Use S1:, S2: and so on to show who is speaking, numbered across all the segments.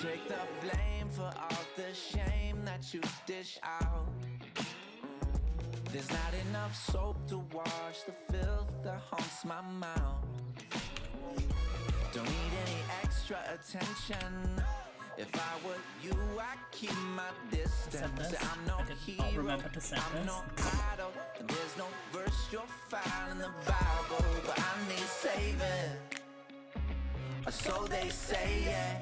S1: take the blame for all the shame that you dish out. There's not enough soap to wash the filth that haunts my mouth. Don't need any extra attention. If I were you, I'd keep my distance. I'm no hero, I'm no idol, and there's no verse you'll find in the Bible, but I need saving. So they say, yeah.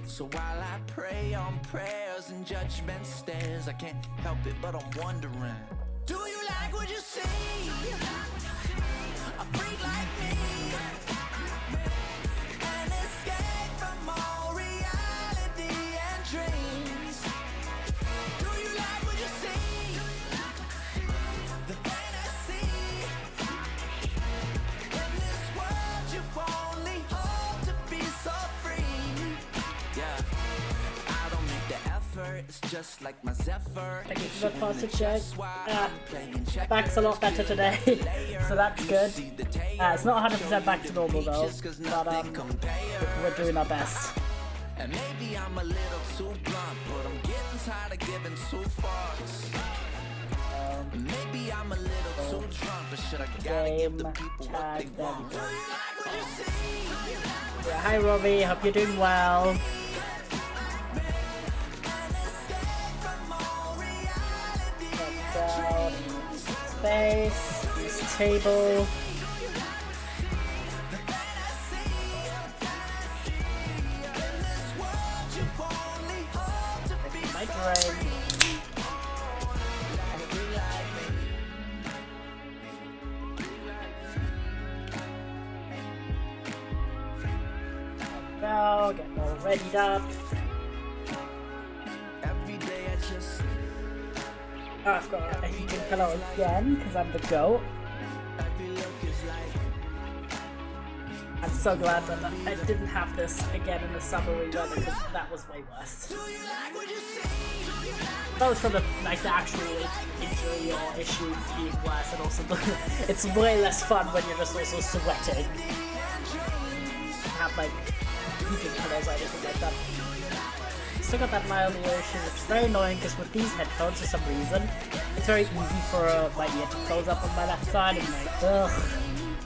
S1: So while I pray on prayers and judgment stares, I can't help it, but I'm wondering, do you like what you see? A freak like me, an escape from all reality and dreams. Do you like what you see? The fantasy. In this world you only hope to be so free. Yeah, I don't make the effort, it's just like my Zephyr.
S2: Thank you for the positive check. Back's a lot better today, so that's good. It's not 100% back to normal though, but we're doing our best.
S1: And maybe I'm a little too blunt, but I'm getting tired of giving too fast. Maybe I'm a little too drunk, but should I gotta give the people what they want?
S2: Yeah, hi Robbie, hope you're doing well. Space, this table. My brain. Go, get all readied up. Oh, I've got a heating pillow again because I'm the GOAT. I'm so glad that I didn't have this again in the summery weather because that was way worse. Both from the actual injury or issue being worse, and also it's way less fun when you're just also sweating. Have like heating pillows or anything like that. Still got that mild ear issue, which is very annoying because with these headphones for some reason it's very easy for my ear to close up on my left side and like, ugh,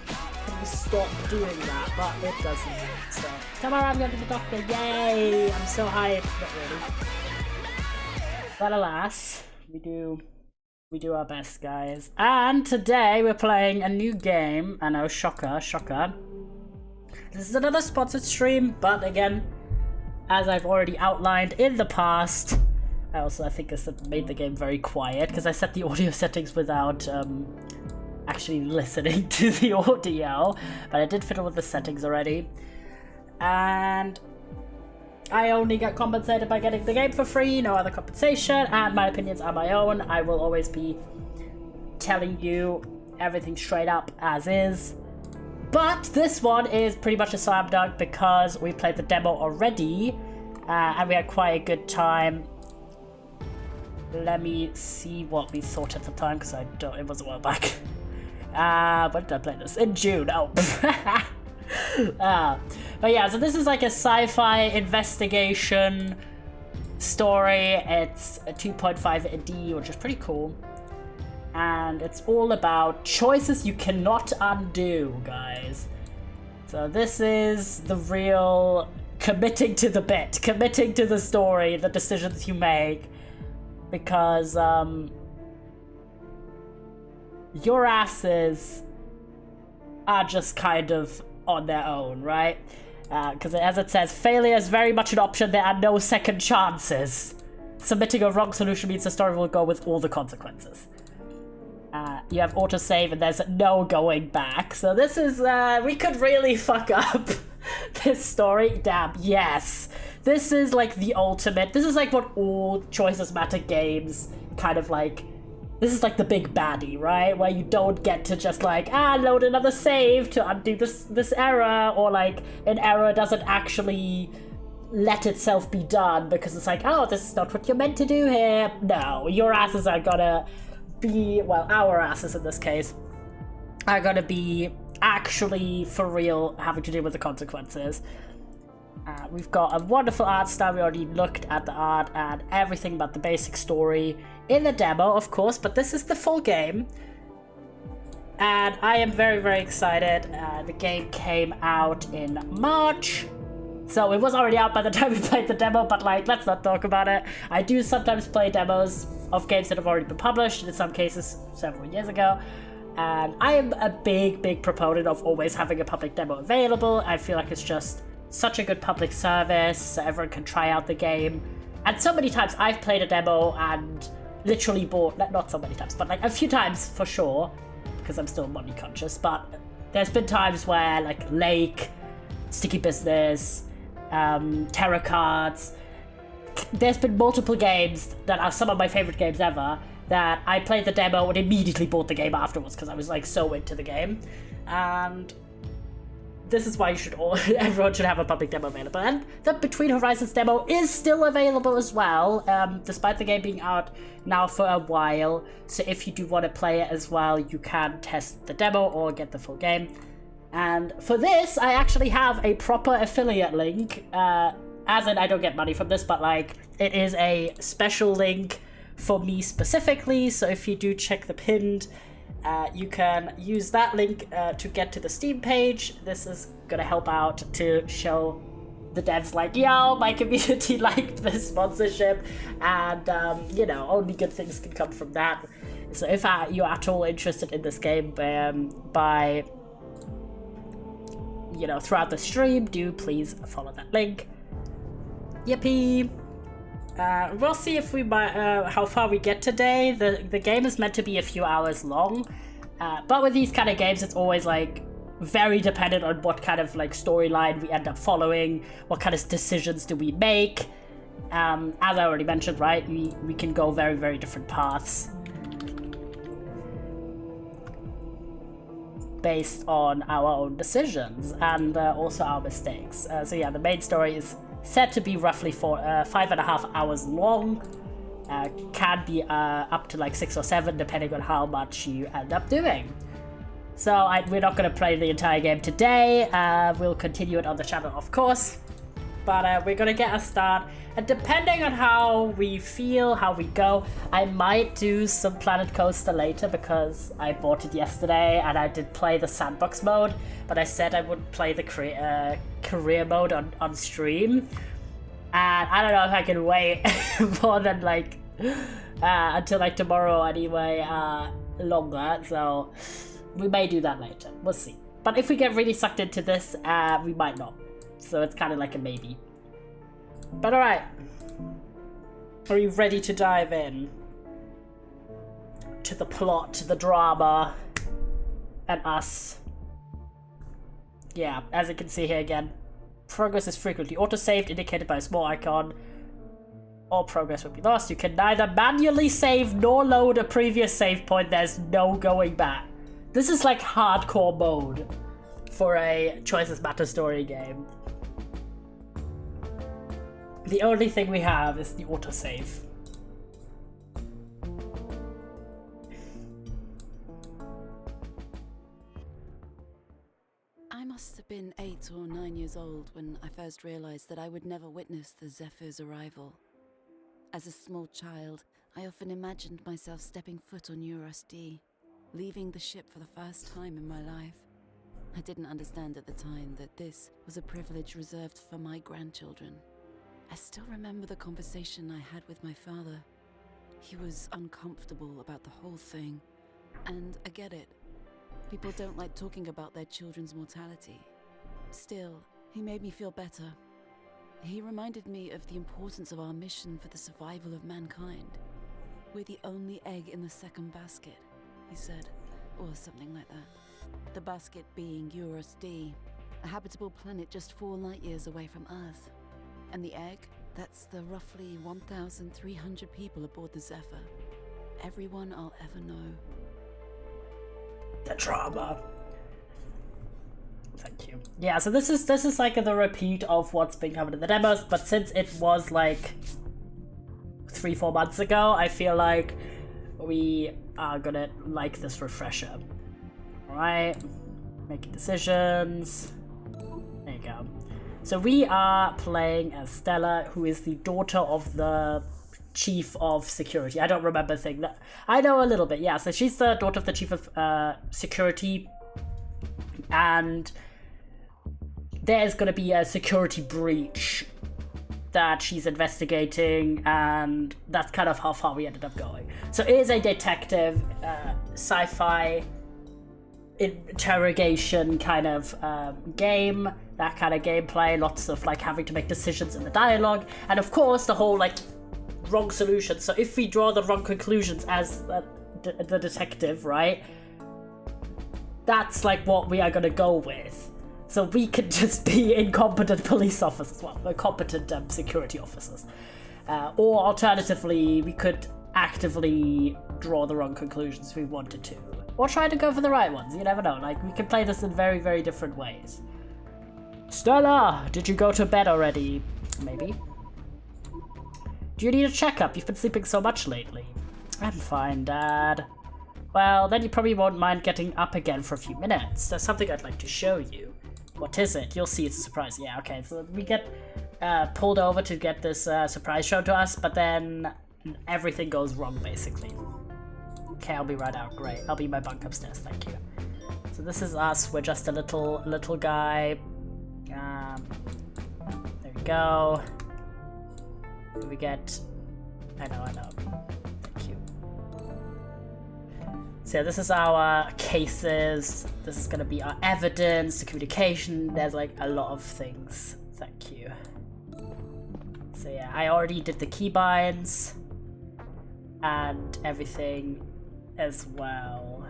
S2: can you stop doing that? But it doesn't. So tomorrow I'm going to the doctor, yay! I'm so hyped, not really. But alas, we do our best, guys. And today we're playing a new game. I know, shocker. This is another sponsored stream, but again, as I've already outlined in the past, I think I made the game very quiet because I set the audio settings without actually listening to the audio, but I did fiddle with the settings already, and I only get compensated by getting the game for free, no other compensation, and my opinions are my own. I will always be telling you everything straight up as is. But this one is pretty much a slam dunk because we played the demo already and we had quite a good time. Let me see what we thought at the time because it was a while back. When did I play this? In June. Oh. But yeah, so this is like a sci-fi investigation story. It's a 2.5D, which is pretty cool. And it's all about choices you cannot undo, guys. So this is the real committing to the bit, committing to the story, the decisions you make. Because, your asses are just kind of on their own, right? Because as it says, failure is very much an option. There are no second chances. Submitting a wrong solution means the story will go with all the consequences. You have autosave and there's no going back. So this is, we could really fuck up this story. Damn, yes. This is like the ultimate, this is like what all Choices Matter games kind of like, this is like the big baddie, right? Where you don't get to just like, load another save to undo this error, or like an error doesn't actually let itself be done because it's like, oh, this is not what you're meant to do here. No, your asses are gonna be, well, our asses in this case, are gonna be actually for real having to deal with the consequences. We've got a wonderful art style. We already looked at the art and everything about the basic story in the demo, of course, but this is the full game. And I am very, very excited. The game came out in March. So it was already out by the time we played the demo, but like, let's not talk about it. I do sometimes play demos of games that have already been published, in some cases several years ago. And I am a big, big proponent of always having a public demo available. I feel like it's just such a good public service, so everyone can try out the game. And so many times I've played a demo and literally bought, not so many times, but like a few times for sure, because I'm still money conscious, but there's been times where like Lake, Sticky Business, Terror Cards, there's been multiple games that are some of my favorite games ever that I played the demo and immediately bought the game afterwards because I was like so into the game. And this is why you should everyone should have a public demo available. And the Between Horizons demo is still available as well, despite the game being out now for a while. So if you do want to play it as well, you can test the demo or get the full game. And for this, I actually have a proper affiliate link, as in I don't get money from this, but like it is a special link for me specifically. So if you do check the pinned, you can use that link to get to the Steam page. This is gonna help out to show the devs like, yo, my community liked this sponsorship, and you know, only good things can come from that. So if you're at all interested in this game, by you know, throughout the stream, do please follow that link. Yippee! We'll see if we how far we get today. The game is meant to be a few hours long, but with these kind of games, it's always like very dependent on what kind of like storyline we end up following, what kind of decisions do we make. As I already mentioned, right, we can go very, very different paths based on our own decisions and also our mistakes. So yeah, the main story is said to be roughly 5.5 hours long. Can be up to like 6 or 7 depending on how much you end up doing. So we're not going to play the entire game today. We'll continue it on the channel, of course, but we're going to get a start, and depending on how we feel, how we go, I might do some Planet Coaster later because I bought it yesterday and I did play the sandbox mode, but I said I would play the career mode on stream, and I don't know if I can wait more than like until like tomorrow anyway, longer, so we may do that later, we'll see. But if we get really sucked into this, we might not, so it's kind of like a maybe. But alright, are you ready to dive in to the plot, to the drama, and us? Yeah, as you can see here again, progress is frequently autosaved, indicated by a small icon. All progress will be lost. You can neither manually save nor load a previous save point. There's no going back. This is like hardcore mode for a Choices Matter story game. The only thing we have is the autosave.
S3: I must have been 8 or 9 years old when I first realized that I would never witness the Zephyr's arrival. As a small child, I often imagined myself stepping foot on Eurus D, leaving the ship for the first time in my life. I didn't understand at the time that this was a privilege reserved for my grandchildren. I still remember the conversation I had with my father. He was uncomfortable about the whole thing, and I get it. People don't like talking about their children's mortality. Still, he made me feel better. He reminded me of the importance of our mission for the survival of mankind. We're the only egg in the second basket, he said, or something like that. The basket being Eurus D, a habitable planet just 4 light years away from Earth. And the egg, that's the roughly 1,300 people aboard the Zephyr. Everyone I'll ever know.
S2: The drama. Thank you. Yeah, so this is like the repeat of what's been covered in the demos, but since it was like 3-4 months ago, I feel like we are gonna like this refresher. Alright, making decisions. There you go. So we are playing as Stella, who is the daughter of the chief of security. I don't remember saying that. I know a little bit, yeah. So she's the daughter of the chief of security, and there's going to be a security breach that she's investigating, and that's kind of how far we ended up going. So it is a detective, sci-fi interrogation kind of game, that kind of gameplay, lots of like having to make decisions in the dialogue, and of course the whole like wrong solution. So if we draw the wrong conclusions as the detective, right, that's like what we are going to go with. So we could just be incompetent police officers, well, incompetent security officers. Or alternatively, we could actively draw the wrong conclusions if we wanted to. Or try to go for the right ones, you never know. Like, we can play this in very, very different ways. Stella, did you go to bed already? Maybe. Do you need a checkup? You've been sleeping so much lately. I'm fine, Dad. Well, then you probably won't mind getting up again for a few minutes. There's something I'd like to show you. What is it? You'll see, it's a surprise. Yeah, okay, so we get pulled over to get this surprise shown to us, but then everything goes wrong, basically. Okay, I'll be right out. Great. I'll be in my bunk upstairs, thank you. So this is us. We're just a little guy. There we go. We get... I know. Thank you. So yeah, this is our cases. This is going to be our evidence, the communication. There's like a lot of things. Thank you. So yeah, I already did the keybinds and everything as well.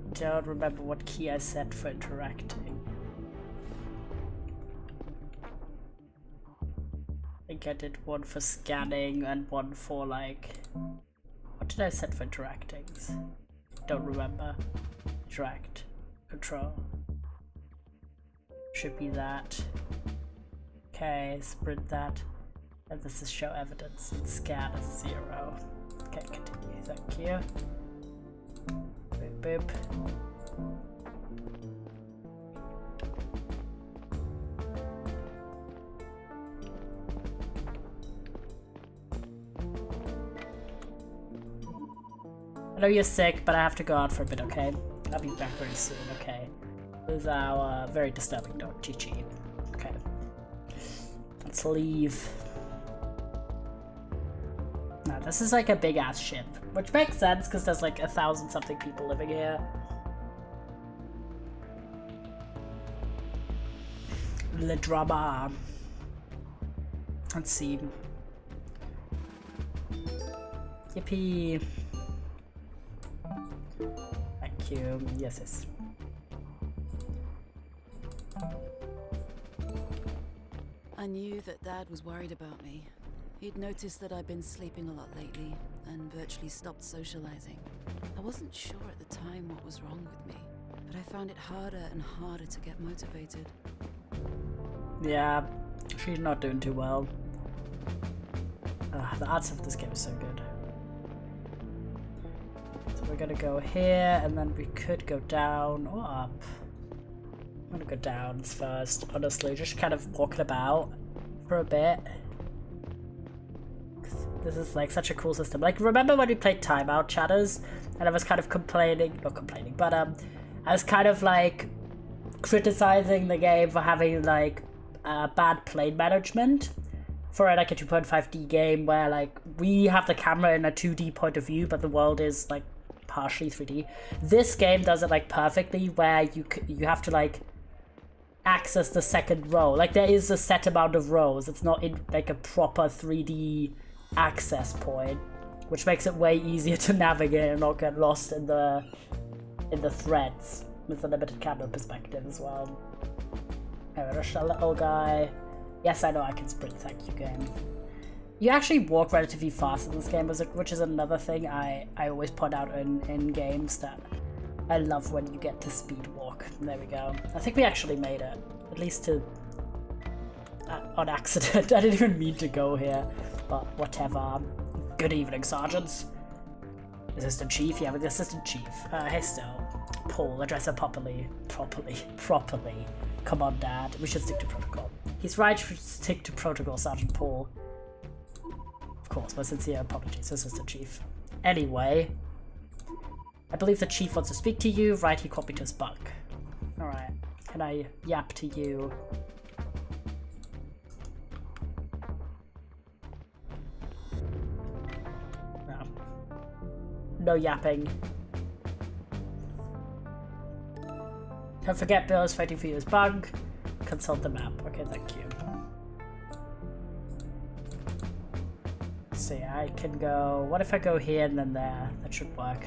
S2: I don't remember what key I set for interacting. I think I did one for scanning and one for like... What did I set for interacting? Don't remember. Interact. Control. Should be that. Okay, sprint that. And this is show evidence and scan is 0. Okay, continue. Thank you. Boop boop. I know you're sick, but I have to go out for a bit, okay? I'll be back very soon, okay? This is our very disturbing dog, Chi-Chi. Okay. Let's leave. Now, this is like a big-ass ship, which makes sense, because there's like 1,000-something people living here. Le drama. Let's see. Yippee. Thank you. Yes.
S3: I knew that Dad was worried about me. He'd noticed that I'd been sleeping a lot lately and virtually stopped socializing. I wasn't sure at the time what was wrong with me, but I found it harder and harder to get motivated.
S2: Yeah, she's not doing too well. The art of this game is so good. So we're gonna go here, and then we could go down or up. I'm gonna go down first, honestly, just kind of walking about for a bit. This is like such a cool system. Like, remember when we played Timeout, chatters? And I was kind of not complaining, but I was kind of like criticizing the game for having like bad plane management for like a 2.5D game where like we have the camera in a 2D point of view, but the world is like partially 3D. This game does it like perfectly, where you have to like access the second row. Like, there is a set amount of rows. It's not in like a proper 3D access point, which makes it way easier to navigate and not get lost in the threads with a limited camera perspective as well. Alright, just a little guy. Yes, I know I can sprint, thank you, game. You actually walk relatively fast in this game, which is another thing I always point out in games, that I love when you get to speed walk. There we go. I think we actually made it, at least to on accident. I didn't even mean to go here, but whatever. Good evening, sergeants. Assistant Chief? Yeah, with the Assistant Chief. Hey, still. Paul, address her properly. Properly. Come on, Dad. We should stick to protocol. He's right, we should stick to protocol, Sergeant Paul. Of course, my sincere apologies, Assistant Chief. Anyway, I believe the Chief wants to speak to you. Right, he called me to his bunk. Alright, can I yap to you? No yapping. Don't forget Bill is fighting for you as bug. Consult the map. Okay, thank you. Let's see, I can go... What if I go here and then there? That should work.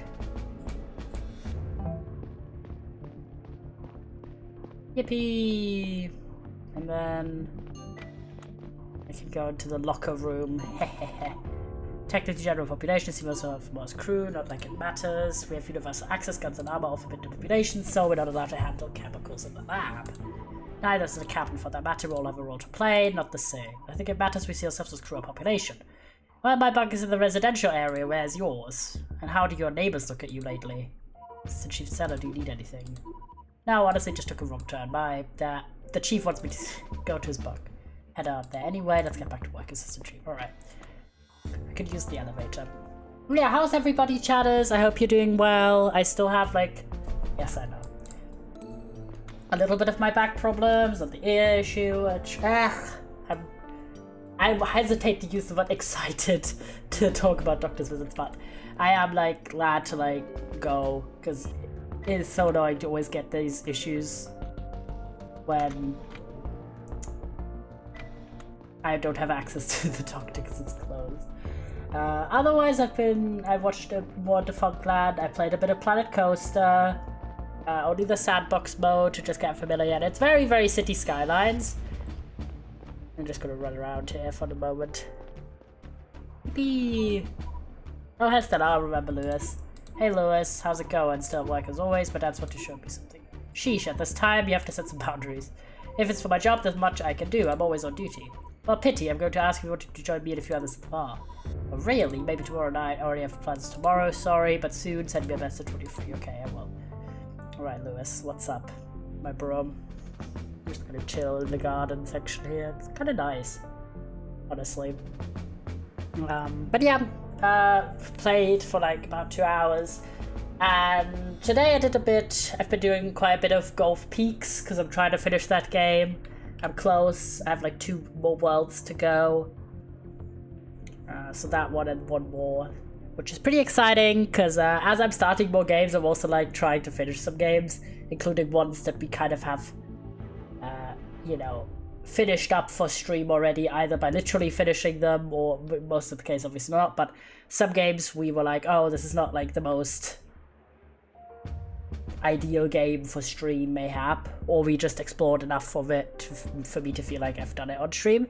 S2: Yippee! And then... I can go into the locker room. Hehehe. Technically general population, see most of most crew, not like it matters. We have universal access, guns and armor, all forbidden to population, so we're not allowed to handle chemicals in the lab. Neither is the captain for that matter, we all have a role to play, not the same. I think it matters we see ourselves as crew or population. Well, my bunk is in the residential area, where's yours? And how do your neighbors look at you lately? Since Chief Seller, do you need anything? No, honestly, just took a wrong turn. The Chief wants me to go to his bunk. Head out there anyway, let's get back to work, Assistant Chief. Alright. I could use the elevator. Yeah, how's everybody, chatters? I hope you're doing well. I still have, like... Yes, I know. A little bit of my back problems and the ear issue, which... I hesitate to use the word excited to talk about doctor's visits, but I am, like, glad to, like, go, because it is so annoying to always get these issues when I don't have access to the doctor because it's closed. Otherwise, I've watched more Defunct Land. I played a bit of Planet Coaster. Only the sandbox mode to just get familiar. And it's very, very City Skylines. I'm just gonna run around here for the moment. Yippee! Oh, hey, Stella, I'll remember Lewis. Hey, Lewis, how's it going? Still at work as always, but Dad's want to show me something. Sheesh, at this time, you have to set some boundaries. If it's for my job, there's much I can do. I'm always on duty. Well, pity. I'm going to ask if you wanted to join me and a few others at the bar. Oh, really? Maybe tomorrow night. I already have plans tomorrow. Sorry, but soon. Send me a message when you're free. Okay, I will. Alright, Lewis. What's up? My bro. I'm just gonna chill in the garden section here. It's kind of nice, honestly. But yeah, played for like about 2 hours. And today I did I've been doing quite a bit of Golf Peaks because I'm trying to finish that game. I'm close. I have like 2 more worlds to go. So that one and one more, which is pretty exciting because as I'm starting more games, I'm also like trying to finish some games, including ones that we kind of have, you know, finished up for stream already, either by literally finishing them or most of the case obviously not, but some games we were like, oh, this is not like the most ideal game for stream mayhap, or we just explored enough of it for me to feel like I've done it on stream.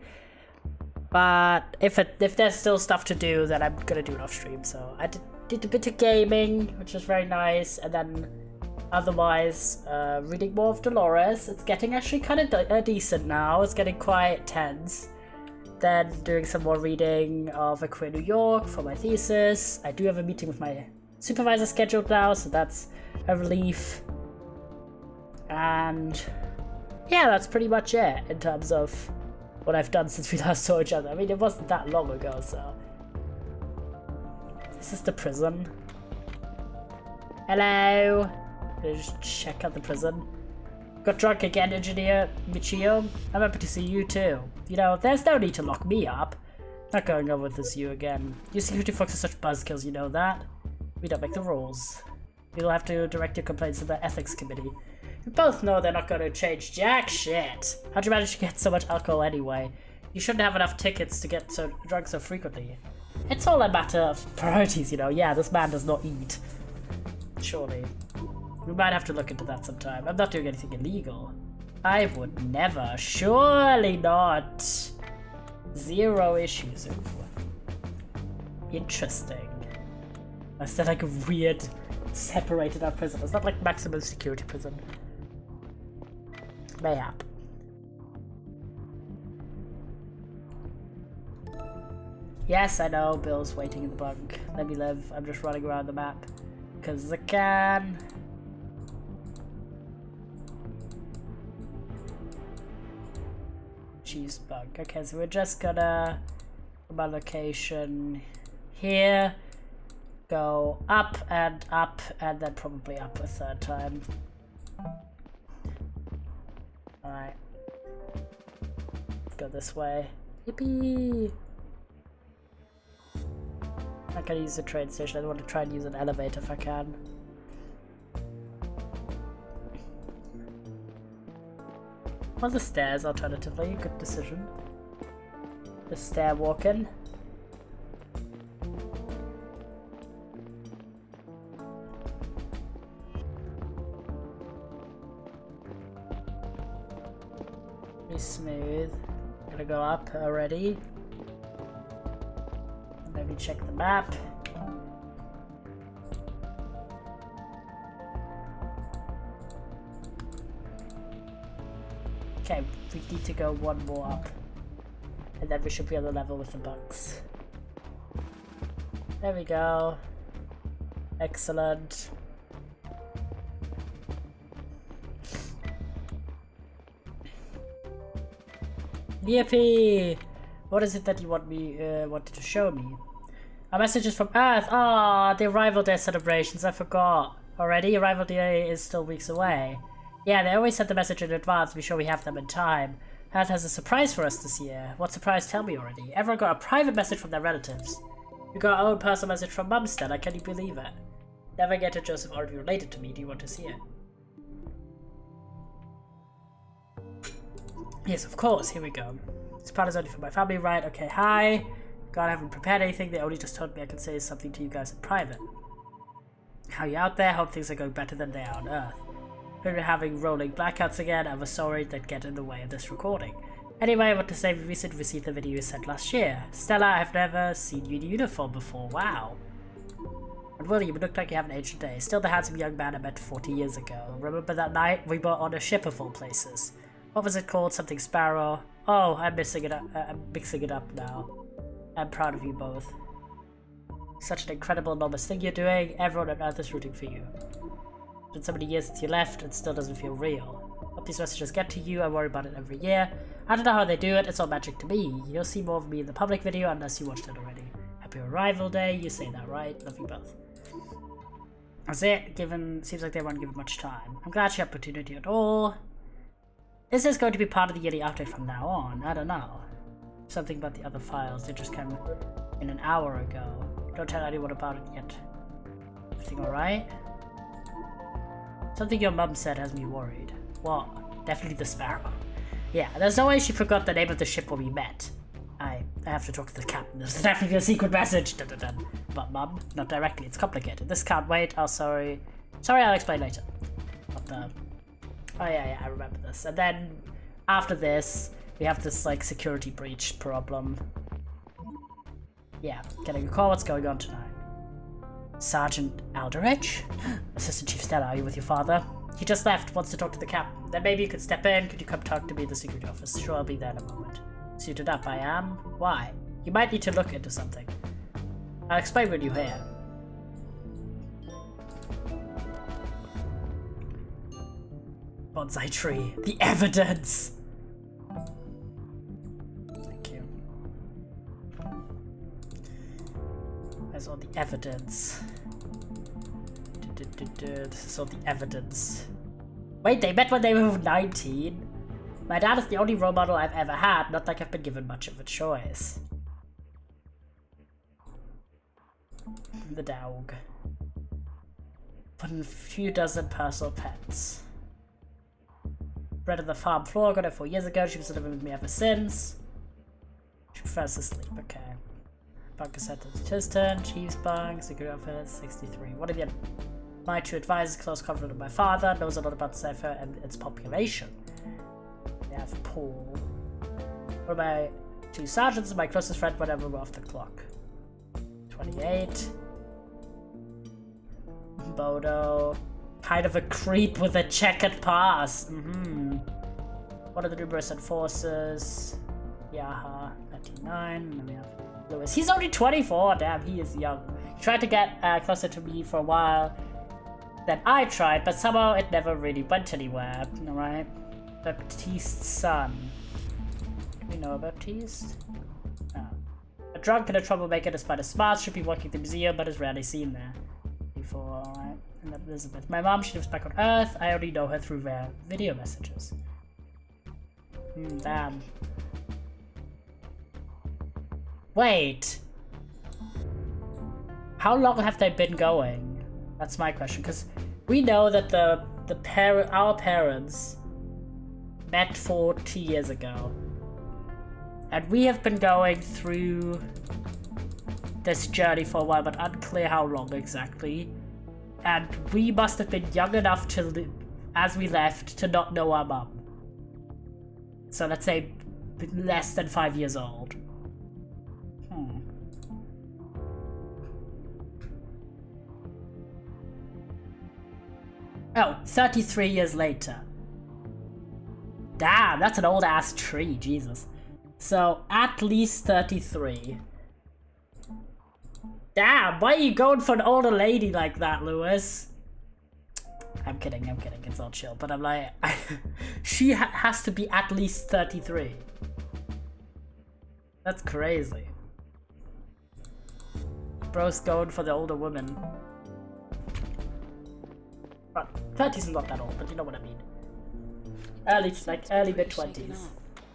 S2: But if there's still stuff to do, then I'm gonna do it off stream. So I did a bit of gaming, which was very nice, and then otherwise reading more of Dolores. It's getting actually kind of decent now. It's getting quite tense. Then doing some more reading of A Queer New York for my thesis. I do have a meeting with my supervisor scheduled now, so that's a relief. And yeah, that's pretty much it in terms of what I've done since we last saw each other. I mean, it wasn't that long ago, so. This is the prison. Hello. Just check out the prison. Got drunk again, Engineer Michio. I'm happy to see you too. You know, there's no need to lock me up. Not going over with this you again. You security folks are such buzzkills, you know that? We don't make the rules. You'll have to direct your complaints to the ethics committee. We both know they're not going to change jack shit. How'd you manage to get so much alcohol anyway? You shouldn't have enough tickets to get so drunk so frequently. It's all a matter of priorities, you know. Yeah, this man does not eat. Surely. We might have to look into that sometime. I'm not doing anything illegal. I would never. Surely not. Zero issues. Interesting. I said like a weird separated out prison. It's not like maximum security prison. Mayhap. Yes, I know, Bill's waiting in the bunk. Let me live. I'm just running around the map. Because I can. Cheese bunk. Okay, so we're just gonna from our location here. Go up, and then probably up a third time. Alright. Go this way. Yippee! I can use the train station. I want to try and use an elevator if I can. Or the stairs, alternatively. Good decision. The stair walking. Pretty smooth. Gonna go up already. Let me check the map. Okay, we need to go one more up. And then we should be on the level with the bugs. There we go. Excellent. Yippee! What is it that you wanted to show me? A message is from Earth. Ah, the Arrival Day celebrations. I forgot. Already? Arrival Day is still weeks away. Yeah, they always send the message in advance to be sure we have them in time. Earth has a surprise for us this year. What surprise? Tell me already. Everyone got a private message from their relatives. We got our own personal message from Mum, Stella. Can you believe it? Never get it, Joseph already related to me. Do you want to see it? Yes, of course. Here we go. This part is only for my family, right? Okay, hi. God, I haven't prepared anything. They only just told me I could say something to you guys in private. How you out there? Hope things are going better than they are on Earth. We're having rolling blackouts again. I was sorry that get in the way of this recording. Anyway, I want to say we recently received the video you sent last year. Stella, I've never seen you in uniform before. Wow. And William, you look like you haven't aged a day. Still the handsome young man I met 40 years ago. Remember that night we were on a ship of all places? What was it called? Something Sparrow? Oh, I'm mixing it up now. I'm proud of you both. Such an incredible, enormous thing you're doing. Everyone on Earth is rooting for you. It's been so many years since you left, it still doesn't feel real. Hope these messages get to you. I worry about it every year. I don't know how they do it. It's all magic to me. You'll see more of me in the public video unless you watched it already. Happy Arrival Day. You say that right. Love you both. That's it. Seems like they weren't given much time. I'm glad she had opportunity at all. Is this going to be part of the yearly update from now on? I don't know. Something about the other files. They just came in an hour ago. Don't tell anyone about it yet. Everything alright? Something your mum said has me worried. What? Definitely the Sparrow. Yeah, there's no way she forgot the name of the ship when we met. I have to talk to the captain. There's definitely a secret message. Dun, dun, dun. But mum, not directly. It's complicated. This can't wait. Oh, sorry. Sorry, I'll explain later. What the... Oh yeah, I remember this. And then after this, we have this like security breach problem. Yeah, getting a call. What's going on tonight? Sergeant Alderich? Assistant Chief Stella, are you with your father? He just left. Wants to talk to the captain. Then maybe you could step in. Could you come talk to me in the security office? Sure, I'll be there in a moment. Suited up, I am. Why? You might need to look into something. I'll explain when you're here. Bonsai tree. The evidence! Thank you. There's all the evidence. This is all the evidence. Wait, they met when they were 19? My dad is the only role model I've ever had, not like I've been given much of a choice. The dog. But a few dozen personal pets. Bred on the farm floor, got her 4 years ago. She was living with me ever since. She prefers to sleep, okay. Bunker said it's his turn. Chief's bunk, security office, 63. One of my two advisors, close confidant of my father, knows a lot about Zephyr and its population. We have Paul. One of my two sergeants is my closest friend whenever we're off the clock. 28. Bodo. Kind of a creep with a checkered past. One of the numerous enforcers. Yaha, 99. And then we have Lewis. He's only 24. Damn, he is young. He tried to get closer to me for a while. Then I tried, but somehow it never really went anywhere. Alright? Baptiste's son. Do we know Baptiste? Oh. A drunk and a troublemaker despite his smarts, should be working at the museum, but is rarely seen there. Before, alright. And then Elizabeth. My mom, she lives back on Earth. I only know her through rare video messages. Damn. Wait. How long have they been going? That's my question, because we know that our parents met 40 years ago. And we have been going through this journey for a while, but unclear how long exactly. And we must have been young enough to, as we left, to not know our mum. So let's say less than 5 years old. Oh, 33 years later. Damn, that's an old ass tree, Jesus. So, at least 33. Damn, why are you going for an older lady like that, Lewis? I'm kidding, it's all chill, but I'm like, she has to be at least 33. That's crazy. Bro's going for the older woman. But 30s is not that old, but you know what I mean. Early mid-20s.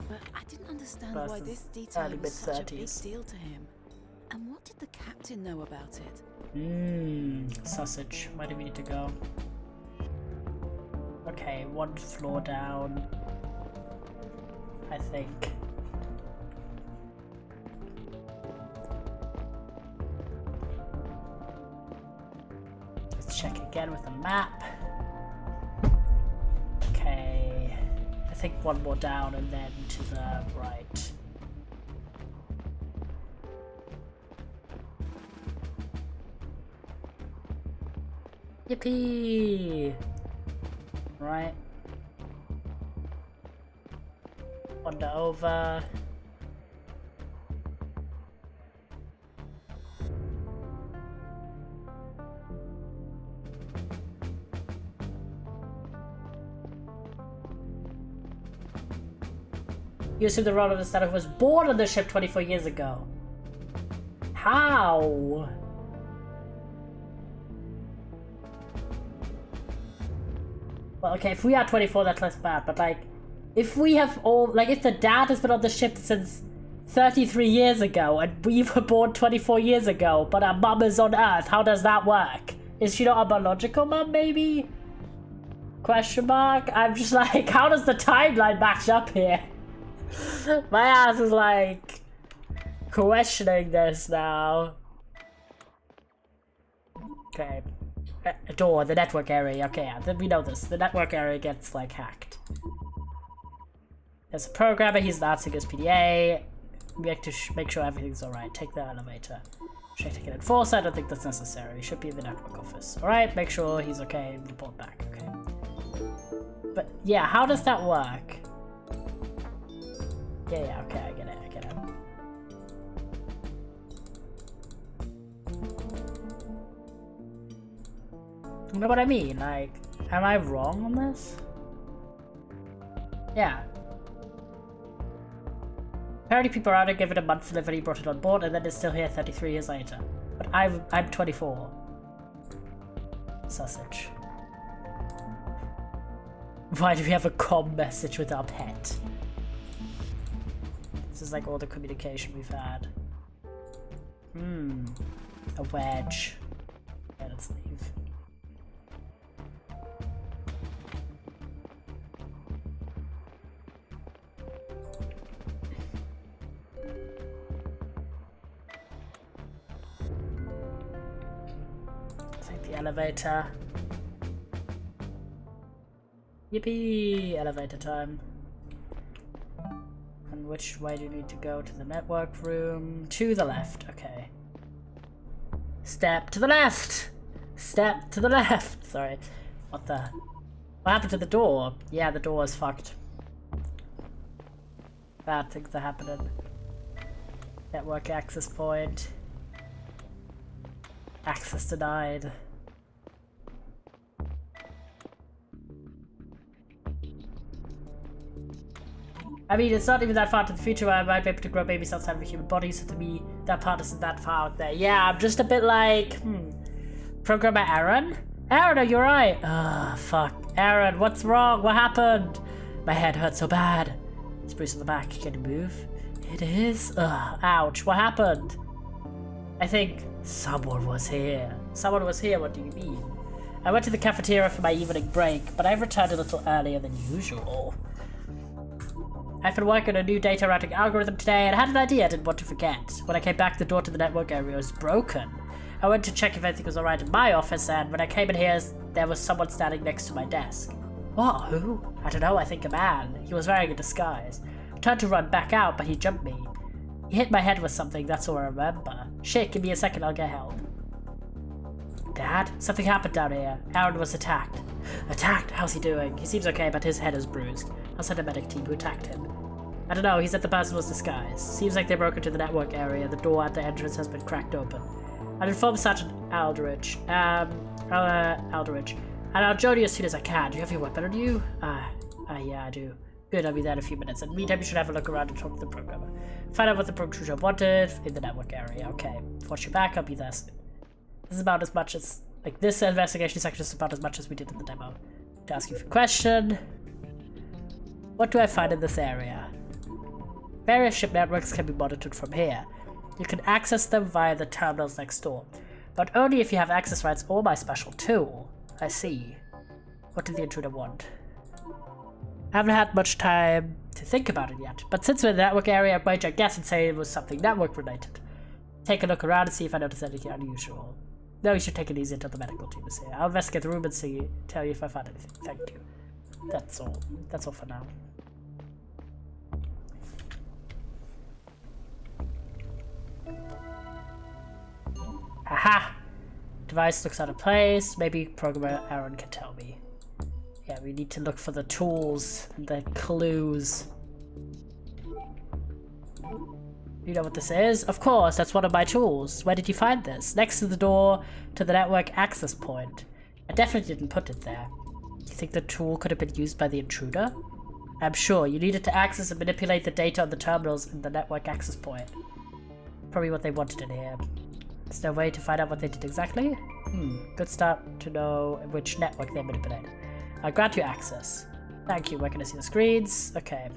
S3: But I didn't understand why this detail was such a big deal to him. And what did the captain know about it?
S2: Sausage. Where do we need to go? Okay, 1 floor down. I think. Let's check again with the map. Okay. I think 1 more down and then to the right. Yippee! Right. Wander over. You assume the role of the Static was born on the ship 24 years ago. How? Well, okay, if we are 24, that's less bad, but like, if we have all, like, if the dad has been on the ship since 33 years ago, and we were born 24 years ago, but our mum is on Earth, how does that work? Is she not a biological mum, maybe? Question mark? I'm just like, how does the timeline match up here? My ass is like, questioning this now. Okay. Door, the network area. Okay, yeah, we know this. The network area gets, like, hacked. There's a programmer, he's announcing his PDA. We have to make sure everything's alright. Take the elevator. Should I take an enforcer? I don't think that's necessary. He should be in the network office. Alright, make sure he's okay. Report back. Okay. But, yeah, how does that work? Yeah, okay, I get it. You know what I mean? Like, am I wrong on this? Yeah. Apparently people are out to give it a month delivery, he brought it on board, and then it's still here 33 years later. But I'm 24. Sausage. Why do we have a comm message with our pet? This is like all the communication we've had. A wedge. Yeah, let's leave. Take the elevator. Yippee! Elevator time. And which way do you need to go? To the network room? To the left, okay. Step to the left! Step to the left! Sorry. What happened to the door? Yeah, the door is fucked. Bad things are happening. Network access point. Access denied. I mean, it's not even that far to the future where I might be able to grow babies outside of a human body, so to me, that part isn't that far out there. Yeah, I'm just a bit like, Programmer Aaron? Aaron, are you right? Ugh, fuck. Aaron, what's wrong? What happened? My head hurts so bad. It's bruised on the back. Can you move? It is? Ugh, ouch. What happened? I think someone was here. Someone was here, what do you mean? I went to the cafeteria for my evening break, but I've returned a little earlier than usual. I've been working on a new data routing algorithm today and I had an idea I didn't want to forget. When I came back, the door to the network area was broken. I went to check if everything was alright in my office, and when I came in here, there was someone standing next to my desk. What? Who? I don't know, I think a man. He was wearing a disguise. I turned to run back out, but he jumped me. He hit my head with something, that's all I remember. Shit, give me a second, I'll get help. Dad? Something happened down here. Aaron was attacked. Attacked? How's he doing? He seems okay, but his head is bruised. I'll send a medic team who attacked him. I don't know, he said the person was disguised. Seems like they broke into the network area. The door at the entrance has been cracked open. I'll inform Sergeant Aldrich. Aldrich. And I'll join you as soon as I can. Do you have your weapon on you? Yeah, I do. Good, I'll be there in a few minutes. In the meantime, you should have a look around and talk to the programmer. Find out what the protruder wanted in the network area. Okay. Watch your back, I'll be there soon. This is about as much as, like, this investigation section is about as much as we did in the demo. To ask you for a question. What do I find in this area? Various ship networks can be monitored from here. You can access them via the terminals next door, but only if you have access rights or my special tool. I see. What did the intruder want? I haven't had much time to think about it yet, but since we're in the network area, I might guess and say it was something network related. Take a look around and see if I notice anything unusual. No, you should take it easy until the medical team is here. I'll investigate the room and tell you if I find anything. Thank you. That's all. That's all for now. Aha! Device looks out of place. Maybe programmer Aaron can tell me. Yeah, we need to look for the tools and the clues. You know what this is? Of course, that's one of my tools. Where did you find this? Next to the door to the network access point. I definitely didn't put it there. You think the tool could have been used by the intruder? I'm sure. You needed to access and manipulate the data on the terminals in the network access point. Probably what they wanted in here. Is there a way to find out what they did exactly? Good start to know which network they manipulated. I'll grant you access. Thank you. Where can I see the screens? Okay.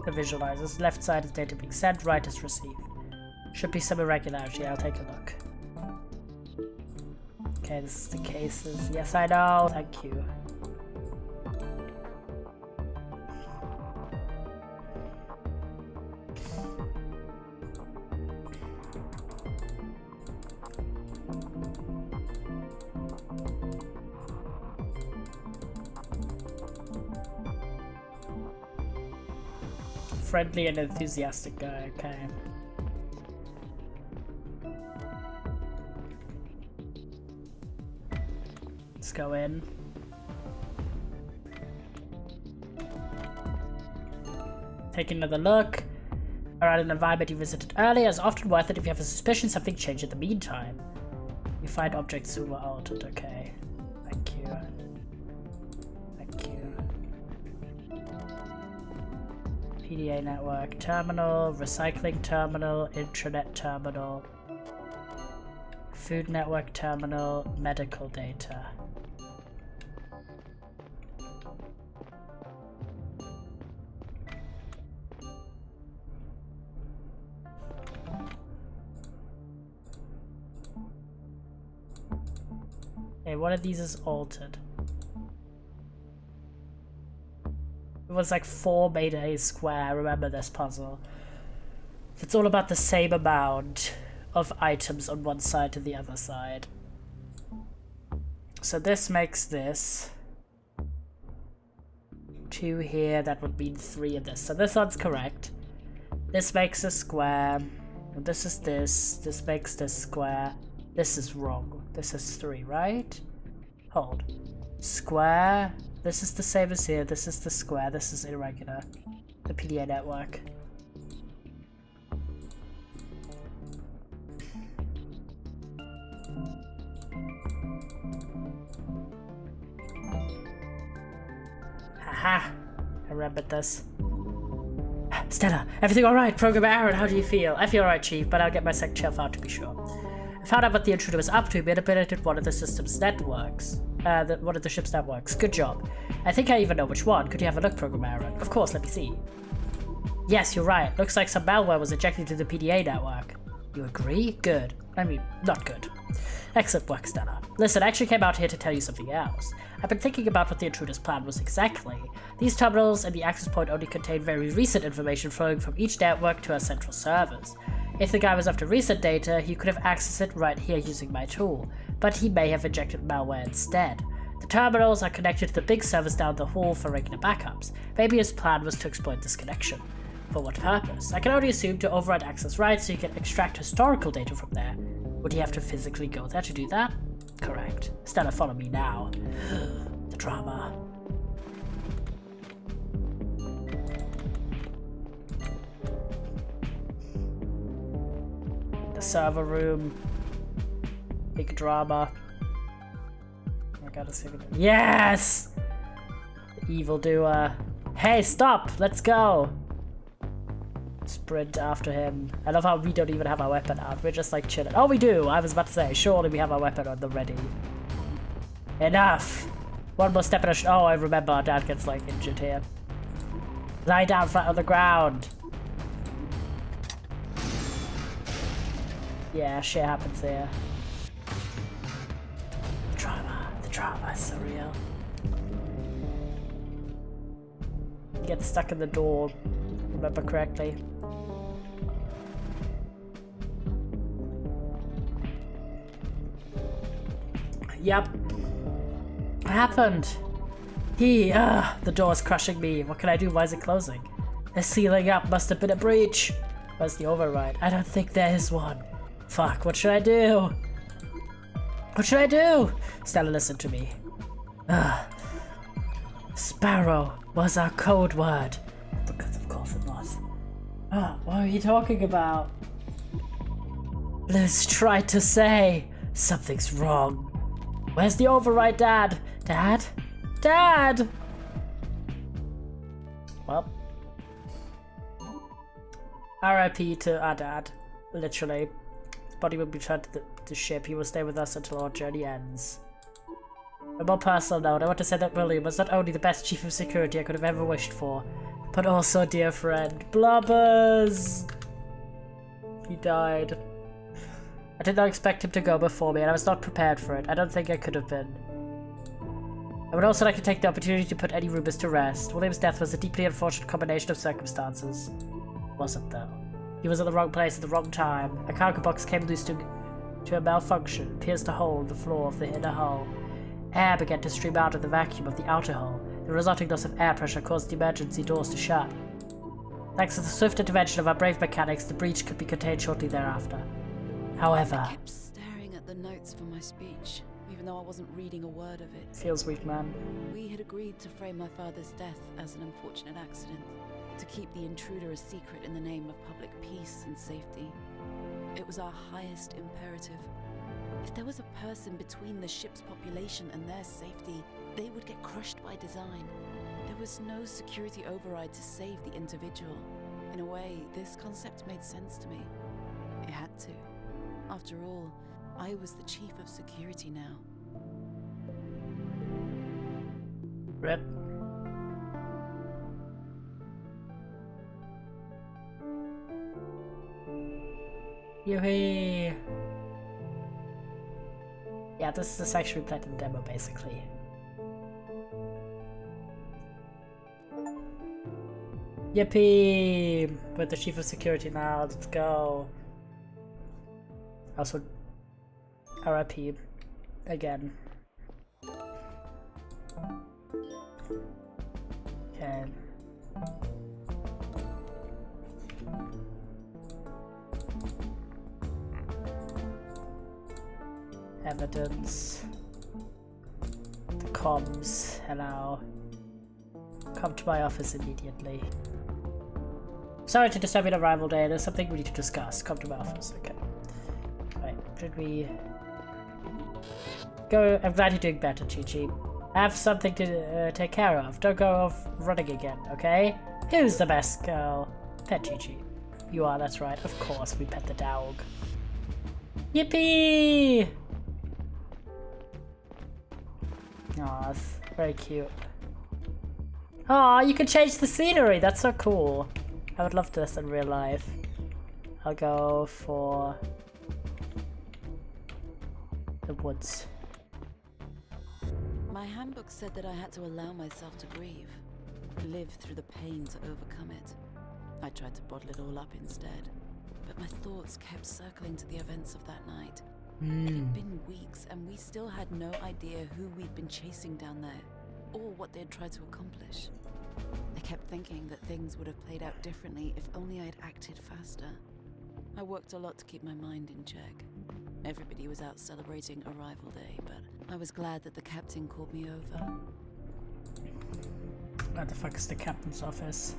S2: The visualizers. Left side is data being sent, right is received. Should be some irregularity. I'll take a look. Okay, this is the cases. Yes, I know. Thank you. Friendly and enthusiastic guy, okay. Let's go in. Take another look. Around an environment you visited earlier is often worth it if you have a suspicion something changed in the meantime. You find objects who were altered, okay. Thank you. Thank you. PDA network terminal, recycling terminal, intranet terminal, food network terminal, medical data. Okay, one of these is altered. It was like 4 made a square. I remember this puzzle. It's all about the same amount of items on one side to the other side. So this makes this 2 here. That would mean 3 of this. So this one's correct. This makes a square. This is this. This makes this square. This is wrong. This is 3, right? Hold. Square. This is the same as here, this is the square, this is irregular. The PDA network. I remembered this. Stella, everything alright? Programmer Aaron, how do you feel? I feel alright, Chief, but I'll get my second shelf out to be sure. I found out what the intruder was up to, manipulated one of the system's networks. One of the ship's networks. Good job. I think I even know which one. Could you have a look, Programmer Aaron? Of course, let me see. Yes, you're right. Looks like some malware was injected into the PDA network. You agree? Good. I mean, not good. Excellent work, Stella. Listen, I actually came out here to tell you something else. I've been thinking about what the intruder's plan was exactly. These terminals and the access point only contain very recent information flowing from each network to our central servers. If the guy was after recent data, he could have accessed it right here using my tool, but he may have injected malware instead. The terminals are connected to the big servers down the hall for regular backups. Maybe his plan was to exploit this connection. For what purpose? I can only assume to override access rights so you can extract historical data from there. Would he have to physically go there to do that? Correct. Stella, follow me now. The drama. The server room. Big drama. I gotta see it. Yes! The evildoer. Hey, stop! Let's go! Sprint after him. I love how we don't even have our weapon out. We're just like chilling. Oh, we do! I was about to say, surely we have our weapon on the ready. Enough! One more step in a oh, I remember our dad gets like injured here. Lie down flat on the ground. Yeah, shit happens here. The drama is so real. He gets stuck in the door, remember correctly. Yep. What happened? The door's crushing me. What can I do? Why is it closing? The sealing up must have been a breach. Where's the override? I don't think there is one. Fuck, what should I do? What should I do? Stella, listen to me. Sparrow was our code word. Because of course it was. What are you talking about? Liz tried to say something's wrong. Where's the override, Dad? Dad? Dad! Well. R.I.P. to our dad. Literally. His body will be returned to the ship. He will stay with us until our journey ends. On a more personal note, I want to say that William was not only the best chief of security I could have ever wished for, but also a dear friend. Blubbers! He died. I did not expect him to go before me, and I was not prepared for it. I don't think I could have been. I would also like to take the opportunity to put any rumors to rest. William's death was a deeply unfortunate combination of circumstances. It wasn't, though. He was at the wrong place at the wrong time. A cargo box came loose to a malfunction, pierced a hole in the floor of the inner hull. Air began to stream out of the vacuum of the outer hull. The resulting loss of air pressure caused the emergency doors to shut. Thanks to the swift intervention of our brave mechanics, the breach could be contained shortly thereafter. However...
S3: I kept staring at the notes for my speech, even though I wasn't reading a word of it.
S2: Feels weak, man.
S3: We had agreed to frame my father's death as an unfortunate accident, to keep the intruder a secret in the name of public peace and safety. It was our highest imperative. If there was a person between the ship's population and their safety, they would get crushed by design. There was no security override to save the individual. In a way, this concept made sense to me. It had to. After all, I was the chief of security now.
S2: Rip. Yoo-hee! Yeah, this is the section we played in the demo, basically. Yippee! We're the chief of security now, let's go. Also, RIP again. Okay. Evidence. The comms. Hello. Come to my office immediately. Sorry to disturb your arrival day. There's something we need to discuss. Come to my office. Okay. Right. Should we go? I'm glad you're doing better, Chi-Chi. I have something to take care of. Don't go off running again, okay? Who's the best girl? Pet Chi-Chi. You are, that's right. Of course, we pet the dog. Yippee! Aw, that's very cute. Aw, you can change the scenery. That's so cool. I would love this in real life. I'll go for the woods.
S3: My handbook said that I had to allow myself to grieve, live through the pain to overcome it. I tried to bottle it all up instead, but my thoughts kept circling to the events of that night. It had been weeks, and we still had no idea who we'd been chasing down there, or what they'd tried to accomplish. I kept thinking that things would have played out differently if only I'd acted faster. I worked a lot to keep my mind in check. Everybody was out celebrating Arrival Day, but I was glad that the captain called me over.
S2: Where the fuck is the captain's office?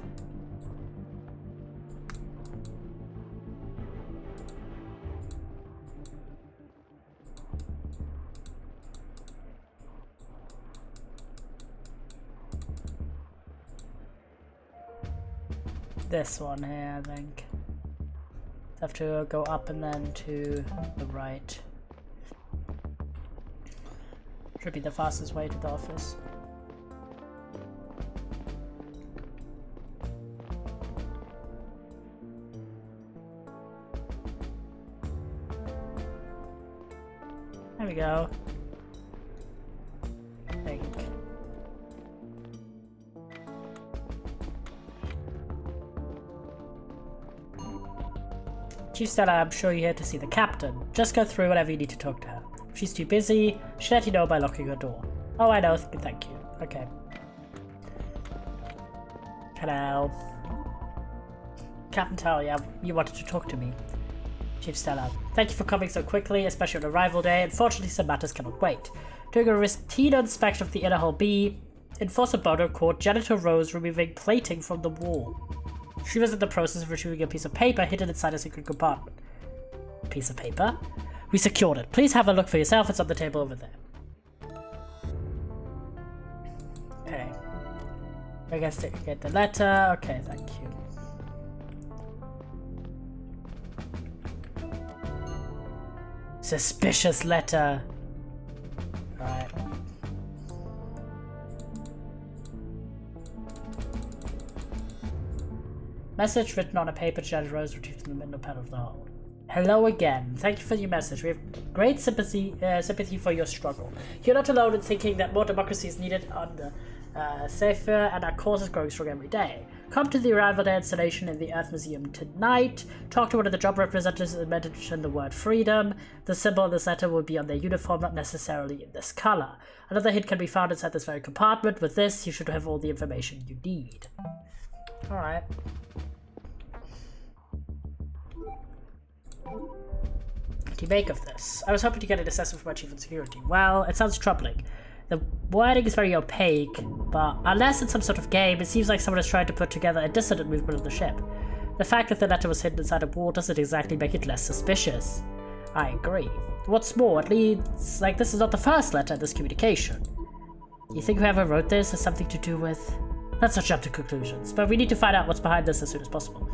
S2: This one here, I think. Have to go up and then to the right. Should be the fastest way to the office. There we go. I think. Chief Stella, I'm sure you're here to see the captain. Just go through whatever you need to talk to her. If she's too busy, she'll let you know by locking her door. Oh, I know. Thank you. Okay. Hello. Captain Talia, you wanted to talk to me. Chief Stella, thank you for coming so quickly, especially on Arrival Day. Unfortunately, some matters cannot wait. During a routine inspection of the Inner Hull B, Enforcer Bono caught Janitor Rose removing plating from the wall. She was in the process of retrieving a piece of paper hidden inside a secret compartment. Piece of paper? We secured it. Please have a look for yourself. It's on the table over there. Okay. I guess they get the letter. Okay, thank you. Suspicious letter. Alright. Message written on a paper Janitor Rose retrieved from the middle panel of the hull. Hello again. Thank you for your message. We have great sympathy for your struggle. You're not alone in thinking that more democracy is needed on the Safer, and our cause is growing strong every day. Come to the Arrival Day installation in the Earth Museum tonight. Talk to one of the job representatives and mention the word freedom. The symbol in this letter will be on their uniform, not necessarily in this color. Another hint can be found inside this very compartment. With this, you should have all the information you need. Alright. What do you make of this? I was hoping to get an assessment from my chief of security. Well, it sounds troubling. The wording is very opaque, but unless it's some sort of game, it seems like someone is trying to put together a dissident movement of the ship. The fact that the letter was hidden inside a wall doesn't exactly make it less suspicious. I agree. What's more, it leads like this is not the first letter in this communication. You think whoever wrote this has something to do with... Let's not jump to conclusions, but we need to find out what's behind this as soon as possible.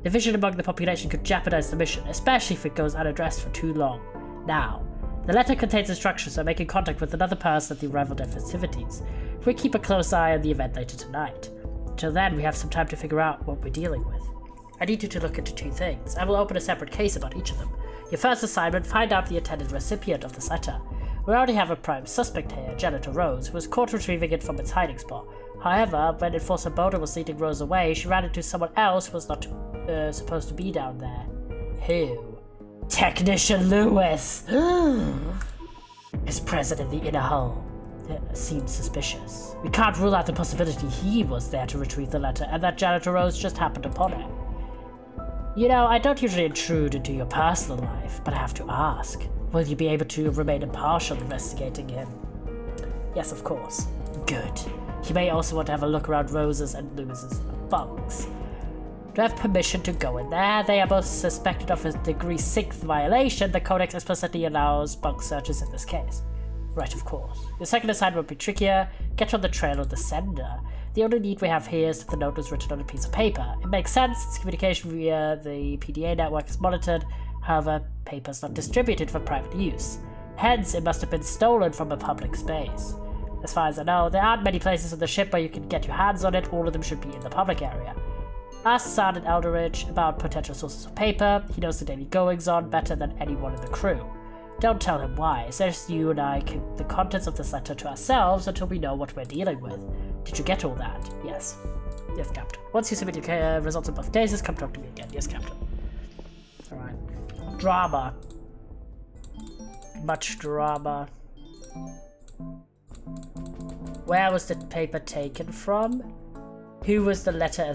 S2: Division among the population could jeopardize the mission, especially if it goes unaddressed for too long. Now, the letter contains instructions on making contact with another person at the Arrival Day festivities. We keep a close eye on the event later tonight. Until then, we have some time to figure out what we're dealing with. I need you to look into two things. I will open a separate case about each of them. Your first assignment, find out the intended recipient of this letter. We already have a prime suspect here, Janitor Rose, who was caught retrieving it from its hiding spot. However, when Enforcer Boda was leading Rose away, she ran into someone else who was not supposed to be down there. Who? Technician Lewis! Is present in the Inner Hull. It seems suspicious. We can't rule out the possibility he was there to retrieve the letter and that Janitor Rose just happened upon it. You know, I don't usually intrude into your personal life, but I have to ask. Will you be able to remain impartial investigating him? Yes, of course. Good. You may also want to have a look around Rose's and Lewis's bunks. Do I have permission to go in there? They are both suspected of a degree 6th violation. The Codex explicitly allows bunk searches in this case. Right, of course. Your second assignment will be trickier. Get on the trail of the sender. The only need we have here is that the note was written on a piece of paper. It makes sense, since communication via the PDA network is monitored. However, paper is not distributed for private use. Hence, it must have been stolen from a public space. As far as I know, there aren't many places on the ship where you can get your hands on it. All of them should be in the public area. Ask Sergeant Elderidge about potential sources of paper. He knows the daily goings-on better than anyone in the crew. Don't tell him why. It's just you and I keep the contents of this letter to ourselves until we know what we're dealing with. Did you get all that? Yes. Yes, Captain. Once you submit your results in both cases, come talk to me again. Yes, Captain. Alright. Drama. Much drama. Where was the paper taken from? Who was the letter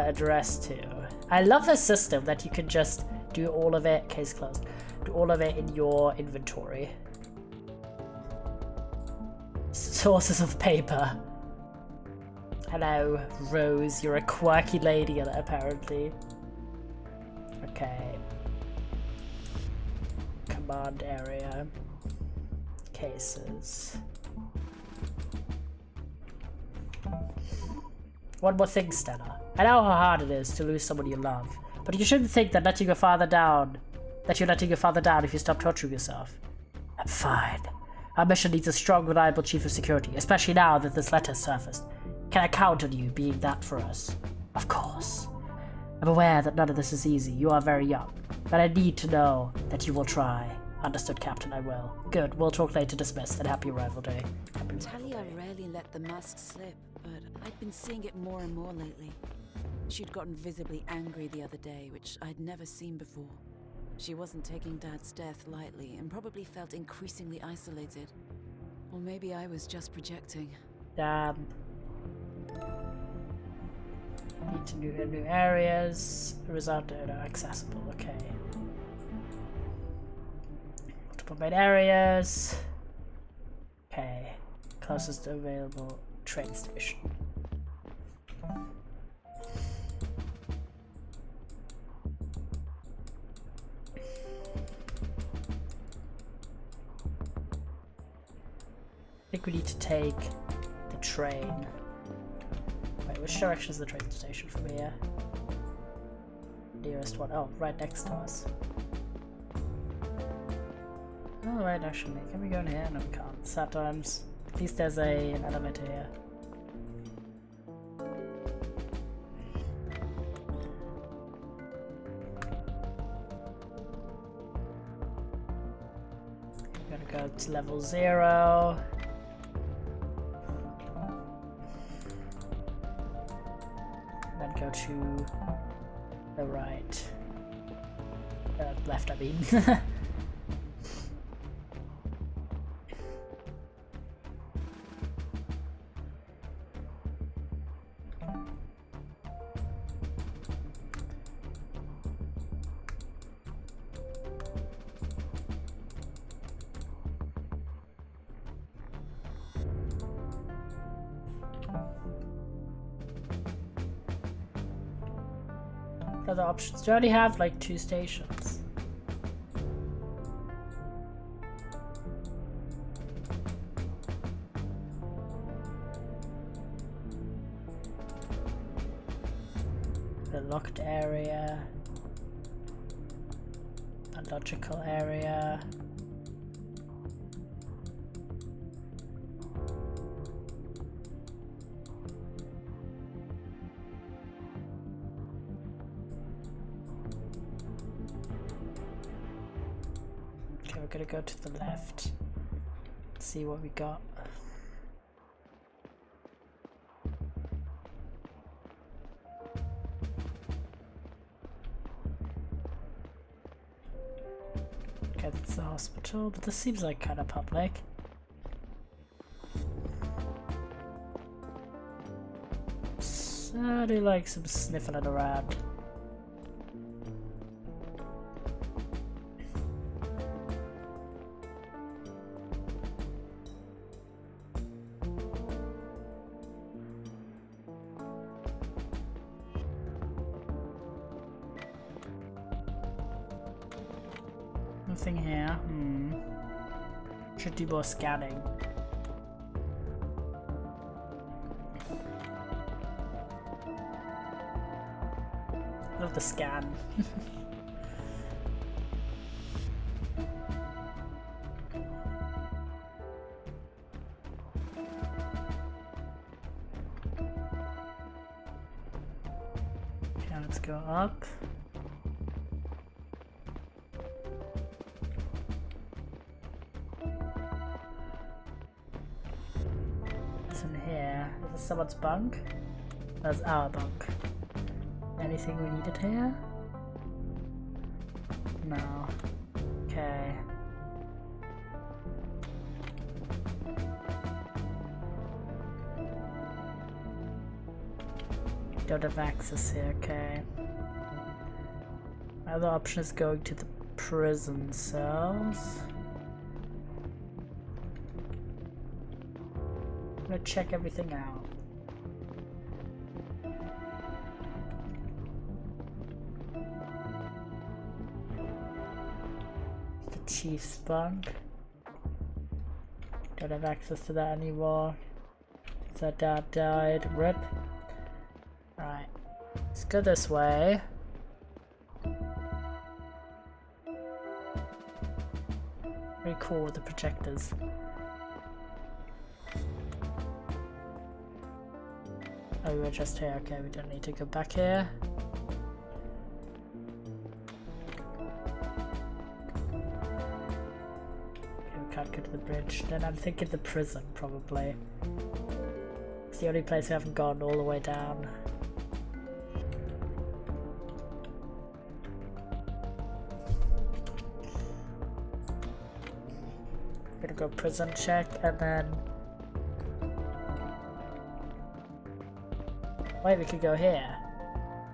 S2: addressed to? I love the system that you can just do all of it, case closed, do all of it in your inventory. Sources of paper. Hello, Rose, you're a quirky lady apparently. Okay. Command area. Cases. One more thing, Stella. I know how hard it is to lose someone you love, but you shouldn't think that you're letting your father down if you stop torturing yourself. I'm fine. Our mission needs a strong, reliable chief of security, especially now that this letter surfaced. Can I count on you being that for us? Of course. I'm aware that none of this is easy. You are very young, but I need to know that you will try. Understood, Captain, I will. Good, we'll talk later. Dismissed, and happy arrival day.
S3: Talia rarely let the mask slip, but I'd been seeing it more and more lately. She'd gotten visibly angry the other day, which I'd never seen before. She wasn't taking Dad's death lightly, and probably felt increasingly isolated. Or maybe I was just projecting.
S2: Damn. Need to do new areas. Result accessible, okay. Multiple main areas. Okay. Closest available train station. I think we need to take the train. Wait, which direction is the train station from here? Nearest one. Oh, right next to us. Oh, right, actually. Can we go in here? No, we can't. Sad times. At least there's an elevator here. I'm gonna go to level 0. Then go to the right. Left, I mean. Other options. Do you already have like 2 stations? The locked area, a logical area. We're gonna go to the left, see what we got. Okay, that's the hospital, but this seems like kind of public. So I do like some sniffing around. Nothing here. Should do more scanning. Love the scan. Okay, let's go up. What's in here? Is this someone's bunk? That's our bunk. Anything we needed here? No. Okay. Don't have access here, okay. My other option is going to the prison cells. I'm gonna check everything out. The chief's bunk. Don't have access to that anymore. That dad died. RIP. Right, let's go this way. Very cool with the projectors. Oh, we're just here. Okay, we don't need to go back here. Okay, we can't go to the bridge. Then I'm thinking the prison, probably. It's the only place we haven't gone all the way down. Gonna go prison check and then wait, we could go here.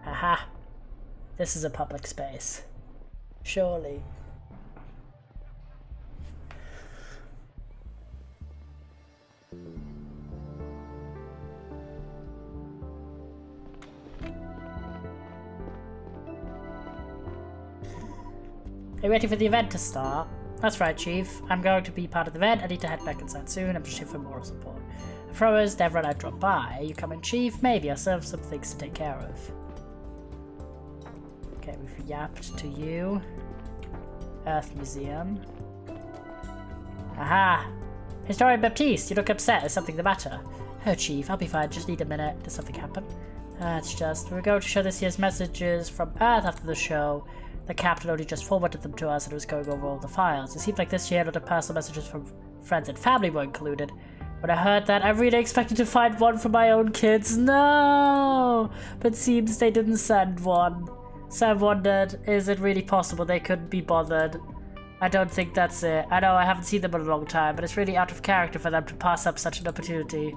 S2: Aha! This is a public space. Surely. Are you ready for the event to start? That's right, Chief. I'm going to be part of the event. I need to head back inside soon. I'm just here for moral support. I promised everyone I'd drop by. You come in, Chief? Maybe. I still have some things to take care of. Okay, we've yapped to you. Earth Museum. Aha! Historian Baptiste, you look upset. Is something the matter? Oh, Chief, I'll be fine. Just need a minute. Did something happen? It's just, we're going to show this year's messages from Earth after the show. The captain only just forwarded them to us and was going over all the files. It seemed like this year a lot of personal messages from friends and family were included. When I heard that, I really expected to find one for my own kids. No! But seems they didn't send one. Sam wondered, is it really possible they couldn't be bothered? I don't think that's it. I know I haven't seen them in a long time, but it's really out of character for them to pass up such an opportunity.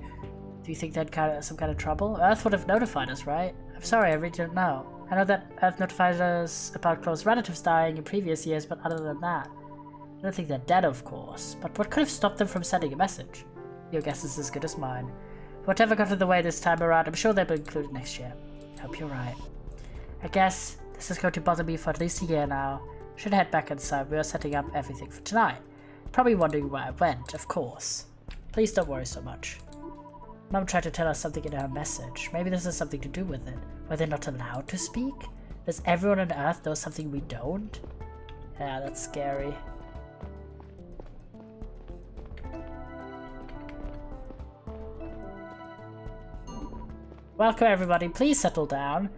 S2: Do you think they'd some kind of trouble? Earth would have notified us, right? I'm sorry, I really don't know. I know that Earth notified us about close relatives dying in previous years, but other than that, I don't think they're dead, of course. But what could have stopped them from sending a message? Your guess is as good as mine. Whatever got in the way this time around, I'm sure they'll be included next year. Hope you're right. I guess this is going to bother me for at least a year now. Should head back inside. We are setting up everything for tonight. Probably wondering where I went, of course. Please don't worry so much. Mum tried to tell us something in her message. Maybe this has something to do with it. Were they not allowed to speak? Does everyone on Earth know something we don't? Yeah, that's scary. Welcome everybody, please settle down.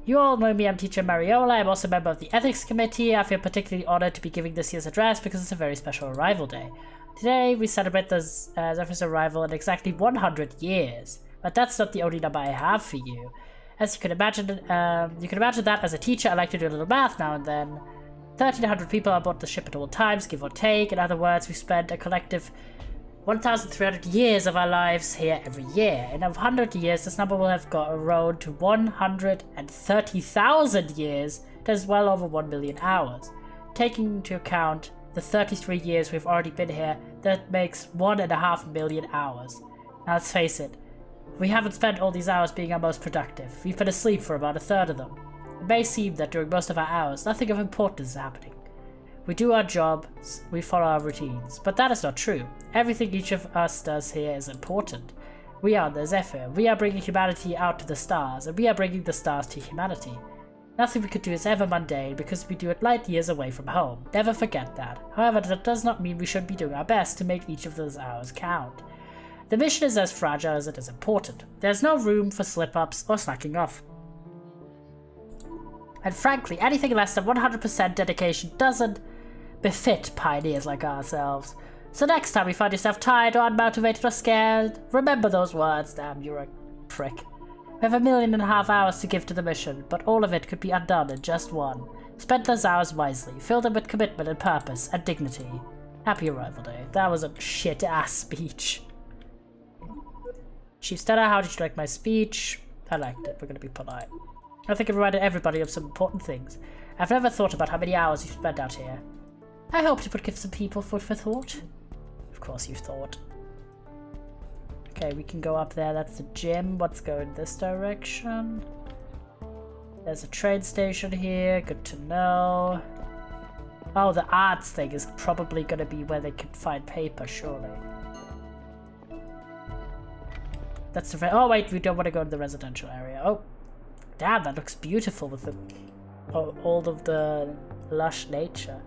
S2: You all know me, I'm Teacher Mariola. I'm also a member of the Ethics Committee. I feel particularly honored to be giving this year's address because it's a very special arrival day. Today, we celebrate the Zephyr's arrival in exactly 100 years. But that's not the only number I have for you. As you can imagine that as a teacher, I like to do a little math now and then. 1,300 people are aboard the ship at all times, give or take. In other words, we spend a collective 1,300 years of our lives here every year. In 100 years, this number will have grown to 130,000 years. That is well over 1 million hours. Taking into account the 33 years we've already been here, that makes 1.5 million hours. Now let's face it, we haven't spent all these hours being our most productive. We've been asleep for about a third of them. It may seem that during most of our hours, nothing of importance is happening. We do our job, we follow our routines. But that is not true. Everything each of us does here is important. We are the Zephyr. We are bringing humanity out to the stars, and we are bringing the stars to humanity. Nothing we could do is ever mundane because we do it light years away from home. Never forget that. However, that does not mean we should be doing our best to make each of those hours count. The mission is as fragile as it is important. There's no room for slip-ups or slacking off. And frankly, anything less than 100% dedication doesn't befit pioneers like ourselves. So next time you find yourself tired or unmotivated or scared, remember those words. Damn, you're a prick. We have 1.5 million hours to give to the mission, but all of it could be undone in just one. Spend those hours wisely, fill them with commitment and purpose and dignity. Happy Arrival Day. That was a shit-ass speech. Chief Stella, how did you like my speech? I liked it. We're gonna be polite. I think it reminded everybody of some important things. I've never thought about how many hours you've spent out here. I hoped it would give some people food for thought. Of course you've thought. Okay, we can go up there. That's the gym. Let's go in this direction. There's a train station here. Good to know. Oh, the arts thing is probably going to be where they could find paper, surely. That's the... Oh, wait, we don't want to go to the residential area. Oh, damn, that looks beautiful with the... Oh, all of the lush nature.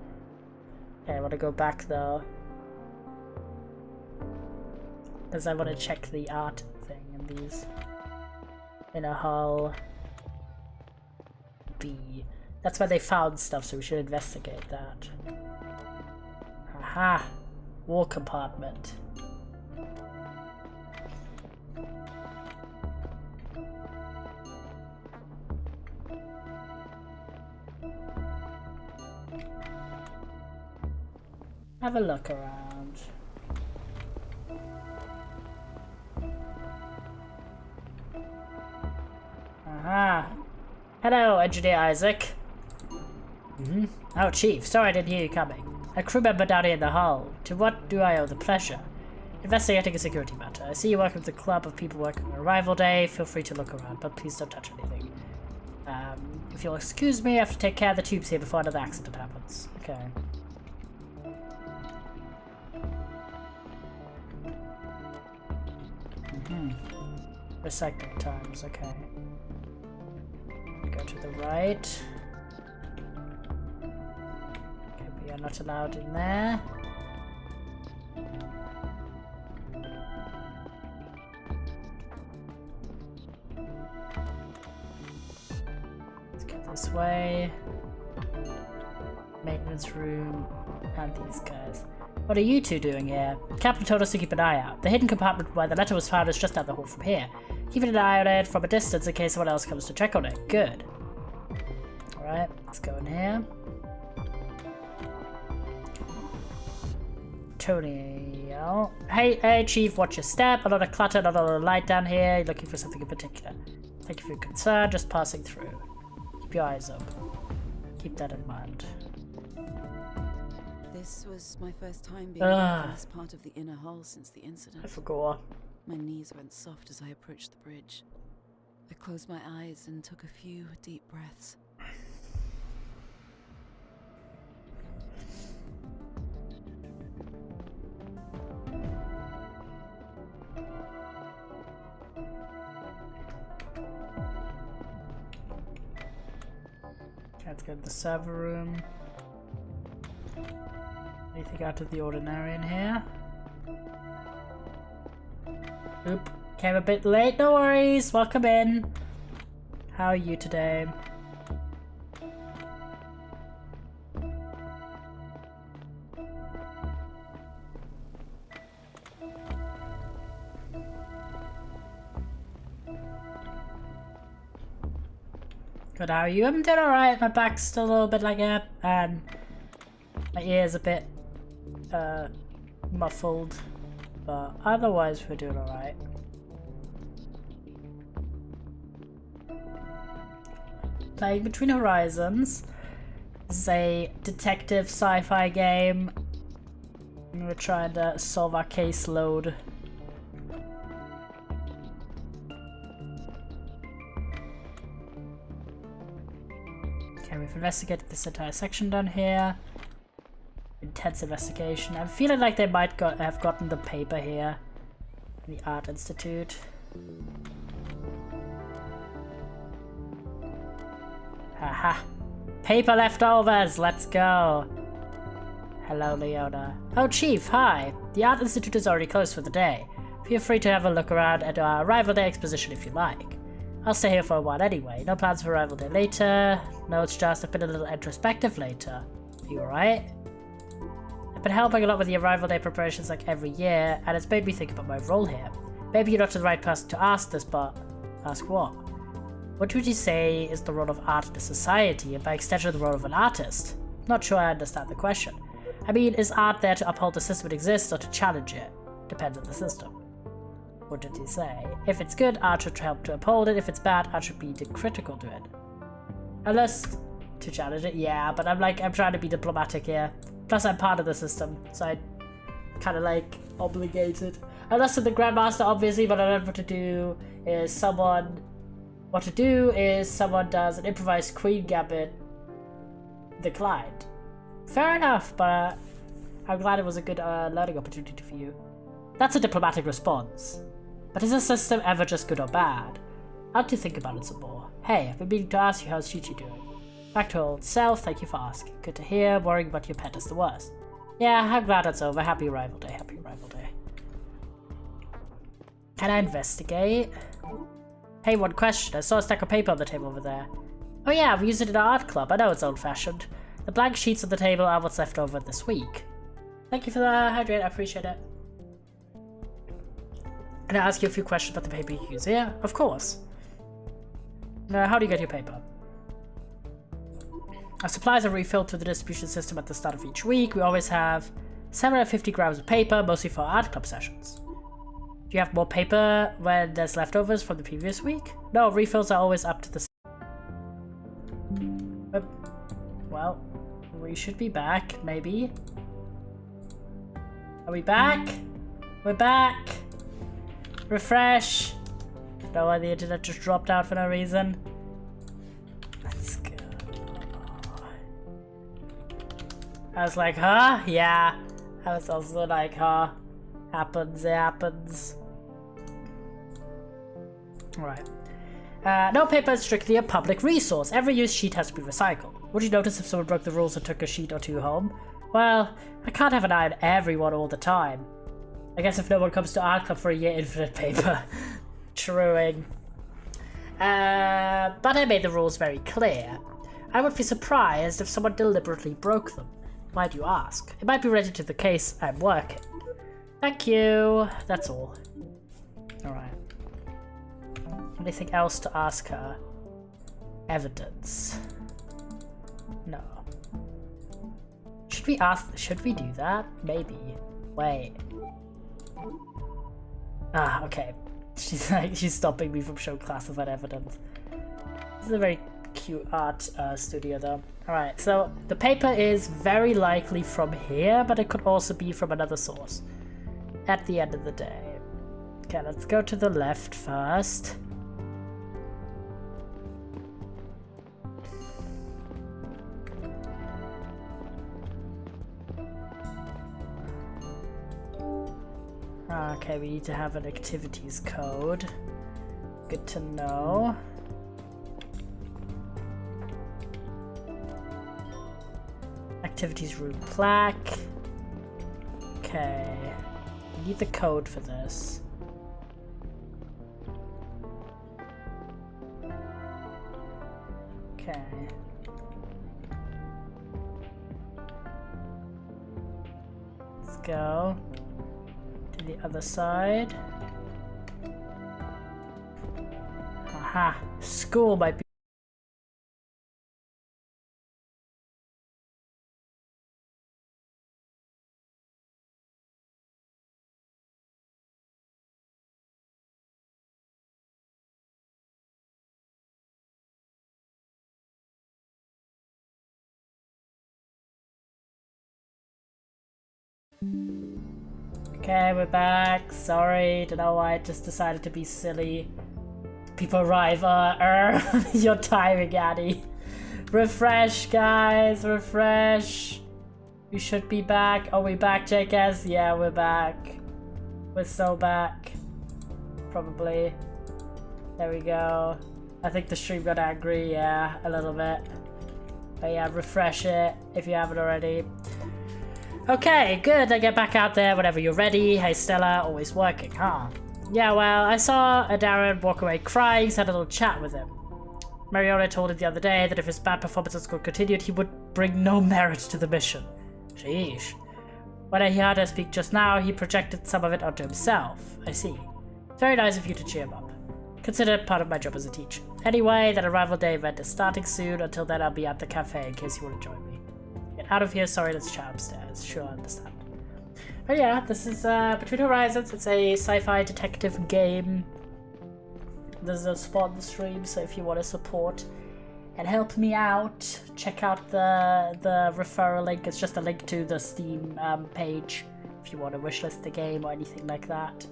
S2: Okay, I want to go back, though. Because I want to check the art thing in these. In a Hull B. That's where they found stuff, so we should investigate that. Aha! War compartment. Have a look around. Aha! Hello, Engineer Isaac. Oh, Chief, sorry I didn't hear you coming. A crew member down here in the hull. To what do I owe the pleasure? Investigating a security matter. I see you work with the club of people working on Arrival Day. Feel free to look around, but please don't touch anything. If you'll excuse me, I have to take care of the tubes here before another accident happens. Okay. Recycling times, okay. Go to the right. Okay, we are not allowed in there. Let's go this way. Maintenance room, and these guys. What are you two doing here? Captain told us to keep an eye out. The hidden compartment where the letter was found is just down the hall from here. Keeping an eye on it from a distance in case someone else comes to check on it. Good. Alright, let's go in here. Tony. Oh. Hey, Chief, watch your step. A lot of clutter, not a lot of light down here. You're looking for something in particular. Thank you for your concern. Just passing through. Keep your eyes open. Keep that in mind.
S3: This was my first time being back in this part of the inner hull since the incident.
S2: I forgot.
S3: My knees went soft as I approached the bridge. I closed my eyes and took a few deep breaths.
S2: Let's go to the server room. Anything out of the ordinary in here? Oop, came a bit late, no worries, welcome in. How are you today? Good, how are you? I'm doing alright, my back's still a little bit like that, and my ear's a bit muffled, but otherwise we're doing alright. Playing Between Horizons. This is a detective sci-fi game. We're trying to solve our caseload. Okay, we've investigated this entire section down here. Intense investigation. I'm feeling like they might have gotten the paper here. The Art Institute. Haha. Paper leftovers, let's go. Hello, Leona. Oh, Chief, hi. The Art Institute is already closed for the day. Feel free to have a look around at our Rival Day exposition if you like. I'll stay here for a while anyway. No plans for Rival Day later. No, it's just I've been a little introspective later. Are you alright? I've been helping a lot with the Rival Day preparations like every year, and it's made me think about my role here. Maybe you're not the right person to ask this, but ask what? What would you say is the role of art in a society, and by extension the role of an artist? Not sure I understand the question. I mean, is art there to uphold the system that exists or to challenge it? Depends on the system. What did he say? If it's good, art should help to uphold it. If it's bad, art should be critical to it. Unless to challenge it, yeah, but I'm trying to be diplomatic here. Plus I'm part of the system, so I kind of like obligated. Unless to the Grandmaster, obviously, but I don't know what to do is someone does an improvised Queen Gambit declined. Fair enough, but I'm glad it was a good learning opportunity for you. That's a diplomatic response. But is the system ever just good or bad? I'll have to think about it some more. Hey, I've been meaning to ask you how's Chi-Chi doing. Back to her old self, thank you for asking. Good to hear, worrying about your pet is the worst. Yeah, I'm glad that's over. Happy Rival Day, happy Rival Day. Can I investigate? Hey, one question. I saw a stack of paper on the table over there. Oh yeah, we use it in our art club. I know it's old-fashioned. The blank sheets on the table are what's left over this week. Thank you for the hydrate, I appreciate it. Can I ask you a few questions about the paper you use? Yeah, of course. How do you get your paper? Our supplies are refilled through the distribution system at the start of each week. We always have 750 grams of paper, mostly for art club sessions. Do you have more paper when there's leftovers from the previous week? No, refills are always up to the... Well, we should be back, maybe. Are we back? We're back! Refresh! No, why the internet just dropped out for no reason. Let's go. I was like, huh? Yeah. I was also like, huh? Happens, it happens. Alright. No paper is strictly a public resource. Every used sheet has to be recycled. Would you notice if someone broke the rules and took a sheet or two home? Well, I can't have an eye on everyone all the time. I guess if no one comes to art club for a year, infinite paper. Truing. But I made the rules very clear. I would be surprised if someone deliberately broke them. Why do you ask? It might be related to the case I'm working. Thank you. That's all. Alright. Anything else to ask her? Evidence. No. Should we do that? Maybe. Wait. Ah, okay. She's stopping me from showing classified evidence. This is a very cute art studio though. Alright, so the paper is very likely from here, but it could also be from another source. At the end of the day. Okay, let's go to the left first. Okay, we need to have an activities code. Good to know. Activities room plaque. Okay. We need the code for this. Okay. Let's go to the other side. Aha! School might be. Okay, we're back. Sorry, don't know why I just decided to be silly. People arrive. Your timing, Addy. Refresh, guys. Refresh. We should be back. Are we back, Jackass? Yeah, we're back. We're so back. Probably. There we go. I think the stream got angry, yeah, a little bit. But yeah, refresh it if you haven't already. Okay, good. I get back out there whenever you're ready. Hey, Stella, always working, huh? Yeah, well, I saw Darren walk away crying, so I had a little chat with him. Mariona told him the other day that if his bad performance at school continued, he would bring no merit to the mission. Sheesh. When I heard her speak just now, he projected some of it onto himself. I see. Very nice of you to cheer him up. Consider it part of my job as a teacher. Anyway, that arrival day event is starting soon. Until then, I'll be at the cafe in case you want to join me. Get out of here. Sorry, let's chat upstairs. Sure, I understand. But yeah, this is Between Horizons. It's a sci-fi detective game. There's a spot on the stream, so if you want to support and help me out, check out the referral link. It's just a link to the Steam page if you want to wishlist the game or anything like that.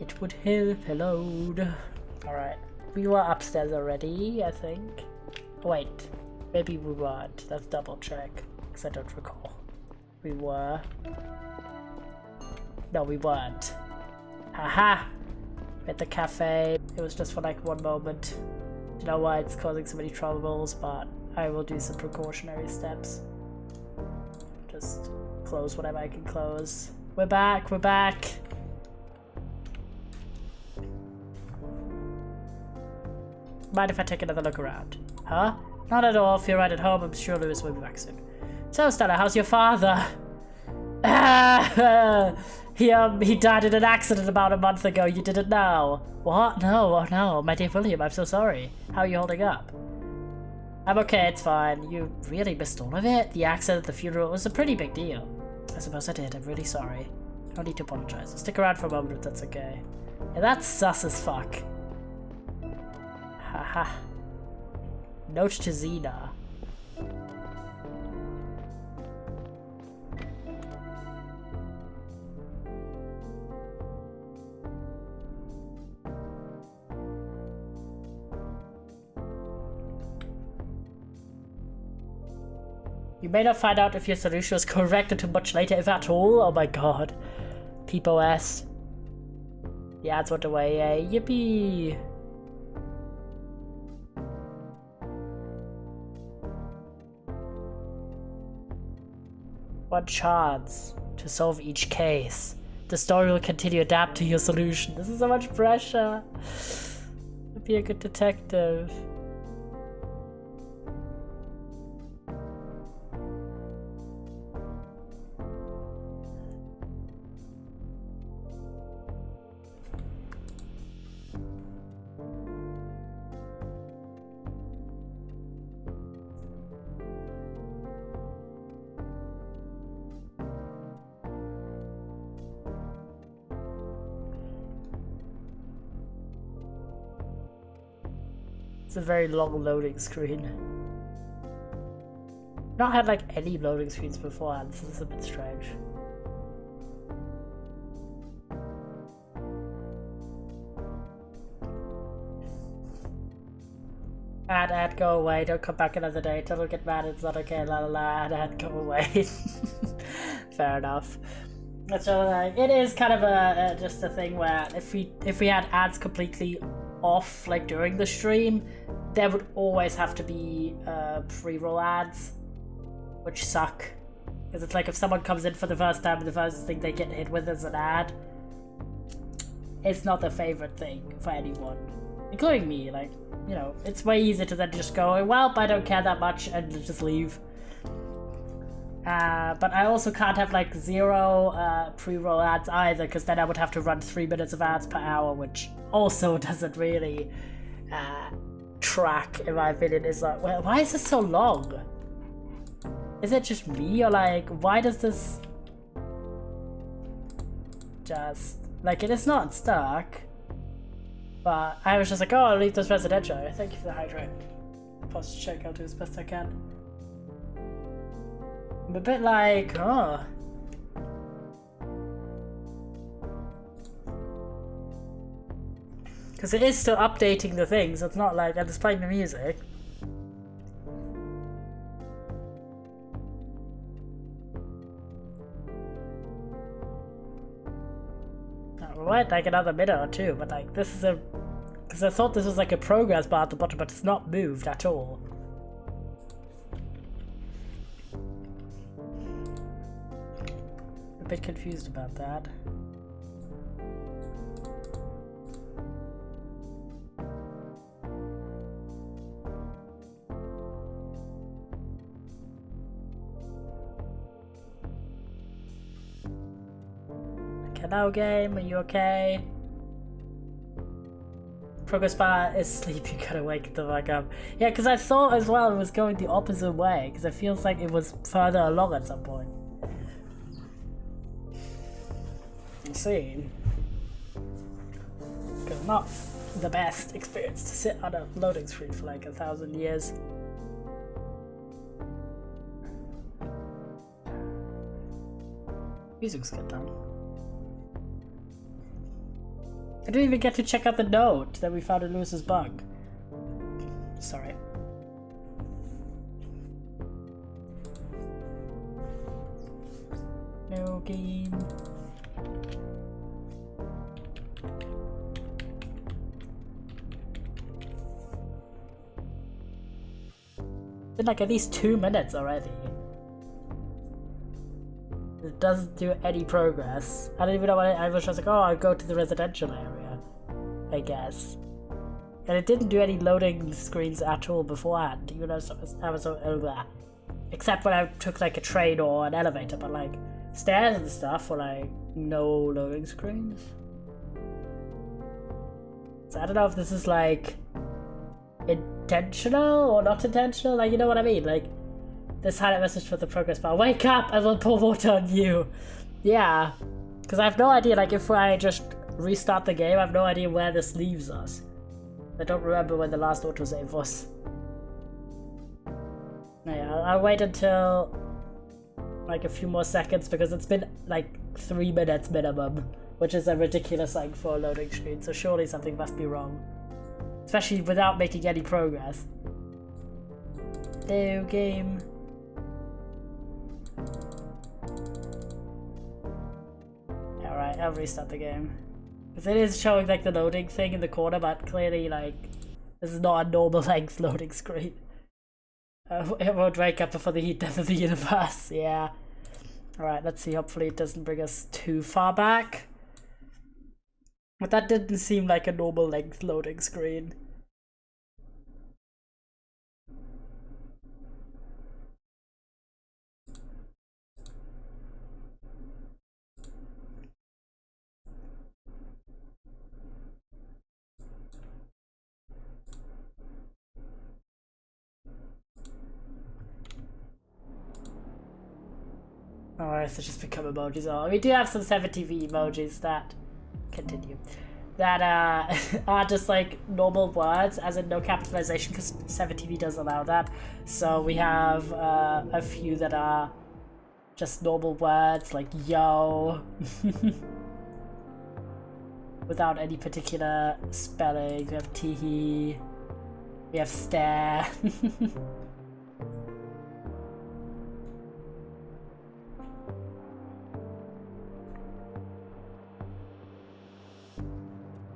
S2: It would help a load. Alright, we were upstairs already, I think. Wait, maybe we weren't. Let's double check, because I don't recall. We were. No, we weren't. Haha! At the cafe. It was just for like one moment. You know why it's causing so many troubles, but I will do some precautionary steps. Just close whatever I can close. We're back, we're back! Mind if I take another look around? Huh? Not at all. If you're right at home, I'm sure Lewis will be back soon. So, Stella, how's your father? He died in an accident about a month ago. You didn't know. What? No, oh no. My dear William, I'm so sorry. How are you holding up? I'm okay, it's fine. You really missed all of it? The accident, the funeral, was a pretty big deal. I suppose I did. I'm really sorry. No need to apologize. I'll stick around for a moment if that's okay. Yeah, that's sus as fuck. Haha. Note to Xena. You may not find out if your solution was correct until much later, if at all. Oh my god. PeopOS. The ads went away, eh? Yippee! One chance to solve each case. The story will continue to adapt to your solution. This is so much pressure. Be a good detective. It's a very long loading screen. Not had like any loading screens beforehand, so this is a bit strange. Ad, go away, don't come back another day, don't get mad, it's not okay, la la la, ad, go away. Fair enough. So like, it is kind of just a thing where if we had ads completely off like during the stream, there would always have to be pre-roll ads, which suck, because it's like if someone comes in for the first time and the first thing they get hit with is an ad, it's not the favorite thing for anyone, including me. Like, you know, it's way easier to then just go, well, I don't care that much, and just leave. But I also can't have like 0 pre-roll ads either, because then I would have to run 3 minutes of ads per hour, which also doesn't really track, in my opinion. Is like, well, why is this so long? Is it just me, or like, why does this just, like, it is not stuck, but I was just like, oh, I'll leave this residential. Thank you for the hydrate. Post check, I'll do as best I can. I'm a bit like, oh. Because it is still updating the things, it's not like I'm just playing the music. went like another minute or two, but like this is a... Because I thought this was like a progress bar at the bottom, but it's not moved at all. A bit confused about that. Hello game, are you okay? Progress bar is sleep, you gotta wake the fuck up. Yeah, because I thought as well it was going the opposite way, because it feels like it was further along at some point. Let's see. Because not the best experience to sit on a loading screen for like 1,000 years. Music's good though. I didn't even get to check out the note that we found in Lewis's bug. Sorry. No game. Been like at least 2 minutes already. It doesn't do any progress. I don't even know what I was just like, oh, I'll go to the residential area, I guess. And it didn't do any loading screens at all beforehand, even though I was over. Except when I took like a train or an elevator, but like stairs and stuff were like no loading screens. So I don't know if this is like intentional or not intentional, like you know what I mean? Like this highlight message for the progress bar. Wake up, I will pour water on you. Yeah, because I have no idea, like if I just restart the game, I have no idea where this leaves us. I don't remember when the last autosave was. Yeah, I'll wait until like a few more seconds because it's been like 3 minutes minimum, which is a ridiculous length for a loading screen, so surely something must be wrong. Especially without making any progress. No game. Alright, I'll restart the game. Because it is showing like the loading thing in the corner, but clearly like this is not a normal length loading screen. It won't wake up before the heat death of the universe, yeah. Alright, let's see, hopefully it doesn't bring us too far back. But that didn't seem like a normal length loading screen. Alright, so just become emojis. Oh, we do have some 7TV emojis that continue. That are just like normal words, as in no capitalization, because 7TV does allow that. So we have a few that are just normal words, like yo, without any particular spelling. We have teehee, we have stare.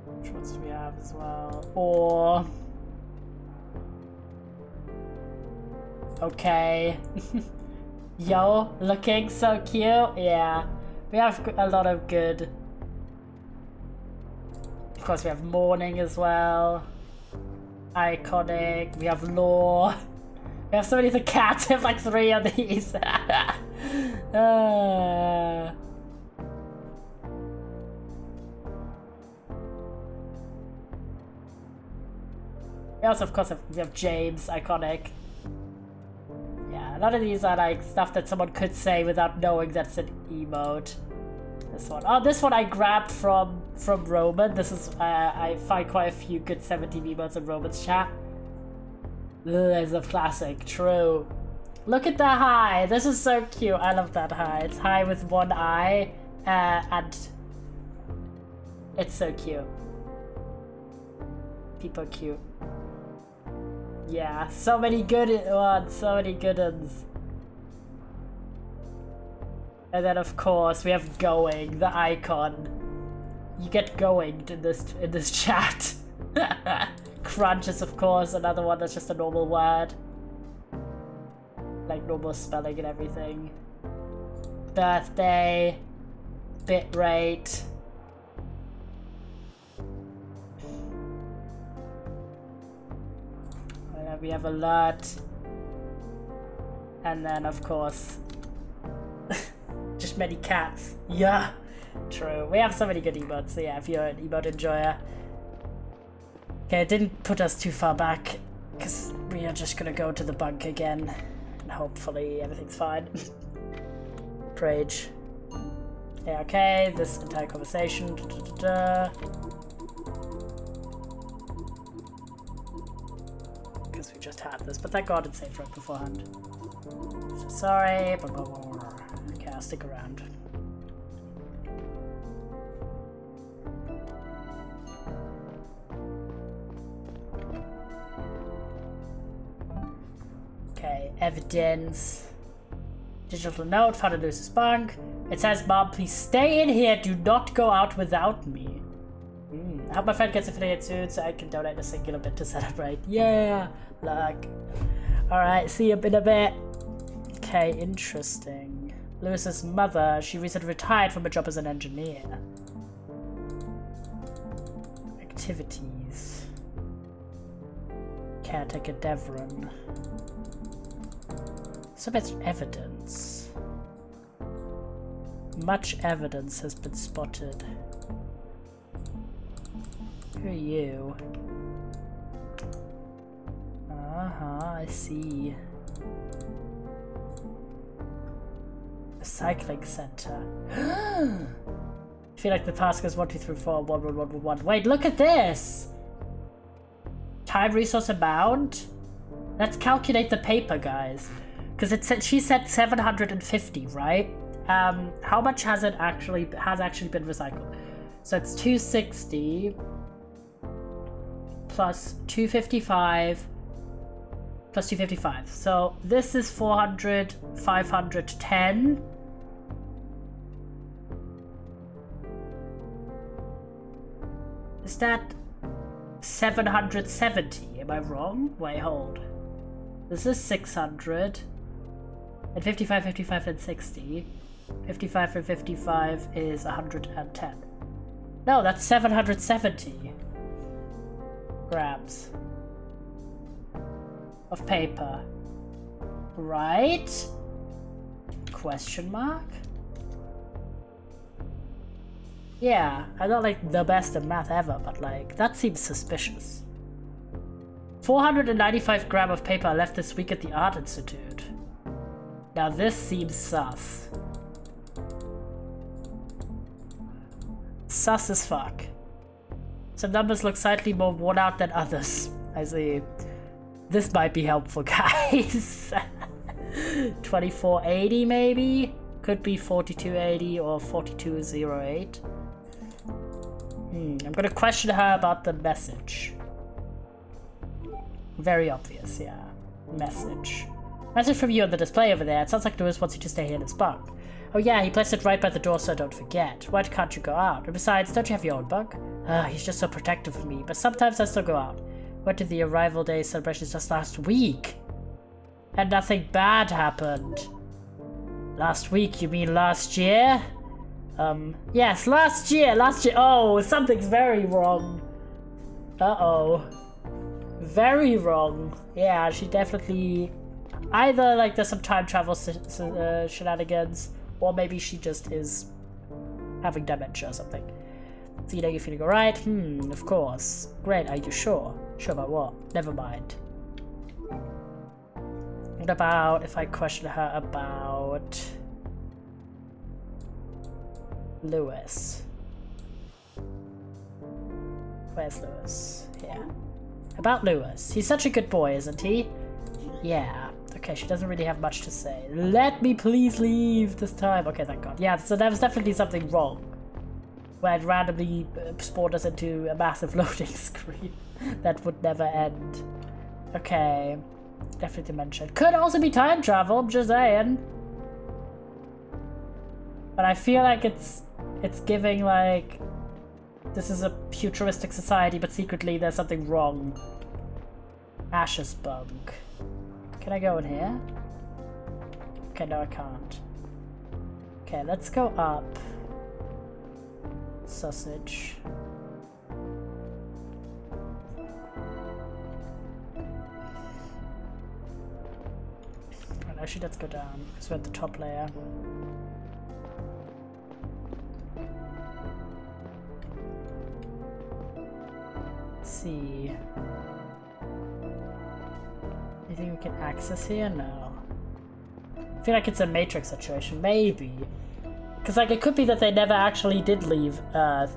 S2: Which ones do we have as well? Or okay. Yo, looking so cute. Yeah, we have a lot of good. Of course, we have morning as well. Iconic. We have lore. We have so many of the cats. We have like 3 of these. We also, of course, we have James, iconic. Yeah, a lot of these are like stuff that someone could say without knowing that's an emote. This one. Oh, this one I grabbed from Roman. This is, I find quite a few good 7TV emotes in Roman's chat. There's a classic, true. Look at the high. This is so cute. I love that high. It's high with one eye, and it's so cute. People are cute. Yeah, so many good ones, so many good ones. And then of course we have going, the icon. you get going in this chat. Crunch is of course another one that's just a normal word. Like normal spelling and everything. Birthday. Bitrate. We have alert. And then of course just many cats. Yeah, true. We have so many good emotes, so yeah, if you're an emote enjoyer. Okay, it didn't put us too far back because we are just gonna go to the bunk again and hopefully everything's fine. Rage. Yeah, okay, this entire conversation. Because we just had this, but thank God it saved right beforehand. So sorry. Okay, I'll stick around. Okay, evidence. Digital note, found a Lewis's bunk. It says, Mom, please stay in here. Do not go out without me. I hope my friend gets affiliate soon so I can donate a singular bit to celebrate. Yeah, luck. Alright, see you in a bit. Okay, interesting. Lewis's mother, she recently retired from a job as an engineer. Activities. Caretaker Devron. So much evidence. Much evidence has been spotted. Who are you? I see. A cycling center. I feel like the task is 1, 2, 3, 4, 1, 1, 1, 1, 1. Wait, look at this! Time resource amount? Let's calculate the paper, guys. Because it said she said 750, right? How much has actually been recycled? So it's 260 plus 255 plus 255. So this is 400, 510. Is that 770? Am I wrong? Wait, hold. This is 600. And 55, 55, and 60. 55 and 55 is 110. No, that's 770 grams of paper. Right? Question mark? Yeah, I'm not like the best at math ever, but like, that seems suspicious. 495 grams of paper left this week at the Art Institute. Now this seems sus. Sus as fuck. Some numbers look slightly more worn out than others. I see. This might be helpful, guys. 2480 maybe? Could be 4280 or 4208. I'm gonna question her about the message. Very obvious, yeah. Message. Message from you on the display over there. It sounds like Lewis wants you to stay here in his bunk. Oh yeah, he placed it right by the door so don't forget. Why can't you go out? And besides, don't you have your own bunk? He's just so protective of me, but sometimes I still go out. Went to the arrival day celebrations just last week. And nothing bad happened. Last week, you mean last year? Yes, last year. Oh, something's very wrong. Uh-oh. Very wrong. Yeah, she definitely... Either, like, there's some time travel shenanigans, or maybe she just is having dementia or something. Zena, you feeling alright? Of course. Great, are you sure? Sure about what? Never mind. What about if I question her about... Lewis? Where's Lewis? Here. About Lewis. He's such a good boy, isn't he? Yeah. Okay, she doesn't really have much to say. Let me please leave this time. Okay, thank God. Yeah, so there was definitely something wrong. Where it randomly spawned us into a massive loading screen that would never end. Okay. Definitely mentioned. Could also be time travel, I'm just saying. But I feel like it's giving like this is a futuristic society, but secretly there's something wrong. Ashes bunk. Can I go in here? Okay, no I can't. Okay, let's go up. Sausage. Right, actually, let's go down because we're at the top layer. Let's see. Anything we can access here? No. I feel like it's a Matrix situation. Maybe. Because, like, it could be that they never actually did leave Earth.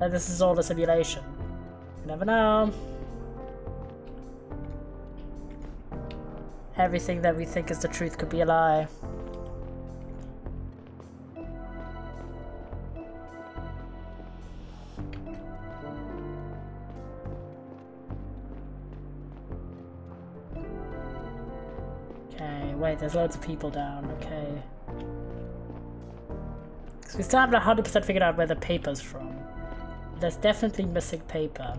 S2: And this is all a simulation. You never know. Everything that we think is the truth could be a lie. Okay, wait, there's loads of people down. Okay. So we still haven't 100% figured out where the paper's from. There's definitely missing paper.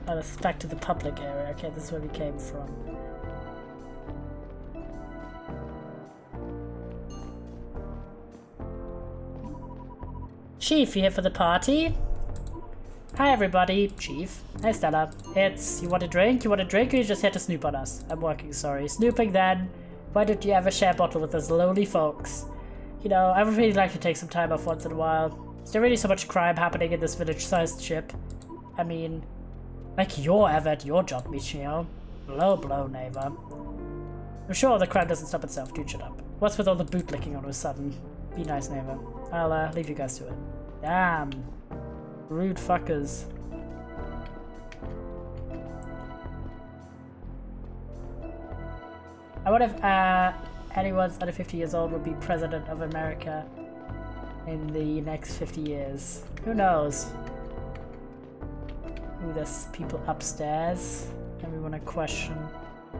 S2: Oh, this is back to the public area. Okay, this is where we came from. Chief, you here for the party? Hi everybody, Chief. Hey Stella. You want a drink? You want a drink or you just here to snoop on us? I'm working, sorry. Snooping then. Why don't you ever share a bottle with us lowly folks? You know, I would really like to take some time off once in a while. Is there really so much crime happening in this village-sized ship? I mean, like you're ever at your job, Michio. Low blow, neighbor. I'm sure the crime doesn't stop itself, dude, shut up. What's with all the bootlicking all of a sudden? Be nice, neighbor. I'll leave you guys to it. Damn. Rude fuckers. I wonder if anyone's under 50 years old will be president of America in the next 50 years. Who knows? Ooh, there's people upstairs. And we want to question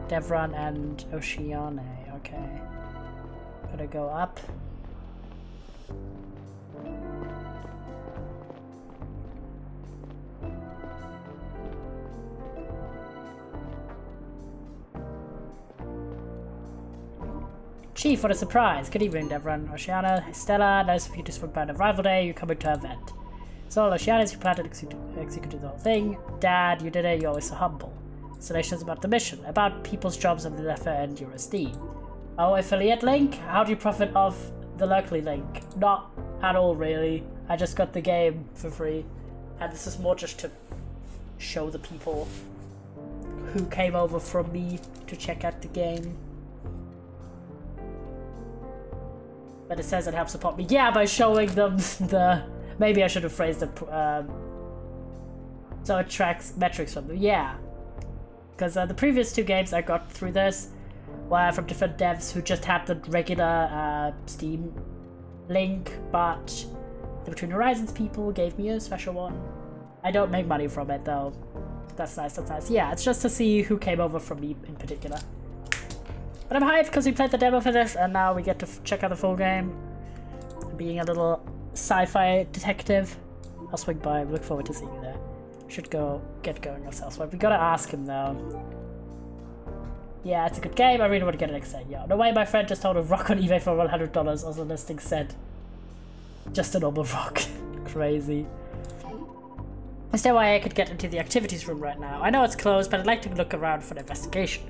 S2: Devran and Oceane. Okay. Gotta go up. Chief, what a surprise. Good evening, Devran. Oceana, Stella, nice of you to swing by on Arrival Day. You coming to our event. So, Oceana, you plan to execute the whole thing. Dad, you did it. You're always so humble. Installations about the mission, about people's jobs on the Zephyr and USD. Oh, affiliate link? How do you profit off the Lurkley link? Not at all, really. I just got the game for free. And this is more just to show the people who came over from me to check out the game. But it says it helps support me. Yeah, by showing them the... Maybe I should have phrased it... so it tracks metrics from them. Yeah. Because the previous two games I got through this were from different devs who just had the regular Steam link, but the Between Horizons people gave me a special one. I don't make money from it though. That's nice, that's nice. Yeah, it's just to see who came over from me in particular. But I'm hyped because we played the demo for this and now we get to check out the full game. Being a little sci-fi detective. I'll swing by, look forward to seeing you there. Should go get going ourselves. But we gotta ask him though. Yeah, it's a good game. I really want to get it next day. Yeah. No way, my friend just told a rock on eBay for $100 as the listing said. Just a normal rock. Crazy. Is there a way I could get into the activities room right now? I know it's closed, but I'd like to look around for an investigation.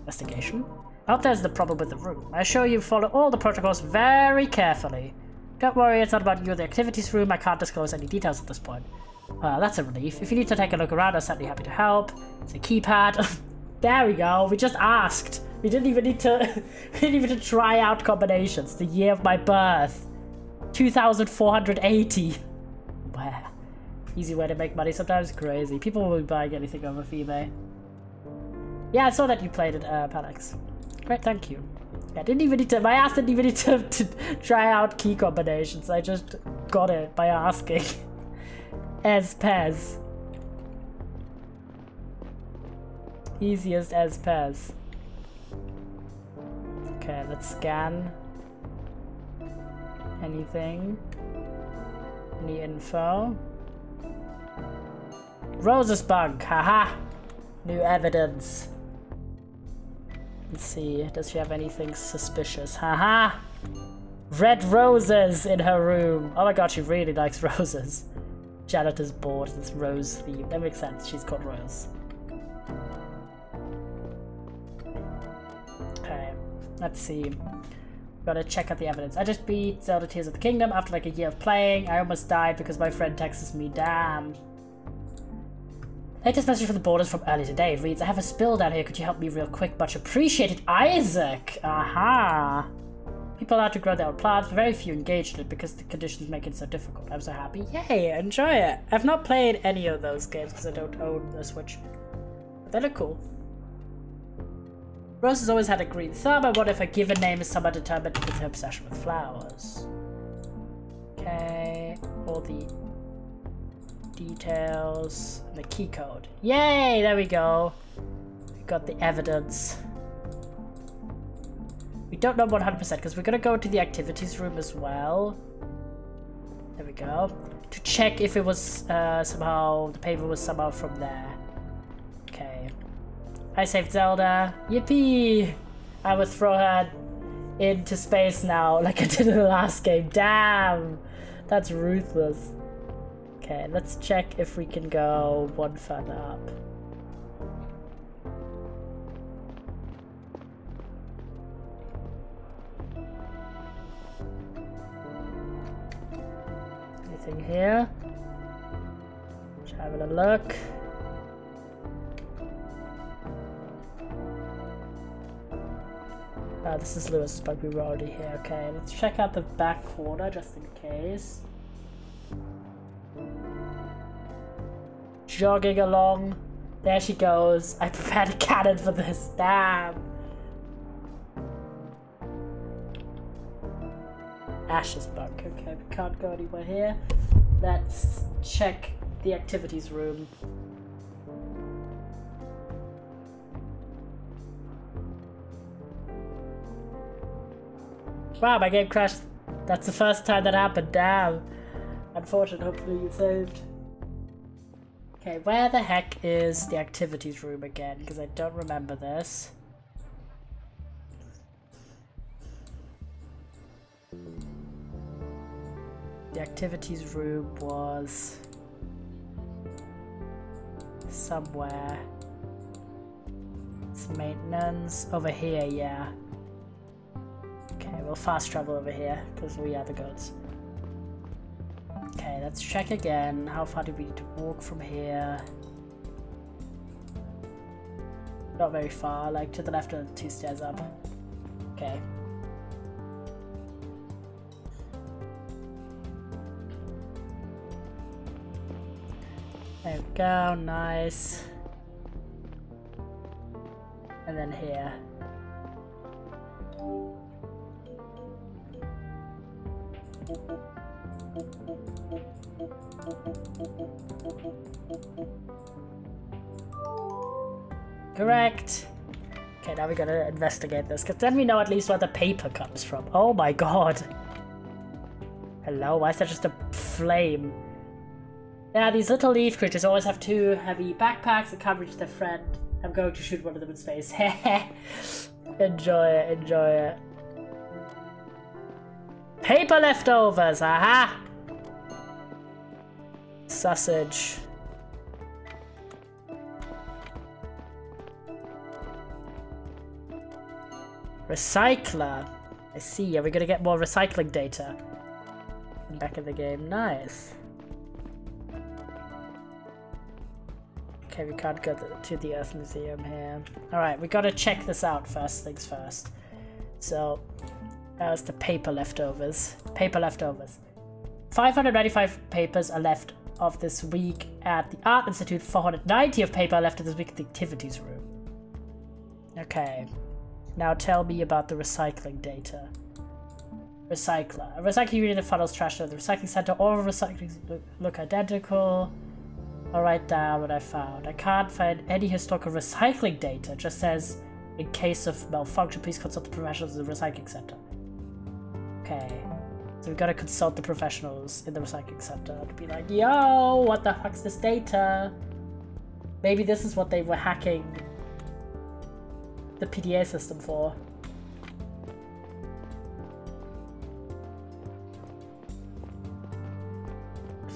S2: Investigation? I hope there's the problem with the room. I assure you follow all the protocols very carefully. Don't worry, it's not about you or the activities room. I can't disclose any details at this point. Well, that's a relief. If you need to take a look around, I'm certainly happy to help. It's a keypad. There we go. We just asked. We didn't even need to. We didn't even need to try out combinations. The year of my birth, 2,480. Wow. Easy way to make money. Sometimes crazy. People will be buying anything over eBay. Yeah, I saw that you played it, Palex. Great, thank you. I didn't even need to. My ass didn't even need to try out key combinations. I just got it by asking. As Pez. Easiest as Pez. Okay, let's scan. Anything? Any info? Rose's bug, haha! New evidence. Let's see, does she have anything suspicious? Haha! Red roses in her room! Oh my god, she really likes roses. Janitor's board, this rose theme. That makes sense, she's called Rose. Okay, let's see. Gotta check out the evidence. I just beat Zelda Tears of the Kingdom after like a year of playing. I almost died because my friend texts me, damn. Latest message from the borders from early today. It reads, I have a spill down here. Could you help me real quick? Much appreciated, Isaac. Aha. People are allowed to grow their own plants, but very few engage in it because the conditions make it so difficult. I'm so happy. Yay, enjoy it. I've not played any of those games because I don't own the Switch. But they look cool. Rose has always had a green thumb. I wonder if a given name is somewhat determined with her obsession with flowers. Okay, all the details, the key code. Yay, there we go. We got the evidence. We don't know 100% because we're gonna go to the activities room as well. There we go. To check if it was somehow, the paper was somehow from there. Okay. I saved Zelda. Yippee! I will throw her into space now like I did in the last game. Damn! That's ruthless. Okay, let's check if we can go one further up. Anything here? Just having a look. Oh, this is Lewis's bug. We were already here. Okay, let's check out the back corner just in case. Jogging along. There she goes. I prepared a cannon for this. Damn. Ash's bug. Okay, we can't go anywhere here. Let's check the activities room. Wow, my game crashed. That's the first time that happened. Damn. Unfortunate. Hopefully you saved. Okay, where the heck is the activities room again? Because I don't remember this. The activities room was somewhere. It's maintenance. Over here, yeah. Okay, we'll fast travel over here because we are the goats. Okay, let's check again. How far do we need to walk from here? Not very far, like to the left and 2 stairs up. Okay. There we go, nice. And then here. Correct. Okay, now we gotta investigate this, because then we know at least where the paper comes from. Oh my god. Hello, why is that just a flame? Yeah, these little leaf creatures always have 2 heavy backpacks that can't reach their friend. I'm going to shoot one of them in space. Enjoy it, enjoy it. Paper leftovers, aha! Sausage. Recycler. I see, are we gonna get more recycling data? Back in the game, nice. Okay, we can't go to the Earth Museum here. Alright, we gotta check this out first things first. So, that was the paper leftovers. Paper leftovers. 595 papers are left of this week at the Art Institute. 490 of paper are left of this week at the activities room. Okay. Now tell me about the recycling data. Recycler. A recycling unit funnels trash to the recycling center. All recycling look identical. I'll write down what I found. I can't find any historical recycling data. It just says, in case of malfunction, please consult the professionals of the recycling center. Okay. So we've got to consult the professionals in the recycling center to be like, yo, what the fuck's this data? Maybe this is what they were hacking the PDA system for.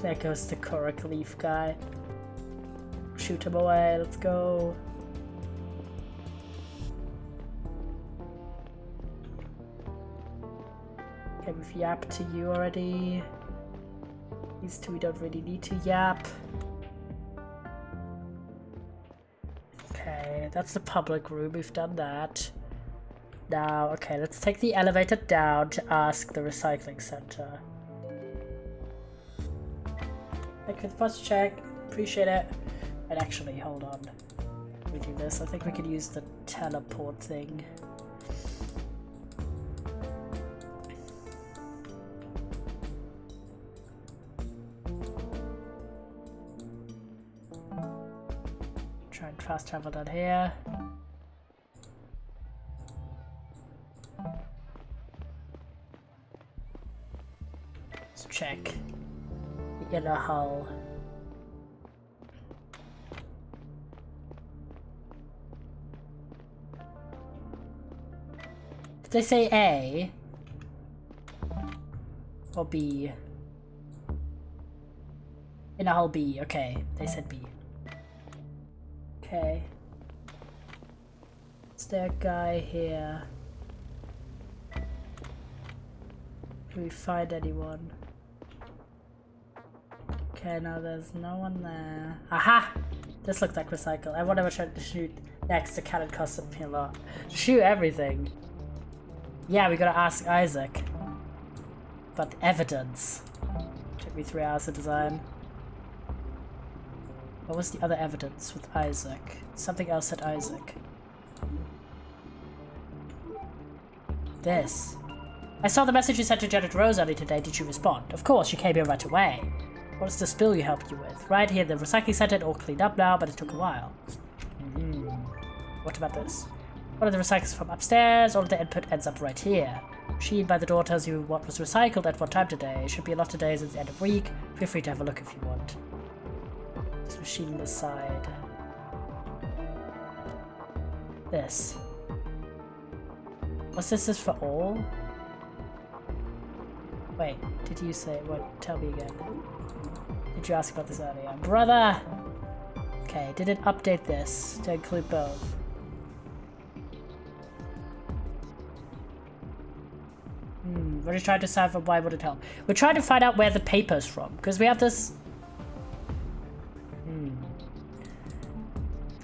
S2: There goes the Korak Leaf guy. Shoot him away, let's go. Okay, we've yapped to you already. These two we don't really need to yap. Okay, that's the public room, we've done that. Now, okay, let's take the elevator down to ask the recycling center. Thank you for the bus check, appreciate it. And actually, hold on. Let me do this. I think we could use the teleport thing. Try and fast travel down here. Let's check the inner hull. Did they say A? Or B? In a hull B, okay. They said B. Okay. Is there a guy here? Do we find anyone? Okay, no, there's no one there. Aha! This looks like recycle. I wonder what I to shoot next. The cannon costs me a lot. Shoot everything. Yeah, we gotta ask Isaac. But evidence. Took me 3 hours to design. What was the other evidence with Isaac? Something else said Isaac. This. I saw the message you sent to Janet Rose earlier today. Did you respond? Of course, you came here right away. What's the spill you helped you with? Right here, the recycling center, it all cleaned up now, but it took a while. What about this? One of the recyclers from upstairs, all of the input ends up right here. Machine by the door tells you what was recycled at what time today. It should be a lot today as it's the end of week. Feel free to have a look if you want. This machine on the side. This. What's this is for all? Wait, did you say what? Tell me again. Did you ask about this earlier? Brother! Okay, did it update this to include both? We're just trying to decipher why would it help. We're trying to find out where the paper's from, because we have this...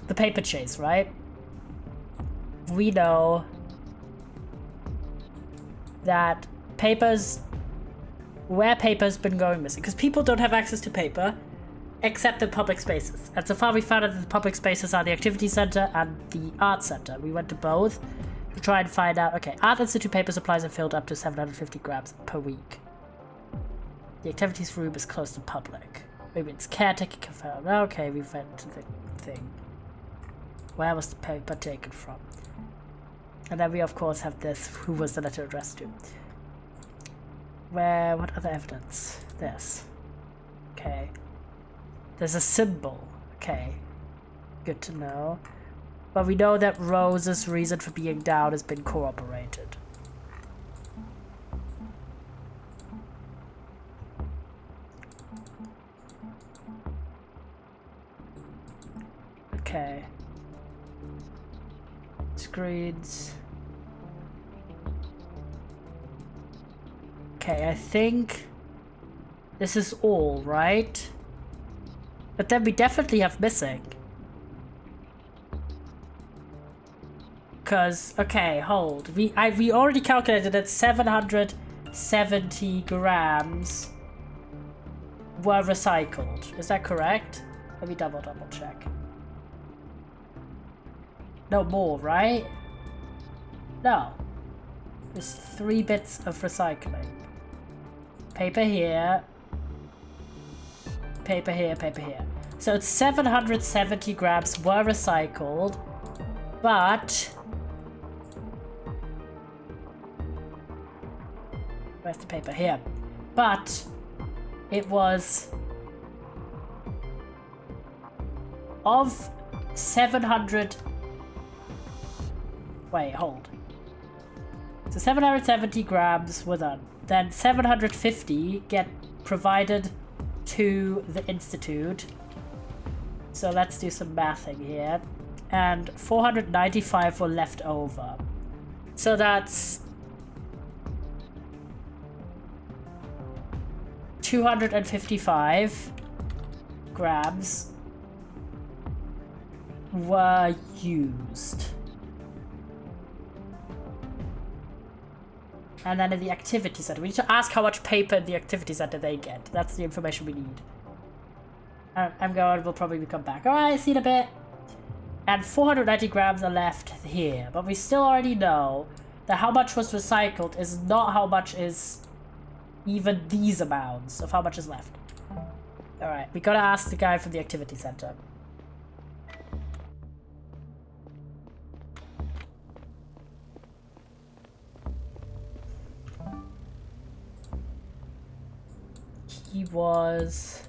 S2: The paper chase, right? We know that papers... Where paper's been going missing, because people don't have access to paper except in public spaces. And so far we found out that the public spaces are the activity center and the art center. We went to both to try and find out. Okay, Art Institute paper supplies are filled up to 750 grams per week. The activities room is closed to public. Maybe it's caretaker confirmed. Okay, we went to the thing. Where was the paper taken from? And then we of course have this. Who was the letter addressed to? Where? What other evidence? This. Okay. There's a symbol. Okay. Good to know. But we know that Rose's reason for being down has been corroborated. Okay. Screens. Okay, I think this is all, right? But then we definitely have missing. Cause, okay, hold. We already calculated that 770 grams were recycled. Is that correct? Let me double check. No more, right? No. There's 3 bits of recycling. Paper here. Paper here, paper here. So it's 770 grams were recycled, but... Where's the paper? Here. but it was of 700. Wait, hold. So 770 grams were done. Then 750 get provided to the Institute. So let's do some mathing here. And 495 were left over. So that's 255 grams were used. And then in the activity center, we need to ask how much paper in the activity center they get. That's the information we need. I'm going, we'll probably come back. Alright, see you in a bit. And 490 grams are left here. But we still already know that how much was recycled is not how much is even these amounts of how much is left. Alright, we gotta ask the guy from the activity center. He was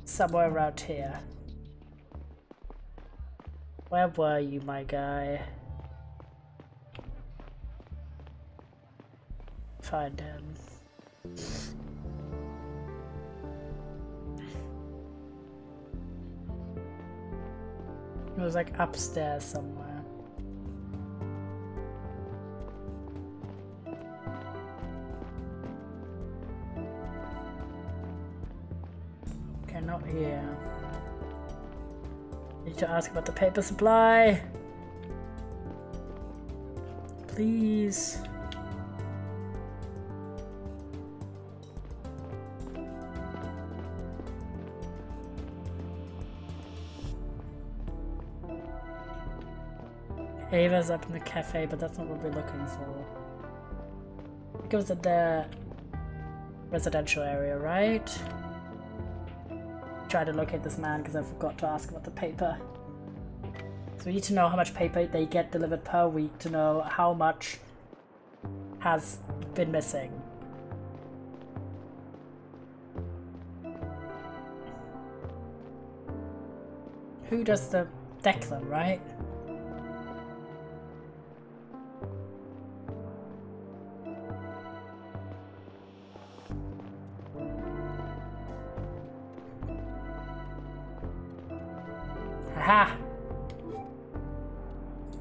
S2: somewhere around here. Where were you, my guy? Find him. It was like upstairs somewhere. Okay, not here. Need to ask about the paper supply. Please. Ava's up in the cafe, but that's not what we're looking for. It goes at the residential area, right? Try to locate this man because I forgot to ask about the paper. So we need to know how much paper they get delivered per week to know how much has been missing. Who does the Declan, right? Aha!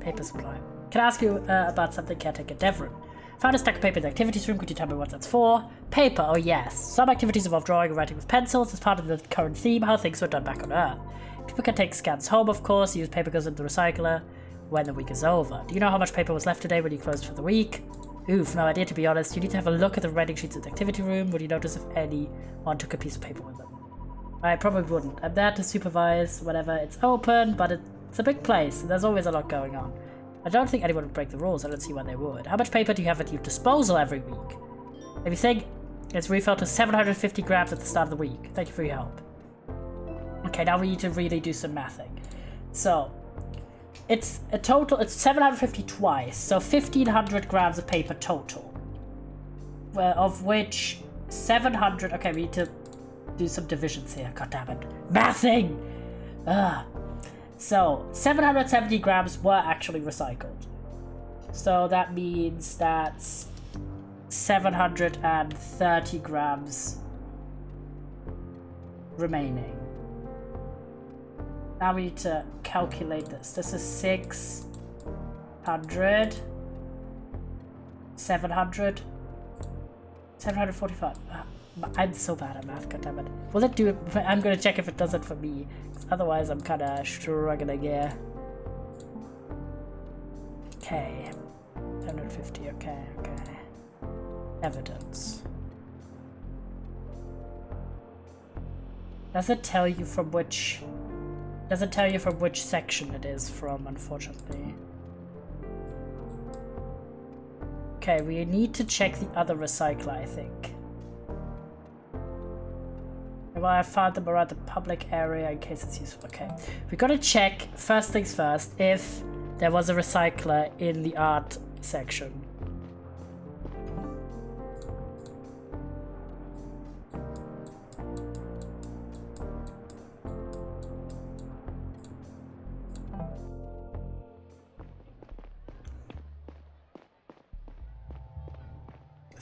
S2: Paper supply. Can I ask you about something, caretaker Devon? Found a stack of paper in the activities room. Could you tell me what that's for? Paper, oh yes. Some activities involve drawing and writing with pencils as part of the current theme, how things were done back on Earth. People can take scans home, of course. Use paper goes into the recycler when the week is over. Do you know how much paper was left today when you closed for the week? Oof, no idea to be honest. You need to have a look at the writing sheets in the activity room. Would you notice if anyone took a piece of paper with them? I probably wouldn't. I'm there to supervise whenever it's open, but it's a big place, and there's always a lot going on. I don't think anyone would break the rules. I don't see why they would. How much paper do you have at your disposal every week? Everything is refilled to 750 grams at the start of the week. Thank you for your help. Okay, now we need to really do some mathing. So, it's a total, it's 750 twice, so 1500 grams of paper total. Of which 700, okay, we need to do some divisions here, god damn it. Mathing! Ugh. So, 770 grams were actually recycled. So that means that's 730 grams remaining. Now we need to calculate this. This is 600, 700, 745. I'm so bad at math, goddammit. Will it do it? I'm gonna check if it does it for me. Otherwise, I'm kinda struggling here. Okay. 750, okay. Evidence. Does it tell you from which... Doesn't tell you from which section it is from, unfortunately. Okay, we need to check the other recycler, I think. Well, I found them around the public area in case it's useful. Okay, we gotta check, first things first, if there was a recycler in the art section.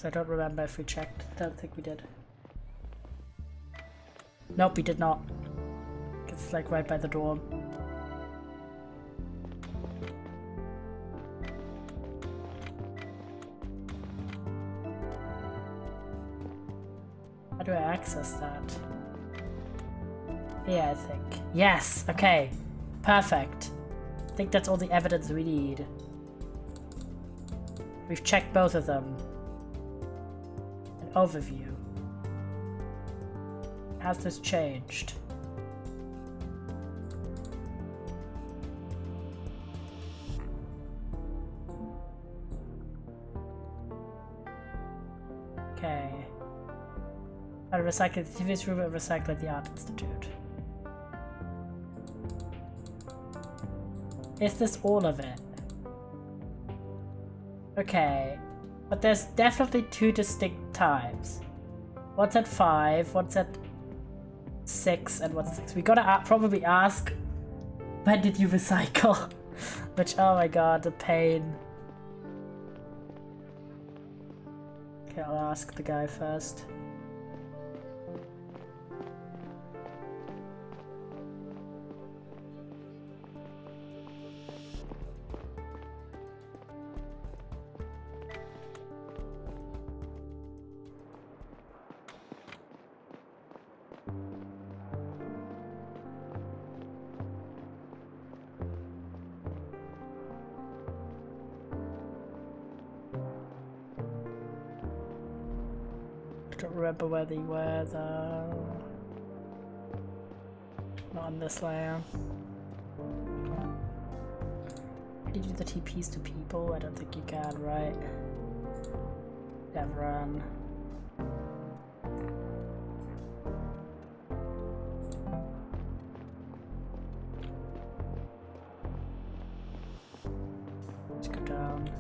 S2: I don't remember if we checked. I don't think we did. Nope, we did not. It's like right by the door. How do I access that? Yeah, I think. Yes! Okay. Perfect. I think that's all the evidence we need. We've checked both of them. An overview. Has this changed? Okay. I recycle the TV's room and recycle at the Art Institute. Is this all of it? Okay. But there's definitely two distinct times. What's at 5, what's at 6, and what's 6? We gotta probably ask, when did you recycle? Which, oh my god, the pain. Okay, I'll ask the guy first. I don't remember where they were though. Not on this layer. Can you do the TPs to people? I don't think you can, right? Never run. Let's go down.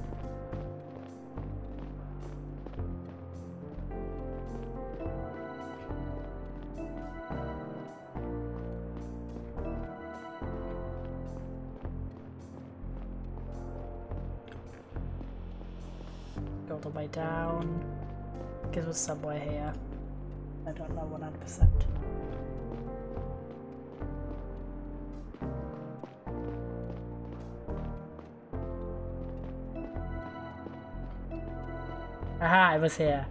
S2: Go the way down. Because there's somewhere here. I don't know 100%. Aha, I was here.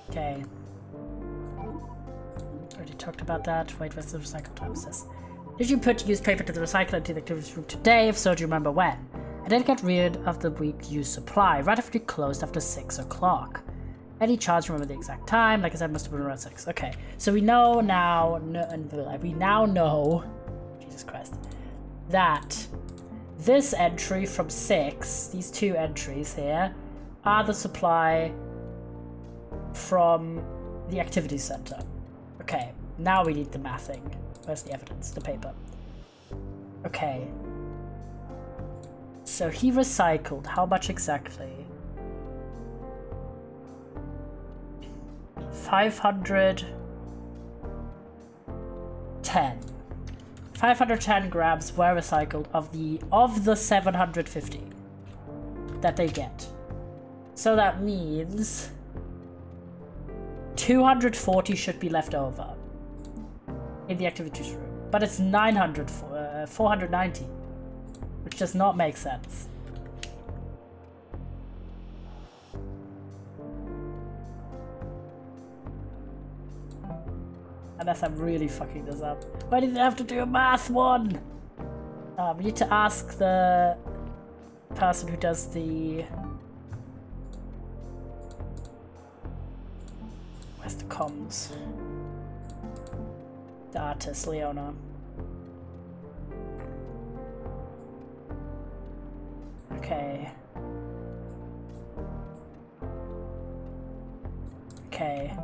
S2: Okay. Already talked about that. Wait, what's the recycle time says? Did you put used paper to the recycler into the activities room today? If so, do you remember when? I did get rid of the week used supply right after it closed after 6 o'clock. Any chance remember the exact time? Like I said, must have been around 6. Okay, so we know now, we now know, Jesus Christ, that this entry from 6, these two entries here, are the supply from the activity center. Okay, now we need the mathing. Where's the evidence? The paper. Okay. So he recycled how much exactly? 510. 510 grams were recycled of the 750 that they get. So that means 240 should be left over in the activities room, but it's 490, which does not make sense. Unless I'm really fucking this up. Why did I have to do a math one? We need to ask the person who does the... Where's the comms? The artist, Leona. Okay. Okay.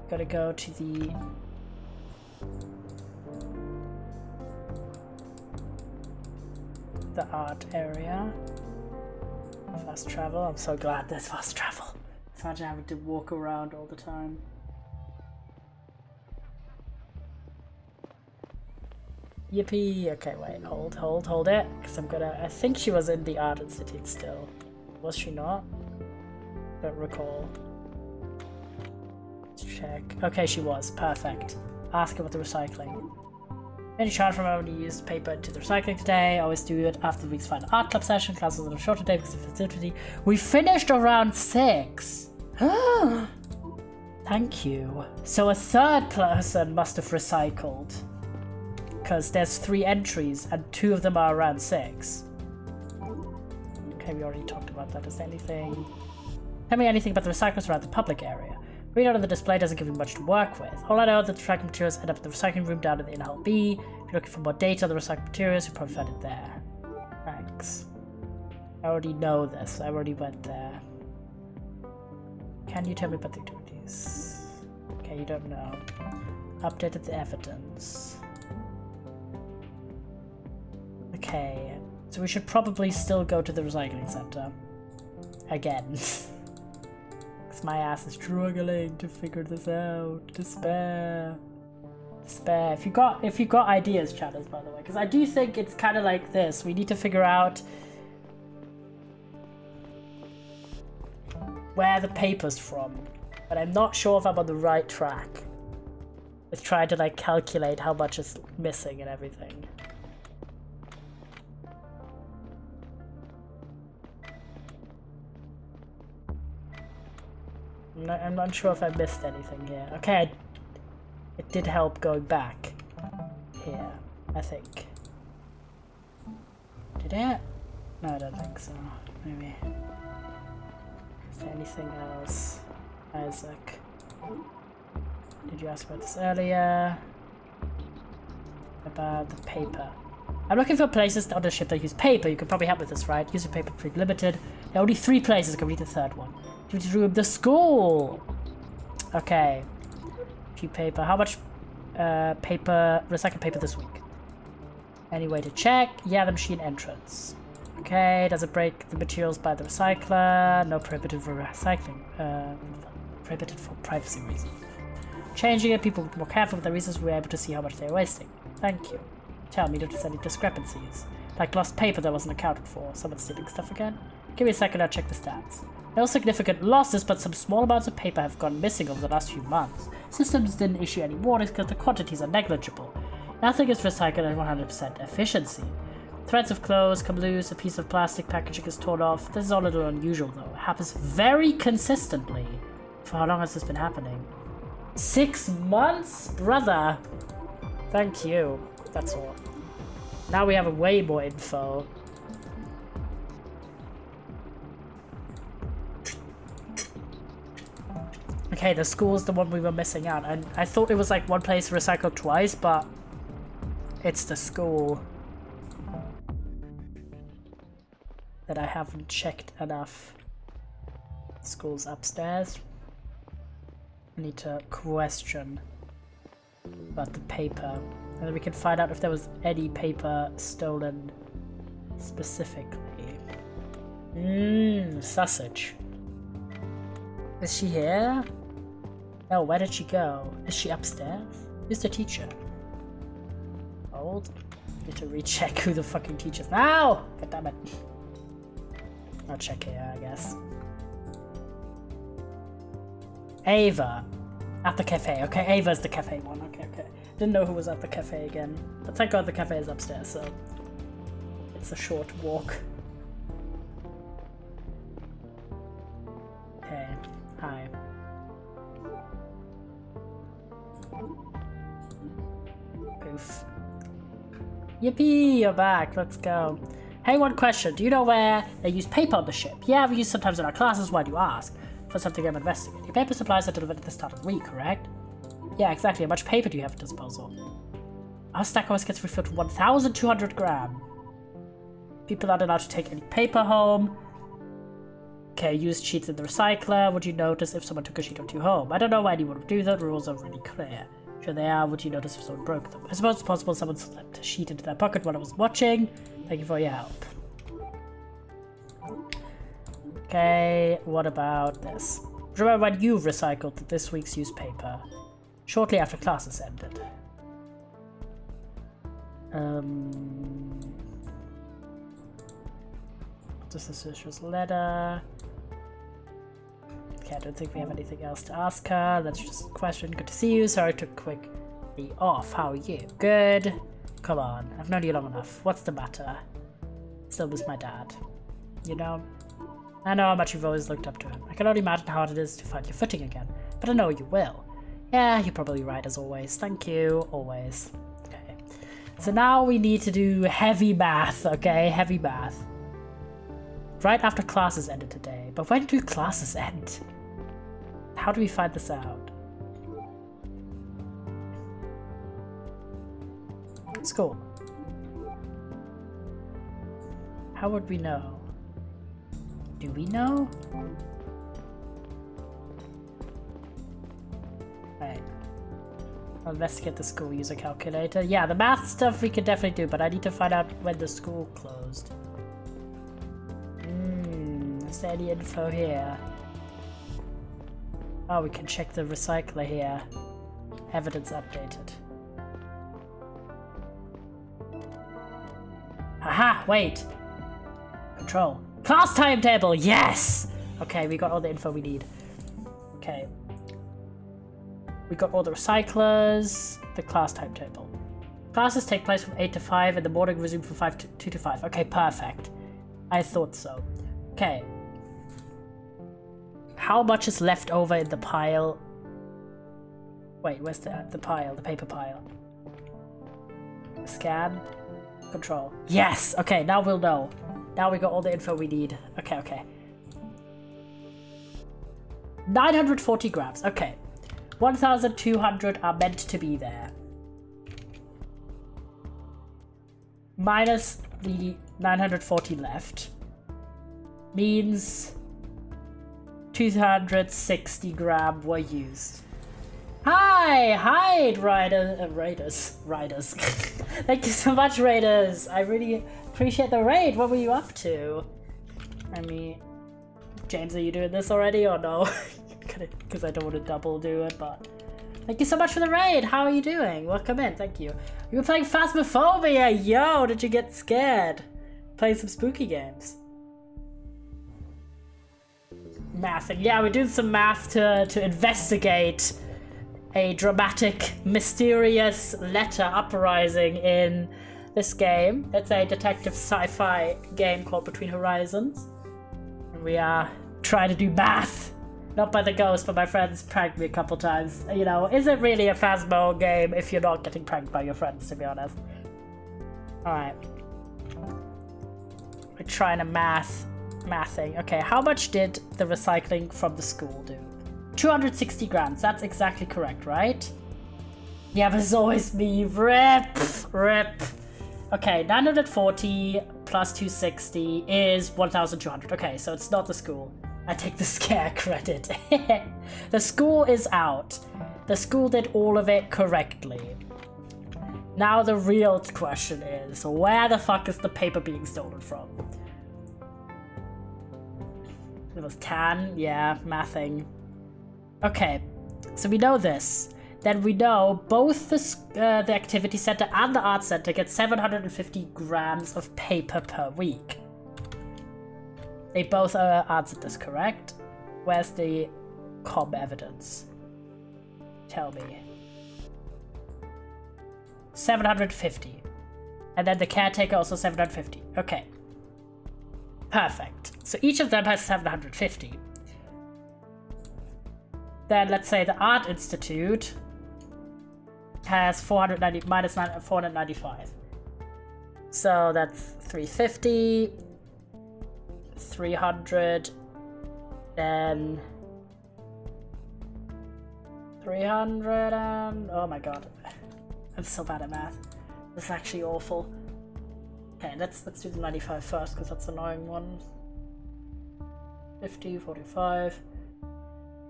S2: Gotta go to the art area. Fast travel. I'm so glad there's fast travel. Imagine having to walk around all the time. Yippee! Okay, wait, hold it. Because I think she was in the Art Institute still. Was she not? Don't recall. Let's check. Okay, she was. Perfect. Ask about the recycling. Any chance from when you used paper to the recycling today? Always do it after the week's final art club session. Classes on a shorter day because of facility. We finished around 6! Thank you. So a third person must have recycled. Because there's 3 entries and 2 of them are around 6. Okay, we already talked about that. Is there anything? Tell me anything about the recyclers around the public area. Read out of the display doesn't give you much to work with. All I know is that the recycling materials end up in the recycling room down in the in-hall B. If you're looking for more data on the recycling materials, you'll probably find it there. Thanks. I already know this. I already went there. Can you tell me about the activities? Okay, you don't know. Updated the evidence. Okay, so we should probably still go to the recycling center. Again. Because my ass is struggling to figure this out. Despair. Despair. If you got ideas, chatters, by the way. Because I do think it's kind of like this. We need to figure out where the paper's from. But I'm not sure if I'm on the right track with trying to like calculate how much is missing and everything. I'm not sure if I missed anything here. Okay, it did help going back here, I think. Did it? No, I don't think so. Maybe. Is there anything else? Isaac. Did you ask about this earlier? About the paper. I'm looking for places on the ship that use paper. You can probably help with this, right? Use of paper pretty limited. There are only 3 places. Complete the 3rd one. Duty room, the school! Okay. Few paper. How much paper, recycled paper this week? Any way to check? Yeah, the machine entrance. Okay, does it break the materials by the recycler? No, prohibited for recycling. Prohibited for privacy reasons. Changing it, people were more careful with their reasons. We were able to see how much they were wasting. Thank you. Tell me, don't there's any discrepancies? Like lost paper that wasn't accounted for. Someone stealing stuff again? Give me a second, I'll check the stats. No significant losses, but some small amounts of paper have gone missing over the last few months. Systems didn't issue any warnings because the quantities are negligible. Nothing is recycled at 100% efficiency. Threads of clothes come loose, a piece of plastic packaging is torn off. This is all a little unusual though. It happens very consistently. For how long has this been happening? 6 months? Brother! Thank you. That's all. Now we have way more info. Okay, the school's the one we were missing out, and I thought it was like one place recycled twice, but it's the school that I haven't checked enough. School's upstairs. I need to question about the paper, and then we can find out if there was any paper stolen specifically. Sausage. Is she here? Oh, where did she go? Is she upstairs? Who's the teacher? Hold. Need to recheck who the fucking teacher's now! God damn it. I'll check here, I guess. Ava. At the cafe. Okay, Ava's the cafe one. Okay. Didn't know who was at the cafe again. But thank God the cafe is upstairs, so it's a short walk. Okay. Hi. Goof. Yippee, you're back. Let's go. Hey, one question. Do you know where they use paper on the ship? Yeah, we use sometimes in our classes. Why do you ask? For something I'm investigating. Paper supplies are delivered at the start of the week, correct? Yeah, exactly. How much paper do you have at disposal? Our stack always gets refilled to 1,200 grams. People aren't allowed to take any paper home. Okay, use sheets in the recycler. Would you notice if someone took a sheet or 2 home? I don't know why anyone would do that. The rules are really clear. Sure they are. Would you notice if someone broke them? I suppose it's possible someone slipped a sheet into their pocket while I was watching. Thank you for your help. Okay, what about this? Remember when you recycled this week's used paper? Shortly after classes ended. This is Suspicious letter. Okay, I don't think we have anything else to ask her. That's just a question. Good to see you. Sorry I took quickly off. How are you? Good. Come on, I've known you long enough. What's the matter? Still miss my dad. You know? I know how much you've always looked up to him. I can only imagine how hard it is to find your footing again. But I know you will. Yeah, you're probably right as always. Thank you, always. Okay. So now we need to do heavy math, okay? Heavy math. Right after classes ended today. But when do classes end? How do we find this out? School. How would we know? Do we know? Right. I'll investigate the school, use a calculator. Yeah, the math stuff we could definitely do, but I need to find out when the school closed. Is there any info here? Oh, we can check the recycler here. Evidence updated. Aha, wait! Control. Class timetable, yes! Okay, we got all the info we need. Okay. We got all the recyclers, the class timetable. Classes take place from 8 to 5 and the morning resume from 2 to 5. Okay, perfect. I thought so. Okay. How much is left over in the pile? Wait, where's the pile? The paper pile. Scan. Control. Yes! Okay, now we'll know. Now we got all the info we need. Okay, okay. 940 grams. Okay. 1,200 are meant to be there. Minus the 940 left. Means 260 gram were used. Hi, Raiders. Thank you so much, Raiders. I really appreciate the raid. What were you up to? I mean, James, are you doing this already or no? Because I don't want to double do it, but thank you so much for the raid. How are you doing? Welcome in. Thank you. You were playing Phasmophobia. Yo, did you get scared? Playing some spooky games. Mathing. Yeah, we're doing some math to investigate a dramatic, mysterious letter uprising in this game. It's a detective sci-fi game called Between Horizons. And we are trying to do math. Not by the ghost, but my friends pranked me a couple times. You know, is it really a Phasmo game if you're not getting pranked by your friends, to be honest? Alright. We're trying to mathing. Okay, how much did the recycling from the school do? 260 grams, that's exactly correct, right? Yeah, but it's always me. Rip. Okay, 940 plus 260 is 1,200. Okay, so it's not the school. I take the scare credit. The school is out. The school did all of it correctly. Now the real question is, where the fuck is the paper being stolen from? It was tan, yeah, mathing. Okay, so we know this. Then we know both the activity center and the art center get 750 grams of paper per week. They both answered this, correct? Where's the comm evidence? Tell me. 750. And then the caretaker also 750. Okay. Perfect. So each of them has 750. Then let's say the Art Institute has 495. So that's 350, 300, then 300 and... oh my god. I'm so bad at math. This is actually awful. Okay, let's do the 95 first, because that's the annoying one. 50, 45.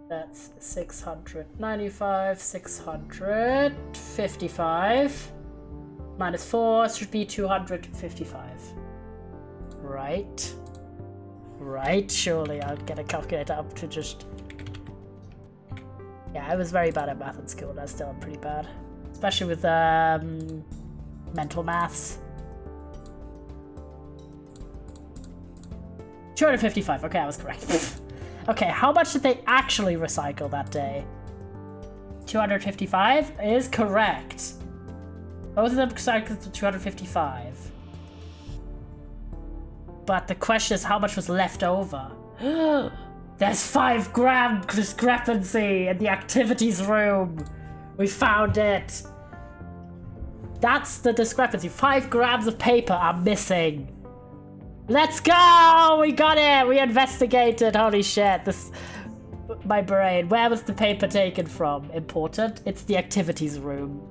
S2: That's 695, 655. Minus 4 should be 255. Right. right? Surely I'll get a calculator up to just... Yeah, I was very bad at math in school, and I still am pretty bad. Especially with mental maths. 255, okay, I was correct. Okay, how much did they actually recycle that day? 255 is correct. Both of them recycled to 255. But the question is how much was left over? There's 5 gram discrepancy in the activities room. We found it. That's the discrepancy. 5 grams of paper are missing. Let's go! We got it! We investigated. Holy shit. My brain. Where was the paper taken from? Important. It's the activities room.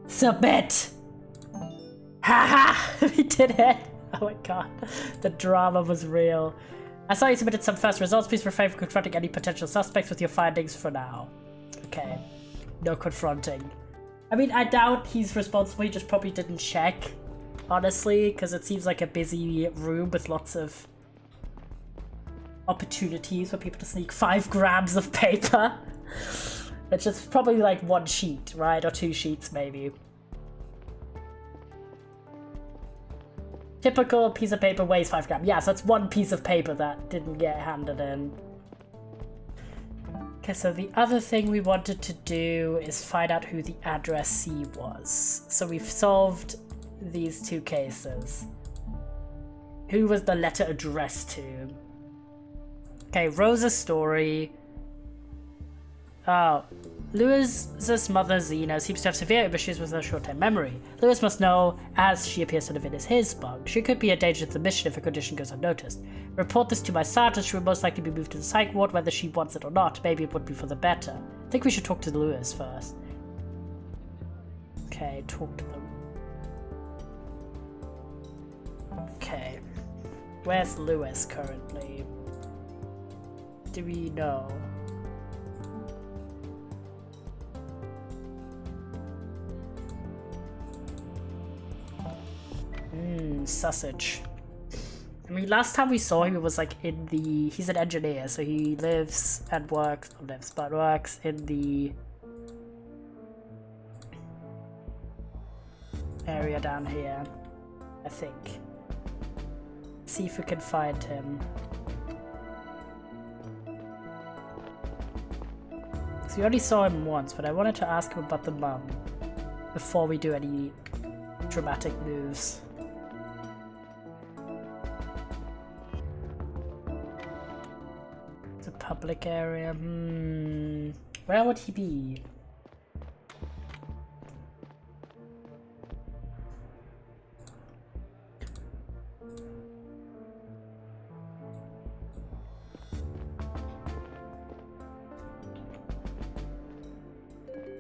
S2: Submit! Haha! We did it! Oh my god. The drama was real. I saw you submitted some first results. Please refrain from confronting any potential suspects with your findings for now. Okay. No confronting. I mean, I doubt he's responsible. He just probably didn't check, honestly, because it seems like a busy room with lots of opportunities for people to sneak 5 grams of paper. It's just probably like 1 sheet, right? Or 2 sheets, maybe. Typical piece of paper weighs 5 grams. Yeah, so it's 1 piece of paper that didn't get handed in. Okay, so the other thing we wanted to do is find out who the addressee was. So we've solved these 2 cases. Who was the letter addressed to? Okay, Rosa's story. Oh, Louis's mother Zena seems to have severe issues with her short-term memory. Louis must know, as she appears to live in his bug. She could be a danger to the mission if her condition goes unnoticed. Report this to my sergeant. She will most likely be moved to the psych ward, whether she wants it or not. Maybe it would be for the better. I think we should talk to Louis first. Okay, talk to them. Okay. Where's Louis currently? Do we know? Sausage. I mean, last time we saw him, it was like in the... He's an engineer, so he lives and works... Not lives, but works in the... area down here, I think. Let's see if we can find him. So we only saw him once, but I wanted to ask him about the mum before we do any dramatic moves. It's a public area. Where would he be?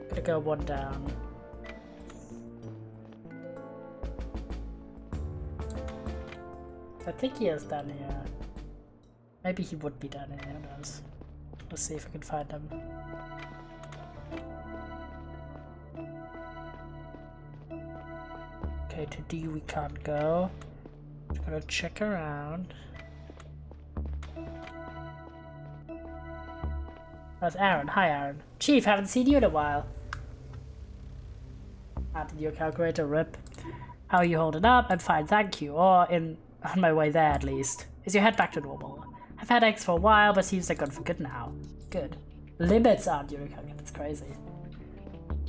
S2: Gonna go 1 down. I think he is down here. Maybe he would be down here, who knows. Let's see if we can find him. Okay, to D we can't go. Just gonna check around. That's Aaron. Hi, Aaron. Chief, haven't seen you in a while. Added your calculator, rip. How are you holding up? I'm fine, thank you. Or on my way there, at least. Is your head back to normal? I've had eggs for a while, but seems they're gone for good now. Good. Limits aren't your calculator. That's crazy.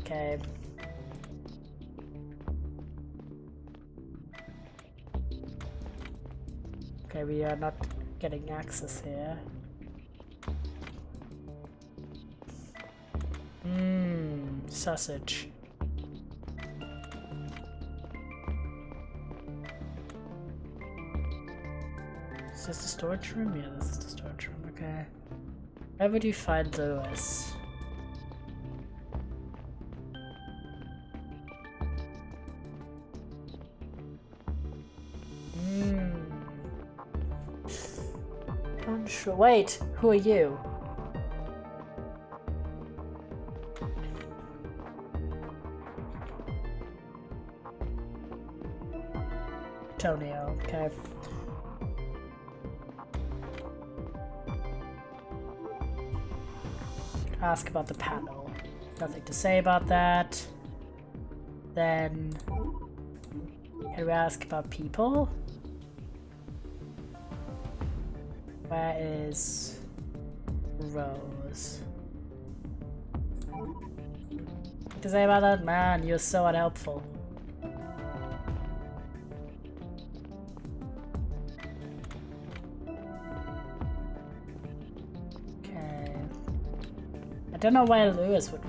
S2: Okay. Okay, we are not getting access here. Sausage. Is this the storage room? Yeah, this is the storage room, okay. Where would you find Louis? Unsure. Wait, who are you? Tonio, okay. Ask about the panel. Nothing to say about that. Then can we ask about people? Where is Rose? What to say about that? Man, you're so unhelpful. Okay. I don't know where Lewis would be.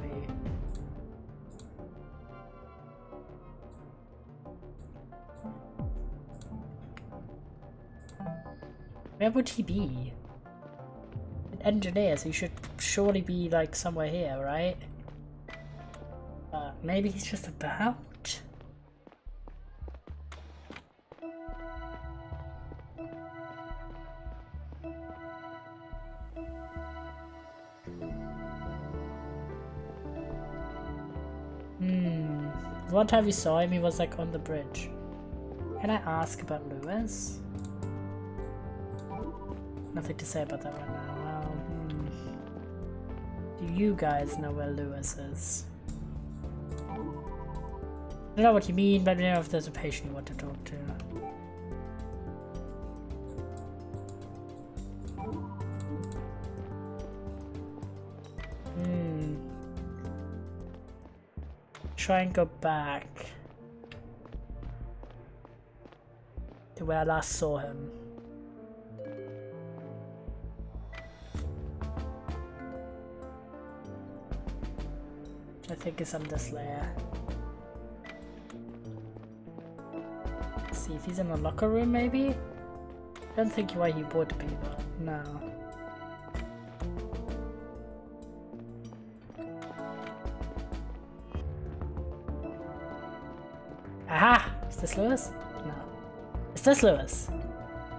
S2: Where would he be? An engineer, so he should surely be like somewhere here, right? Maybe he's just about? One time we saw him, he was like on the bridge. Can I ask about Lewis? Nothing to say about that right now. Do you guys know where Lewis is? I don't know what you mean, but I don't know if there's a patient you want to talk to. Try and go back to where I last saw him. Which I think is on this layer. Let's see if he's in the locker room, maybe? I don't think why he would be, but no. Aha! Is this Lewis? No. Is this Lewis?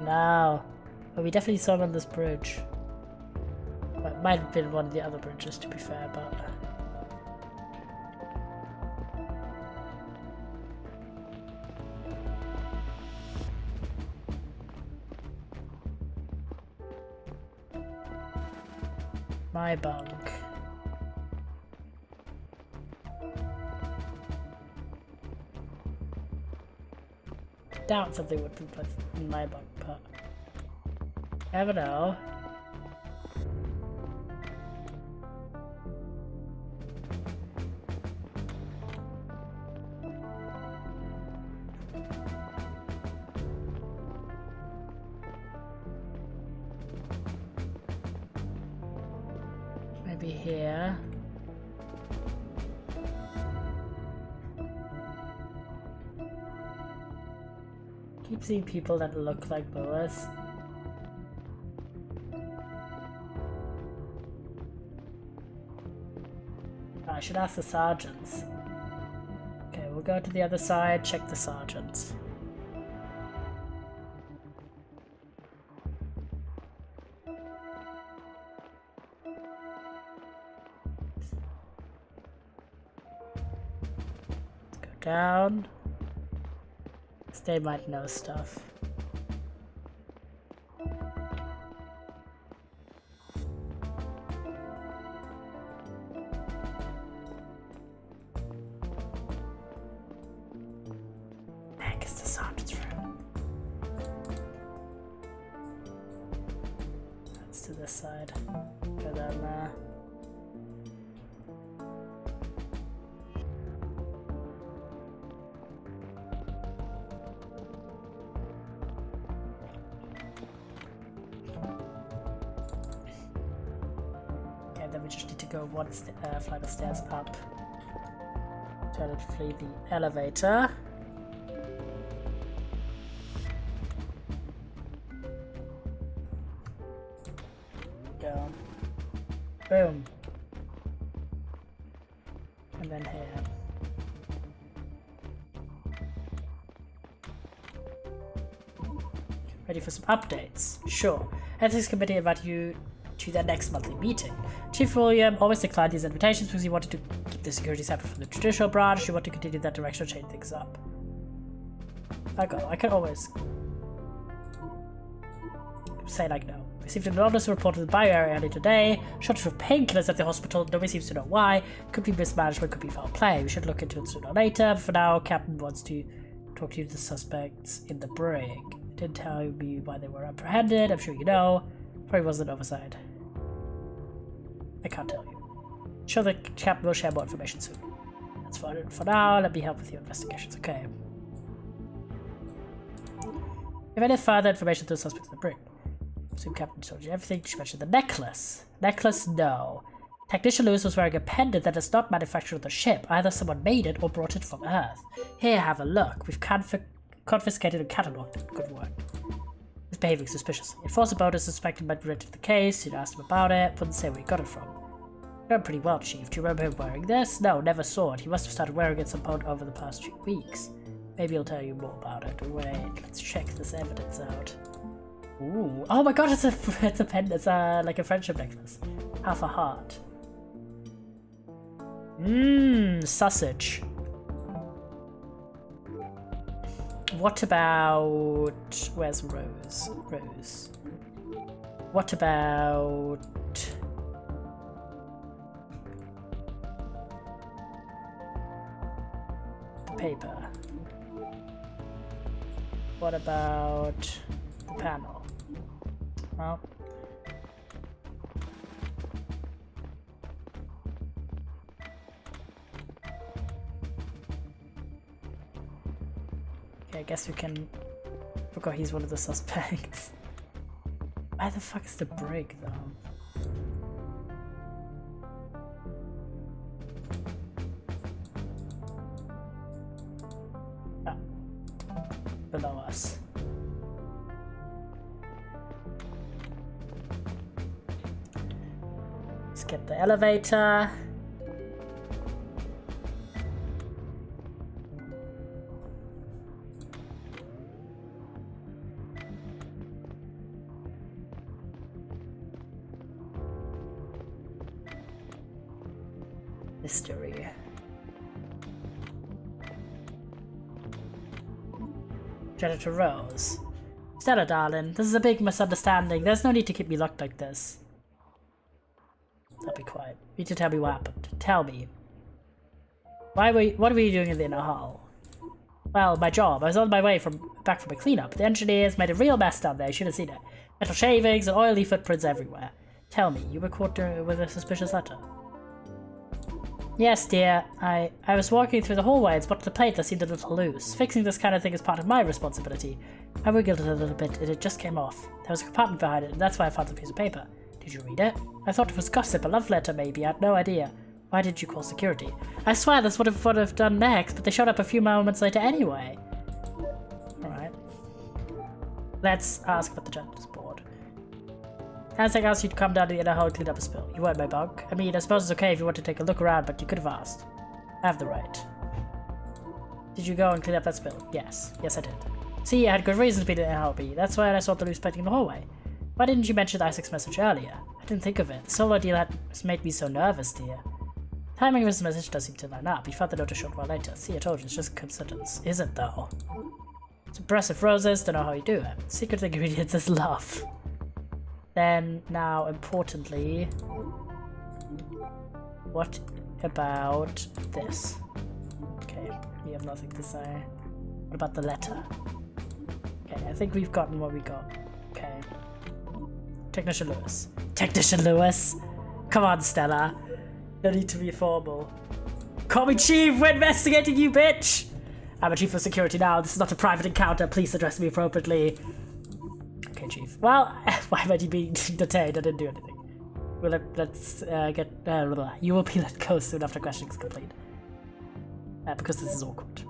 S2: No. But we definitely saw him on this bridge. Well, it might have been one of the other bridges, to be fair, but... My bunk. Doubt something would be put in my bunk, but never know. Maybe here. Keep seeing people that look like Lewis. I should ask the sergeants. Okay, we'll go to the other side, check the sergeants. Let's go down. They might know stuff. Heck is the sergeant's room. That's to this side. Go down there. We just need to go one flight of stairs up to flee the elevator. Go. Boom. And then here. Ready for some updates? Sure. Ethics Committee invite you to their next monthly meeting. Chief William always declined these invitations because he wanted to keep the security separate from the judicial branch. You want to continue that direction or change things up? I can always say like no. Received an anonymous report of the bio area early today. Shortage of painkillers at the hospital. Nobody seems to know why. Could be mismanagement, could be foul play. We should look into it sooner or later. For now, Captain wants to talk to you the suspects in the brig. Didn't tell me why they were apprehended. I'm sure you know. Probably wasn't oversight. I can't tell you. Sure, the Captain will share more information soon. That's fine for now. Let me help with your investigations, okay? If any further information to the suspects in the brig. So Captain told you everything. She mentioned the necklace. Necklace, no. Technician Lewis was wearing a pendant that is not manufactured on the ship. Either someone made it or brought it from Earth. Here, have a look. We've confiscated and catalogued it. Good work. He's behaving suspiciously. Enforcer Boat is suspected might be related to the case. You'd asked him about it. Wouldn't say where he got it from. You know him pretty well, Chief. Do you remember him wearing this? No, never saw it. He must have started wearing it at some point over the past few weeks. Maybe he'll tell you more about it. Wait, let's check this evidence out. Ooh. Oh my god, it's a pen. It's like a friendship necklace. Half a heart. Sausage. What about... Where's Rose? Rose. What about... the paper? What about the panel? Well, okay, I guess we can forgot he's one of the suspects. Where the fuck is the brig though? Ah, below us. Let's get the elevator. Mystery. Janitor Rose. Stella, darling, this is a big misunderstanding. There's no need to keep me locked like this. I'll be quiet. You need to tell me what happened. Tell me. What were you doing in the inner hall? Well, my job. I was on my way back from a cleanup. The engineers made a real mess down there. You should have seen it. Metal shavings and oily footprints everywhere. Tell me, you were caught with a suspicious letter. Yes, dear. I was walking through the hallway and spotted a plate that seemed a little loose. Fixing this kind of thing is part of my responsibility. I wiggled it a little bit and it just came off. There was a compartment behind it and that's why I found the piece of paper. Did you read it? I thought it was gossip, a love letter maybe. I had no idea. Why did you call security? I swear that's what I would have done next, but they showed up a few moments later anyway. Alright. Let's ask about the janitor's board. As I asked you to come down to the inner hall and clean up a spill. You weren't my bunk. I mean, I suppose it's okay if you want to take a look around, but you could have asked. I have the right. Did you go and clean up that spill? Yes. Yes, I did. See, I had good reason to be in the inner hall, That's why I saw the loose painting in the hallway. Why didn't you mention Isaac's message earlier? I didn't think of it. This whole ordeal has made me so nervous, dear. Timing of his message does seem to line up. He found the note a short while later. See, I told you, it's just a coincidence. Is it, though? It's impressive roses, don't know how you do it. Secret ingredient is love. Then, now, importantly, what about this? Okay, we have nothing to say. What about the letter? Okay, I think we've gotten what we got. Okay. Technician Lewis. Technician Lewis! Come on, Stella. No need to be formal. Call me Chief! We're investigating you, bitch! I'm a chief of security now. This is not a private encounter. Please address me appropriately. Okay, Chief. Well, why might you be detained? I didn't do anything. Well, let's get... you will be let go soon after questioning is complete. Because this is awkward.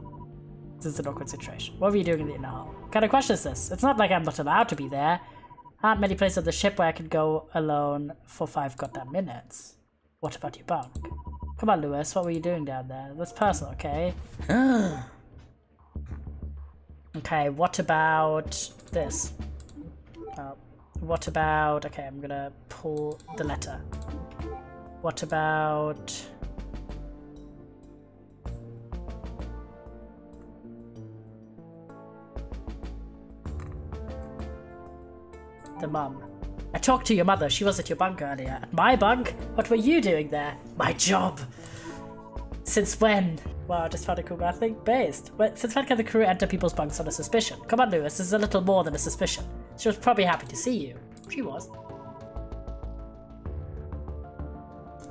S2: This is an awkward situation. What were you doing in the inner hall? What kind of question is this? It's not like I'm not allowed to be there. Aren't many places on the ship where I could go alone for 5 goddamn minutes. What about your bunk? Come on, Lewis, what were you doing down there? That's personal, okay? Okay, what about this? What about... Okay, I'm gonna pull the letter. What about... The mum. I talked to your mother. She was at your bunk earlier. At my bunk? What were you doing there? My job. Since when? Wow, I just found a cool math thing. Based. Since when can the crew enter people's bunks on a suspicion? Come on, Lewis. This is a little more than a suspicion. She was probably happy to see you. She was.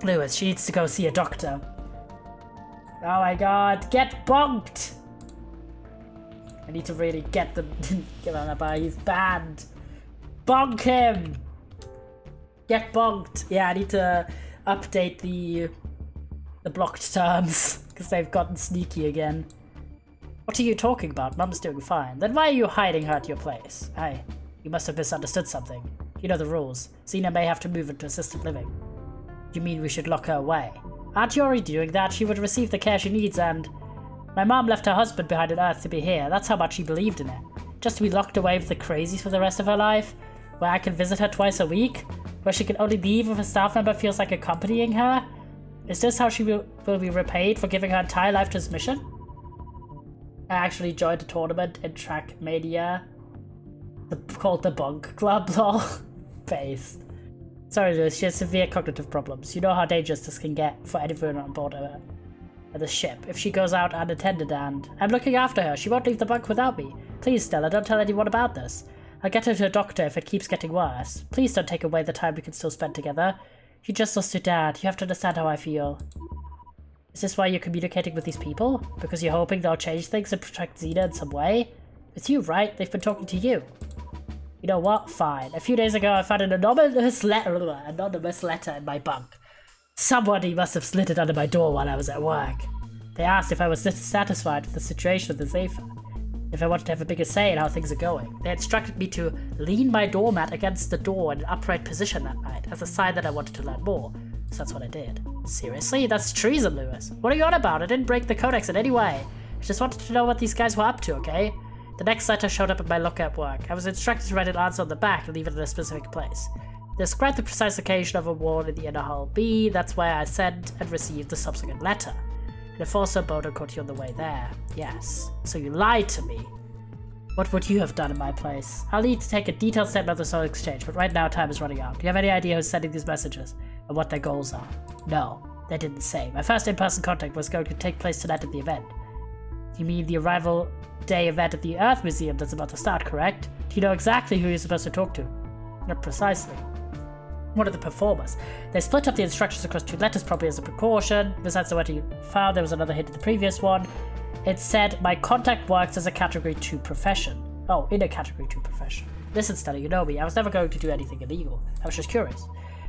S2: Lewis, she needs to go see a doctor. Oh my god. Get bunked! I need to really get them. Get on that bar. He's banned. Bonk him! Get bonked. Yeah, I need to update the blocked terms because they've gotten sneaky again. What are you talking about? Mum's doing fine. Then why are you hiding her at your place? You must have misunderstood something. You know the rules. Xena may have to move into assisted living. You mean we should lock her away? Aren't you already doing that? She would receive the care she needs and... My mom left her husband behind on Earth to be here. That's how much she believed in it. Just to be locked away with the crazies for the rest of her life? Where I can visit her twice a week? Where she can only leave if a staff member feels like accompanying her? Is this how she will be repaid for giving her entire life to this mission? I actually joined a tournament in Trackmania. Called the Bunk Club, lol. Based. Sorry, Lewis, she has severe cognitive problems. You know how dangerous this can get for anyone on board the ship. If she goes out unattended and... I'm looking after her. She won't leave the bunk without me. Please, Stella, don't tell anyone about this. I'll get her to a doctor if it keeps getting worse. Please don't take away the time we can still spend together. You just lost your dad. You have to understand how I feel. Is this why you're communicating with these people? Because you're hoping they'll change things and protect Xena in some way? It's you, right? They've been talking to you. You know what? Fine. A few days ago, I found an anonymous letter in my bunk. Somebody must have slid it under my door while I was at work. They asked if I was dissatisfied with the situation of the Zephyr, if I wanted to have a bigger say in how things are going. They instructed me to lean my doormat against the door in an upright position that night, as a sign that I wanted to learn more. So that's what I did. Seriously? That's treason, Lewis. What are you on about? I didn't break the codex in any way. I just wanted to know what these guys were up to, okay? The next letter showed up at my locker at work. I was instructed to write an answer on the back and leave it in a specific place. Describe the precise location of a wall in the inner hull B. That's where I sent and received the subsequent letter. And if also Bodo caught you on the way there. Yes. So you lied to me. What would you have done in my place? I'll need to take a detailed statement of this whole exchange, but right now time is running out. Do you have any idea who's sending these messages? And what their goals are? No, they didn't say. My first in-person contact was going to take place tonight at the event. You mean the arrival day event at the Earth Museum that's about to start, correct? Do you know exactly who you're supposed to talk to? Not precisely. One of the performers. They split up the instructions across 2 letters probably as a precaution. Besides the letter you found, there was another hint in the previous one. It said, my contact works as a Category 2 profession. Oh, in a Category 2 profession. Listen, Stella, you know me. I was never going to do anything illegal. I was just curious.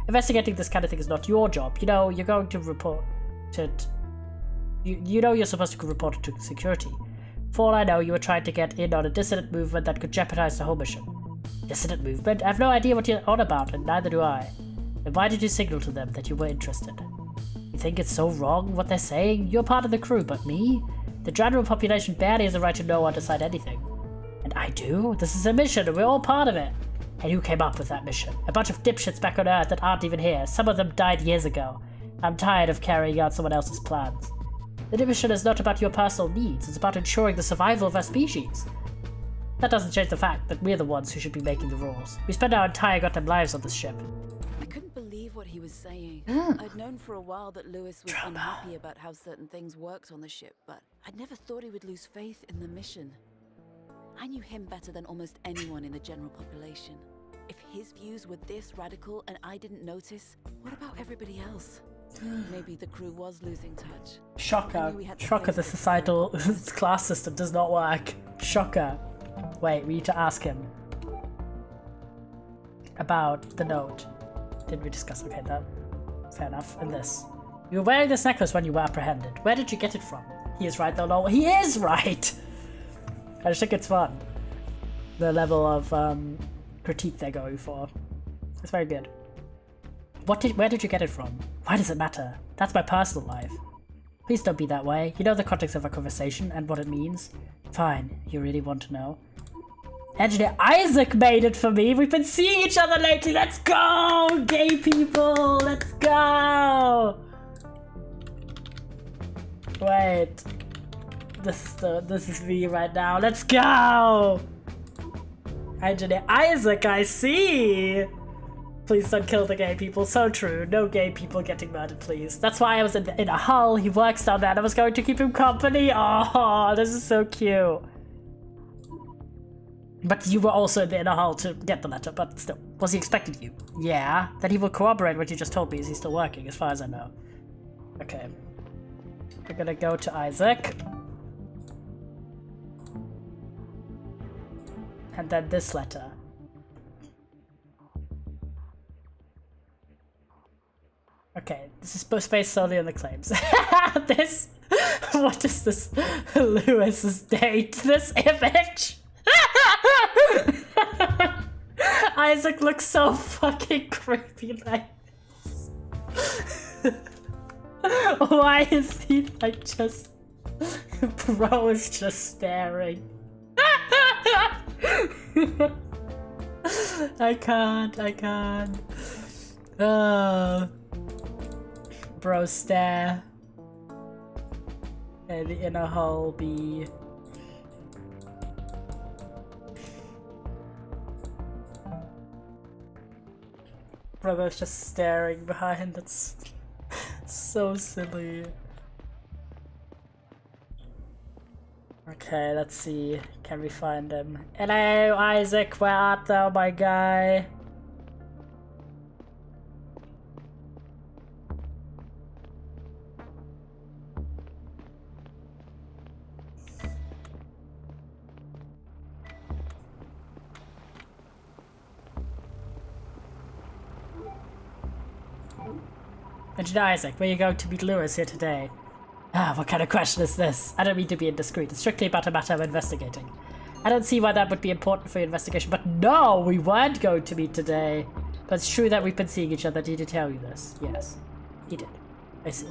S2: Investigating this kind of thing is not your job. You know, you're going to report it. You know you're supposed to report it to security. For all I know, you were trying to get in on a dissident movement that could jeopardize the whole mission. Dissident movement? I have no idea what you're on about, and neither do I. Then why did you signal to them that you were interested? You think it's so wrong what they're saying? You're part of the crew, but me? The general population barely has a right to know or decide anything. And I do? This is a mission, and we're all part of it. And who came up with that mission? A bunch of dipshits back on Earth that aren't even here. Some of them died years ago. I'm tired of carrying out someone else's plans. The mission is not about your personal needs, it's about ensuring the survival of our species. That doesn't change the fact that we're the ones who should be making the rules. We spend our entire goddamn lives on this ship.
S3: I couldn't believe what he was saying. I'd known for a while that Lewis was unhappy about how certain things worked on the ship, but I'd never thought he would lose faith in the mission. I knew him better than almost anyone in the general population. If his views were this radical and I didn't notice, what about everybody else? Maybe the crew was losing touch.
S2: Shocker. Shocker, the societal class system does not work. Shocker. Wait, we need to ask him about the note. Did we discuss? Okay, that. Fair enough. And this. You were wearing this necklace when you were apprehended. Where did you get it from? He is right though, no. He is right! I just think it's fun. The level of critique they're going for. It's very good. Where did you get it from? Why does it matter? That's my personal life. Please don't be that way. You know the context of our conversation and what it means. Fine, you really want to know? Engineer Isaac made it for me. We've been seeing each other lately. Let's go, gay people. Let's go. Wait. This is me right now. Let's go. Engineer Isaac, I see! Please don't kill the gay people. So true. No gay people getting murdered, please. That's why I was in a hull. He works down there and I was going to keep him company. Oh, this is so cute. But you were also in the inner hull to get the letter, but still. Was he expecting you? Yeah. Then he will corroborate what you just told me. Is he still working, as far as I know? Okay. We're gonna go to Isaac. And then this letter. Okay, this is based solely on the claims. This, what is this? Lewis's date. This image. Isaac looks so fucking creepy like this. Why is he like just? Bro is just staring. I can't. Bro stare. And the inner hull be. Bro's just staring behind. That's so silly. Okay, let's see. Can we find him? Hello, Isaac. Where art thou, my guy? Engineer Isaac, where are you going to meet Lewis here today? Ah, what kind of question is this? I don't mean to be indiscreet. It's strictly about a matter of investigating. I don't see why that would be important for your investigation, but no, we weren't going to meet today. But it's true that we've been seeing each other. Did he tell you this? Yes, he did. I see.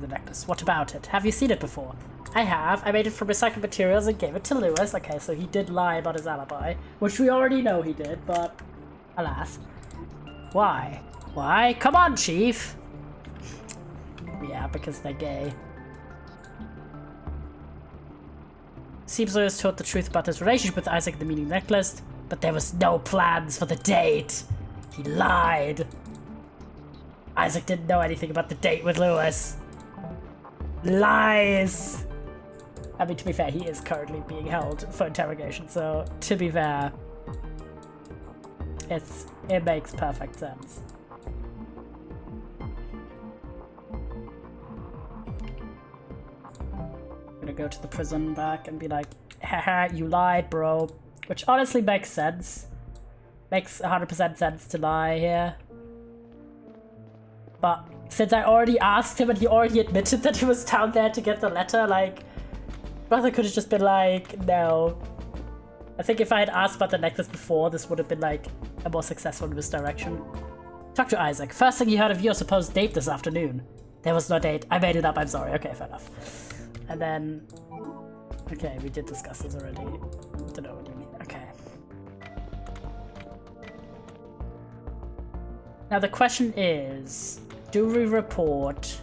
S2: The necklace. What about it? Have you seen it before? I have. I made it from recycled materials and gave it to Lewis. Okay, so he did lie about his alibi, which we already know he did, but alas. Why? Why? Come on, Chief! Yeah, because they're gay. Seems Lewis told the truth about his relationship with Isaac and the meaning necklace, but there was no plans for the date. He lied. Isaac didn't know anything about the date with Lewis. Lies! I mean, to be fair, he is currently being held for interrogation, so to be fair, it makes perfect sense. I'm gonna go to the prison back and be like, haha, you lied, bro. Which honestly makes sense. Makes 100% sense to lie here. But since I already asked him and he already admitted that he was down there to get the letter, like, brother could have just been like, no. I think if I had asked about the necklace before, this would have been like a more successful misdirection. Talk to Isaac. First thing he heard of your supposed date this afternoon. There was no date. I made it up. I'm sorry. Okay, fair enough. And then, okay, we did discuss this already. Don't know what you mean. Okay. Now the question is, do we report?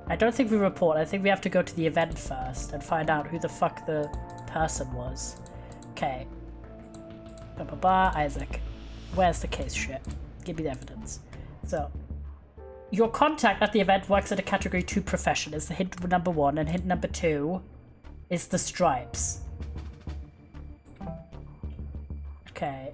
S2: I don't think we report. I think we have to go to the event first and find out who the fuck the person was. Okay. Isaac. Where's the case shit? Give me the evidence. So, your contact at the event works at a category 2 profession is the hint number 1, and hint number 2 is the stripes. Okay.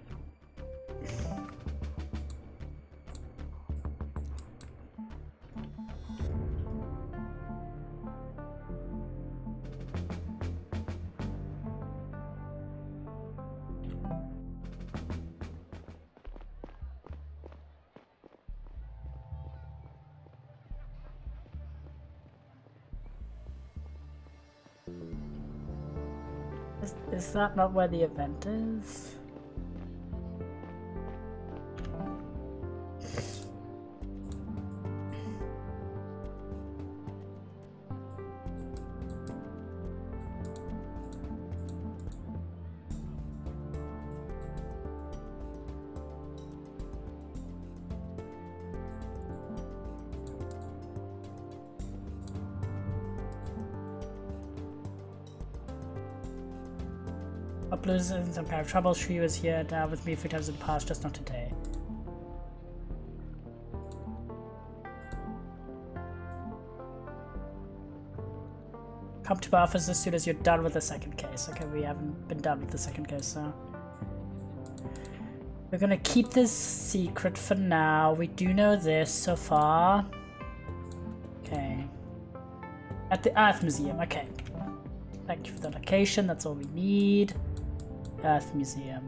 S2: Is that not where the event is? Uploads in some kind of trouble. She was here now with me a few times in the past, just not today. Come to my office as soon as you're done with the second case. Okay, we haven't been done with the second case, so... We're gonna keep this secret for now. We do know this so far. Okay. At the Earth Museum, okay. Thank you for the location, that's all we need. Earth Museum.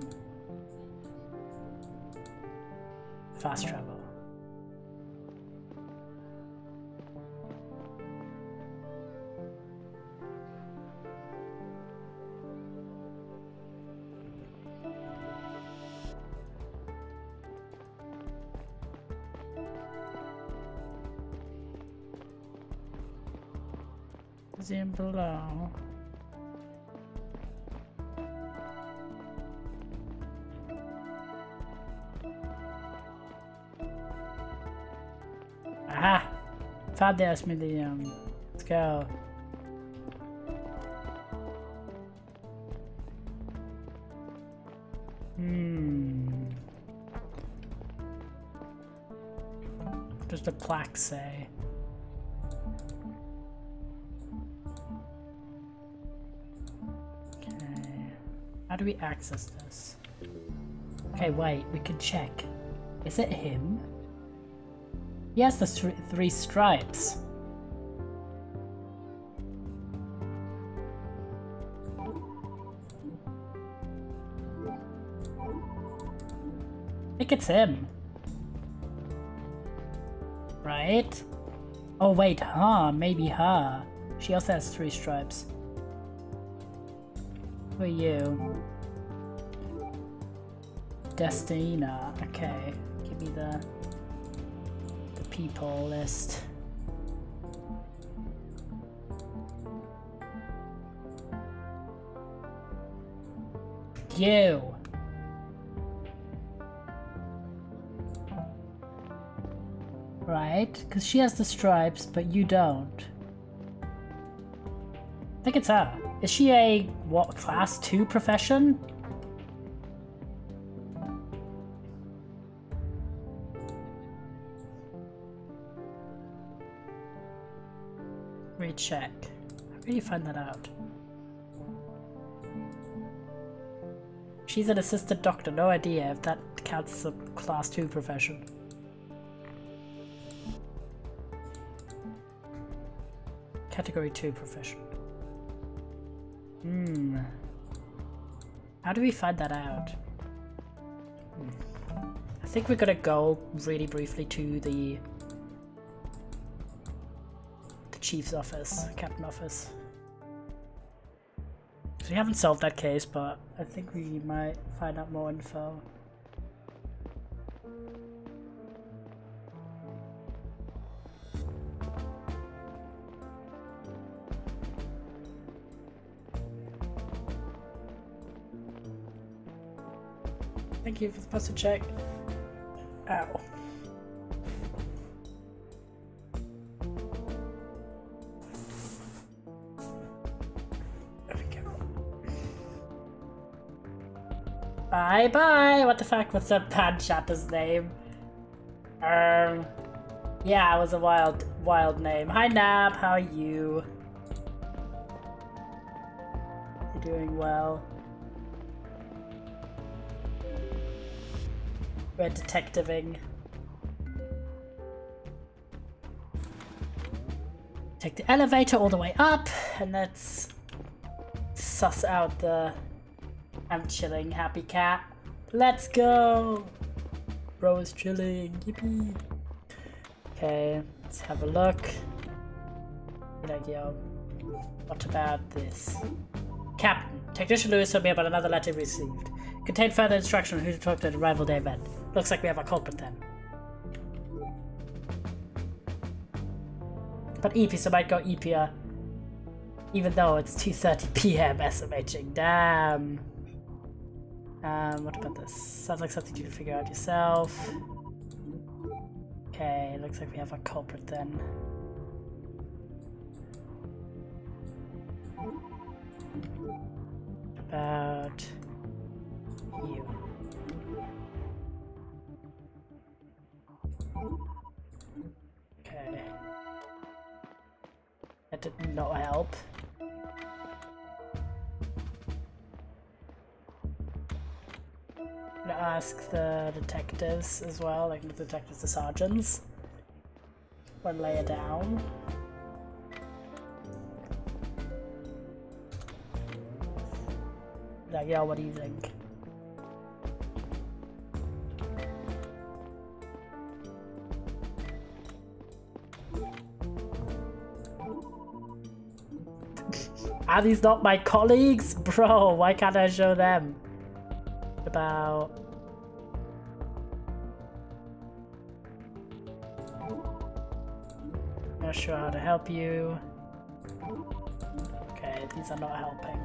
S2: Fast travel. Museum below. Aha! Found the Earth Museum. Let's go. What does the plaque say? How do we access this? Okay, wait, we can check. Is it him? He has the three stripes. I think it's him. Right? Oh wait, her, maybe her. She also has 3 stripes. Who are you? Destina. Okay, give me the people list. You. Right, because she has the stripes, but you don't. I think it's her. Is she a, what, class 2 profession? Recheck. How do you find that out? She's an assistant doctor, no idea if that counts as a class 2 profession. Category 2 profession. How do we find that out? I think we're gonna go really briefly to the chief's office, captain office. So we haven't solved that case, but I think we might find out more info. Thank you for the pasta check. Ow. There we go. Bye bye! What the fuck? What's that bad chatter's name? Yeah, it was a wild name. Hi Nab, how are you? You're doing well. We're detectiving. Take the elevator all the way up, and let's suss out the I'm chilling happy cat. Let's go! Bro is chilling, yippee! Okay, let's have a look. Good idea. What about this? Captain, Technician Lewis told me about another letter we received. Contained further instruction on who to talk to at the Rival Day event. Looks like we have a culprit then. But EP, so might go EPR. Even though it's 2:30 PM SMHing. Damn. What about this? Sounds like something you can figure out yourself. Okay, looks like we have a culprit then. about you? Okay. That did not help. I'm gonna ask the detectives as well, like the detectives, the sergeants. Or lay it down. Like, yeah, what do you think? Are these not my colleagues? Bro, why can't I show them? About... Not sure how to help you. Okay, these are not helping.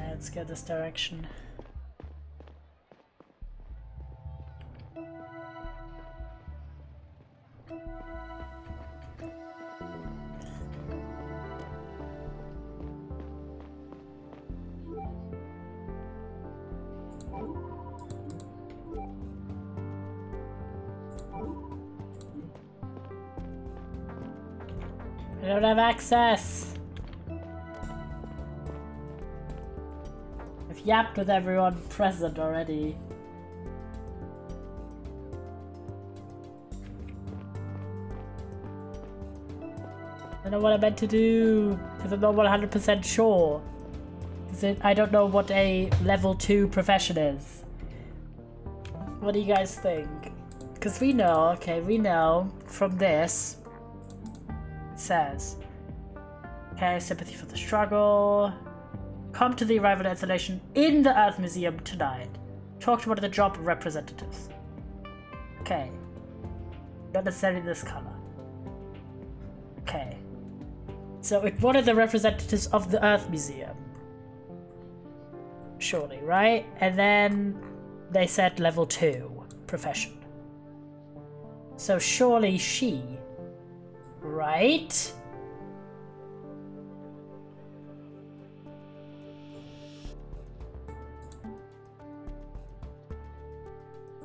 S2: Let's go this direction. I don't have access. I've yapped with everyone present already. I don't know what I meant to do, because I'm not 100% sure. I don't know what a level 2 profession is. What do you guys think? Because we know, okay, we know from this, it says, okay, sympathy for the struggle. Come to the arrival installation in the Earth Museum tonight. Talk to one of the job representatives. Okay. Not necessarily this color. Okay. So it's one of the representatives of the Earth Museum. Surely, right? And then they said level 2 profession. So surely she, right?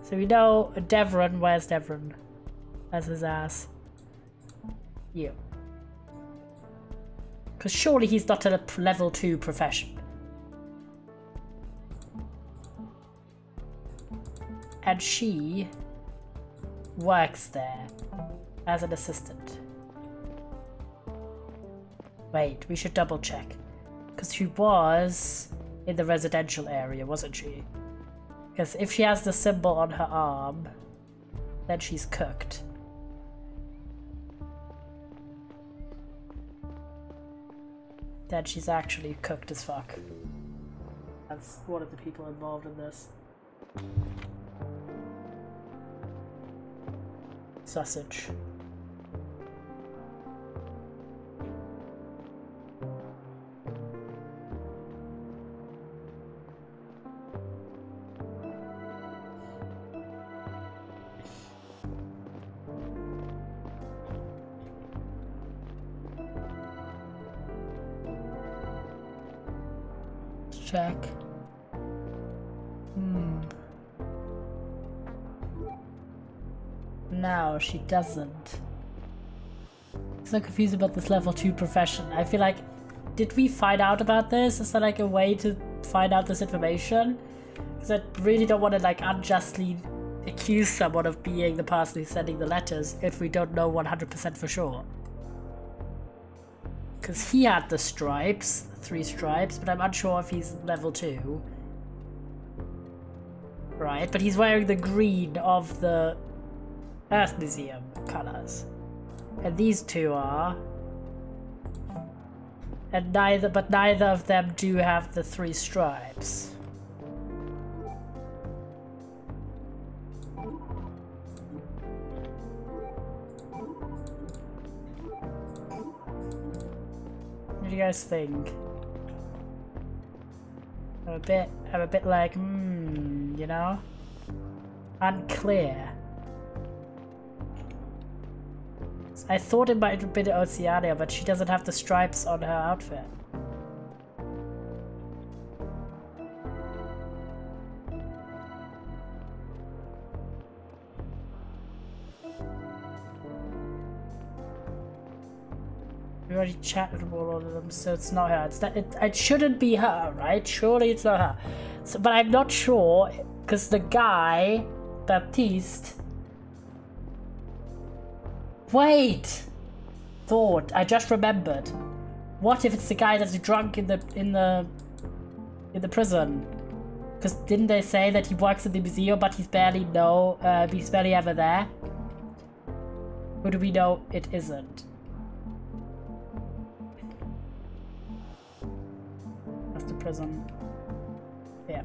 S2: So we know Devron, where's Devron? That's his ass. You. Because surely he's not at a level 2 profession. And she works there as an assistant. Wait, we should double check. Because she was in the residential area, wasn't she? Because if she has the symbol on her arm, then she's cooked. Then she's actually cooked as fuck. That's one of the people involved in this. Sausage. Check. No, she doesn't. I'm so confused about this level 2 profession. I feel like, did we find out about this? Is there like a way to find out this information? Because I really don't want to like unjustly accuse someone of being the person who's sending the letters if we don't know 100% for sure. Because he had the stripes, 3 stripes, but I'm unsure if he's level 2. Right, but he's wearing the green of the Earth Museum colors. And these 2 are. And neither of them do have the 3 stripes. you guys think? I'm a bit like, you know? Unclear. I thought it might have been Oceania, but she doesn't have the stripes on her outfit. We already chatted about all of them, so it's not her. It shouldn't be her, right? Surely it's not her. So, but I'm not sure, because the guy, Baptiste... Wait! Thought, I just remembered. What if it's the guy that's drunk in the prison? Because didn't they say that he works at the museum, but he's barely ever there? Who do we know it isn't? That's the prison. Yeah.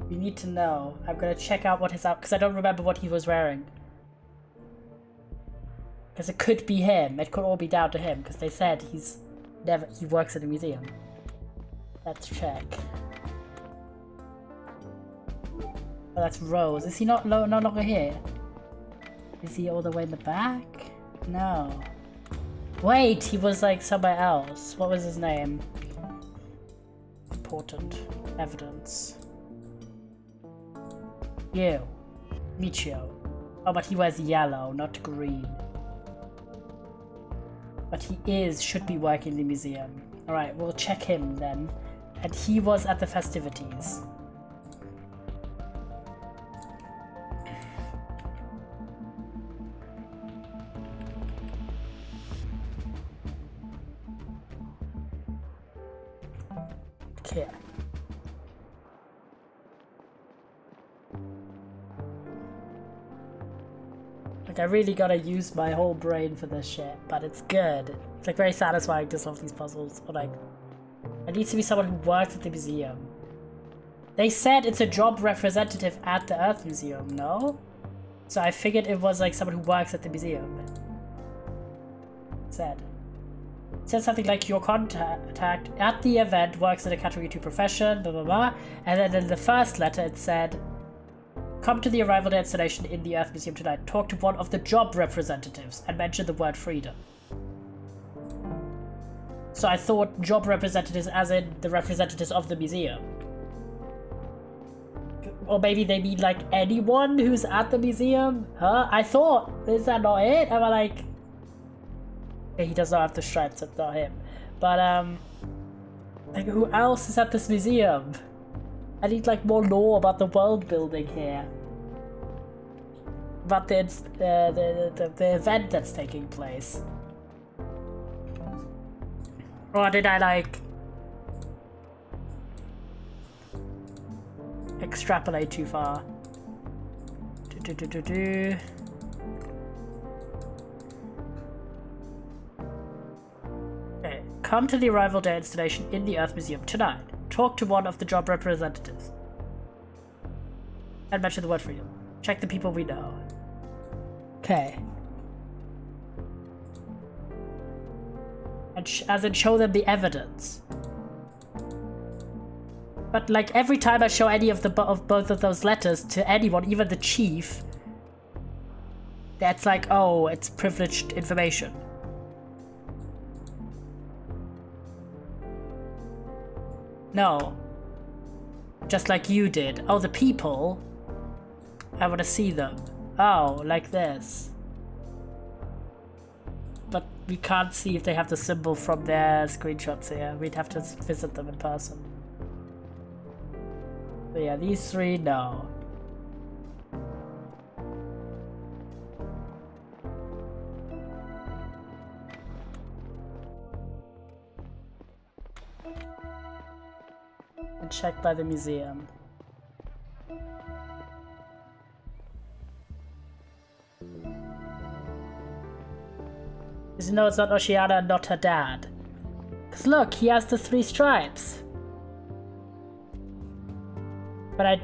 S2: We need to know. I'm gonna check out what his out, because I don't remember what he was wearing. Because it could be him. It could all be down to him, because they said he works at a museum. Let's check. Oh, that's Rose. Is he no longer here? Is he all the way in the back? No. Wait, he was like somewhere else. What was his name? Important evidence. Michio. Oh, but he wears yellow, not green. But he should be working in the museum. Alright, we'll check him then. And he was at the festivities. Okay. Like, I really gotta use my whole brain for this shit, but it's good. It's like very satisfying to solve these puzzles. Or like, it needs to be someone who works at the museum. They said it's a job representative at the Earth Museum, no? So I figured it was like someone who works at the museum. It said something like your contact at the event works in a category 2 profession, blah blah blah. And then in the first letter it said, come to the arrival destination in the Earth Museum tonight. Talk to one of the job representatives and mention the word freedom. So I thought job representatives as in the representatives of the museum. Or maybe they mean like anyone who's at the museum? Huh? I thought, is that not it? Am I like... Okay, he does not have the stripes, that's not him. But like who else is at this museum? I need like more lore about the world building here. About the event that's taking place. Or did I like extrapolate too far? Okay, come to the arrival day installation in the Earth Museum tonight. Talk to one of the job representatives. And mention the word freedom. Check the people we know. Okay. And as in show them the evidence. But like every time I show any of both of those letters to anyone, even the chief, that's like, oh, it's privileged information. No. Just like you did. Oh, the people? I want to see them. Oh, like this. But we can't see if they have the symbol from their screenshots here. We'd have to visit them in person. But yeah, these three, no. And checked by the museum. No, it's not Oceania and not her dad. Cause look, he has the 3 stripes. But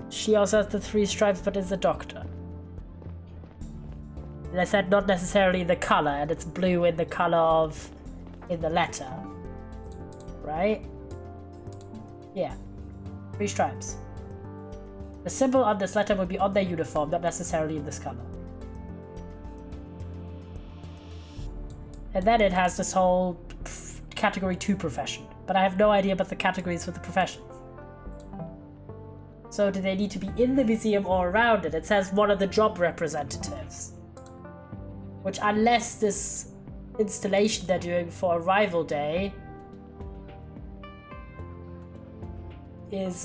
S2: she also has the 3 stripes, but is a doctor. And I said not necessarily the color, and it's blue in the color of in the letter. Right? Yeah. 3 stripes. The symbol on this letter would be on their uniform, not necessarily in this color. And then it has this whole category 2 profession. But I have no idea about the categories for the professions. So do they need to be in the museum or around it? It says one of the job representatives. Which, unless this installation they're doing for Arrival Day is,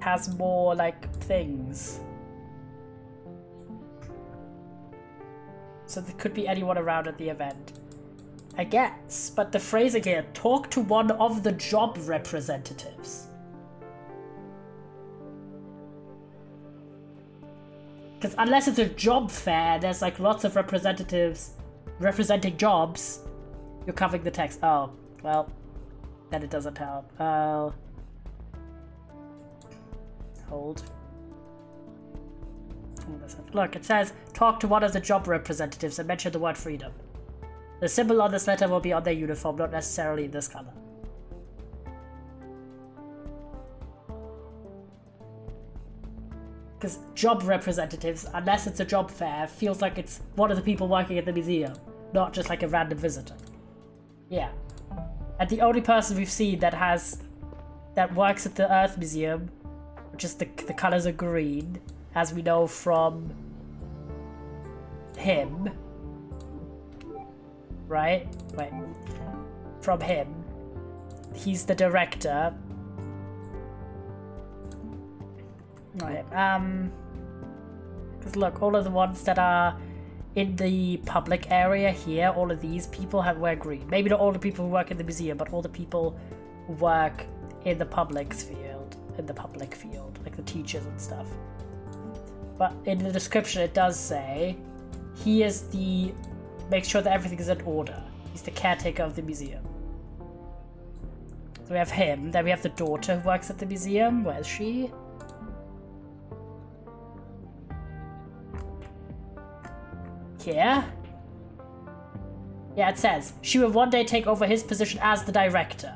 S2: has more, like, things. So there could be anyone around at the event. I guess, but the phrasing here, talk to one of the job representatives. Because unless it's a job fair, there's like lots of representatives representing jobs, you're covering the text. Oh, well, then it doesn't help. Hold. Look, it says, talk to one of the job representatives and mention the word freedom. The symbol on this letter will be on their uniform, not necessarily in this color. Because job representatives, unless it's a job fair, feels like it's one of the people working at the museum, not just like a random visitor. Yeah. And the only person we've seen that works at the Earth Museum, which is the colors are green, as we know from him. Right? Wait. From him. He's the director. Not him. Because look, all of the ones that are in the public area here, all of these people wear green. Maybe not all the people who work in the museum, but all the people who work in the public field. Like the teachers and stuff. But in the description it does say, he is the... makes sure that everything is in order. He's the caretaker of the museum. So we have him, then we have the daughter who works at the museum. Where is she? Here? Yeah, it says, she will one day take over his position as the director.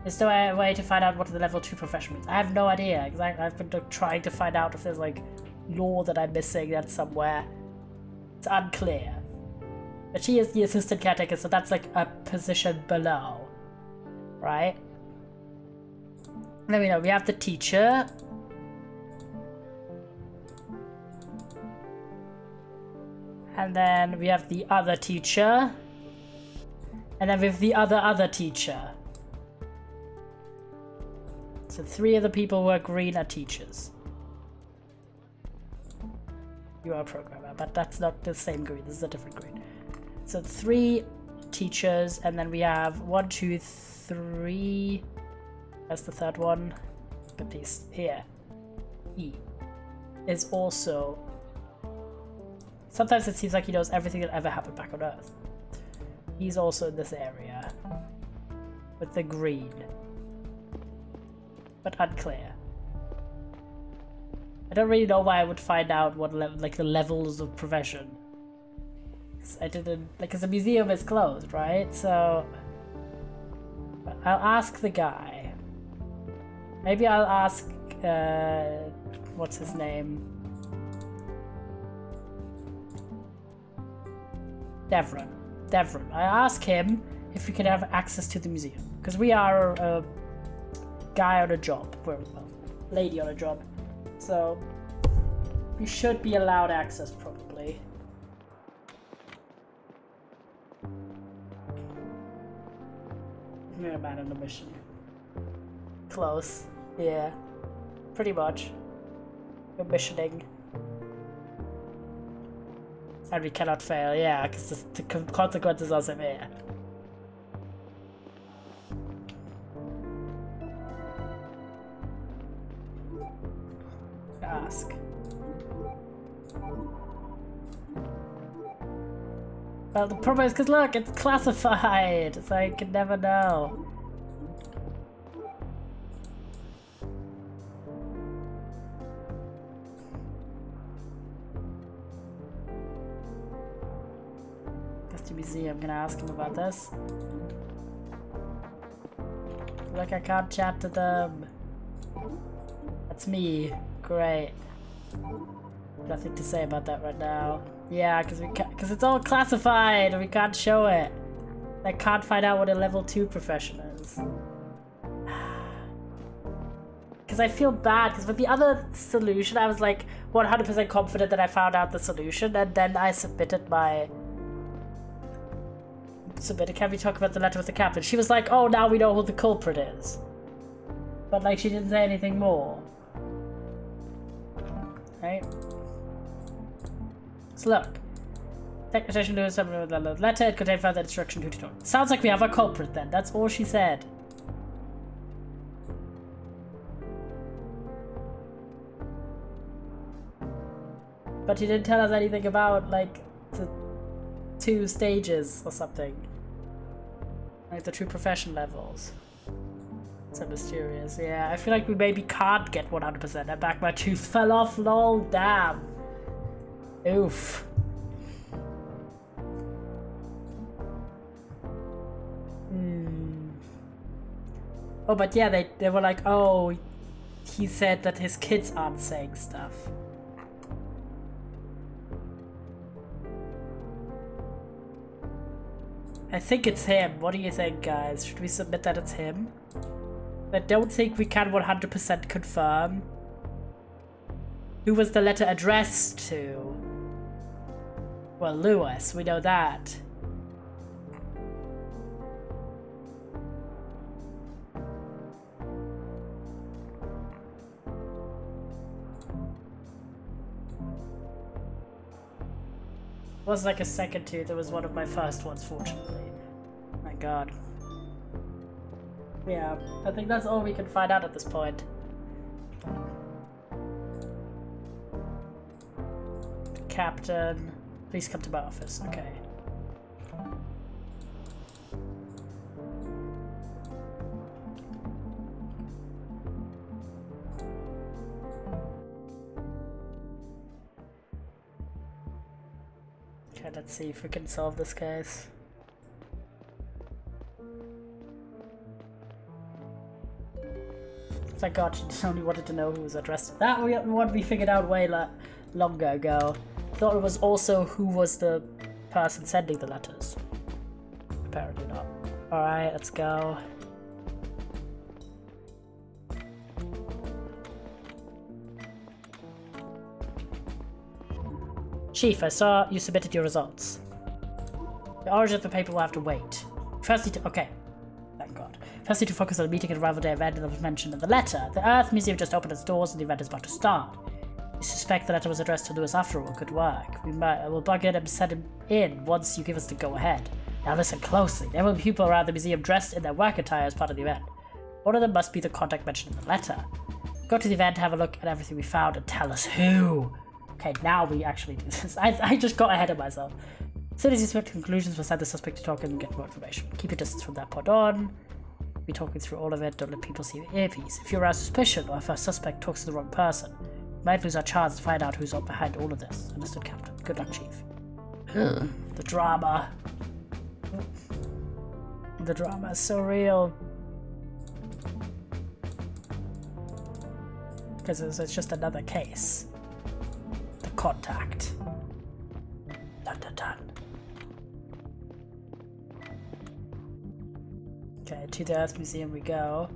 S2: Is there a way to find out what the level 2 profession means? I have no idea, because I've been trying to find out if there's like lore that I'm missing that's somewhere. It's unclear. But she is the assistant caretaker, so that's like a position below. Right? Then we know we have the teacher. And then we have the other teacher. And then we have the other teacher. So 3 of the people who are green are teachers. You are a programmer, but that's not the same green. This is a different green. So 3 teachers, and then we have 1, 2, 3. That's the third one. But these here. E is also... Sometimes it seems like he knows everything that ever happened back on Earth. He's also in this area. With the green. But unclear. I don't really know why I would find out what like the levels of profession. I didn't, like, because the museum is closed, right? So I'll ask the guy. Maybe I'll ask what's his name? Devron. I ask him if we can have access to the museum, because we are a guy on a job, well, lady on a job, so we should be allowed access probably. You're a man on a mission. Close, yeah, pretty much. We're missioning. And we cannot fail, yeah, because the consequences are severe. Ask. Well, the problem is because look, it's classified, so I can never know. Mr. Museum, I'm gonna ask him about this. Look, I can't chat to them. That's me. Great. Nothing to say about that right now. Yeah, because it's all classified and we can't show it. I can't find out what a level 2 profession is. Because I feel bad, because with the other solution I was like 100% confident that I found out the solution, and then I submitted can we talk about the letter with the captain? She was like, oh, now we know who the culprit is. But like, she didn't say anything more. Right? So look. Take attention to something with the letter, it contained further instruction to tutorial. Sounds like we have a culprit then, that's all she said. But she didn't tell us anything about, like, the 2 stages or something. Like the true profession levels. So mysterious. Yeah, I feel like we maybe can't get 100%. And back my tooth fell off, lol, damn. Oof. Oh, but yeah, they were like, oh, he said that his kids aren't saying stuff. I think it's him. What do you think, guys? Should we submit that it's him? I don't think we can 100% confirm. Who was the letter addressed to? Well, Lewis, we know that. It was like a second tooth. It was one of my first ones, fortunately. My god. Yeah, I think that's all we can find out at this point. Captain, please come to my office. Okay. Okay, let's see if we can solve this case. Thank God she only wanted to know who was addressed. That one we figured out way longer ago. Thought it was also who was the person sending the letters. Apparently not. Alright, let's go. Chief, I saw you submitted your results. The origin of the paper will have to wait. First need to... Okay. Thank God. First need to focus on the meeting and arrival day event that was mentioned in the letter. The Earth Museum just opened its doors and the event is about to start. We suspect the letter was addressed to Lewis after all. Good work. We'll bug in and send him in once you give us the go-ahead. Now listen closely. There will be people around the museum dressed in their work attire as part of the event. One of them must be the contact mentioned in the letter. Go to the event, have a look at everything we found, and tell us who. Okay, now we actually do this. I just got ahead of myself. As soon as you submit conclusions, we'll send the suspect to talk and get more information. Keep your distance from that point on. Be talking through all of it. Don't let people see your earpiece. If you arouse suspicion or if a suspect talks to the wrong person, we might lose our chance to find out who's up behind all of this. Understood, Captain. Good luck, Chief. The drama. The drama is so real. Because it's just another case. The contact. Dun dun dun. Okay, to the Earth Museum we go.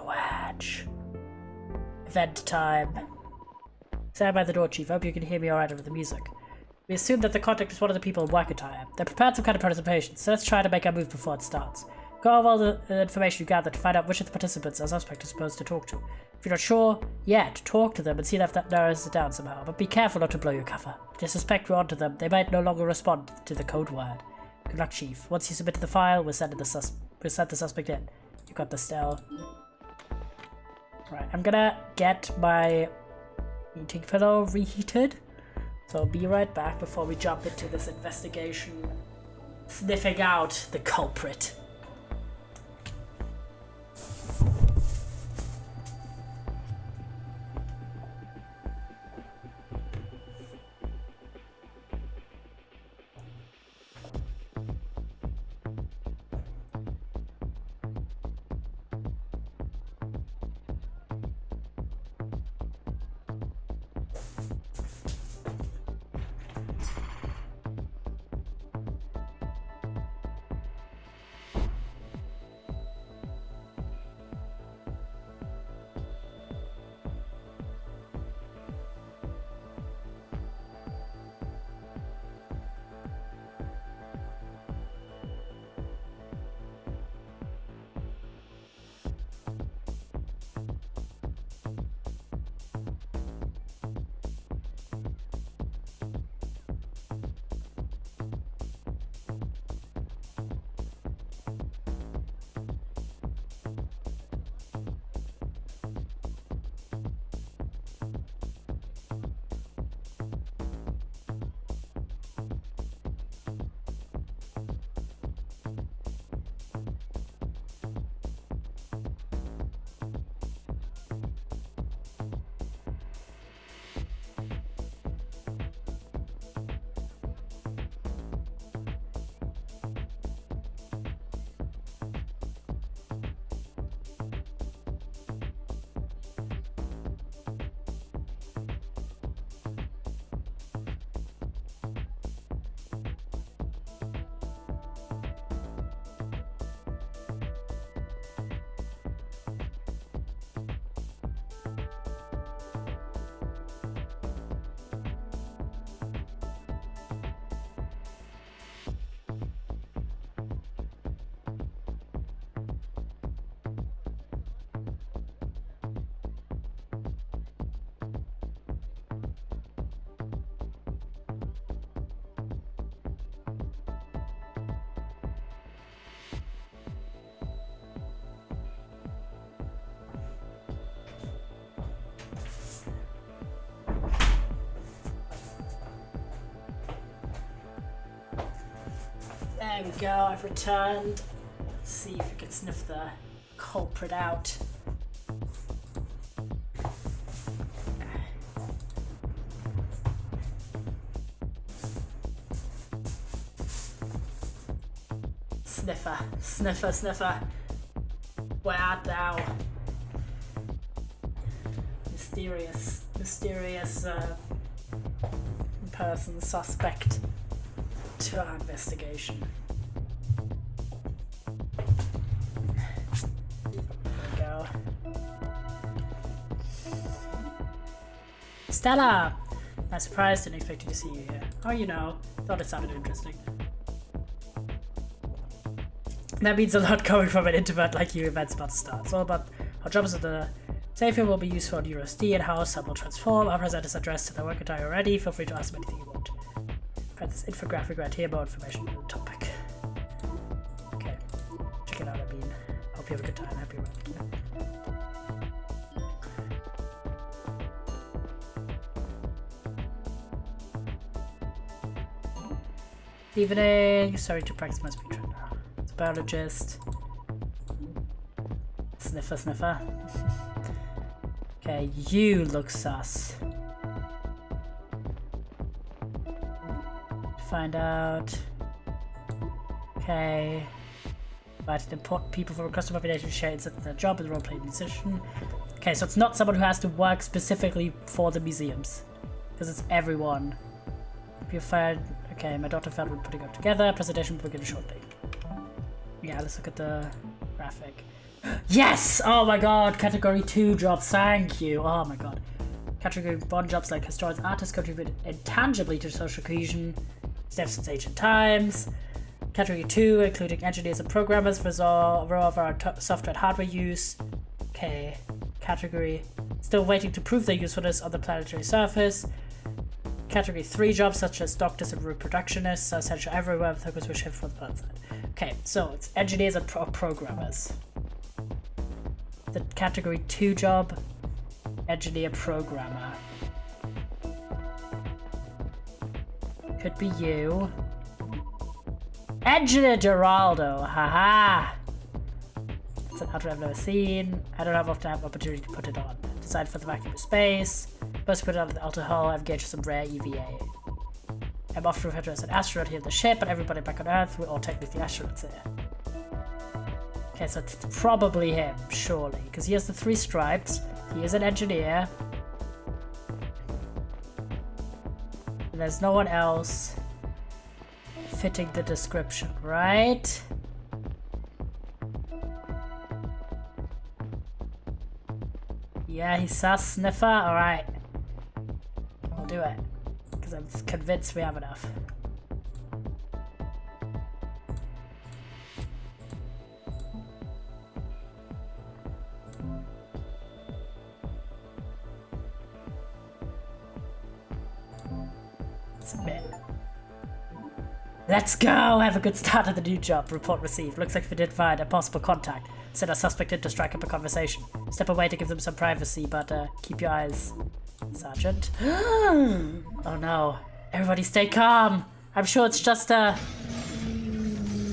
S2: Wedge. Event time. Stand by the door, Chief. I hope you can hear me alright over the music. We assume that the contact is one of the people in work attire. They're prepared some kind of presentation, so let's try to make our move before it starts. Go over all the information you gather to find out which of the participants our suspect is supposed to talk to. If you're not sure yet, talk to them and see if that narrows it down somehow, but be careful not to blow your cover. If they suspect we're onto them, they might no longer respond to the code word. Good luck, Chief. Once you submit the file, we'll send the suspect in. You got the Stell. Right, I'm gonna get my meeting pillow reheated. So I'll be right back before we jump into this investigation, sniffing out the culprit. There we go, I've returned. Let's see if we can sniff the culprit out. Sniffer, sniffer, sniffer. Where art thou? Mysterious person, suspect to our investigation. There we go. Stella! I'm surprised, didn't expect to see you here. Oh, you know, thought it sounded interesting. That means a lot coming from an introvert like you. Event's about to start. It's all about our jobs at the Savior will be useful on EuroSD and how some will transform. Our presenter's address to the work attire already. Feel free to ask them anything you want. Print this infographic right here, more information on the topic. Okay, check it out, I mean. Hope you have a good time. Happy work. Evening. Sorry to practice my speech right now. It's a biologist. Sniffer, sniffer. Okay, you look sus. Find out. Okay. Invited important people from a custom population to share insights in their job as a role-playing musician. Okay, so it's not someone who has to work specifically for the museums. Because it's everyone. If you fired. Okay, my daughter felt we're putting it together. Presentation will begin shortly. Yeah, let's look at the graphic. Yes! Oh my god, category 2 jobs, thank you. Oh my god. Category 1 jobs like historians, artists contribute intangibly to social cohesion, steps since ancient times. Category 2, including engineers and programmers, resolve our software and hardware use. Okay. Category, still waiting to prove their usefulness on the planetary surface. Category 3 jobs such as doctors and reproductionists are essential everywhere with focus shift for the planet side. Okay, so it's engineers and programmers. the category 2 job, engineer programmer. Could be you. Engineer Geraldo, haha! It's an outfit I've never seen. I don't have often have opportunity to put it on. Designed for the vacuum of space. First put it on the outer hull, I've gauged some rare EVA. I'm often referred to as an astronaut here in the ship, but everybody back on Earth, we're all technically astronauts here. Okay, so it's probably him, surely. Because he has the 3 stripes, he is an engineer. And there's no one else fitting the description, right? Yeah, he's sus sniffer, alright. We'll do it. Because I'm convinced we have enough. Submit. Let's go! Have a good start at the new job. Report received. Looks like we did find a possible contact. Send our suspect in to strike up a conversation. Step away to give them some privacy, but keep your eyes... Sergeant? Oh no. Everybody stay calm! I'm sure it's just a...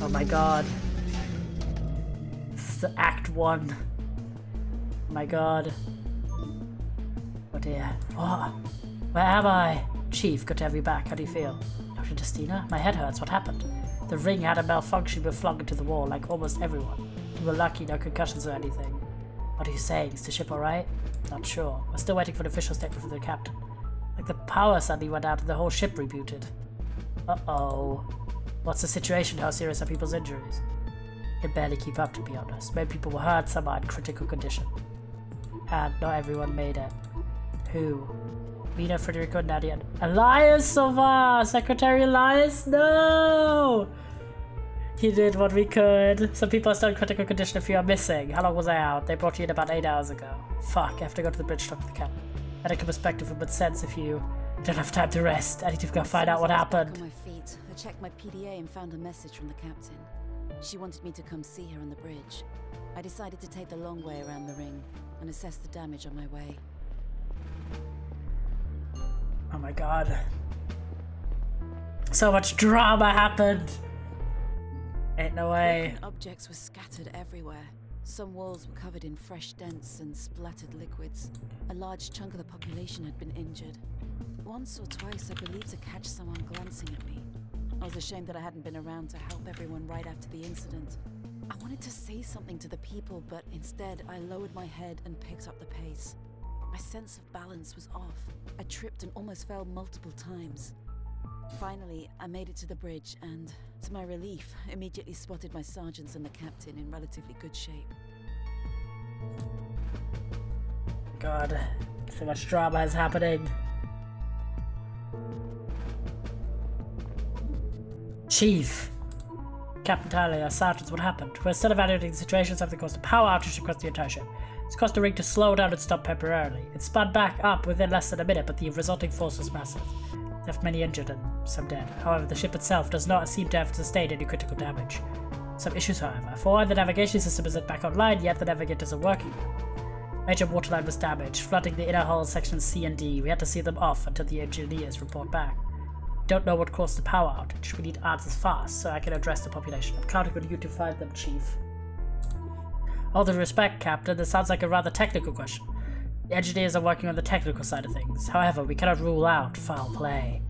S2: Oh my god. This is Act 1. Oh my god. Oh dear. What? Where am I? Chief, good to have you back. How do you feel? Dr. Destina? My head hurts. What happened? The ring had a malfunction. We were flung into the wall, like almost everyone. We were lucky, no concussions or anything. What are you saying? Is the ship alright? Not sure. We're still waiting for an official statement from the captain. Like the power suddenly went out and the whole ship rebooted. Uh-oh. What's the situation? How serious are people's injuries? I can barely keep up, to be honest. Many people were hurt, some are in critical condition. And not everyone made it. Who? Mina, Federico, Nadia, Elias Silva! Secretary Elias? No! He did what we could. Some people are still in critical condition. If you are missing. How long was I out? They brought you in about 8 hours ago. Fuck, I have to go to the bridge to talk to the captain. Medical perspective would make sense if you don't have time to rest. I need to go find out what happened.
S3: On my feet, I checked my PDA and found a message from the captain. She wanted me to come see her on the bridge. I decided to take the long way around the ring and assess the damage on my way.
S2: Oh my god. So much drama happened. Ain't no way.
S3: Broken objects were scattered everywhere. Some walls were covered in fresh dents and splattered liquids. A large chunk of the population had been injured. Once or twice I believed to catch someone glancing at me. I was ashamed that I hadn't been around to help everyone right after the incident. I wanted to say something to the people, but instead I lowered my head and picked up the pace. My sense of balance was off. I tripped and almost fell multiple times. Finally, I made it to the bridge and, to my relief, immediately spotted my sergeants and the captain in relatively good shape.
S2: God, so much drama is happening. Chief! Captain Tyler, our sergeants, what happened? We're still evaluating the situation. Something caused a power outage across the entire ship. It's caused the ring to slow down and stop temporarily. It spun back up within less than a minute, but the resulting force was massive. Left many injured and some dead. However, the ship itself does not seem to have sustained any critical damage. Some issues, however. For one, the navigation system isn't back online yet, the navigator isn't working. Major waterline was damaged, flooding the inner hull sections C and D. We had to see them off until the engineers report back. Don't know what caused the power outage. We need answers fast, so I can address the population. I'm counting on you to find them, Chief. All due respect, Captain, this sounds like a rather technical question. The engineers are working on the technical side of things. However, we cannot rule out foul play.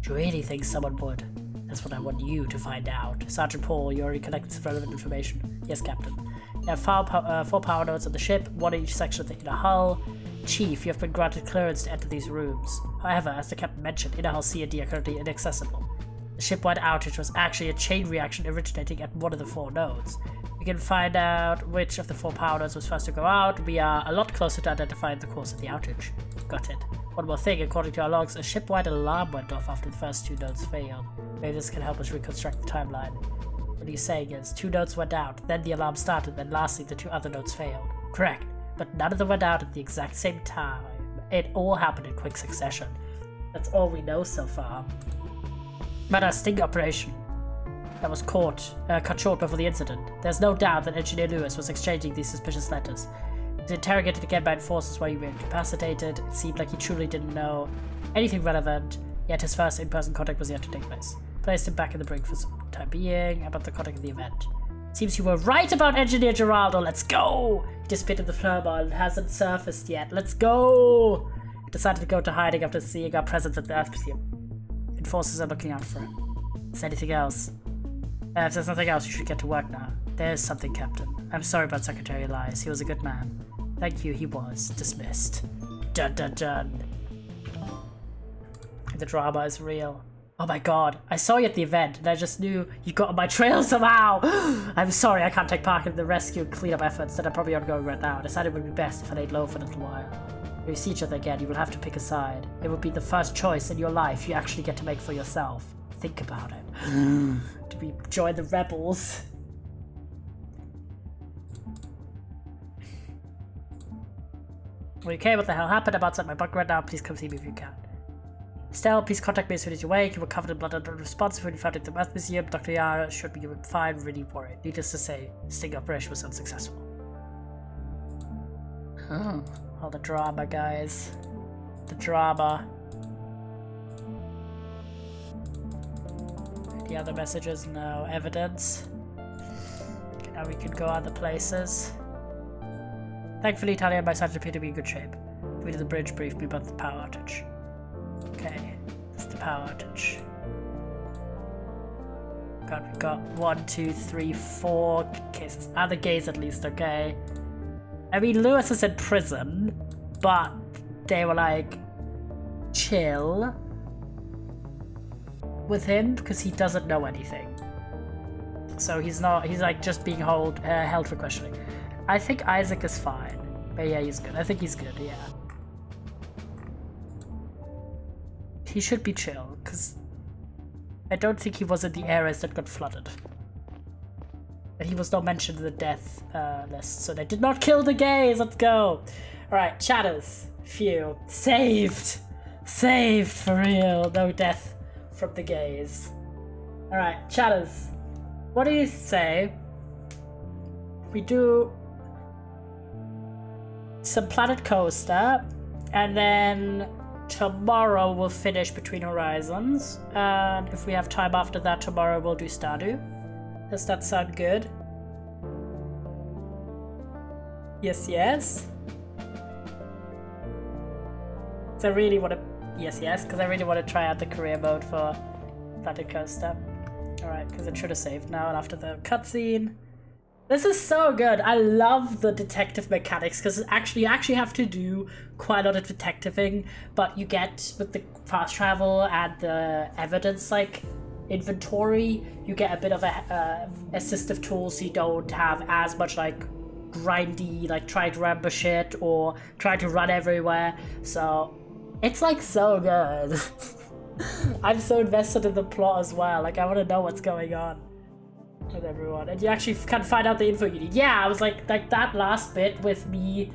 S2: Do you really think someone would? That's what I want you to find out. Sergeant Paul, you already collected some relevant information. Yes, Captain. You have 4 power nodes on the ship, 1 in each section of the inner hull. Chief, you have been granted clearance to enter these rooms. However, as the captain mentioned, inner hull C and D are currently inaccessible. The ship-wide outage was actually a chain reaction originating at one of the 4 nodes. We can find out which of the 4 power nodes was first to go out. We are a lot closer to identifying the cause of the outage. Got it. One more thing, according to our logs, a ship-wide alarm went off after the first 2 nodes failed. Maybe this can help us reconstruct the timeline. What he's saying is, 2 nodes went out, then the alarm started, then lastly the 2 other nodes failed. Correct, but none of them went out at the exact same time. It all happened in quick succession. That's all we know so far. But our sting operation that was cut short before the incident. There's no doubt that Engineer Lewis was exchanging these suspicious letters. was interrogated again by enforcers while you were incapacitated. It seemed like he truly didn't know anything relevant, yet his first in-person contact was yet to take place. Placed him back in the brig for some time being, about the contact of the event. Seems you were right about Engineer Geraldo. Let's go! He disappeared in the turmoil and hasn't surfaced yet. Let's go! He decided to go to hiding after seeing our presence at the Earth Museum. Enforcers are looking out for him. Is there anything else? If there's nothing else, you should get to work now. There's something, Captain. I'm sorry about Secretary Elias. He was a good man. Thank you, he was. Dismissed. Dun dun dun. The drama is real. Oh my god, I saw you at the event, and I just knew you got on my trail somehow! I'm sorry I can't take part in the rescue and cleanup efforts that are probably ongoing right now. I decided it would be best if I laid low for a little while. When we see each other again, you will have to pick a side. It would be the first choice in your life you actually get to make for yourself. Think about it. Do we join the rebels? Okay, what the hell happened? I'm outside my bunker right now. Please come see me if you can. Stell, please contact me as soon as you wake. You were covered in blood and unresponsive when you found it at the Earth Museum. Dr. Yara should be fine, really worried. Needless to say, sting operation was unsuccessful. Oh, all the drama, guys. The drama. Any other messages? No. Evidence. Okay, now we can go other places. Thankfully, Talia and my sergeant appear to be in good shape. We to the bridge briefed me about the power outage. Okay, that's the power outage. God, we've got 1, 2, 3, 4 cases. The gays at least, okay. I mean, Lewis is in prison, but they were like, chill with him because he doesn't know anything. So he's like just being held for questioning. I think Isaac is fine. But yeah, he's good. I think he's good, yeah. He should be chill, because I don't think he was in the areas that got flooded. But he was not mentioned in the death list, so they did not kill the gays. Let's go. Alright, chatters. Phew. Saved. Saved, for real. No death from the gays. Alright, chatters. What do you say we do some Planet Coaster, and then tomorrow we'll finish Between Horizons, and if we have time after that, tomorrow we'll do Stardew. Does that sound good? Yes, yes. So I really want to... Yes, yes, because I really want to try out the career mode for Planet Coaster. Alright, because it should have saved now, and after the cutscene. This is so good. I love the detective mechanics because you actually have to do quite a lot of detectiving, but you get with the fast travel and the evidence like inventory, you get a bit of a assistive tool, so you don't have as much like grindy like try to remember shit or try to run everywhere. So it's like so good. I'm so invested in the plot as well. Like I want to know what's going on with everyone, and you actually can find out the info you need. Yeah, I was like that last bit with me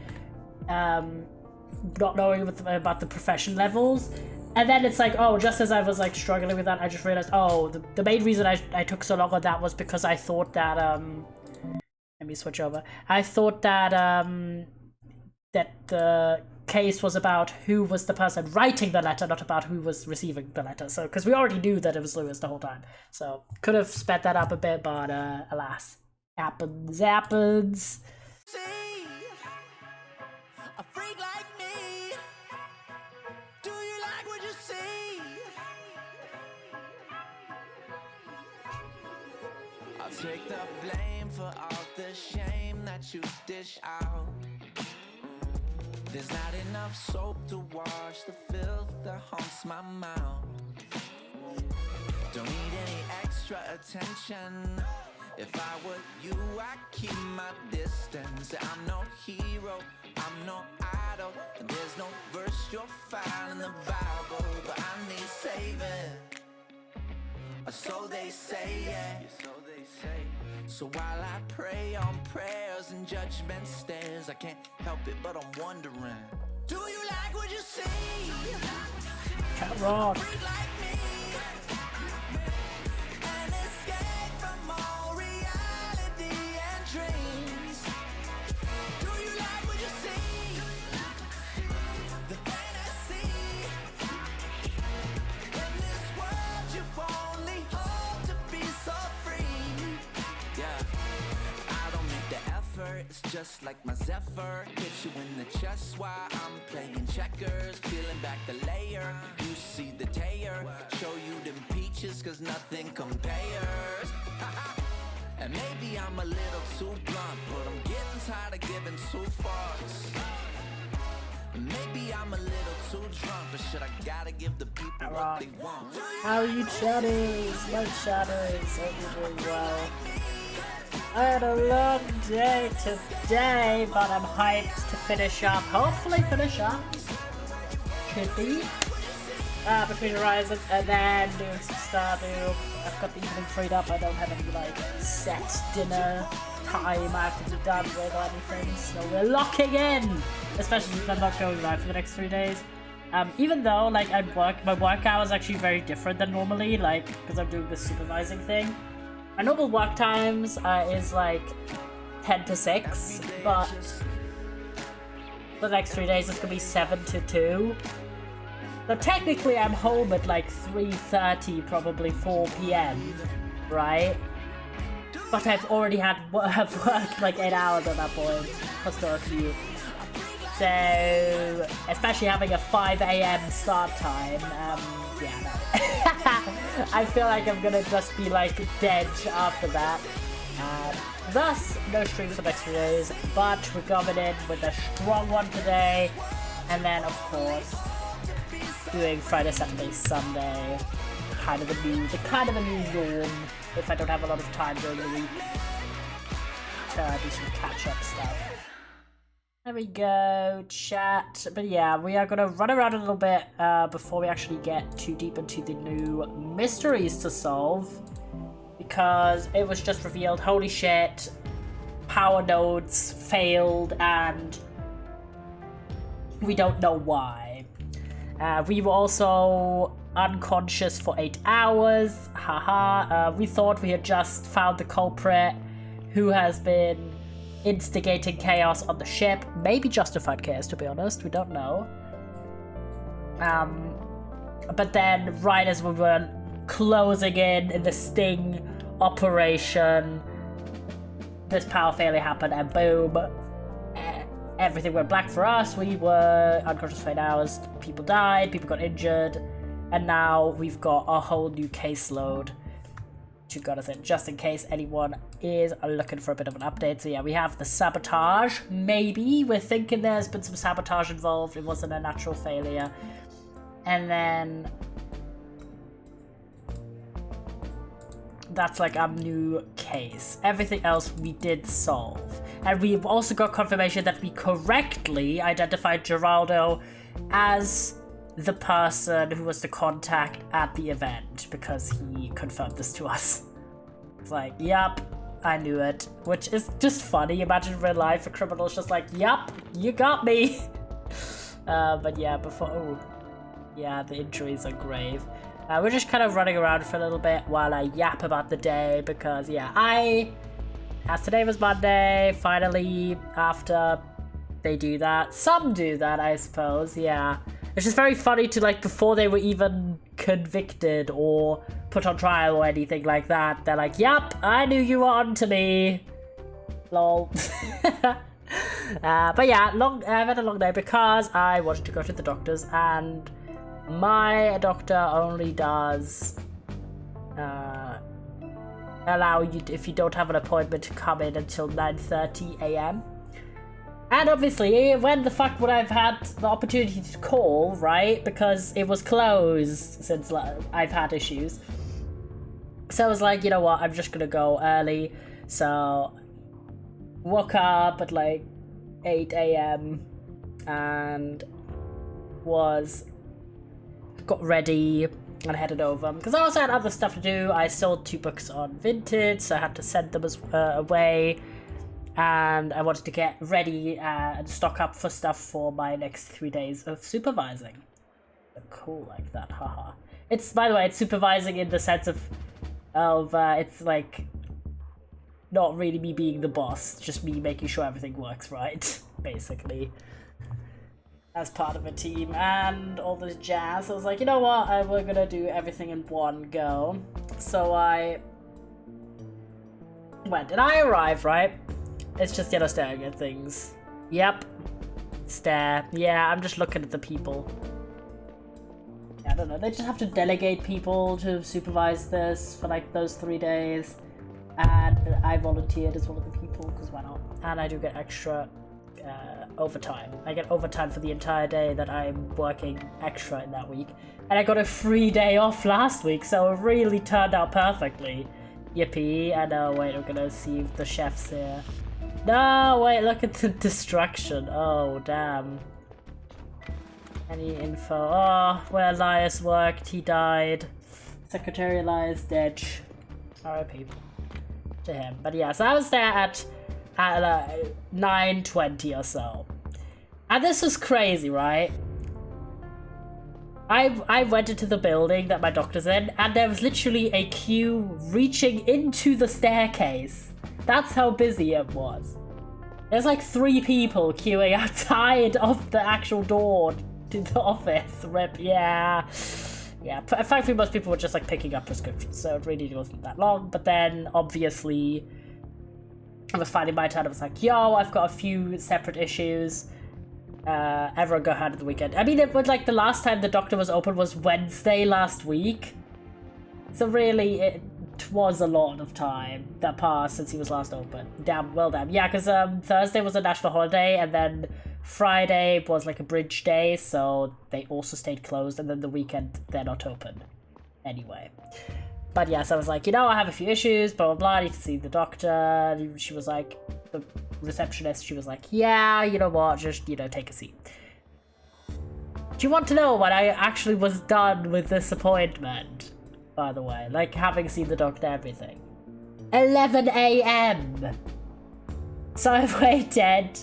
S2: not knowing about the profession levels, and then it's like, oh, just as I was like struggling with that, I just realized, oh, the main reason I took so long on that was because I thought that let me switch over. I thought that that the case was about who was the person writing the letter, not about who was receiving the letter. So, because we already knew that it was Lewis the whole time. So, could have sped that up a bit, but alas. Happens.
S1: See a freak like me. Do you like what you see? I'll take the blame for all the shame that you dish out. There's not enough soap to wash the filth that haunts my mouth. Don't need any extra attention. If I were you, I'd keep my distance. I'm no hero, I'm no idol, and there's no verse you'll find in the Bible. But I need saving, or so they say, yeah. So they say. So while I pray on prayers and judgment stares, I can't help it but I'm wondering, do you like what you see?
S2: Cat Rock.
S1: Freak like me, an escape from all reality and dreams. Do you like what you see? It's just like my Zephyr. Hit you in the chest while I'm playing checkers. Peeling back the layer, you see the tear. Show you them peaches, cause nothing compares. And maybe I'm a little too blunt, but I'm getting tired of giving two fucks. Maybe I'm a little too drunk, but shit, I gotta give the people what they want.
S2: How are you, chatters? My chatters, hope you're doing well. I had a long day today, but I'm hyped to finish up. Hopefully finish up. Could be. Between Horizons and then doing some Stardew. I've got the evening freed up. I don't have any like set dinner time I have to be done with or anything, so we're locking in. Especially since I'm not going live for the next 3 days. Even though like my work hours are actually very different than normally, like because I'm doing the supervising thing. My normal work times is like 10 to 6, but for the next 3 days it's gonna be 7 to 2. So technically I'm home at like 3:30, probably 4 p.m, right? But I've already have worked like 8 hours at that point, plus a commute. So, especially having a 5 a.m. start time, yeah, no. I feel like I'm gonna just be like dead after that. Thus, no streams for the next 3 days, but we're coming in with a strong one today, and then of course doing Friday, Saturday, Sunday, kind of a new norm if I don't have a lot of time during the week to do some catch-up stuff. There we go, chat. But yeah, we are gonna run around a little bit before we actually get too deep into the new mysteries to solve, because it was just revealed, holy shit, power nodes failed and we don't know why. We were also unconscious for 8 hours, haha. We thought we had just found the culprit who has been instigating chaos on the ship. Maybe justified chaos, to be honest, we don't know. But then right as we were closing in the sting operation, this power failure happened and boom, everything went black for us. We were unconscious for 8 hours, people died, people got injured, and now we've got a whole new caseload to got us in, just in case anyone is looking for a bit of an update. So yeah, we have the sabotage. Maybe we're thinking there's been some sabotage involved, it wasn't a natural failure. And then that's like our new case. Everything else we did solve. And we've also got confirmation that we correctly identified Geraldo as the person who was the contact at the event, because he confirmed this to us. It's like, yup, I knew it. Which is just funny. Imagine in real life a criminal's just like, yup, you got me. But yeah, yeah, the injuries are grave. We're just kind of running around for a little bit while I yap about the day, because yeah, as today was Monday, finally, after they do that. Some do that, I suppose, yeah. It's just very funny to, like, before they were even convicted or put on trial or anything like that, they're like, yup, I knew you were onto me. Lol. But yeah, I've had a long day because I wanted to go to the doctor's, and my doctor only does allow you, if you don't have an appointment, to come in until 9:30 a.m. And obviously, when the fuck would I have had the opportunity to call, right? Because it was closed since I've had issues. So I was like, you know what, I'm just gonna go early. So woke up at like 8 a.m. and got ready and headed over, because I also had other stuff to do. I sold 2 books on Vinted, so I had to send them away, and I wanted to get ready and stock up for stuff for my next 3 days of supervising. Cool like that, haha. It's, by the way, it's supervising in the sense of it's like not really me being the boss, just me making sure everything works right, basically, as part of a team and all this jazz. I was like, you know what, we're gonna do everything in one go. So I went, and I arrived, right? It's just, you know, staring at things. Yep. Stare. Yeah, I'm just looking at the people. I don't know, they just have to delegate people to supervise this for like those 3 days. And I volunteered as one of the people, because why not? And I do get extra overtime. I get overtime for the entire day that I'm working extra in that week. And I got a free day off last week, so it really turned out perfectly. Yippee. And wait, we're gonna see if the chef's here. No, wait, look at the destruction. Oh, damn. Any info? Oh, where Elias worked, he died. Secretary Elias dead. R.I.P. to him. But yeah, so I was there at 9:20 or so. And this was crazy, right? I went into the building that my doctor's in, and there was literally a queue reaching into the staircase. That's how busy it was. There's like 3 people queuing outside of the actual door to the office. Rip, yeah. Yeah, thankfully most people were just like picking up prescriptions, so it really wasn't that long. But then, obviously, I was finding my turn. I was like, yo, I've got a few separate issues. Everyone go ahead at the weekend. I mean, it was like the last time the doctor was open was Wednesday last week. So really, it was a lot of time that passed since he was last open. Damn, well damn. Yeah, because Thursday was a national holiday, and then Friday was like a bridge day, so they also stayed closed, and then the weekend they're not open anyway. But yes, I was like, you know, I have a few issues, blah blah blah, I need to see the doctor. She was like, the receptionist, she was like, yeah, you know what, just, you know, take a seat. Do you want to know when I actually was done with this appointment, by the way? Like, having seen the doctor, everything. 11 AM! So I've waited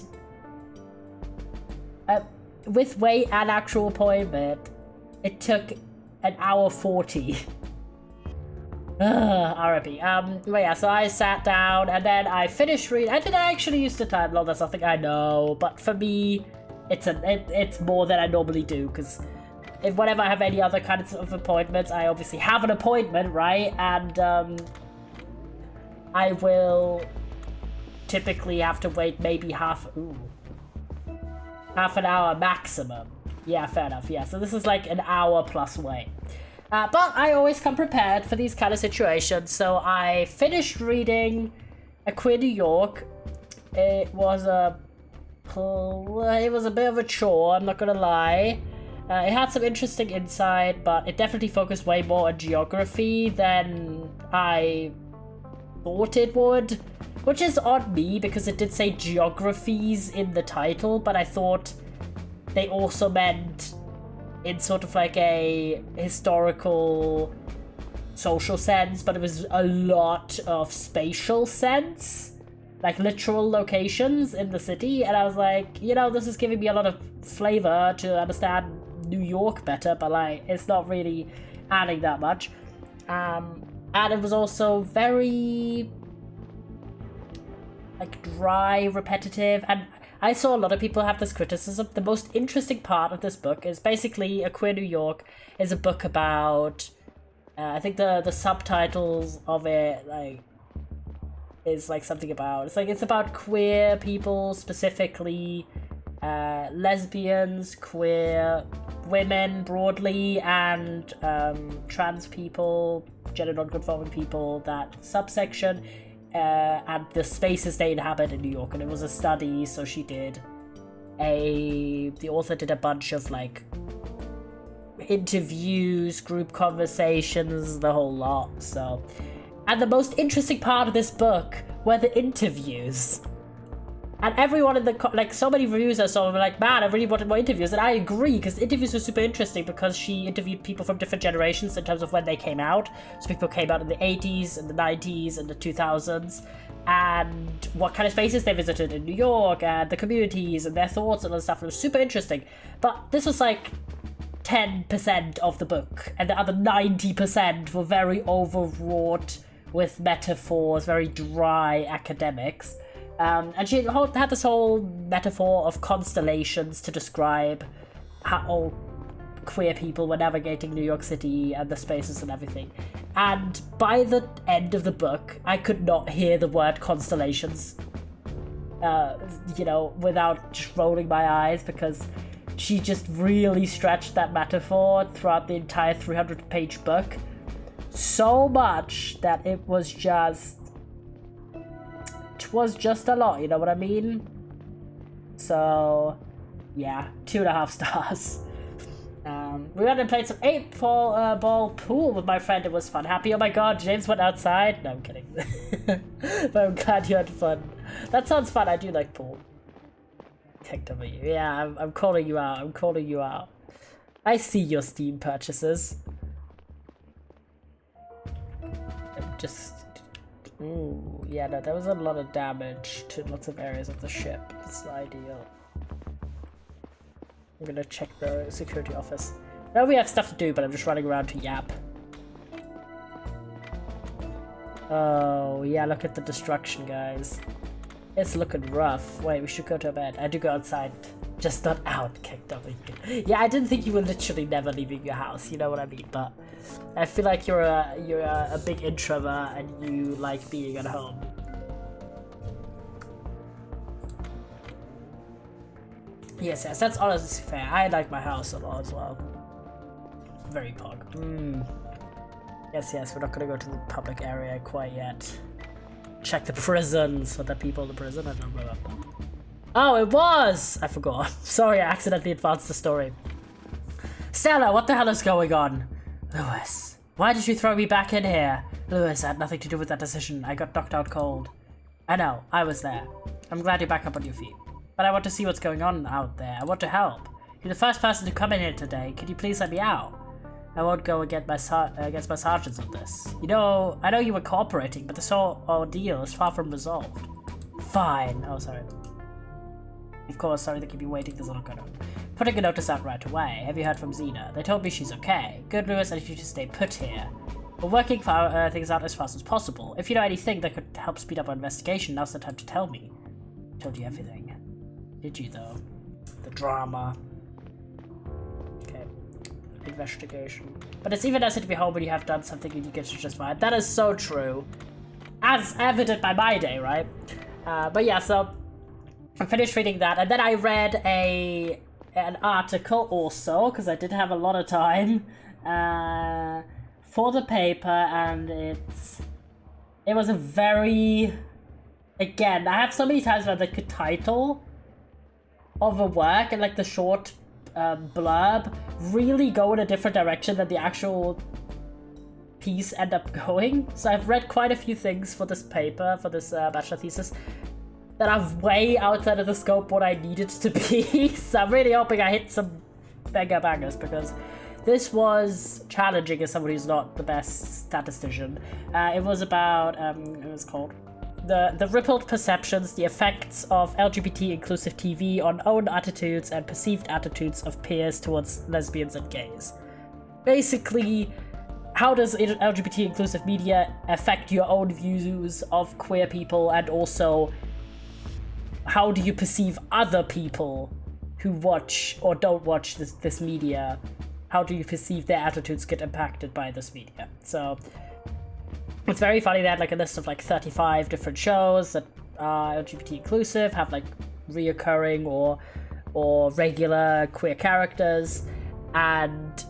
S2: with wait and actual appointment, it took an hour 40. R.I.P. But yeah, so I sat down and then I finished reading. I didn't actually use the time. That's something I know, but for me, it's more than I normally do, because whenever I have any other kinds of appointments, I obviously have an appointment, right? And I will typically have to wait maybe half an hour maximum. Yeah, fair enough. Yeah, so this is like an hour plus wait. But I always come prepared for these kind of situations. So I finished reading A Queer New York. It was a bit of a chore, I'm not gonna lie. It had some interesting insight, but it definitely focused way more on geography than I thought it would. Which is on me, because it did say geographies in the title, but I thought they also meant in sort of like a historical, social sense, but it was a lot of spatial sense, like literal locations in the city, and I was like, you know, this is giving me a lot of flavor to understand New York better, but like, it's not really adding that much. And it was also very like dry, repetitive, and I saw a lot of people have this criticism. The most interesting part of this book is basically A Queer New York is a book about, I think the subtitles of it like is like something about, it's about queer people, specifically lesbians, queer women broadly, and trans people, gender non-conforming people, that subsection. And the spaces they inhabit in New York, and it was a study, so the author did a bunch of like interviews, group conversations, the whole lot. So, and the most interesting part of this book were the interviews. And everyone in the, so many reviews I saw were like, man, I really wanted more interviews. And I agree, because interviews were super interesting, because she interviewed people from different generations in terms of when they came out. So people came out in the 80s, and the 90s, and the 2000s. And what kind of spaces they visited in New York, and the communities, and their thoughts and all that stuff. It was super interesting. But this was like 10% of the book. And the other 90% were very overwrought with metaphors, very dry academics. And she had this whole metaphor of constellations to describe how queer people were navigating New York City and the spaces and everything. And by the end of the book, I could not hear the word constellations you know, without just rolling my eyes, because she just really stretched that metaphor throughout the entire 300-page book so much that it was just a lot, you know what I mean? So yeah, 2.5 stars. We went and played some 8-ball pool with my friend. It was fun. Happy? Oh my god, James went outside? No, I'm kidding. But I'm glad you had fun. That sounds fun. I do like pool. W. Yeah, I'm calling you out. I'm calling you out. I see your Steam purchases. Just... Ooh, yeah, no, there was a lot of damage to lots of areas of the ship. It's not ideal. I'm gonna check the security office. I know we have stuff to do, but I'm just running around to yap. Oh, yeah, look at the destruction, guys. It's looking rough. Wait, we should go to bed. I do go outside, just not out, W. Yeah, I didn't think you were literally never leaving your house, you know what I mean, but I feel like you're a big introvert and you like being at home. Yes, that's honestly fair. I like my house a lot as well. Very pog. Yes, we're not gonna go to the public area quite yet. Check the prisons for the people in the prison. I don't remember. Oh, it was! I forgot. Sorry, I accidentally advanced the story. Stella, what the hell is going on? Lewis, why did you throw me back in here? Lewis, I had nothing to do with that decision. I got knocked out cold. I know, I was there. I'm glad you're back up on your feet. But I want to see what's going on out there. I want to help. You're the first person to come in here today. Could you please let me out? I won't go against my sergeants on this. You know, I know you were cooperating, but this whole ordeal is far from resolved. Fine. Oh, sorry. Of course, sorry to keep you waiting. There's a lot going on. Putting a notice out right away. Have you heard from Xena? They told me she's okay. Good, Lewis, I need you to stay put here. We're working things out as fast as possible. If you know anything that could help speed up our investigation, now's the time to tell me. I told you everything. Did you, though? The drama. Okay. Investigation. But it's even nicer to be home when you have done something and you get to just fine. That is so true. As evident by my day, right? But yeah, so I finished reading that, and then I read an article also, because I did have a lot of time for the paper, and it was a very... Again, I have so many times where the title of a work and like the short blurb really go in a different direction than the actual piece end up going. So I've read quite a few things for this paper, for this bachelor thesis, that are way outside of the scope what I needed to be. So I'm really hoping I hit some bangers, because this was challenging as somebody who's not the best statistician. It was about, it was called the rippled perceptions, the effects of LGBT inclusive TV on own attitudes and perceived attitudes of peers towards lesbians and gays. Basically, how does LGBT inclusive media affect your own views of queer people, and also how do you perceive other people who watch or don't watch this media? How do you perceive their attitudes get impacted by this media? So it's very funny. They had like a list of like 35 different shows that are LGBT inclusive, have like reoccurring or regular queer characters, and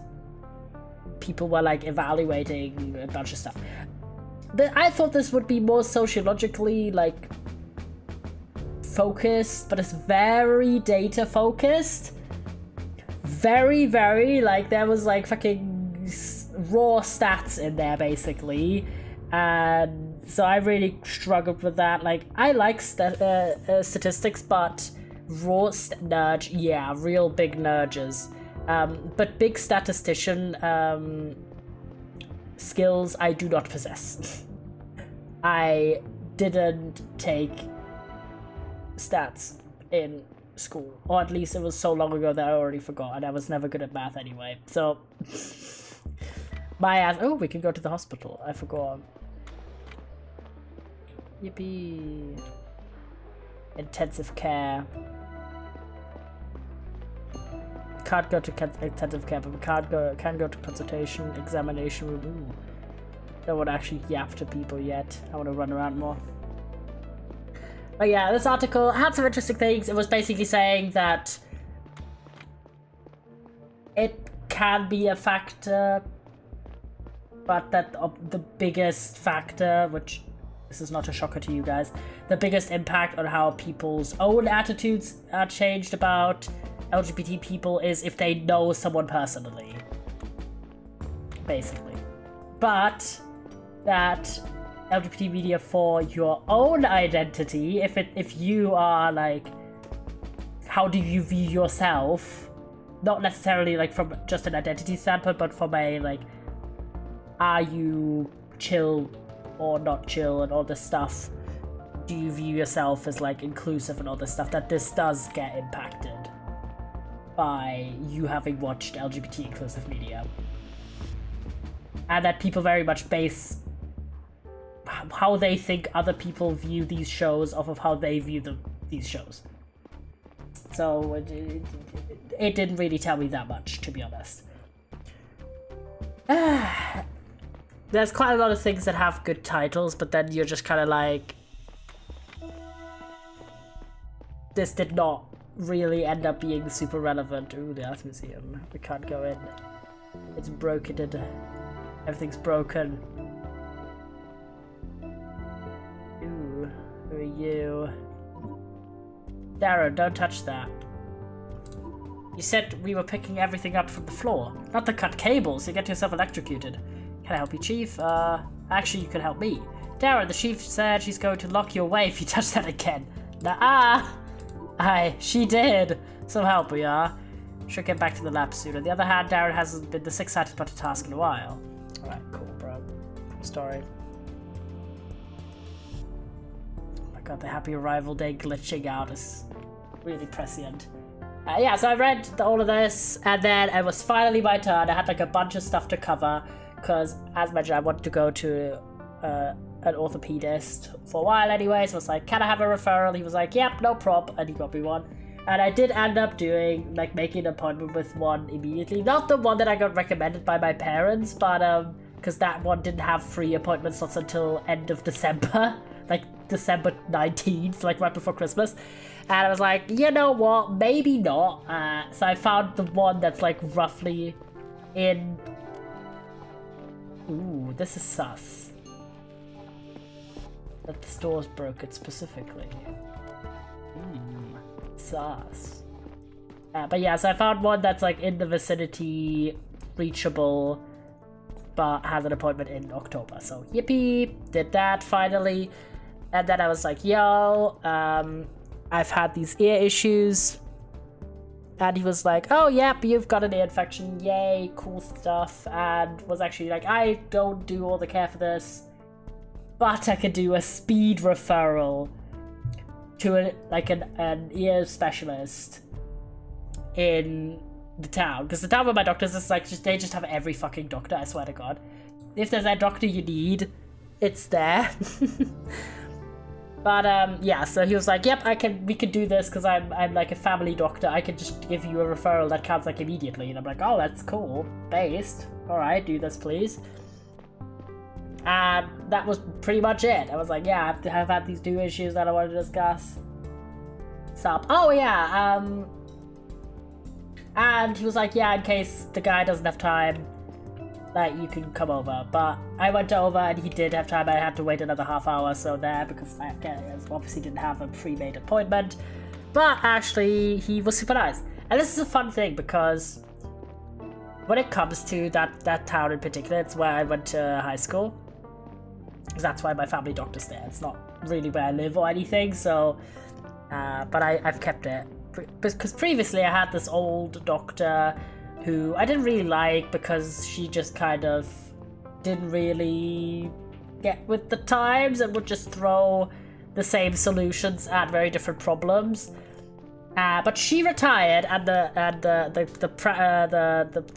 S2: people were like evaluating a bunch of stuff. I thought this would be more sociologically like focused, but it's very data focused. Very, very, like, there was like fucking raw stats in there basically, and so I really struggled with that. Like, I like statistics, but raw nerd, yeah, real big nerdges. But big statistician skills I do not possess. I didn't take stats in school, or at least it was so long ago that I already forgot, and I was never good at math anyway. So my ass. Oh, we can go to the hospital. I forgot. Yippee! Intensive care. Can't go to intensive care, but we can go to consultation, examination room. Ooh. Don't want to actually yap to people yet. I want to run around more. But yeah, this article had some interesting things. It was basically saying that it can be a factor, but that the biggest factor, which this is not a shocker to you guys, the biggest impact on how people's own attitudes are changed about LGBT people is if they know someone personally, basically. But that LGBT media for your own identity, if you are like, how do you view yourself, not necessarily like from just an identity standpoint, but from a like, are you chill or not chill and all this stuff, do you view yourself as like inclusive and all this stuff, that this does get impacted by you having watched LGBT inclusive media. And that people very much base how they think other people view these shows off of how they view these shows. So it didn't really tell me that much, to be honest. There's quite a lot of things that have good titles, but then you're just kind of like, this did not really end up being super relevant. Ooh, the art museum. We can't go in. It's broken. Everything's broken. Ooh, who are you? Darren, don't touch that. You said we were picking everything up from the floor, not the cut cables. You get yourself electrocuted. Can I help you, Chief? Actually, you can help me. Darren, the Chief said she's going to lock you away if you touch that again. Nah-ah! Aye, she did. Some help we are. Should get back to the lab soon. On the other hand, Darren hasn't been this excited about a task in a while. Alright, cool, bro. Cool story. Oh my god, the happy arrival day glitching out is really prescient. Yeah, so I read all of this, and then it was finally my turn. I had like a bunch of stuff to cover, because as mentioned, I wanted to go to an orthopedist for a while anyway, so I was like, can I have a referral? He was like, yep, no prob, and he got me one. And I did end up doing, like, making an appointment with one immediately. Not the one that I got recommended by my parents, but, because that one didn't have free appointment slots until end of December. Like, December 19th, like, right before Christmas. And I was like, you know what, maybe not. So I found the one that's, like, roughly in... Ooh, this is sus. That the store's broken specifically. Sus. But yeah, so I found one that's like in the vicinity, reachable, but has an appointment in October. So yippee, did that finally. And then I was like, yo, I've had these ear issues. And he was like, oh yep, you've got an ear infection, yay, cool stuff. And was actually like, I don't do all the care for this, but I could do a speed referral to an ear specialist in the town, because the town where my doctor's is like, they just have every fucking doctor, I swear to god. If there's a doctor you need, it's there. But yeah, so he was like, yep, we could do this, because I'm like a family doctor, I could just give you a referral that counts like immediately. And I'm like, oh, that's cool, based, alright, do this please. And that was pretty much it. I was like, yeah, I've had these two issues that I want to discuss. Stop. Oh yeah, and he was like, yeah, in case the guy doesn't have time, like, you can come over. But I went over and he did have time. I had to wait another half hour or so there, because I obviously didn't have a pre-made appointment. But actually, he was super nice. And this is a fun thing, because when it comes to that town in particular, it's where I went to high school. Because that's why my family doctor's there. It's not really where I live or anything, so... but I've kept it. Because previously I had this old doctor who I didn't really like, because she just kind of didn't really get with the times and would just throw the same solutions at very different problems. But she retired, and the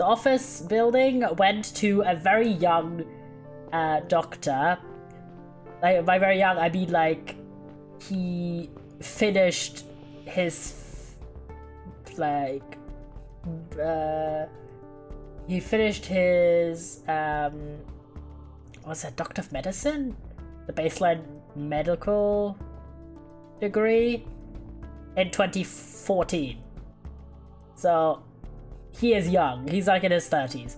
S2: office building went to a very young doctor. Like, by very young, I mean like he finished his what's that, Doctor of Medicine? The baseline medical degree in 2014. So he is young. He's like in his 30s.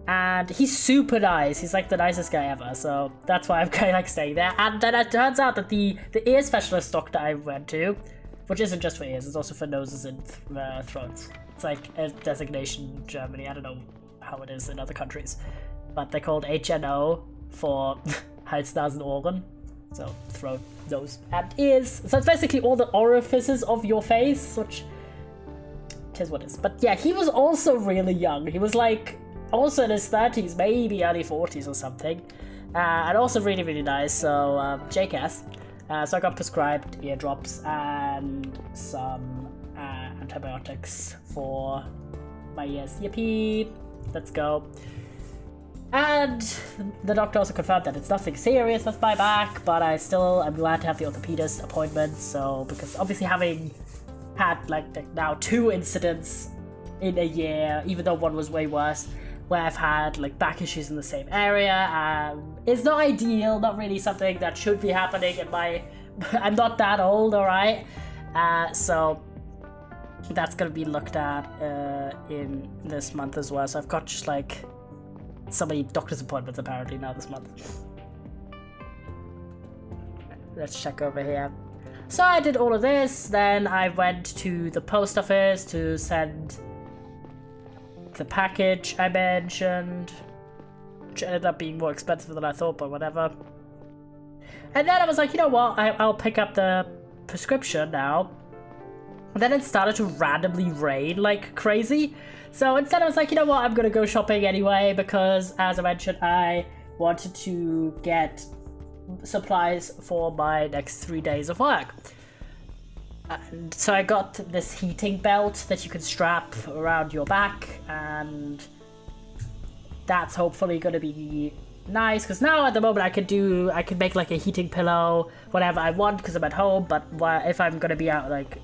S2: And he's super nice. He's like the nicest guy ever. So that's why I'm kind of like staying there. And then it turns out that the ear specialist doctor I went to, which isn't just for ears, it's also for noses and throats. It's like a designation in Germany. I don't know how it is in other countries. But they're called HNO for Hals, Nasen, Ohren. So throat, nose, and ears. So it's basically all the orifices of your face, which is what it is. But yeah, he was also really young. He was like also in his 30s, maybe early 40s or something. And also really, really nice. So JCAS. So I got prescribed ear drops and some antibiotics for my ears. Yippee! Let's go. And the doctor also confirmed that it's nothing serious with my back, but I'm glad to have the orthopedist appointment. So, because obviously having had like now 2 incidents in a year, even though one was way worse, where I've had like back issues in the same area, it's not ideal, not really something that should be happening in my... I'm not that old, alright? So that's gonna be looked at in this month as well. So I've got just like so many doctor's appointments apparently now this month. Let's check over here. So I did all of this, then I went to the post office to send the package I mentioned, which ended up being more expensive than I thought, but whatever. And then I was like, you know what, I'll pick up the prescription now. And then it started to randomly rain like crazy. So instead I was like, you know what, I'm gonna go shopping anyway, because as I mentioned, I wanted to get supplies for my next 3 days of work. And so I got this heating belt that you can strap around your back, and that's hopefully going to be nice, because now at the moment I can make like a heating pillow, whatever I want, because I'm at home. But if I'm going to be out like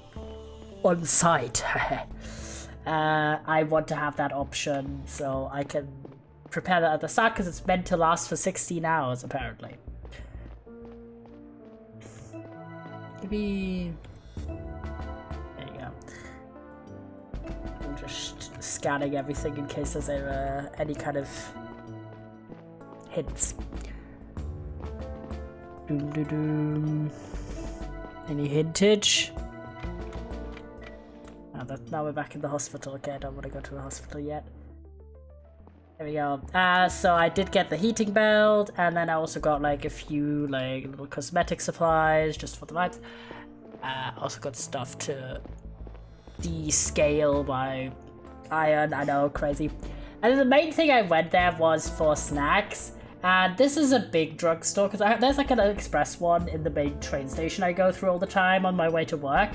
S2: on site, I want to have that option so I can prepare that at the start, because it's meant to last for 16 hours apparently. Maybe... There you go. I'm just scanning everything in case there's any kind of hints. Any hintage? Now we're back in the hospital. Okay, I don't want to go to the hospital yet. There we go. So I did get the heating belt, and then I also got like a few like little cosmetic supplies just for the lights. Also got stuff to descale my iron. I know, crazy. And the main thing I went there was for snacks. And this is a big drugstore, because there's like an express one in the main train station I go through all the time on my way to work.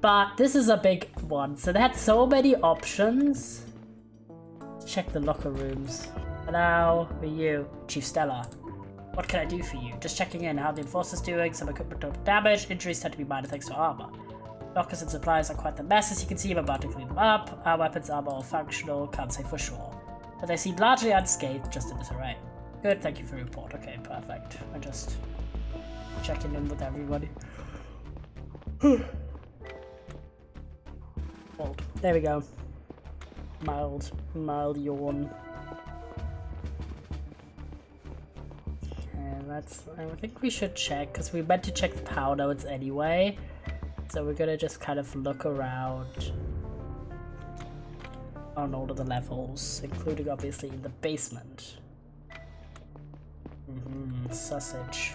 S2: But this is a big one, so they had so many options. Let's check the locker rooms. Hello, who are you? Chief Stella. What can I do for you? Just checking in. How the Enforcer's doing? Some equipment took damage. Injuries tend to be minor thanks to armor. Lockers and supplies are quite the mess, as you can see. I'm about to clean them up. Our weapons are all functional, can't say for sure. But they seem largely unscathed, just in disarray. Good, thank you for your report. Okay, perfect. I'm just checking in with everybody. There we go. Mild yawn. Okay, I think we should check, because we meant to check the power nodes anyway. So we're gonna just kind of look around on all of the levels, including obviously in the basement. Sausage.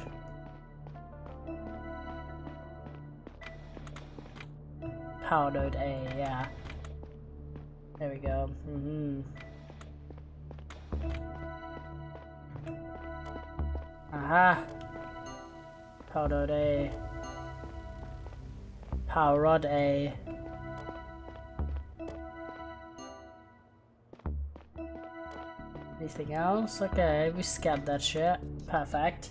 S2: Power node A, yeah. There we go. Aha! Power node A. Power rod A. Anything else? Okay, we scanned that shit. Perfect.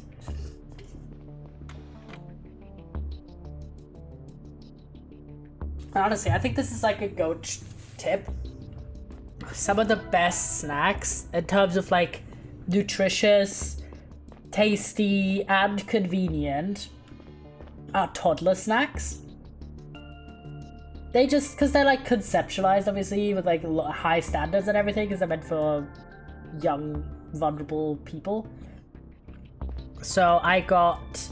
S2: Honestly, I think this is like a GOAT tip. Some of the best snacks in terms of like nutritious, tasty, and convenient are toddler snacks. They just, because they're like conceptualized obviously with like high standards and everything, because they're meant for young, vulnerable people. So I got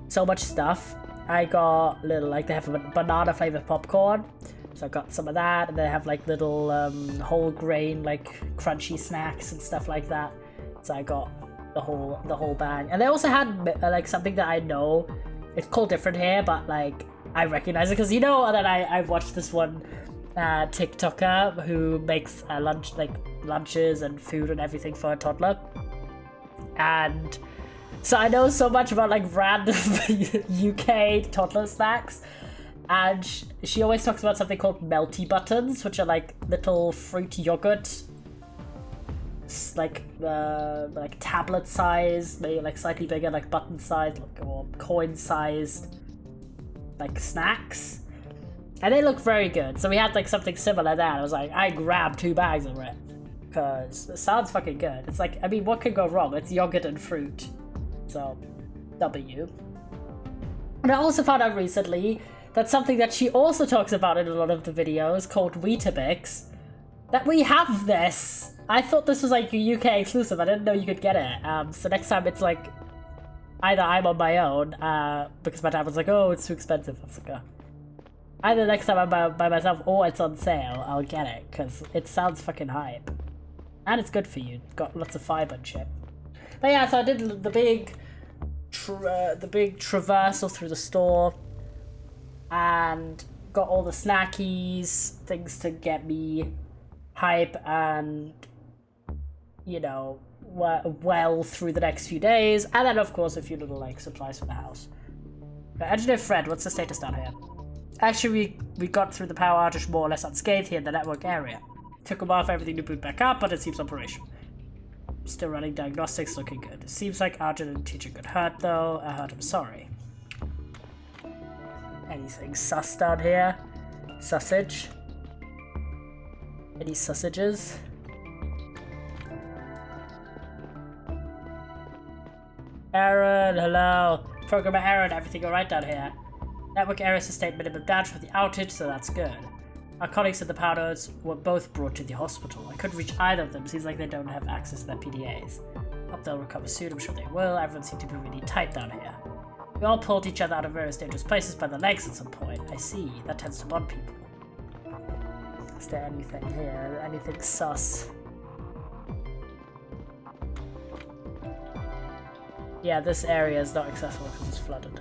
S2: so much stuff. I got little, like they have a banana flavored popcorn. So I got some of that, and they have like little whole grain, like crunchy snacks and stuff like that. So I got the whole bag. And they also had like something that I know, it's called different here, but like I recognize it because you know that I watched this one TikToker who makes lunches and food and everything for a toddler, and so I know so much about like random UK toddler snacks, and she always talks about something called Melty Buttons, which are like little fruit yogurt, like tablet size, maybe like slightly bigger, like button size, or coin sized, like snacks, and they look very good. So we had like something similar there. I was like, I grabbed 2 bags of it because it sounds fucking good. It's like, I mean, what could go wrong? It's yogurt and fruit. So, W. And I also found out recently that something that she also talks about in a lot of the videos called Weetabix, that we have this. I thought this was like a UK exclusive. I didn't know you could get it. So next time it's like, either I'm on my own, because my dad was like, oh, it's too expensive. I was like, either next time I'm by myself or it's on sale, I'll get it, because it sounds fucking hype. And it's good for you. It's got lots of fiber and shit. But yeah, so I did the big traversal through the store and got all the snackies, things to get me hype and, you know, well through the next few days, and then of course a few little like supplies for the house. Engineer Fred, what's the status down here? Actually, we got through the power outage more or less unscathed here in the network area. Took a while for everything to boot back up, but it seems operational. Still running diagnostics, looking good. It seems like Arjun and teacher got hurt though. I heard him sorry. Anything sus down here? Sausage? Any sausages? Aaron, hello. Programmer Aaron, everything alright down here? Network area sustained minimum damage for the outage, so that's good. Our colleagues at the power nodes were both brought to the hospital. I couldn't reach either of them. Seems like they don't have access to their PDAs. Hope they'll recover soon. I'm sure they will. Everyone seemed to be really tight down here. We all pulled each other out of various dangerous places by the legs at some point. I see. That tends to bond people. Is there anything here? Anything sus? Yeah, this area is not accessible because it's flooded.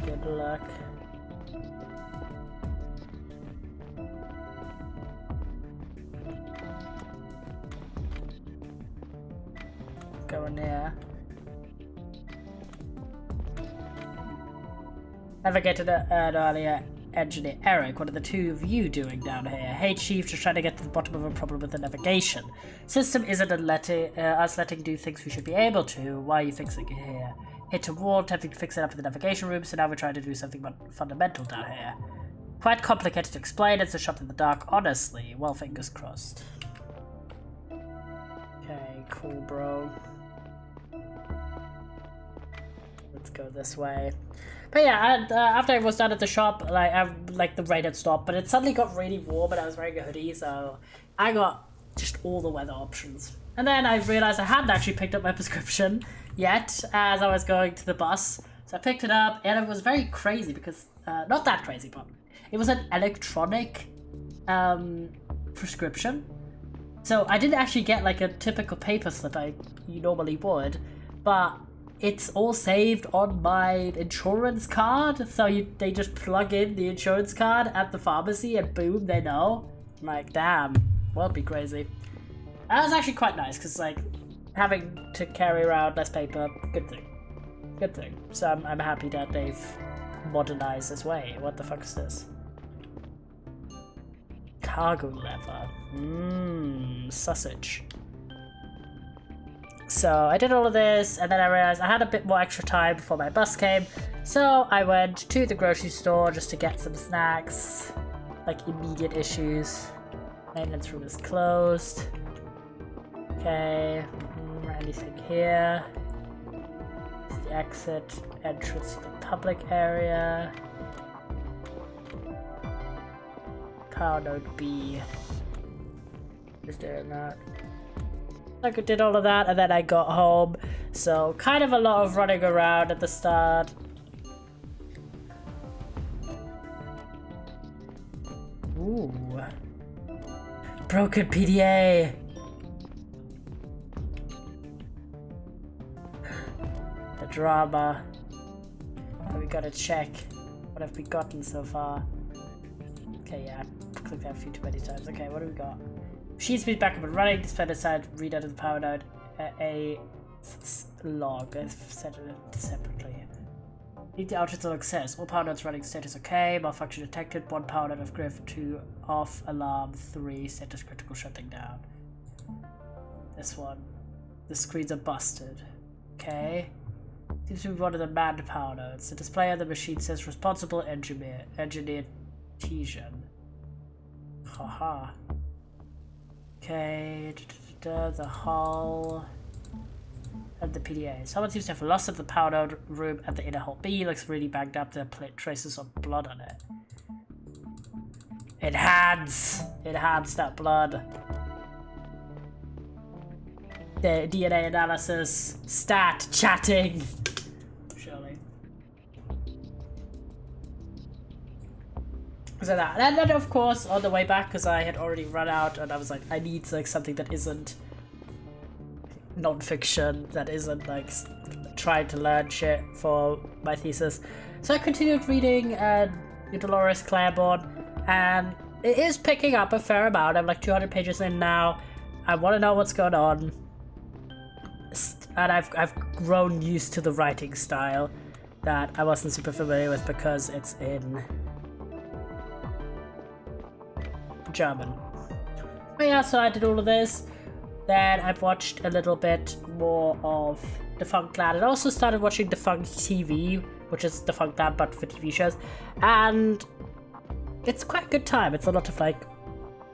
S2: Good luck. Go in here. Navigated an earlier engineer Eric. What are the two of you doing down here? Hey Chief, just trying to get to the bottom of a problem with the navigation. System isn't us letting do things we should be able to. Why are you fixing it here? Hit a wall, attempting to fix it up in the navigation room, so now we're trying to do something fundamental down here. Quite complicated to explain, it's a shot in the dark, honestly. Well, fingers crossed. Okay, cool, bro. Let's go this way. But yeah, and, after I was done at the shop, like the rain had stopped, but it suddenly got really warm and I was wearing a hoodie, so I got just all the weather options. And then I realized I hadn't actually picked up my prescription yet as I was going to the bus. So I picked it up and it was very crazy because, not that crazy, but it was an electronic prescription. So I didn't actually get like a typical paper slip you normally would, but it's all saved on my insurance card. So they just plug in the insurance card at the pharmacy and boom, they know. I'm like, damn, well, it'd be crazy. That was actually quite nice because like having to carry around less paper, good thing. Good thing. So I'm happy that they've modernized this way. What the fuck is this? Cargo lever. Sausage. So I did all of this and then I realized I had a bit more extra time before my bus came. So I went to the grocery store just to get some snacks, like immediate issues. Maintenance room is closed. Okay, anything here? It's the exit, entrance to the public area. Power node B. Just doing that. I did all of that and then I got home. So kind of a lot of running around at the start. Ooh. Broken PDA. The drama. Oh, we gotta check. What have we gotten so far? Okay, yeah, I clicked that a few too many times. Okay, what do we got? Machine speed back up and running. Display aside, read out of the power node. A log. I've set it separately. Need the outage log says all power nodes running, status okay, malfunction detected, 1 power node of grid, 2 off, alarm, 3 status critical shutting down. This one. The screens are busted. Okay. Seems to be one of the manned power nodes. The display on the machine says responsible engineer Tesian. Haha. Okay, the hull and the PDA. Someone seems to have lost at the power node room at the inner hull B. Looks really banged up. There are traces of blood on it. Enhance that blood. The DNA analysis. Stat chatting. Surely. So that, and then of course on the way back, because I had already run out, and I was like, I need like something that isn't non-fiction, that isn't like trying to learn shit for my thesis. So I continued reading Dolores Claiborne, and it is picking up a fair amount. I'm like 200 pages in now. I want to know what's going on, and I've grown used to the writing style that I wasn't super familiar with because it's in German. But yeah, so I did all of this. Then I've watched a little bit more of Defunct Land, and also started watching Defunct TV, which is Defunct Land but for TV shows, and it's quite a good time. It's a lot of like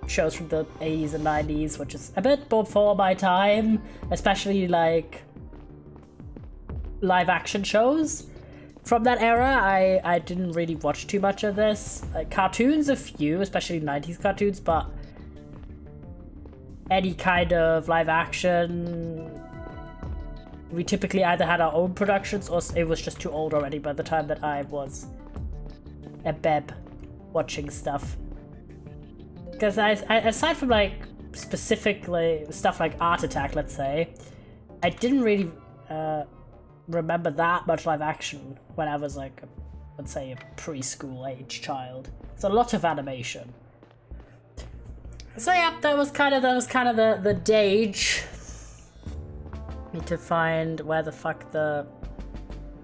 S2: shows from the 80s and 90s, which is a bit before my time, especially like live action shows from that era. I didn't really watch too much of this. Like cartoons, a few, especially 90s cartoons, but any kind of live action, we typically either had our own productions or it was just too old already by the time that I was a beb watching stuff. Because I aside from like specifically stuff like Art Attack, let's say, I didn't really remember that much live action when I was like, let's say, a preschool age child. It's a lot of animation. So yeah, that was kind of the Dage. Need to find where the fuck the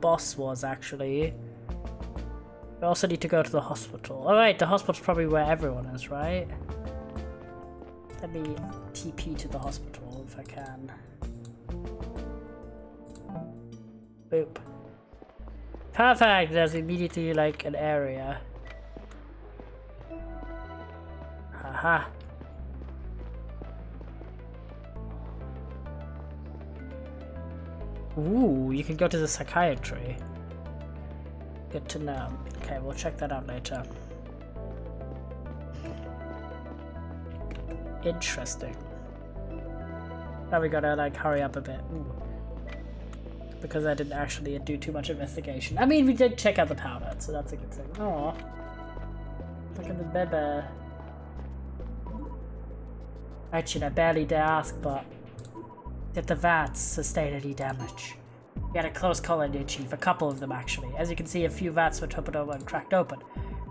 S2: boss was actually. We also need to go to the hospital. Oh wait, the hospital's probably where everyone is, right? Let me TP to the hospital if I can. Boop. Perfect, there's immediately like an area. Haha. Ooh, you can go to the psychiatry. Good to know. Okay, we'll check that out later. Interesting. Now we gotta like hurry up a bit. Ooh. Because I didn't actually do too much investigation. I mean, we did check out the power node, so that's a good thing. Aw. Look at the baby. Actually, I barely dare ask, but did the VATS sustain any damage? We had a close call on your chief, a couple of them actually. As you can see, a few VATS were toppled over and cracked open.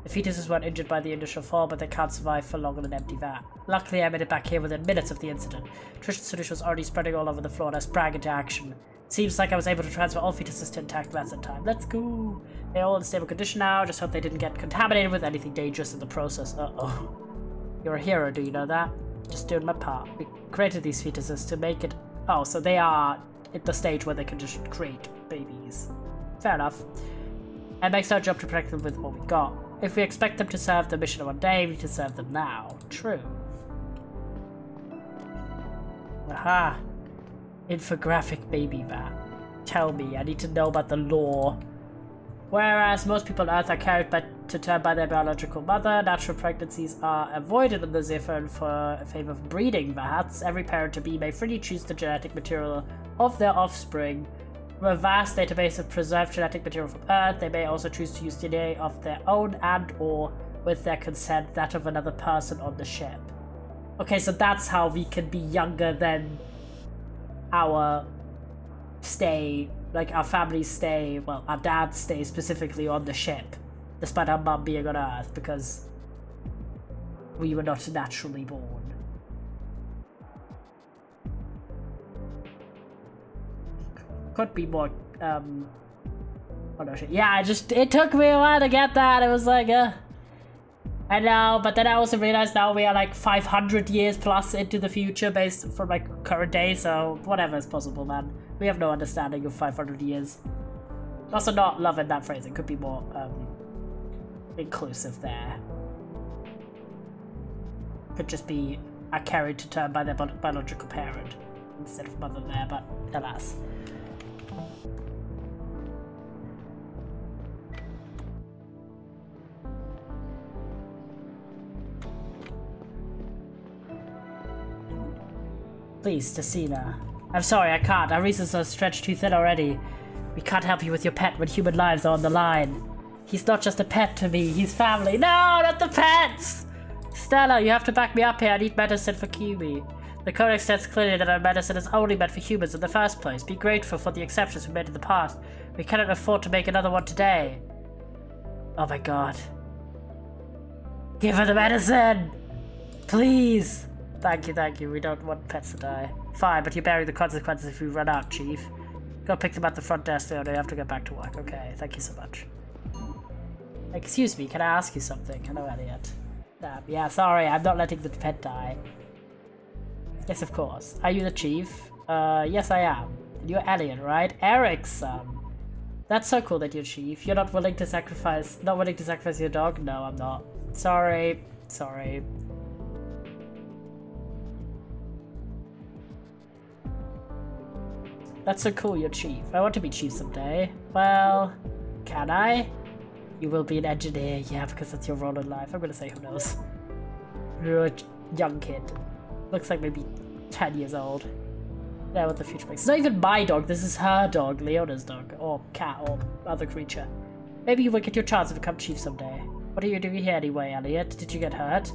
S2: The fetuses weren't injured by the initial fall, but they can't survive for long on an empty vat. Luckily, I made it back here within minutes of the incident. Nutrition solution was already spreading all over the floor, and I sprang into action. Seems like I was able to transfer all fetuses to intact VATS in time. Let's go! They're all in stable condition now, just hope they didn't get contaminated with anything dangerous in the process. Uh-oh. You're a hero, do you know that? Just doing my part. We created these fetuses to make it... Oh, so they are at the stage where they can just create babies. Fair enough. It makes our job to protect them with what we got. If we expect them to serve the mission one day, we need to serve them now. True. Aha. Infographic baby bat. Tell me, I need to know about the lore. Whereas most people on Earth are carried to term by their biological mother, natural pregnancies are avoided in the Zephyr in favor of breeding bats. Every parent-to-be may freely choose the genetic material of their offspring. From a vast database of preserved genetic material from Earth, they may also choose to use DNA of their own and/or, with their consent, that of another person on the ship. Okay, so that's how we can be younger than our stay, like our family's stay, well, our dad's stay specifically on the ship, despite our mum being on Earth, because we were not naturally born. Could be more, oh no shit. Yeah, it took me a while to get that. It was like, I know, but then I also realized now we are like 500 years plus into the future based from like current day, so whatever is possible, man. We have no understanding of 500 years. Also not loving that phrase, it could be more inclusive there. Could just be are carried to term by their biological parent instead of mother there, but alas. Please, Tessina. I'm sorry, I can't. Our reasons are stretched too thin already. We can't help you with your pet when human lives are on the line. He's not just a pet to me, he's family. No, not the pets! Stella, you have to back me up here. I need medicine for Kiwi. The codex states clearly that our medicine is only meant for humans in the first place. Be grateful for the exceptions we made in the past. We cannot afford to make another one today. Oh my god. Give her the medicine! Please! Thank you. We don't want pets to die. Fine, but you're bearing the consequences if we run out, Chief. Go pick them at the front desk, though. They have to get back to work. Okay, thank you so much. Excuse me, can I ask you something? Hello, Elliot. Yeah, sorry, I'm not letting the pet die. Yes, of course. Are you the Chief? Yes, I am. And you're Elliot, right? Eric's son. That's so cool that you're Chief. You're not willing to sacrifice your dog? No, I'm not. Sorry. That's so cool, you're Chief. I want to be Chief someday. Well, can I? You will be an engineer, yeah, because that's your role in life. I'm gonna say who knows. You're a young kid. Looks like maybe 10 years old. Yeah, what the future makes. It's not even my dog, this is her dog, Leona's dog, or cat, or other creature. Maybe you will get your chance to become Chief someday. What are you doing here anyway, Elliot? Did you get hurt?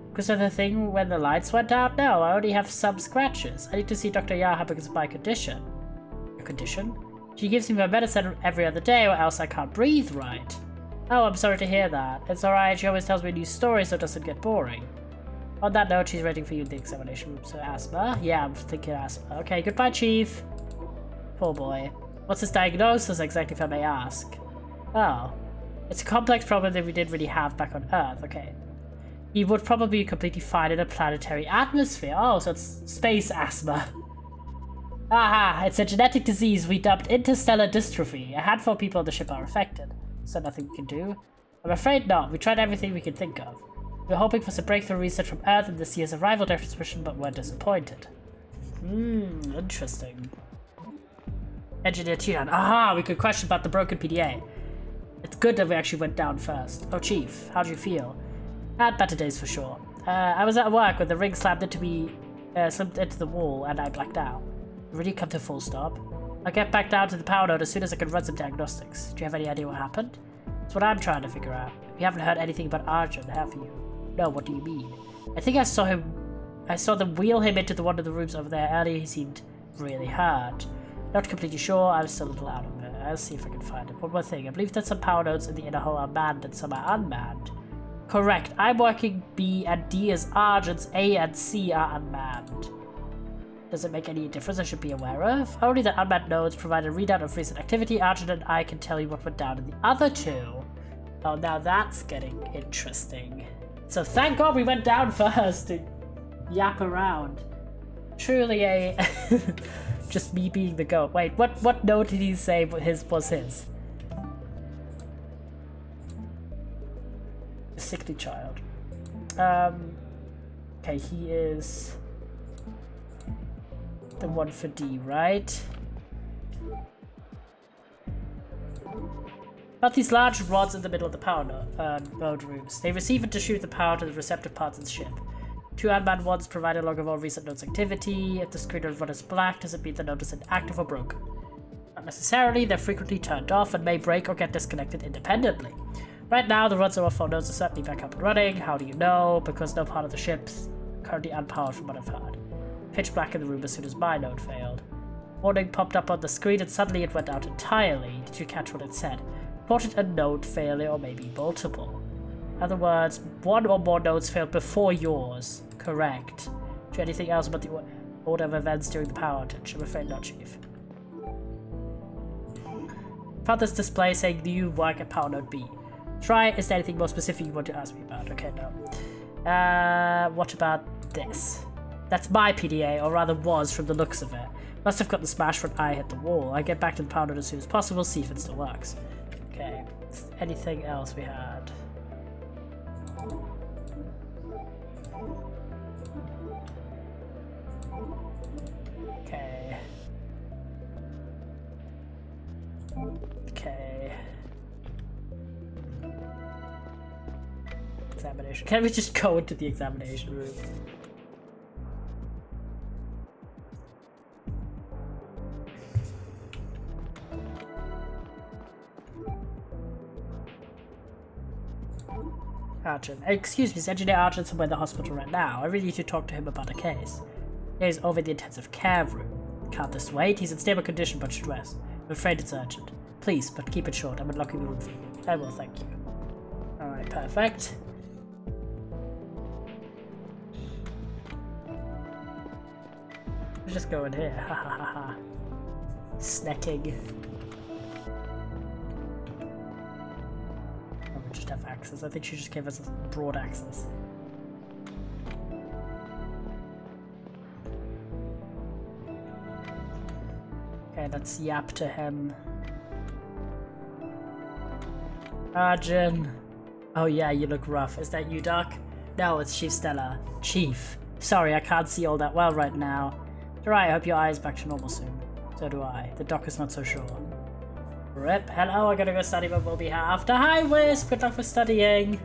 S2: Because of the thing when the lights went out? No, I only have some scratches. I need to see Dr. Yaha because of my condition. Your condition? She gives me my medicine every other day or else I can't breathe right. Oh, I'm sorry to hear that. It's alright, she always tells me new stories so it doesn't get boring. On that note, she's waiting for you in the examination room. So asthma? Yeah, I'm thinking asthma. Okay, goodbye, Chief. Poor boy. What's his diagnosis exactly, if I may ask? Oh. It's a complex problem that we didn't really have back on Earth. Okay. He would probably be completely fine in a planetary atmosphere. Oh, so it's space asthma. Aha, it's a genetic disease we dubbed interstellar dystrophy. A handful of people on the ship are affected. So nothing we can do? I'm afraid not. We tried everything we could think of. We were hoping for some breakthrough research from Earth in this year's arrival expedition, but we're disappointed. Interesting. Engineer Tian. Aha, we could question about the broken PDA. It's good that we actually went down first. Oh, Chief, how do you feel? I had better days for sure. I was at work when the ring slammed into the wall, and I blacked out. Really come to a full stop. I'll get back down to the power node as soon as I can run some diagnostics. Do you have any idea what happened? That's what I'm trying to figure out. You haven't heard anything about Arjun, have you? No, what do you mean? I think I saw them wheel him into one of the rooms over there earlier. He seemed really hurt. Not completely sure, I'm still a little out of it. I'll see if I can find it. One more thing, I believe that some power nodes in the inner hull are manned and some are unmanned. Correct, I'm working B and D as Arjun's, A and C are unmanned. Does it make any difference I should be aware of? Only the unmanned nodes provide a readout of recent activity. Arjun and I can tell you what went down in the other two. Oh, now that's getting interesting. So thank God we went down first to yap around. Truly a... just me being the goat. Wait, what node did he say was his? A sickly child. Okay, he is... the one for D, right? About these large rods in the middle of the power node rooms. They receive and distribute the power to the receptive parts of the ship. 2 unmanned ones provide a log of all recent node's activity. If the screen node run is black, does it mean the node is inactive or broken? Not necessarily, they're frequently turned off and may break or get disconnected independently. Right now, the rods of our phone nodes are certainly back up and running. How do you know? Because no part of the ship's currently unpowered from what I've heard. Pitch black in the room as soon as my node failed. Warning popped up on the screen and suddenly it went out entirely. Did you catch what it said? Reported a node failure or maybe multiple. In other words, 1 or more nodes failed before yours. Correct. Do you know anything else about the order of events during the power outage? I'm afraid not, Chief. Found this display saying you work at power node B. Try, is there anything more specific you want to ask me about? Okay, no. What about this? That's my PDA, or rather was from the looks of it. Must have gotten smashed when I hit the wall. I get back to the power node as soon as possible, see if it still works. Okay, anything else we had? Okay. Okay. Examination. Can we just go into the examination room? Argent. Excuse me, is Engineer Argent somewhere in the hospital right now? I really need to talk to him about a case. He's over in the intensive care room. Can't this wait? He's in stable condition but should rest. I'm afraid it's urgent. Please, but keep it short. I'm unlocking the room for you. I will, thank you. Alright, perfect. Let's just go in here. Ha ha ha ha. Snecking. Just have access. I think she just gave us broad access. Okay, let's yap to him. Arjun. Oh yeah, you look rough. Is that you, Doc? No, it's Chief Stella. Chief. Sorry, I can't see all that well right now. Alright, I hope your eye is back to normal soon. So do I. The doc is not so sure. Rip. Hello, I gotta go study, but we'll be here after. Hi, Wisp! Good luck for studying.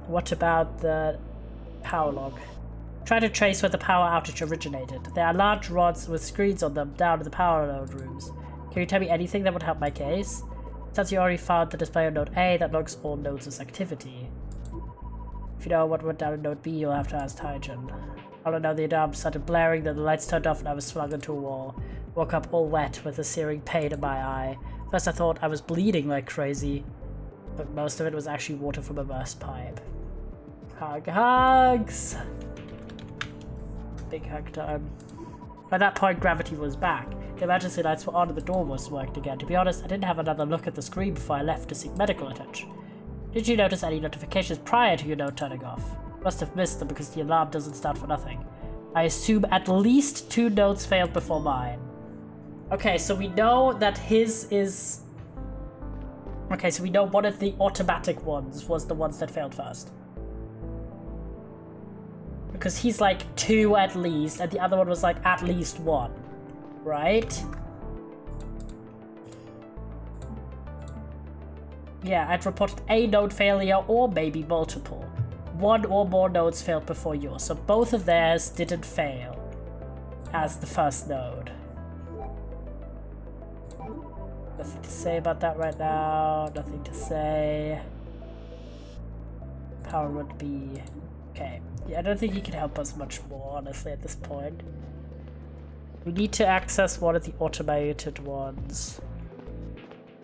S2: What about the power log? Try to trace where the power outage originated. There are large rods with screens on them down in the power node rooms. Can you tell me anything that would help my case? Since you already found the display on node A that logs all nodes as activity. If you know what went down in node B, you'll have to ask Taijin. All I know, the alarm started blaring, then the lights turned off and I was flung into a wall. Woke up all wet with a searing pain in my eye. First I thought I was bleeding like crazy, but most of it was actually water from a burst pipe. Hugs! Big hug time. By that point, gravity was back. The emergency lights were on and the door was worked again. To be honest, I didn't have another look at the screen before I left to seek medical attention. Did you notice any notifications prior to your node turning off? Must have missed them because the alarm doesn't start for nothing. I assume at least 2 nodes failed before mine. Okay, so we know that his is... Okay, so we know one of the automatic ones was the ones that failed first. Because he's like 2 at least, and the other one was like at least 1. Right? Yeah, I'd reported a node failure or maybe multiple. 1 or more nodes failed before yours, so both of theirs didn't fail as the first node. Nothing to say about that right now, nothing to say. Power would be... Okay, yeah, I don't think he can help us much more, honestly, at this point. We need to access one of the automated ones.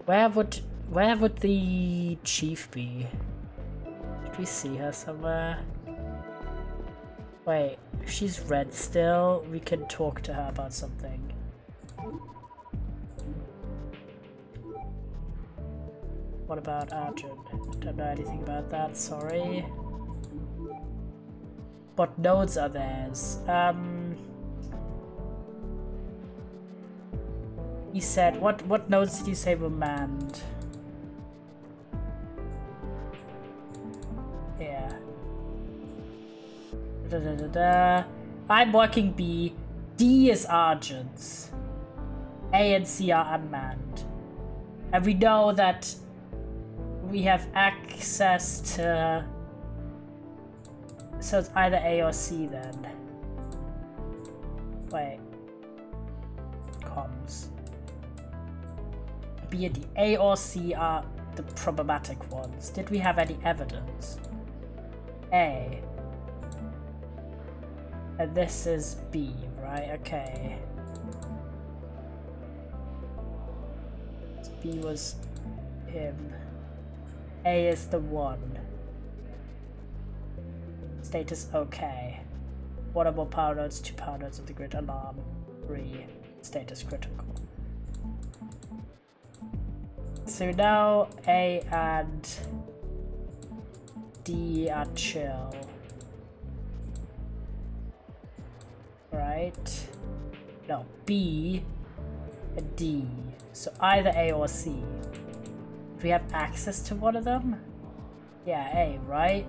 S2: Where would the chief be? Did we see her somewhere? Wait, if she's red still, we can talk to her about something. What about Arjun? Don't know anything about that, sorry. What nodes are theirs? He said, what nodes did you say were manned? Yeah. I'm working B. D is Argents. A and C are unmanned. And we know that we have access to... So it's either A or C then. Wait. Comms. B and D. A or C are the problematic ones. Did we have any evidence? A. And this is B, right? Okay. B was him. A is the one. Status okay. One or more power nodes, 2 power nodes of the grid alarm. 3. Status critical. So now A and D are chill. Right? No, B and D. So either A or C. Do we have access to one of them? Yeah, A, right?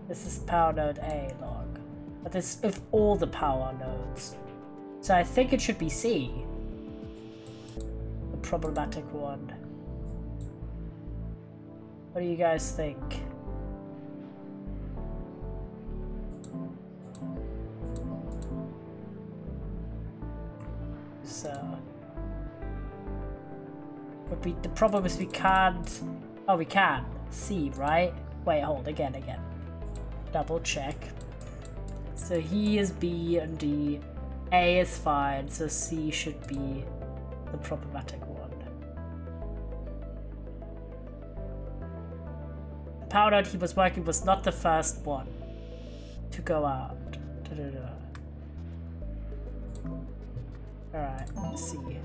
S2: This is power node A log. But this is of all the power nodes. So I think it should be C. The problematic one. What do you guys think? So would be the problem is we can't. Oh, we can C, right? Wait, hold again. Double check. So he is B and D. A is fine, so C should be the problematic one. The power node he was working was not the first one to go out. Alright, let's see.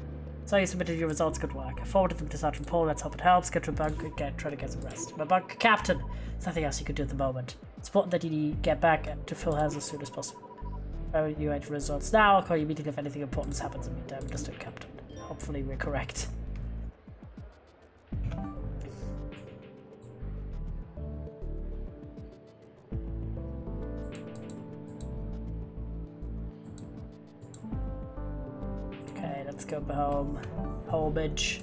S2: So you submitted your results, good work. I forwarded them to Sergeant Paul, let's hope it helps. Get to a bunk and try to get some rest. My bunk captain! There's nothing else you could do at the moment. It's important that you get back to Phil House as soon as possible. You had results now. I'll call you immediately if anything important happens in the meantime. Understood, Captain. Hopefully we're correct. Okay, let's go home. Homage.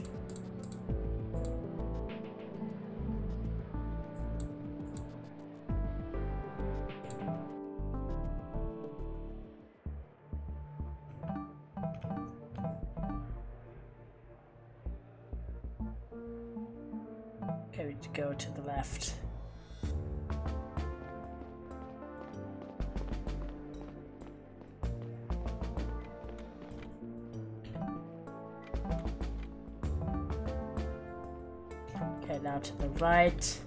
S2: To go to the left. Okay, now to the right.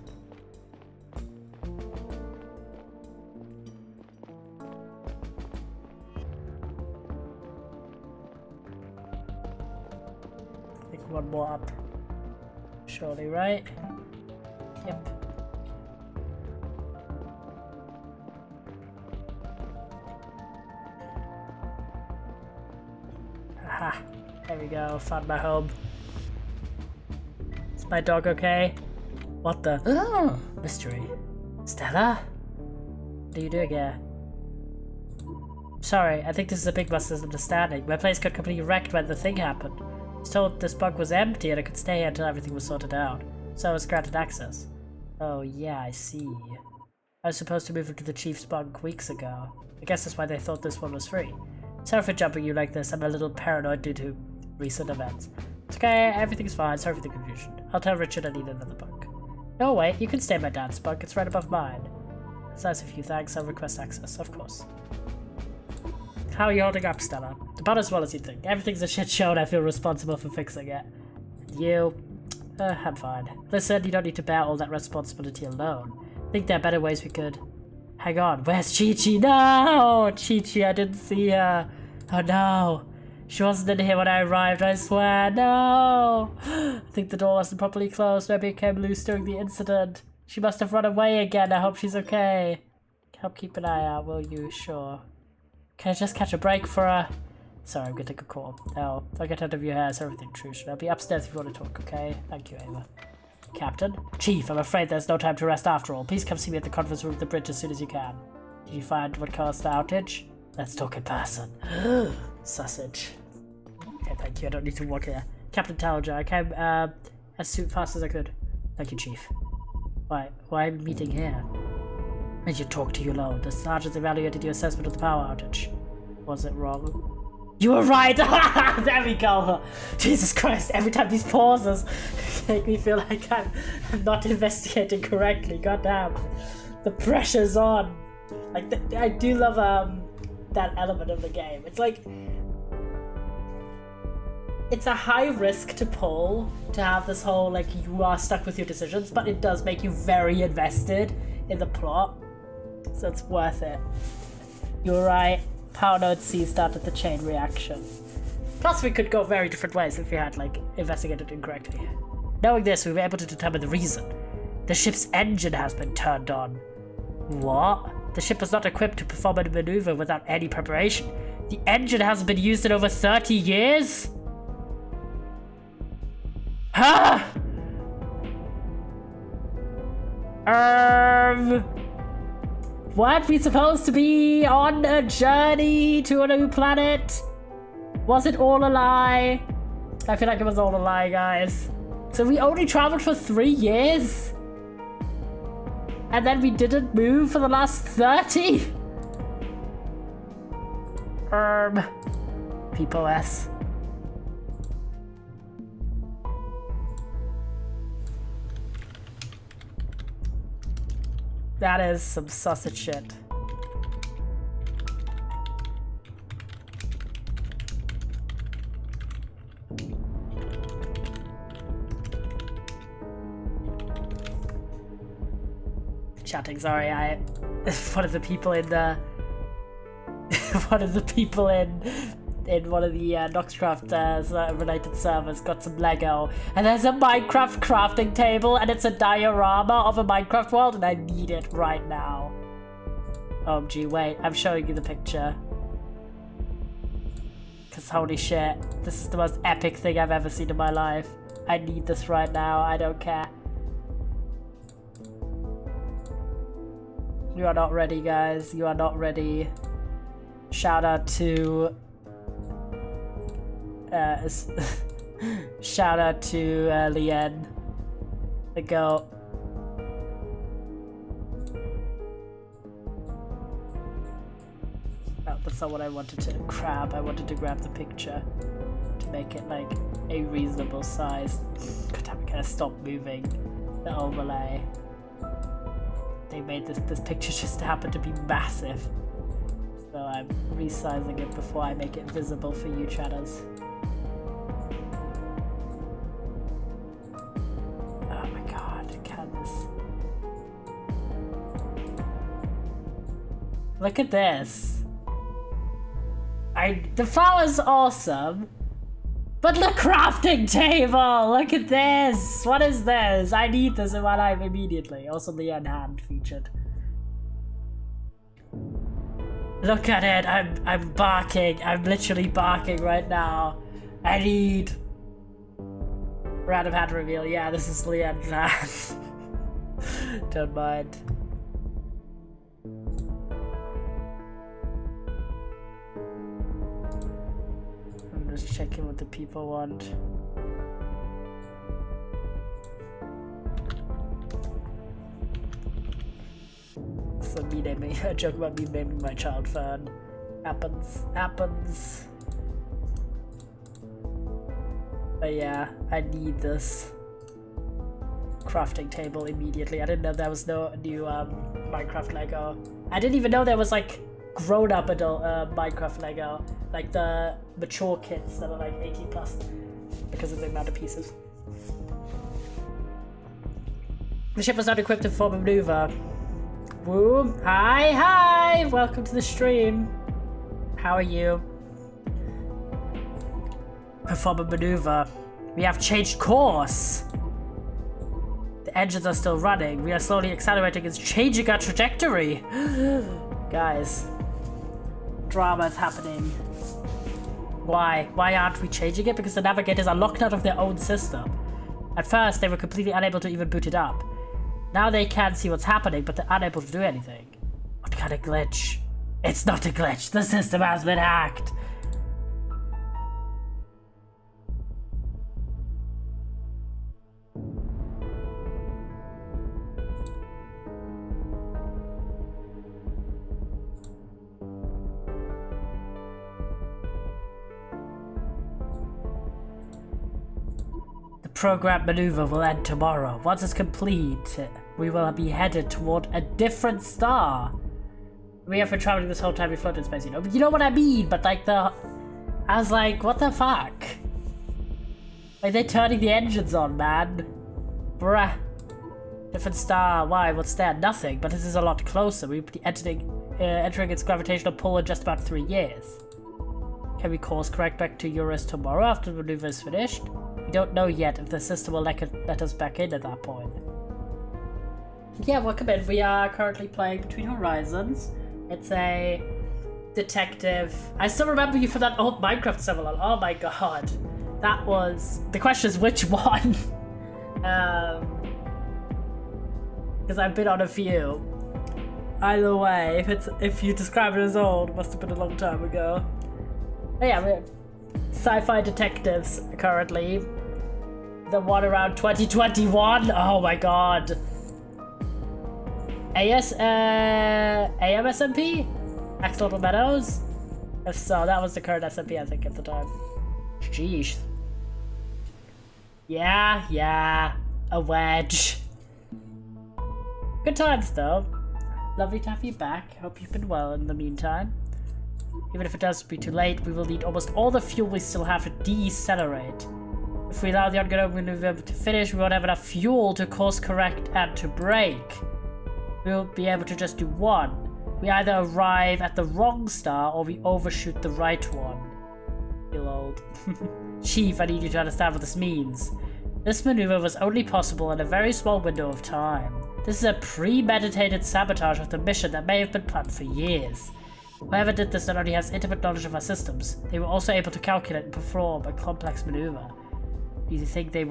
S2: I think one more up. Surely, right? Yep. Aha. There we go. Found my home. Is my dog okay? What the? Oh, mystery. Stella? What are you doing here? Sorry, I think this is a big misunderstanding. My place got completely wrecked when the thing happened. I was told this bunk was empty and I could stay here until everything was sorted out. So I was granted access. Oh yeah, I see. I was supposed to move into the chief's bunk weeks ago. I guess that's why they thought this one was free. Sorry for jumping you like this, I'm a little paranoid due to recent events. It's okay, everything's fine, sorry for the confusion. I'll tell Richard I need another bunk. No, wait, you can stay in my dad's bunk, it's right above mine. It's nice of you, thanks, I'll request access, of course. How are you holding up, Stella? About as well as you think. Everything's a shit show and I feel responsible for fixing it. And you? I'm fine. Listen, you don't need to bear all that responsibility alone. I think there are better ways we could... Hang on, where's Chi-Chi? No! Chi-Chi, I didn't see her. Oh no. She wasn't in here when I arrived, I swear. No! I think the door wasn't properly closed. Maybe it came loose during the incident. She must have run away again. I hope she's okay. Help keep an eye out, will you? Sure. Can I just catch a break for her? Sorry, I'm gonna take a call. No, I'll get out of your hair. Is everything true? Should I be upstairs if you want to talk, okay? Thank you, Ava. Captain? Chief, I'm afraid there's no time to rest after all. Please come see me at the conference room of the bridge as soon as you can. Did you find what caused the outage? Let's talk in person. Sausage. Okay, thank you. I don't need to walk here. Captain Talger, I came as fast as I could. Thank you, Chief. Why are we meeting here? Did you talk to you alone? The sergeants evaluated your assessment of the power outage. Was it wrong? You were right! There we go! Jesus Christ, every time these pauses make me feel like I'm not investigating correctly. Goddamn. The pressure's on. Like, I do love that element of the game. It's like... It's a high risk to pull, to have this whole, like, you are stuck with your decisions, but it does make you very invested in the plot. So it's worth it. You're right. Power node C started the chain reaction. Plus we could go very different ways if we had, like, investigated incorrectly. Knowing this, we were able to determine the reason. The ship's engine has been turned on. What? The ship was not equipped to perform a maneuver without any preparation. The engine hasn't been used in over 30 years? Huh? Weren't we supposed to be on a journey to a new planet? Was it all a lie? I feel like it was all a lie, guys. So we only traveled for 3 years? And then we didn't move for the last 30? POS. That is some sausage shit. Chatting, sorry, one of the people in the one of the people in one of the Noxcraft related servers got some Lego, and there's a Minecraft crafting table, and it's a diorama of a Minecraft world, and I need it right now. OMG, wait, I'm showing you the picture. Cause holy shit, this is the most epic thing I've ever seen in my life. I need this right now, I don't care. You are not ready, guys, you are not ready. Shout out to shout out to Lien, the goat. Oh, that's not what I wanted to grab. I wanted to grab the picture to make it like a reasonable size. God damn it, can I stop moving the overlay? They made this picture just happen to be massive. So I'm resizing it before I make it visible for you chatters. Oh my god, can this... Look at this. The flower's awesome. But the crafting table! Look at this! What is this? I need this in my life immediately. Also the end hand featured. Look at it, I'm barking. I'm literally barking right now. I need random hand reveal. Yeah, this is Leanne's hand. Don't mind. I'm just checking what the people want. So me naming a joke about me naming my child Fern. Happens. But yeah, I need this crafting table immediately. I didn't know there was no new Minecraft Lego. I didn't even know there was like grown-up adult Minecraft Lego, like the mature kits that are like 18 plus because of the amount of pieces. The ship was not equipped to perform a maneuver. Woo! Hi! Welcome to the stream. How are you? Perform a maneuver. We have changed course. The engines are still running. We are slowly accelerating. It's changing our trajectory. Guys, drama is happening. Why? Why aren't we changing it? Because the navigators are locked out of their own system. At first, they were completely unable to even boot it up. Now they can see what's happening, but they're unable to do anything. What kind of glitch? It's not a glitch. The system has been hacked. Program maneuver will end tomorrow. Once it's complete, we will be headed toward a different star. We have been traveling this whole time we floated in space, you know? But you know what I mean? But like I was like, what the fuck? Like they're turning the engines on, man. Bruh. Different star. Why? What's there? Nothing. But this is a lot closer. We'll be entering its gravitational pull in just about 3 years. Can we course correct back to Eurus tomorrow after the maneuver is finished? We don't know yet if the system will let us back in at that point. Yeah, welcome in. We are currently playing Between Horizons. It's a detective. I still remember you from that old Minecraft server. Oh my god. That was... The question is which one? Because I've been on a few. Either way, if you describe it as old, it must have been a long time ago. But yeah, we're sci-fi detectives currently. The one around 2021. Oh my god. AMSMP? Axolotl Meadows? If so, that was the current SMP I think at the time. Sheesh. Yeah. A wedge. Good times though. Lovely to have you back. Hope you've been well in the meantime. Even if it does be too late, we will need almost all the fuel we still have to decelerate. If we allow the ongoing maneuver to finish, we won't have enough fuel to course correct and to brake. We'll be able to just do one. We either arrive at the wrong star or we overshoot the right one. Feel old. Chief, I need you to understand what this means. This maneuver was only possible in a very small window of time. This is a premeditated sabotage of the mission that may have been planned for years. Whoever did this not only has intimate knowledge of our systems, they were also able to calculate and perform a complex maneuver. Do you think they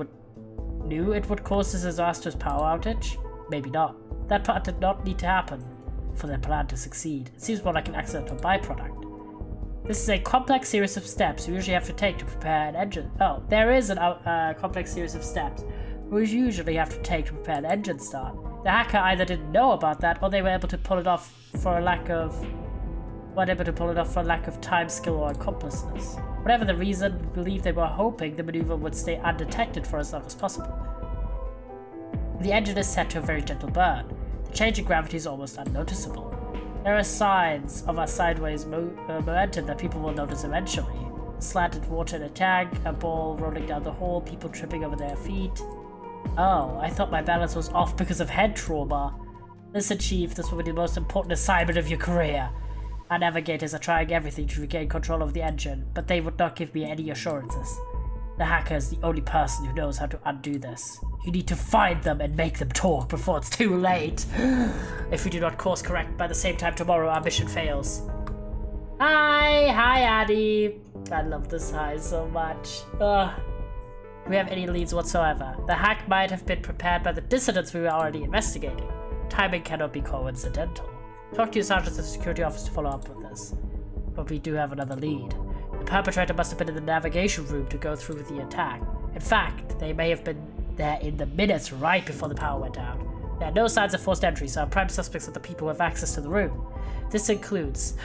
S2: knew it would cause this disastrous power outage? Maybe not. That part did not need to happen for their plan to succeed. It seems more like an accidental byproduct. This is a complex series of steps we usually have to take to prepare an engine. Oh, there is a complex series of steps we usually have to take to prepare an engine start. The hacker either didn't know about that or they were able to pull it off for lack of time, skill, or accomplices. Whatever the reason, we believe they were hoping the maneuver would stay undetected for as long as possible. The engine is set to a very gentle burn. The change in gravity is almost unnoticeable. There are signs of a sideways momentum that people will notice eventually. Slanted water in a tank, a ball rolling down the hall, people tripping over their feet. Oh, I thought my balance was off because of head trauma. Listen, Chief, this will be the most important assignment of your career. Our navigators are trying everything to regain control of the engine, but they would not give me any assurances. The hacker is the only person who knows how to undo this. You need to find them and make them talk before it's too late. If we do not course correct by the same time tomorrow, our mission fails. Hi Addy. I love this hi so much. Do we have any leads whatsoever? The hack might have been prepared by the dissidents we were already investigating. Timing cannot be coincidental. Talk to your sergeant at the security office to follow up with this. But we do have another lead. The perpetrator must have been in the navigation room to go through with the attack. In fact, they may have been there in the minutes right before the power went out. There are no signs of forced entry, so our prime suspects are the people who have access to the room. This includes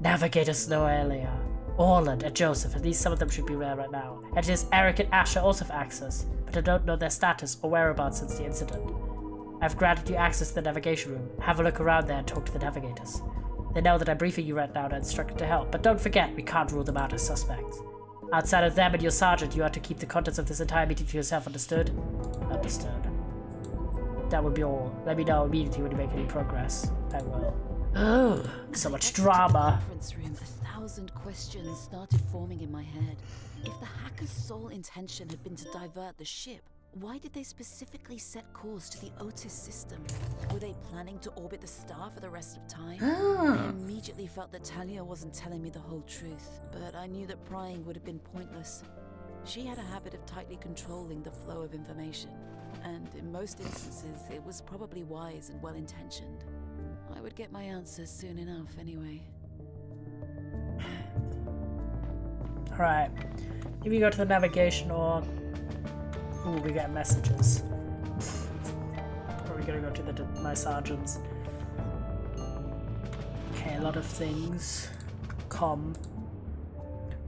S2: Navigator Snoelia, Orland, and Joseph. At least some of them should be there right now. And it is Eric and Asher also have access, but I don't know their status or whereabouts since the incident. I've granted you access to the navigation room. Have a look around there and talk to the navigators. They know that I'm briefing you right now and instructed to help, but don't forget, we can't rule them out as suspects. Outside of them and your sergeant, you are to keep the contents of this entire meeting to yourself, understood? Understood. That would be all. Let me know immediately when you make any progress. I will. Oh, so much drama.
S3: Conference room, 1,000 questions started forming in my head. If the hacker's sole intention had been to divert the ship, why did they specifically set course to the Otis system? Were they planning to orbit the star for the rest of time? I immediately felt that Talia wasn't telling me the whole truth, but I knew that prying would have been pointless. She had a habit of tightly controlling the flow of information, and in most instances, it was probably wise and well-intentioned. I would get my answers soon enough, anyway.
S2: Alright. If we go to the navigation or... Ooh, we get messages. Or we gotta go to my sergeants. Okay, a lot of things.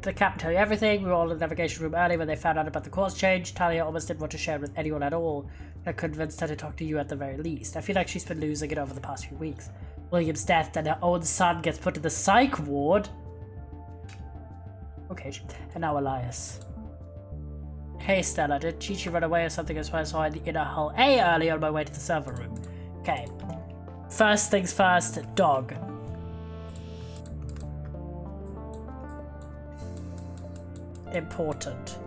S2: The captain tell you everything. We were all in the navigation room early when they found out about the course change. Talia almost didn't want to share it with anyone at all. I convinced her to talk to you at the very least. I feel like she's been losing it over the past few weeks. William's death, then her own son gets put in the psych ward. Okay, and now Elias. Hey Stella, did Chi-Chi run away or something as well as I saw in the inner hull A earlier on my way to the server room? Okay. First things first, dog. Important.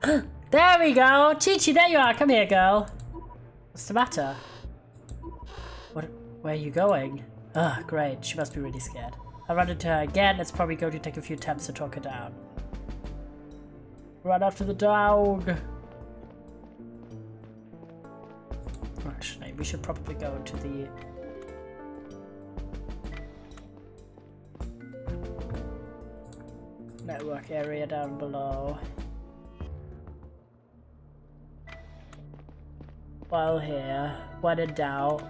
S2: There we go! Chi-Chi, there you are! Come here, girl! What's the matter? Where are you going? Ugh, great. She must be really scared. I run into her again. It's probably going to take a few attempts to talk her down. Run after the dog! Actually, we should probably go to the... network area down below. While here, when in doubt.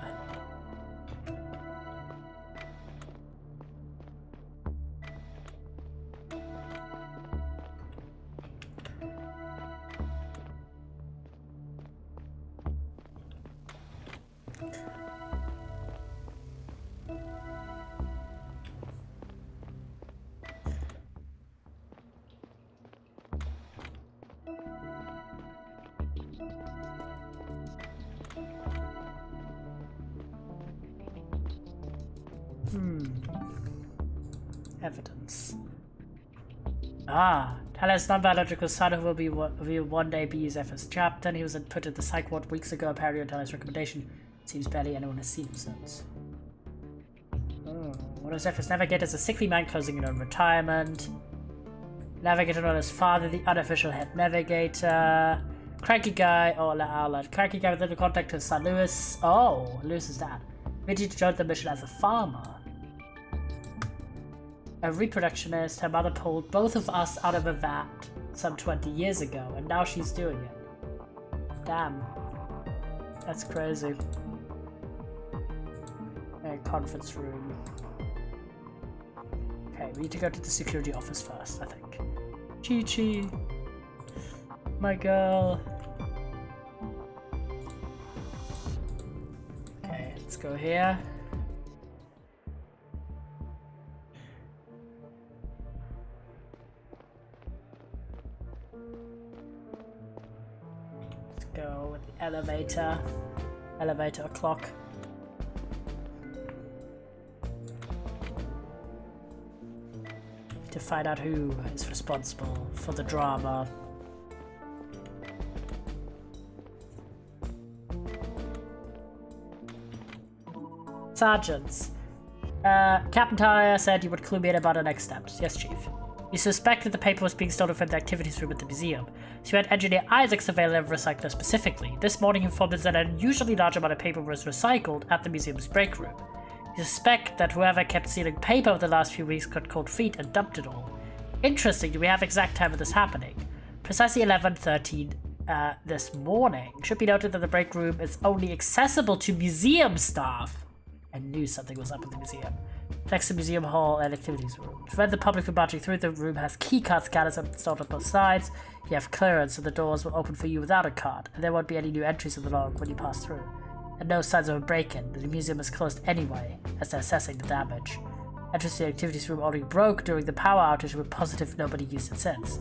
S2: Evidence. Talia's non-biological son who will one day be Zephyr's captain. He was put in the psych ward weeks ago, apparently on Talia's recommendation. Seems barely anyone has seen him since. One of Zephyr's navigators, a sickly man closing in on retirement. Navigator on his father, the unofficial head navigator. Cranky guy, cranky guy with little contact to his son Lewis. Oh, Lewis is dad. Ready to join the mission as a farmer. A reproductionist, her mother pulled both of us out of a vat some 20 years ago, and now she's doing it. Damn. That's crazy. Conference room. Okay, we need to go to the security office first, I think. Chi-Chi. My girl. Okay, let's go here. Go with the elevator clock. To find out who is responsible for the drama. Sergeants. Captain Talia said you would clue me in about the next steps. Yes, Chief. You suspected the paper was being stolen from the activities room at the museum, so you had Engineer Isaac surveil every recycler specifically. This morning informed us that an unusually large amount of paper was recycled at the museum's break room. You suspect that whoever kept stealing paper over the last few weeks got cold feet and dumped it all. Interesting, do we have exact time of this happening? Precisely 11:13 this morning. Should be noted that the break room is only accessible to museum staff. I knew something was up in the museum. Next to museum hall and activities room. To prevent the public from marching through, the room has keycard scanners installed on both sides. You have clearance, so the doors will open for you without a card, and there won't be any new entries in the log when you pass through. And no signs of a break-in. The museum is closed anyway, as they're assessing the damage. Entrance to the activities room only broke during the power outage, with positive nobody used it since.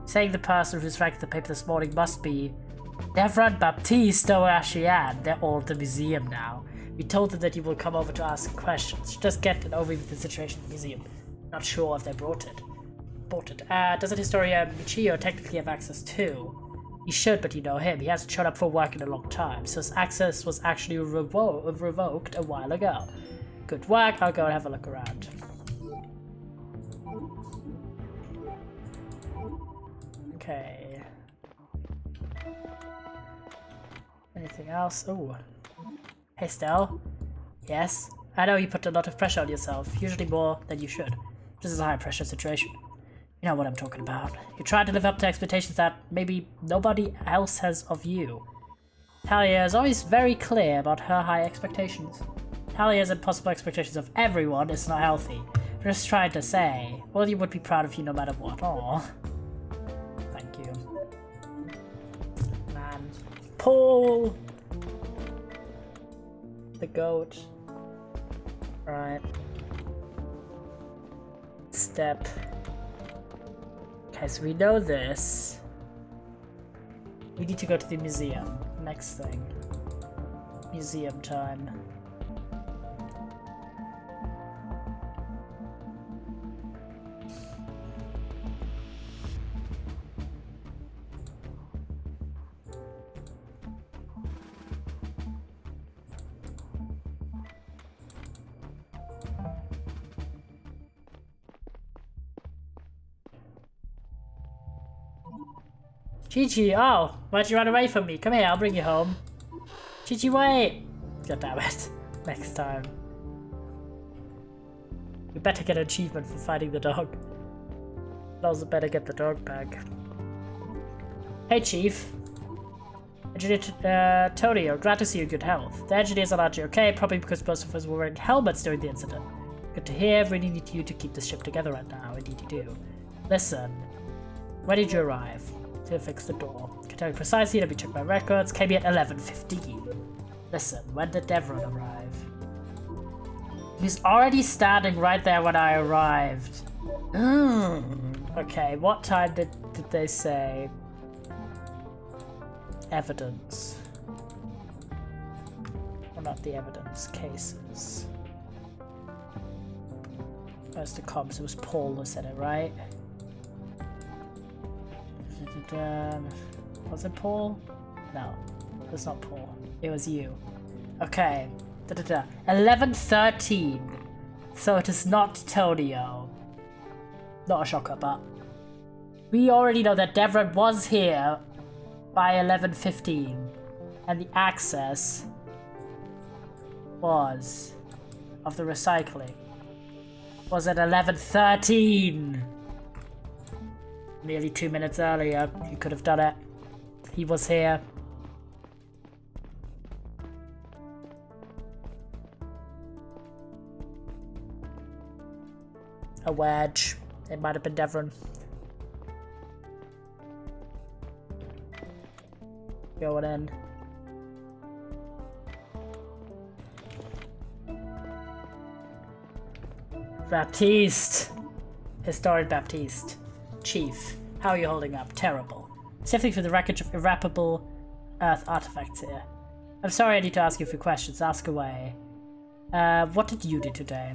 S2: Saying the person who's ranking the paper this morning must be Devran Baptiste Oashian. They're all at the museum now. We told them that you will come over to ask questions. Just get an overview of the situation in the museum. Not sure if they brought it. Doesn't Historia Michio technically have access too? He should, but you know him. He hasn't shown up for work in a long time, so his access was actually revoked a while ago. Good work. I'll go and have a look around. Okay. Anything else? Oh. Hey, Stell. Yes? I know you put a lot of pressure on yourself, usually more than you should. This is a high-pressure situation. You know what I'm talking about. You try to live up to expectations that maybe nobody else has of you. Talia is always very clear about her high expectations. Talia's impossible expectations of everyone is not healthy. I'm just trying to say, well, you would be proud of you no matter what. Aww. Thank you. Man. Paul! The goat. Right. Step. Okay, so we know this. We need to go to the museum. Next thing. Museum time. Chi-Chi, oh, why'd you run away from me? Come here, I'll bring you home. Chi-Chi, wait! God damn it. Next time. We better get an achievement for fighting the dog. We also better get the dog back. Hey, Chief. Engineer Tonio, glad to see you in good health. The engineers are largely okay, probably because most of us were wearing helmets during the incident. Good to hear, really need you to keep this ship together right now, indeed you do. Listen, when did you arrive? To fix the door. Can tell you precisely, let me check my records. Came here at 11:15. Listen, when did Devron arrive? He's already standing right there when I arrived. Okay, what time did they say? Evidence. Well, not the evidence, cases. Where's the comms? It was Paul who said it, right? Was it Paul? No, it was not Paul. It was you. Okay. 11:13. So it is not Tonio. Not a shocker, but we already know that Devron was here by 11:15, and the access was of the recycling was at 11:13. Nearly 2 minutes earlier, he could have done it. He was here. A wedge. It might have been Devron. Going in. Baptiste. Historian Baptiste. Chief, how are you holding up? Terrible. Sifting through the wreckage of irreparable Earth artifacts here. I'm sorry I need to ask you a few questions. Ask away. What did you do today?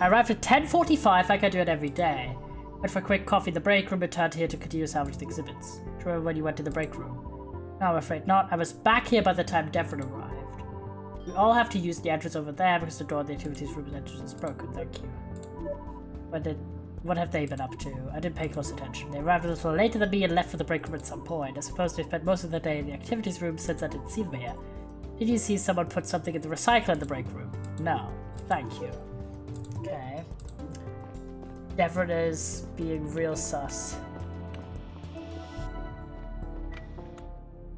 S2: I arrived at 10:45 like I do it every day. Went for a quick coffee in the break room, returned here to continue salvage the exhibits. Do you remember when you went to the break room? No, I'm afraid not. I was back here by the time Devron arrived. We all have to use the entrance over there because the door of the activities room entrance is broken. Thank you. What have they been up to? I didn't pay close attention. They arrived a little later than me and left for the break room at some point. I suppose they spent most of the day in the activities room since I didn't see them here. Did you see someone put something in the recycler in the break room? No. Thank you. Okay. Devron is being real sus.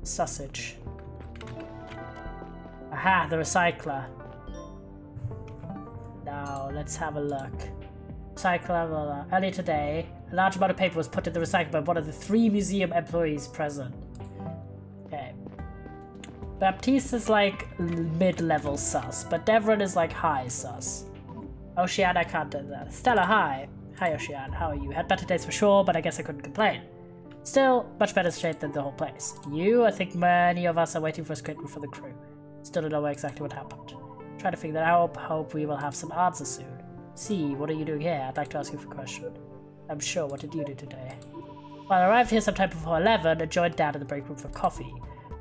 S2: Sausage. Aha, the recycler. Now, let's have a look. Recycler, earlier today, a large amount of paper was put in the recycler by one of the 3 museum employees present. Okay. Baptiste is like mid-level sus, but Devron is like high sus. Oceana, I can't do that. Stella, hi. Hi, Oceana, how are you? Had better days for sure, but I guess I couldn't complain. Still, much better shape than the whole place. You, I think many of us are waiting for a statement from the crew. Still don't know exactly what happened. Try to figure that out, hope we will have some answers soon. See, what are you doing here? I'd like to ask you a question. I'm sure, what did you do today? Well, I arrived here sometime before 11 and joined Dad in the break room for coffee.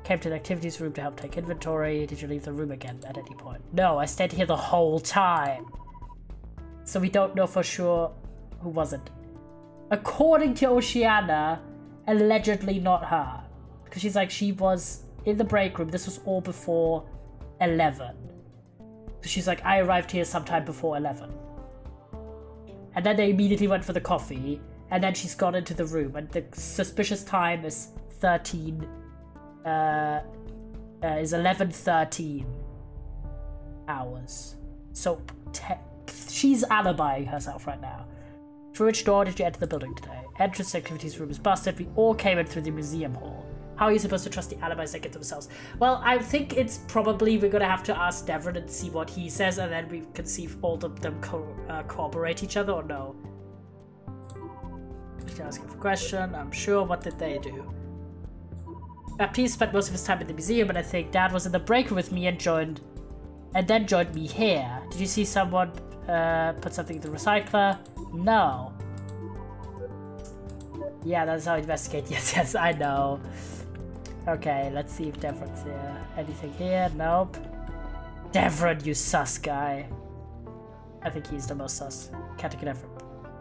S2: Came to the activities room to help take inventory. Did you leave the room again at any point? No, I stayed here the whole time. So we don't know for sure who wasn't. According to Oceana, allegedly not her. Because she's like, she was in the break room. This was all before 11. So she's like, I arrived here sometime before 11. And then they immediately went for the coffee. And then she's gone into the room. And the suspicious time is 11:13 hours. So she's alibying herself right now. Through which door did you enter the building today? Entrance activities room is busted. We all came in through the museum hall. How are you supposed to trust the alibis that get themselves? Well, I think it's probably we're gonna have to ask Devon and see what he says, and then we can see if all of them corroborate each other or no. Just asking for a question. I'm sure. What did they do? Baptiste spent most of his time in the museum, and I think Dad was in the break room with me and then joined me here. Did you see someone put something in the recycler? No. Yeah, that's how I investigate. Yes, I know. Okay, let's see if Devron's here. Anything here? Nope. Devron, you sus guy. I think he's the most sus. Can't take Devron.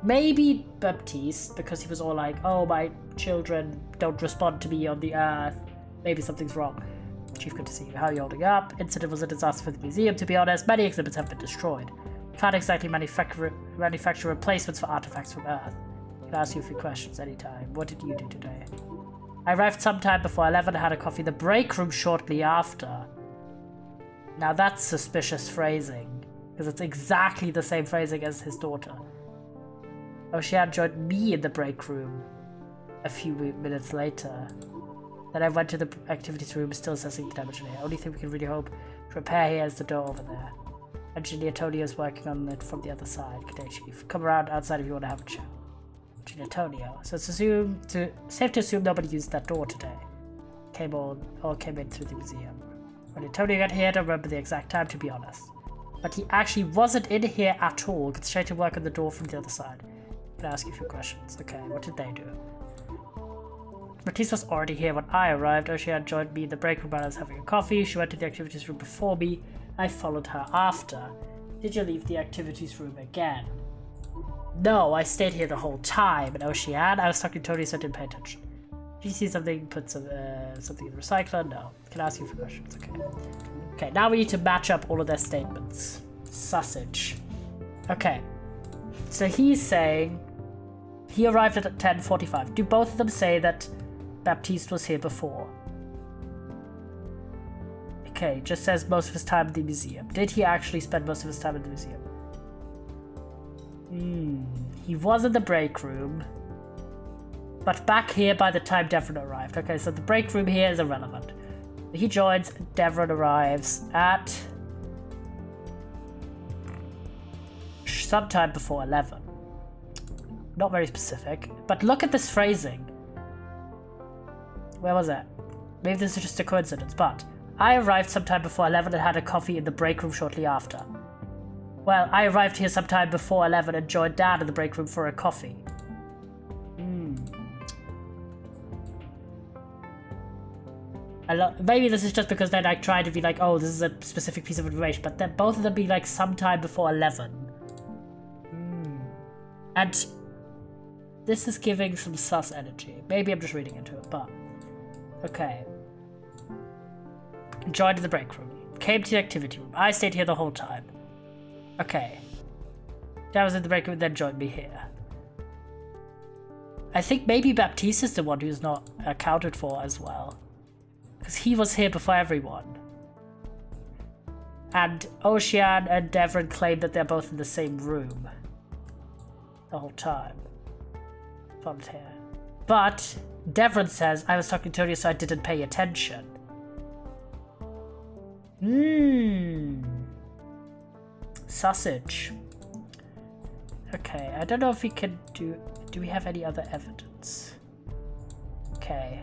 S2: Maybe Baptiste, because he was all like, oh, my children don't respond to me on the earth. Maybe something's wrong. Chief, good to see you. How are you holding up? Incident was a disaster for the museum, to be honest. Many exhibits have been destroyed. Can't exactly manufacture replacements for artifacts from Earth. I can ask you a few questions anytime. What did you do today? I arrived sometime before 11 and had a coffee in the break room shortly after. Now that's suspicious phrasing, because it's exactly the same phrasing as his daughter. Ocean joined me in the break room a few minutes later. Then I went to the activities room, still assessing the damage in here. Only thing we can really hope to repair here is the door over there. Engineer Tonio is working on it from the other side. Good day, Chief. Come around outside if you want to have a chat. Engineer Tonio. So it's safe to assume nobody used that door today. Came in through the museum. When Antonio got here, I don't remember the exact time, to be honest. But he actually wasn't in here at all. Got straight to work on the door from the other side. Can I ask you a few questions? Okay, what did they do? Matisse was already here when I arrived. Ocean joined me in the break room while I was having a coffee. She went to the activities room before me. I followed her after. Did you leave the activities room again? No, I stayed here the whole time. And Ocean, I was talking to Tony, so I didn't pay attention. Did you see something? Put something in the recycler? No. Can I ask you a few questions? Okay. Okay, now we need to match up all of their statements. Sausage. Okay. So he's saying he arrived at 10:45. Do both of them say that Baptiste was here before? Okay, just says most of his time in the museum. Did he actually spend most of his time in the museum? He was in the break room, but back here by the time Devron arrived. Okay, so the break room here is irrelevant. He joins, Devron arrives at sometime before 11. Not very specific, but look at this phrasing. Where was that? Maybe this is just a coincidence, but I arrived sometime before 11 and had a coffee in the break room shortly after. Well, I arrived here sometime before 11 and joined Dad in the break room for a coffee. Maybe this is just because they're like trying to be like, oh, this is a specific piece of information, but then both of them be like sometime before 11. And this is giving some sus energy. Maybe I'm just reading into it, but okay. Joined the break room. Came to the activity room. I stayed here the whole time. Okay. Dad was in the break room and then joined me here. I think maybe Baptiste is the one who's not accounted for as well. Because he was here before everyone. And Ocean and Devron claim that they're both in the same room. The whole time. From here. But Devron says, I was talking to Tony so I didn't pay attention. Sausage. Okay, I don't know if we can do we have any other evidence? Okay.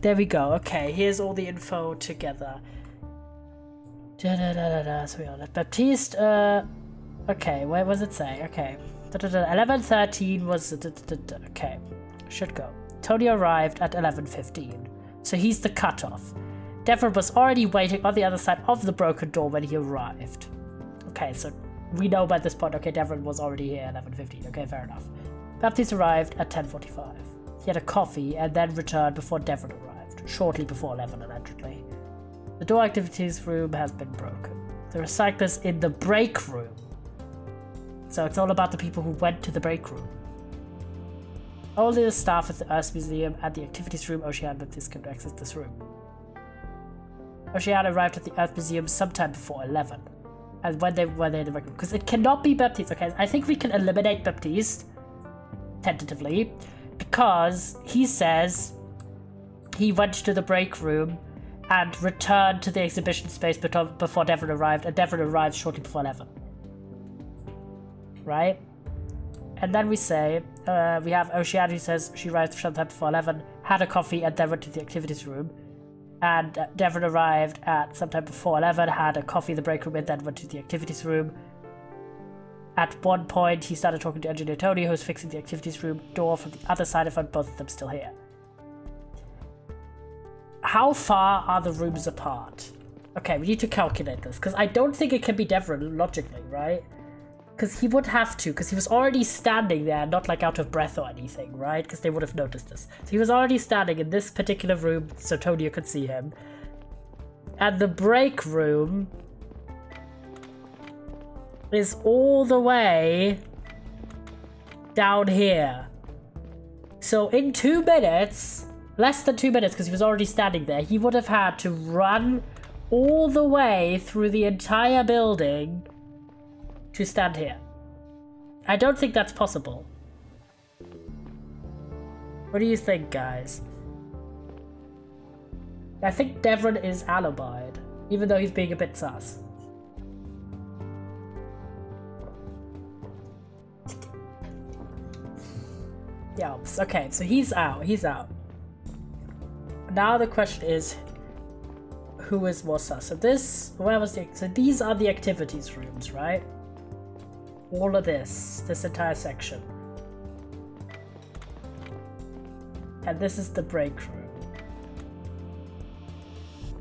S2: There we go. Okay, here's all the info together. So we are at Baptiste. Okay, where was it say? Okay. 11:13 was okay. Should go. Tony arrived at 11:15, so he's the cutoff. Devron was already waiting on the other side of the broken door when he arrived. Okay, so we know by this point. Okay, Devron was already here at 11:15. Okay, fair enough. Baptiste arrived at 10:45. He had a coffee and then returned before Devon arrived, shortly before 11 allegedly. The door activities room has been broken. There are cyclists in the break room. So it's all about the people who went to the break room. Only the staff at the Earth Museum and the activities room Oceana Baptiste can access this room. Oceana arrived at the Earth Museum sometime before 11. And when they were in the break room. Because it cannot be Baptiste, okay? I think we can eliminate Baptiste. Tentatively. Because he says he went to the break room and returned to the exhibition space before Devon arrived, and Devon arrived shortly before 11. Right? And then we say, we have Oceana who says she arrived sometime before 11, had a coffee, and then went to the activities room. And Devon arrived at sometime before 11, had a coffee in the break room, and then went to the activities room. At one point, he started talking to Engineer Tony, who was fixing the activities room door from the other side and found both of them still here. How far are the rooms apart? Okay, we need to calculate this, because I don't think it can be Devon logically, right? Because he would have to, because he was already standing there, not like out of breath or anything, right? Because they would have noticed this. So he was already standing in this particular room, so Tonya could see him. And the break room is all the way down here. So in 2 minutes, less than 2 minutes, because he was already standing there, he would have had to run all the way through the entire building to stand here. I don't think that's possible. What do you think, guys? I think Devon is alibied, even though he's being a bit sus. Yeah, okay, so he's out, Now the question is, who is more sus? So so these are the activities rooms, right? All of this entire section. And this is the break room.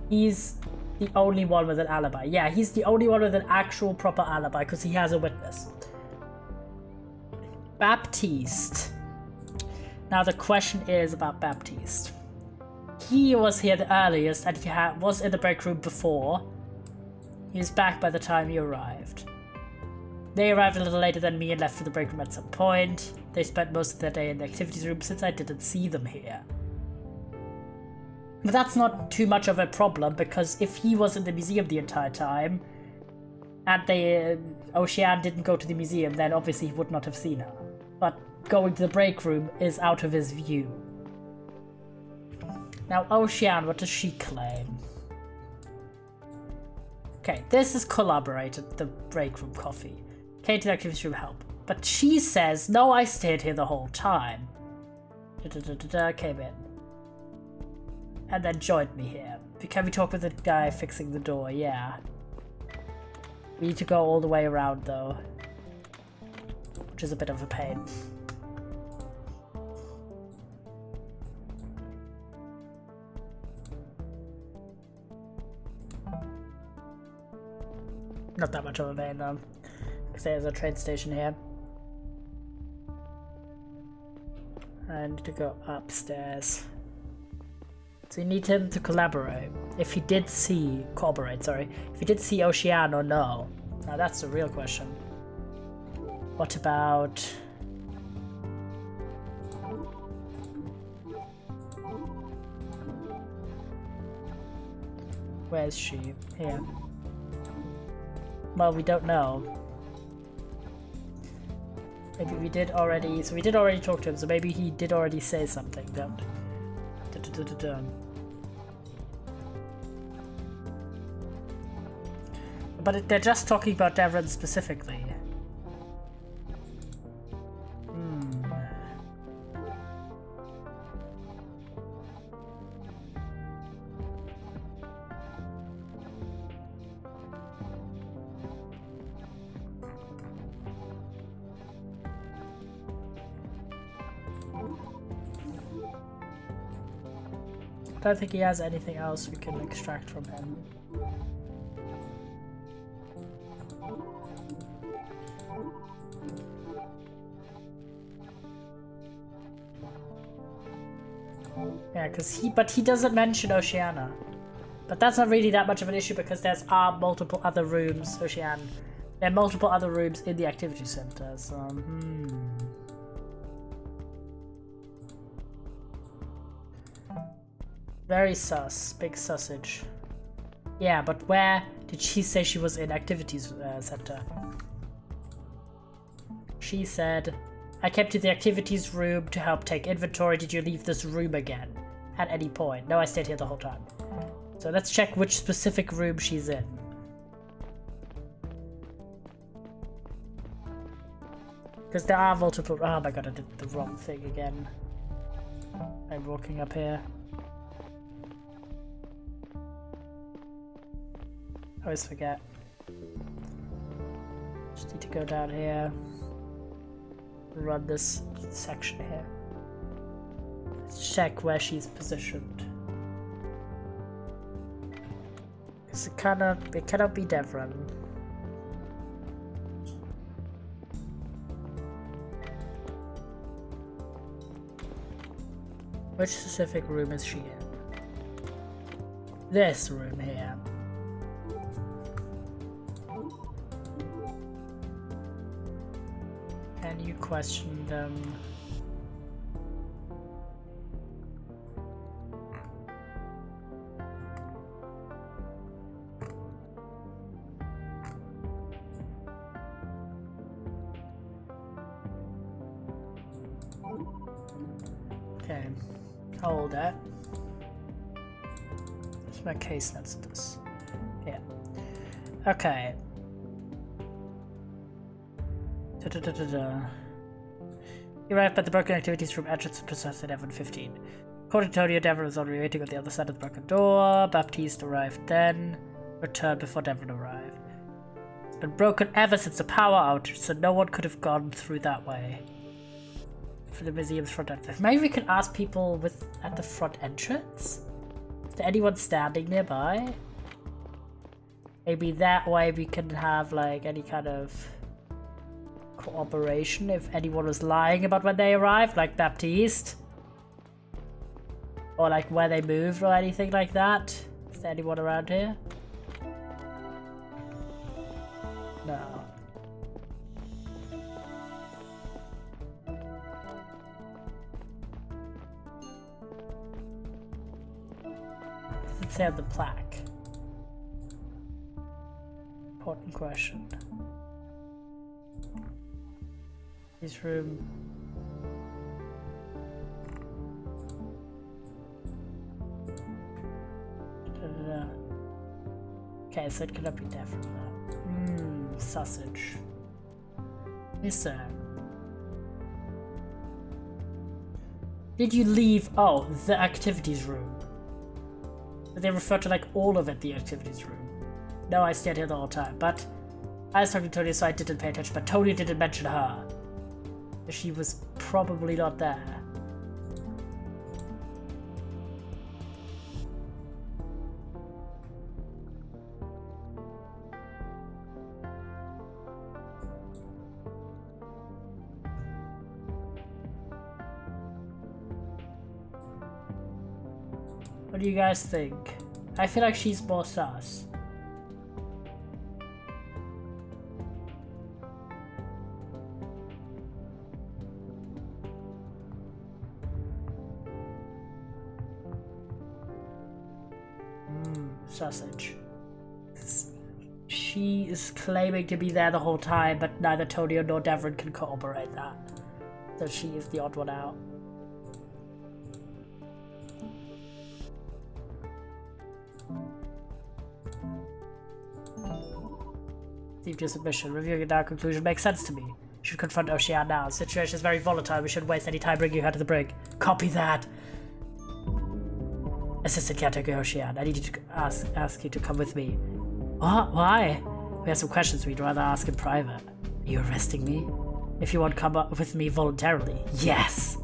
S2: He's the only one with an alibi. Yeah, he's the only one with an actual proper alibi because he has a witness. Baptiste. Now the question is about Baptiste. He was here the earliest and he was in the break room before. He was back by the time you arrived. They arrived a little later than me and left for the break room at some point. They spent most of their day in the activities room since I didn't see them here. But that's not too much of a problem because if he was in the museum the entire time and Oceana didn't go to the museum, then obviously he would not have seen her. But going to the break room is out of his view. Now Oceana, what does she claim? Okay, this is corroborated, the break room coffee. Came to the activities room help. But she says, no, I stayed here the whole time. Came in. And then joined me here. Can we talk with the guy fixing the door? Yeah. We need to go all the way around though. Which is a bit of a pain. Not that much of a pain though. Because there's a train station here. I need to go upstairs. So you need him to corroborate. If he did see... Corroborate, sorry. If he did see Oceana or no. Now that's the real question. What about... Where's she? Here. Well, we don't know. Maybe we did already... So we did already talk to him, so maybe he did already say something. But they're just talking about Devon specifically. I don't think he has anything else we can extract from him. Yeah, but he doesn't mention Oceania. But that's not really that much of an issue because there's multiple other rooms, Ocean. There are multiple other rooms in the activity center, so Very sus, big sausage. Yeah, but where did she say she was in activities center? She said, I came to the activities room to help take inventory. Did you leave this room again? At any point? No, I stayed here the whole time. So let's check which specific room she's in. Because there are multiple... Oh my god, I did the wrong thing again. I'm walking up here. I always forget. Just need to go down here. Run this section here. Let's check where she's positioned. Because it cannot be Devran. Which specific room is she in? This room here. Can you question them? Okay, hold that. What's my case next to this? Yeah. Okay. You arrived at the broken activities room entrance and possessed at 11:15. According to Tony, Devon was already waiting on the other side of the broken door. Baptiste arrived then, returned before Devon arrived. It's been broken ever since the power outage, so no one could have gone through that way. For the museum's front entrance. Maybe we can ask people at the front entrance? Is there anyone standing nearby? Maybe that way we can have like any kind of cooperation if anyone was lying about when they arrived, like Baptiste. Or like where they moved or anything like that. Is there anyone around here? No. Does it say on the plaque? Important question. This room. Okay, so it cannot be different though. Sausage. Listen. Did you leave? Oh, the activities room. They refer to like all of it, the activities room. No, I stayed here the whole time, but I was talking to Tony, so I didn't pay attention, but Tony didn't mention her. She was probably not there. What do you guys think? I feel like she's more sus. Sausage. She is claiming to be there the whole time, but neither Tonio nor Devon can corroborate that. So she is the odd one out. Leave your submission. Reviewing it now, conclusion makes sense to me. You should confront Ocean now. The situation is very volatile. We shouldn't waste any time bringing her to the brig. Copy that. Assistant Caretaker Ocean, I need you to ask you to come with me. What? Why? We have some questions we'd rather ask in private. Are you arresting me? If you want to come up with me voluntarily. Yes!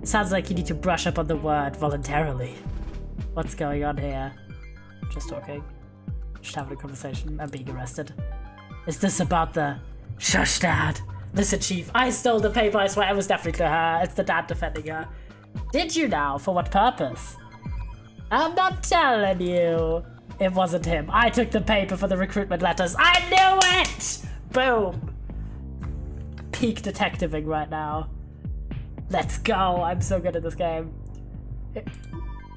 S2: Sounds like you need to brush up on the word voluntarily. What's going on here? Just talking. Just having a conversation. I'm being arrested. Is this about the... Shush, Dad! Listen, Chief, I stole the paper, I swear it was definitely her. It's the dad defending her. Did you now? For what purpose? I'm not telling you. It wasn't him. I took the paper for the recruitment letters. I knew it! Boom. Peak detectiving right now. Let's go. I'm so good at this game.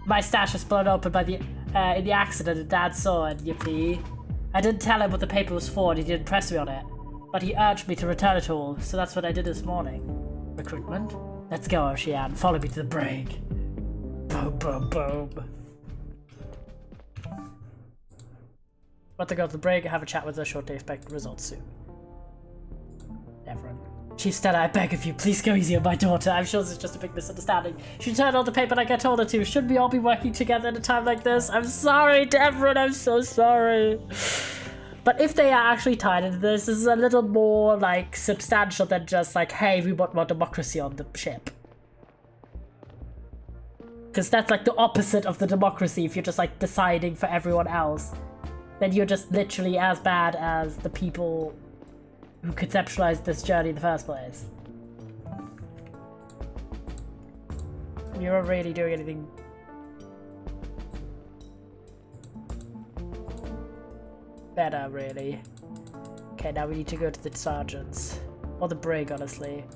S2: My stash was blown open by in the accident and Dad saw it, yippee. I didn't tell him what the paper was for and he didn't press me on it. But he urged me to return it all, so that's what I did this morning. Recruitment? Let's go, Ocean. Follow me to the break. Boom, boom, boom. Want to go to the break and have a chat with her shortly, expect results soon. Everyone. Chief Stella, I beg of you, please go easy on my daughter. I'm sure this is just a big misunderstanding. She turned on the paper like I told her to. Should we all be working together at a time like this? I'm sorry, Devron, I'm so sorry. But if they are actually tied into this is a little more, like, substantial than just like, hey, we want more democracy on the ship. Because that's like the opposite of the democracy if you're just like deciding for everyone else. Then you're just literally as bad as the people who conceptualized this journey in the first place. You're not really doing anything. Better, really. Okay, now we need to go to the sergeants. Or the brig, honestly.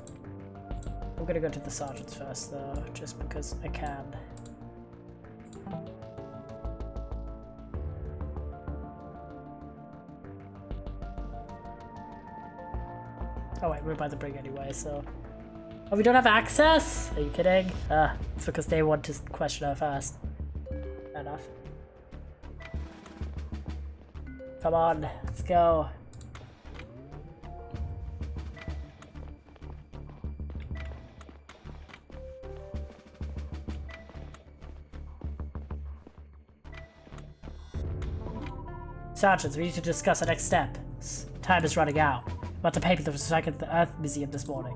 S2: I'm gonna go to the sergeants first, though, just because I can. Oh wait, we're by the brig anyway, so... Oh, we don't have access? Are you kidding? It's because they want to question her first. Fair enough. Come on, let's go. Sergeants, we need to discuss our next steps. Time is running out. About the paper that was recycled at the Earth Museum this morning.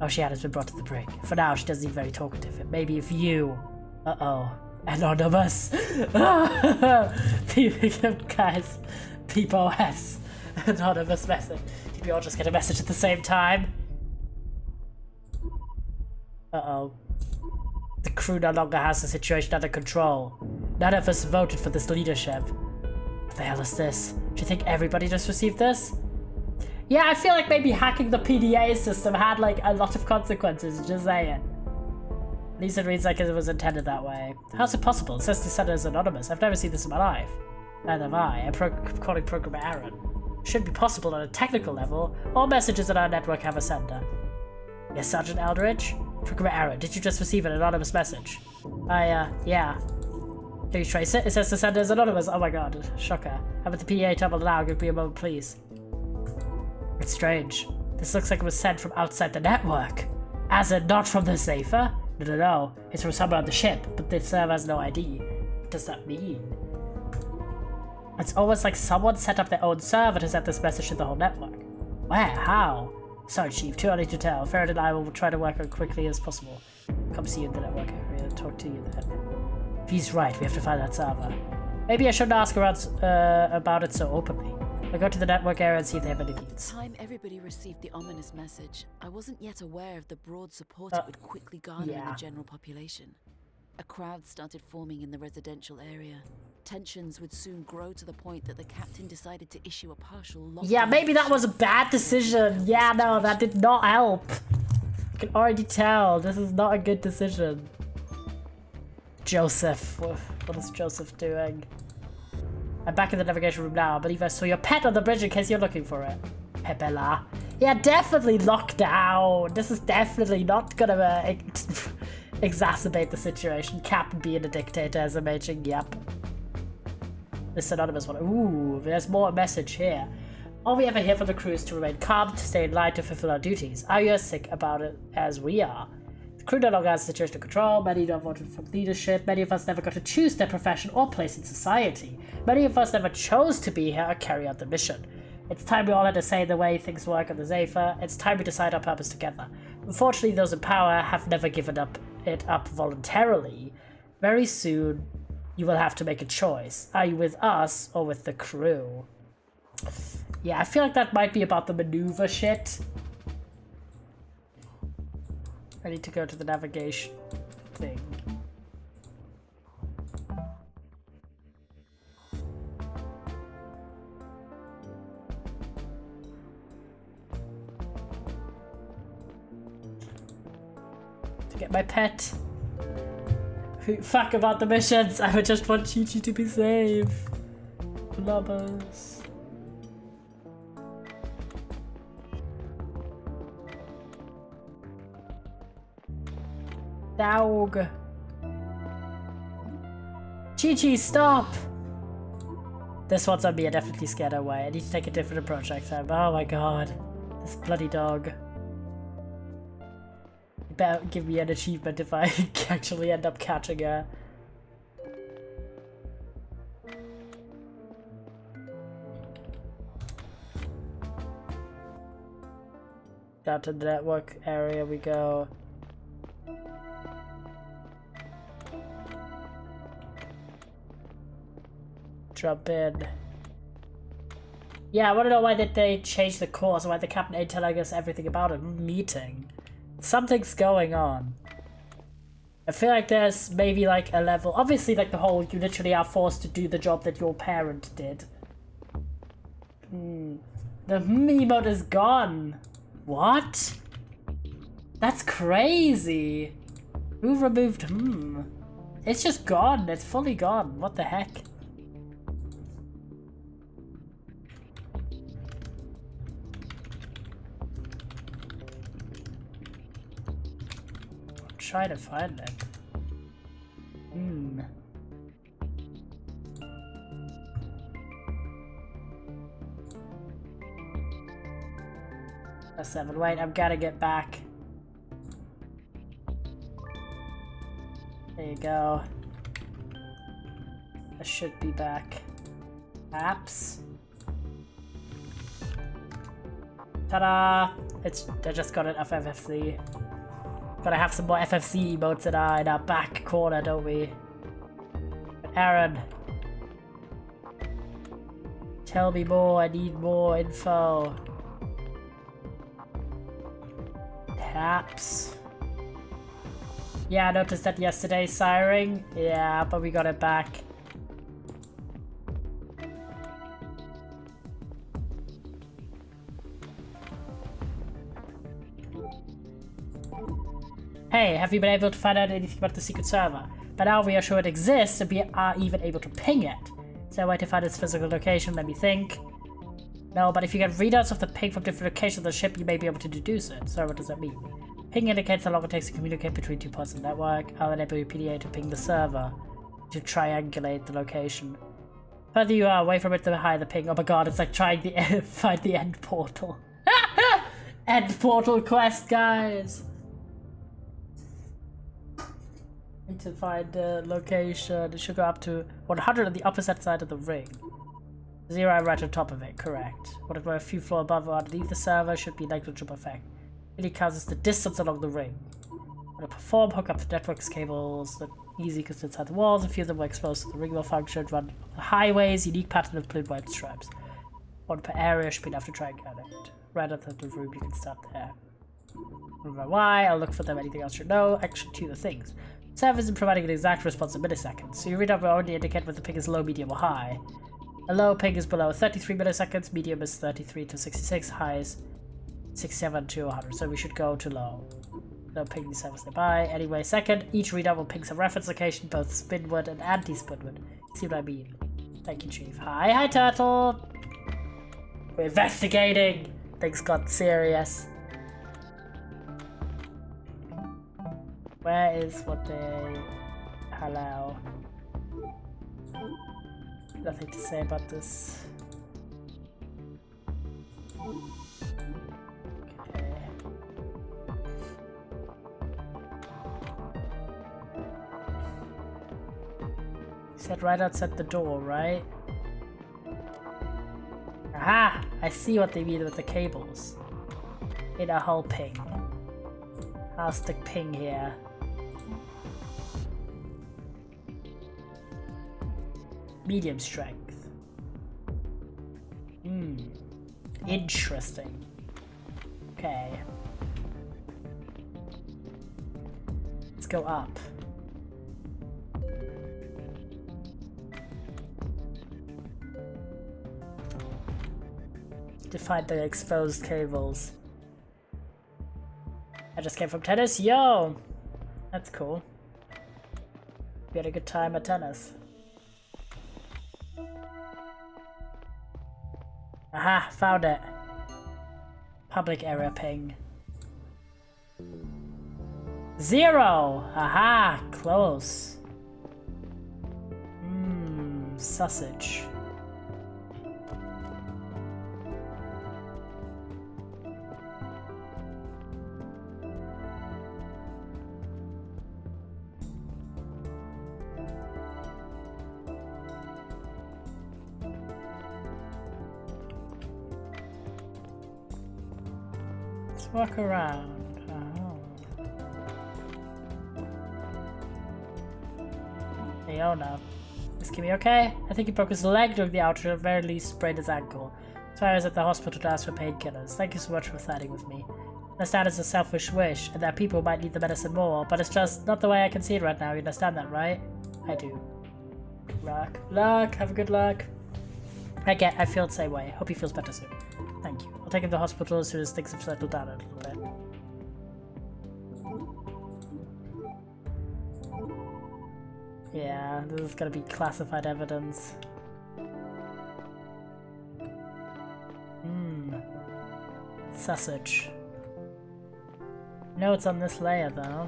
S2: Oceana has been brought to the brig. For now, she doesn't seem very talkative. It may be if you... Uh-oh. Anonymous. Guys. POS. Anonymous message. Did we all just get a message at the same time? Uh-oh. The crew no longer has the situation under control. None of us voted for this leadership. What the hell is this? Do you think everybody just received this? Yeah, I feel like maybe hacking the PDA system had like a lot of consequences, just saying. At least it reads like it was intended that way. How's it possible? It says the sender is anonymous. I've never seen this in my life. Neither have I. I'm calling Programmer Aaron. Should be possible on a technical level. All messages in our network have a sender. Yes, Sergeant Eldridge? Programmer Aaron, did you just receive an anonymous message? Yeah. Can you trace it? It says the sender is anonymous. Oh my god, shocker. Have the PA terminal now. Give me a moment, please. It's strange. This looks like it was sent from outside the network. As in, not from the Zephyr? No. It's from somewhere on the ship, but the server has no ID. What does that mean? It's almost like someone set up their own server to send this message to the whole network. Where? How? Sorry, Chief. Too early to tell. Farron and I will try to work as quickly as possible. Come see you in the network area and talk to you then. If he's right, we have to find that server. Maybe I shouldn't ask around about it so openly. I'll go to the network area and see if they have any leads.
S3: By the time everybody received the ominous message, I wasn't yet aware of the broad support it would quickly garner in the general population. A crowd started forming in the residential area. Tensions would soon grow to the point that the captain decided to issue a partial lockdown.
S2: Yeah, maybe that was a bad decision. Yeah, no, that did not help. I can already tell. This is not a good decision. Joseph. What is Joseph doing? I'm back in the navigation room now. I believe I saw your pet on the bridge in case you're looking for it. Pepela. Yeah, definitely lockdown. This is definitely not gonna exacerbate the situation. Captain being a dictator as a major. Yep. This anonymous one. Ooh, there's more message here. All we ever hear from the crew is to remain calm, to stay in line, to fulfill our duties. Are you as sick about it as we are? The crew no longer has the situation to control. Many don't vote for leadership. Many of us never got to choose their profession or place in society. Many of us never chose to be here or carry out the mission. It's time we all had to say the way things work on the Zephyr. It's time we decide our purpose together. Unfortunately, those in power have never given it up voluntarily. Very soon, you will have to make a choice. Are you with us or with the crew? Yeah, I feel like that might be about the maneuver shit. I need to go to the navigation. thing. To get my pet. Fuck about the missions. I would just want Chi-Chi to be safe. Lovers. Dog. Chi-Chi, stop! This one's on me, I definitely scared away. I need to take a different approach next time. Oh my god. This bloody dog. You better give me an achievement if I actually end up catching her. Down to the network area we go. Jump in. Yeah, I want to know why did they change the course, why the captain ain't telling us everything about a meeting. Something's going on. I feel like there's maybe like a level, obviously like the whole you literally are forced to do the job that your parent did. The emote is gone. What? That's crazy. Who removed It's just gone, it's fully gone. What the heck? Try to find it. A 7. Wait, I've got to get back. There you go. I should be back. Apps. Ta-da! I just got it off FFC. Gotta have some more FFC emotes in our back corner, don't we? Aaron. Tell me more, I need more info. Taps. Yeah, I noticed that yesterday, Siring. Yeah, but we got it back. Hey, have you been able to find out anything about the secret server? By now we are sure it exists and we are even able to ping it. Is there a way to find its physical location? Let me think. No, but if you get readouts of the ping from different locations of the ship, you may be able to deduce it. So what does that mean? Ping indicates how long it takes to communicate between two points of the network. I'll enable your PDA to ping the server to triangulate the location. Further you are away from it, the higher the ping. Oh my god, it's like trying to find the end portal. End portal quest, guys! Need to find the location. It should go up to 100 on the opposite side of the ring. 0 right on top of it, correct. What if we're a few floors above or underneath the server? Should be negligible effect. It counts as the distance along the ring. When to perform, hook up the network's cables. Not easy because inside the walls. A few of them were exposed to the ring will function. Run the highways. Unique pattern of blue white stripes. One per area should be enough to try and get it. Right at the room, you can start there. Remember why? I'll look for them. Anything else you know? Action 2 the things. Server isn't providing an exact response in milliseconds, so your readout will only indicate whether the ping is low, medium, or high. A low ping is below 33 milliseconds, medium is 33 to 66, high is 67 to 100, so we should go to low. No ping the servers nearby. Anyway, second, each readout will ping some reference location, both spinward and anti-spinward. See what I mean? Thank you, Chief. Hi, Turtle! We're investigating! Things got serious. Where is what they allow? Nothing to say about this. Okay. Said right outside the door, right? Aha! I see what they mean with the cables. In a whole ping. I'll stick ping here. Medium strength. Interesting. Okay. Let's go up. to find the exposed cables. I just came from tennis. Yo! That's cool. We had a good time at tennis. Aha! Found it. Public area ping. 0! Aha! Close. Sausage. Let's walk around. Hey, oh no. Is Kimmy okay? I think he broke his leg during the outage, or at the very least sprained his ankle. So I was at the hospital to ask for painkillers. Thank you so much for siding with me. I understand it's a selfish wish, and that people might need the medicine more, but it's just not the way I can see it right now. You understand that, right? I do. Good luck. Luck. Have a good luck. I feel the same way. Hope he feels better soon. Thank you. I'll take him to the hospital as soon as things have settled down a little bit. Yeah, this is gonna be classified evidence. Sausage. Notes on this layer though.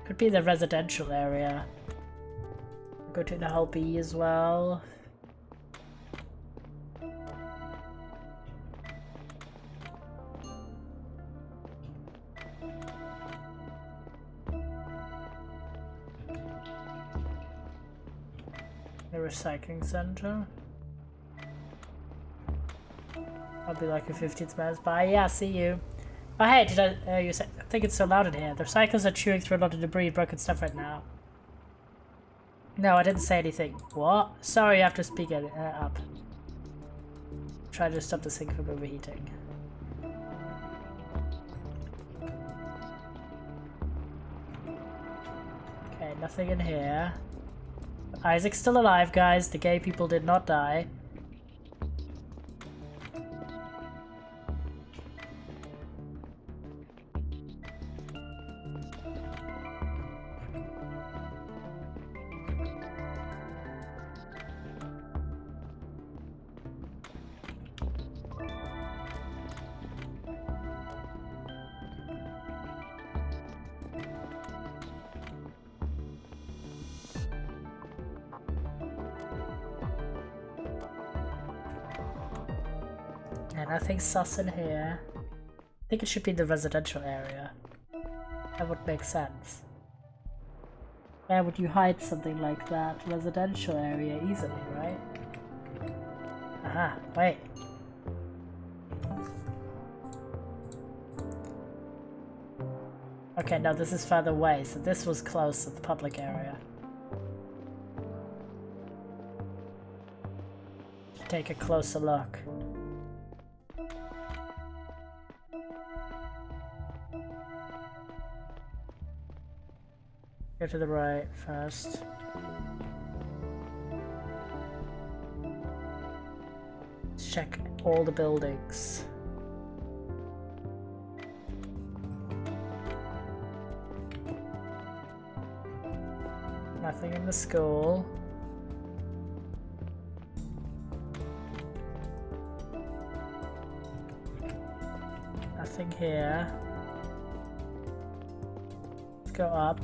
S2: Could be the residential area. Go to the Hull B as well. The recycling center. I'll be like a 15 minutes. Bye. Yeah, see you. Oh hey, did I think it's so loud in here. The recyclers are chewing through a lot of debris and broken stuff right now. No, I didn't say anything. What? Sorry, you have to speak it up. Try to stop the sink from overheating. Okay, nothing in here. Isaac's still alive, guys. The gay people did not die. Nothing sus in here. I think it should be the residential area. That would make sense. Where would you hide something like that? Residential area easily, right? Aha, wait. Okay, no, this is further away, so this was close to the public area. Take a closer look. Go to the right first. Let's check all the buildings. Nothing in the school. Nothing here. Let's go up.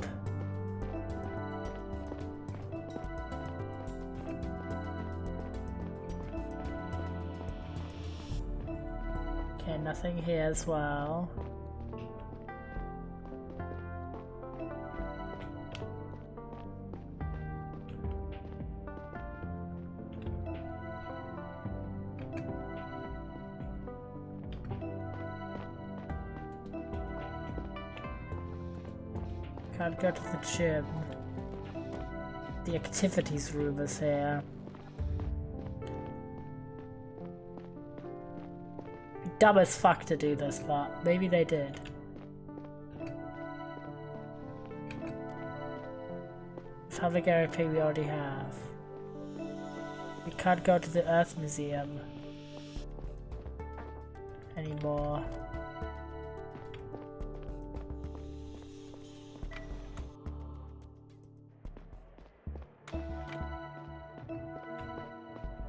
S2: Okay, nothing here as well. Can't go to the gym. The activities room is here. Dumb as fuck to do this, but maybe they did. Public area ping we already have. We can't go to the Earth Museum anymore.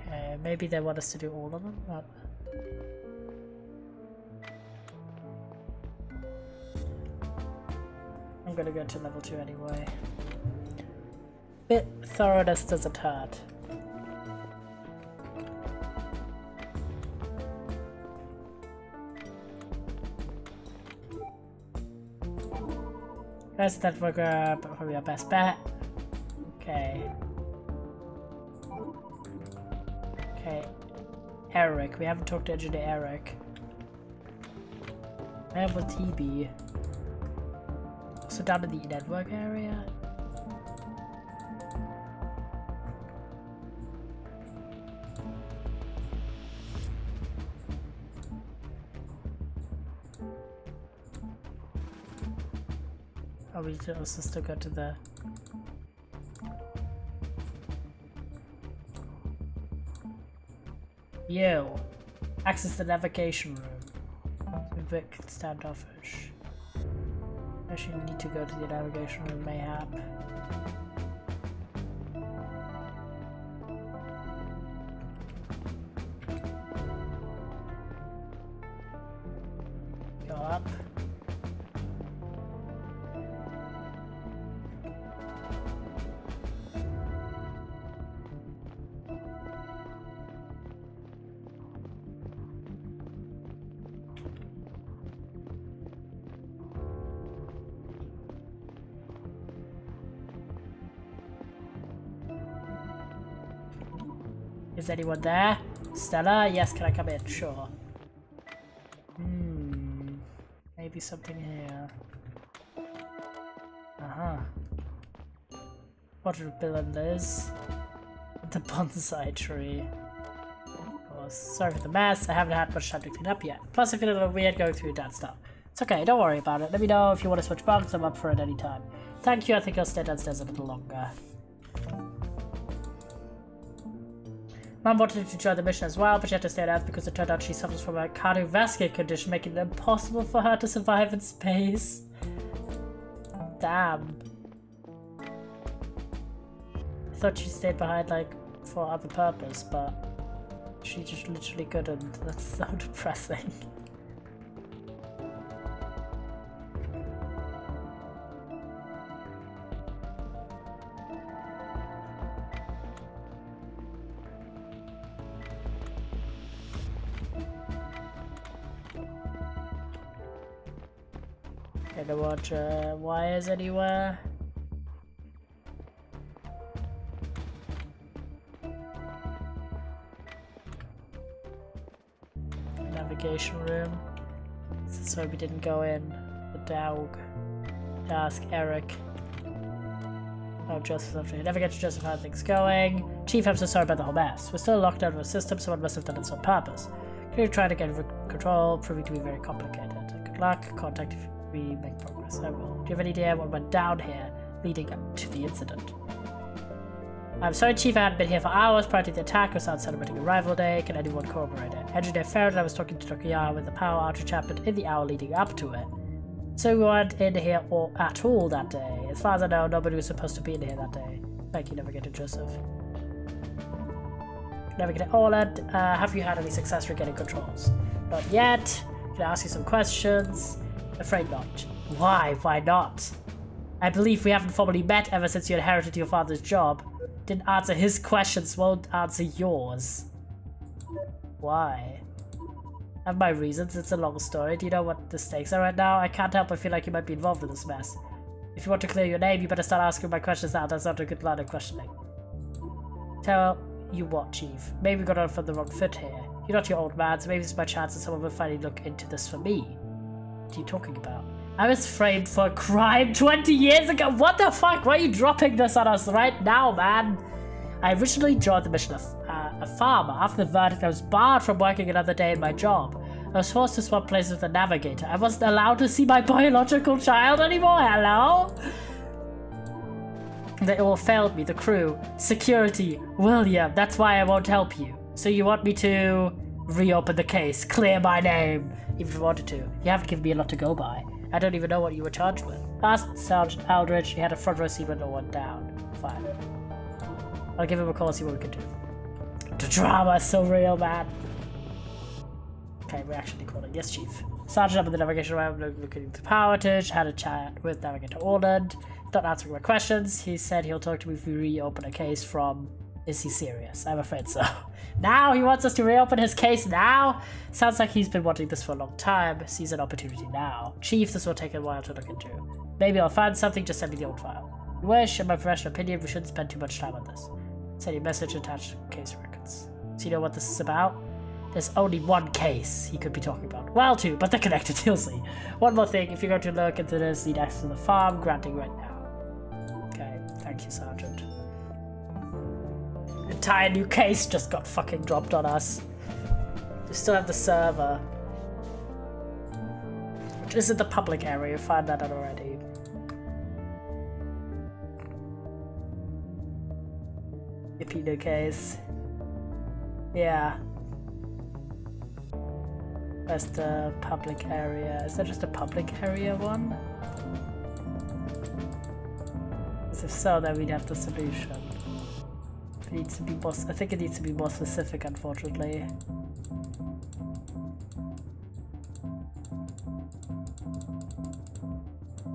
S2: Okay, maybe they want us to do all of them, but I'm gonna go to level 2 anyway. Bit thoroughness doesn't hurt. Guys, that we're probably our best bet. Okay. Okay. Eric. We haven't talked to Engineer Eric. Where will he be? So down in the network area? Oh, we should also still go to the... Yo! Access the navigation room. A bit standoffish. Actually need to go to the navigation room, mayhap. Go up. Is anyone there? Stella? Yes, can I come in? Sure. Maybe something here. Portrait of Bill and Liz. The bonsai tree. Of course. Sorry for the mess. I haven't had much time to clean up yet. Plus, I feel a little weird going through that stuff. It's okay, don't worry about it. Let me know if you want to switch bunks. I'm up for it anytime. Thank you. I think I'll stay downstairs a little longer. Mom wanted to join the mission as well, but she had to stay on Earth because it turned out she suffers from a cardiovascular condition, making it impossible for her to survive in space. Damn. I thought she stayed behind, like, for other purpose, but she just literally couldn't. That's so depressing. Gonna watch wires anywhere. Navigation room. This is why we didn't go in. The dog. To ask Eric. Oh, Joseph left here. Never get to Joseph how things going. Chief, I'm so sorry about the whole mess. We're still locked out of a system, someone must have done it on purpose. Clearly trying to get control, proving to be very complicated. Good luck. Contact if we make progress. I will. Do you have any idea what went down here leading up to the incident? I'm sorry, Chief, I hadn't been here for hours prior to the attack. I was out celebrating Arrival Day. Can anyone corroborate it? Engineer Farrell and I was talking to Dr. Yar when the power outage happened in the hour leading up to it. So we weren't in here at all that day. As far as I know, nobody was supposed to be in here that day. Thank you, Navigator Joseph. Navigator Orland, have you had any success for getting controls? Not yet. Can I ask you some questions? Afraid not. Why? Why not? I believe we haven't formally met ever since you inherited your father's job. Didn't answer his questions, won't answer yours. Why? I have my reasons, it's a long story. Do you know what the stakes are right now? I can't help but feel like you might be involved in this mess. If you want to clear your name, you better start asking my questions now. That's not a good line of questioning. Tell you what, Chief. Maybe we got on from the wrong foot here. You're not your old man, so maybe it's my chance that someone will finally look into this for me. What are you talking about? I was framed for a crime 20 years ago. What the fuck? Why are you dropping this on us right now, man? I originally joined the mission of a farmer. After the verdict, I was barred from working another day in my job. I was forced to swap places with the navigator. I wasn't allowed to see my biological child anymore. Hello? They all failed me, the crew. Security. William, that's why I won't help you. So you want me to reopen the case, clear my name, even if you wanted to. You haven't given me a lot to go by. I don't even know what you were charged with. Ask Sergeant Aldridge. He had a front row seat when no one down. Fine. I'll give him a call, see what we can do. The drama is so real, man. Okay, we're actually calling. Yes, Chief. Sergeant up in the navigation room looking at the power outage, had a chat with Navigator Orland. Not answering my questions. He said he'll talk to me if we reopen a case from... Is he serious? I'm afraid so. Now he wants us to reopen his case now? Sounds like he's been wanting this for a long time. Sees an opportunity now. Chief, this will take a while to look into. Maybe I'll find something, just send me the old file. You wish, in my professional opinion, we shouldn't spend too much time on this. Send your message attached to case records. So you know what this is about? There's only one case he could be talking about. Well, two, but they're connected, you'll see. One more thing, if you're going to look into this, need access to the farm, granting right now. Okay, thank you, Sergeant. Entire new case just got fucking dropped on us. We still have the server. Which isn't the public area, find that out already. Yippee, new case. Yeah. Where's the public area? Is that just a public area one? Because if so, then we'd have the solution. It needs to be more, I think it needs to be more specific, unfortunately.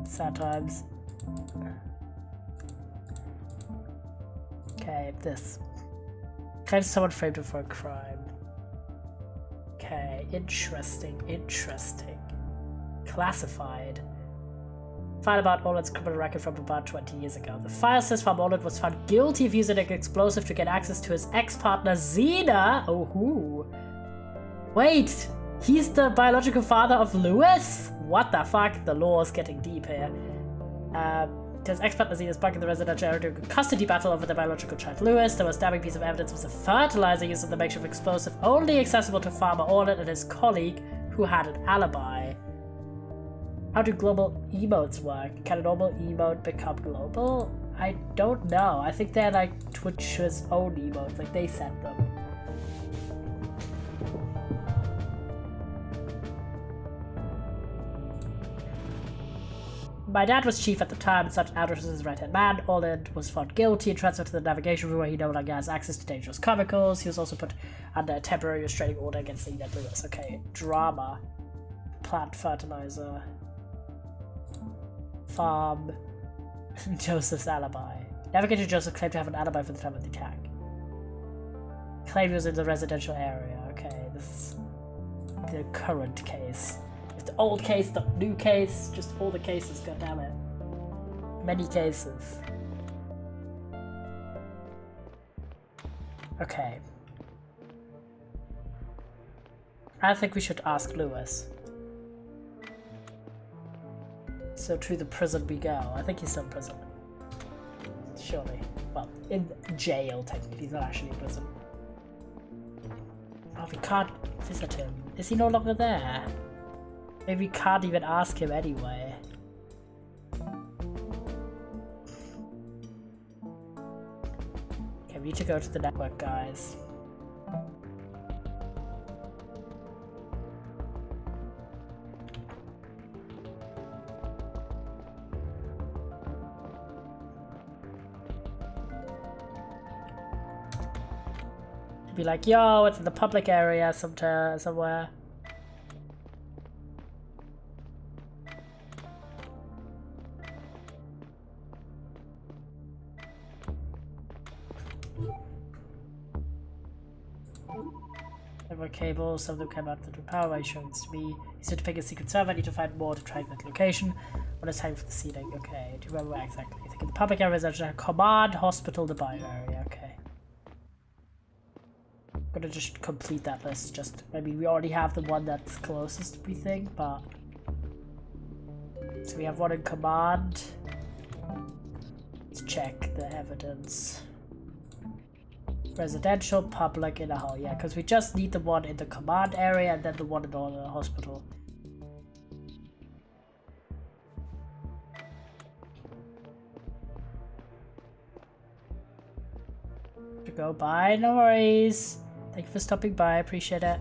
S2: Sad times. Okay, this. Claims someone framed him for a crime. Okay, interesting, interesting. Classified. File about Orland's criminal record from about 20 years ago. The file says Farm Orland was found guilty of using an explosive to get access to his ex-partner Xena. Oh, who? Wait, he's the biological father of Lewis? What the fuck? The lore is getting deep here. His ex-partner Xena is back in the residential area during a custody battle over the biological child Lewis. The most damning piece of evidence was a fertilizer used in the makeshift explosive, only accessible to Farmer Orland and his colleague, who had an alibi. How do global emotes work? Can a normal emote become global? I don't know. I think they're like Twitch's own emotes, like they set them. My dad was chief at the time, and Sergeant Aldridge was his right-hand man. Orland was found guilty and transferred to the navigation room where he no longer has access to dangerous chemicals. He was also put under a temporary restraining order against Xena Lewis. Okay, drama. Plant fertilizer. Farm. Joseph's alibi. Navigator Joseph claimed to have an alibi for the time of the attack. Claimed he was in the residential area. Okay, this is the current case. It's the old case, the new case, just all the cases, goddammit. Many cases. Okay. I think we should ask Lewis. So to the prison we go. I think he's still in prison. Surely. Well, in jail technically, he's not actually in prison. Oh, we can't visit him. Is he no longer there? Maybe we can't even ask him anyway. Okay, we need to go to the network, guys. Be like, yo, it's in the public area somewhere. Network cables, some of them came out of the power by showing to me. He said to pick a secret server, I need to find more to track that location. When it's time for the seating. Okay, do you remember where exactly? I think in the public area is actually a command hospital, the bio area, okay. I'm gonna just complete that list, just maybe we already have the one that's closest, we think, but so we have one in command. Let's check the evidence. Residential, public, in a hall, yeah, because we just need the one in the command area and then the one in the hospital. To go by, no worries. Thank you for stopping by, appreciate it.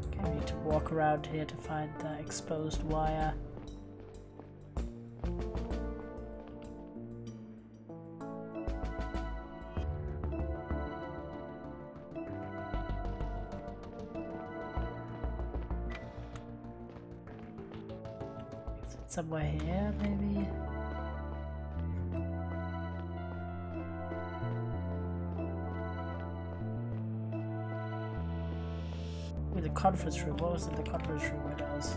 S2: Okay, we need to walk around here to find the exposed wire. Somewhere here, maybe? With the conference room. What was in the conference room windows?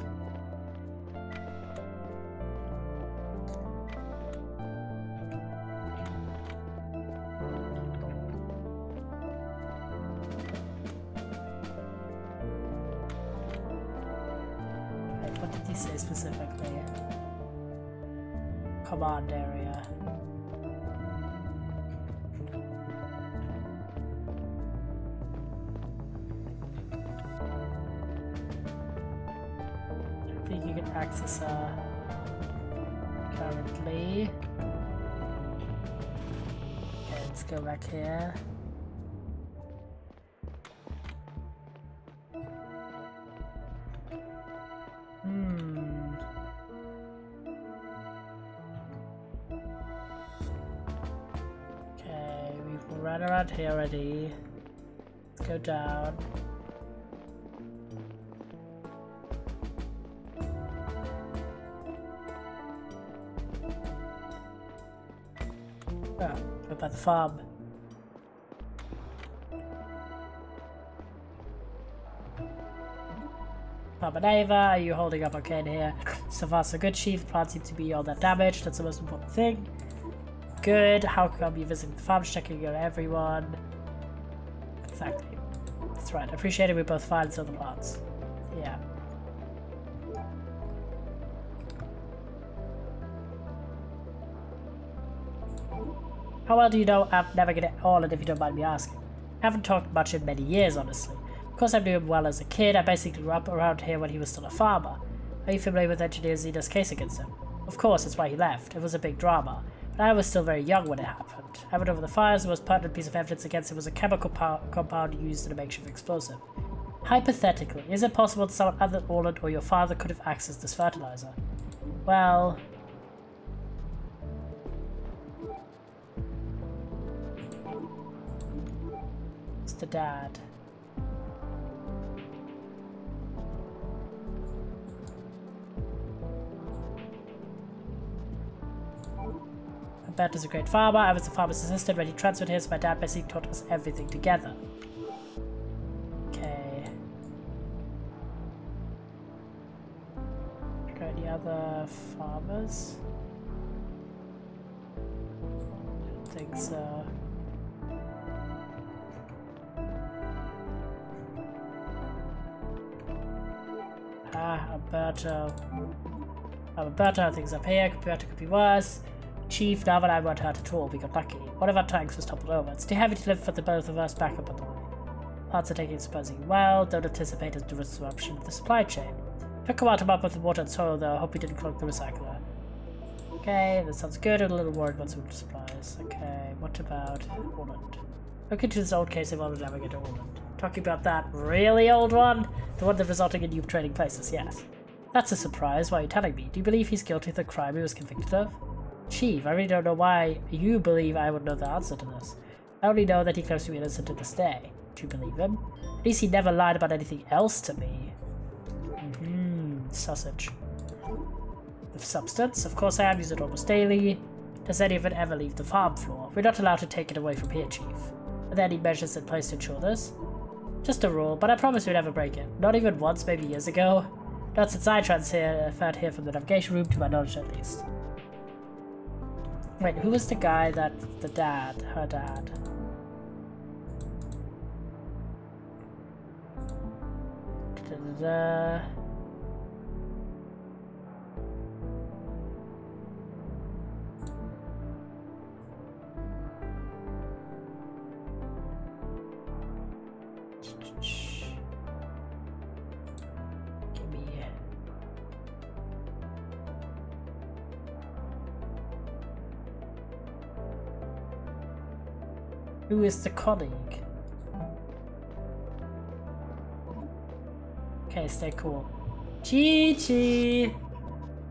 S2: Wait, what did he say specifically? Command area. I think you can access her currently. Okay, let's go back here. Right around here already. Let's go down. Oh, go by the farm. Farmer Neva, are you holding up okay in here? So far so good, Chief. Plant seems to be all that damaged. That's the most important thing. Good. How come you visiting the farm, checking on everyone? Exactly. That's right. I appreciate it. We both fine, so the parts. Yeah. How well do you know I'm never gonna all it if you don't mind me asking? I haven't talked much in many years, honestly. Of course I knew him well as a kid. I basically grew up around here when he was still a farmer. Are you familiar with Engineer Xeno's case against him? Of course, that's why he left. It was a big drama. I was still very young when it happened. I went over the files. The most pertinent piece of evidence against him was a chemical compound used in a makeshift explosive. Hypothetically, is it possible that someone other than Orland or your father could have accessed this fertilizer? Well... it's the dad. My dad was a great farmer. I was a farmer's assistant when he transferred here, so my dad basically taught us everything together. Okay. Got any other farmers? Don't think so. Alberto. Alberto, things up here. Could be better, could be worse. Chief, now that I weren't hurt at all, we got lucky. One of our tanks was toppled over. It's too heavy to lift for the both of us back up on the way. Parts are taking it supposedly well. Don't anticipate a disruption of the supply chain. Took a while to mop up the water and soil though. I hope we didn't clog the recycler. Okay, that sounds good. I'm a little worried about some supplies. Okay, what about Orland? Look into this old case involving Navigator Orland. Talking about that really old one? The one that resulted in you trading places, yes. That's a surprise. Why are you telling me? Do you believe he's guilty of the crime he was convicted of? Chief, I really don't know why you believe I would know the answer to this. I only know that he claims to be innocent to this day. Do you believe him? At least he never lied about anything else to me. Sausage. The substance? Of course I am, use it almost daily. Does any of it ever leave the farm floor? We're not allowed to take it away from here, Chief. Are there any measures in place to ensure this? Just a rule, but I promise we'd never break it. Not even once, maybe years ago. Not since I transferred here from the navigation room, to my knowledge at least. Wait, who was the guy that... the dad? Her dad. Da-da-da. Give me Who is the colleague? Okay, stay cool. Chi-Chi!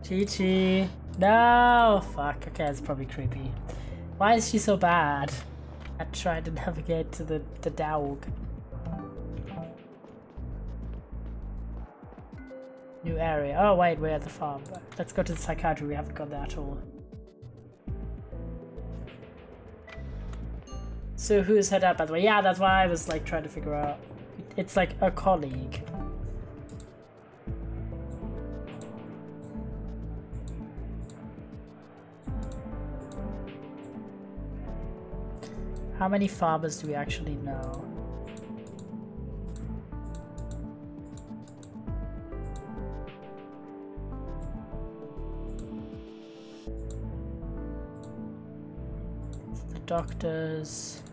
S2: Chi-Chi! No! Fuck, okay, it's probably creepy. Why is she so bad at trying to navigate to the dog? New area. Oh wait, we're at the farm. Let's go to the psychiatry, we haven't gone there at all. So who's head up by the way? Yeah, that's why I was like trying to figure out. It's like a colleague. How many farmers do we actually know? The doctors.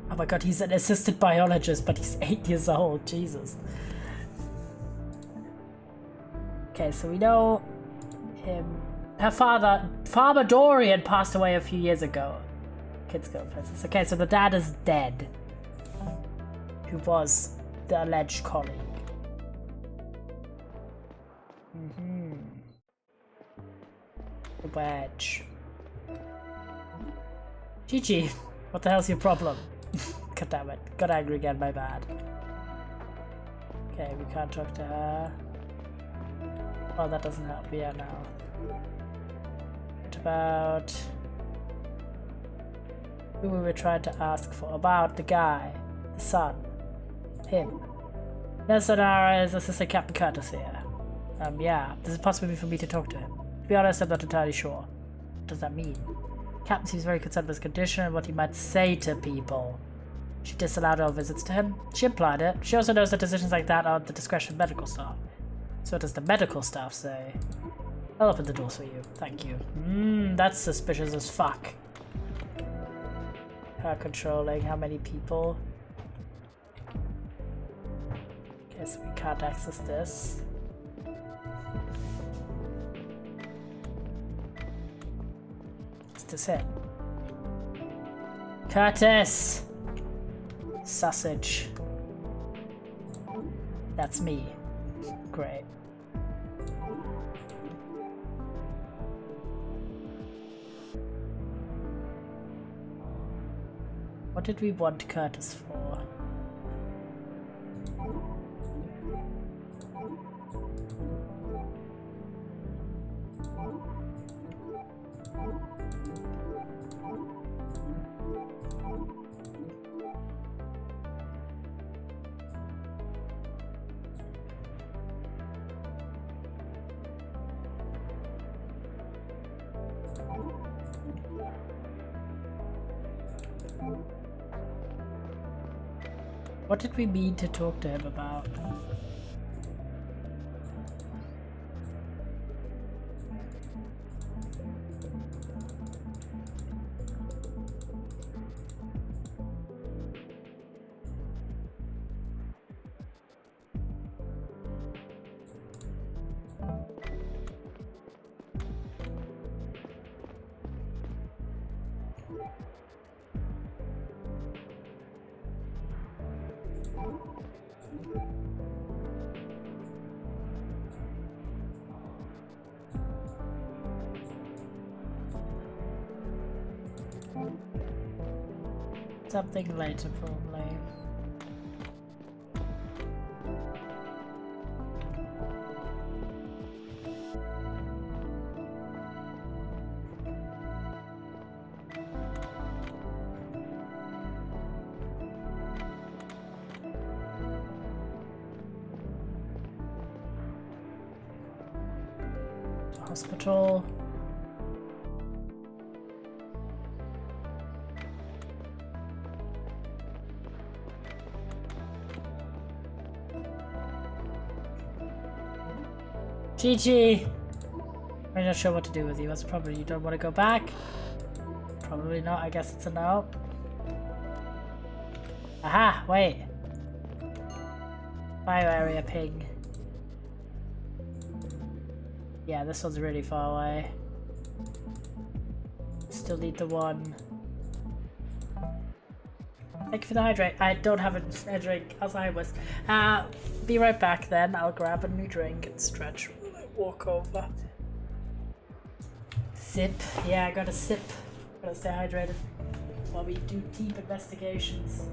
S2: Oh my god, he's an assistant biologist, but he's 8 years old. Jesus. Okay, so we know him. Her father, Farmer Dorian, passed away a few years ago. Kids go places. Okay, so the dad is dead. Who was the alleged colleague. The wedge. Gigi, what the hell's your problem? God damn it. Got angry again, my bad. Okay, we can't talk to her. Oh, that doesn't help. Yeah, now. What about who we were trying to ask for? About the guy, the son, him. Nesonara is Assistant Captain Curtis here. Yeah, this is possibly for me to talk to him. To be honest, I'm not entirely sure. What does that mean? Captain seems very concerned with his condition and what he might say to people. She disallowed all visits to him. She implied it. She also knows that decisions like that are at the discretion of medical staff. So what does the medical staff say? I'll open the doors for you. Thank you. That's suspicious as fuck. Her controlling how many people. Okay, so we can't access this. Is this it? Curtis! Sausage. That's me. Great. What did we want Curtis for? What did we mean to talk to him about? Something later, probably. Hospital. Gigi! I'm not sure what to do with you. That's probably you don't want to go back. Probably not. I guess it's a no. Aha! Wait. Bio area ping. Yeah, this one's really far away. Still need the one. Thank you for the hydrate. I don't have a drink, as I was. Be right back then. I'll grab a new drink and stretch. Walk over. Sip. Yeah, I gotta sip. Gotta stay hydrated while we do deep investigations.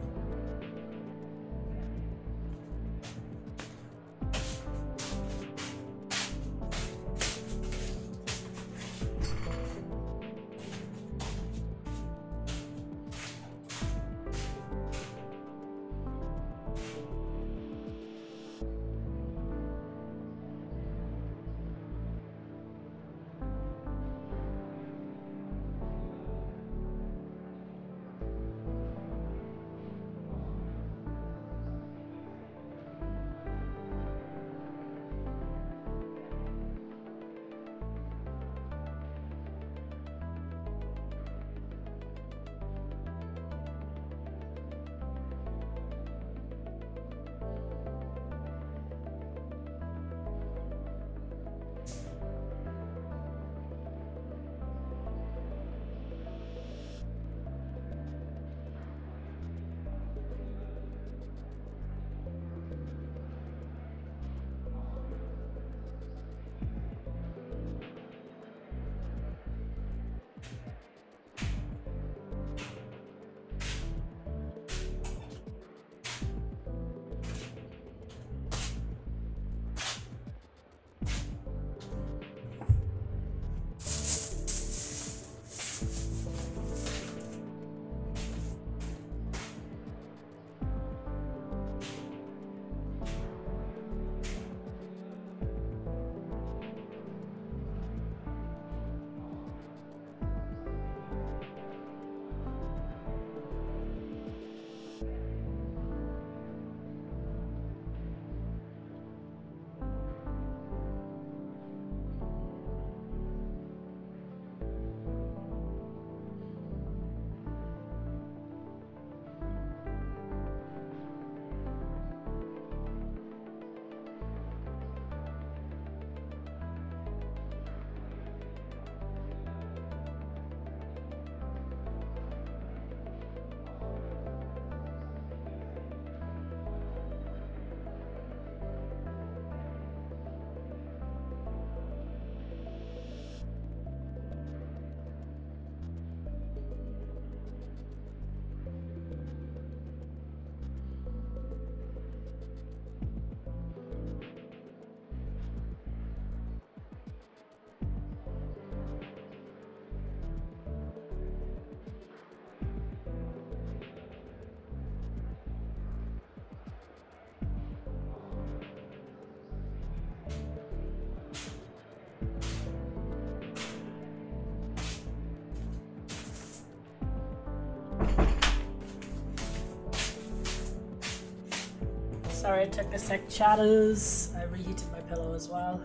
S2: Sorry, it took a sec. Chatters. I reheated my pillow as well.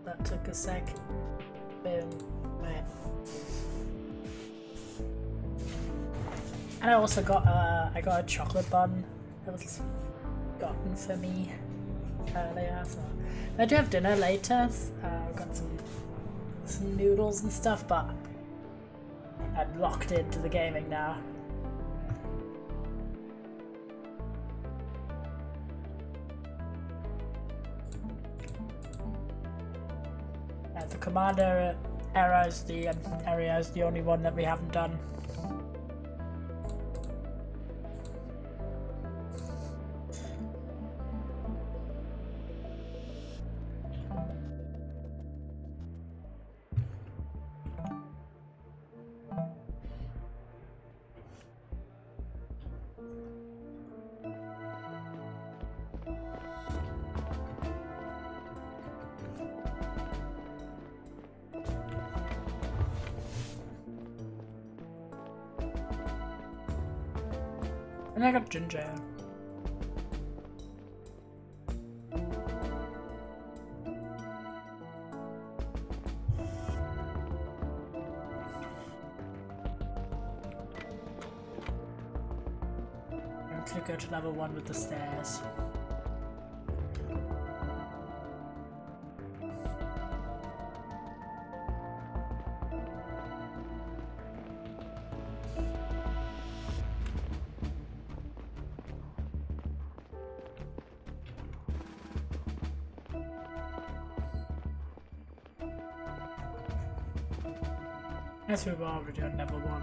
S2: That took a sec. Boom. Right. And I also got a chocolate bun that was gotten for me earlier. So I do have dinner later. I've got some noodles and stuff, but I'm locked into the gaming now. The commander area is the only one that we haven't done. And I got ginger. I'm gonna go to level 1 with the stairs. Let's move over to level 1.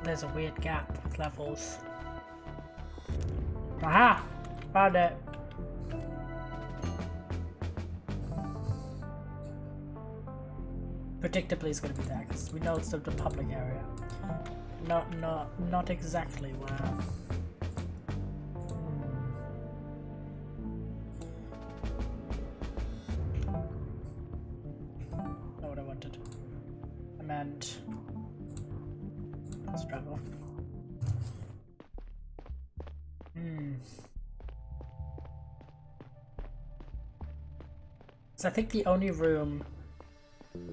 S2: There's a weird gap with levels. Aha! Found it! Predictably it's gonna be there, because we know it's the public area. Not exactly where. Not what I wanted. I meant struggle. So I think the only room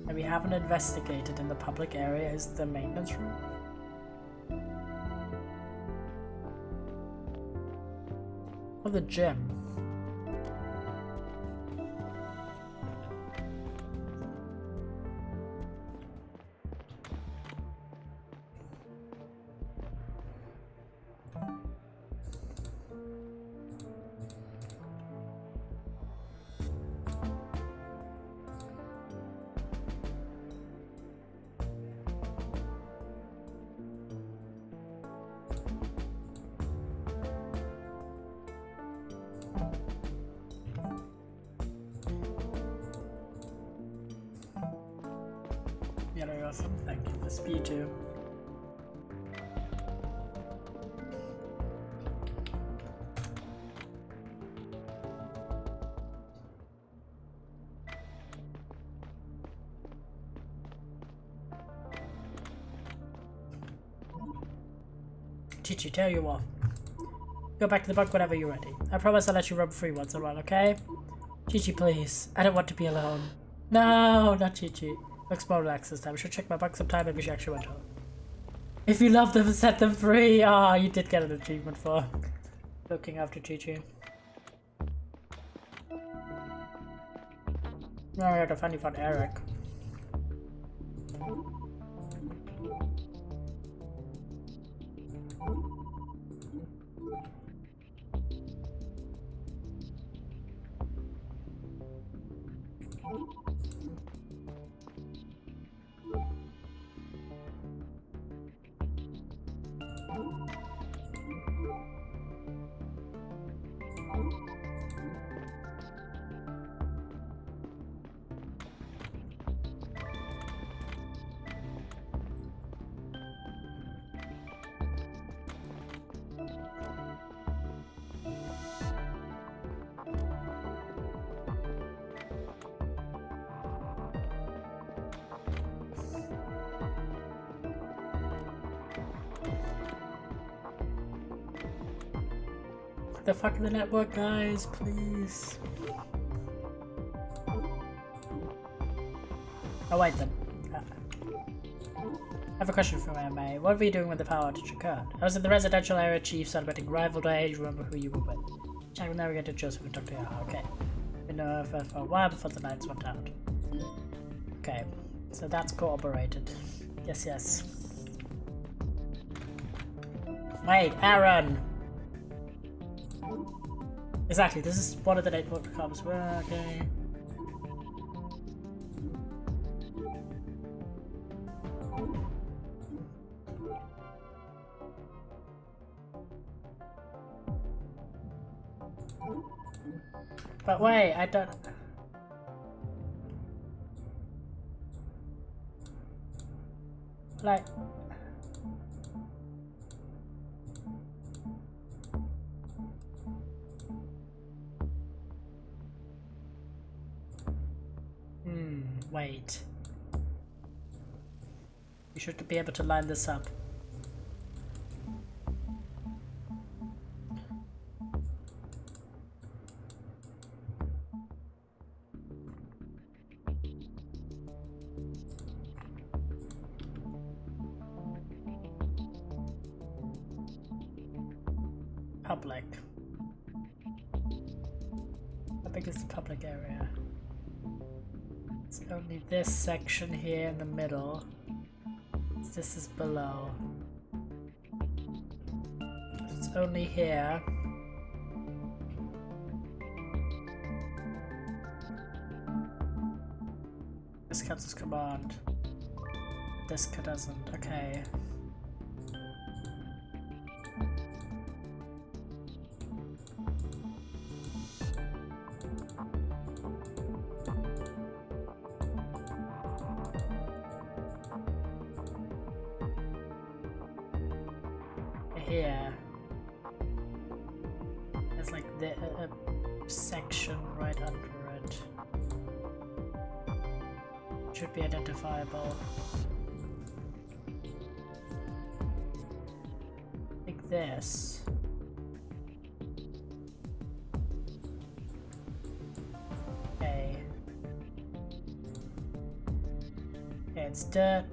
S2: that we haven't investigated in the public area is the maintenance room. Or the gym. Yeah, very awesome. Thank you for speed too. Chichi, tell you what. Go back to the bunk whenever you're ready. I promise I'll let you roam free once in a while, okay? Chichi, please. I don't want to be alone. No, not Chichi. Looks more relaxed this time. I should check my bunk sometime. Maybe she actually went home. If you love them, set them free. Ah, you did get an achievement for looking after Chichi. Now we have to finally find Eric. The fuck of the network, guys, please. Oh wait then. I have a question for MA. What were you doing when the power outage occurred? I was in the residential area chief celebrating rival day. You remember who you were with? Check with navigator Joseph and Dr. Yaha. Okay. Been for a while before the lights went out. Okay. So that's corroborated. Yes, yes. Wait, Aaron! Exactly, this is one of the network comments. Okay. But wait, I don't... Like... Wait. We should be able to line this up. Public. How big is the public area? It's only this section here in the middle. This is below. It's only here. cancels command. This doesn't. Okay. Here. There's like a section right under it. Should be identifiable. Like this. Okay. Okay, it's the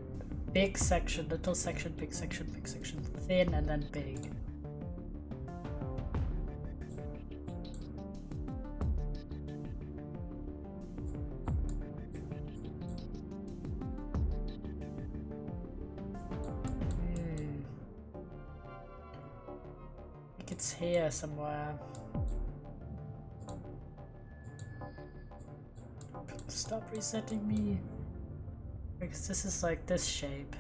S2: big section, little section, big section, thin, and then big. I think it's here somewhere. Stop resetting me. Because this is like this shape.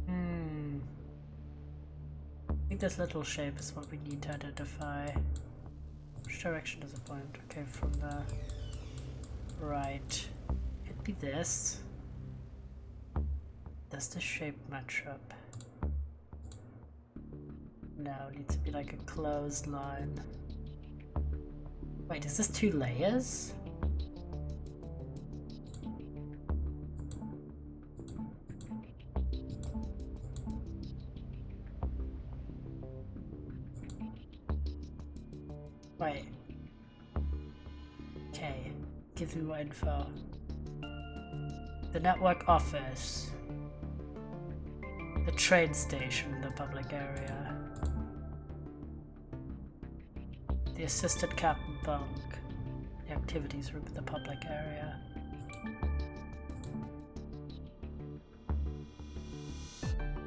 S2: I think this little shape is what we need to identify. Which direction does it point? Okay, from the right. Could be this. Does the shape match up? No, it needs to be like a closed line. Wait, is this 2 layers? Wait. Okay, give me more info. The network office. The train station in the public area. The assistant captain bunk. The activities room in the public area.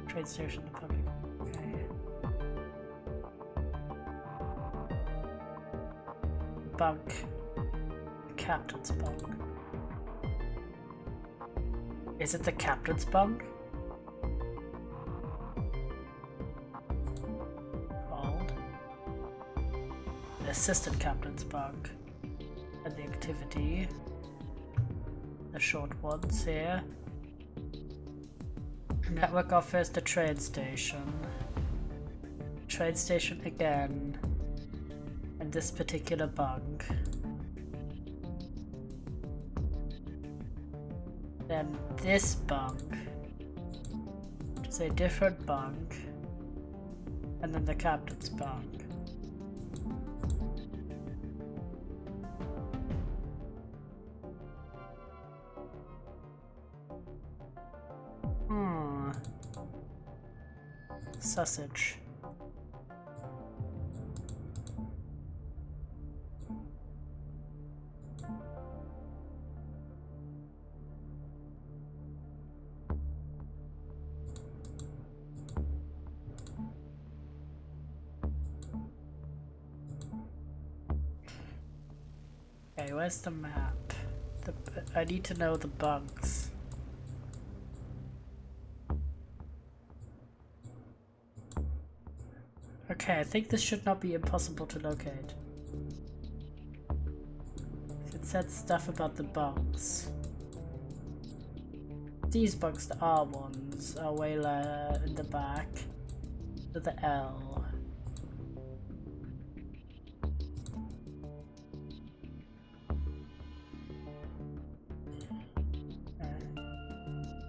S2: Train station in the public. Okay. Bunk. The captain's bunk. Is it the captain's bunk? Assistant captain's bunk, and the activity, the short ones here. Network office, the train station again, and this particular bunk. Then this bunk, which is a different bunk, and then the captain's bunk. Sausage. Okay, where's the map? I need to know the bunks. Okay, I think this should not be impossible to locate. It said stuff about the bunks. These bunks, the R ones, are way in the back. To the L.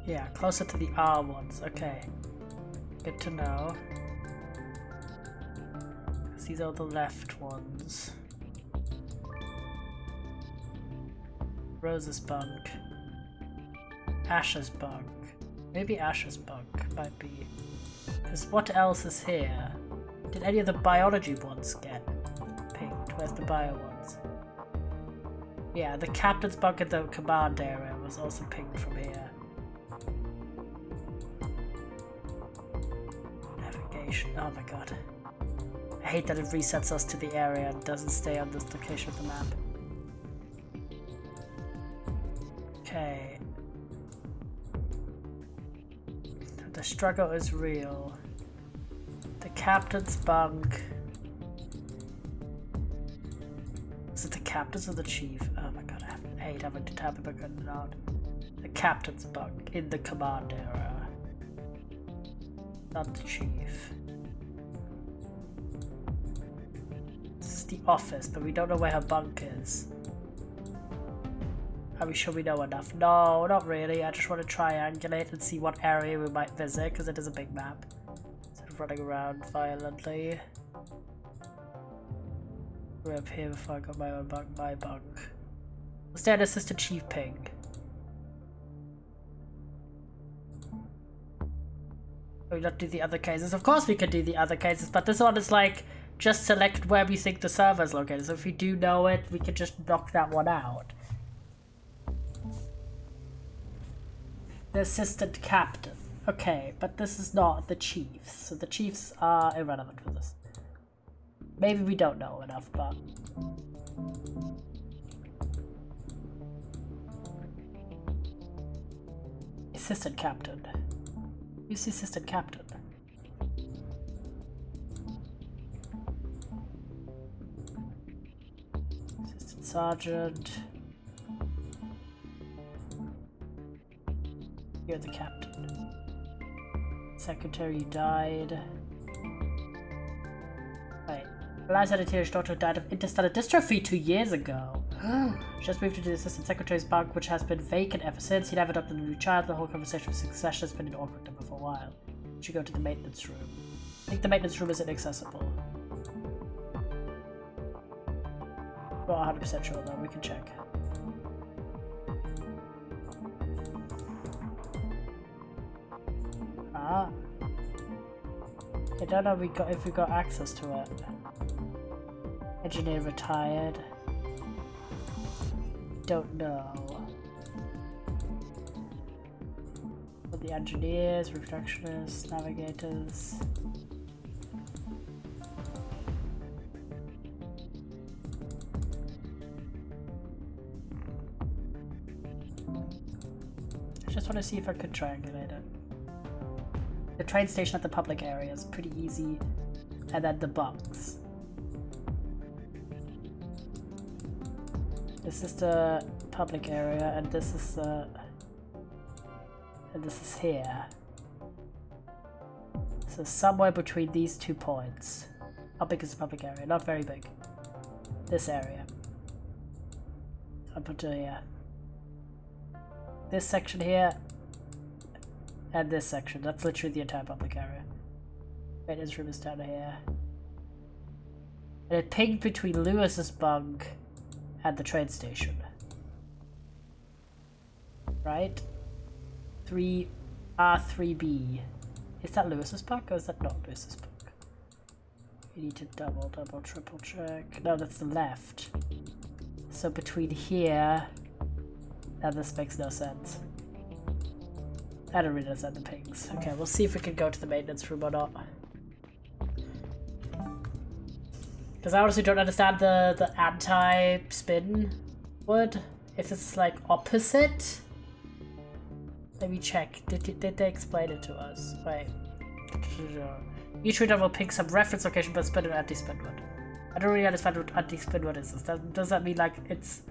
S2: Yeah, closer to the R ones. Okay, good to know. These are the left ones. Rose's bunk. Ash's bunk. Maybe Ash's bunk might be. Because what else is here? Did any of the biology ones get pinged? Where's the bio ones? Yeah, the captain's bunk in the command area was also pinged from here. Navigation. Oh my god. I hate that it resets us to the area and doesn't stay on this location of the map. Okay. The struggle is real. The captain's bunk. Is it the captain's or the chief? Oh my god, I hate having to tap it back out. The captain's bunk in the command area. Not the chief. This is the office, but we don't know where her bunk is. Are we sure we know enough? No, not really. I just want to triangulate and see what area we might visit, because it is a big map. Instead of running around violently. We're up here before I got my own bunk, my bunk. Was there an assistant chief ping? Can we not do the other cases? Of course we can do the other cases, but this one is like, just select where we think the server is located. So if we do know it, we can just knock that one out. The assistant captain. Okay, but this is not the chiefs. So the chiefs are irrelevant for this. Maybe we don't know enough, but... Assistant captain. Who's the assistant captain? Assistant sergeant. You're the captain. Secretary died. Wait. Eliza Tyr's daughter died of interstellar dystrophy 2 years ago. She just moved into the assistant secretary's bunk, which has been vacant ever since. He never adopted a new child. The whole conversation with succession has been an awkward number for a while. We should go to the maintenance room. I think the maintenance room is inaccessible. Not 100% sure though, we can check. Ah. I don't know if we got access to it. Engineer retired. Don't know. But the engineers, reproductionists, navigators. I just want to see if I could triangulate it. The train station at the public area is pretty easy, and then the bunks. This is the public area, and this is here. So somewhere between these 2 points. How big is the public area? Not very big. This area. Up until here. This section here. And this section. That's literally the entire public area. Maintenance room is down here. And it pinged between Lewis's bunk and the train station. Right? 3R3B. Is that Lewis's bunk or is that not Lewis's bunk? You need to double, triple check. No, that's the left. So between here... Now this makes no sense. I don't really understand the pings. Okay, we'll see if we can go to the maintenance room or not. Because I honestly don't understand the anti-spin word. If it's like opposite. Let me check. Did they explain it to us? Wait. Each reader will pick some reference location but spin an anti-spin word. I don't really understand what anti-spin word is. Does that mean like it's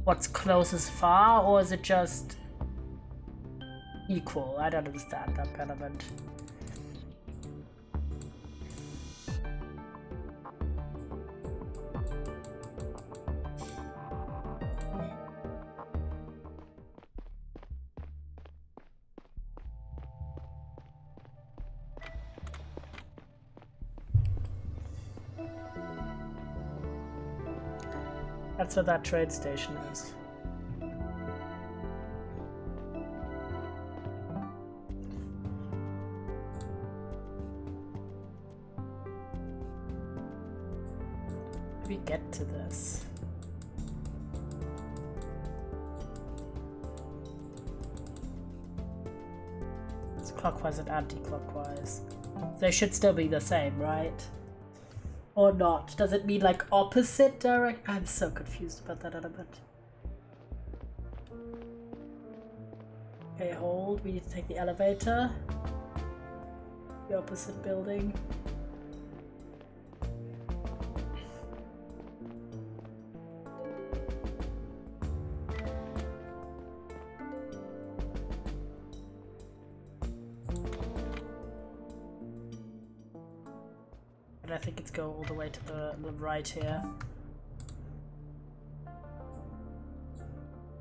S2: what's closest far, or is it just equal? I don't understand that element. That's what that train station is. How do we get to this? It's clockwise and anti-clockwise. They should still be the same, right? Or not? Does it mean like opposite direct? I'm so confused about that element. Okay, hold. We need to take the elevator. The opposite building. And I think it's go all the way to the right here.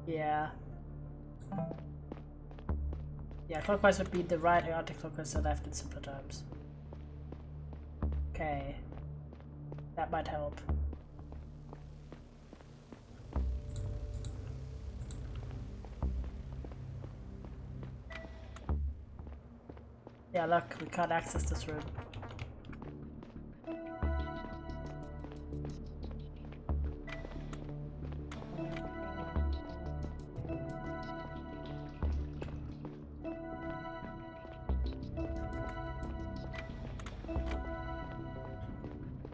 S2: Yeah. Yeah, clockwise would be the right, anti-clockwise the left in simpler terms. Okay. That might help. Yeah, look, we can't access this room.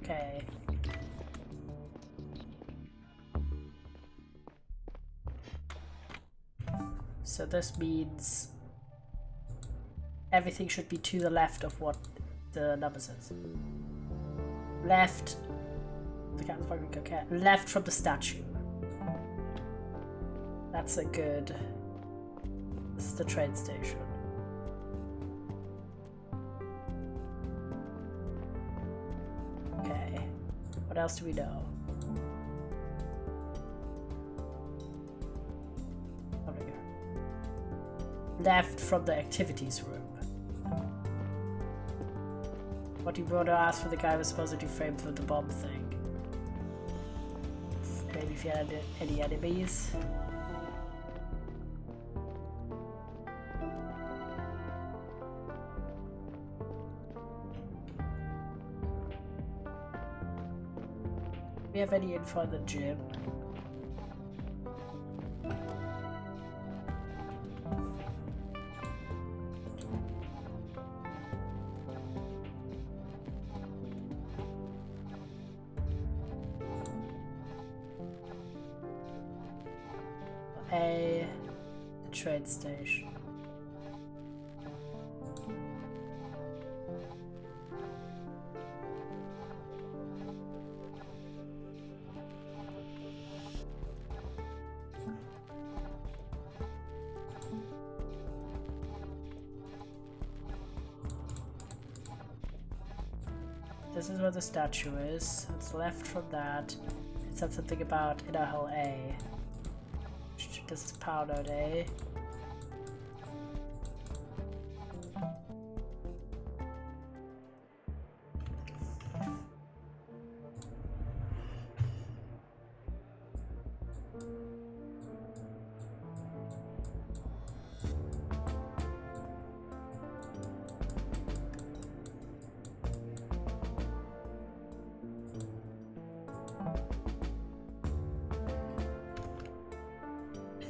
S2: Okay. So this means everything should be to the left of what the number says. Left. Okay. Left from the statue. That's a good. This is the train station. Okay. What else do we know? Over here. Left from the activities room. What do you want to ask for the guy who was supposed to do frame for the bomb thing? Maybe if you had any enemies. Do we have any info in the gym? The train station. This is where the statue is. It's left from that. It said something about inner hull A. This is power node A.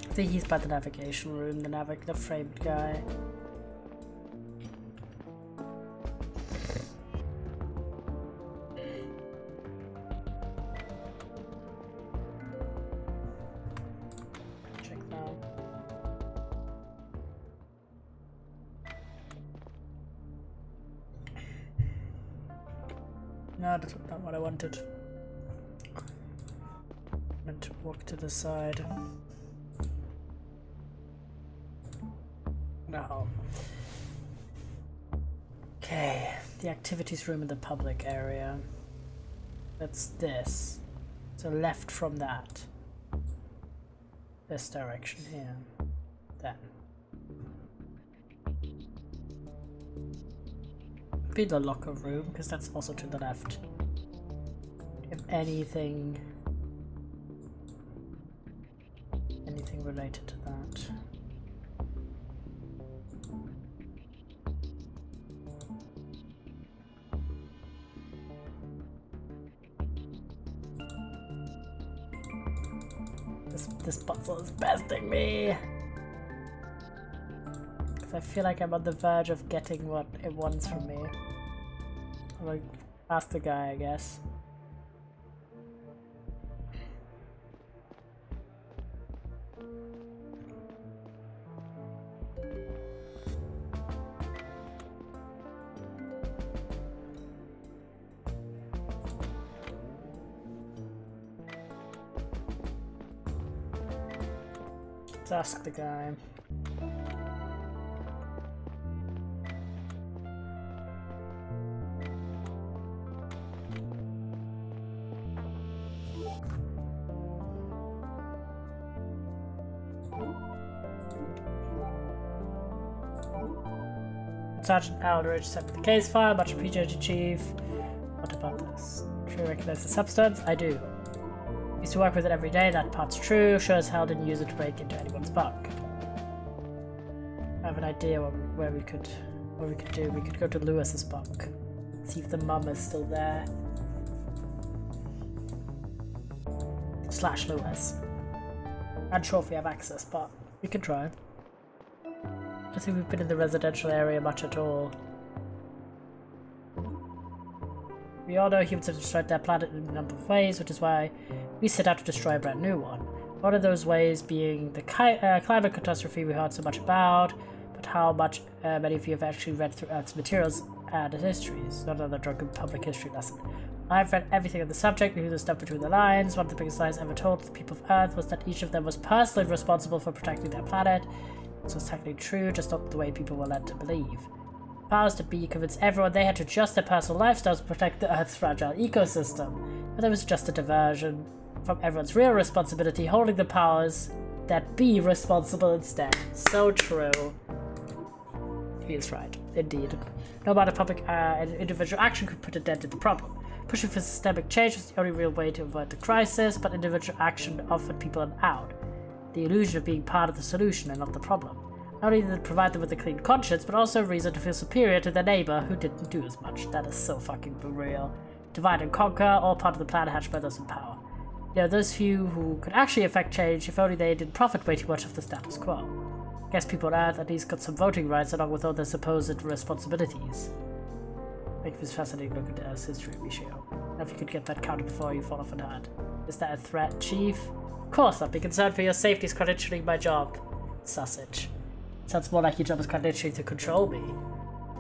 S2: I think he's by the navigation room, the framed guy. Check now. No, that's not what I wanted. I meant to walk to the side. No. Okay, the activities room in the public area. That's this. So left from that. This direction here. Then. Be the locker room, because that's also to the left. If anything related to that. This puzzle is besting me! Because I feel like I'm on the verge of getting what it wants from me. I'm like, ask the guy, I guess. Let's ask the guy. Sergeant Aldridge sent me the case file. Much appreciated, Chief. What about this? True, recognize the substance? I do. Used to work with it every day. That part's true. Sure as hell didn't use it to break into anyone's bunk. I have an idea what we could do. We could go to Lewis's bunk. See if the mum is still there. / Lewis. I'm sure if we have access, but we can try. I don't think we've been in the residential area much at all. We all know humans have destroyed their planet in a number of ways, which is why we set out to destroy a brand new one. One of those ways being the climate catastrophe we heard so much about, but how much many of you have actually read through Earth's materials and its histories. Not another drunken public history lesson. I've read everything on the subject, including the stuff between the lines. One of the biggest lies ever told to the people of Earth was that each of them was personally responsible for protecting their planet. This was technically true, just not the way people were led to believe. Powers to be convinced everyone they had to adjust their personal lifestyles to protect the Earth's fragile ecosystem, but there was just a diversion from everyone's real responsibility, holding the powers that be responsible instead. So true. He is right, indeed. No amount of public and individual action could put a dent in the problem. Pushing for systemic change was the only real way to avoid the crisis, but individual action offered people an out. The illusion of being part of the solution and not the problem. Not only did it provide them with a clean conscience, but also a reason to feel superior to their neighbor who didn't do as much. That is so fucking real. Divide and conquer, all part of the plan hatched by those in power. You know, those few who could actually affect change if only they didn't profit way too much of the status quo. I guess people on Earth at least got some voting rights along with all their supposed responsibilities. Make this fascinating look into Earth's history, Michio. Now if you could get that counted before you fall off and hard. Is that a threat, Chief? Of course, I'll be concerned for your safety is credentialing my job. Sausage. Sounds more like your job is credentialing to control me.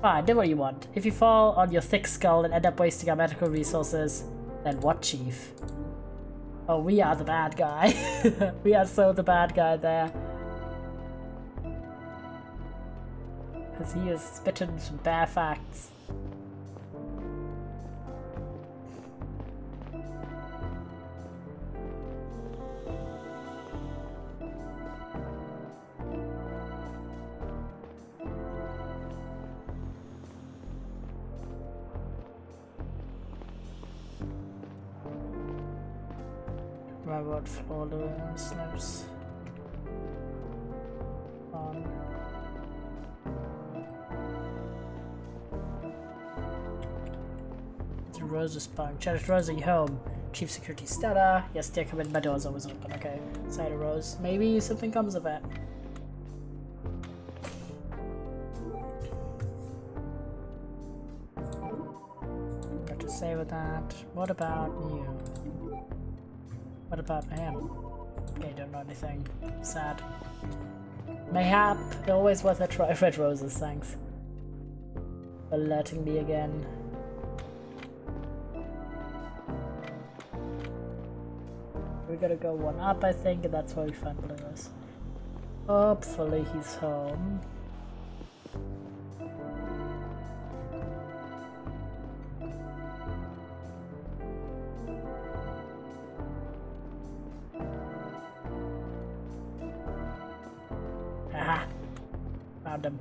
S2: Fine, do what you want. If you fall on your thick skull and end up wasting our medical resources, then what, Chief? Oh, we are the bad guy. We are so the bad guy there. Because he is spitting some bare facts. Robot folder slips on. It's Rosa's bunk. Janet Rose, are you home? Chief Security Stella. Yes, dear, come in. My door's always open. Okay. Side of Rose. Maybe something comes of it. What to say with that? What about you? What about him? Okay, don't know anything. Sad. Mayhap, always worth a try. Red Roses, thanks. For letting me again. We gotta go one up, I think, and that's where we find Lewis. Hopefully he's home. Aha! Found him.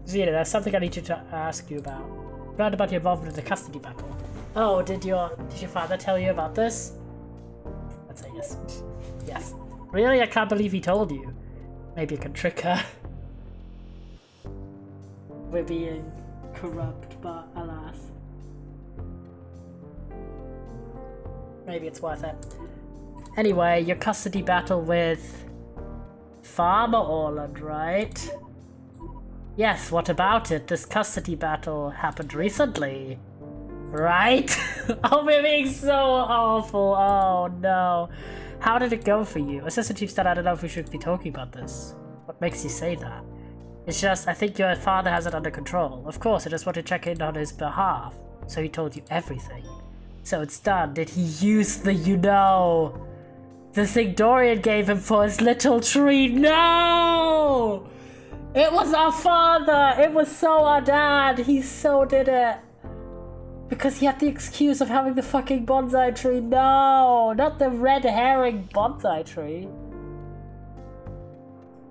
S2: Zeta, there's something I need to ask you about. Read about your involvement in the custody battle. Oh, did your father tell you about this? I'd say yes. Yes. Really? I can't believe he told you. Maybe you can trick her. We're being corrupt, but alas. Maybe it's worth it. Anyway, your custody battle with Farmer Orland, right? Yes, what about it? This custody battle happened recently, right? Oh, we're being so awful. Oh no. How did it go for you? Assistant Chief said I don't know if we should be talking about this. What makes you say that? It's just, I think your father has it under control. Of course, I just want to check in on his behalf. So he told you everything. So it's done. Did he use the the thing Dorian gave him for his little tree? No! It was our father! It was so our dad! He so did it! Because he had the excuse of having the fucking bonsai tree. No! Not the red herring bonsai tree.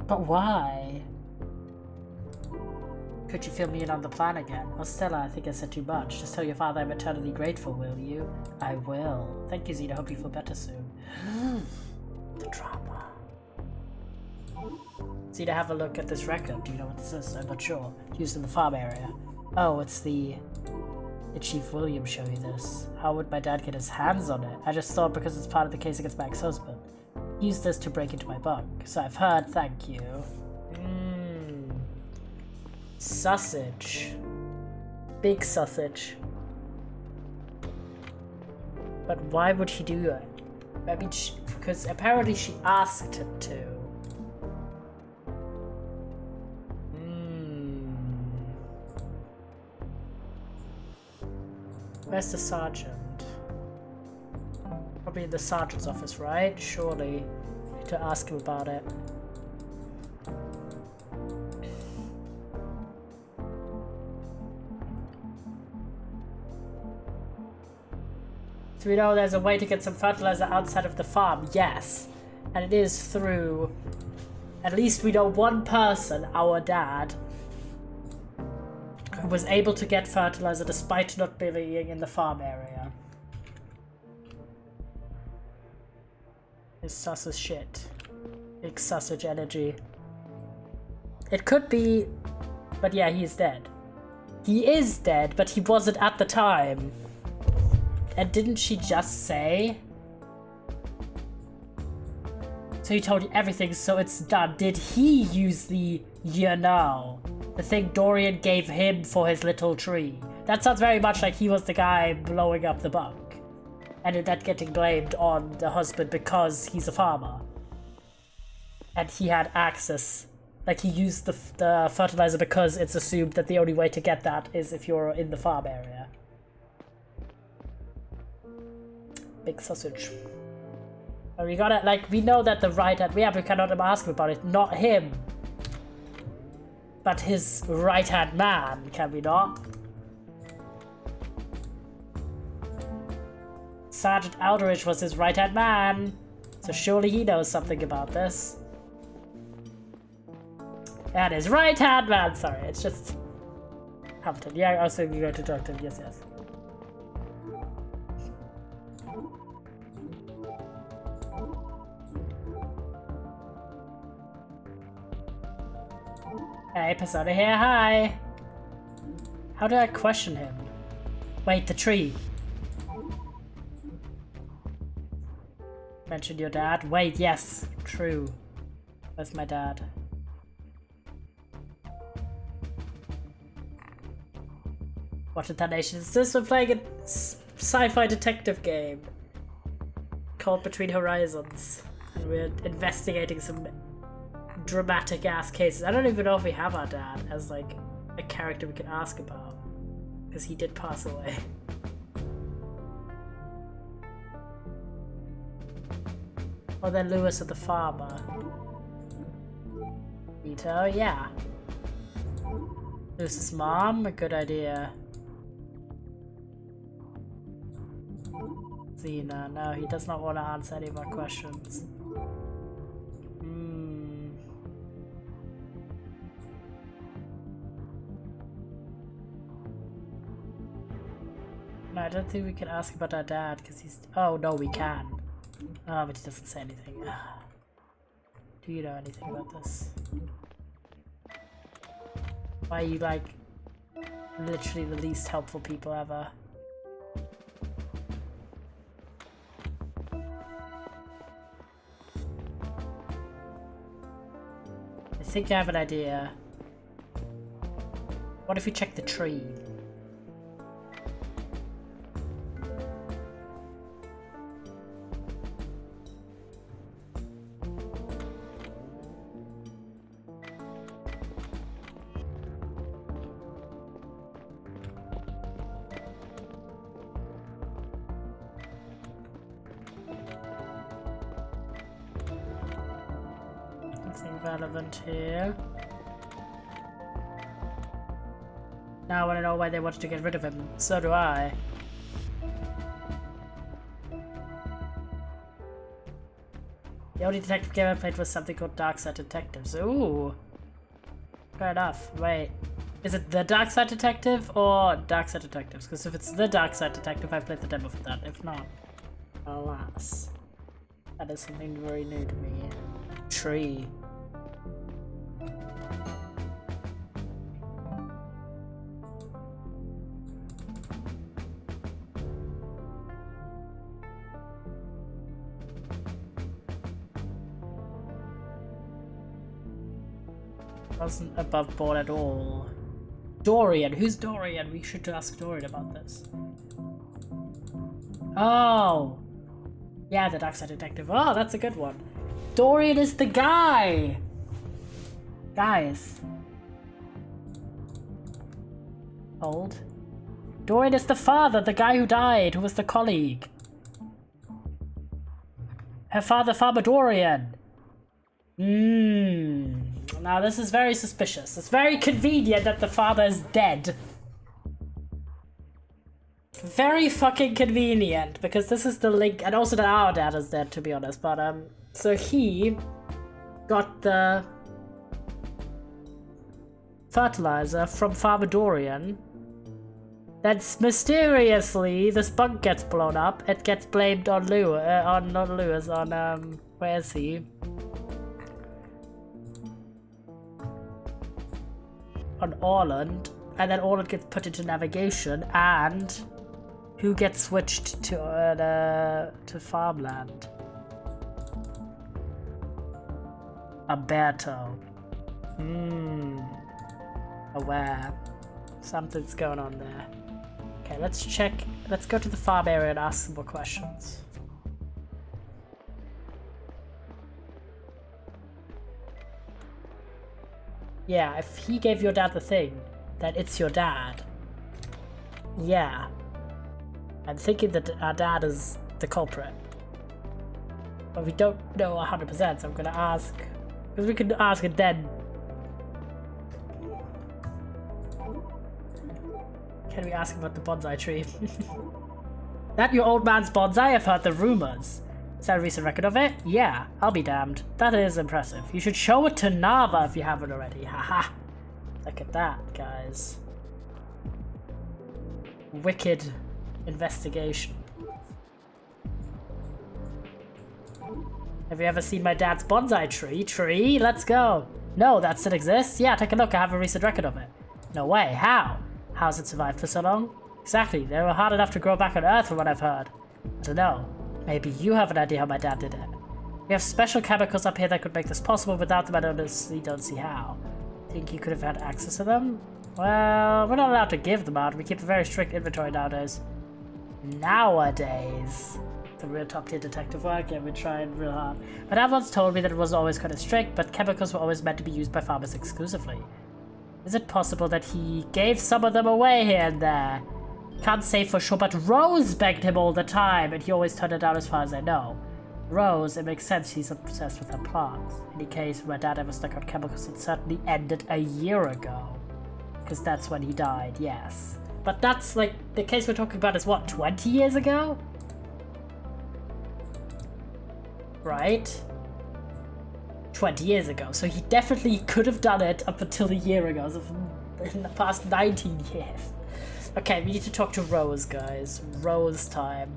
S2: But why? Could you fill me in on the plan again? Oh, Stella, I think I said too much. Just tell your father I'm eternally grateful, will you? I will. Thank you, Zeta. Hope you feel better soon. The drama. Zeta, have a look at this record. Do you know what this is? I'm not sure. It's used in the farm area. Oh, it's the... Did Chief William show you this? How would my dad get his hands on it? I just thought because it's part of the case against my ex-husband. Use this to break into my bunk. So I've heard, thank you. Sausage. Big sausage. But why would he do it? I mean, because apparently she asked him to. Where's the sergeant? Probably in the sergeant's office, right? Surely. Need to ask him about it. So we know there's a way to get some fertilizer outside of the farm, yes. And it is through... At least we know one person, our dad, who was able to get fertilizer despite not being in the farm area. It's sus as shit. Big sausage energy. It could be... But yeah, he's dead. He is dead, but he wasn't at the time. And didn't she just say? So he told you everything, so it's done. Did he use the the thing Dorian gave him for his little tree? That sounds very much like he was the guy blowing up the bunk. And that getting blamed on the husband because he's a farmer. And he had access. Like he used the fertilizer because it's assumed that the only way to get that is if you're in the farm area. Big sausage. But we gotta, like, we know that the right hand, we cannot ask him about it, not him. But his right hand man, can we not? Sergeant Aldridge was his right hand man, so surely he knows something about this. And his right hand man, sorry, it's just Hampton. Yeah, also you go to talk to him, yes. Hey, Persona here, hi! How do I question him? Wait, the tree. Mention your dad? Wait, yes, true. Where's my dad? What intonation is this? We're playing a sci-fi detective game called Between Horizons. And we're investigating some dramatic ass cases. I don't even know if we have our dad as like a character we can ask about, because he did pass away. Or then Lewis at the farmer. Vito, yeah. Lewis's mom, a good idea. Xena, no, he does not want to answer any of our questions. No, I don't think we can ask about our dad because he's... Oh, no, we can. Oh, but he doesn't say anything. Do you know anything about this? Why are you, like, literally the least helpful people ever? I think I have an idea. What if we check the tree? Nothing relevant here. Now I want to know why they wanted to get rid of him. So do I. The only detective game I played was something called Darkside Detectives. Ooh. Fair enough. Wait. Is it the Darkside Detective or Darkside Detectives? Because if it's the Darkside Detective, I played the demo for that. If not, alas. That is something very new to me. Tree. Wasn't above board at all. Dorian, who's Dorian? We should ask Dorian about this. Oh! Yeah, the Darkside Detective. Oh, that's a good one. Dorian is the guy! Guys. Old. Dorian is the father, the guy who died, who was the colleague. Her father, Farmer Dorian. Now this is very suspicious. It's very convenient that the father is dead. Very fucking convenient, because this is the link, and also that our dad is dead, to be honest, but so he got the fertilizer from Farmer Dorian. Then mysteriously, this bug gets blown up. It gets blamed on where is he? On Orland, and then Orland gets put into navigation, and who gets switched to farmland? Alberto. Aware. Something's going on there. Okay, let's check. Let's go to the farm area and ask some more questions. Yeah, if he gave your dad the thing, then it's your dad. Yeah. I'm thinking that our dad is the culprit. But we don't know 100%, so I'm gonna ask. Because we could ask it then. Can we ask about the bonsai tree? That your old man's bonsai? I've heard the rumors. Is that a recent record of it? Yeah, I'll be damned. That is impressive. You should show it to Nava if you haven't already. Haha. Look at that, guys. Wicked investigation. Have you ever seen my dad's bonsai tree? Tree? Let's go. No, that still exists? Yeah, take a look. I have a recent record of it. No way. How? How's it survived for so long? Exactly. They were hard enough to grow back on Earth from what I've heard. I don't know. Maybe you have an idea how my dad did it. We have special chemicals up here that could make this possible. Without them, I honestly don't see how. Think you could have had access to them? Well, we're not allowed to give them out. We keep a very strict inventory nowadays. Nowadays? The real top tier detective work? Yeah, we're trying real hard. My dad once told me that it was always kind of strict, but chemicals were always meant to be used by farmers exclusively. Is it possible that he gave some of them away here and there? Can't say for sure, but Rose begged him all the time, and he always turned it down as far as I know. Rose, it makes sense he's obsessed with her plants. In any case, my dad ever stuck out chemicals, it certainly ended a year ago. Because that's when he died, yes. But that's like, the case we're talking about is what, 20 years ago? Right? 20 years ago, so he definitely could have done it up until a year ago, so in the past 19 years. Okay, we need to talk to Rose, guys. Rose time.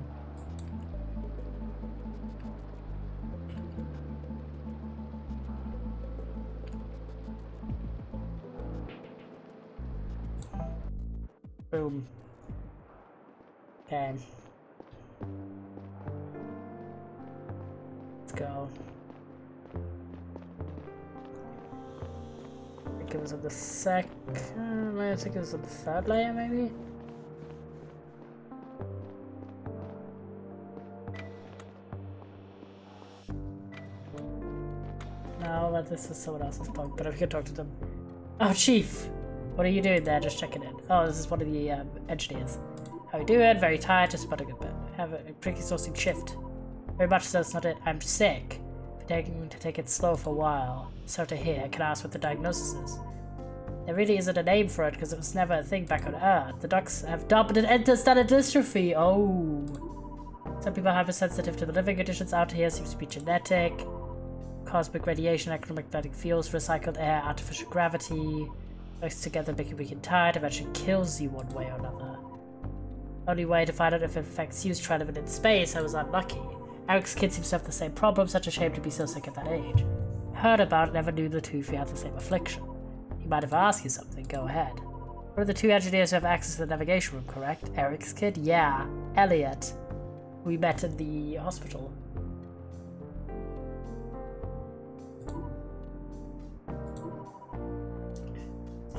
S2: Boom. Okay. Let's go. I think it was on the second. I think it was on the third layer, maybe. No, but this is someone else's bug. But if we can talk to them. Oh, Chief! What are you doing there? Just checking in. Oh, this is one of the engineers. How you doing? Very tired, just about a good bit. Have a pretty exhausting shift. Very much so, it's not it. I'm sick. Been taking to take it slow for a while. So to hear, can I ask what the diagnosis is? There really isn't a name for it because it was never a thing back on Earth. The docs have dubbed it endostatic dystrophy. Oh. Some people are hypersensitive to the living conditions out here. Seems to be genetic. Cosmic radiation, electromagnetic fields, recycled air, artificial gravity. Mixed together, make you weak and tired. Eventually kills you one way or another. Only way to find out if it affects you is try living in space. I was unlucky. Eric's kid seems to have the same problem. Such a shame to be so sick at that age. Heard about it, never knew the two if you had the same affliction. You mind if I ask you something? Go ahead. One of the two engineers who have access to the navigation room, correct? Eric's kid? Yeah. Elliot. We met in the hospital.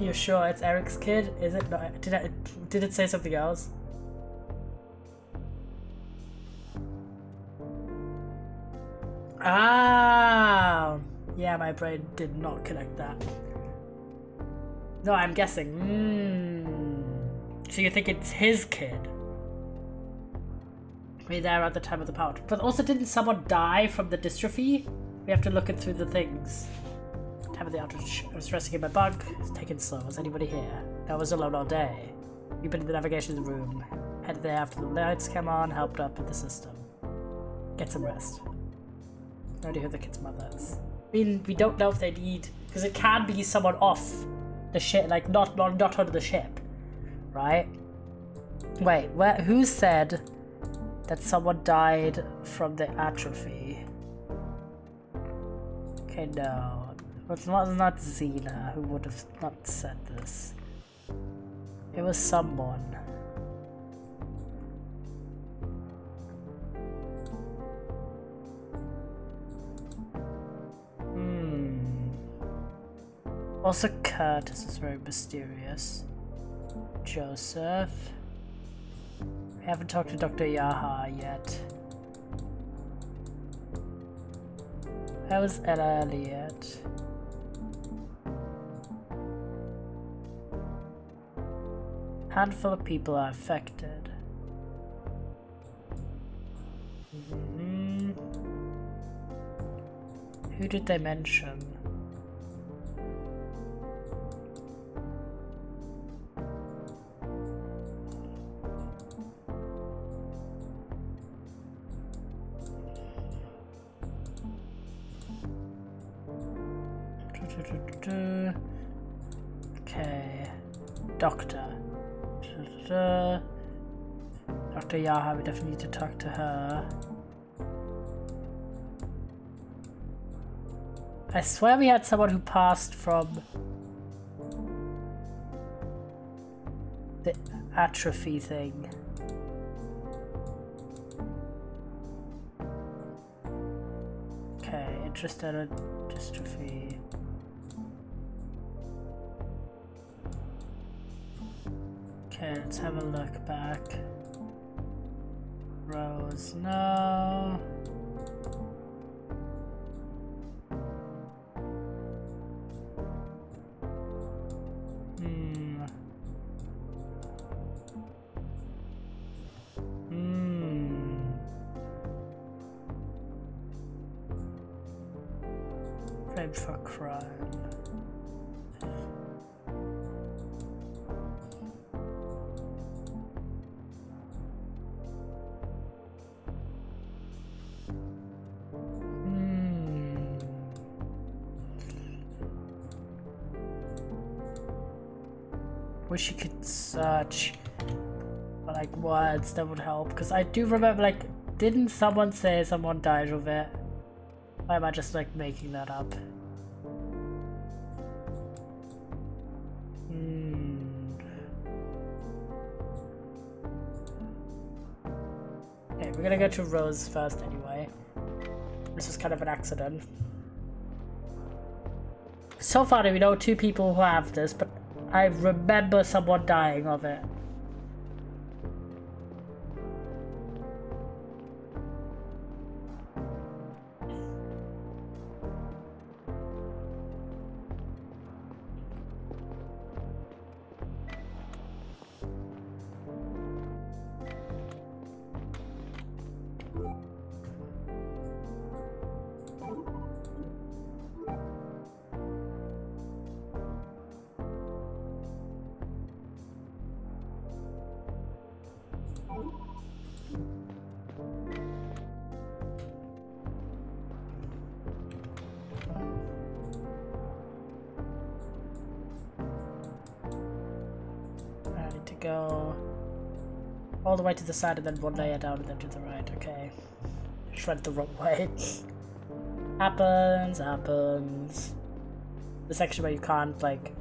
S2: You're sure it's Eric's kid? Is it not? Did it say something else? Ah, yeah, my brain did not connect that. No, I'm guessing. So you think it's his kid? We're there at the time of the power. But also, didn't someone die from the dystrophy? We have to look it through the things. Time of the outage. I was resting in my bunk. It's taking slow. Was anybody here? I was alone all day. We've been in the navigation room. Headed there after the lights came on. Helped up with the system. Get some rest. No idea who the kid's mother is. I mean, we don't know if they need, because it can be someone off the ship, like not on the ship, right? Wait, who said that someone died from the atrophy? Okay, no. It was not Xena who would have not said this. It was someone. Also, Curtis is very mysterious. Joseph. We haven't talked to Dr. Yaha yet. That was Elliot. Handful of people are affected. Who did they mention? Okay, Doctor Yaha, we definitely need to talk to her. I swear we had someone who passed from the atrophy thing. Okay, intrastellar dystrophy. Okay, let's have a look back. Rose, no. Framed for crime. Wish you could search for like words that would help, because I do remember, like, didn't someone say someone died of it? Or am I just like making that up? Okay, we're gonna go to Rose first anyway. This was kind of an accident. So far we know 2 people who have this, but I remember someone dying of it. go all the way to the side and then one layer down and then to the right. Okay. Just went the wrong way. Happens. The section where you can't like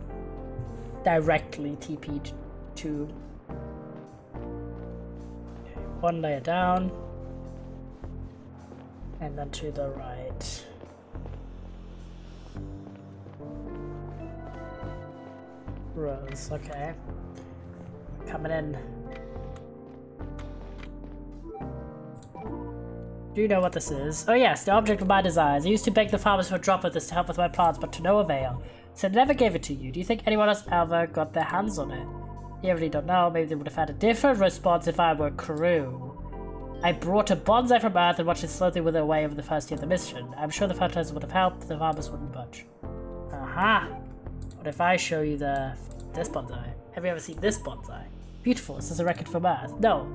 S2: directly TP to. Okay, one layer down. And then to the right. Rose, okay. Coming in. Do you know what this is? Oh yes, the object of my desires. I used to beg the farmers for a drop of this to help with my plants, but to no avail. So I never gave it to you. Do you think anyone else ever got their hands on it? You really don't know. Maybe they would have had a different response if I were crew. I brought a bonsai from Earth and watched it slowly wither away over the first year of the mission. I'm sure the fertilizer would have helped, but the farmers wouldn't budge. Aha! What if I show you this bonsai? Have you ever seen this bonsai? Beautiful, is this a record from Earth? No.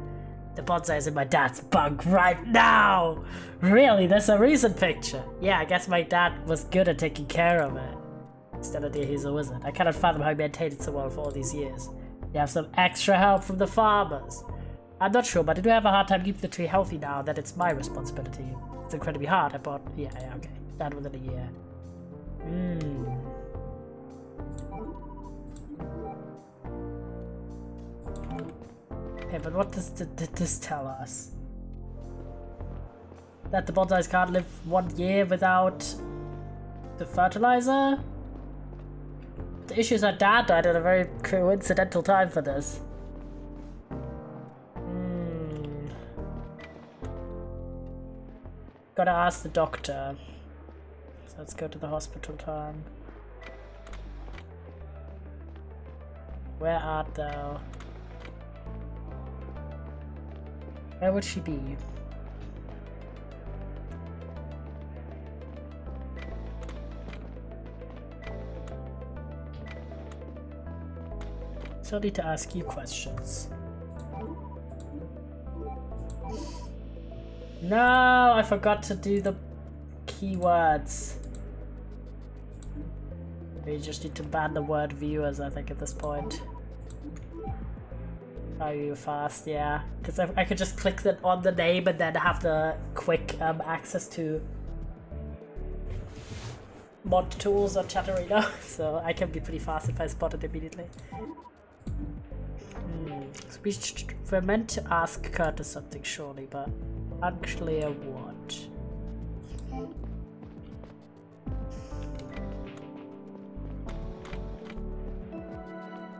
S2: The bonsai is in my dad's bunk right now! Really? That's a recent picture? Yeah, I guess my dad was good at taking care of it. Instead of he's a wizard. I cannot fathom how he maintained it so well for all these years. You have some extra help from the farmers. I'm not sure, but I do have a hard time keeping the tree healthy now that it's my responsibility. It's incredibly hard. I bought... Yeah, okay. Done within a year. Okay, but what does this tell us? That the bonsais can't live 1 year without the fertilizer? The issue is our dad died at a very coincidental time for this. Gotta ask the doctor. So let's go to the hospital time. Where art thou? Where would she be? So I need to ask you questions. No, I forgot to do the keywords. We just need to ban the word viewers, I think, at this point. Are you fast? Yeah. Because I could just click that on the name and then have the quick access to mod tools on Chatterino. So I can be pretty fast if I spot it immediately. So we're meant to ask Curtis something surely, but unclear what.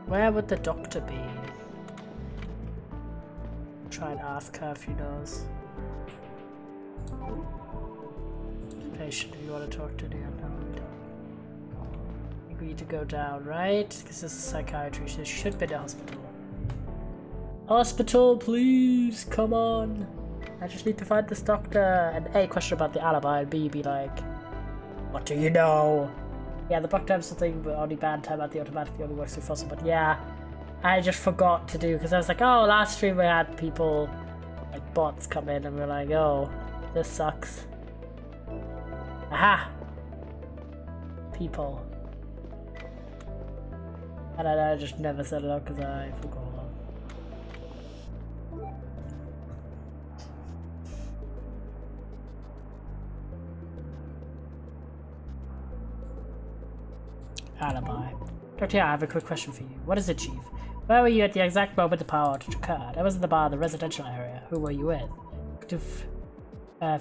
S2: Where would the doctor be? Try and ask her if she knows. Patient, if you want to talk to the unknown. Agree to go down, right? Because this is psychiatry, she should be in the hospital. Hospital, please, come on. I just need to find this doctor. And A, question about the alibi, and B, be like, what do you know? Yeah, the block time something, but only bad time at the automatically only works through fossil, but yeah. I just forgot to do, because I was like, oh, last stream we had people, like bots come in and we're like, oh, this sucks. Aha! People. And I just never set it up because I forgot. Alibi. Dr. I have a quick question for you. What is it, Chief? Where were you at the exact moment the power outage occurred? I was in the bar in the residential area. Who were you with?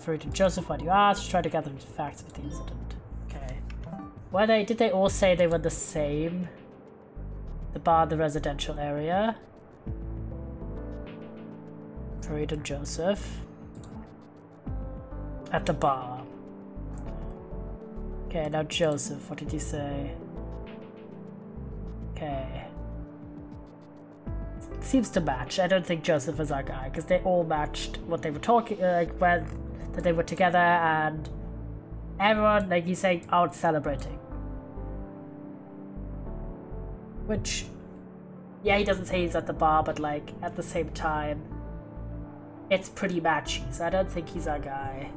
S2: For Joseph, what you asked, try to gather the facts of the incident. Okay. Did they all say they were the same? The bar in the residential area. Farid and Joseph. At the bar. Okay, now Joseph, what did he say? Okay. Seems to match. I don't think Joseph was our guy because they all matched what they were talking, like when that they were together and everyone, like he's saying, out celebrating. Which, yeah, he doesn't say he's at the bar, but like at the same time, it's pretty matchy. So I don't think he's our guy.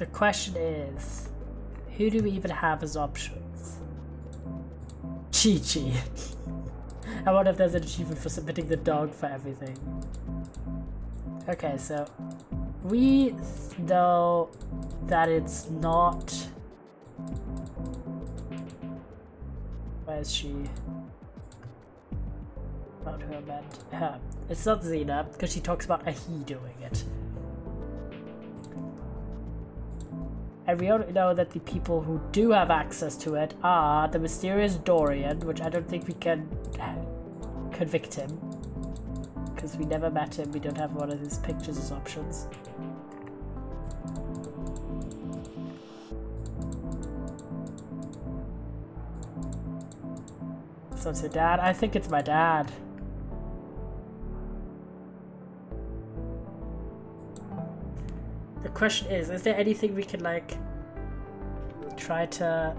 S2: The question is, who do we even have as options? Chi-Chi. I wonder if there's an achievement for submitting the dog for everything. Okay, so we know that it's not... Where is she? Not who I meant. It's not Xena, because she talks about a he doing it. And we only know that the people who do have access to it are the mysterious Dorian, which I don't think we can convict him. Because we never met him, we don't have one of his pictures as options. So it's your dad? I think it's my dad. The question is there anything we can like try to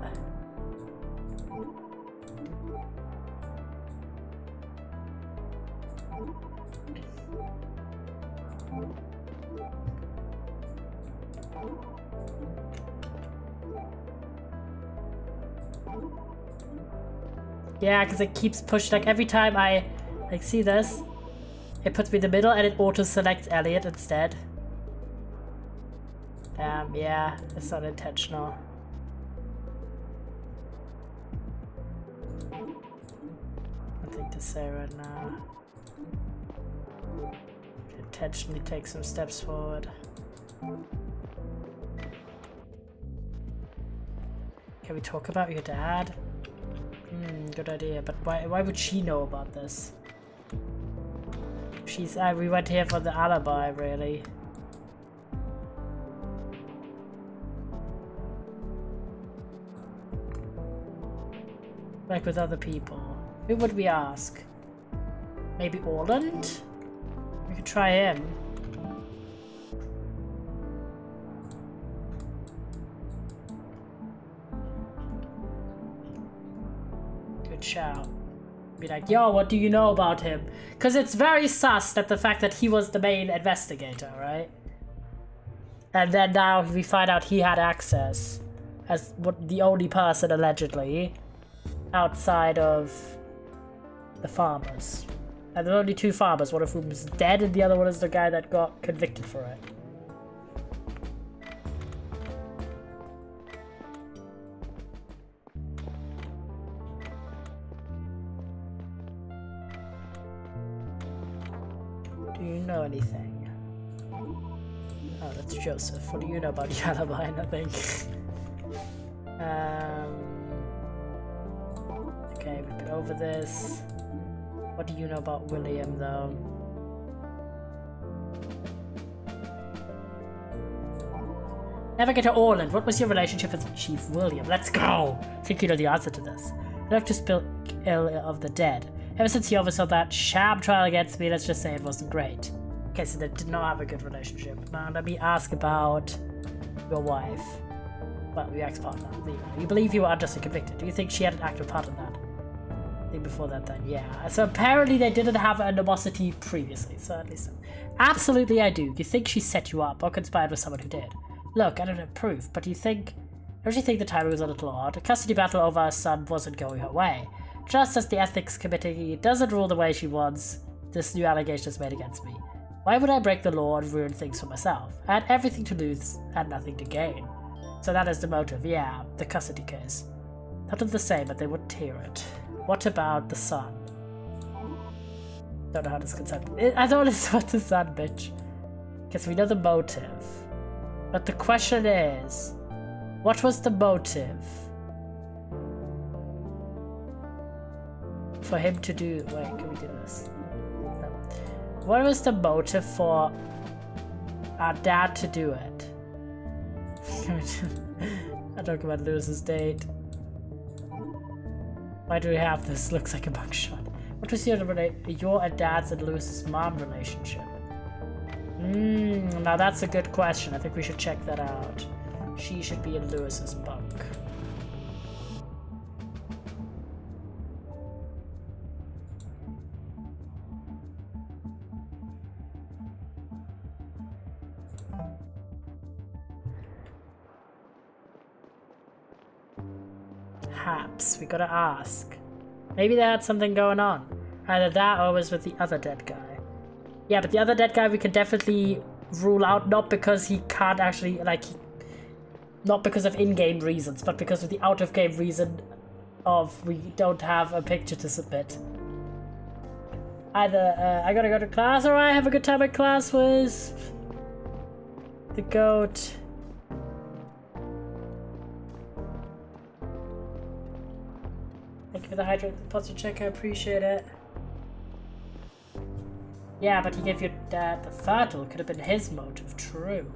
S2: yeah, because it keeps pushing, like every time I like see this, it puts me in the middle and it auto selects Elliot instead. Yeah, it's unintentional. Nothing to say right now. Intentionally take some steps forward. Can we talk about your dad? Good idea, but why would she know about this? She's we went here for the alibi, really. Like with other people. Who would we ask? Maybe Orland? We could try him. Good shout. Be like, yo, what do you know about him? Because it's very sus that the fact that he was the main investigator, right? And then now we find out he had access as the only person allegedly outside of the farmers. And there are only 2 farmers, one of whom is dead and the other one is the guy that got convicted for it. Do you know anything? Oh, that's Joseph. What do you know about the alibi? Nothing. Okay, we've been over this. What do you know about William, though? Navigator Orland, what was your relationship with Chief William? Let's go! I think you know the answer to this. I'd like to spill ill of the dead. Ever since he oversaw that sham trial against me, let's just say it wasn't great. Okay, so they did not have a good relationship. Now let me ask about your wife. Well, your ex-partner. You believe you were unjustly convicted. Do you think she had an active part in that? Before that then, yeah. So apparently they didn't have animosity previously, so at least absolutely I do. You think she set you up or conspired with someone who did? Look, I don't have proof, but don't you think the timing was a little odd? A custody battle over her son wasn't going her way. Just as the ethics committee doesn't rule the way she wants, this new allegation is made against me. Why would I break the law and ruin things for myself? I had everything to lose and nothing to gain. So that is the motive, yeah, the custody case. Not of the same, but they wouldn't hear it. What about the son? Don't know how this concerned. I thought it's about the son, bitch. Because we know the motive. But the question is, what was the motive for him to do? Wait, can we do this? No. What was the motive for our dad to do it? I talk about Lewis's date. Why do we have this? Looks like a mugshot. What was your and Dad's and Lewis's mom relationship? Now that's a good question. I think we should check that out. She should be in Lewis's bunk. Perhaps. We gotta ask. Maybe they had something going on. Either that or it was with the other dead guy. Yeah, but the other dead guy we can definitely rule out, not because he can't actually, like, not because of in-game reasons, but because of the out-of-game reason of we don't have a picture to submit. Either I gotta go to class or I have a good time at class with the goat. Thank you for the hydrate posture check, I appreciate it. Yeah, but he gave your dad the fertile, could have been his motive, true.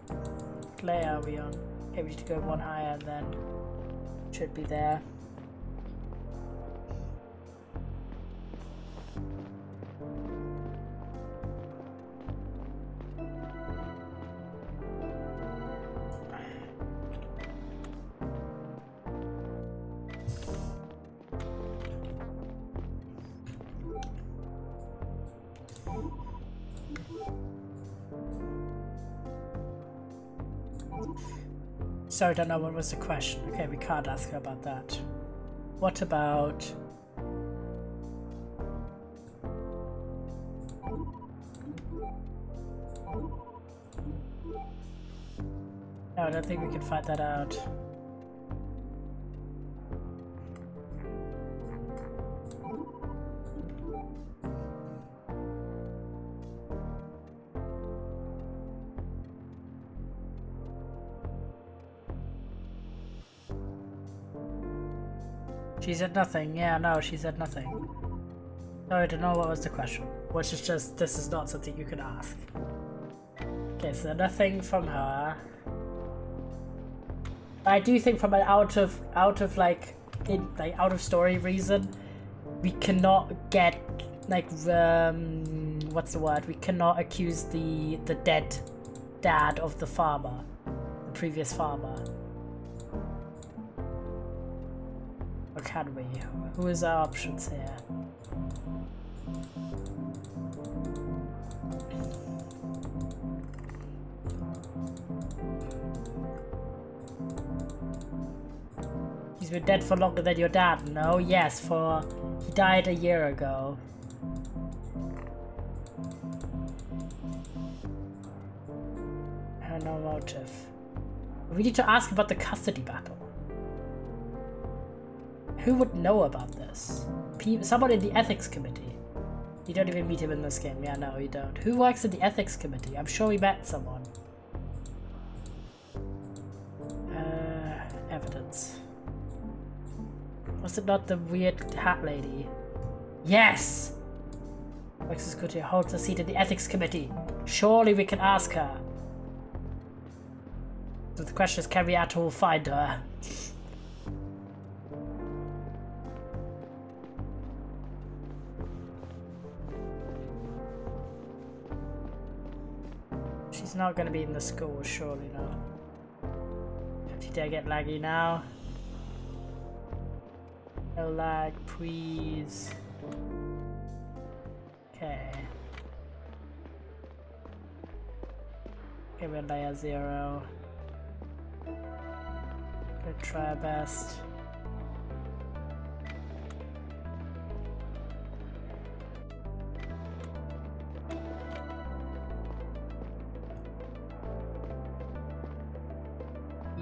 S2: What layer are we on? Okay, we need to go one higher and then should be there. Sorry, don't know what was the question. Okay, we can't ask her about that. What about... No, I don't think we can find that out. She said nothing. Yeah, no, she said nothing. So I don't know what was the question. Which is just, this is not something you can ask. Okay, so nothing from her. I do think from an out of story reason, we cannot get like what's the word? We cannot accuse the dead dad of the farmer, the previous farmer. Or can we? Who is our options here? He's been dead for longer than your dad, no? Yes, he died a year ago. No motive. We need to ask about the custody battle. Who would know about this? Someone in the ethics committee. You don't even meet him in this game. Yeah, no, you don't. Who works in the ethics committee? I'm sure we met someone. Evidence. Was it not the weird hat lady? Yes! Alexis Couture holds a seat in the ethics committee. Surely we can ask her. So the question is, can we at all find her? She's not going to be in the school, surely not. Did I get laggy now? No lag, please. Okay. Okay, we're layer 0. Gonna try our best.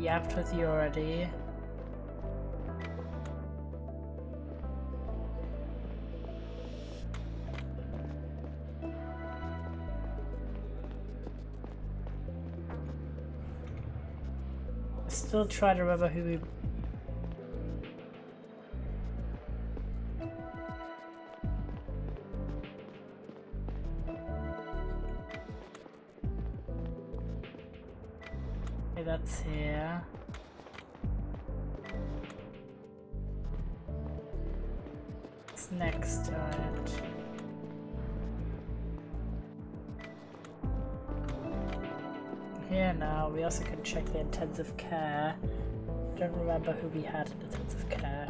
S2: Yapped with you already. Still try to remember who we... Okay, that's here. What's next to it? Here now, we also can check the intensive care. Don't remember who we had in intensive care.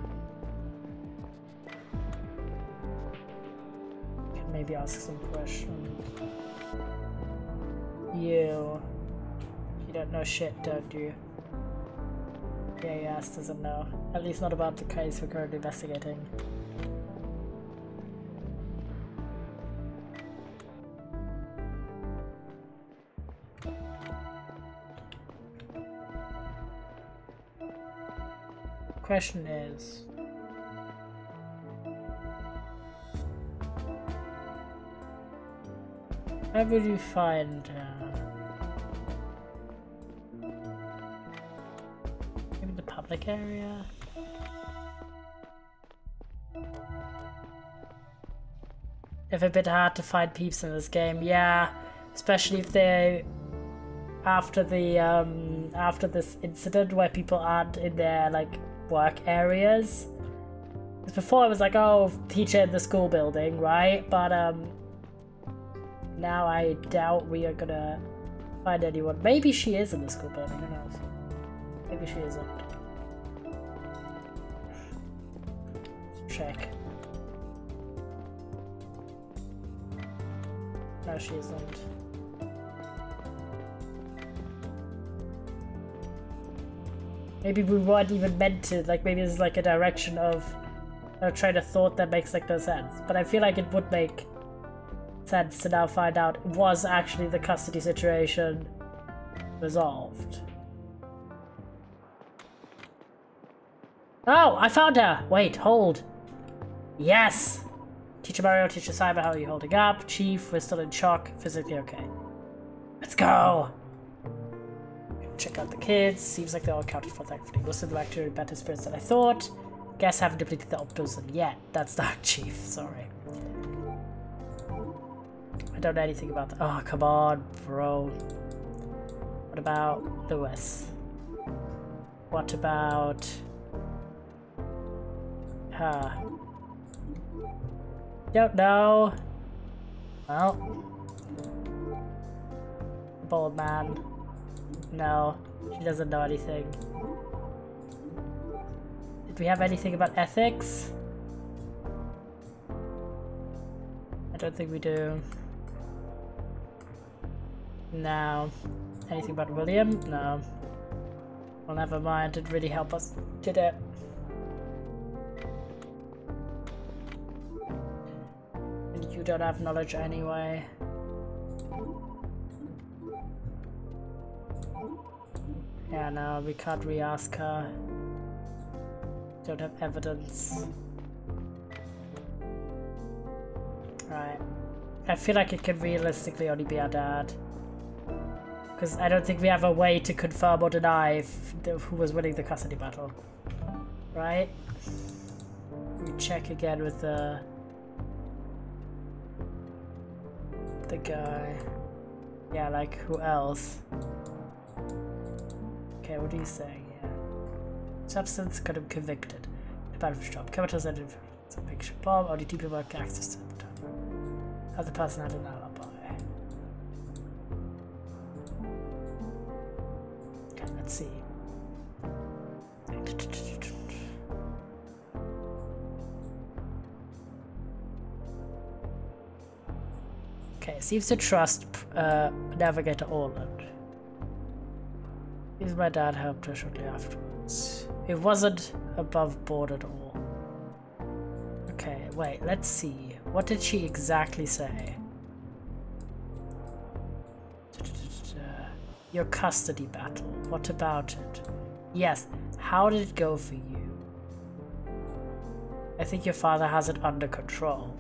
S2: Can maybe ask some questions. You. You don't know shit, don't you? Yeah, yes, doesn't know. At least not about the case we're currently investigating. Question is, where would you find maybe the public area? It's a bit hard to find peeps in this game, yeah, especially if they after this incident where people aren't in their like work areas. Because before it was like, oh, teacher in the school building, right? But now I doubt we are gonna find anyone. Maybe she is in the school building, who knows? Maybe she isn't. Let's check. No, she isn't. Maybe we weren't even meant to, like maybe this is like a direction of a train of thought that makes like no sense. But I feel like it would make sense to now find out was actually the custody situation resolved. Oh, I found her! Wait, hold. Yes! Teacher Mario, Teacher Simon, how are you holding up? Chief, we're still in shock. Physically okay. Let's go! Check out the kids. Seems like they're all accounted for, thankfully. Most of them actually are better spirits than I thought. Guess haven't depleted the Optozen yet. That's Dark Chief, sorry. I don't know anything about that. Oh, come on, bro. What about Lewis? What about her? Don't know. Well, Bold Man. No, she doesn't know anything. Did we have anything about ethics? I don't think we do. No. Anything about William? No. Well, never mind. Didn't really help us, did it? And you don't have knowledge anyway. Yeah, no, we can't re-ask her. Don't have evidence. Right. I feel like it could realistically only be our dad. Because I don't think we have a way to confirm or deny who was winning the custody battle. Right? We check again with the guy. Yeah, like who else? Okay, what are you saying here? Substance could have convicted. The battlefield job. Chemicals and it's a picture bomb. Only two people have access to the time. Other person had an alibi. Okay, let's see. Okay, seems to trust Navigator Orland. Is my dad helped her shortly afterwards. It wasn't above board at all. Okay, wait, let's see. What did she exactly say? Your custody battle. What about it? Yes, how did it go for you? I think your father has it under control.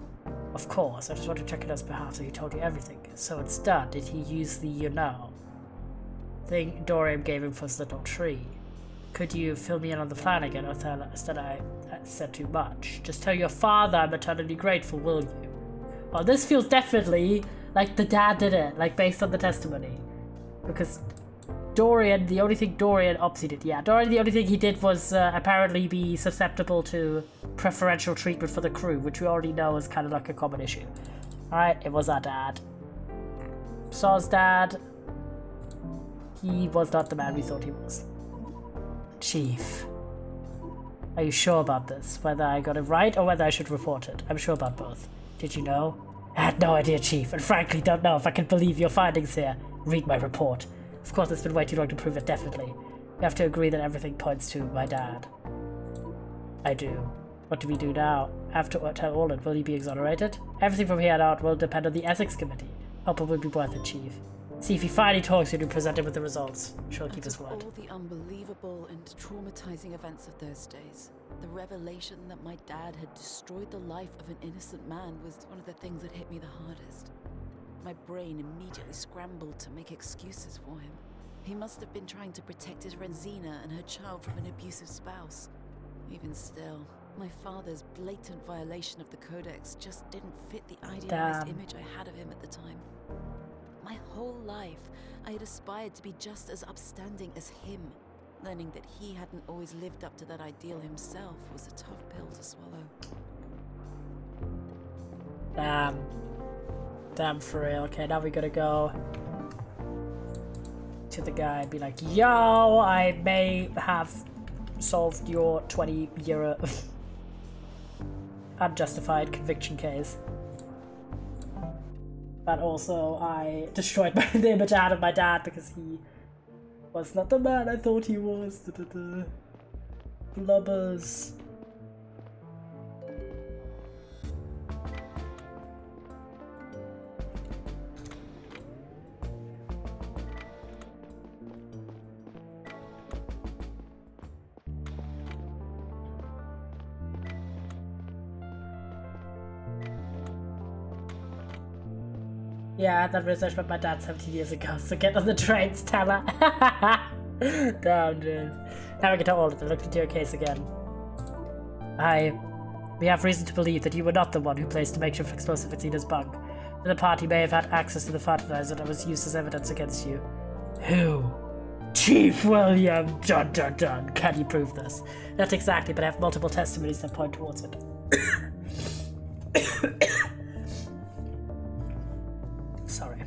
S2: Of course, I just want to check it on his behalf, so he told you everything. So it's done. Did he use the you know thing Dorian gave him for his little tree? Could you fill me in on the plan again, or that I said too much? Just tell your father I'm eternally grateful, will you? Well, this feels definitely like the dad did it, like based on the testimony. Because Dorian, the only thing Dorian did, yeah, Dorian, the only thing he did was apparently be susceptible to preferential treatment for the crew, which we already know is kind of like a common issue. Alright, it was our dad. Saw's dad, he was not the man we thought he was. Chief, are you sure about this? Whether I got it right or whether I should report it? I'm sure about both. Did you know? I had no idea, Chief, and frankly don't know if I can believe your findings here. Read my report. Of course, it's been way too long to prove it definitely. We have to agree that everything points to my dad. I do. What do we do now? After tell Orland, will he be exonerated? Everything from here on out will depend on the ethics committee. Hope it will be worth it, Chief. See, if he finally talks, you can present him with the results. She'll keep his word.
S3: All the unbelievable and traumatizing events of those days, the revelation that my dad had destroyed the life of an innocent man was one of the things that hit me the hardest. My brain immediately scrambled to make excuses for him. He must have been trying to protect his Renzina and her child from an abusive spouse. Even still, my father's blatant violation of the Codex just didn't fit the idealized image I had of him at the time. My whole life, I had aspired to be just as upstanding as him. Learning that he hadn't always lived up to that ideal himself was a tough pill to swallow.
S2: Damn, for real. Okay, now we gotta go to the guy and be like, yo, I may have solved your 20-year unjustified conviction case. But also, I destroyed the image out of my dad because he was not the man I thought he was. Blubbers. Yeah, I had that research about my dad 17 years ago, so get on the train, Stella. Damn, dude. Now we get to Orland and look into your case again. We have reason to believe that you were not the one who placed the makeshift explosive at Zena's bunk. The party may have had access to the fertilizer that was used as evidence against you. Who? Chief William Dun Dun Dun. Can you prove this? Not exactly, but I have multiple testimonies that point towards it. Sorry.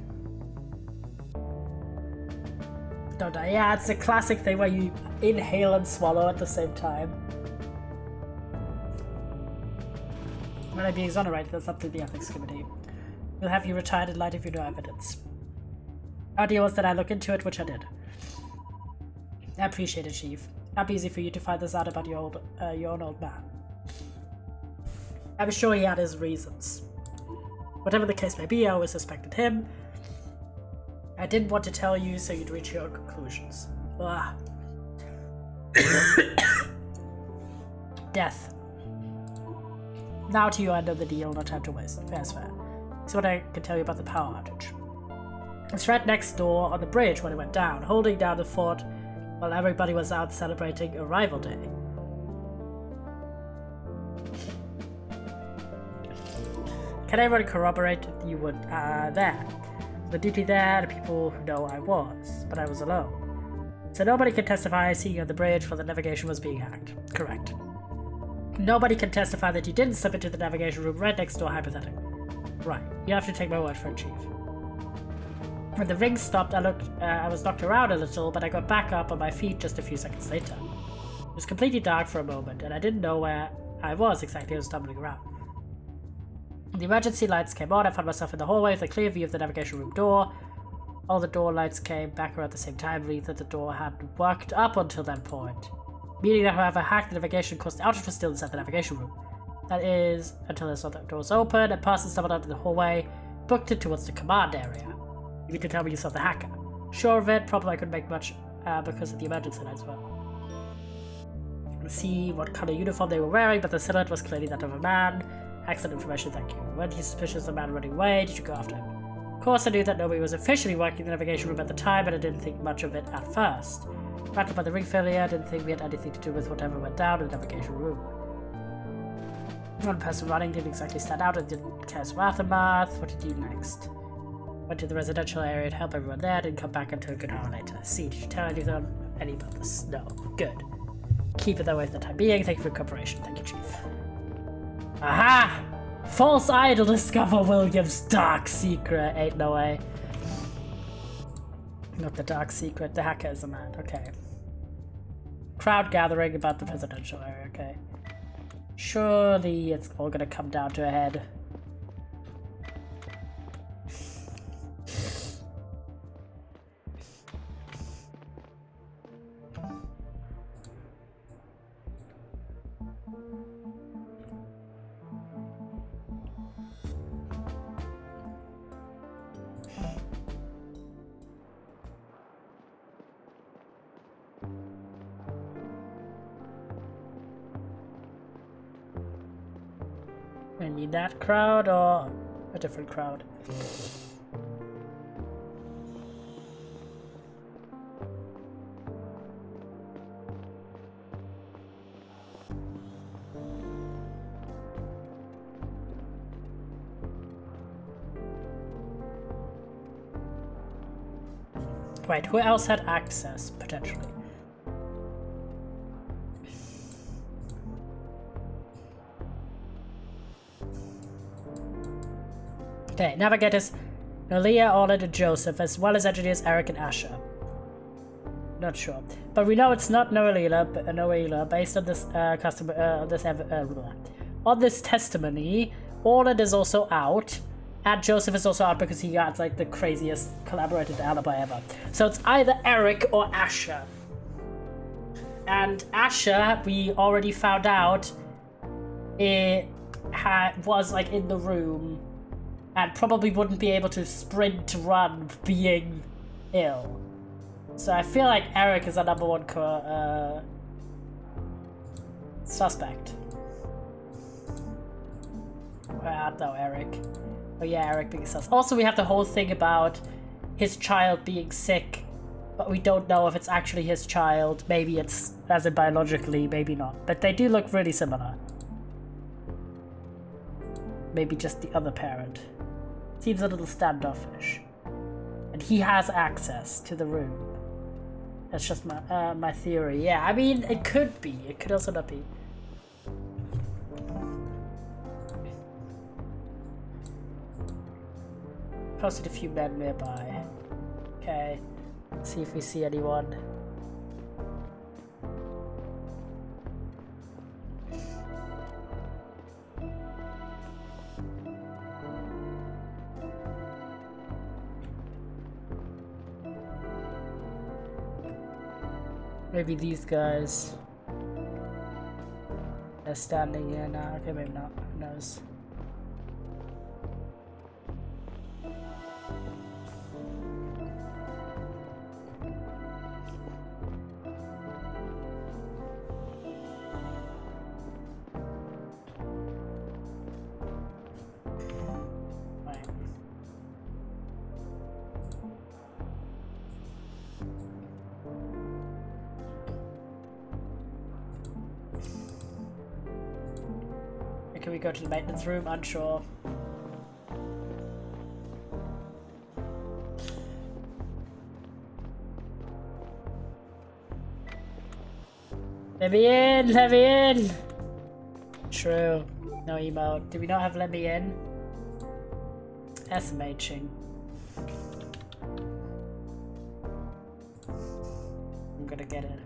S2: Don't die. Yeah, it's a classic thing where you inhale and swallow at the same time. When I be exonerated, that's up to the ethics committee. We'll have you retired in light of your new evidence. Our deal was that I look into it, which I did. I appreciate it, Chief. Not easy for you to find this out about your own old man. I'm sure he had his reasons. Whatever the case may be, I always suspected him. I didn't want to tell you so you'd reach your own conclusions. Ugh. Death. Now to you, I know the deal, no time to waste. Fair's fair. Here's what I can tell you about the power outage. It's right next door on the bridge when it went down, holding down the fort while everybody was out celebrating Arrival Day. Can anyone corroborate that you were there? The duty there, the people who know I was, but I was alone. So nobody can testify seeing you on the bridge while the navigation was being hacked. Correct. Nobody can testify that you didn't slip into the navigation room right next door, hypothetically. Right, you have to take my word for it, Chief. When the ring stopped, I was knocked around a little, but I got back up on my feet just a few seconds later. It was completely dark for a moment, and I didn't know where I was exactly. I was stumbling around. The emergency lights came on. I found myself in the hallway with a clear view of the navigation room door. All the door lights came back around the same time, meaning that the door had worked up until that point. Meaning that whoever hacked the navigation caused the outage was still inside the navigation room. That is, until I saw the doors open, a person stumbled out of the hallway, booked it towards the command area. You mean to tell me you saw the hacker? Sure of it, probably I couldn't make much because of the emergency lights were. You can see what color uniform they were wearing, but the silhouette was clearly that of a man. Excellent information, thank you. Weren't you suspicious of the man running away? Did you go after him? Of course, I knew that nobody was officially working the navigation room at the time, but I didn't think much of it at first. Rattled by the ring failure, I didn't think we had anything to do with whatever went down in the navigation room. One person running didn't exactly stand out and didn't cast aftermath. What did you do next? Went to the residential area to help everyone there, didn't come back until a good hour later. See, did you tell anyone about this? No. Good. Keep it that way for the time being. Thank you for your cooperation. Thank you, Chief. Aha! False idol discover William's dark secret. Ain't no way. Not the dark secret. The hacker is a man. Okay. Crowd gathering about the residential area. Okay. Surely it's all gonna come down to a head. I need that crowd or a different crowd? Wait, who else had access, potentially? Okay, navigators Noelia, Orland, and Joseph, as well as engineers Eric and Asher. Not sure. But we know it's not Noelia based on this on this testimony. Orland is also out. And Joseph is also out because he got like the craziest collaborated alibi ever. So it's either Eric or Asher. And Asher, we already found out, was like in the room and probably wouldn't be able to sprint to run being ill. So I feel like Eric is the number one suspect. Where art thou, Eric? Oh yeah, Eric being sus. Also, we have the whole thing about his child being sick, but we don't know if it's actually his child. Maybe it's, as in biologically, maybe not. But they do look really similar. Maybe just the other parent. Seems a little standoffish. And he has access to the room. That's just my theory. Yeah, I mean, it could be. It could also not be. Posted a few men nearby. Okay. See if we see anyone. Maybe these guys. They're standing here now. Okay, maybe not. Who knows? Can we go to the maintenance room? Unsure. Let me in! Let me in! True. No emote. Do we not have let me in? SMHing. I'm gonna get it.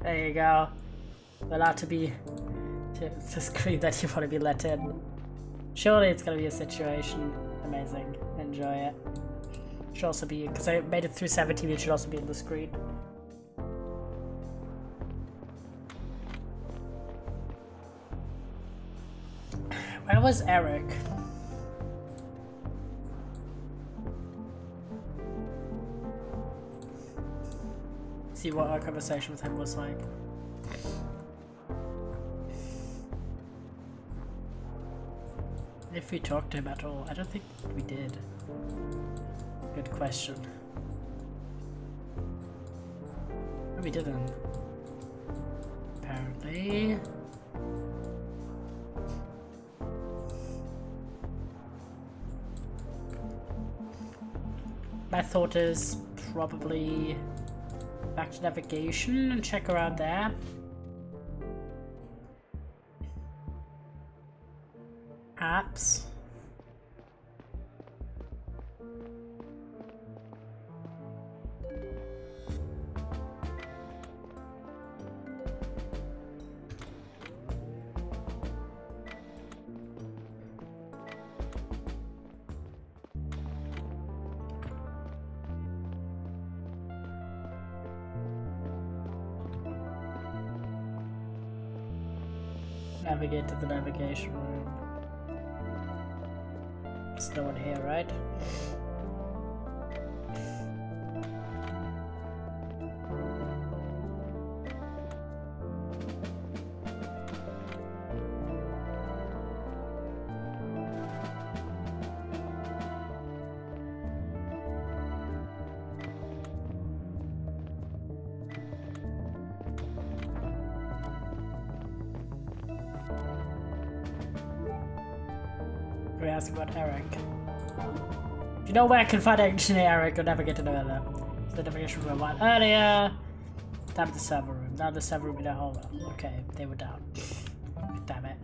S2: There you go. Allowed to be to scream that you want to be let in. Surely it's gonna be a situation. Amazing. Enjoy it. Should also be, because I made it through 17, it should also be on the screen. Where was Eric? See what our conversation with him was like. If we talked to him at all. I don't think we did. Good question. No, we didn't. Apparently. My thought is probably back to navigation and check around there. Apps. Navigate to the navigation room. There's no one here, right? We ask about Eric. Do you know where I can find Engineer Eric? I'll never get to know that. The navigation room one earlier. Down the server room. Now the server room in the hole. Okay, they were down. Damn it.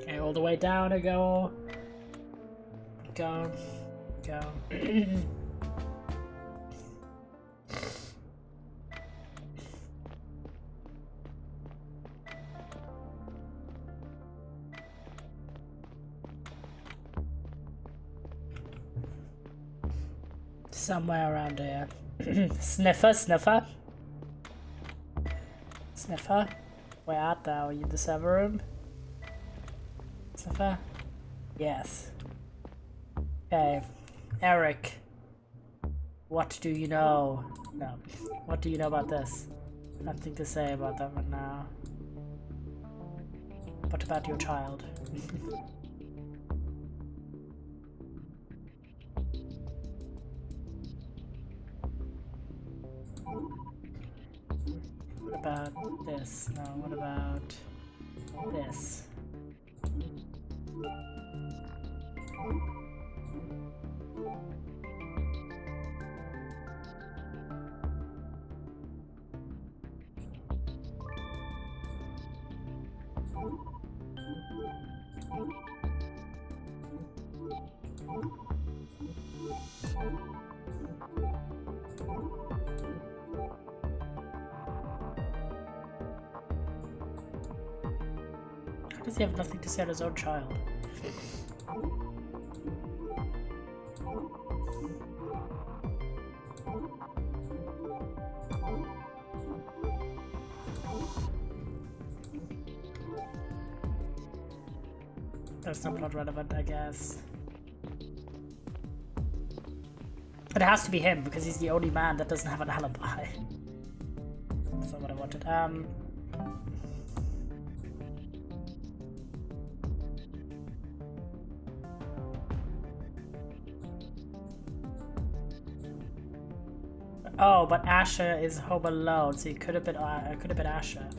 S2: Okay, all the way down I go. Go. Somewhere around here. Sniffer. Where art thou? Are you in the server room? Sniffer? Yes. Okay. Eric. What do you know? No. What do you know about this? Nothing to say about that one now. What about your child? What about this? No, what about this? How does he have nothing to say on his own child? That's not plot relevant, I guess. But it has to be him, because he's the only man that doesn't have an alibi. That's not what I wanted. Oh, but Asher is home alone, so it could have been Asher.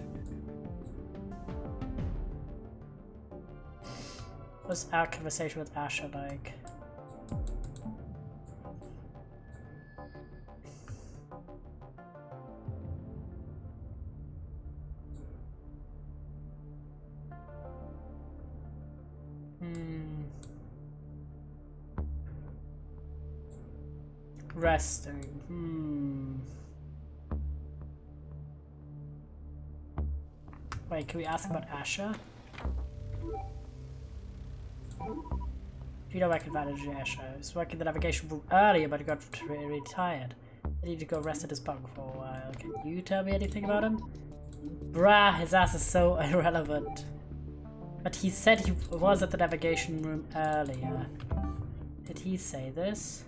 S2: What's our conversation with Asher like? Resting. Wait, can we ask about Asher? You know I can manage Asher. I was working the navigation room earlier, but I got really tired. I need to go rest at his bunk for a while. Can you tell me anything about him? Bruh, his ass is so irrelevant. But he said he was at the navigation room earlier. Did he say this?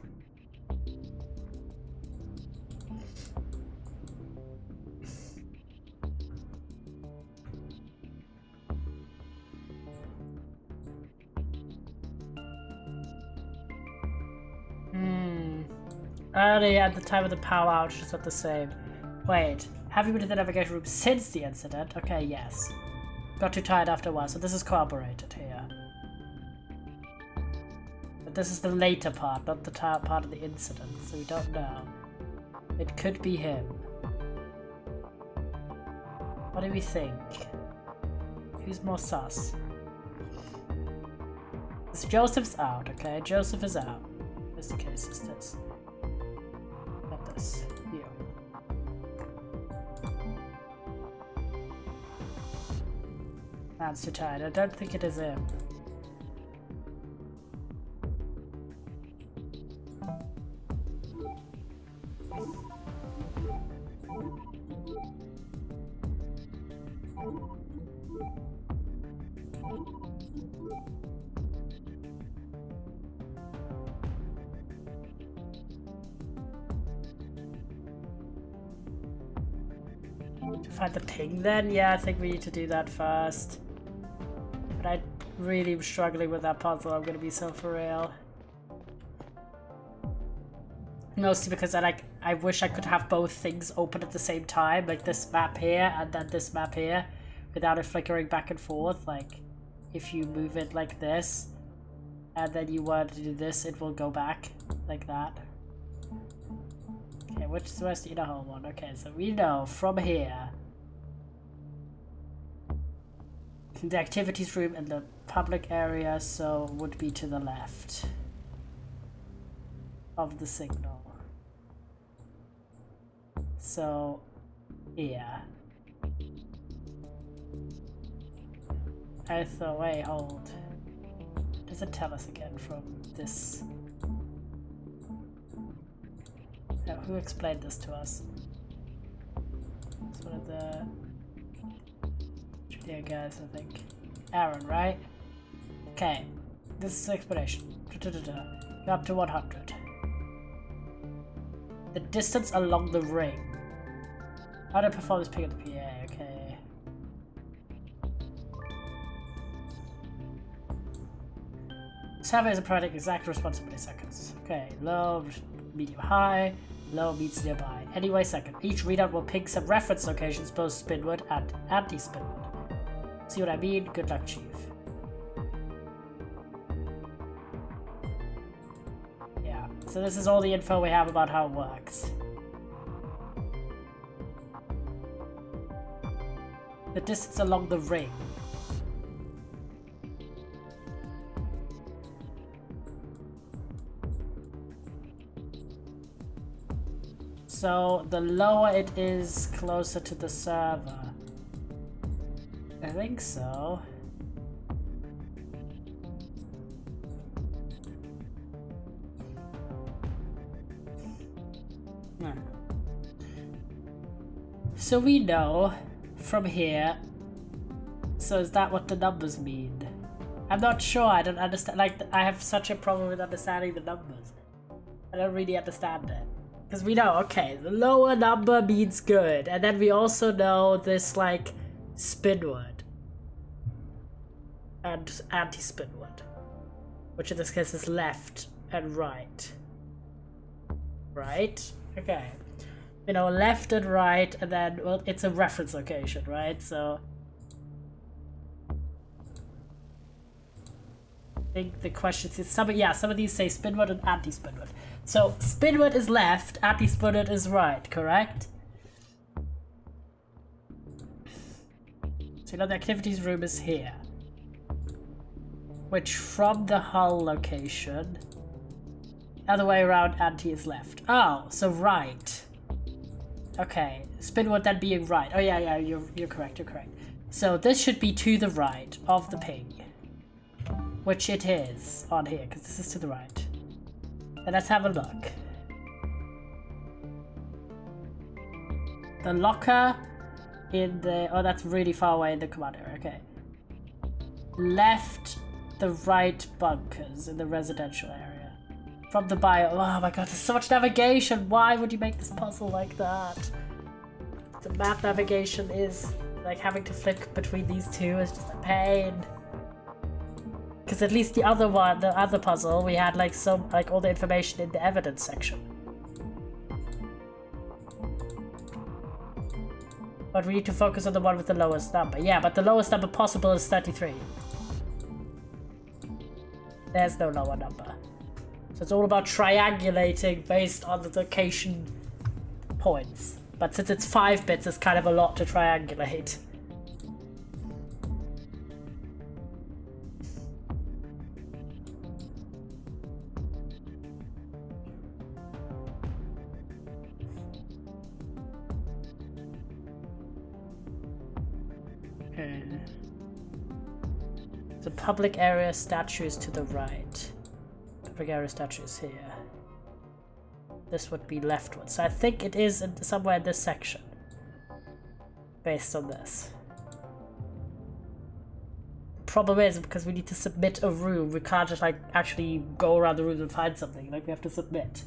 S2: Earlier at the time of the power outage, it's not the same. Wait, have you been in the navigation room since the incident? Okay, yes. Got too tired after a while, so this is corroborated here. But this is the later part, not the part of the incident, so we don't know. It could be him. What do we think? Who's more sus? So Joseph's out, okay? Joseph is out. What's the case is this? Not this. Hands too tired. I don't think it is him. To find the ping then? Yeah, I think we need to do that first. But I really am struggling with that puzzle, I'm gonna be so for real. Mostly because I wish I could have both things open at the same time, like this map here and then this map here, without it flickering back and forth. Like, if you move it like this, and then you want to do this, it will go back like that. Okay, which is the inner hole one? Okay, so we know from here the activities room and the public area, so would be to the left of the signal. So, yeah. I thought, wait, hold. Does it tell us again from this? Who explained this to us? It's one of the junior guys, I think. Aaron, right? Okay, this is the explanation. Go up to 100. The distance along the ring. How to perform this ping at the PA, okay. Survey is a product exact response in milliseconds. Okay, low, medium, high. Low meets nearby. Anyway, second. Each readout will ping some reference locations, both spinward and anti-spinward. See what I mean? Good luck, Chief. Yeah, so this is all the info we have about how it works. The distance along the ring. So the lower it is, closer to the server. I think so. So we know from here. So is that what the numbers mean? I'm not sure. I don't understand. Like, I have such a problem with understanding the numbers. I don't really understand it. Because we know, okay, the lower number means good. And then we also know this, like, spinward. And anti-spinward. Which in this case is left and right. Right? Okay. You know, left and right, and then, well, it's a reference location, right? So I think the question is some of these say spinward and anti-spinward. So spinward is left, anti-spinward is right, correct? So you know the activities room is here. Which from the hull location, other way around, anti is left. Oh, so right. Okay, spinward then being right. Oh yeah, you're correct, you're correct. So this should be to the right of the ping. Which it is on here, because this is to the right. And let's have a look. The locker in the... Oh, that's really far away in the command area, okay. Left, the right bunkers in the residential area. From the bio... Oh my god, there's so much navigation! Why would you make this puzzle like that? The map navigation is... Like, having to flick between these two is just a pain. Because at least the other one, the other puzzle, we had like all the information in the evidence section. But we need to focus on the one with the lowest number. Yeah, but the lowest number possible is 33. There's no lower number. So it's all about triangulating based on the location points. But since it's 5 bits, it's kind of a lot to triangulate. The public area statue is to the right. Public area statue is here. This would be leftward. So I think it is somewhere in this section. Based on this. Problem is, because we need to submit a room, we can't just like actually go around the room and find something. Like we have to submit.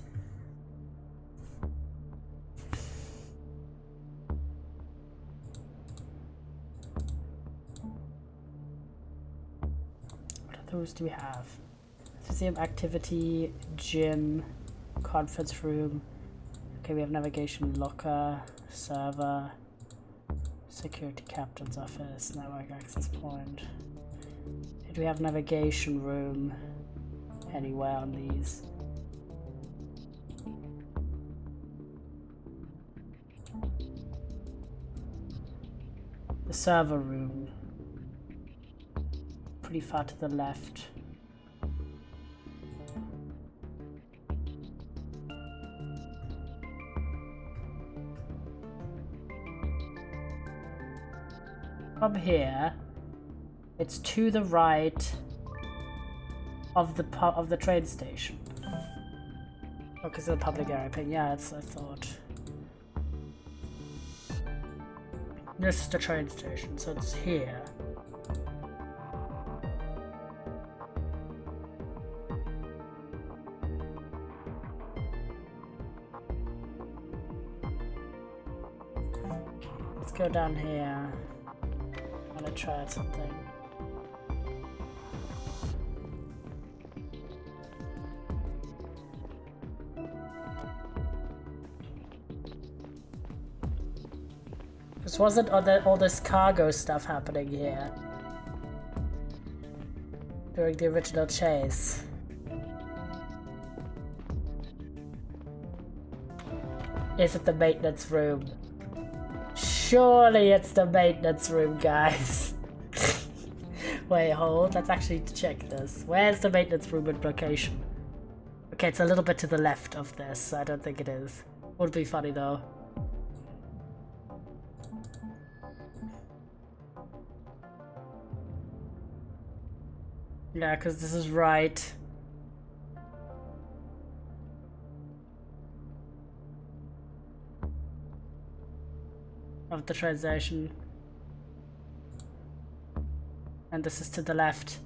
S2: What other rooms do we have? Museum, activity, gym, conference room. Okay, we have navigation, locker, server, security captain's office, network access point. Do we have navigation room anywhere on these? The server room. Pretty far to the left. From here, it's to the right of the train station. Oh, because of the public area ping. Yeah, that's I thought. This is the train station, so it's here. Let's go down here. I'm gonna try something. This wasn't all this cargo stuff happening here during the original chase. Is it the maintenance room? Surely it's the maintenance room, guys. Wait, hold. Let's actually check this. Where's the maintenance room in location? Okay, it's a little bit to the left of this. I don't think it is. Would be funny though. Yeah, because this is right. Of the translation. And this is to the left.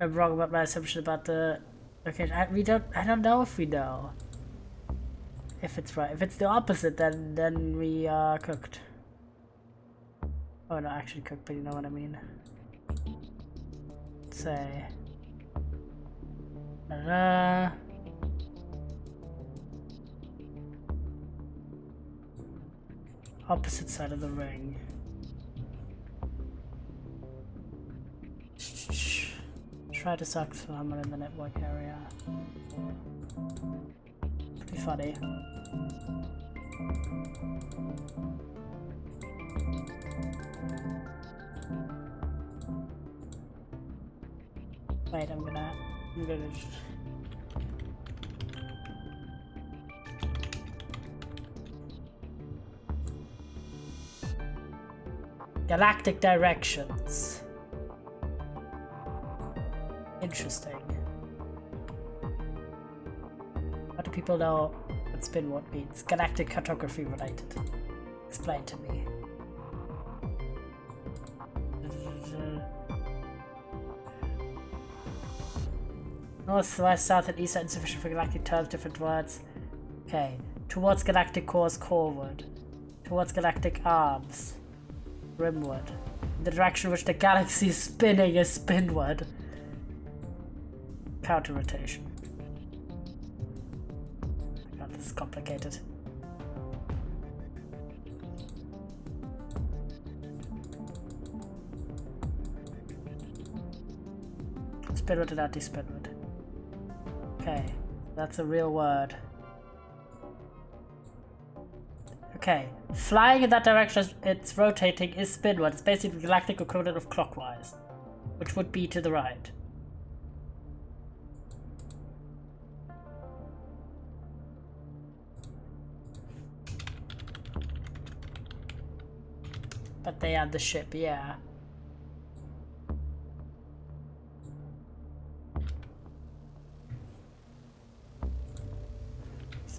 S2: I'm wrong about my assumption about the location. I don't know if we know. If it's right. If it's the opposite, then we are cooked. Oh, not actually cooked, but you know what I mean. Say opposite side of the ring. Try to suck someone in the network area. Pretty funny. Wait, I'm gonna just... Galactic directions. Interesting. What do people know what spinward means? Galactic cartography related. Explain to me. North, west, south, and east are insufficient for galactic terms, different words. Okay. Towards galactic course, coreward. Towards galactic arms, rimward. In the direction in which the galaxy is spinning is spinward. Counter rotation. God, this is complicated. Spinward and anti-spinward. Okay, that's a real word. Okay, flying in that direction as it's rotating is spinward. It's basically the galactic equivalent of clockwise, which would be to the right. But they are the ship, yeah.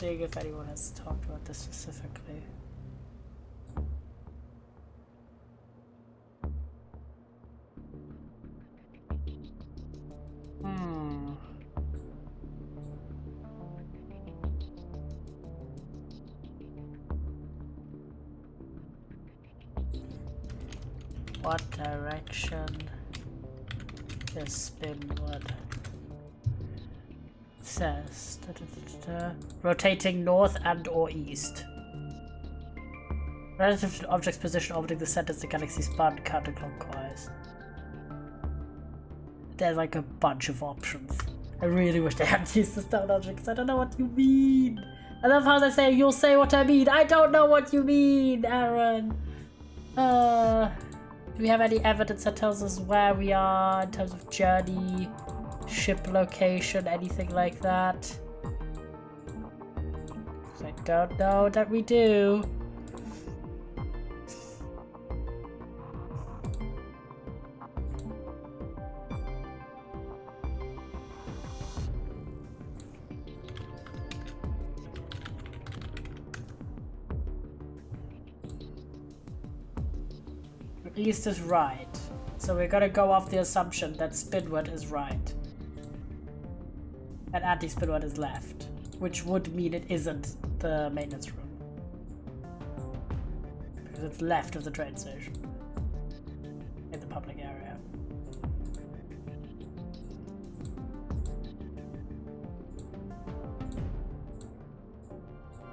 S2: seeing if anyone has talked about this specifically. What direction is Spinwood? Says rotating north and or east. Relative to the object's position orbiting the center of the galaxy spun counterclockwise. There's like a bunch of options. I really wish they hadn't used the stone object because I don't know what you mean. I love how they say you'll say what I mean. I don't know what you mean, Aaron. Do we have any evidence that tells us where we are in terms of journey, ship location, anything like that? I don't know that we do. East is right, so we're gonna go off the assumption that Spinwood is right and anti-Spinwood is left, which would mean it isn't the maintenance room because it's left of the train station in the public area.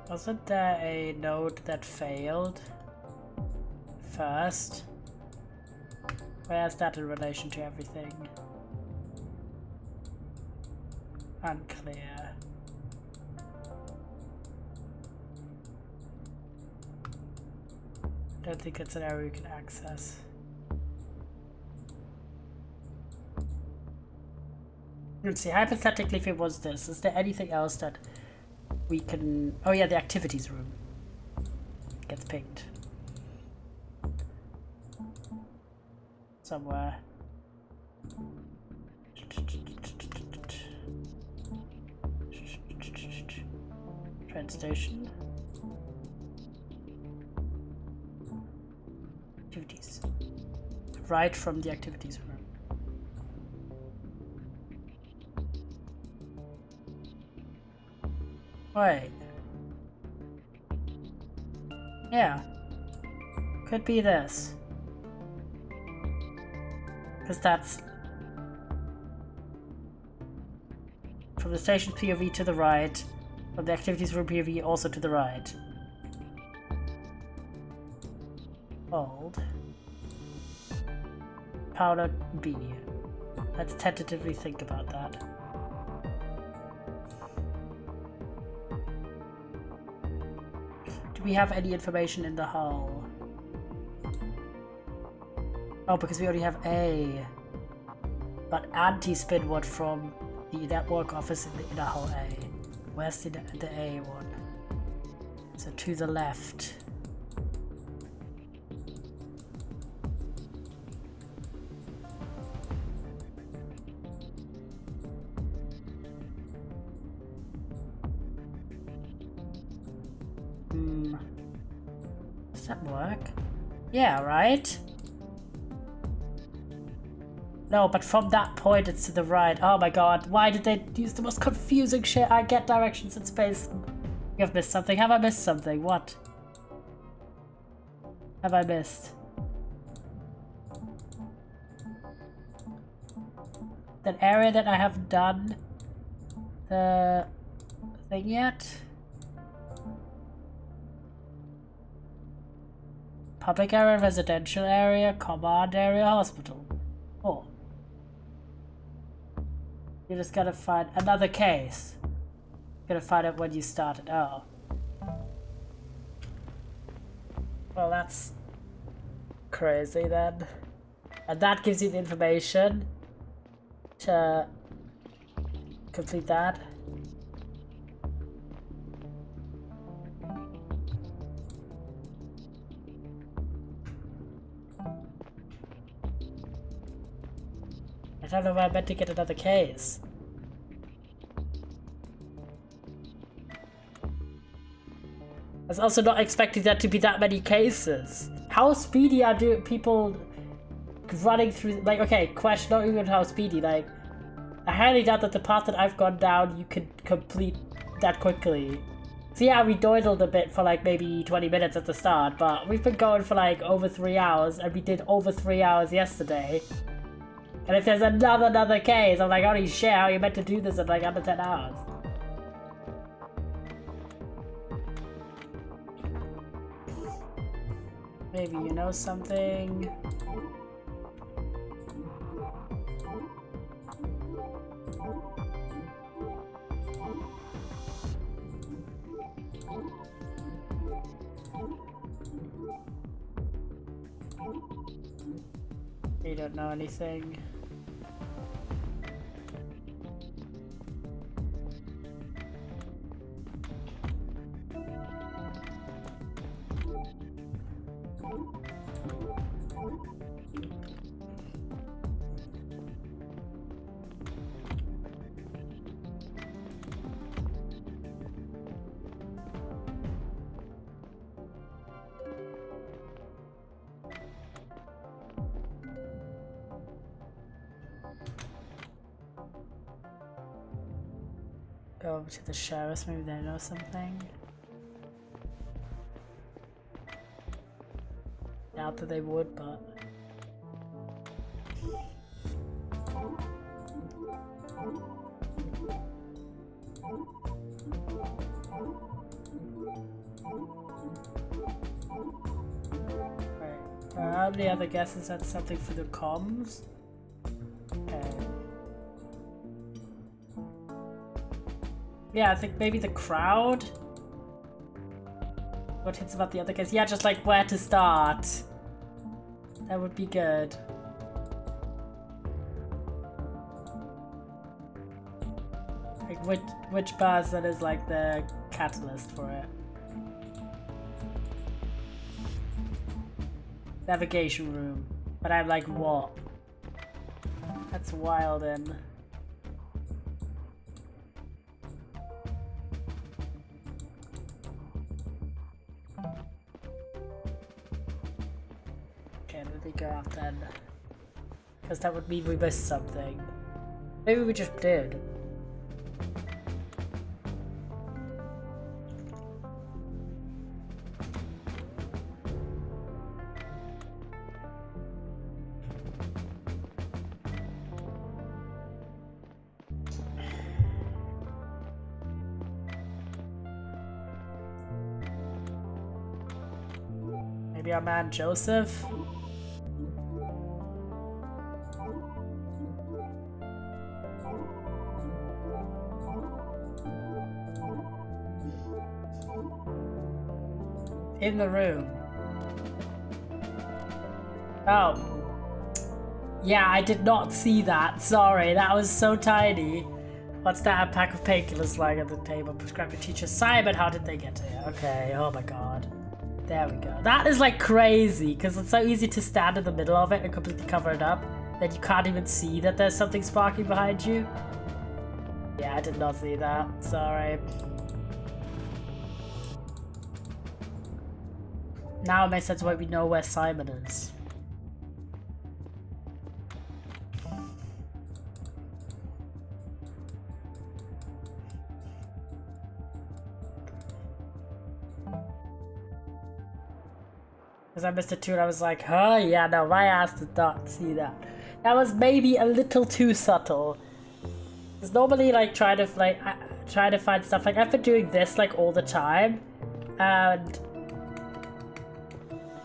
S2: Wasn't there a node that failed first? Where's that in relation to everything? Unclear. Don't think it's an area we can access. Let's see, hypothetically if it was this, is there anything else that we can... Oh yeah, the activities room gets pinged. Somewhere. Train station. Activities. Right from the activities room. Wait. Yeah. Could be this. Because that's from the station's POV to the right, from the activities room POV also to the right. Hold. Powder B. Let's tentatively think about that. Do we have any information in the hull? Oh, because we already have A. But anti-Spinwood from the network office in the inner hull A. Where's the A one? So to the left. Does that work? Yeah, right? No, but from that point it's to the right. Oh my god, why did they use the most confusing shit? I get directions in space. You have missed something. Have I missed something? What have I missed? That area that I haven't done the thing yet? Public area, residential area, command area, hospital. Oh. You just gotta find another case. Gotta find out when you started. Oh. Well, that's crazy then. And that gives you the information to complete that. I don't know where I meant to get another case. was also not expecting there to be that many cases. How speedy are people running through? Like, okay, question, not even how speedy. Like, I highly doubt that the path that I've gone down you could complete that quickly. So yeah, we doidled a bit for like maybe 20 minutes at the start, but we've been going for like over 3 hours, and we did over 3 hours yesterday. And if there's another case, I'm like, holy shit, how are you meant to do this in like under 10 hours? Maybe you know something. You don't know anything. Go over to the sheriffs, maybe they know something. Doubt that they would, but... Right. How many other guesses had something for the comms? Okay. Yeah, I think maybe the crowd? What hits about the other guys? Yeah, just like where to start. That would be good. Like which person is like the catalyst for it? Navigation room. But I'm like, what? That's wild in. Okay, let me go out then. Because that would mean we missed something. Maybe we just did. Maybe our man Joseph? In the room. Oh. Yeah, I did not see that. Sorry, that was so tiny. What's that? A pack of painkillers lying on the table. Prescribed to teacher Simon. How did they get here? Okay, oh my god. There we go. That is like crazy, because it's so easy to stand in the middle of it and completely cover it up that you can't even see that there's something sparking behind you. Yeah, I did not see that. Sorry. Now it makes sense why we know where Simon is. Because I missed it too and I was like, huh? Yeah, no, my ass did not see that. That was maybe a little too subtle. Because normally, like, try to find stuff. Like, I've been doing this, like, all the time. And...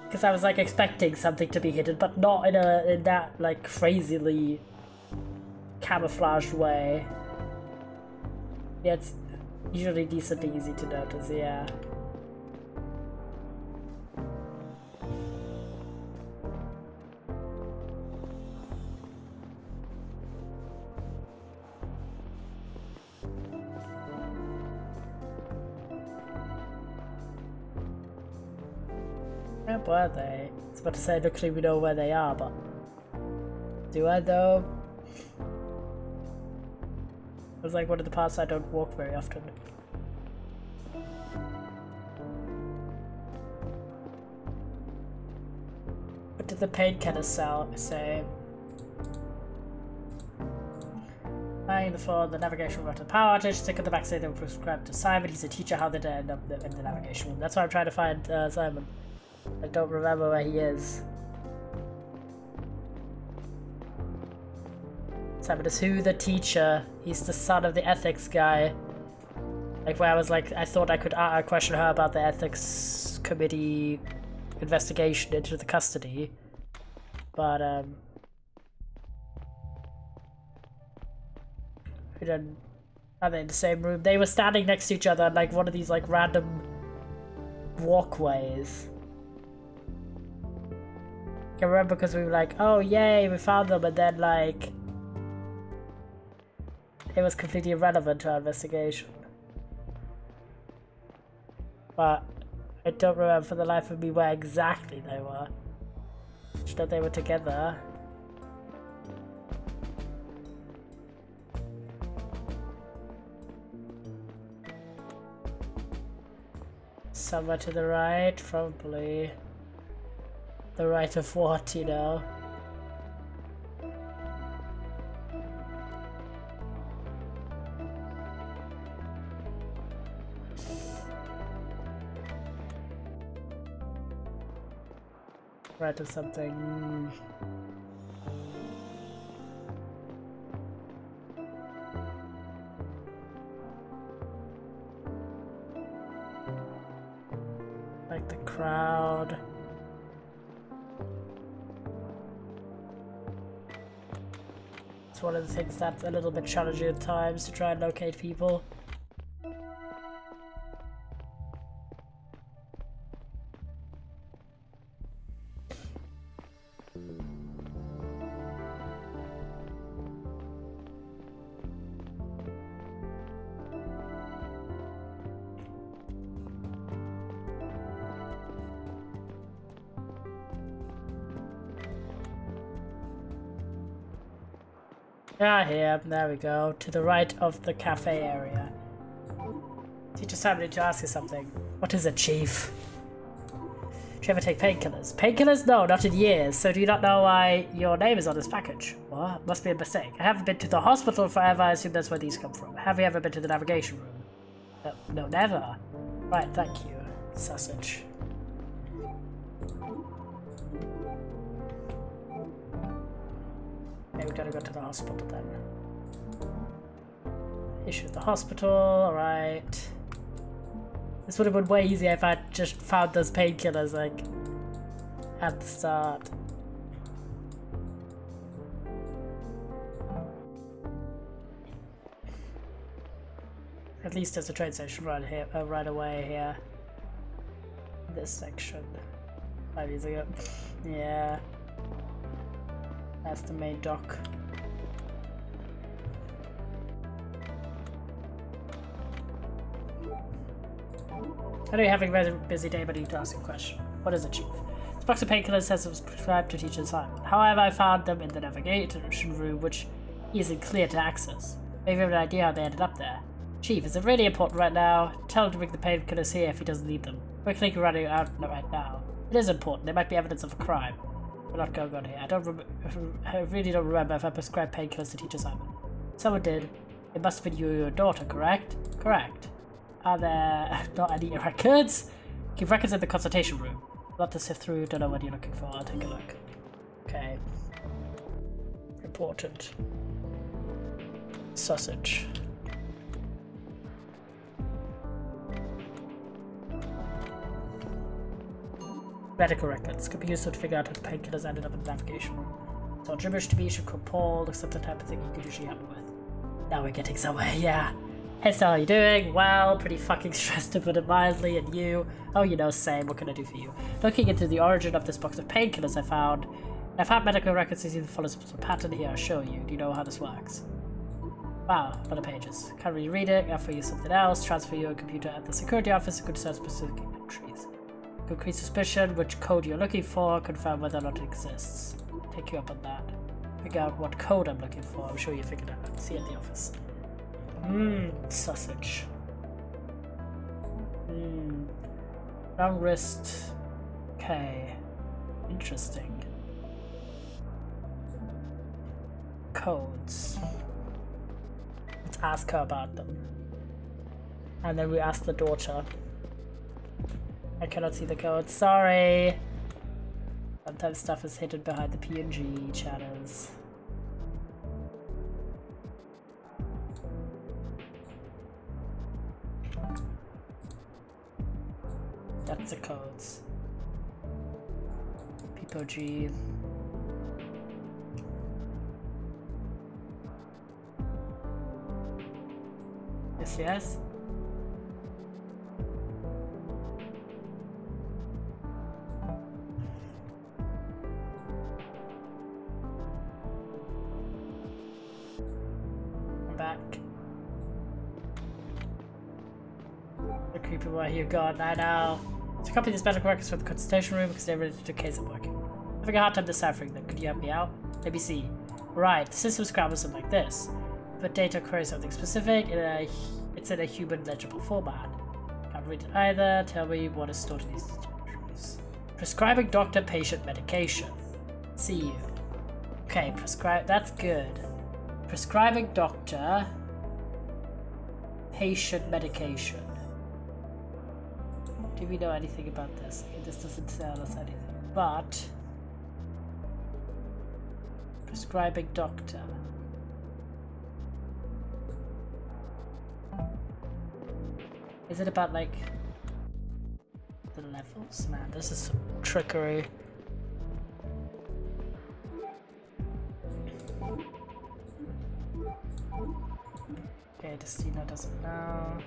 S2: because I was, like, expecting something to be hidden, but not in that, like, crazily camouflaged way. Yeah, it's usually decently easy to notice, yeah. Where were they? I was about to say, luckily we know where they are, but... do I though? It was like one of the parts I don't walk very often. did the painkiller say? Buying for the navigation room after the power outage, sick of the backside they were prescribed to Simon. He's a teacher, how did they end up in the navigation room? That's why I'm trying to find Simon. I don't remember where he is. Simon is who? The teacher. He's the son of the ethics guy. Like where I was like, I thought I could question her about the ethics committee investigation into the custody. But, we didn't. Are they in the same room? They were standing next to each other on like one of these like random walkways. I remember because we were like, oh yay, we found them, and then like it was completely irrelevant to our investigation. But I don't remember for the life of me where exactly they were. Just know they were together. Somewhere to the right, probably. The right of what, you know? Right of something. Like the crowd. It's one of the things that's a little bit challenging at times to try and locate people. Ah, here, there we go. To the right of the cafe area. Teacher Simon, need to ask you something. What is it, Chief? Do you ever take painkillers? Painkillers? No, not in years. So do you not know why your name is on this package? What? Must be a mistake. I haven't been to the hospital forever. I assume that's where these come from. Have you ever been to the navigation room? No, never. Right, thank you. Sausage. Okay, we gotta go to the hospital then. Issue the hospital, alright. This would have been way easier if I just found those painkillers, like, at the start. At least there's a train station right here, right away here. This section. 5 years ago. Yeah. That's the main dock. I know you're having a very busy day, but I need to ask you a question. What is it, Chief? This box of painkillers says it was prescribed to Teacher Simon. However, I found them in the navigation room, which isn't clear to access. Maybe you have an idea how they ended up there. Chief, is it really important right now? Tell him to bring the painkillers here if he doesn't need them. We're clearly running out right now. It is important. There might be evidence of a crime. We're not going on here. I really don't remember if I prescribed painkillers to Teacher Simon. Someone did. It must have been you or your daughter, correct? Correct. Are there not any records? Keep records in the consultation room. Not to sift through, don't know what you're looking for. I'll take a look. Okay. Important. Sausage. Medical records could be useful to figure out how the painkillers ended up in the navigation room. It's all gibberish to me, should call Paul, except the type of thing you could usually help with. Now we're getting somewhere, yeah. Hey, so how are you doing? Well, pretty fucking stressed to put it mildly, and you? Oh, you know, same, what can I do for you? Looking into the origin of this box of painkillers I found medical records that seem to follow some pattern here, I'll show you. Do you know how this works? Wow, a lot of pages. Can't really read it, offer you something else, transfer your computer at the security office, could search specific entries. Concrete suspicion, which code you're looking for, confirm whether or not it exists. Take you up on that. Figure out what code I'm looking for, I'm sure you figured it out. See you at the office. Sausage. Long wrist. Okay. Interesting. codes. Let's ask her about them. And then we ask the daughter. I cannot see the codes, sorry! Sometimes stuff is hidden behind the PNG shadows. That's the codes. PPOG. Yes, yes. I'm back. The creepy boy here gone, I know. To copy these medical records for the consultation room because they're ready to case of working. I'm having a hard time deciphering them. Could you help me out? Let me see. Right, the system scrambles them like this. But data queries something specific, it's in a human legible format. Can't read it either. Tell me what is stored in these directories. Prescribing doctor-patient medication. See you. Okay, prescribe. That's good. Prescribing doctor patient medication. Do we know anything about this? This doesn't tell us anything. But prescribing doctor. Is it about like the levels? Man, this is some trickery. Okay, Destino doesn't know.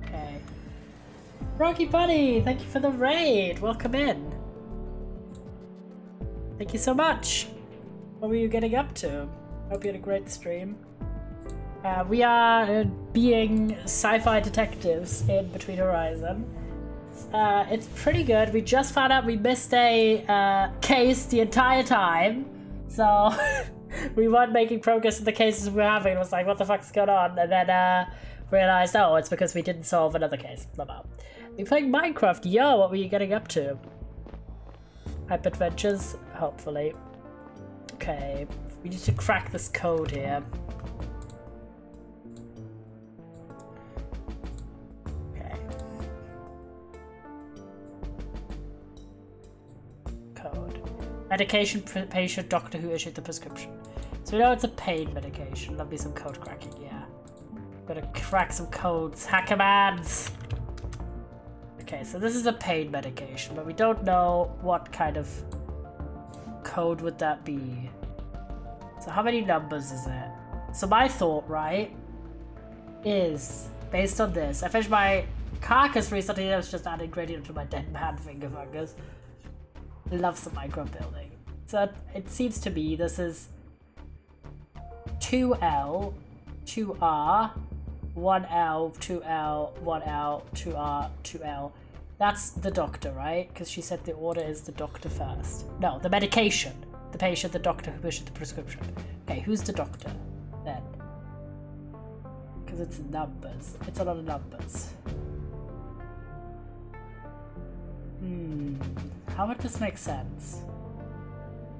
S2: Okay. Rocky Bunny, thank you for the raid. Welcome in. Thank you so much. What were you getting up to? Hope you had a great stream. We are being sci-fi detectives in Between Horizon. It's pretty good. We just found out we missed a case the entire time. So we weren't making progress in the cases we were having. It was like, what the fuck's going on? And then realized, oh, it's because we didn't solve another case. Blah, blah. We're playing Minecraft. Yo, what were you getting up to? Hype Adventures? Hopefully. Okay, we need to crack this code here. Okay. Code. Medication patient doctor who issued the prescription. So we know it's a pain medication. Love me some code cracking, yeah. Gotta crack some codes. Hackermans! Okay, so this is a pain medication, but we don't know what kind of code would that be. So how many numbers is it? So my thought, right, is based on this. I finished my carcass recently. I was just adding gradient to my dead man finger fungus. Love some micro building. So it seems to me this is 2L, 2R, 1L, 2L, 1L, 2R, 2L. That's the doctor, right? Because she said the order is the doctor first. No, the medication. The patient, the doctor who issued the prescription. Okay, who's the doctor then? Because it's numbers. It's a lot of numbers. How would this make sense?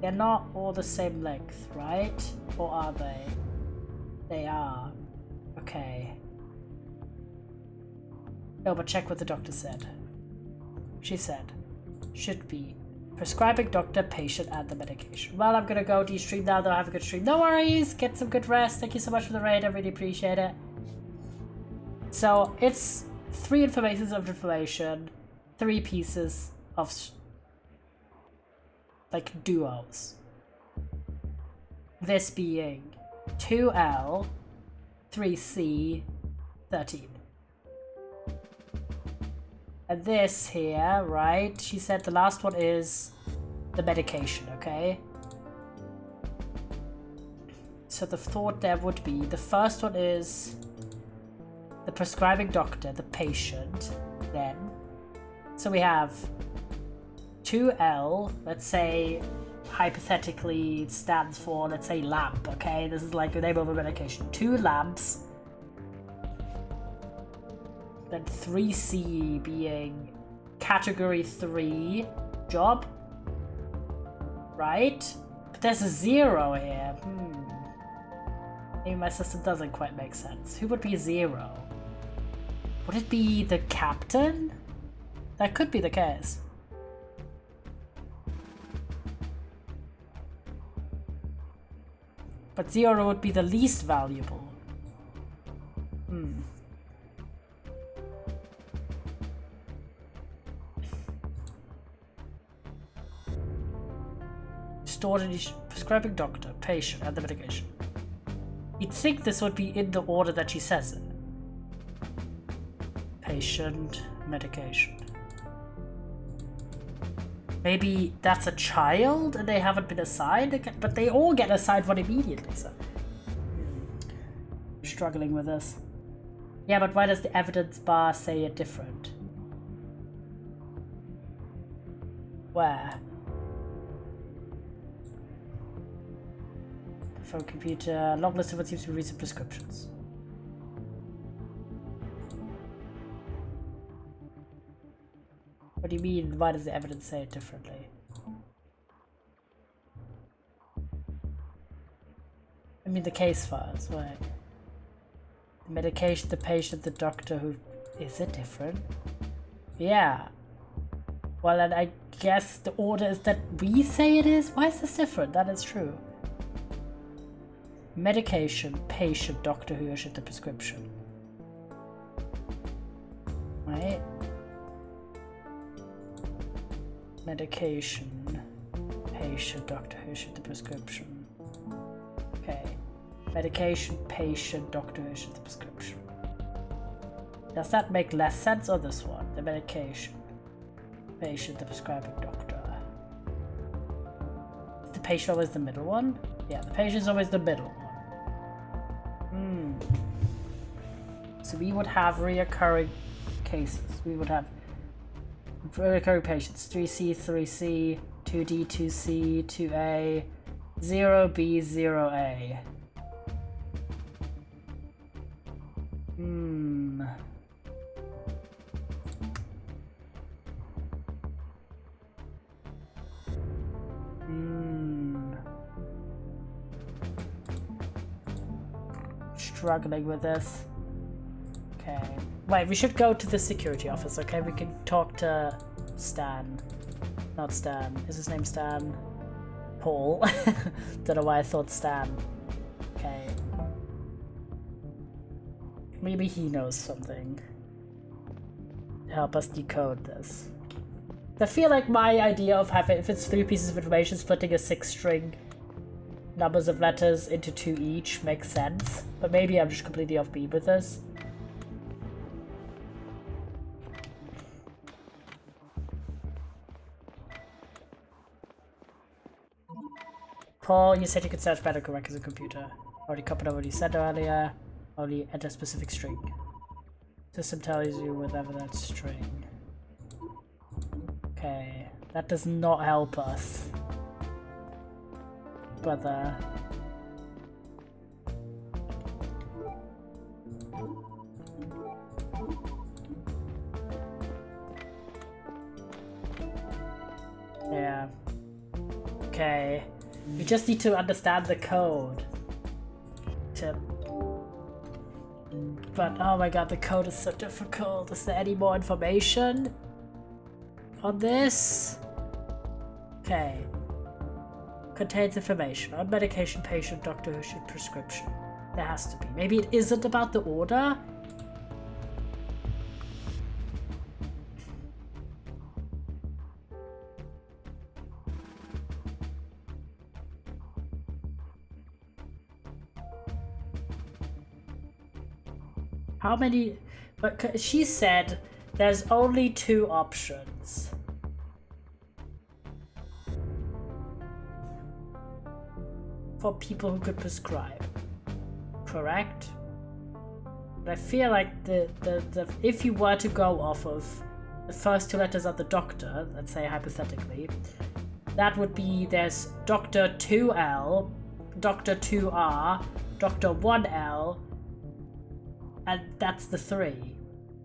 S2: They're not all the same length, right? Or are they? They are. Okay. No, but check what the doctor said. She said, should be prescribing doctor, patient, and the medication. Well, I'm gonna go de-stream now, though. Have a good stream. No worries. Get some good rest. Thank you so much for the raid. I really appreciate it. So it's 3 informations of information, 3 pieces of like duos. This being 2L, 3C, 13. And this here, right? She said the last one is the medication, okay? So the thought there would be, the first one is the prescribing doctor, the patient, then. So we have 2L, let's say, hypothetically it stands for, let's say, lamp, okay? This is like the name of a medication. 2 lamps. Then 3C being category 3 job, right? But there's a 0 here. Maybe my system doesn't quite make sense. Who would be 0? Would it be the captain? That could be the case. But 0 would be the least valuable. Stored in each prescribing doctor, patient, and the medication. You'd think this would be in the order that she says it. Patient, medication. Maybe that's a child and they haven't been assigned, but they all get assigned one immediately, so. I'm struggling with this. Yeah, but why does the evidence bar say it different? Where? Phone, computer, long list of what seems to be recent prescriptions. What do you mean, why does the evidence say it differently? I mean the case files, right? The medication, the patient, the doctor who... Is it different? Yeah. Well, then I guess the order is that we say it is? Why is this different? That is true. Medication, patient, doctor who issued the prescription. Right? Medication, patient, doctor who issued the prescription. Okay. Medication, patient, doctor who issued the prescription. Does that make less sense or this one? The medication, patient, the prescribing doctor. Is the patient always the middle one? Yeah, the patient is always the middle one. So we would have reoccurring cases. We would have reoccurring patients. 3C, 3C, 2D, 2C, 2A, 0B, 0A. Struggling with this. Okay. Wait, we should go to the security office, okay? We can talk to Stan. Not Stan. Is his name Stan? Paul. Don't know why I thought Stan. Okay. Maybe he knows something. Help us decode this. I feel like my idea of having, if it's 3 pieces of information, splitting a 6-string numbers of letters into 2 each makes sense. But maybe I'm just completely off beat with this. Paul, you said you could search medical records on computer. Already copied over what you said earlier. Only enter specific string. System tells you whatever that string. Okay, that does not help us. But yeah. Okay. You just need to understand the code. But oh my god, the code is so difficult. Is there any more information on this? Okay. Contains information on medication, patient, doctor who issued prescription. There has to be. Maybe it isn't about the order? How many? But she said there's only 2 options. For people who could prescribe. Correct? But I feel like the if you were to go off of the first 2 letters of the doctor, let's say hypothetically, that would be there's Dr. 2L, Dr. 2R, Dr. 1L, and that's the 3.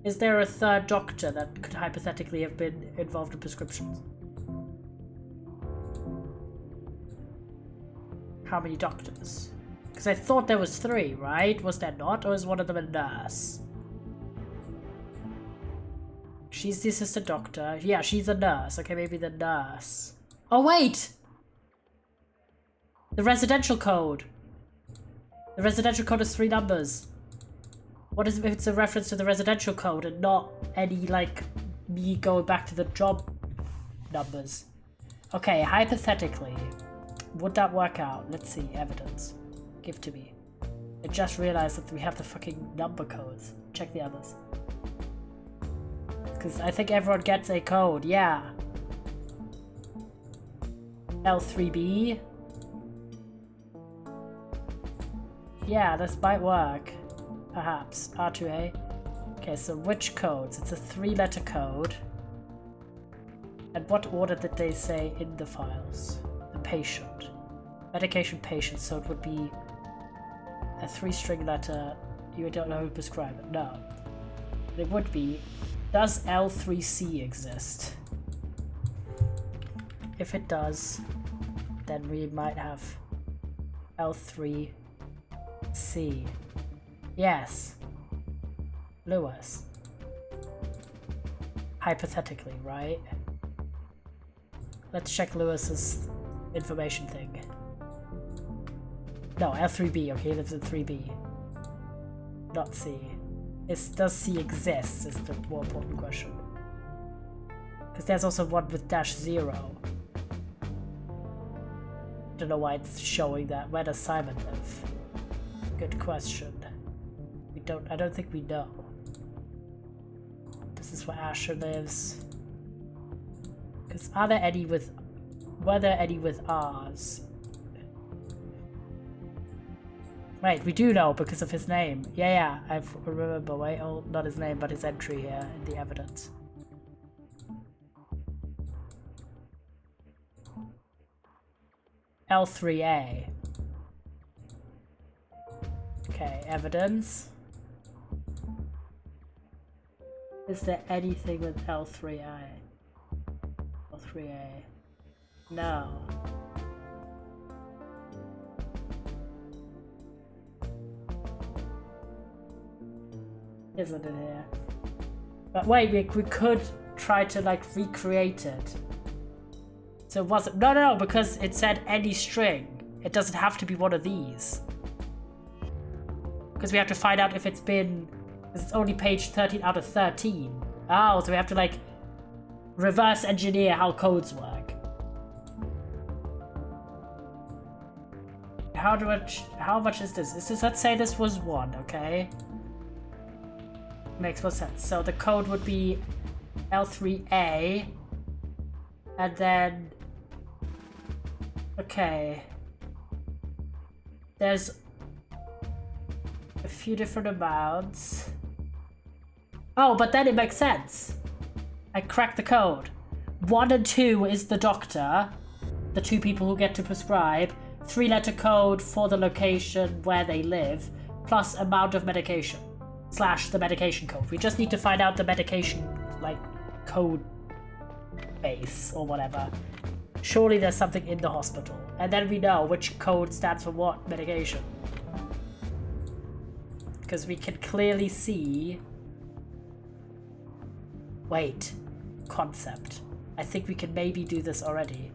S2: Is there a third doctor that could hypothetically have been involved in prescriptions? How many doctors? Because I thought there was 3, right? Was there not? Or is one of them a nurse? She's the assistant doctor. Yeah, she's a nurse. Okay, maybe the nurse. Oh, wait! The residential code. The residential code is 3 numbers. What if it's a reference to the residential code and not any, like, me going back to the job numbers? Okay, hypothetically, would that work out? Let's see, evidence. Give to me. I just realized that we have the fucking number codes. Check the others. Because I think everyone gets a code, yeah. L3B. Yeah, this might work. Perhaps. R2A. Okay, so which codes? It's a 3-letter code. And what order did they say in the files? The patient. Medication patient, so it would be a 3-string letter. You don't know who prescribed it. No. It would be, does L3C exist? If it does, then we might have L3C. Yes. Lewis. Hypothetically, right? Let's check Lewis's information thing. No, L3B, okay, that's a 3B. Not C. Does C exist is the more important question. Because there's also one with -0. Don't know why it's showing that. Where does Simon live? Good question. I don't think we know. This is where Asher lives. Because were there any with R's? Wait, we do know because of his name. Yeah, I remember. Wait, oh, not his name, but his entry here in the evidence. L3A. Okay, evidence. Is there anything with L3A? L3A. No. Isn't it here? But wait, we could try to like recreate it. So it wasn't. No, because it said any string. It doesn't have to be one of these. Because we have to find out if it's been. Because it's only page 13 out of 13. Oh, so we have to like reverse engineer how codes work. How much is this? Let's say this was 1, okay? Makes more sense. So the code would be L3A, and then okay, there's a few different amounts. Oh, but then it makes sense. I cracked the code. 1 and 2 is the doctor, the 2 people who get to prescribe. 3-letter code for the location where they live, plus amount of medication. / the medication code. We just need to find out the medication, like, code base or whatever. Surely there's something in the hospital. And then we know which code stands for what medication. Because we can clearly see... Wait. Concept. I think we can maybe do this already.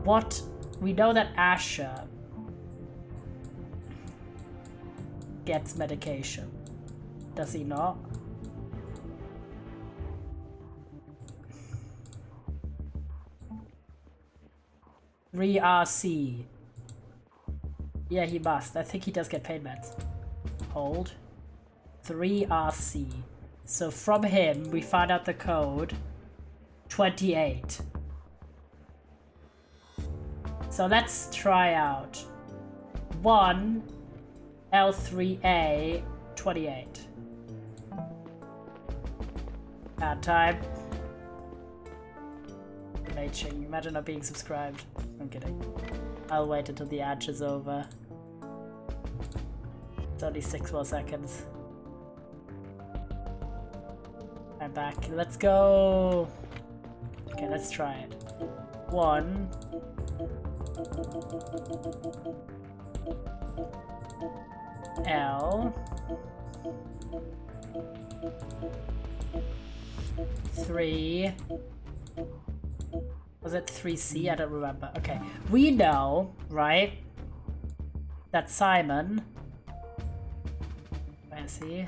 S2: What... We know that Asher gets medication. Does he not? RC. Yeah, he must. I think he does get paid meds. Hold. 3RC. So from him, we find out the code 28. So let's try out 1 L3A 28. Bad time. Glitching. Imagine not being subscribed. I'm kidding. I'll wait until the ad is over. It's only 6 more seconds. right back. Let's go. Okay, let's try it. 1. L. 3. Was it 3C? I don't remember. Okay. We know, right, that Simon... Where is he?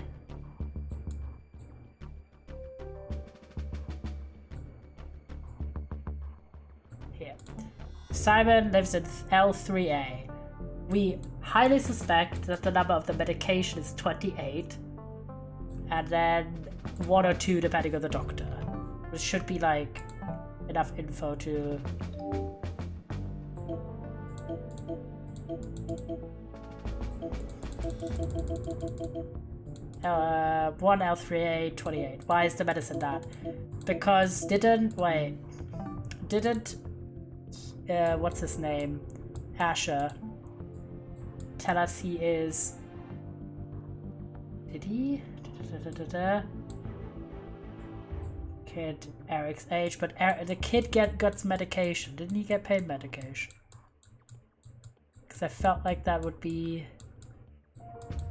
S2: Here. Simon lives in L3A. We highly suspect that the number of the medication is 28. And then 1 or 2 depending on the doctor. Which should be like enough info to... 1 L3A 28. Why is the medicine that? Because didn't what's his name? Asher tell us he is... Did he? Kid Eric's age, but the kid got medication. Didn't he get pain medication? Because I felt like that would be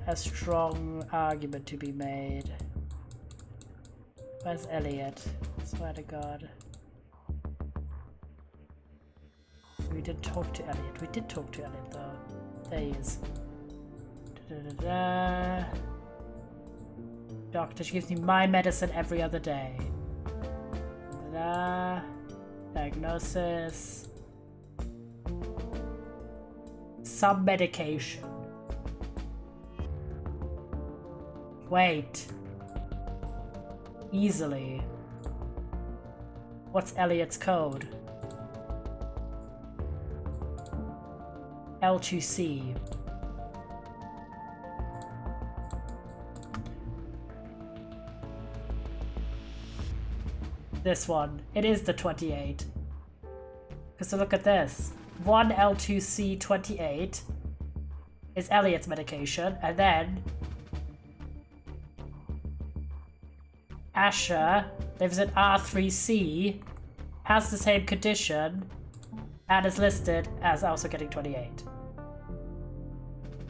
S2: a strong argument to be made. Where's Elliot? Swear to God. We didn't talk to Elliot. We did talk to Elliot though. There he is. Doctor, she gives me my medicine every other day. Diagnosis. Some medication. Wait. Easily. What's Elliot's code? L2C. This one. It is the 28. Because look at this. 1 L2C 28 is Elliot's medication, and then Asher lives in R3C, has the same condition, and is listed as also getting 28.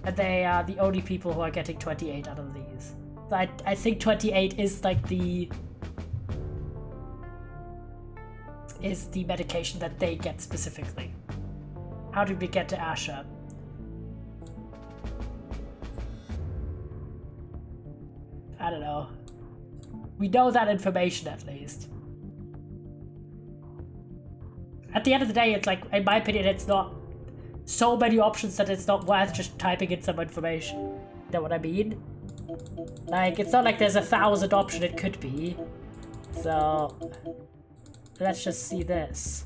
S2: And they are the only people who are getting 28 out of these. So I think 28 is like the medication that they get specifically. How did we get to Asher? I don't know. We know that information at least. At the end of the day, it's like, in my opinion, it's not so many options that it's not worth just typing in some information. You know what I mean? Like, it's not like there's 1,000 options it could be. So, let's just see this.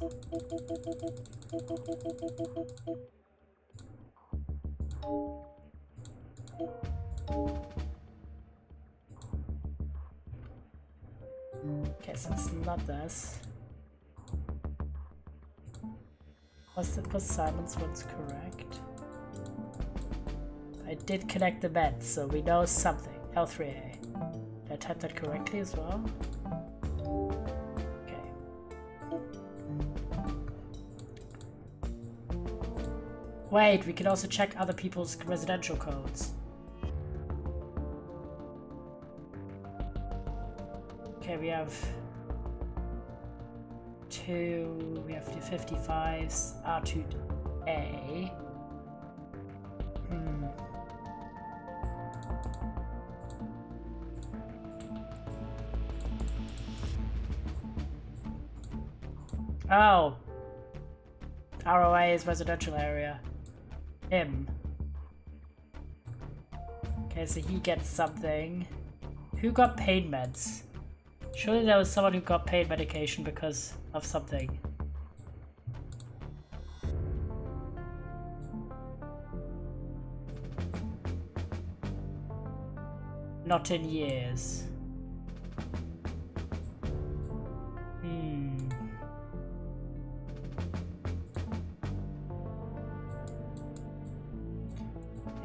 S2: Okay, so it's not this. Was Simon's one's correct? I did connect the meds, so we know something. L3A. Did I type that correctly as well? Okay. Wait, we can also check other people's residential codes. Okay, we have 2, we have 55s, R2A. Oh! ROA is residential area. Him. Okay, so he gets something. Who got pain meds? Surely there was someone who got pain medication because of something. Not in years.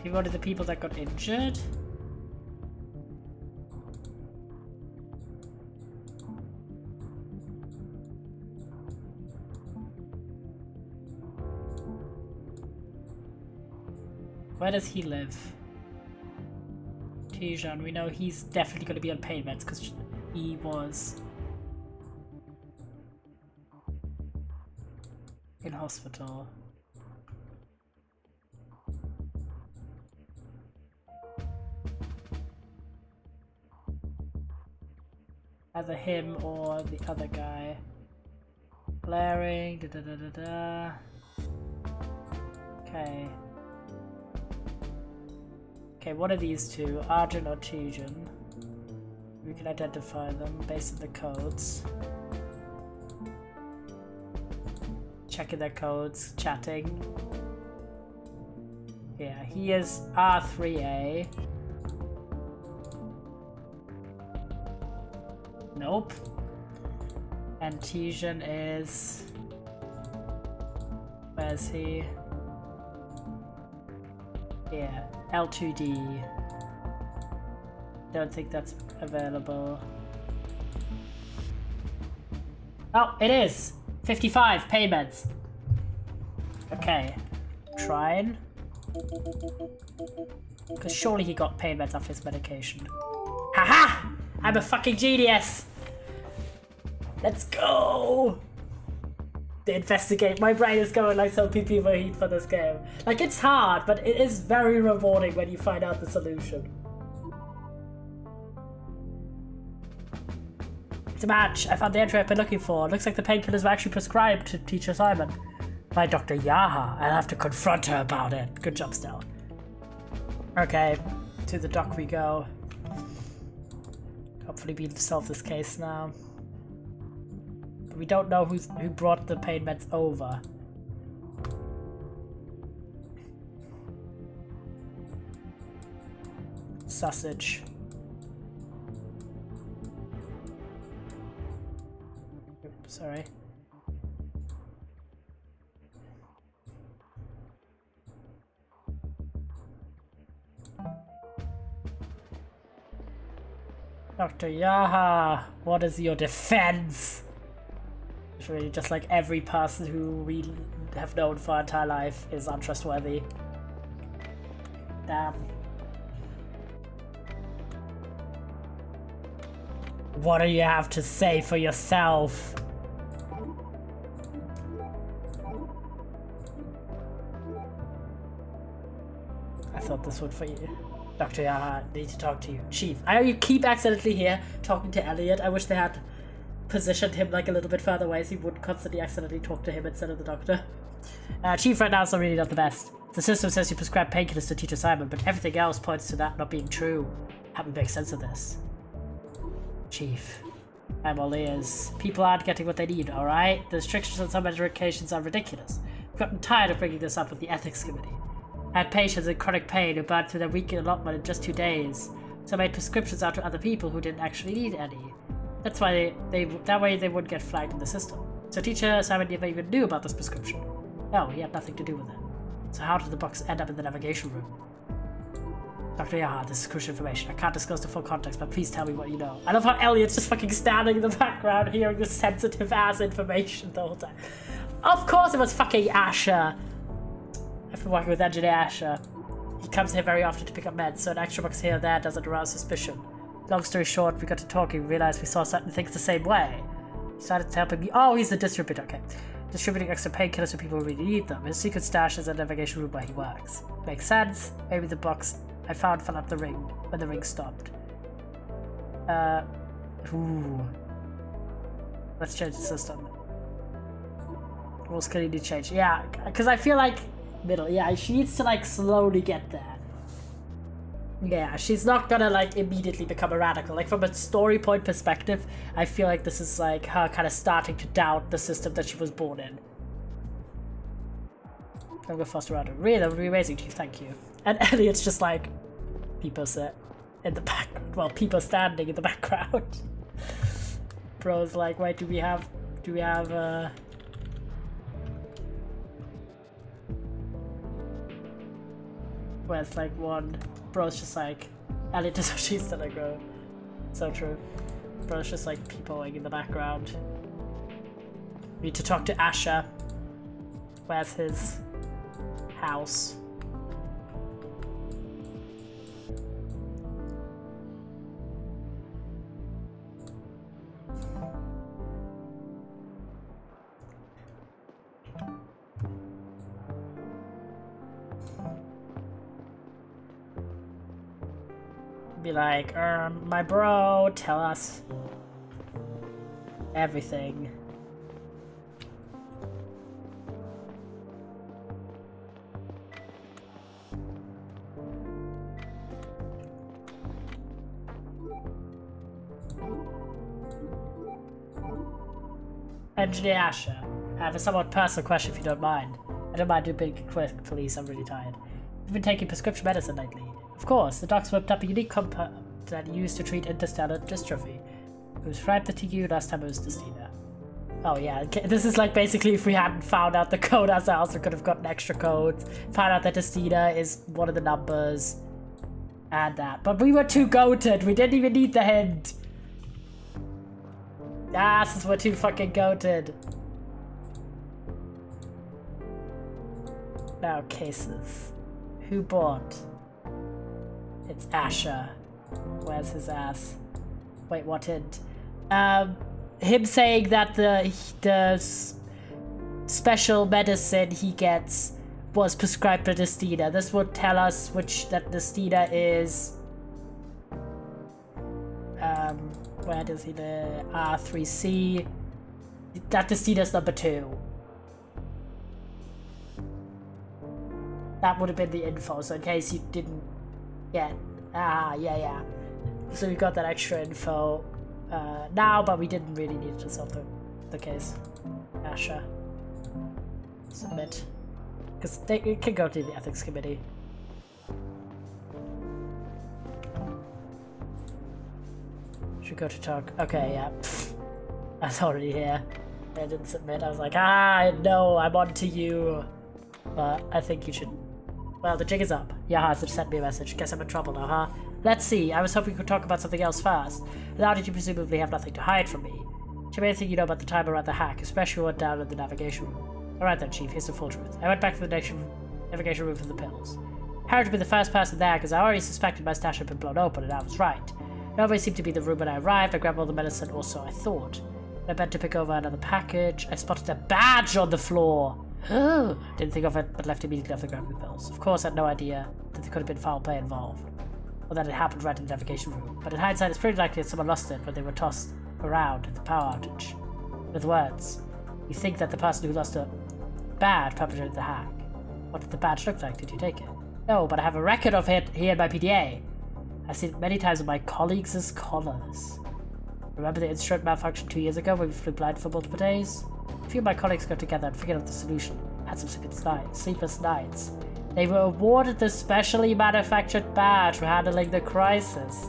S2: He one of the people that got injured? Where does he live? Tijan, we know he's definitely going to be on pain meds because he was in hospital. Either him or the other guy. Blaring, da da da da da. Okay. Okay, what are these two? Arjun or Tijan? We can identify them based on the codes. Checking their codes, chatting. Yeah, he is R3A. Nope. And Tijan is... Where's he? Yeah, L2D. Don't think that's available. Oh, it is! 55 payments. Okay. Trine. Because surely he got pain meds after his medication. Haha! I'm a fucking genius! Let's go! To investigate. My brain is going like so PP overheat for this game. Like, it's hard, but it is very rewarding when you find out the solution. It's a match. I found the entry I've been looking for. It looks like the painkillers were actually prescribed to Teacher Simon by Dr. Yaha. I'll have to confront her about it. Good job, Stella. Okay, to the dock we go. Hopefully we'll solve this case now. But we don't know who brought the pain meds over. Sausage. Oops, sorry. Dr. Yaha, what is your defense? It's really just like every person who we have known for our entire life is untrustworthy. Damn. What do you have to say for yourself? I thought this would for you. Dr. Yaha, need to talk to you. Chief, I keep accidentally here talking to Elliot. I wish they had positioned him like a little bit further away so he wouldn't constantly accidentally talk to him instead of the doctor. Chief, right now is really not the best. The system says you prescribe painkillers to Teacher Simon, but everything else points to that not being true. Help me make sense of this. Chief, I'm all ears. People aren't getting what they need, alright? The restrictions on some medications are ridiculous. I've gotten tired of bringing this up with the ethics committee. I had patients in chronic pain who burned through their weekly allotment in just 2 days, so I made prescriptions out to other people who didn't actually need any. That's why that way they wouldn't get flagged in the system. So Teacher Simon never even knew about this prescription. No, he had nothing to do with it. So how did the box end up in the navigation room? Dr. Yaha, this is crucial information. I can't disclose the full context, but please tell me what you know. I love how Elliot's just fucking standing in the background hearing this sensitive ass information the whole time. Of course it was fucking Asher. I've been working with Engineer Asher. He comes here very often to pick up meds, so an extra box here or there doesn't arouse suspicion. Long story short, we got to talking, realized we saw certain things the same way. He started helping me. Oh, he's the distributor, okay. Distributing extra painkillers to people who really need them. His secret stash is a navigation room where he works. Makes sense. Maybe the box I found fell up the ring when the ring stopped. Ooh. Let's change the system. Rules can indeed change. Yeah, because I feel like middle. Yeah, she needs to like slowly get there. Yeah, she's not gonna like immediately become a radical. Like from a story point perspective, I feel like this is like her kind of starting to doubt the system that she was born in. I'll go faster around it. Really, that would be amazing, Chief. Thank you. And Elliot's just like people sit in the back. Well, people standing in the background. Bro's like, wait, do we have where it's like one. Bro's just like, Elliot is what she's gonna grow. So true. Bro's just like peopling in the background. We need to talk to Asher. Where's his house? Be like, my bro, tell us everything. Engineer Asher, I have a somewhat personal question if you don't mind. I don't mind doing big quick, please, I'm really tired. You've been taking prescription medicine lately. Of course, the docs whipped up a unique compound that you used to treat interstellar dystrophy. It was prescribed to you last time it was Destina. Oh yeah, this is like basically if we hadn't found out the code ourselves, we could have gotten extra codes. Found out that Destina is one of the numbers. And that. But we were too goated, we didn't even need the hint. Asses were too fucking goated. Now cases. Who bought? It's Asher. Where's his ass? Wait, what hint? Him saying that the special medicine he gets was prescribed by Destina. This would tell us that Destina is where does he live? R3C. That Destina's number 2. That would have been the info, so in case you didn't get... yeah. So we got that extra info now, but we didn't really need to solve the case. Asher. Submit. Because it can go to the ethics committee. Should go to talk. Okay, yeah. I was already here. I didn't submit. I was like, no, I'm on to you. But I think you should... Well, the jig is up. Yaha has sent me a message. Guess I'm in trouble now, huh? Let's see. I was hoping we could talk about something else first. Now that you presumably have nothing to hide from me. Tell me anything you know about the time around the hack, especially what down in the navigation room. Alright then, Chief. Here's the full truth. I went back to the navigation room for the pills. Harry to be the first person there because I already suspected my stash had been blown open, and I was right. Nobody seemed to be in the room when I arrived. I grabbed all the medicine, or so I thought. When I bent to pick over another package, I spotted a badge on the floor. Didn't think of it, but left immediately after grabbing the pills. Of course, I had no idea that there could have been foul play involved, or that it happened right in the navigation room. But in hindsight, it's pretty likely that someone lost it when they were tossed around at the power outage. In other words, you think that the person who lost a badge perpetrated the hack. What did the badge look like? Did you take it? No, but I have a record of it here in my PDA. I've seen it many times with my colleagues' collars. Remember the instrument malfunction 2 years ago when we flew blind for multiple days? A few of my colleagues got together and figured out the solution. Had some sleepless nights. They were awarded the specially manufactured badge for handling the crisis.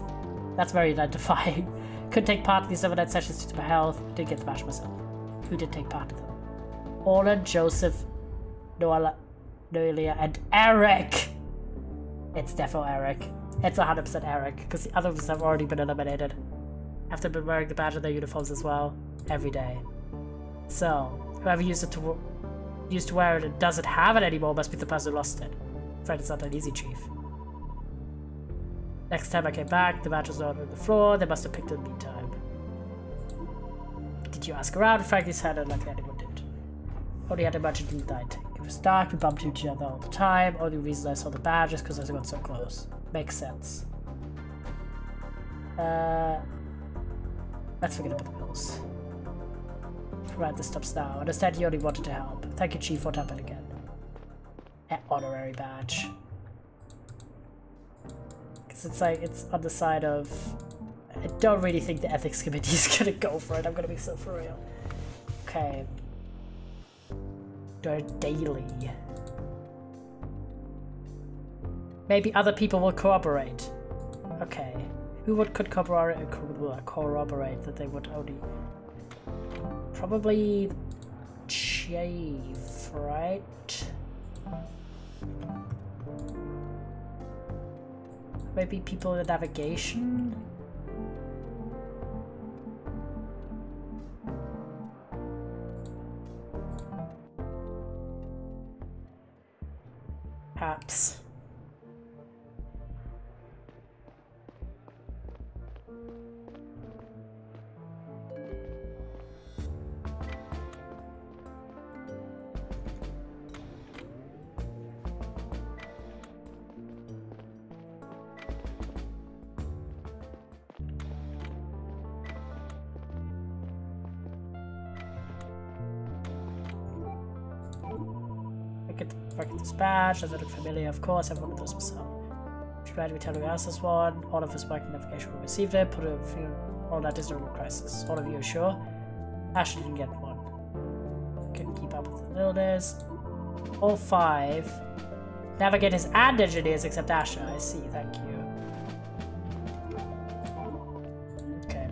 S2: That's very identifying. Couldn't take part in these overnight sessions due to my health. Did get the badge myself. Who did take part in them? Orlan, Joseph, Noelia, and Eric! It's defo Eric. It's 100% Eric, because the others have already been eliminated. After been wearing the badge in their uniforms as well, every day. So, whoever used to wear it and doesn't have it anymore must be the person who lost it. Afraid it's not that easy, Chief. Next time I came back, the badge was not on the floor. They must have picked it in the meantime. Did you ask around? Frankly said unlikely anyone did. Only had imagined in the night. It was dark, we bumped into each other all the time. Only reason I saw the badge is because I got so close. Makes sense. Let's forget about the pills. Right, this stops now. I understand you only wanted to help. Thank you, Chief. What happened again? Honorary badge. Because it's like, it's on the side of... I don't really think the ethics committee is gonna go for it. I'm gonna be so for real. Okay. Daily. Maybe other people will corroborate. Okay. Who could corroborate that they would only... Probably... Shave, right? Maybe people in the navigation? Perhaps. Get the fucking dispatch. Does it look familiar? Of course, every one of those myself. Should I be telling us this one? All of us working navigation we received it. Put a few. All that is no crisis. All of you are sure? Ash didn't get one. Couldn't keep up with the builders. All 5 navigators and engineers except Asher. I see. Thank you. Okay.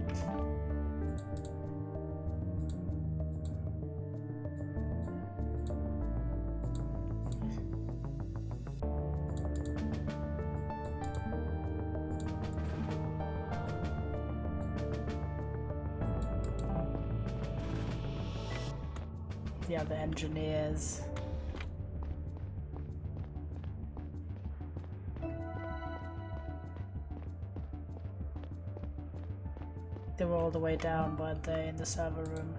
S2: The other engineers. They were all the way down, weren't they, in the server room?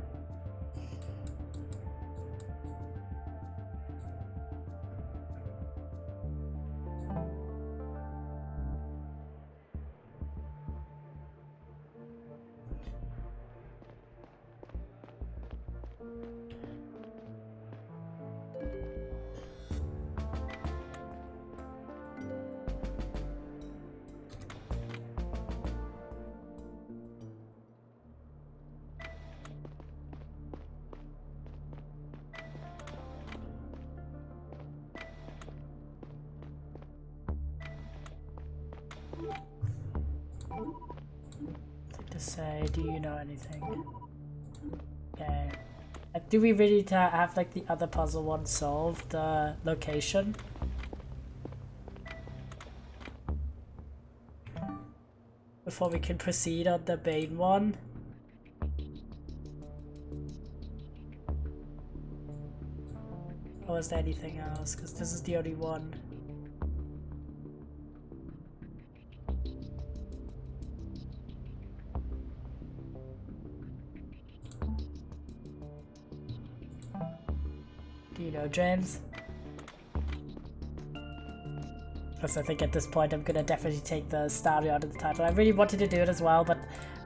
S2: To say, do you know anything? Okay. Do we really have like the other puzzle one solved? The location? Before we can proceed on the main one? Or is there anything else? Because this is the only one. Do you know, James? Because I think at this point I'm gonna definitely take the Stadio out of the title. I really wanted to do it as well, but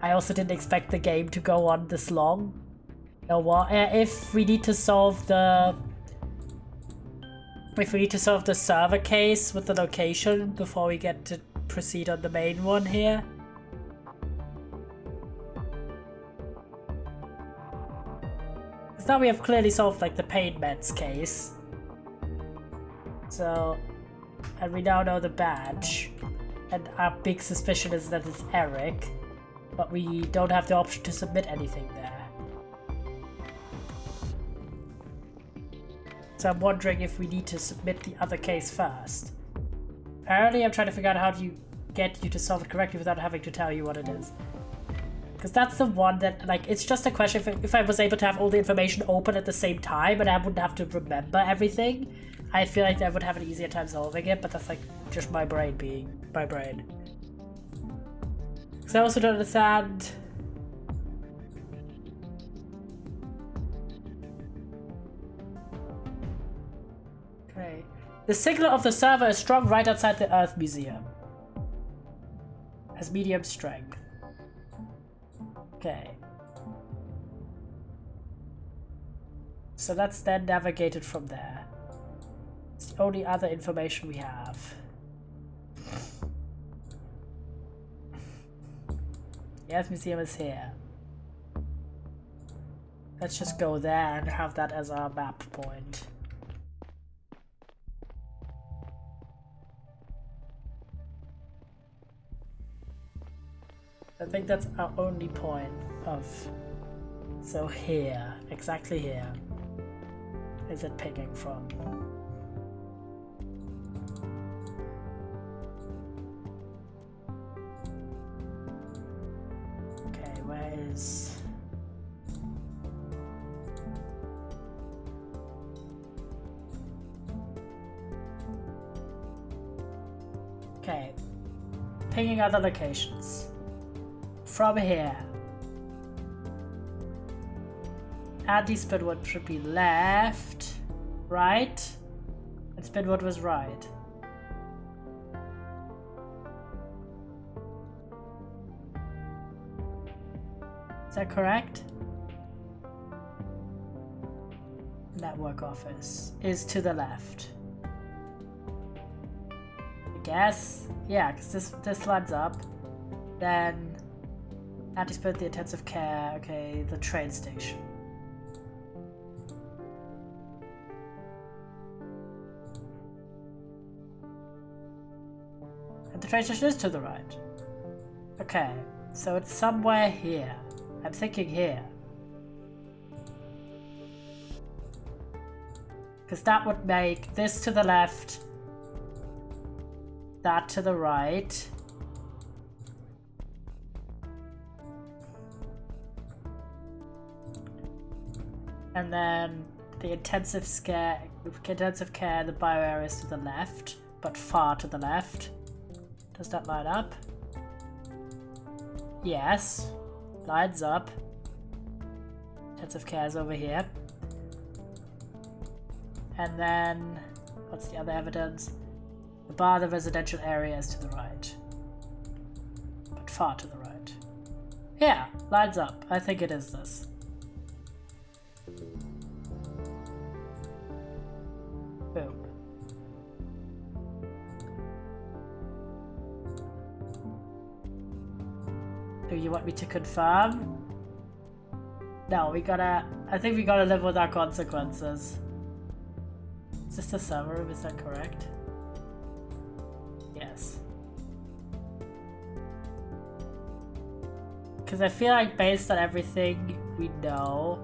S2: I also didn't expect the game to go on this long. You know what? If we need to solve the server case with the location before we get to proceed on the main one here. Because now we have clearly solved like the pain meds case. So, and we now know the badge. And our big suspicion is that it's Eric. But we don't have the option to submit anything there. So I'm wondering if we need to submit the other case first. Apparently I'm trying to figure out how to get you to solve it correctly without having to tell you what it is. Because that's the one that, like, it's just a question if I was able to have all the information open at the same time and I wouldn't have to remember everything, I feel like I would have an easier time solving it, but that's like just my brain being my brain. Because I also don't understand. Okay. The signal of the server is strong right outside the Earth Museum. Has medium strength. Okay. So that's then navigated from there. It's the only other information we have. The Earth Museum is here. Let's just go there and have that as our map point. I think that's our only point of... So here, exactly here, is it picking from. Okay, where is... Okay, pinging other locations. From here, Andy Spinwood should be left, right, and Spinwood was right. Is that correct? network office is to the left. I guess? Yeah, because this lines up. Then anticipate the intensive care, okay, the train station. And the train station is to the right. Okay, so it's somewhere here. I'm thinking here. Because that would make this to the left, that to the right. And then the intensive care, the bio area is to the left, but far to the left. Does that line up? Yes, lines up. Intensive care is over here. And then, what's the other evidence? The residential area is to the right, but far to the right. Yeah, lines up. I think it is this. Boom. Do you want me to confirm? No, I think we gotta live with our consequences. Is this the server room? Is that correct? Yes. Because I feel like based on everything we know,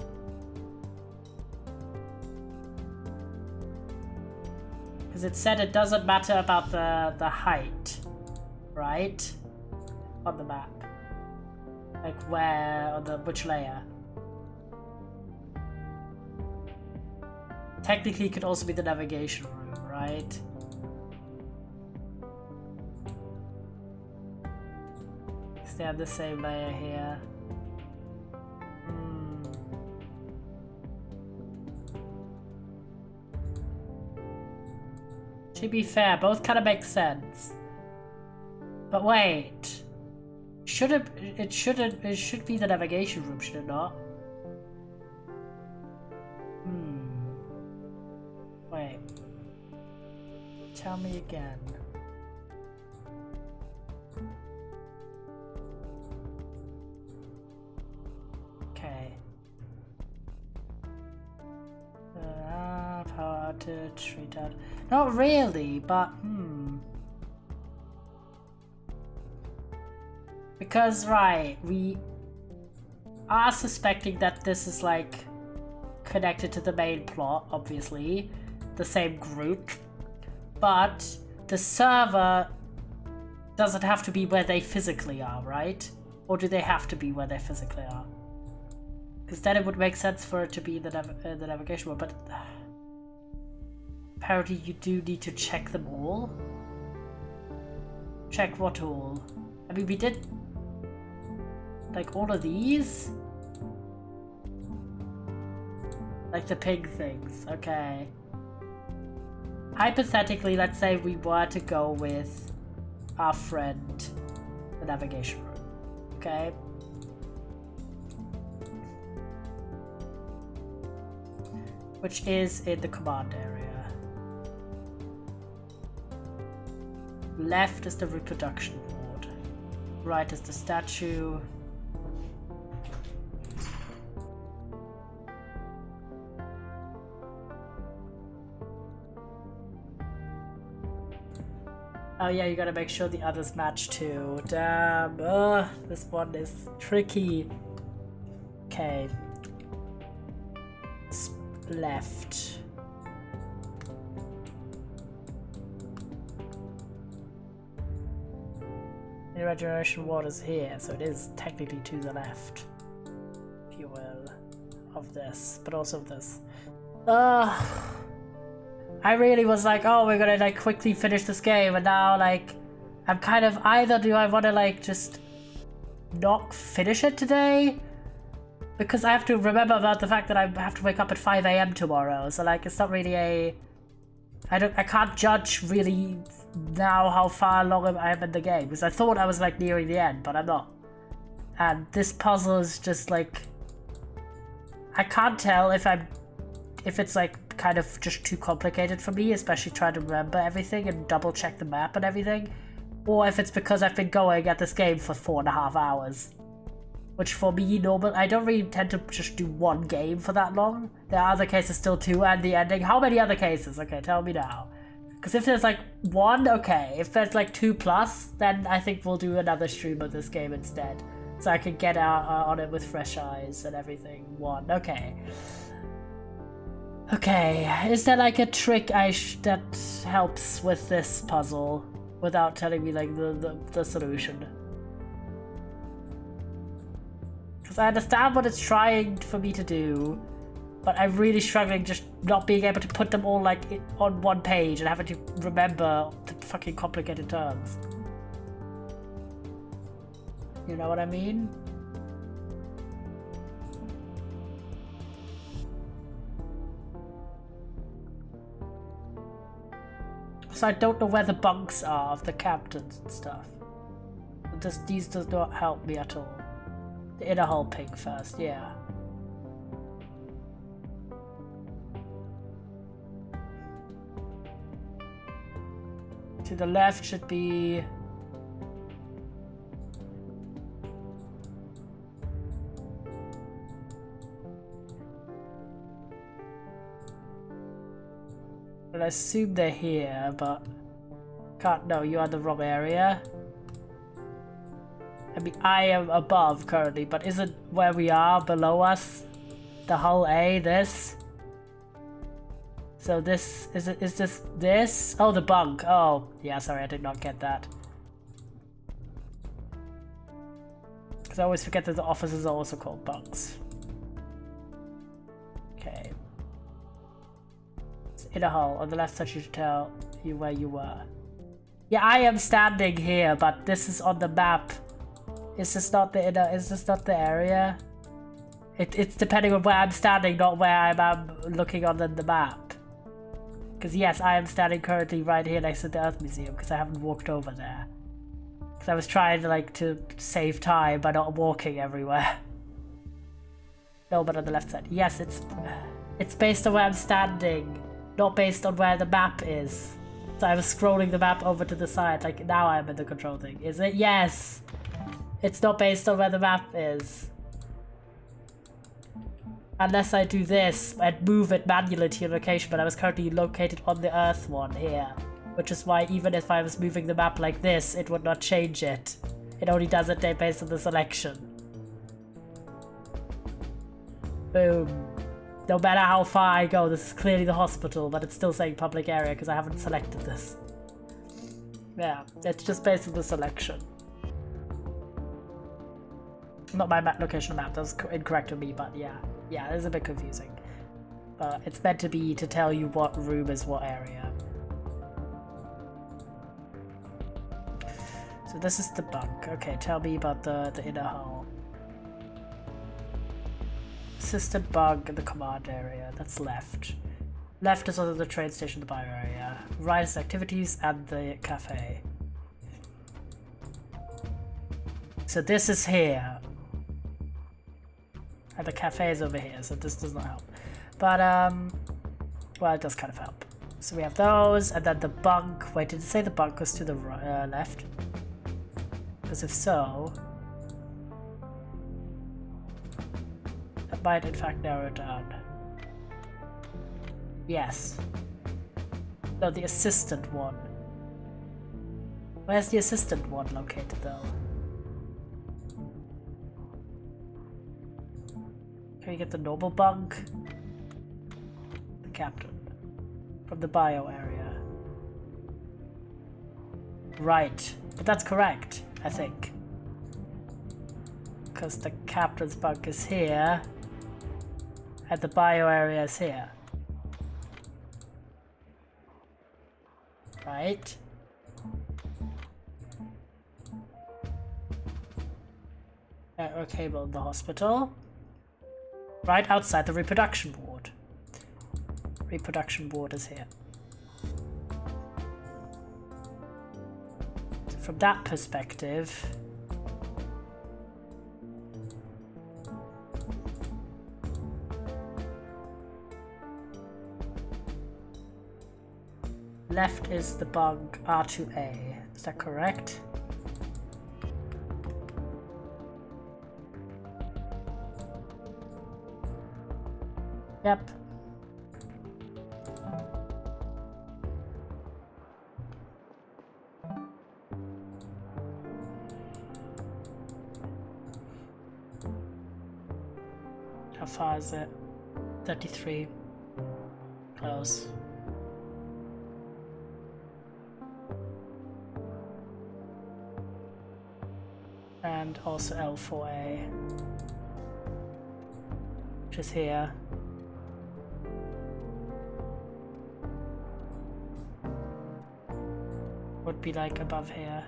S2: because it said it doesn't matter about the height, right? On the map. Like where, on which layer. Technically it could also be the navigation room, right? Stay on the same layer here. To be fair, both kind of make sense. But wait. It should be the navigation room, should it not? Wait. Tell me again. Okay. Power outage, retard. Not really, but Because, right, we are suspecting that this is like connected to the main plot, obviously. The same group. But the server doesn't have to be where they physically are, right? Or do they have to be where they physically are? Because then it would make sense for it to be the navigation mode, but apparently you do need to check them all. Check what all? I mean, we did like all of these? Like the pig things, okay. Hypothetically, let's say we were to go with our friend, the navigation room, okay? Which is in the command area. Left is the reproduction ward. Right is the statue. Oh yeah, you gotta make sure the others match too. Damn, this one is tricky. Okay. Left. The regeneration ward is here, so it is technically to the left, if you will, of this, but also of this. I really was like, oh, we're gonna like quickly finish this game, and now like I'm kind of either do I want to like just not finish it today, because I have to remember about the fact that I have to wake up at 5 AM tomorrow, so like it's not really a I can't judge really now how far along I am in the game, because I thought I was like nearing the end, but I'm not. And this puzzle is just like I can't tell if if it's like kind of just too complicated for me, especially trying to remember everything and double check the map and everything, or if it's because I've been going at this game for 4.5 hours. Which for me, normal, I don't really tend to just do one game for that long. There are other cases still too, and the ending. How many other cases? Okay, tell me now. Because if there's like 1, okay. If there's like 2+, then I think we'll do another stream of this game instead. So I can get out on it with fresh eyes and everything. 1, okay. Okay, is there like a trick that helps with this puzzle without telling me like the solution? Because I understand what it's trying for me to do, but I'm really struggling just not being able to put them all like on one page and having to remember the fucking complicated terms. You know what I mean? So I don't know where the bunks are of the captains and stuff. These does not help me at all. The inner hull ping first, yeah. To the left should be... Well, I assume they're here, but... Can't know, you are in the wrong area. I mean, I am above currently, but isn't where we are below us the hull A, this? So this, is this? Oh, the bunk. Oh, yeah, sorry, I did not get that. Because I always forget that the offices are also called bunks. Okay. It's inner hull. On the left side, you should tell you where you were. Yeah, I am standing here, but this is on the map. Is this not the inner? Is this not the area? It's depending on where I'm standing, not where I'm looking on the map. Because yes, I am standing currently right here next to the Earth Museum because I haven't walked over there. Because I was trying to save time by not walking everywhere. No, but on the left side. Yes, it's based on where I'm standing, not based on where the map is. So I was scrolling the map over to the side, like now I'm in the control thing. Is it? Yes! It's not based on where the map is. Unless I do this and move it manually to your location, but I was currently located on the Earth one here. Which is why even if I was moving the map like this, it would not change it. It only does it based on the selection. Boom. No matter how far I go, this is clearly the hospital, but it's still saying public area because I haven't selected this. Yeah, it's just based on the selection. Not my location map, that was incorrect of me, but yeah. Yeah, it's a bit confusing. But it's meant to be to tell you what room is what area. So this is the bunk. Okay, tell me about the inner hull. Assistant bunk in the command area. That's left. Left is under the train station, the bio area. Right is activities and the cafe. So this is here. And the cafe is over here, so this does not help. But, well, it does kind of help. So we have those, and then the bunk. Wait, did it say the bunk goes to the left? Because if so, that might in fact narrow it down. Yes. No, the assistant one. Where's the assistant one located though? Can we get the noble bunk? The captain. From the bio area. Right. But that's correct, I think. Because the captain's bunk is here. And the bio area is here. Right. Network cable in the hospital. Right outside the reproduction ward. Reproduction ward is here. So from that perspective, Left is the bunk R2A. Is that correct? Yep. How far is it? 33. Close. And also L4A, which is here. Would be like above here.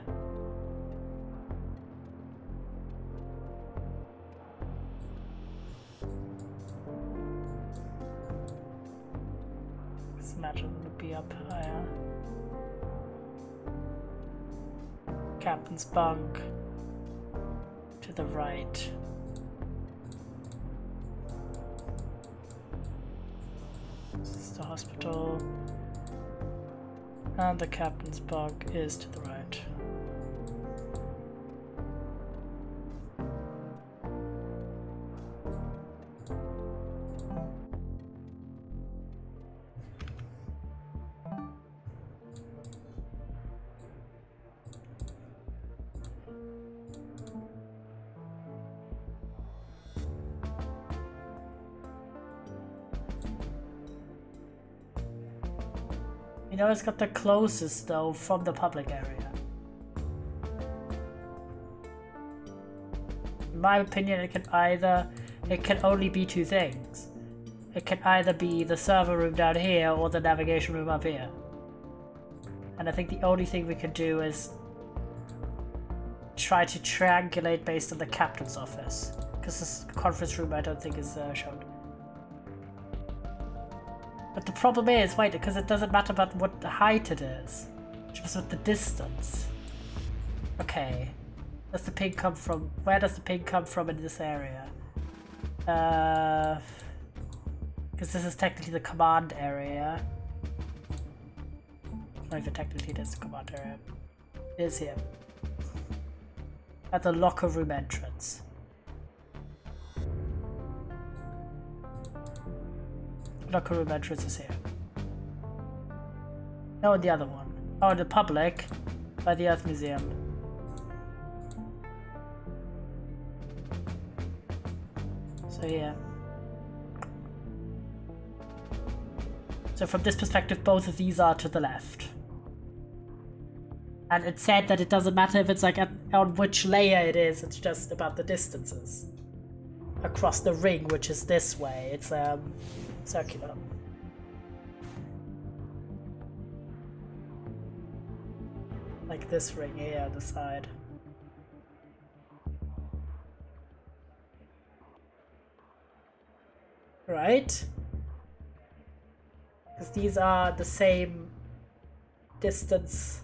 S2: Just imagine it would be up higher. Captain's bunk to the right. This is the hospital. And the captain's bunk is to the right. You know, it's got the closest though from the public area. In my opinion, it can only be two things. It can either be the server room down here or the navigation room up here. And I think the only thing we can do is try to triangulate based on the captain's office, because this conference room I don't think is shown. But the problem is, wait, because it doesn't matter about what the height it is, just with the distance. Okay, does the ping come from? Where does the ping come from in this area? Because this is technically the command area. Not even technically, that's the command area. It is here. At the locker room entrance. Locker room entrance is here. No, the other one. Oh, the public by the Earth Museum. So yeah. So from this perspective, both of these are to the left. And it said that it doesn't matter if it's like on which layer it is, it's just about the distances. Across the ring, which is this way, it's circular. Like this ring here on the side. Right? Because these are the same distance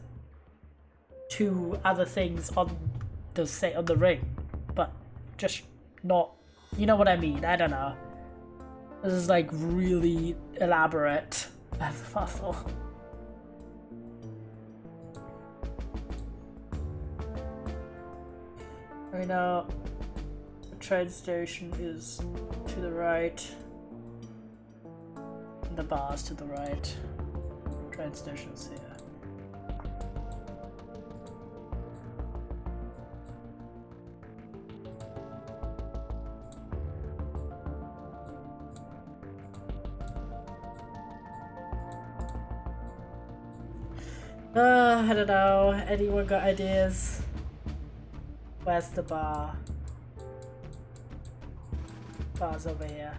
S2: to other things on the ring, but just not, you know what I mean? I don't know. This is like really elaborate as possible. I know the train station is to the right, and the bar's to the right. Train station's here. I don't know. Anyone got ideas? Where's the bar? Bar's over here.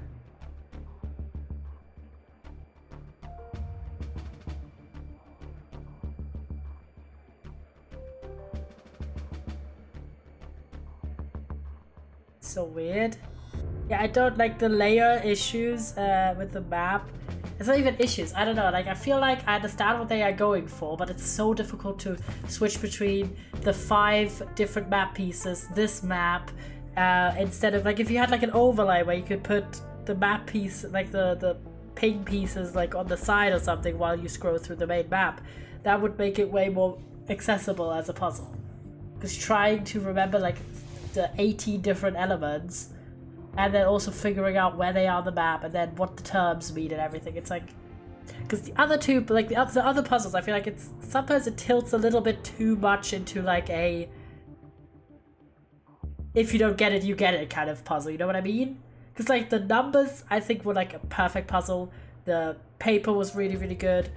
S2: So weird. Yeah, I don't like the layer issues with the map. It's not even issues, I don't know, like I feel like I understand what they are going for, but it's so difficult to switch between the 5 different map pieces, this map, instead of like if you had like an overlay where you could put the map piece, like the ping pieces like on the side or something while you scroll through the main map. That would make it way more accessible as a puzzle. Because trying to remember like the 80 different elements and then also figuring out where they are on the map and then what the terms mean and everything, it's like, because the other two, like the other puzzles, I feel like it's sometimes it tilts a little bit too much into like a if you don't get it, you get it kind of puzzle, you know what I mean? Because like the numbers I think were like a perfect puzzle, the paper was really, really good,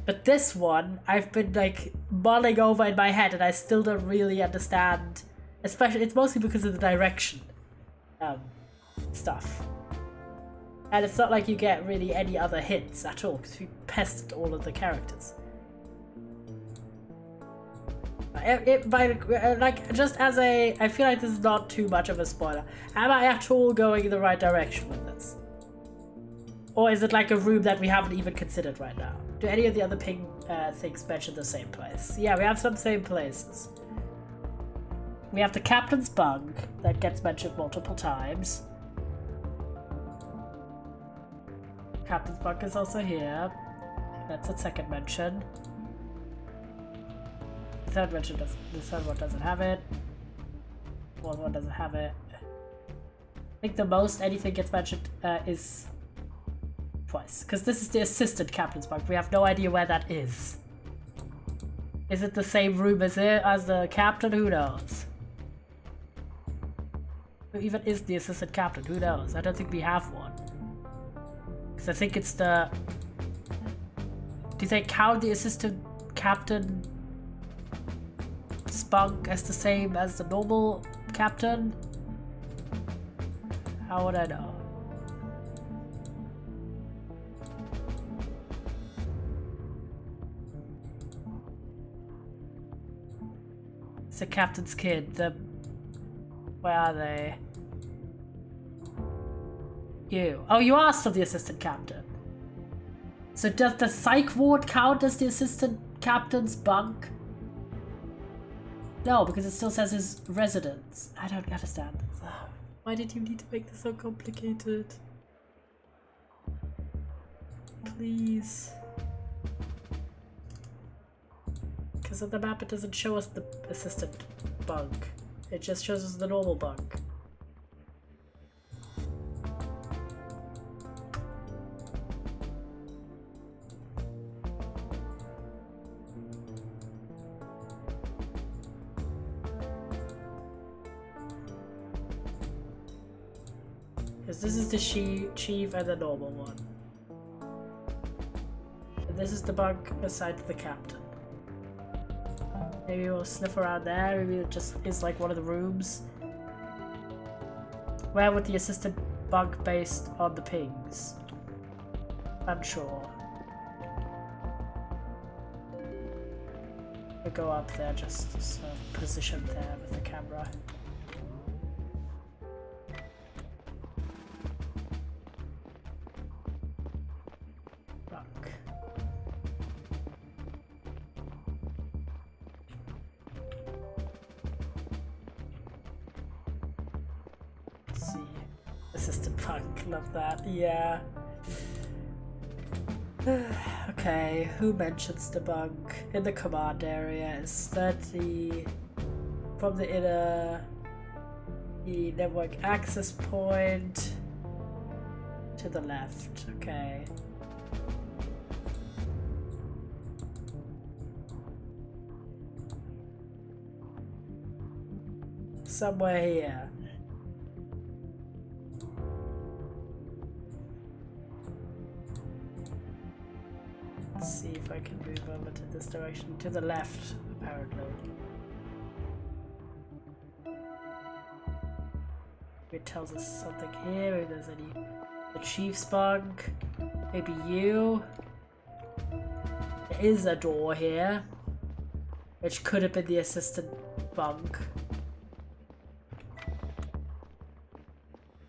S2: but this one I've been like mulling over in my head and I still don't really understand, especially it's mostly because of the direction stuff. And it's not like you get really any other hints at all, because we pestered all of the characters. Like, just as a... I feel like this is not too much of a spoiler. Am I at all going in the right direction with this? Or is it like a room that we haven't even considered right now? Do any of the other ping things mention the same place? Yeah, we have some same places. We have the captain's bunk that gets mentioned multiple times. Captain's bunk is also here. That's a second mention. The third mention does. The third one doesn't have it. The fourth one doesn't have it. I think the most anything gets mentioned is twice, because this is the assistant captain's bunk. We have no idea where that is. Is it the same room as the captain? Who knows? Who even is the assistant captain? Who knows? I don't think we have one. Because I think it's the... Do they count the assistant captain bunk as the same as the normal captain? How would I know? It's the captain's kid. Where are they? You. Oh, you are still the assistant captain. So does the psych ward count as the assistant captain's bunk? No, because it still says his residence. I don't understand this. Why did you need to make this so complicated? Please. Because on the map it doesn't show us the assistant bunk. It just shows us the normal bunk. Because this is the chief and the normal one. And this is the bunk assigned to the captain. Maybe we'll sniff around there, maybe it just is like one of the rooms. Where would the assistant bunk based on the pings? Unsure. We'll go up there just positioned there with the camera. Love that, yeah. Okay, who mentions the bunk? In the command area, is that from the inner, the network access point to the left, okay. Somewhere here. Let's see if I can move over to this direction, to the left, apparently. It tells us something here, maybe there's the chief's bunk, maybe you. There is a door here, which could have been the assistant bunk.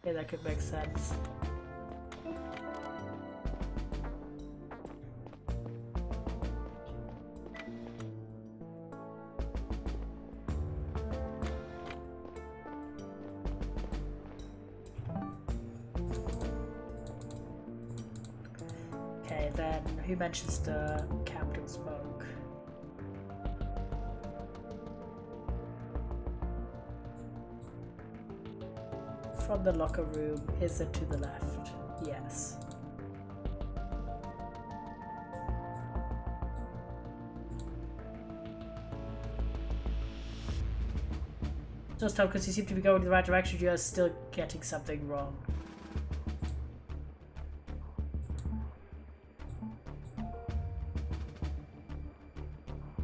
S2: Yeah, that could make sense. then who mentions the captain's bunk? From the locker room, is it to the left? Yes. Just how, because you seem to be going in the right direction, you are still getting something wrong.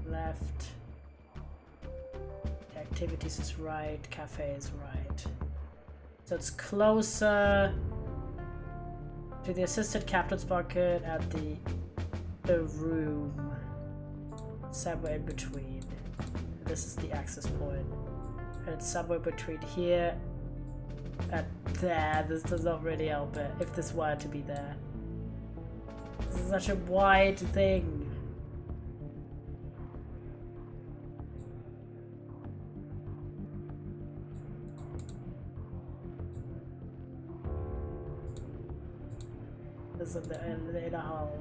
S2: Left. Activities is right, cafe is right. So it's closer to the assistant captain's bucket and the room. Somewhere in between. This is the access point. And it's somewhere between here and there. This does not really help it if this were to be there. This is such a wide thing. This is the inner hull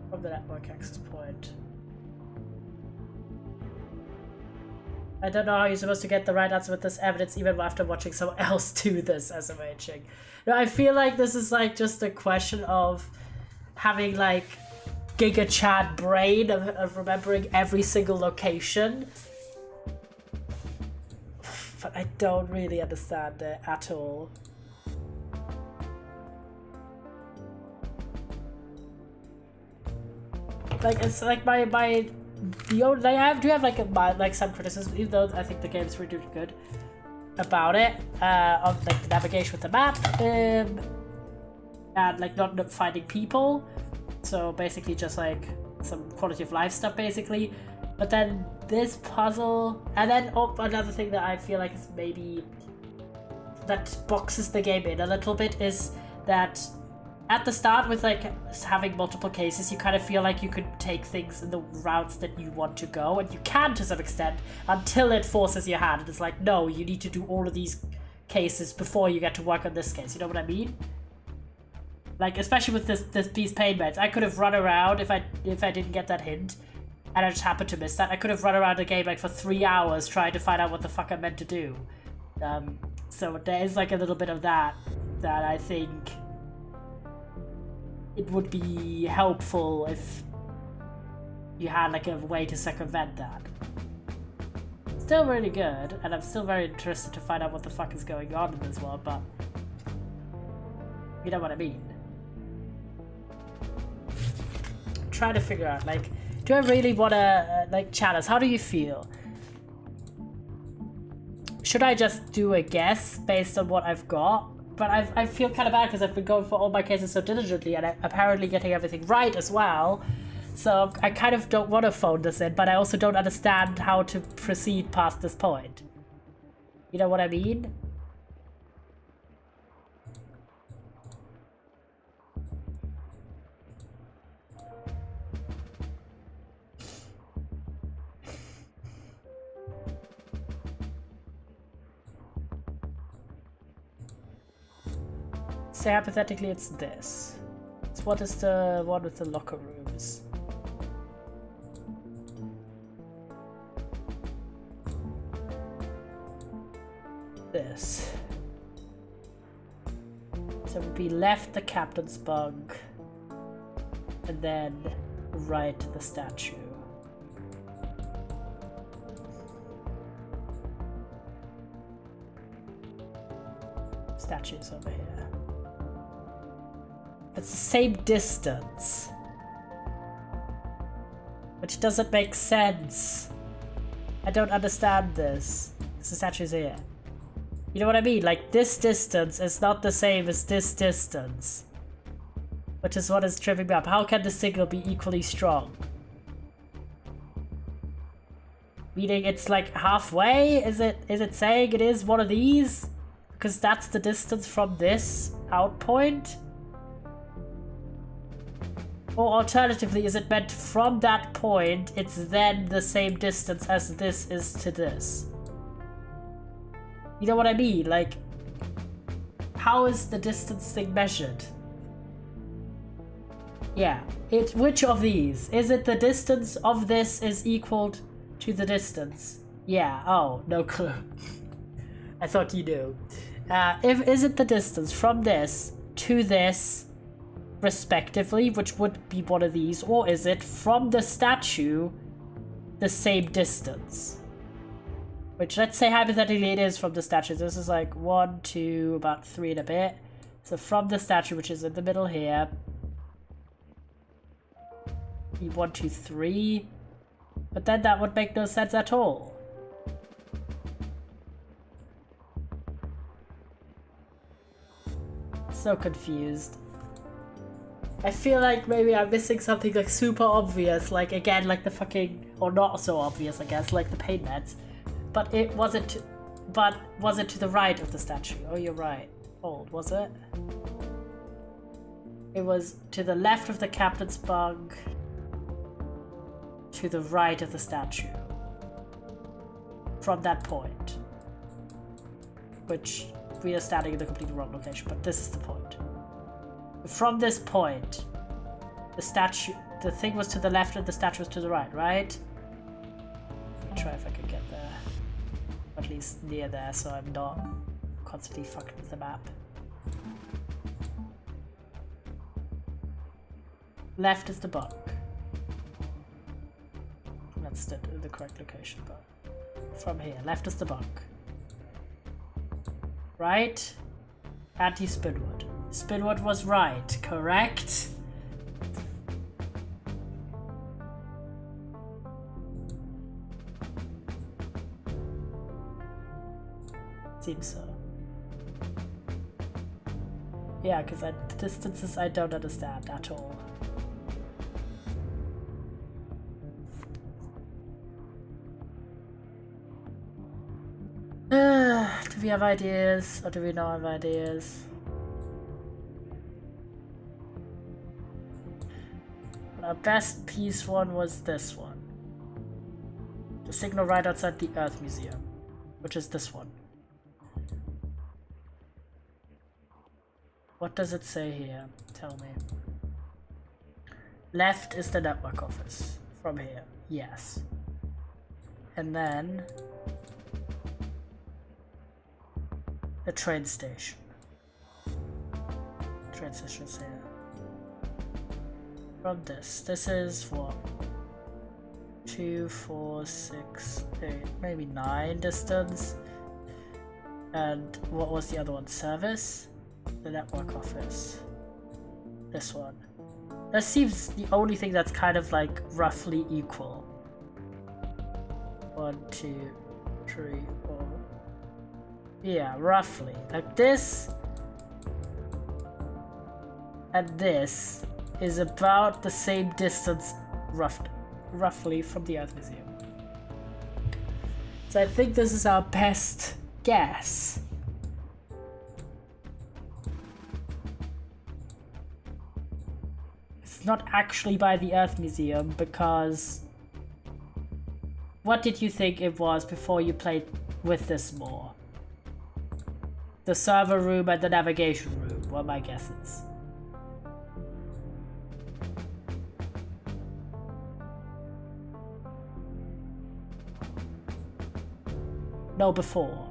S2: from the network access point. I don't know how you're supposed to get the right answer with this evidence even after watching someone else do this SMHing. No, I feel like this is like just a question of having like Giga Chad brain of remembering every single location. But I don't really understand it at all. Like it's like my I do have like some criticism, even though I think the game's really good about it, of like the navigation with the map, and like not finding people. So basically just like some quality of life stuff basically. But then this puzzle, and then another thing that I feel like is maybe that boxes the game in a little bit is that at the start with like having multiple cases, you kind of feel like you could take things in the routes that you want to go, and you can to some extent until it forces your hand. It's like, no, you need to do all of these cases before you get to work on this case. You know what I mean? Like especially with these pain meds, I could have run around if I didn't get that hint, and I just happened to miss that. I could have run around the game like for 3 hours trying to find out what the fuck I meant to do. So there is like a little bit of that I think it would be helpful if you had like a way to circumvent that. Still really good, and I'm still very interested to find out what the fuck is going on in this world, but you know what I mean. I'm trying to figure out, like, do I really want to, like, Chalice, how do you feel? Should I just do a guess based on what I've got? But I feel kind of bad because I've been going for all my cases so diligently and I'm apparently getting everything right as well. So I kind of don't want to phone this in, but I also don't understand how to proceed past this point. You know what I mean? Say hypothetically it's this. So what is the one with the locker rooms? This. So it would be left the captain's bunk and then right the statue. Statue's over here. It's the same distance. Which doesn't make sense. I don't understand this. The statue's here. You know what I mean? Like, this distance is not the same as this distance. Which is what is tripping me up. How can the signal be equally strong? Meaning it's like halfway? Is it saying it is one of these? Because that's the distance from this out point? Or alternatively, is it meant from that point, it's then the same distance as this is to this? You know what I mean? Like, how is the distance thing measured? Yeah, it's which of these? Is it the distance of this is equal to the distance? Yeah, oh, no clue. I thought you knew. Is it the distance from this to this, respectively, which would be one of these, or is it from the statue the same distance? Which, let's say hypothetically it is from the statue. This is like 1, 2, about 3 and a bit. So from the statue, which is in the middle here, 1, 2, 3. But then that would make no sense at all. So confused. I feel like maybe I'm missing something like super obvious, like again, like the fucking, or not so obvious, I guess, like the paint meds. But it wasn't. But was it to the right of the statue? Oh, you're right. Old, was it? It was to the left of the captain's bunk, to the right of the statue. From that point, which we are standing in the completely wrong location, but this is the point. From this point, the statue, the thing was to the left and the statue was to the right, right? Let me try if I can get there. At least near there, so I'm not constantly fucking with the map. Left is the bunk. That's the correct location, but from here, left is the bunk. Right? Anti-Spinwood. Spinwood was right, correct? Seems so. Yeah, because the distances I don't understand at all. Do we have ideas, or do we not have ideas? Our best piece one was this one. The signal right outside the Earth Museum, which is this one. What does it say here? Tell me. Left is the network office. From here, yes. And then the train station. Train station is here. From this is what? 2, 4, 6, 8, maybe 9 distance. And what was the other one? Service? The network office. This one. That seems the only thing that's kind of like roughly equal. 1, 2, 3, 4. Yeah, roughly. Like this and this is about the same distance roughly from the Earth Museum. So I think this is our best guess. It's not actually by the Earth Museum because what did you think it was before you played with this more? The server room and the navigation room were my guesses. No, before.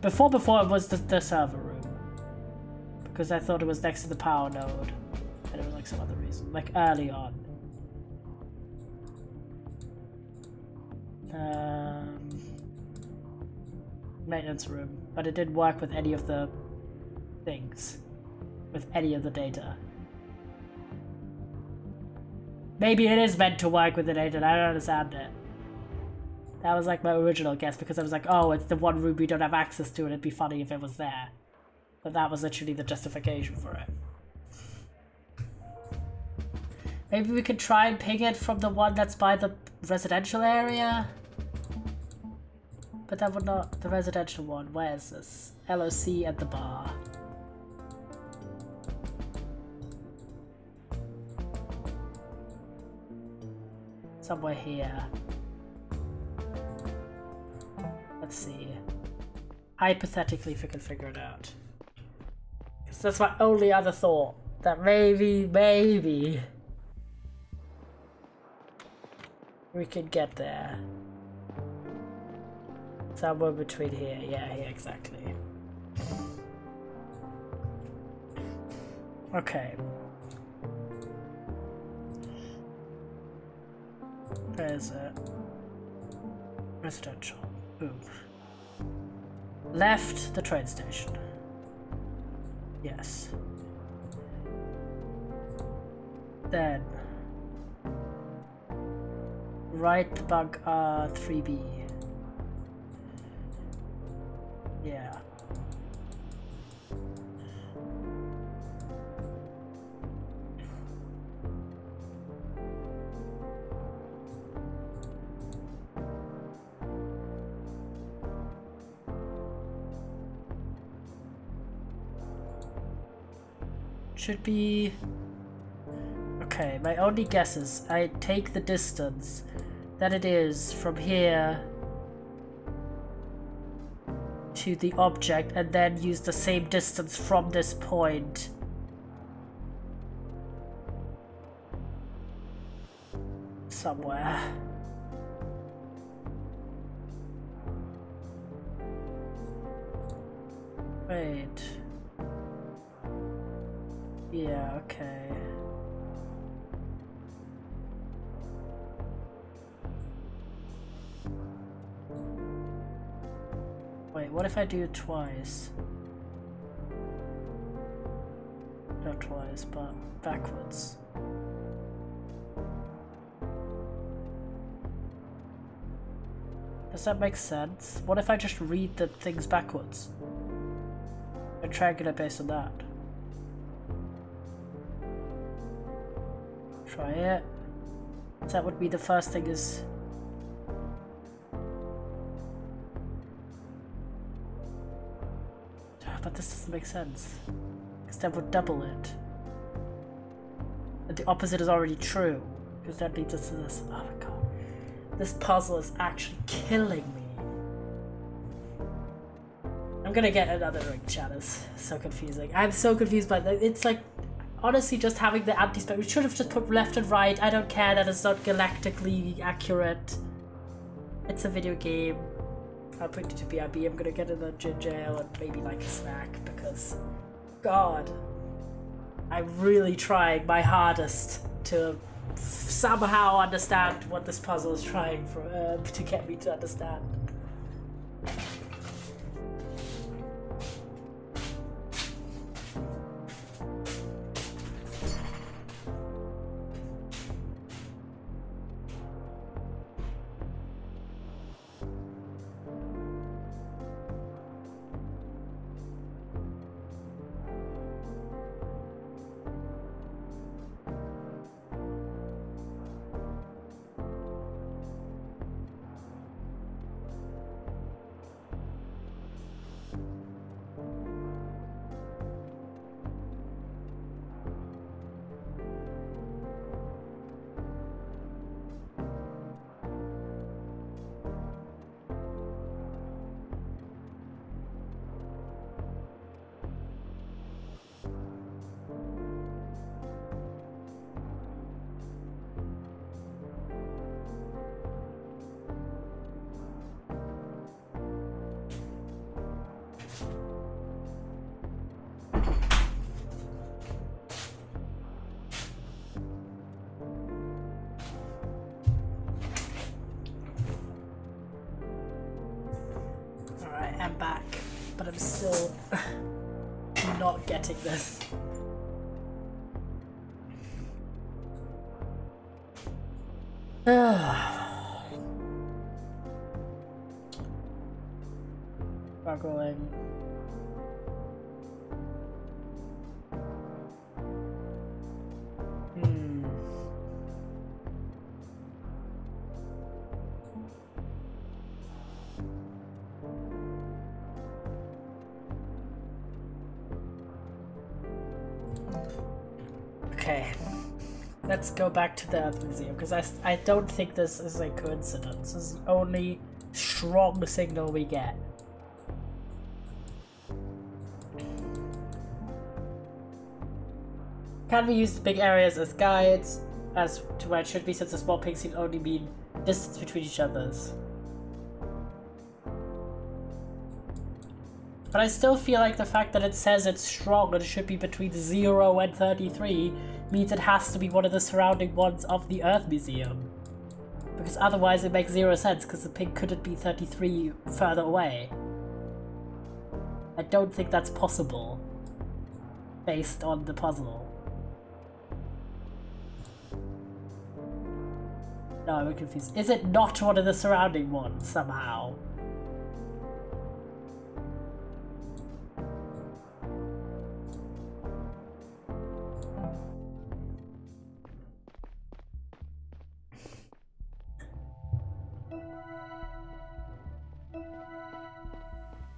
S2: Before it was the server room. Because I thought it was next to the power node. And it was like some other reason. Like early on. Maintenance room. But it didn't work with any of the things. With any of the data. Maybe it is meant to work with the data and I don't understand it. That was like my original guess because I was like, oh, it's the one room we don't have access to and it'd be funny if it was there. But that was literally the justification for it. Maybe we could try and ping it from the one that's by the residential area? But that would not... the residential one, where is this? LOC at the bar. Somewhere here. Let's see. Hypothetically, if we can figure it out. Because that's my only other thought that maybe we can get there. Somewhere between here. Yeah, here, exactly. Okay. Where is it? Residential. Boom. Left the train station. Yes. Then right the bug 3B. Yeah. Should be okay. My only guess is I take the distance that it is from here to the object and then use the same distance from this point somewhere. Wait. Yeah, okay. Wait, what if I do it twice? Not twice, but backwards. Does that make sense? What if I just read the things backwards? And triangulate based on that? Try it. So that would be the first thing is... But this doesn't make sense. Because that would double it. And the opposite is already true. Because that leads us to this. Oh my god. This puzzle is actually killing me. I'm gonna get another ring, chat. It's so confusing. I'm so confused by that. It's like, honestly, just having the anti-spec. We should have just put left and right. I don't care that it's not galactically accurate. It's a video game. I'll put it to BRB. I'm gonna get in a ginger ale and maybe like a snack because, God, I'm really trying my hardest to somehow understand what this puzzle is trying for to get me to understand. I'm back, but I'm still not getting this. Struggling. Okay, let's go back to the Earth Museum, because I don't think this is a coincidence. This is the only strong signal we get. Can we use the big areas as guides as to where it should be, since the small pigs seem only mean distance between each others? But I still feel like the fact that it says it's strong and it should be between 0 and 33 means it has to be one of the surrounding ones of the Earth Museum. Because otherwise it makes 0 sense, because the pig couldn't be 33 further away. I don't think that's possible, based on the puzzle. No, I'm confused. Is it not one of the surrounding ones, somehow?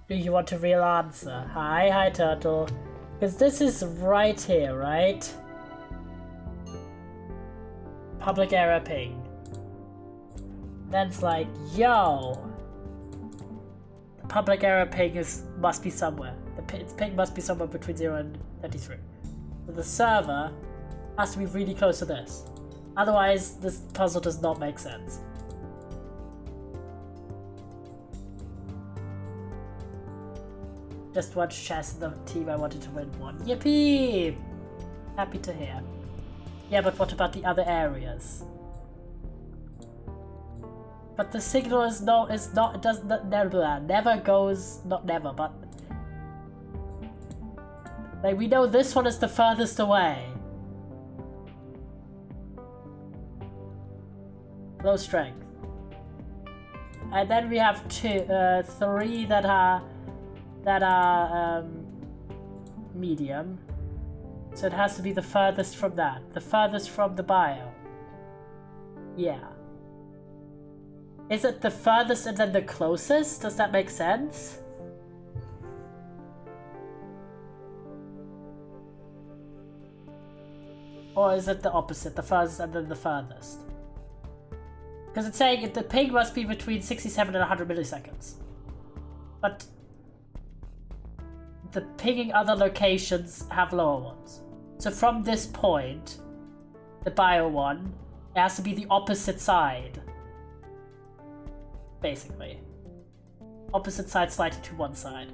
S2: Do you want a real answer? Hi, Turtle. Because this is right here, right? Public area ping. Then it's like, yo! The public area ping must be somewhere. Its ping must be somewhere between 0 and 33. So the server has to be really close to this. Otherwise, this puzzle does not make sense. Just one chess in the team I wanted to win one. Yippee! Happy to hear. Yeah, but what about the other areas? But the signal never goes, not never, but like we know this one is the furthest away. Low strength. And then we have three that are medium. So it has to be the furthest from that. The furthest from the bio. Yeah. Is it the furthest and then the closest? Does that make sense? Or is it the opposite? The furthest and then the furthest? Because it's saying the ping must be between 67 and 100 milliseconds. But the pinging other locations have lower ones. So from this point, the bio one, it has to be the opposite side. Basically. Opposite side slightly to one side.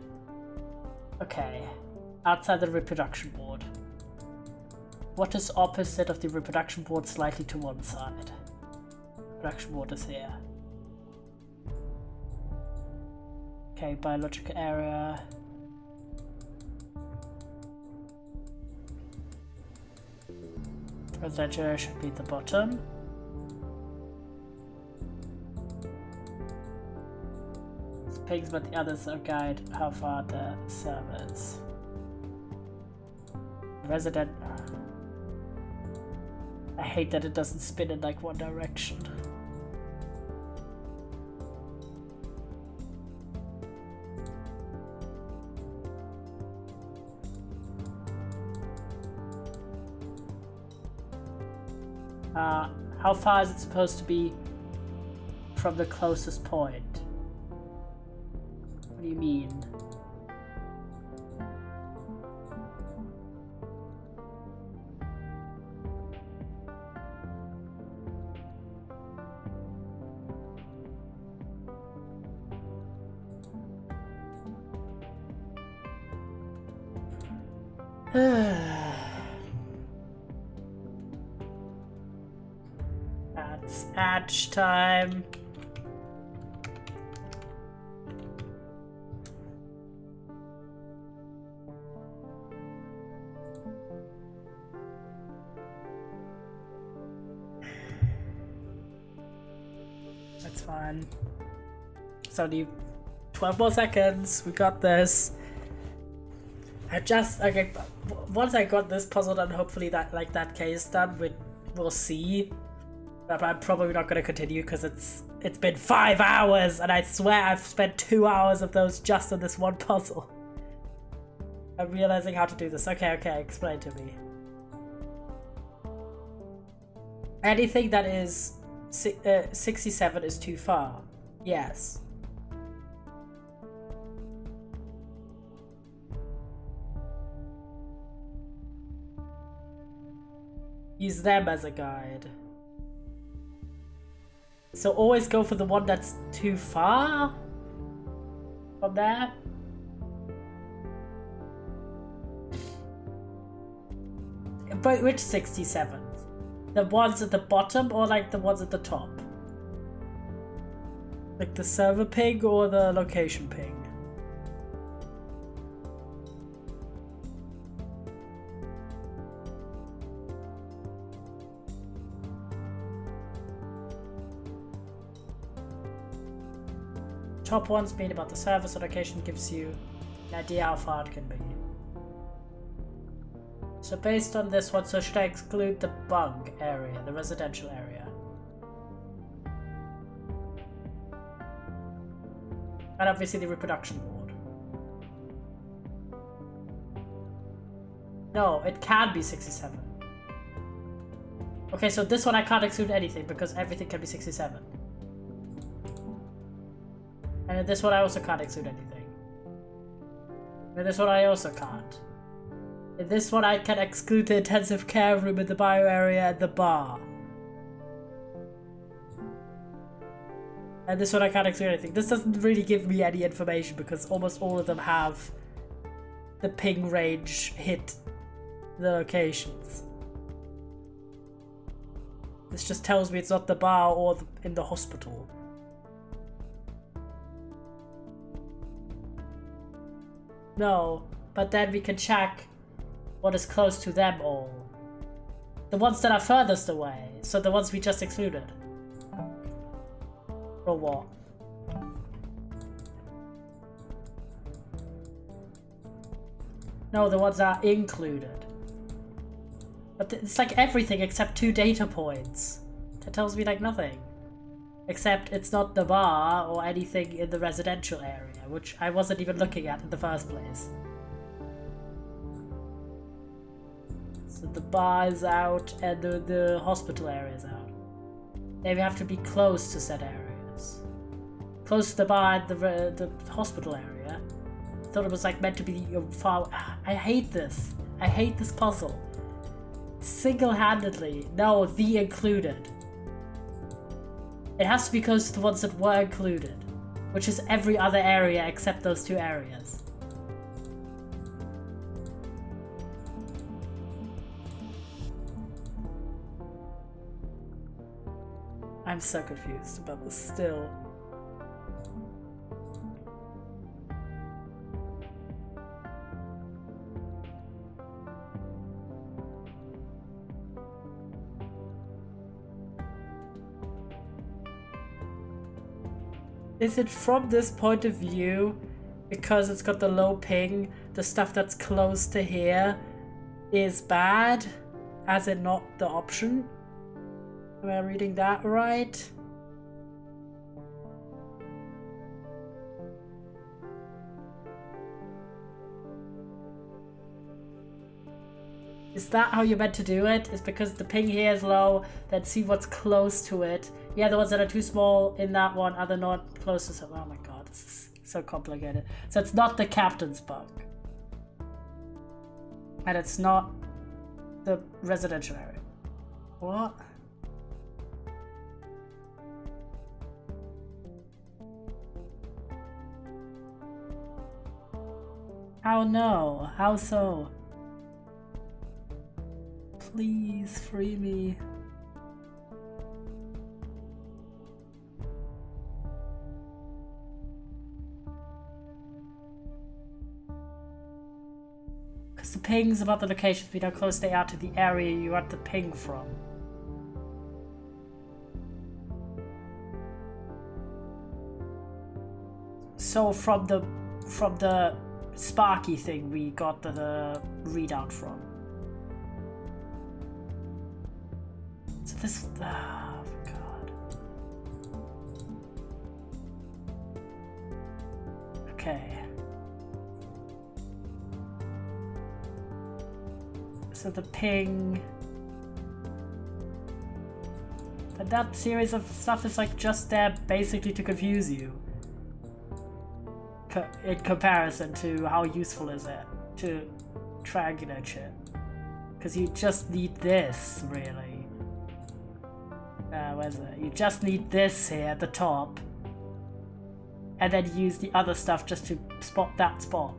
S2: Okay. Outside the reproduction board. What is opposite of the reproduction board slightly to one side? Reproduction board is here. Okay, biological area. Residential should be at the bottom. It's pigs, but the others are guide how far the servers. Resident. I hate that it doesn't spin in like one direction. How far is it supposed to be from the closest point? What do you mean? It's Atch time. That's fine. It's only 12 more seconds. We got this. Okay, once I got this puzzle done, hopefully that case done, we'll see. But I'm probably not going to continue because it's been 5 hours and I swear I've spent 2 hours of those just on this one puzzle. I'm realizing how to do this. Okay, explain to me. Anything that is 67 is too far. Yes. use them as a guide. So always go for the one that's too far from there. But which 67th? The ones at the bottom or like the ones at the top? Like the server ping or the location ping? Top one's being about the server, so location gives you an idea how far it can be. So based on this one, so should I exclude the bunk area, the residential area? And obviously the reproduction ward. No, it can be 67. Okay, so this one I can't exclude anything because everything can be 67. And in this one I also can't exclude anything. And in this one I also can't. In this one I can exclude the intensive care room in the bio area and the bar. And this one I can't exclude anything. This doesn't really give me any information because almost all of them have the ping range hit the locations. This just tells me it's not the bar or in the hospital. No, but then we can check what is close to them all. The ones that are furthest away, so the ones we just excluded. Or what? No, the ones that are included. But it's like everything except 2 data points. That tells me like nothing. Except it's not the bar or anything in the residential area, which I wasn't even looking at in the first place. So the bar is out and the hospital area is out. They have to be close to said areas. Close to the bar and the hospital area. I thought it was like meant to be far. I hate this. I hate this puzzle. Single-handedly. No, the included. It has to be close to the ones that were included, which is every other area except those 2 areas. I'm so confused about this still. Is it from this point of view, because it's got the low ping, the stuff that's close to here is bad, as in not the option? Am I reading that right? Is that how you're meant to do it? Is because the ping here is low, then see what's close to it. Yeah, the ones that are too small in that one are the not closest. Oh my god, this is so complicated. So it's not the captain's bunk. And it's not the residential area. What? How no? How so? Please free me. Because the ping's about the locations, we know how close they are to the area you want the ping from. So from the Sparky thing we got the readout from. So this, oh god. Okay. So the ping. But that series of stuff is like just there basically to confuse you. In comparison to how useful is it to triangulate shit. Because you just need this, really. Where's it? You just need this here at the top. And then use the other stuff just to spot that spot.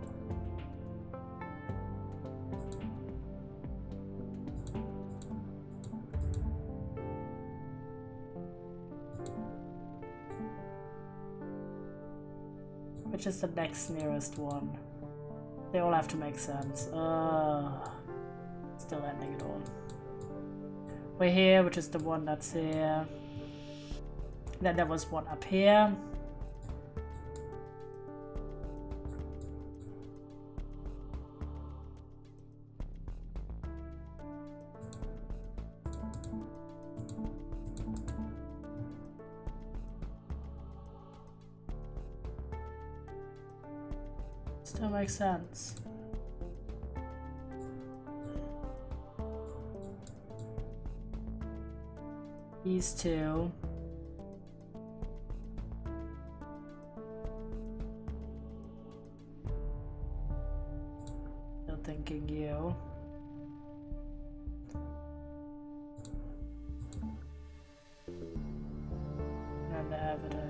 S2: Which is the next nearest one? They all have to make sense. Still ending it all. We're here, which is the one that's here. Then there was one up here. Still makes sense. These two. Still thinking you. And the evidence.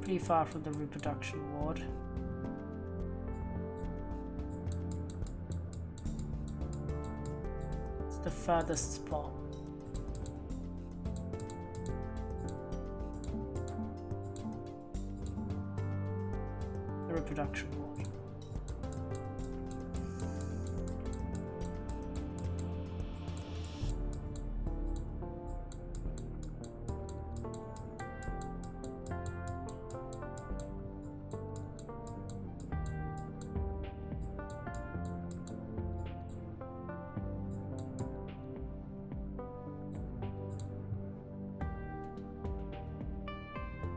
S2: Pretty far from the reproduction ward. It's the furthest spot. The reproduction ward.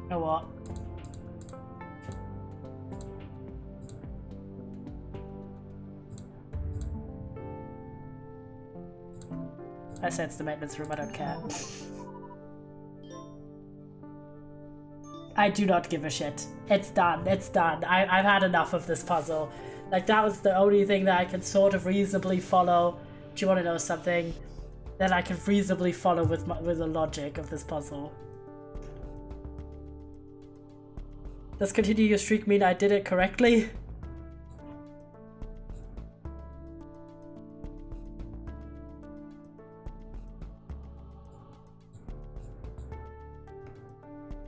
S2: You know what? I say it's the maintenance room, I don't care. I do not give a shit. It's done, it's done. I've had enough of this puzzle. Like, that was the only thing that I can sort of reasonably follow. Do you want to know something? That I can reasonably follow with the logic of this puzzle. Does continue your streak mean I did it correctly?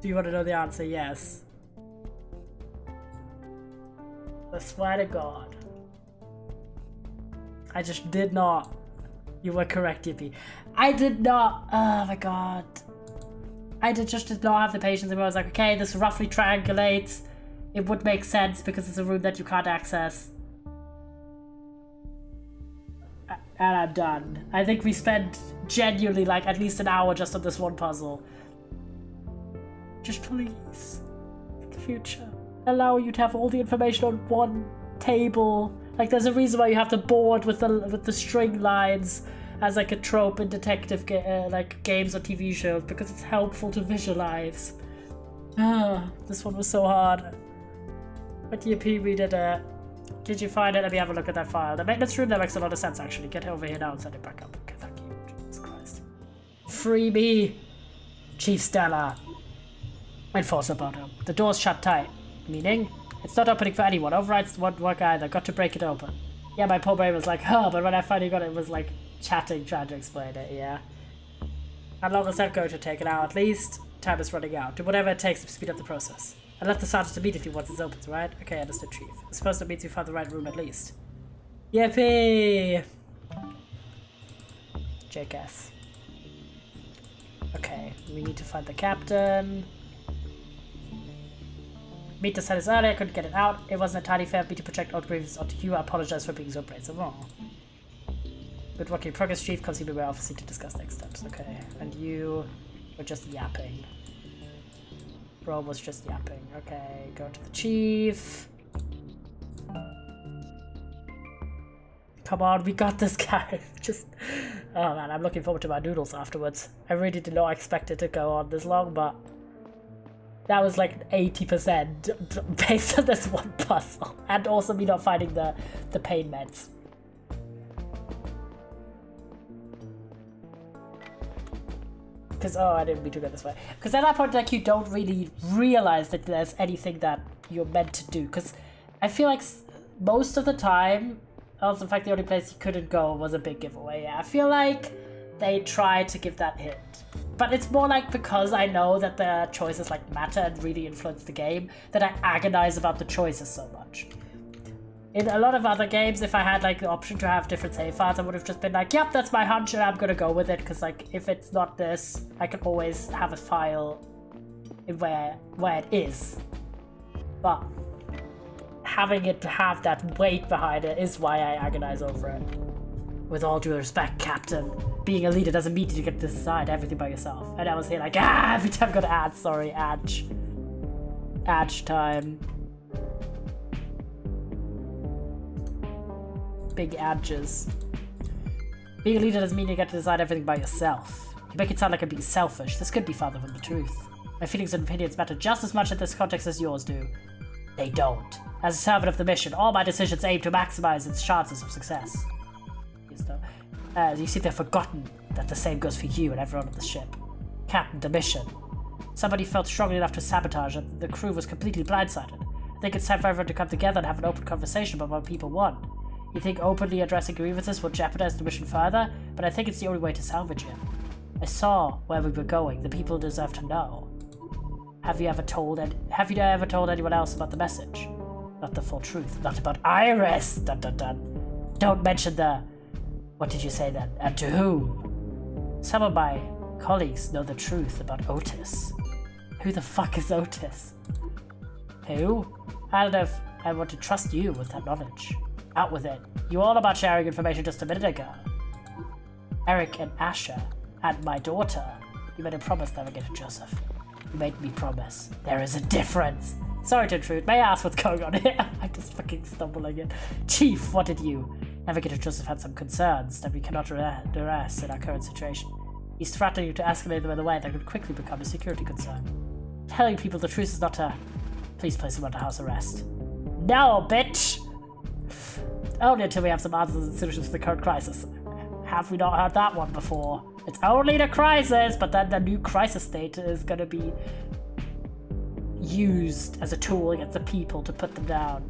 S2: Do you want to know the answer? Yes. I swear to God. I just did not. You were correct, Yippee. I did not. Oh my God. I just did not have the patience, and I was like, okay, this roughly triangulates. It would make sense because it's a room that you can't access. And I'm done. I think we spent genuinely like at least an hour just on this one puzzle. Just please, for the future, allow you to have all the information on one table. Like, there's a reason why you have the board with the string lines as like a trope in detective like games or TV shows, because it's helpful to visualize. This one was so hard. But Yippee, we did it. Did you find it? Let me have a look at that file. The maintenance room, that makes a lot of sense actually. Get over here now and set it back up. Okay, thank you. Jesus Christ. Freebie! Chief Stella. Enforcer bottom. The door's shut tight. Meaning? It's not opening for anyone. Overrides won't work either. Got to break it open. Yeah, my poor brain was like, huh, but when I finally got it, it was like chatting, trying to explain it, yeah. How long is that going to take? An hour at least? Time is running out. Do whatever it takes to speed up the process. I left the sergeant immediately once it opens, right? Okay, understood, Chief. I suppose that means you found the right room at least. Yippee! Jackass. Okay, we need to find the captain. Meet the status earlier, couldn't get it out. It wasn't entirely fair of me to project old grievances onto you. I apologize for being so brave so wrong. Good work in progress, Chief. Come see me in my office to discuss next steps. Okay, and you were just yapping. Bro was just yapping. Okay, go to the Chief. Come on, we got this guy. Just, oh man, I'm looking forward to my noodles afterwards. I really did not expect it to go on this long, but That was like 80% based on this one puzzle. And also me not finding the pain meds. Because, oh, I didn't mean to go this way. Because at that point, like, you don't really realize that there's anything that you're meant to do. Because I feel like most of the time, also in fact, the only place you couldn't go was a big giveaway. I feel like they tried to give that hint. But it's more like because I know that the choices like matter and really influence the game that I agonize about the choices so much. In a lot of other games, if I had like the option to have different save files, I would have just been like, yep, that's my hunch and I'm gonna go with it, because like if it's not this, I can always have a file where it is. But having it have that weight behind it is why I agonize over it. With all due respect, Captain, being a leader doesn't mean you get to decide everything by yourself. And I was here like, every time I got ads, sorry, Adge time. Big Adges. Being a leader doesn't mean you get to decide everything by yourself. You make it sound like I'm being selfish. This could be farther from the truth. My feelings and opinions matter just as much in this context as yours do. They don't. As a servant of the mission, all my decisions aim to maximize its chances of success. You seem to have forgotten that the same goes for you and everyone on the ship. Captain, the mission. Somebody felt strongly enough to sabotage and the crew was completely blindsided. I think it's time for everyone to come together and have an open conversation about what people want. You think openly addressing grievances will jeopardize the mission further, but I think it's the only way to salvage it. I saw where we were going. The people deserve to know. Have you ever told anyone else about the message? Not the full truth. Not about Iris! Dun dun dun. Don't mention the... What did you say then? And to whom? Some of my colleagues know the truth about Otis. Who the fuck is Otis? Who? I don't know if I want to trust you with that knowledge. Out with it. You all about sharing information just a minute ago. Eric and Asher and my daughter. You made a promise never get to Joseph. You made me promise. There is a difference. Sorry to intrude. May I ask what's going on here? I'm just fucking stumbling it. Chief, what did you? Navigator Joseph had some concerns that we cannot address in our current situation. He's threatening to escalate them in a way that could quickly become a security concern. Telling people the truth is not to... Please place him under house arrest. No, bitch! Only until we have some answers and solutions to the current crisis. Have we not heard that one before? It's only the crisis, but then the new crisis state is going to be used as a tool against the people to put them down.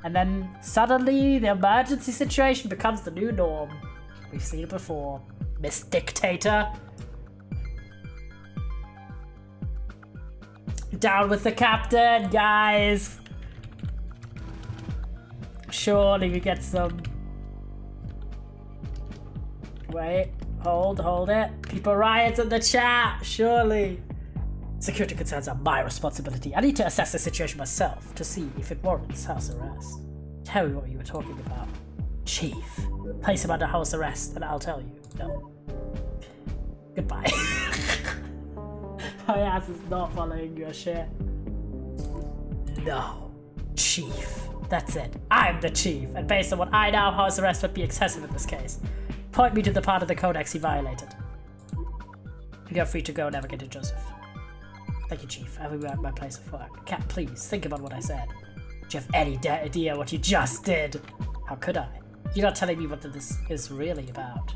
S2: And then suddenly the emergency situation becomes the new norm. We've seen it before. Miss Dictator. Down with the captain, guys. Surely we get some... Wait, hold it. People riots in the chat, surely. Security concerns are my responsibility. I need to assess the situation myself to see if it warrants house arrest. Tell me what you were talking about. Chief, place him under house arrest and I'll tell you. No. Goodbye. My ass is not following your shit. No. Chief. That's it. I'm the chief, and based on what I know, house arrest would be excessive in this case. Point me to the part of the codex he violated. You're free to go, Navigator Joseph. Thank you, Chief. I will be at my place of work. Cat, please, think about what I said. Do you have any idea what you just did? How could I? You're not telling me what this is really about.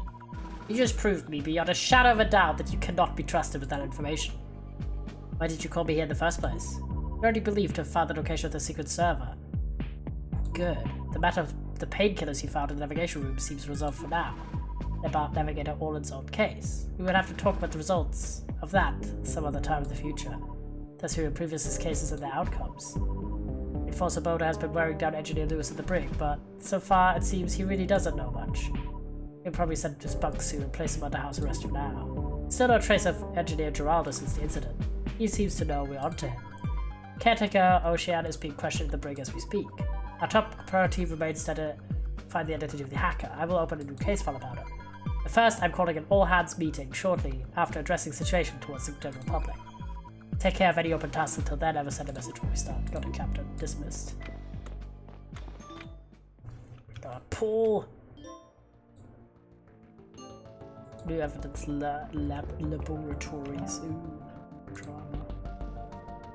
S2: You just proved me beyond a shadow of a doubt that you cannot be trusted with that information. Why did you call me here in the first place? You already believed to have found the location of the secret server. Good. The matter of the painkillers you found in the navigation room seems resolved for now. About Navigator Orland's own case. We would have to talk about the results of that some other time in the future. That's who previous cases and their outcomes. Enforcer Boda has been wearing down Engineer Lewis at the brig, but so far it seems he really doesn't know much. He'll probably send his bunk suit and place him under house arrest for now. Still no trace of Engineer Geraldo since the incident. He seems to know we're onto him. Caretaker Ocean is being questioned at the brig as we speak. Our top priority remains to find the identity of the hacker. I will open a new case file about it. But first, I'm calling an all-hands meeting shortly after addressing the situation towards the general public. Take care of any open tasks until then. Ever send a message when we start. Got it, Captain. Dismissed. Pool. New evidence laboratories. Ooh, drama.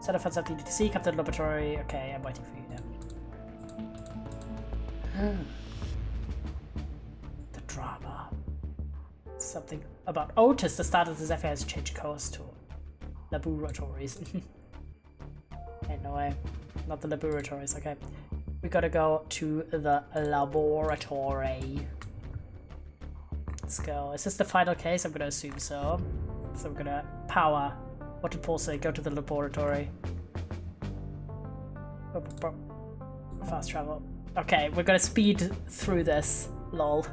S2: Set up for something to see. Come to the laboratory. Okay, I'm waiting for you now. The drama. Something about Otis. The start of the Zephyr has changed course to laboratories. Hey, no way. Not the laboratories. Okay. We gotta go to the laboratory. Let's go. Is this the final case? I'm gonna assume so. So we're gonna power. What did Paul say? Go to the laboratory. Fast travel. Okay, we're gonna speed through this. Lol.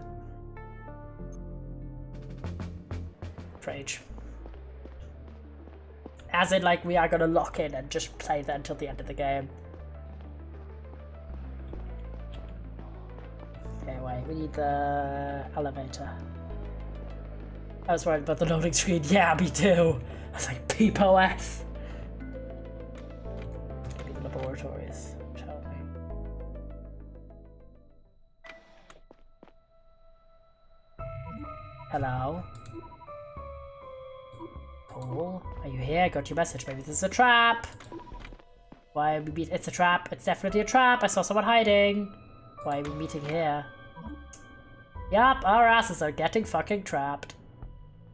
S2: Rage. As in, like, we are gonna lock in and just play that until the end of the game. Anyway, we need the elevator. I was worried about the loading screen. Yeah, me too. I was like, POS. Maybe the laboratories. Shall we? Hello? Paul? Are you here? I got your message. Maybe this is a trap. Why are we meeting? It's a trap. It's definitely a trap. I saw someone hiding. Why are we meeting here? Yup, our asses are getting fucking trapped.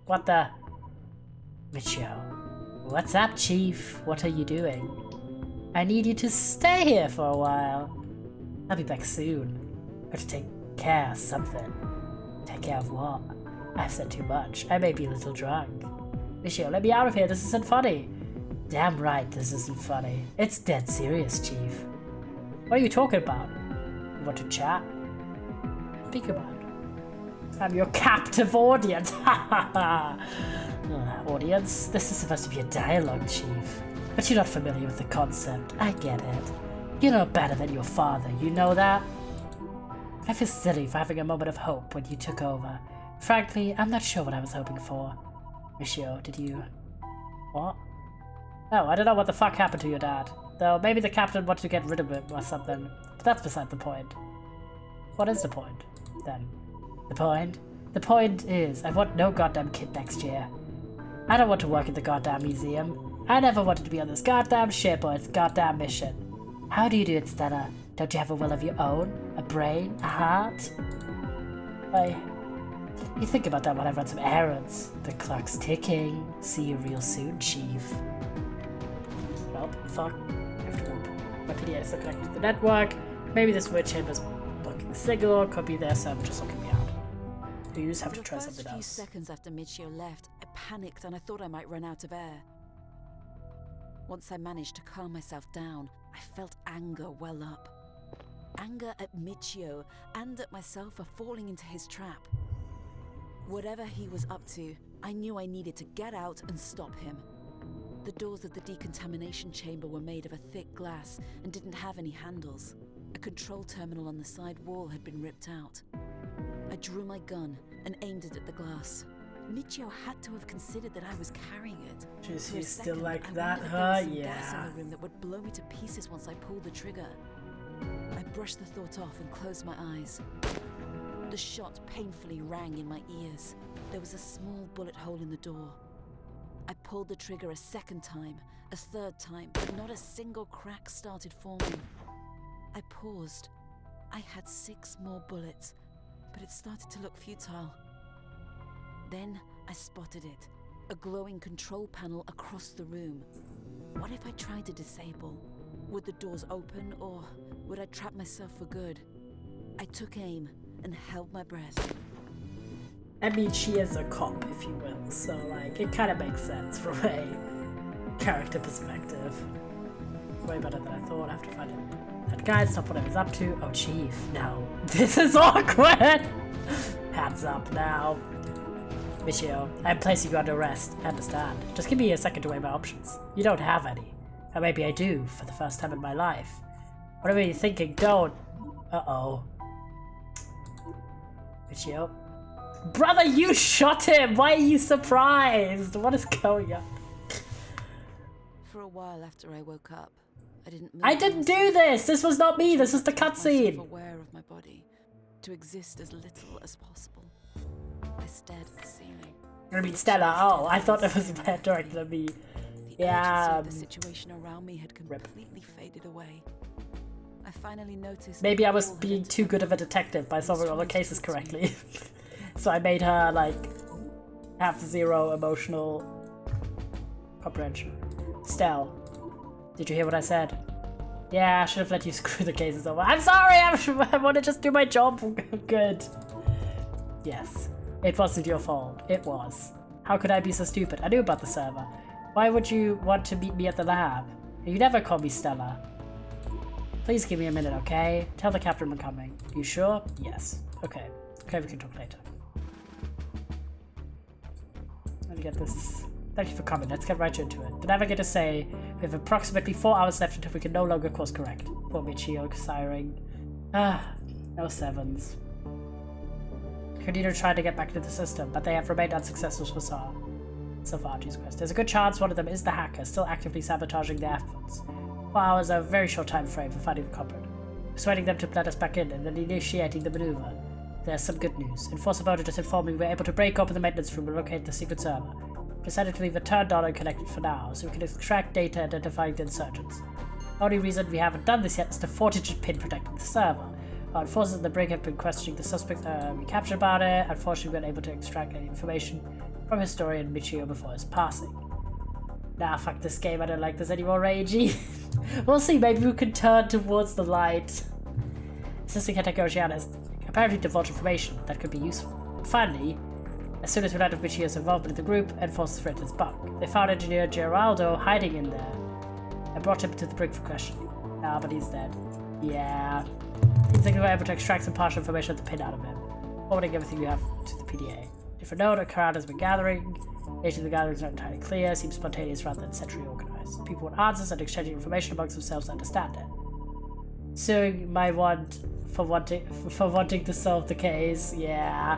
S2: What the? Michio. What's up, Chief? What are you doing? I need you to stay here for a while. I'll be back soon. Got to take care of something. Take care of what? I've said too much. I may be a little drunk. Michio, let me out of here. This isn't funny. Damn right this isn't funny. It's dead serious, Chief. What are you talking about? You want to chat? Speak about it. I'm your captive audience. Audience? This is supposed to be a dialogue, Chief. But you're not familiar with the concept. I get it. You know better than your father, you know that? I feel silly for having a moment of hope when you took over. Frankly, I'm not sure what I was hoping for. Michio, did you... What? Oh, I don't know what the fuck happened to your dad. Though maybe the captain wanted to get rid of him or something. But that's beside the point. What is the point, then? The point? The point is, I want no goddamn kid next year. I don't want to work at the goddamn museum. I never wanted to be on this goddamn ship or its goddamn mission. How do you do it, Stella? Don't you have a will of your own? A brain? A heart? You think about that when I run some errands. The clock's ticking. See you real soon, Chief. Well, fuck. I have to warp. My PDA is still connected to the network. Maybe the switch him is blocking the signal. Could be their server just looking me out. You just have to try something else.
S3: For the first few seconds after Michio left, I panicked and I thought I might run out of air. Once I managed to calm myself down, I felt anger well up. Anger at Michio and at myself for falling into his trap. Whatever he was up to, I knew I needed to get out and stop him. The doors of the decontamination chamber were made of a thick glass and didn't have any handles. A control terminal on the side wall had been ripped out. I drew my gun and aimed it at the glass. Michio had to have considered that I was carrying it.
S2: Jeez, you still like that, huh?
S3: Gas in
S2: Yeah.
S3: the room that would blow me to pieces once I pulled the trigger. I brushed the thought off and closed my eyes. The shot painfully rang in my ears. There was a small bullet hole in the door. I pulled the trigger a second time, a third time, but not a single crack started forming. I paused. I had 6 more bullets, but it started to look futile. Then I spotted it, a glowing control panel across the room. What if I tried to disable? Would the doors open, or would I trap myself for good? I took aim and held my breath.
S2: I mean, she is a cop, if you will, so, like, it kind of makes sense from a character perspective. Way better than I thought after finding that guy, stop what I was up to. Oh, Chief, no. This is awkward! Hands up now. Michio, I'm placing you under arrest. Understand. Just give me a second to weigh my options. You don't have any. Or maybe I do, for the first time in my life. Whatever you're thinking, don't. Uh-oh. Michio. Brother, you shot him! Why are you surprised? What is going on?
S3: For a while after I woke up, I didn't move.
S2: I didn't do this! This was not me! This is the
S3: Myself
S2: cutscene!
S3: aware of my body, to exist as little as possible. I stared at the ceiling.
S2: I mean, Stella, oh, I thought it was better than me.
S3: The
S2: Yeah,
S3: urgency of the situation around me had completely faded away. I finally noticed.
S2: Maybe I was
S3: all had
S2: being too good of a detective by solving all the cases correctly. So I made her, like, have zero emotional comprehension. Stell, did you hear what I said? Yeah, I should have let you screw the cases over. I'm sorry, I want to just do my job good. Yes, it wasn't your fault. It was. How could I be so stupid? I knew about the server. Why would you want to meet me at the lab? You never call me Stella. Please give me a minute, okay? Tell the captain I'm coming. You sure? Yes. Okay. Okay, we can talk later. Let me get this. Thank you for coming. Let's get right into it. The navigator say we have approximately 4 hours left until we can no longer course correct. Poor Michio sighing. No sevens. Continue to try to get back into the system, but they have remained unsuccessful so far, Jesus Christ. There's a good chance one of them is the hacker, still actively sabotaging their efforts. 4 hours are a very short time frame for finding the culprit. Persuading them to let us back in and then initiating the maneuver. There's some good news. Enforcer Boda just informed me we were able to break open the maintenance room and locate the secret server. Decided to leave it turned on and connected for now, so we can extract data identifying the insurgents. The only reason we haven't done this yet is the 4-digit pin protecting the server. Our enforcers in the brig have been questioning the suspect we captured about it. Unfortunately, we weren't able to extract any information from historian Michio before his passing. Nah, fuck this game, I don't like this anymore, Reiji. We'll see, maybe we can turn towards the light. Assisting Hitaka Oceana has apparently divulged information that could be useful. And finally, as soon as we learned of Michio's involvement in the group, enforcers fled his bunk. They found Engineer Geraldo hiding in there and brought him to the brig for questioning. Ah, but he's dead. Yeah. Seems like we were able to extract some partial information of the pin out of him, forwarding everything we have to the PDA. Different note, a crowd has been gathering. Nature of the gathering is not entirely clear, seems spontaneous rather than centrally organized. People want answers and exchanging information amongst themselves to understand it. Suing my want for wanting to solve the case, yeah.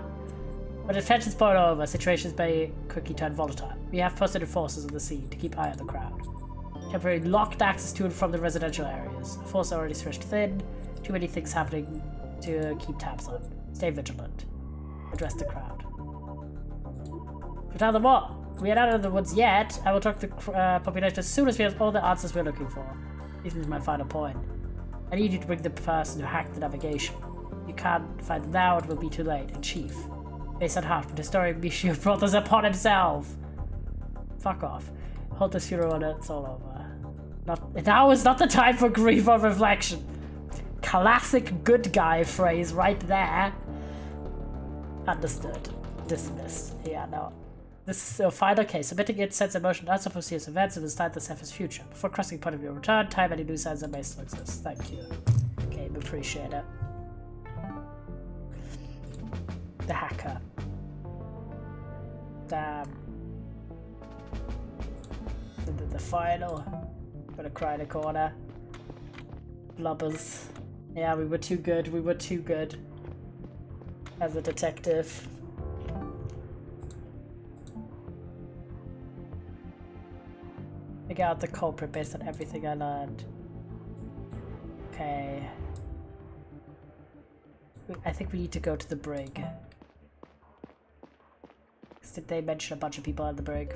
S2: But if tensions boil over, situations may quickly turn volatile. We have posted enforcers on the scene to keep eye on the crowd. Temporarily locked access to and from the residential areas. The force already stretched thin. Too many things happening to keep tabs on. Stay vigilant. Address the crowd. To tell them what? We are not in the woods yet. I will talk to the population as soon as we have all the answers we're looking for. This is my final point. I need you to bring the person who hacked the navigation. If you can't find them now, it will be too late. And Chief, based on Hartman, historian Michio brought this upon himself. Fuck off. Hold this funeral and it's all over. Now is not the time for grief or reflection. Classic good guy phrase right there. Understood. Dismissed. Yeah, no. This is a final case. Submitting it sets in motion unsupervised events and will start the Zephyr's future. Before crossing the point of your return, time any new signs that may still exist. Thank you. Okay, appreciate it. The hacker. Damn. The final. I'm gonna cry in a corner. Blubbers. Yeah, we were too good. We were too good. As a detective. Figure out the culprit based on everything I learned. Okay. I think we need to go to the brig. Did they mention a bunch of people on the brig?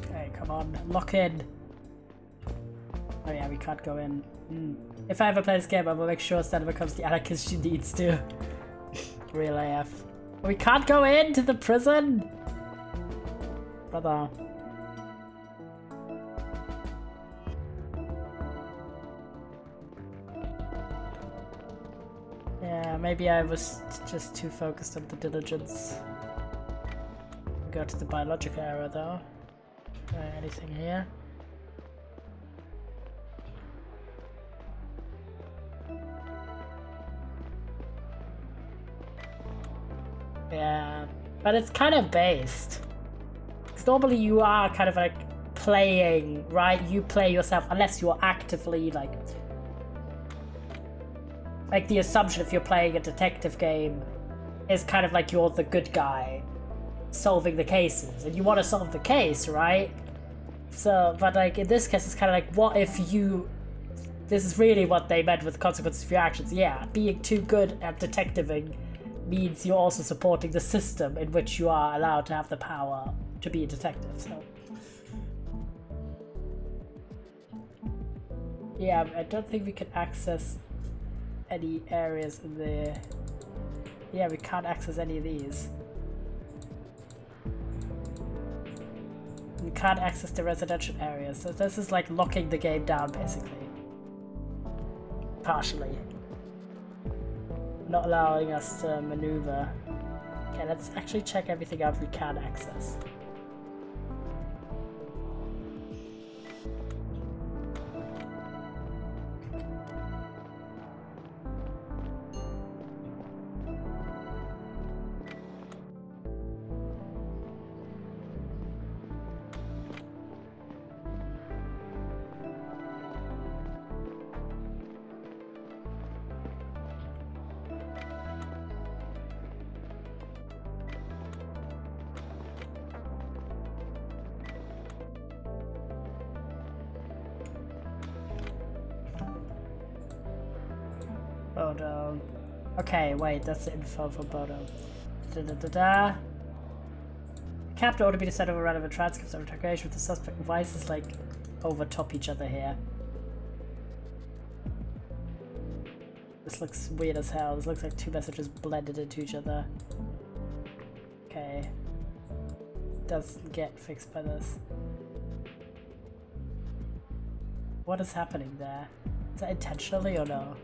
S2: Okay, come on, lock in. Oh yeah, we can't go in. If I ever play this game, I will make sure Stella becomes the anarchist she needs to. Real AF. We can't go into the prison! Brother. Yeah, maybe I was just too focused on the diligence. Go to the biological area though. Anything here? Yeah, but it's kind of based. Because normally you are kind of like playing, right? You play yourself unless you're actively like the assumption if you're playing a detective game is kind of like you're the good guy solving the cases and you want to solve the case, right? So, but like in this case, it's kind of like, what if you... This is really what they meant with consequences of your actions. Yeah, being too good at detectiving means you're also supporting the system in which you are allowed to have the power to be a detective, so... Yeah, I don't think we can access any areas in the... Yeah, we can't access any of these. We can't access the residential areas, so this is like locking the game down, basically. Partially. Not allowing us to maneuver. Okay, let's actually check everything out we can access. Bodo. Okay, wait, that's the info for Bodo. Captain ought to be decided over relevant transcripts of interrogation with the suspect. Why is this like over top each other here? This looks weird as hell. This looks like two messages blended into each other. Okay. Doesn't get fixed by this. What is happening there? Is that intentionally or no?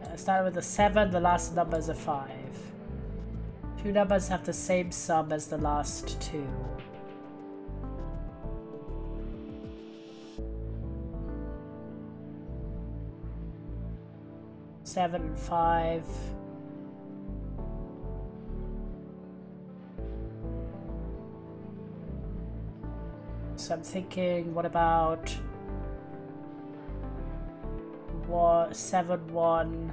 S2: I started with a 7, the last number is a 5. Two numbers have the same sum as the last two. Seven and 5. So I'm thinking, what about 7, 1?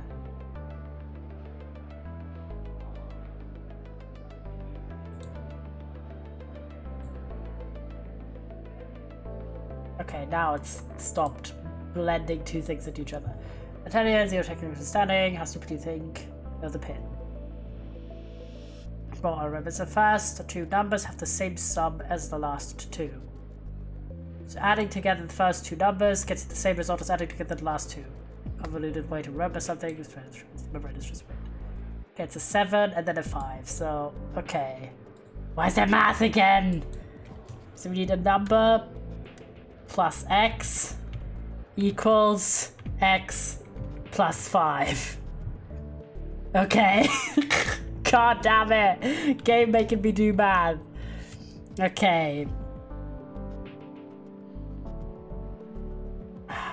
S2: Okay, now it's stopped blending two things into each other. Italian, 0 technical understanding. How stupid do you think? There's the pin. Well, I remember. So first, the two numbers have the same sum as the last two. So adding together the first two numbers gets the same result as adding together the last two. Convoluted way to remember something. Remember it is just weird. Okay, it's a 7 and then a 5. So, okay. Why is there math again? So we need a number plus x equals x plus 5. Okay. God damn it. Game making me do math. Okay.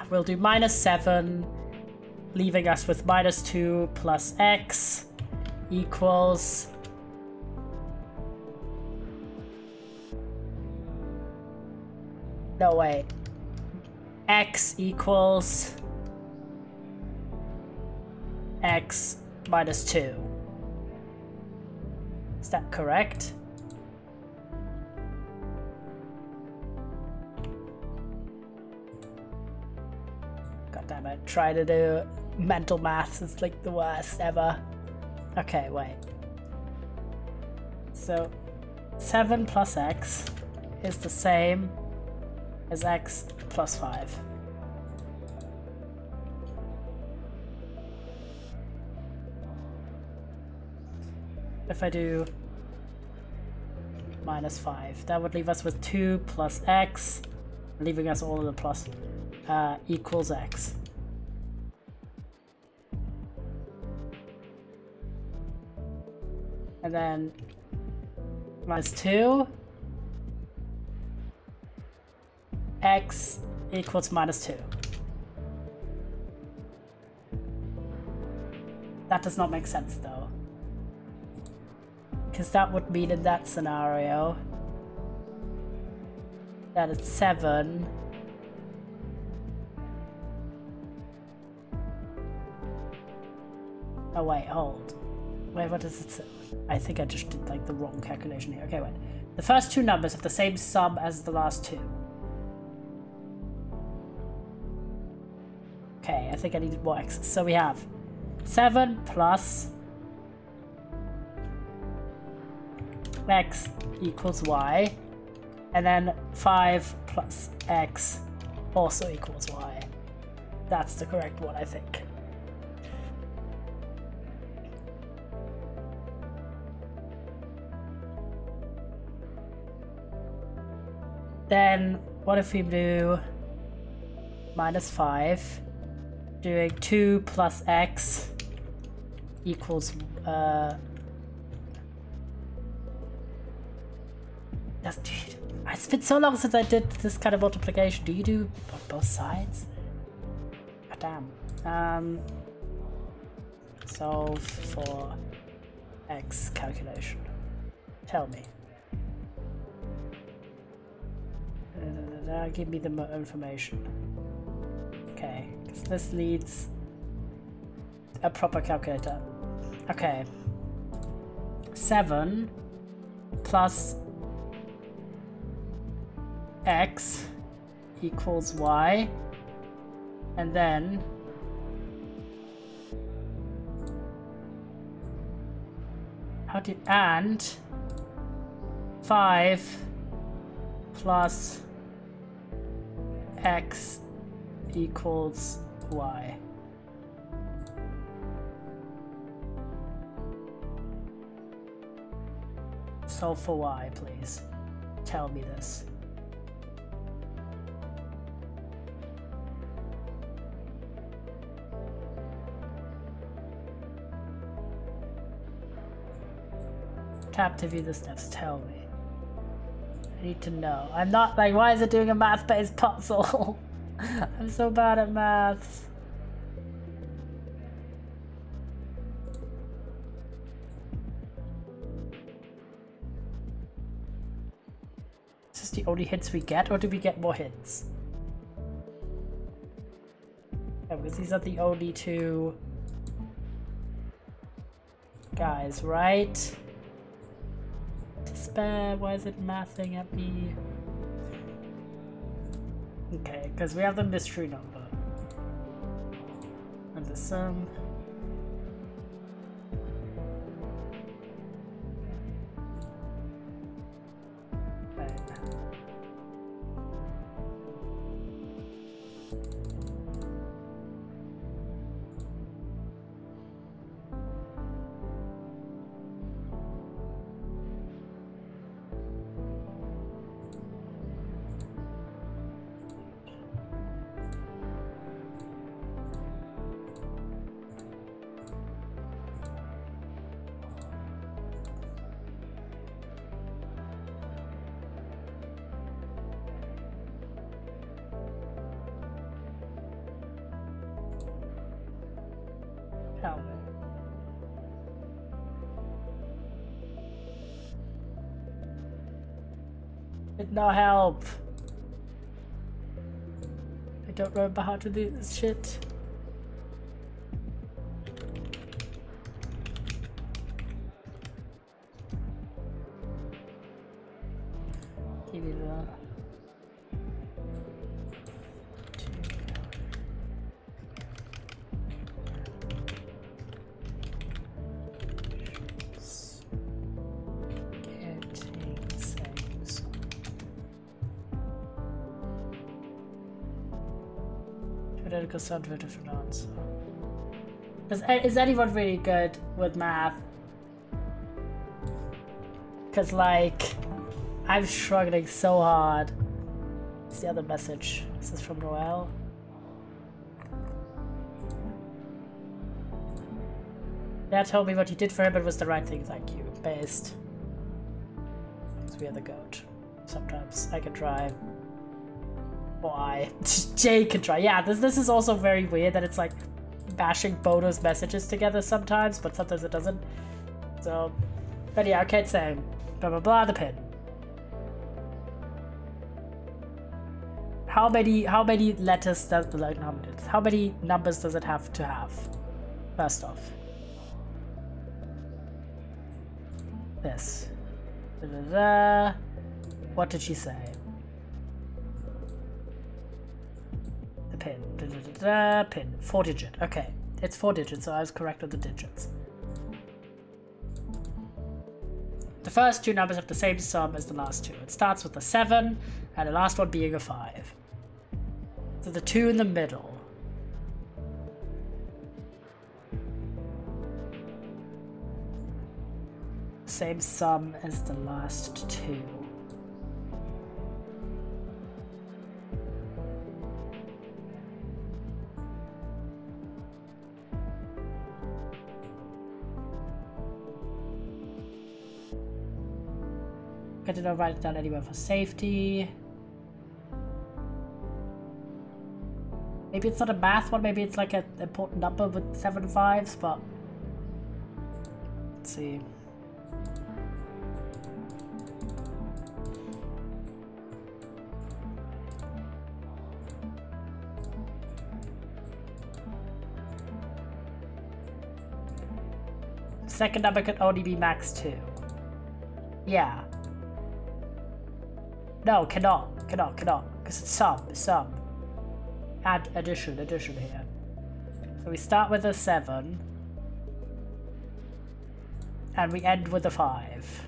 S2: We'll do -7, leaving us with -2 plus x equals... No, wait. X equals... x minus 2. Is that correct? God damn it, try to do mental maths is like the worst ever. Okay, wait. So 7 plus x is the same as x plus 5. If I do -5, that would leave us with 2 plus x, leaving us all of the plus equals x. And then -2, x equals -2. That does not make sense though. Because that would mean in that scenario that it's 7 Oh wait, hold. Wait, what does it say? I think I just did like the wrong calculation here. Okay, wait. The first two numbers have the same sum as the last two. Okay, I think I needed more x's. So we have 7 plus x equals y, and then 5 plus x also equals y. That's the correct one, I think. Then what if we do minus 5, doing 2 plus x equals it's been so long since I did this kind of multiplication. Do you do on both sides? God damn. Solve for x calculation. Tell me. Give me the information. Okay, because this needs a proper calculator. Okay. 7 plus x equals y, and then and 5 plus x equals y. Solve for y, please. Tell me this. Tap to view the steps. Tell me. I need to know. I'm not like, why is it doing a math-based puzzle? I'm so bad at maths. Is this the only hints we get, or do we get more hints? Yeah, because these are the only two guys, right? Despair, why is it mathing at me? Okay, because we have the mystery number. And the sum. Tell me. Did not help. I don't remember how to do this shit. Give me that. Sound for a different answer. Is anyone really good with math? Because like I'm struggling so hard. It's the other message. This is from Noel. Dad told me what you did for him, but it was the right thing. Thank you. Based. Because we are the goat. Sometimes I can try. Why? Jay can try. Yeah, this is also very weird that it's like bashing Bono's messages together sometimes, but sometimes it doesn't. So, but yeah, okay, same. Blah blah blah. The pin. How many letters does how many numbers does it have to have? First off, this. Da-da-da. What did she say? The pin. Da-da-da-da. Pin. 4-digit. Okay. It's 4 digits, so I was correct on the digits. The first two numbers have the same sum as the last two. It starts with a 7, and the last one being a 5. So the 2 in the middle. Same sum as the last two. I did not write it down anywhere for safety. Maybe it's not a math one, maybe it's like an important number with 7 5s, but let's see. Second number could only be max 2. Yeah. No, cannot, because it's sum. Add addition here. So we start with a 7, and we end with a 5.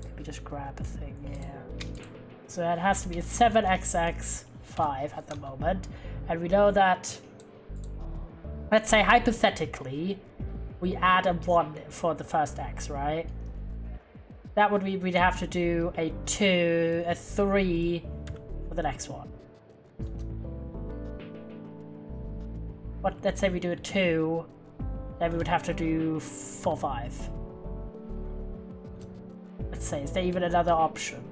S2: Let me just grab a thing here. So it has to be a 7xx 5 at the moment, and we know that, let's say hypothetically, we add a 1 for the first x, right? That would mean we'd have to do a 2, a 3 for the next one. But let's say we do a 2, then we would have to do 4 5. Let's say, is there even another option?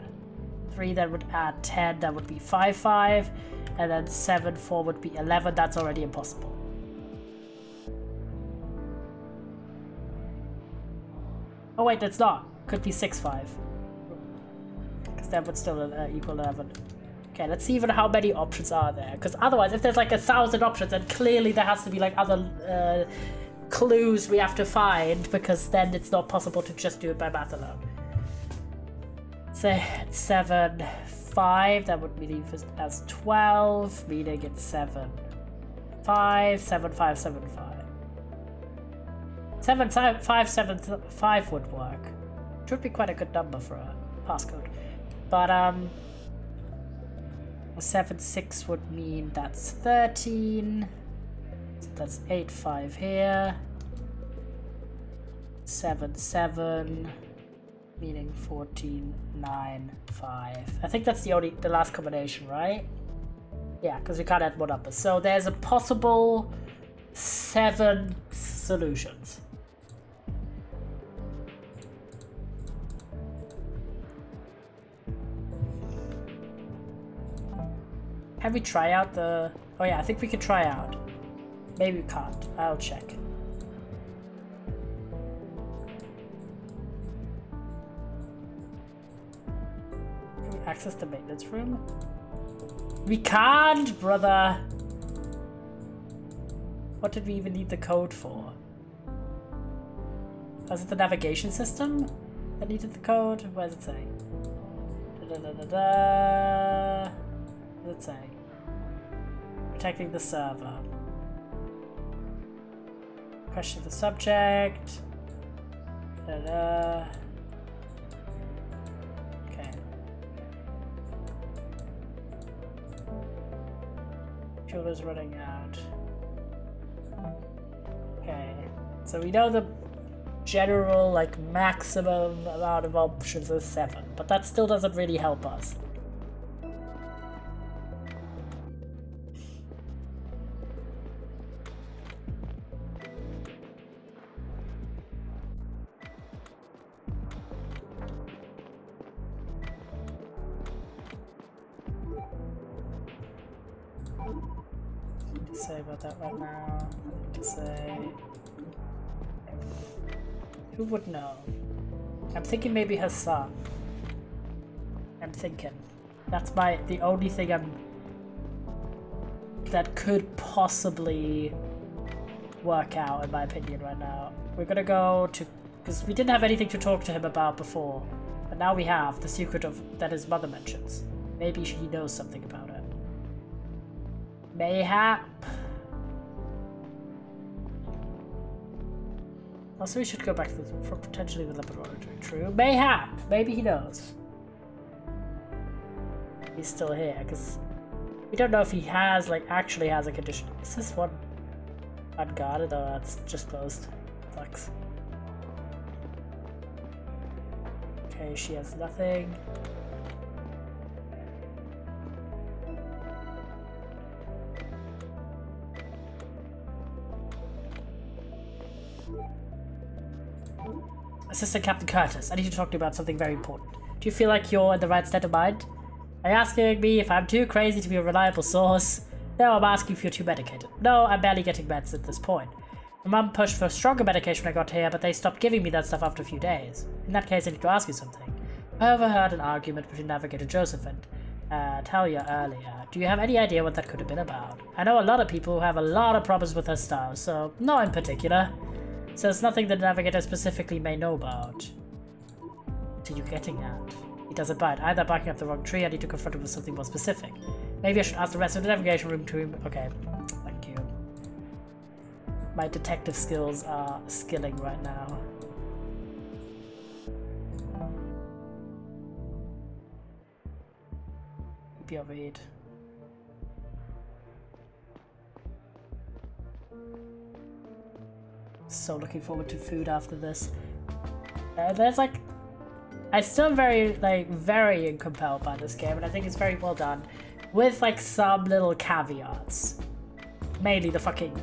S2: 3 that would add 10, that would be 5 5, and then 7 4 would be 11. That's already impossible. Oh wait, that's not. Could be 6 5. Because that would still equal 11. Okay, let's see even how many options are there. Because otherwise, if there's like 1,000 options, then clearly there has to be like other clues we have to find, because then it's not possible to just do it by math alone. Say 7 5, that would mean as 12, meaning it's 7 5 7 5 7 5. 7 5 7 5 would work. It would be quite a good number for a passcode. But 7 6 would mean that's 13. So that's 8 5 here. 7 7, meaning 14 9 5. I think that's the last combination, right? Yeah, because we can't add more numbers. So there's a possible 7 solutions. Can we try out the... Oh yeah, I think we can try out. Maybe we can't. I'll check. Can we access the maintenance room? We can't, brother! What did we even need the code for? Was it the navigation system that needed the code? What does it say? Da-da-da-da-da. What does it say? Protecting the server. Question the subject. Da-da. Okay. Fuel is running out. Okay. So we know the general, like, maximum amount of options is 7, but that still doesn't really help us. Say about that right now. To say, who would know? I'm thinking maybe Hassan. I'm thinking that's the only thing that could possibly work out, in my opinion, right now. We're gonna go to Because we didn't have anything to talk to him about before. But now we have the secret of that his mother mentions. Maybe he knows something about it. Mayhap. Also, we should go back to for potentially the laboratory. True. Mayhap. Maybe he knows. He's still here, because we don't know if he has, like, actually has a condition. Is this one unguarded? Oh, that's just closed. Sucks. Okay, she has nothing. Assistant Captain Curtis, I need to talk to you about something very important. Do you feel like you're in the right state of mind? Are you asking me if I'm too crazy to be a reliable source? No, I'm asking if you're too medicated. No, I'm barely getting meds at this point. My mum pushed for stronger medication when I got here, but they stopped giving me that stuff after a few days. In that case, I need to ask you something. I overheard an argument between Navigator Joseph and Talia earlier. Do you have any idea what that could have been about? I know a lot of people who have a lot of problems with her style, so no in particular. So it's nothing that Navigator specifically may know about. What are you getting at? He doesn't bite. Either barking up the wrong tree, I need to confront him with something more specific. Maybe I should ask the rest of the navigation room to him. Okay, thank you. My detective skills are skilling right now. Be overheat. So looking forward to food after this. There's like, I still very compelled by this game, and I think it's very well done, with like some little caveats. Mainly the fucking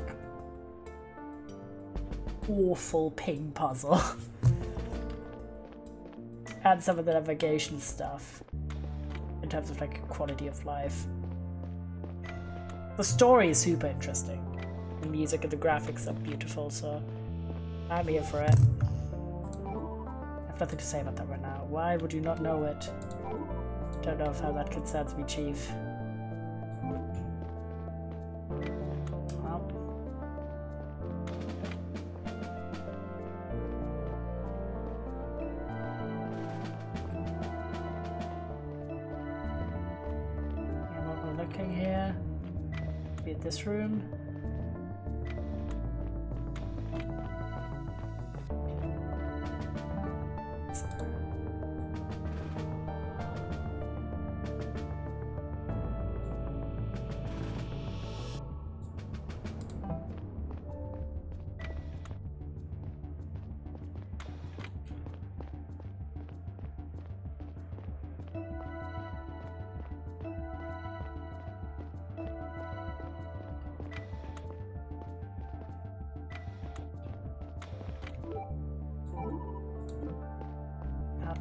S2: awful ping puzzle, and some of the navigation stuff in terms of like quality of life. The story is super interesting. The music and the graphics are beautiful, so I'm here for it. I have nothing to say about that right now. Why would you not know it? Don't know if how that concerns me, Chief. Well. And what we're looking here, be in this room.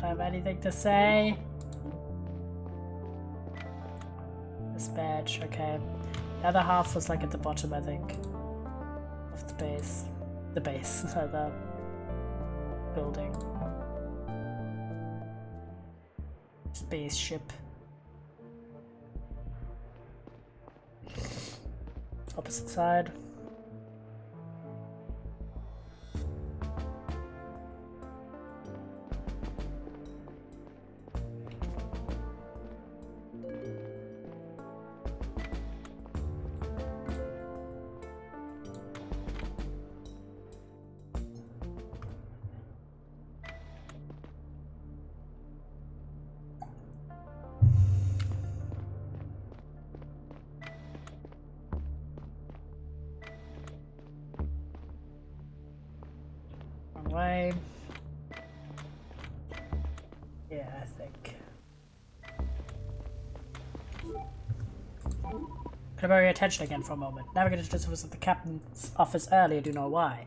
S2: Have anything to say? This badge, okay. The other half was like at the bottom, I think, of the base. The base, the building. Spaceship. Opposite side. Way. Yeah, I think. Could I borrow your attention again for a moment? Navigator Joseph was at the captain's office earlier, do you know why?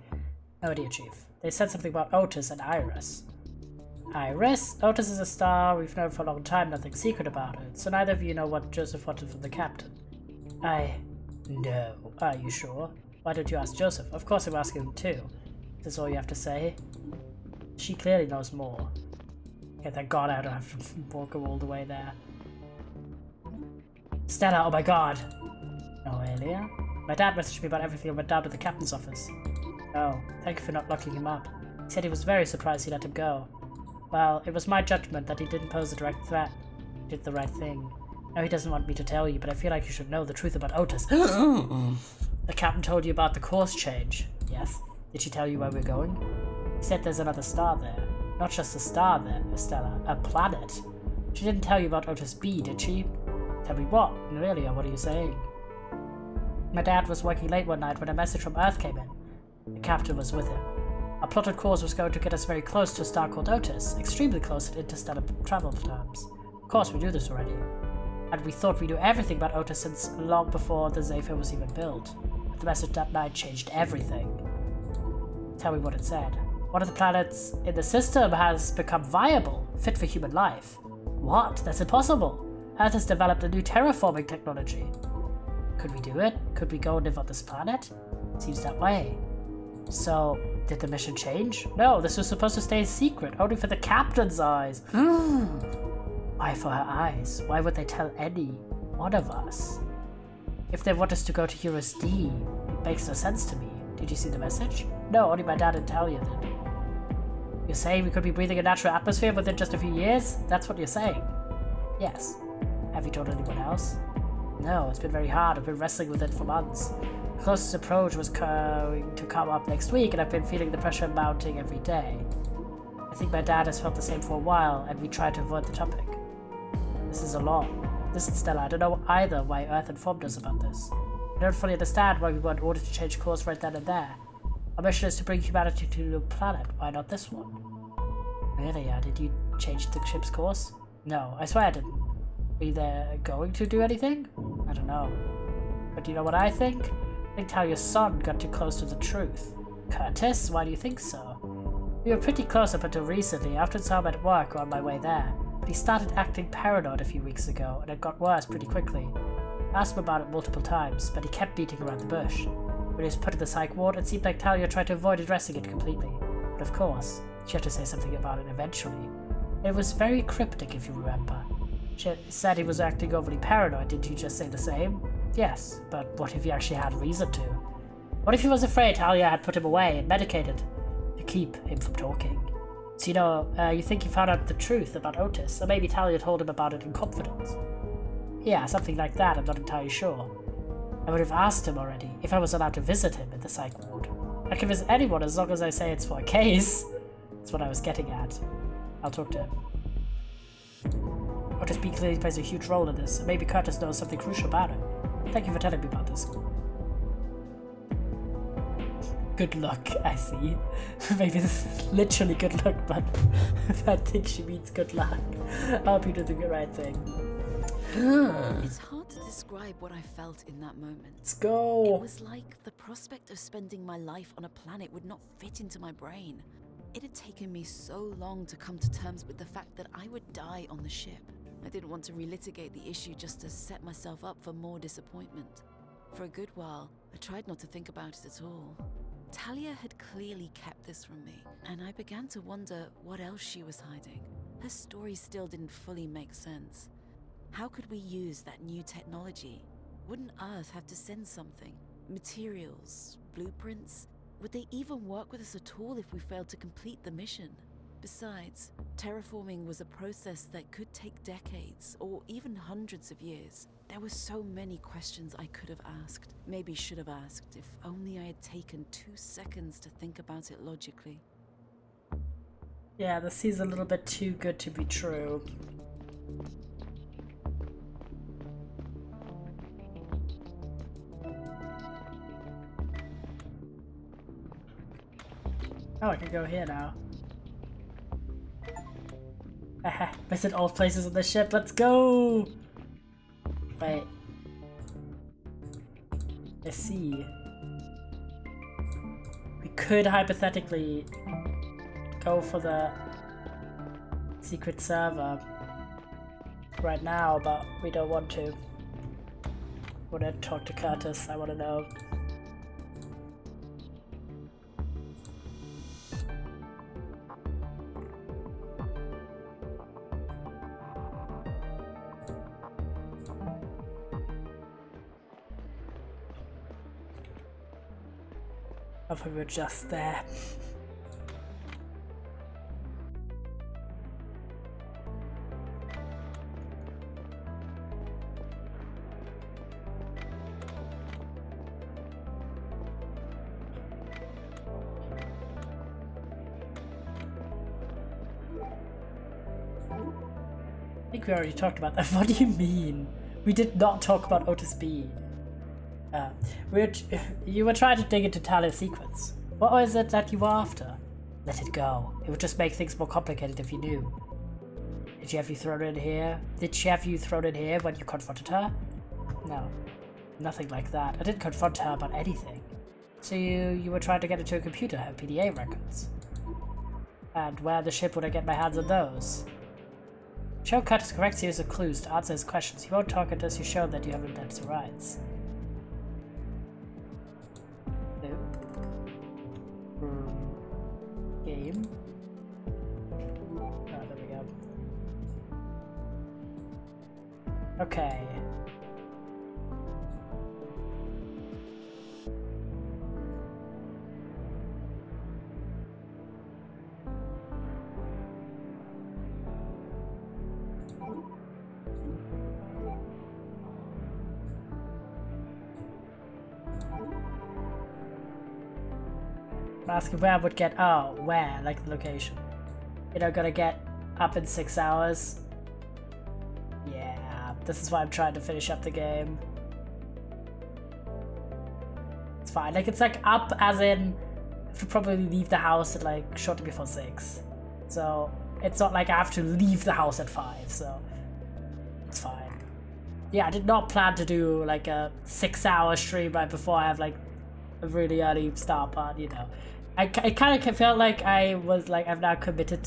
S2: No idea, Chief. They said something about Otis and Iris. Iris? Otis is a star we've known for a long time, nothing secret about it. So neither of you know what Joseph wanted from the captain. No. Are you sure? Why don't you ask Joseph? Of course I'm asking him too. Is this all you have to say? She clearly knows more. Okay, thank God I don't have to walk all the way there. Stella, oh my God! No, Aelia? My dad messaged me about everything and went down to the captain's office. Oh, thank you for not locking him up. He said he was very surprised he let him go. Well, it was my judgment that he didn't pose a direct threat. He did the right thing. No, he doesn't want me to tell you, but I feel like you should know the truth about Otis. The captain told you about the course change. Yes. Did she tell you where we're going? He said there's another star there. Not just a star there, Estella. A planet. She didn't tell you about Otis B, did she? Tell me what? Really, what are you saying? My dad was working late one night when a message from Earth came in. The captain was with him. Our plotted course was going to get us very close to a star called Otis, extremely close in interstellar travel terms. Of course, we knew this already. And we thought we knew everything about Otis since long before the Zephyr was even built. But the message that night changed everything. Tell me what it said. One of the planets in the system has become viable, fit for human life. What? That's impossible. Earth has developed a new terraforming technology. Could we do it? Could we go and live on this planet? It seems that way. So, did the mission change? No, this was supposed to stay a secret, only for the captain's eyes. Why for her eyes? Why would they tell any one of us? If they want us to go to Eurus D, it makes no sense to me. Did you see the message? No, only my dad and Talia did. You're saying we could be breathing a natural atmosphere within just a few years? That's what you're saying? Yes. Have you told anyone else? No, it's been very hard. I've been wrestling with it for months. The closest approach was going to come up next week, and I've been feeling the pressure mounting every day. I think my dad has felt the same for a while, and we tried to avoid the topic. This is a lot. Listen, Stella, I don't know either why Earth informed us about this. I don't fully understand why we weren't ordered to change course right then and there. Our mission is to bring humanity to a new planet. Why not this one? Really, did you change the ship's course? No, I swear I didn't. Were they going to do anything? I don't know. But do you know what I think? I think Talia's son got too close to the truth. Curtis? Why do you think so? We were pretty close up until recently. I often saw him at work or on my way there. But he started acting paranoid a few weeks ago, and it got worse pretty quickly. I asked him about it multiple times, but he kept beating around the bush. When he was put in the psych ward, it seemed like Talia tried to avoid addressing it completely. But of course, she had to say something about it eventually. It was very cryptic, if you remember. She said he was acting overly paranoid. Did you just say the same? Yes, but what if he actually had reason to? What if he was afraid Talia had put him away and medicated to keep him from talking? So you think he found out the truth about Otis, or maybe Talia told him about it in confidence? Yeah, something like that, I'm not entirely sure. I would have asked him already, if I was allowed to visit him in the psych ward. I can visit anyone as long as I say it's for a case. That's what I was getting at. I'll talk to him. Otis B clearly plays a huge role in this, and maybe Curtis knows something crucial about it. Thank you for telling me about this. Good luck, I see. Maybe this is literally good luck, but I think she means good luck. I hope you do the right thing.
S3: It's hard to describe what I felt in that moment.
S2: Let's go.
S3: It was like the prospect of spending my life on a planet would not fit into my brain. It had taken me so long to come to terms with the fact that I would die on the ship. I didn't want to relitigate the issue just to set myself up for more disappointment. For a good while, I tried not to think about it at all. Talia had clearly kept this from me, and I began to wonder what else she was hiding. Her story still didn't fully make sense. How could we use that new technology? Wouldn't Earth have to send something? Materials? Blueprints? Would they even work with us at all if we failed to complete the mission? Besides, terraforming was a process that could take decades, or even hundreds of years. There were so many questions I could have asked, maybe should have asked, if only I had taken 2 seconds to think about it logically.
S2: Yeah, this seems a little bit too good to be true. Oh, I can go here now. Visit all places on the ship, let's go! Wait. Let's see. We could hypothetically go for the secret server right now, but we don't want to. I want to talk to Curtis, I want to know. If we were just there. I think we already talked about that. What do you mean? We did not talk about Otis B. You were trying to dig into Talia's secrets. What was it that you were after? Let it go. It would just make things more complicated if you knew. Did she have you thrown in here? Did she have you thrown in here when you confronted her? No. Nothing like that. I didn't confront her about anything. So you were trying to get into a computer, her PDA records. And where the ship would I get my hands on those? Show Curtis a correct series of clues to answer his questions. He won't talk until you show that you have redemptive rights. Game. Oh, there we go. Okay. Asking where I would get, where, like the location. You know, gonna get up in 6 hours. Yeah, this is why I'm trying to finish up the game. It's fine, like it's like up as in, I have to probably leave the house at like shortly before 6. So, it's not like I have to leave the house at 5, so it's fine. Yeah, I did not plan to do like a 6-hour stream right before I have like a really early start part, you know. I kind of felt like I was like, I've now committed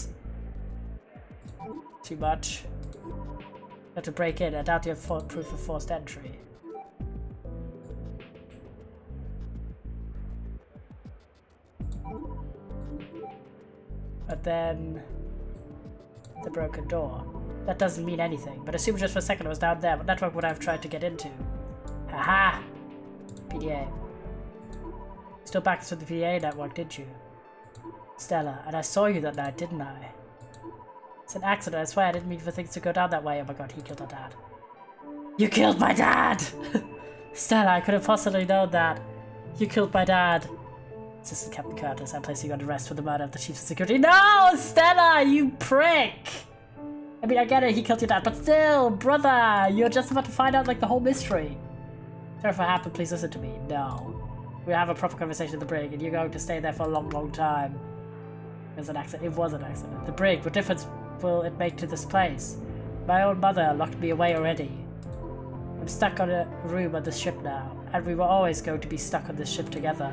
S2: too much. Have to break in. I doubt you have proof of forced entry. But then the broken door. That doesn't mean anything, but assume just for a second I was down there. What network would I have tried to get into? Haha! PDA. Still back to the PDA network, did you? Stella, and I saw you that night, didn't I? It's an accident, I swear I didn't mean for things to go down that way. Oh my god, he killed our dad. You killed my dad! Stella, I could have possibly known that. You killed my dad. Assistant Captain Curtis, I'm placing you under arrest for the murder of the Chief of Security. No! Stella, you prick! I mean, I get it, he killed your dad, but still, brother, you're just about to find out, like, the whole mystery. Sorry if it happened, please listen to me. No. We'll have a proper conversation at the brig, and you're going to stay there for a long, long time. It was an accident. It was an accident. The brig, what difference will it make to this place? My own mother locked me away already. I'm stuck on a room on this ship now, and we were always going to be stuck on this ship together.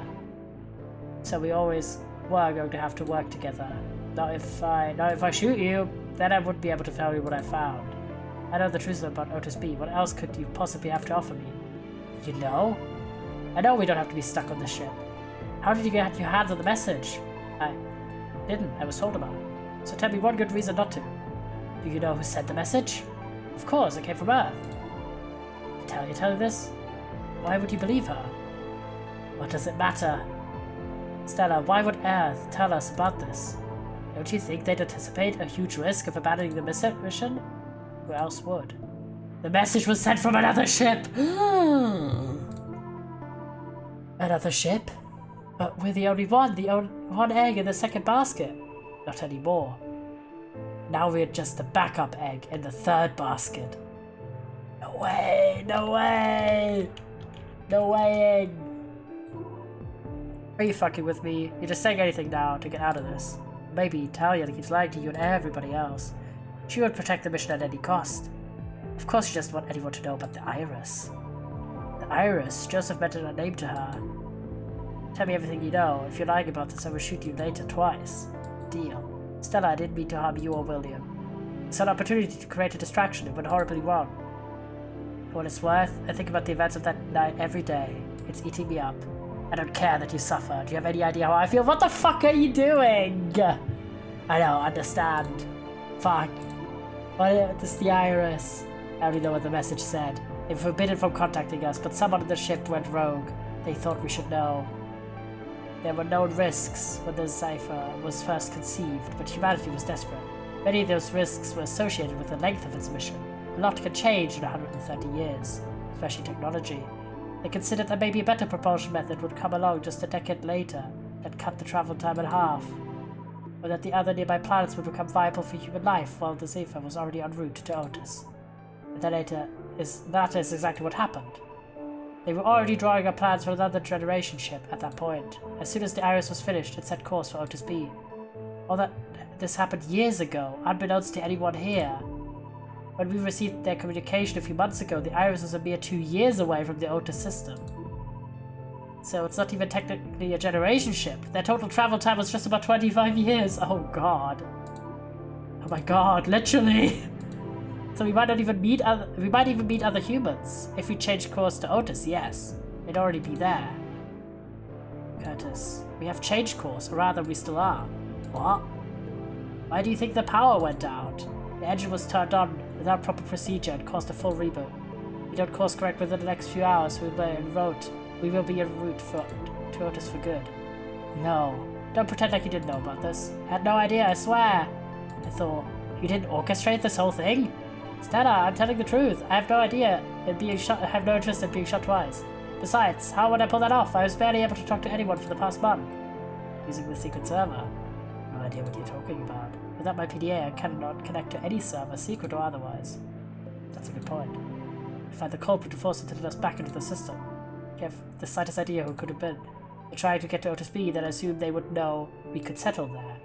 S2: So we always were going to have to work together. Not if I shoot you, then I wouldn't be able to tell you what I found. I know the truth about Otis B. What else could you possibly have to offer me? You know? I know we don't have to be stuck on this ship. How did you get your hands on the message? I didn't. I was told about it. So tell me one good reason not to. Do you know who sent the message? Of course, it came from Earth. Did you tell you this? Why would you believe her? What does it matter? Stella, why would Earth tell us about this? Don't you think they'd anticipate a huge risk of abandoning the mission? Who else would? The message was sent from another ship! Another ship? But we're the only one egg in the second basket. Not anymore. Now we're just the backup egg in the third basket. No way! No way! No way! Are you fucking with me? You're just saying anything now to get out of this. Maybe Talia keeps lying to you and everybody else. She would protect the mission at any cost. Of course you just want anyone to know about the Iris. The Iris, Joseph mentioned a name to her. Tell me everything you know. If you're lying about this, I will shoot you later twice. Deal. Stella, I didn't mean to harm you or William. It's an opportunity to create a distraction. It went horribly wrong. For what it's worth, I think about the events of that night every day. It's eating me up. I don't care that you suffer. Do you have any idea how I feel? What the fuck are you doing? I don't understand. Fuck. What is the Iris? I only know what the message said. They were forbidden from contacting us, but someone on the ship went rogue. They thought we should know. There were known risks when the Cypher was first conceived, but humanity was desperate. Many of those risks were associated with the length of its mission. A lot can change in 130 years, especially technology. They considered that maybe a better propulsion method would come along just a decade later and cut the travel time in half. or that the other nearby planets would become viable for human life while the Zephyr was already en route to Otis. But that is exactly what happened. They were already drawing up plans for another generation ship at that point. As soon as the Iris was finished, it set course for Otis B. This happened years ago, unbeknownst to anyone here. When we received their communication a few months ago, the Iris was a mere 2 years away from the Otis system. So it's not even technically a generation ship. Their total travel time was just about 25 years. Oh god. Oh my god, literally. So we might even meet other humans. If we change course to Otis, yes. They'd already be there. Curtis, we have changed course, or rather we still are. What? Why do you think the power went out? The engine was turned on without proper procedure and caused a full reboot. If we don't course correct within the next few hours, we will be en route to Otis for good. No. Don't pretend like you didn't know about this. I had no idea, I swear. I thought, you didn't orchestrate this whole thing? Stella, I'm telling the truth. I have no idea I have no interest in being shot twice. Besides, how would I pull that off? I was barely able to talk to anyone for the past month. Using the secret server. No idea what you're talking about. Without my PDA, I cannot connect to any server, secret or otherwise. That's a good point. To find the culprit to force it to let us back into the system. You have the slightest idea who it could have been. They're trying to get to Otis B, then I assumed they would know we could settle there.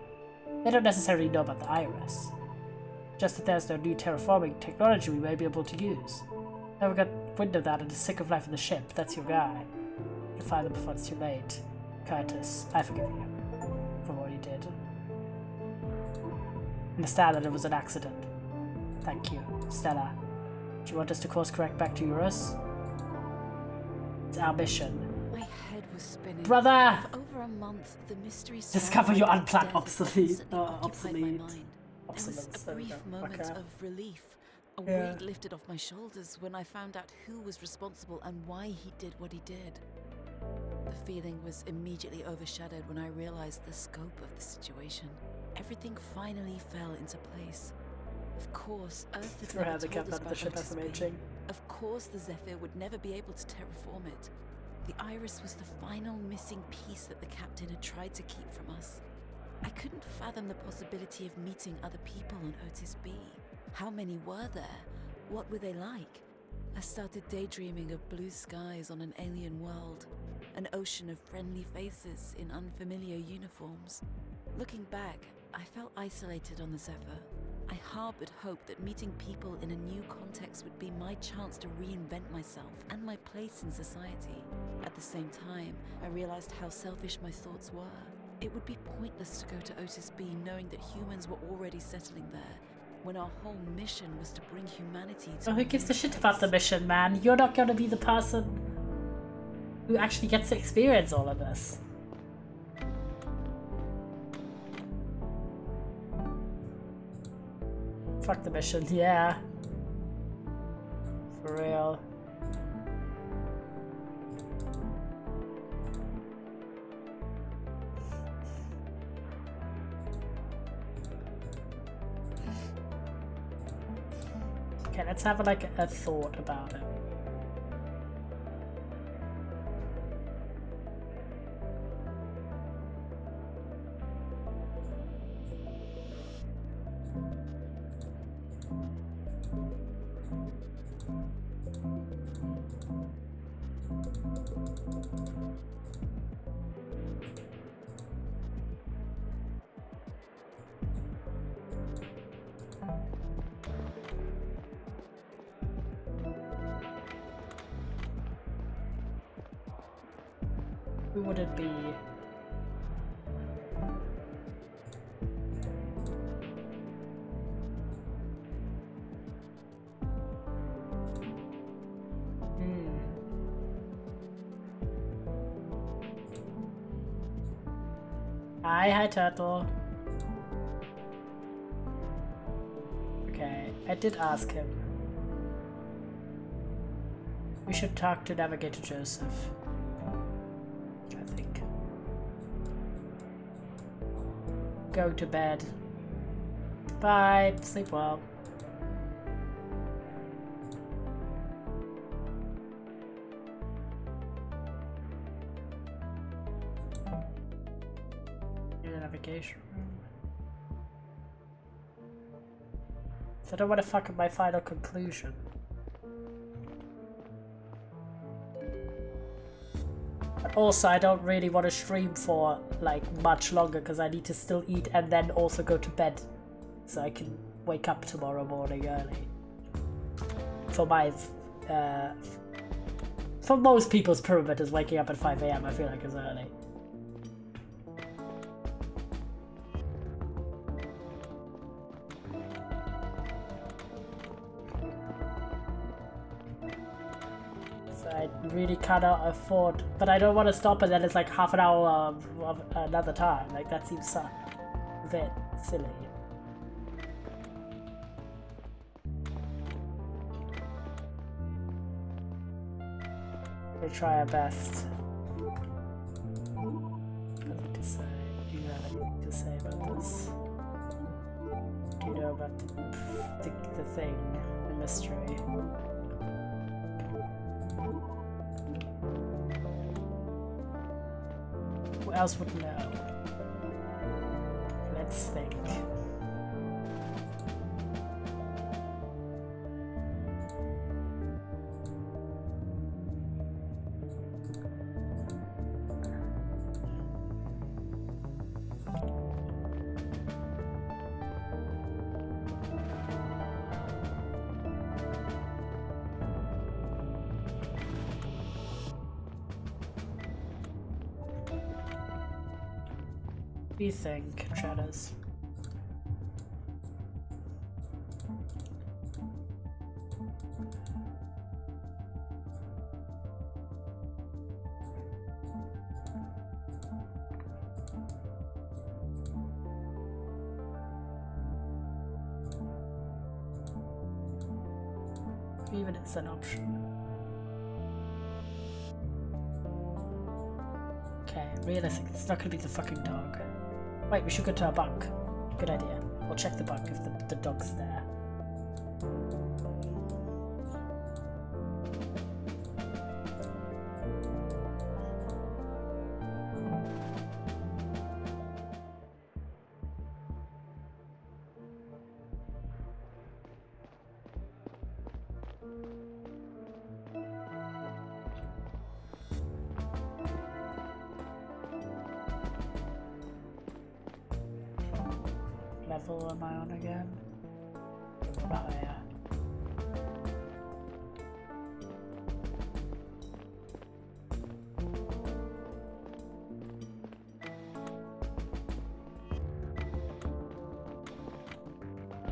S2: They don't necessarily know about the Iris. Just that there's no new terraforming technology we may be able to use. Never got wind of that and is sick of life in the ship. That's your guy. You'll find them before it's too late. Curtis, I forgive you for what you did. Understand that it was an accident. Thank you. Stella, do you want us to course correct back to Eurus? It's our mission.
S3: My head was spinning.
S2: Brother!
S3: For over a month, the mystery
S2: Discover your unplanned
S3: obsolete.
S2: obsolete.
S3: There was a brief moment of relief. A
S2: Yeah.
S3: weight lifted off my shoulders when I found out who was responsible and why he did what he did. The feeling was immediately overshadowed when I realized the scope of the situation. Everything finally fell into place. Of course, Earth had
S2: For how
S3: never
S2: they
S3: told
S2: kept
S3: us
S2: out of the
S3: about
S2: ship
S3: Otis
S2: as
S3: B.
S2: amazing.
S3: Of course, the Zephyr would never be able to terraform it. The Iris was the final missing piece that the captain had tried to keep from us. I couldn't fathom the possibility of meeting other people on Otis B. How many were there? What were they like? I started daydreaming of blue skies on an alien world, an ocean of friendly faces in unfamiliar uniforms. Looking back, I felt isolated on the Zephyr. I harbored hope that meeting people in a new context would be my chance to reinvent myself and my place in society. At the same time, I realized how selfish my thoughts were. It would be pointless to go to Otis B knowing that humans were already settling there, when our whole mission was to bring humanity to
S2: Oh, who gives a shit about the mission, man? You're not gonna be the person who actually gets to experience all of this. Fuck the mission, yeah. For real. Okay, let's have like a thought about it. Who would it be? Hi, Turtle. Okay, I did ask him. We should talk to Navigator Joseph. I think. Going to bed. Bye. Sleep well. In the navigation room. I don't want to fuck up my final conclusion. But also, I don't really want to stream for like much longer because I need to still eat and then also go to bed so I can wake up tomorrow morning early. For my, for most people's perimeters, waking up at 5 AM I feel like is early. I really cannot afford, but I don't want to stop and then it's like half an hour of another time. Like that seems a bit silly. We'll try our best. Nothing to say. Do you have anything to say about this? Do you know about the thing, the mystery? Who else would know? Let's think. What do you think, Shadows? Even it's an option. Okay, realistic. It's not gonna be the fucking dog. Wait, we should go to our bunk. Good idea. We'll check the bunk if the dog's there. Level am I on again? Oh yeah.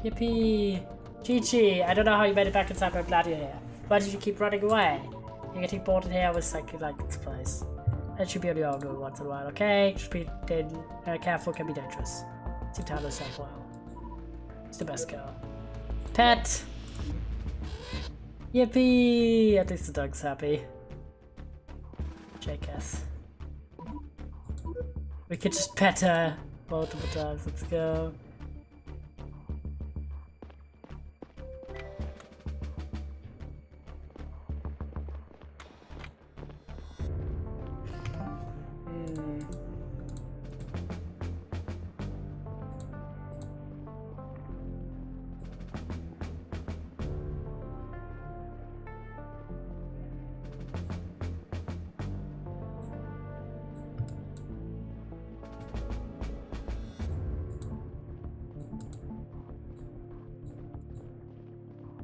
S2: Yippee! Chi-Chi! I don't know how you made it back inside, but I'm glad you're here. Why did you keep running away? You're getting bored in here with Psychic like this place. That should be on your own once in a while, okay? Just be careful, can be dangerous. Seem to handle herself well. It's the best girl. Pet! Yippee! At least the dog's happy. JKS. We could just pet her multiple times. Let's go.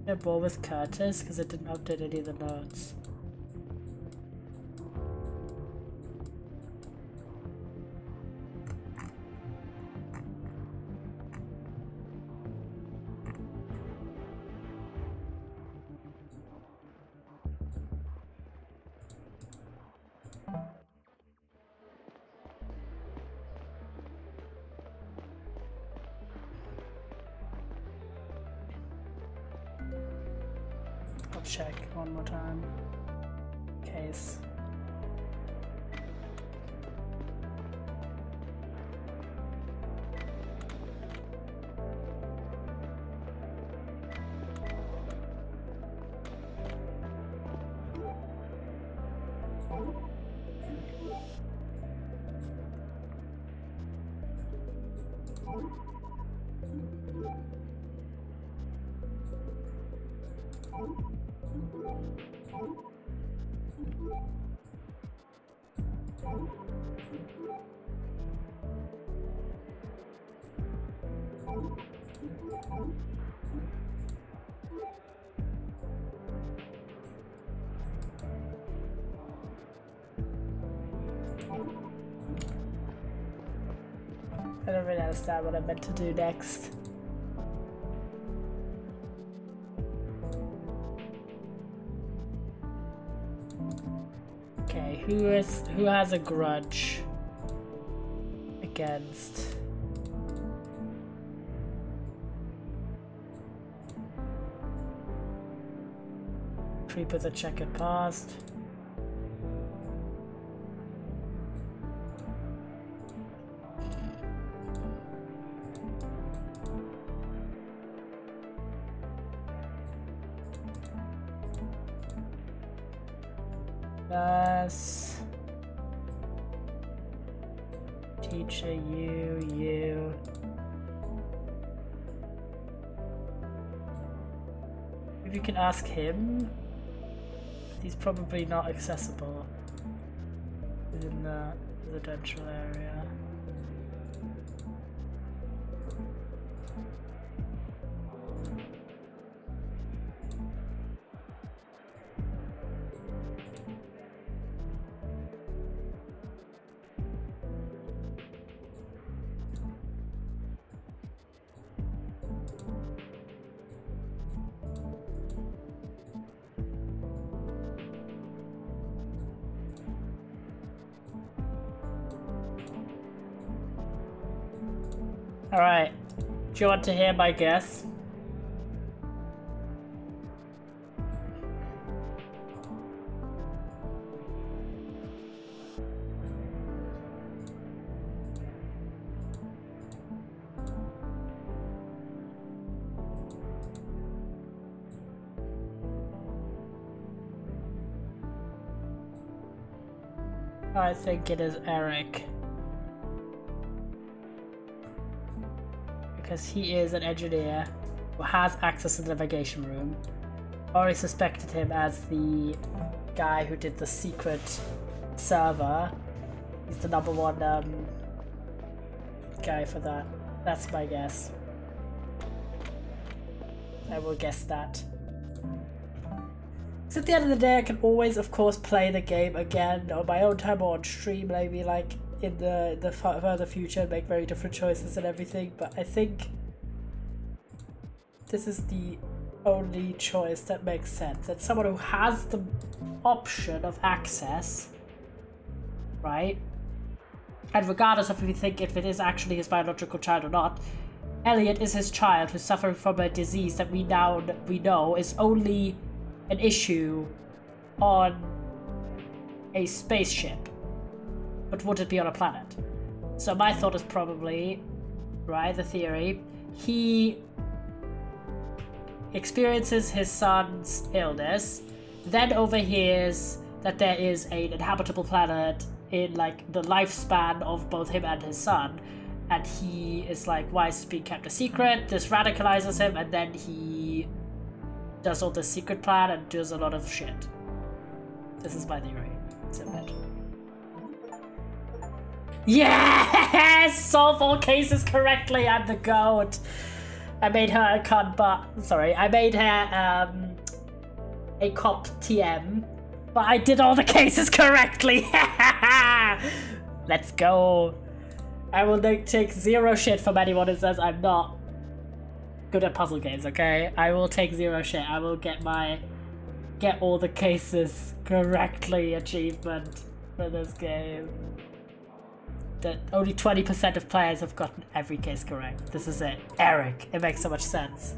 S2: I bore with Curtis because it didn't update any of the notes. Check one more time. Case. I don't really understand what I meant to do next. Okay, who has a grudge against? Creepers a checkered past. Teacher, you. If you can ask him, he's probably not accessible within the residential area. Alright, do you want to hear my guess? I think it is Eric. Because he is an engineer who has access to the navigation room. Already suspected him as the guy who did the secret server. He's the number one guy for that. That's my guess. I will guess that. So at the end of the day, I can always, of course, play the game again on my own time or on stream, maybe like in the further future, make very different choices and everything. But I think this is the only choice that makes sense. That someone who has the option of access, right? And regardless of if you think if it is actually his biological child or not, Elliot is his child who's suffering from a disease that we know is only an issue on a spaceship, but would it be on a planet? So my thought is probably, right, the theory, he experiences his son's illness, then overhears that there is an inhabitable planet in like the lifespan of both him and his son, and he is like, why is this being kept a secret? This radicalizes him, and then he does all this secret plan and does a lot of shit. This is my theory. It's a bit. Yes! Solve all cases correctly. I'm the GOAT. I made her a cunt, but sorry, I made her a cop TM, but I did all the cases correctly. Let's go. I will take zero shit from anyone who says I'm not good at puzzle games, okay? I will take zero shit. I will get all the cases correctly achievement for this game. That only 20% of players have gotten every case correct. This is it. Eric. It makes so much sense.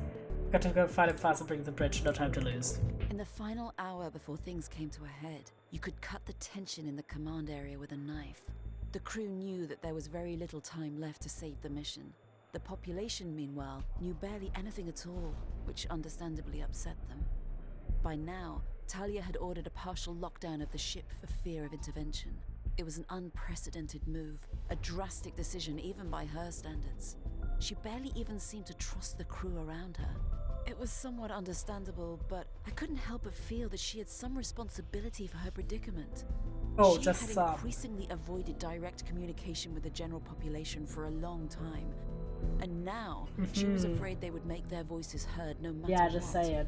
S2: Got to go find him fast and bring the bridge. No time to lose.
S3: In the final hour before things came to a head, you could cut the tension in the command area with a knife. The crew knew that there was very little time left to save the mission. The population, meanwhile, knew barely anything at all, which understandably upset them. By now, Talia had ordered a partial lockdown of the ship for fear of intervention. It was an unprecedented move, a drastic decision even by her standards. She barely even seemed to trust the crew around her. It was somewhat understandable, but I couldn't help but feel that she had some responsibility for her predicament.
S2: Oh,
S3: She
S2: just
S3: had
S2: some.
S3: increasingly avoided direct communication with the general population for a long time. And now, she was afraid they would make their voices heard no matter
S2: Yeah, just
S3: what.
S2: saying.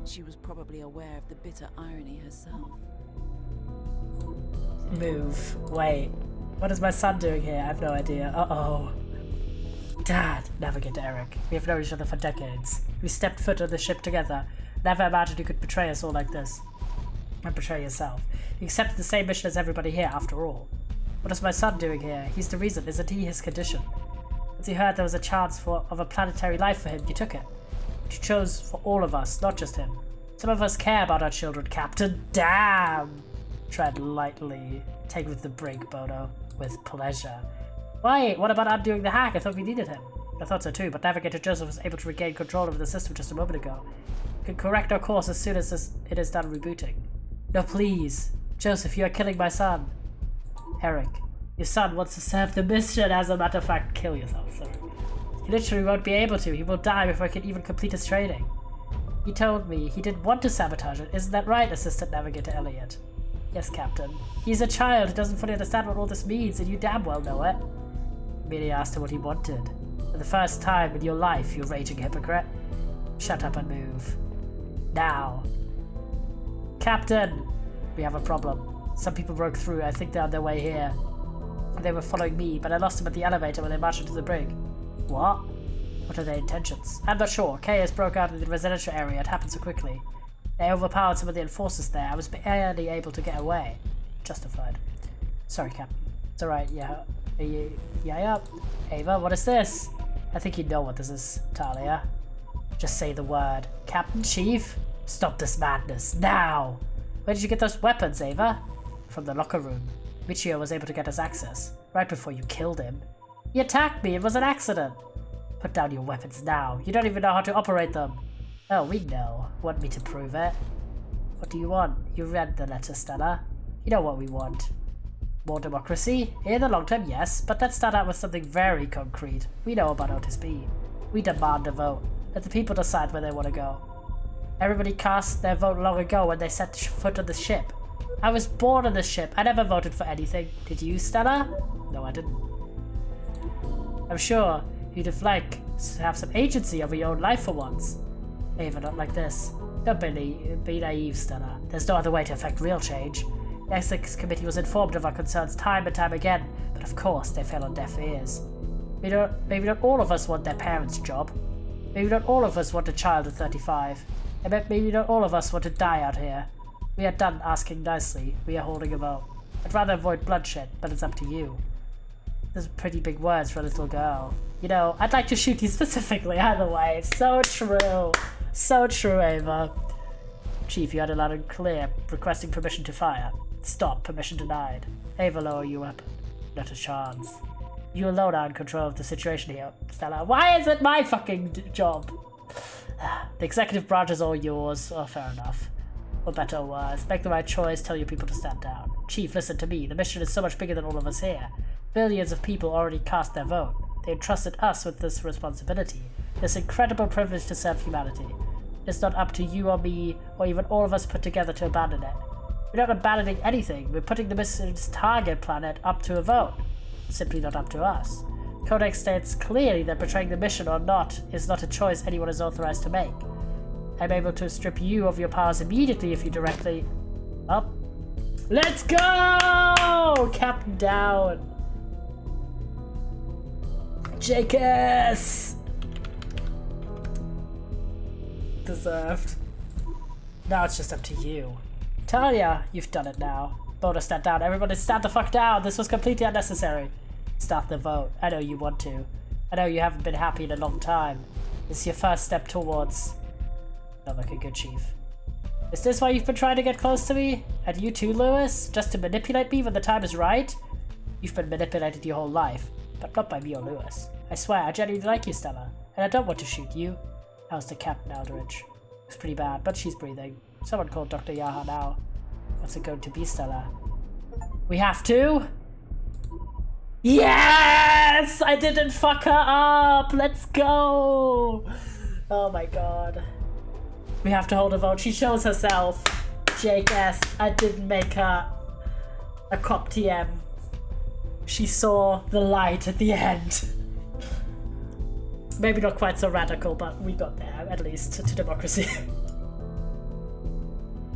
S3: She was probably aware of the bitter irony herself.
S2: Move. Wait. What is my son doing here? I have no idea. Uh-oh. Dad, navigate Eric. We have known each other for decades. We stepped foot on the ship together. Never imagined you could betray us all like this. And betray yourself. You accepted the same mission as everybody here, after all. What is my son doing here? He's the reason, isn't he? His condition. Once you heard there was a chance of a planetary life for him, you took it. But you chose for all of us, not just him. Some of us care about our children, Captain. Damn! Tread lightly. Take with the brake, Bodo. With pleasure. Wait, what about undoing the hack? I thought we needed him. I thought so too, but Navigator Joseph was able to regain control over the system just a moment ago. We can correct our course as soon as it is done rebooting. No, please. Joseph, you are killing my son. Eric, your son wants to serve the mission. As a matter of fact, kill yourself, sorry. He literally won't be able to. He will die before he can even complete his training. He told me he didn't want to sabotage it. Isn't that right, Assistant Navigator Elliot? Yes, Captain. He's a child who doesn't fully understand what all this means, and you damn well know it. Merely asked him what he wanted. For the first time in your life, you raging hypocrite. Shut up and move. Now. Captain! We have a problem. Some people broke through. I think they're on their way here. They were following me, but I lost them at the elevator when they marched into the brig. What? What are their intentions? I'm not sure. Chaos broke out in the residential area. It happened so quickly. They overpowered some of the enforcers there. I was barely able to get away. Justified. Sorry, Captain. It's alright, yeah. Yeah. Ava, what is this? I think you know what this is, Talia. Just say the word. Captain Chief? Stop this madness, now! Where did you get those weapons, Ava? From the locker room. Michio was able to get us access, right before you killed him. He attacked me, it was an accident! Put down your weapons now, you don't even know how to operate them! Oh, we know. Want me to prove it? What do you want? You read the letter, Stella. You know what we want. More democracy? In the long term, yes, but let's start out with something very concrete. We know about Otis B. We demand a vote. Let the people decide where they want to go. Everybody cast their vote long ago when they set foot on the ship. I was born on the ship. I never voted for anything. Did you, Stella? No, I didn't. I'm sure you'd have liked to have some agency over your own life for once. Ava, not like this. Don't be naive, Stella. There's no other way to affect real change. The Ethics Committee was informed of our concerns time and time again, but of course they fell on deaf ears. Maybe not all of us want their parents' job. Maybe not all of us want a child at 35. And maybe not all of us want to die out here. We are done asking nicely. We are holding a vote. I'd rather avoid bloodshed, but it's up to you. Those are pretty big words for a little girl. You know, I'd like to shoot you specifically either way. So true. So true, Ava. Chief, you had a loud and clear, requesting permission to fire. Stop, permission denied. Ava, lower your weapon. Not a chance. You alone are in control of the situation here, Stella. Why is it my fucking job? The executive branch is all yours. Oh, fair enough. Or better or worse, make the right choice, tell your people to stand down. Chief, listen to me. The mission is so much bigger than all of us here. Billions of people already cast their vote. They entrusted us with this responsibility. This incredible privilege to serve humanity. It's not up to you or me, or even all of us put together to abandon it. We're not abandoning anything. We're putting the mission's target planet up to a vote. It's simply not up to us. Codex states clearly that betraying the mission or not is not a choice anyone is authorized to make. I'm able to strip you of your powers immediately if you directly... Up. Let's go! Captain down. Jacobs! Deserved. Now it's just up to you. Talia, you've done it now. Bodo, stand down. Everybody stand the fuck down. This was completely unnecessary. Start the vote. I know you want to. I know you haven't been happy in a long time. This is your first step towards... Not looking good, Chief. Is this why you've been trying to get close to me? And you too, Lewis? Just to manipulate me when the time is right? You've been manipulated your whole life. But not by me or Lewis. I swear, I genuinely like you, Stella. And I don't want to shoot you. How's the Captain Aldridge? It's pretty bad, but she's breathing. Someone called Dr. Yaha now. What's it going to be, Stella? We have to? Yes! I didn't fuck her up! Let's go! Oh my god. We have to hold a vote. She shows herself. Jake S. I didn't make her a cop TM. She saw the light at the end. Maybe not quite so radical, but we got there, at least, to democracy.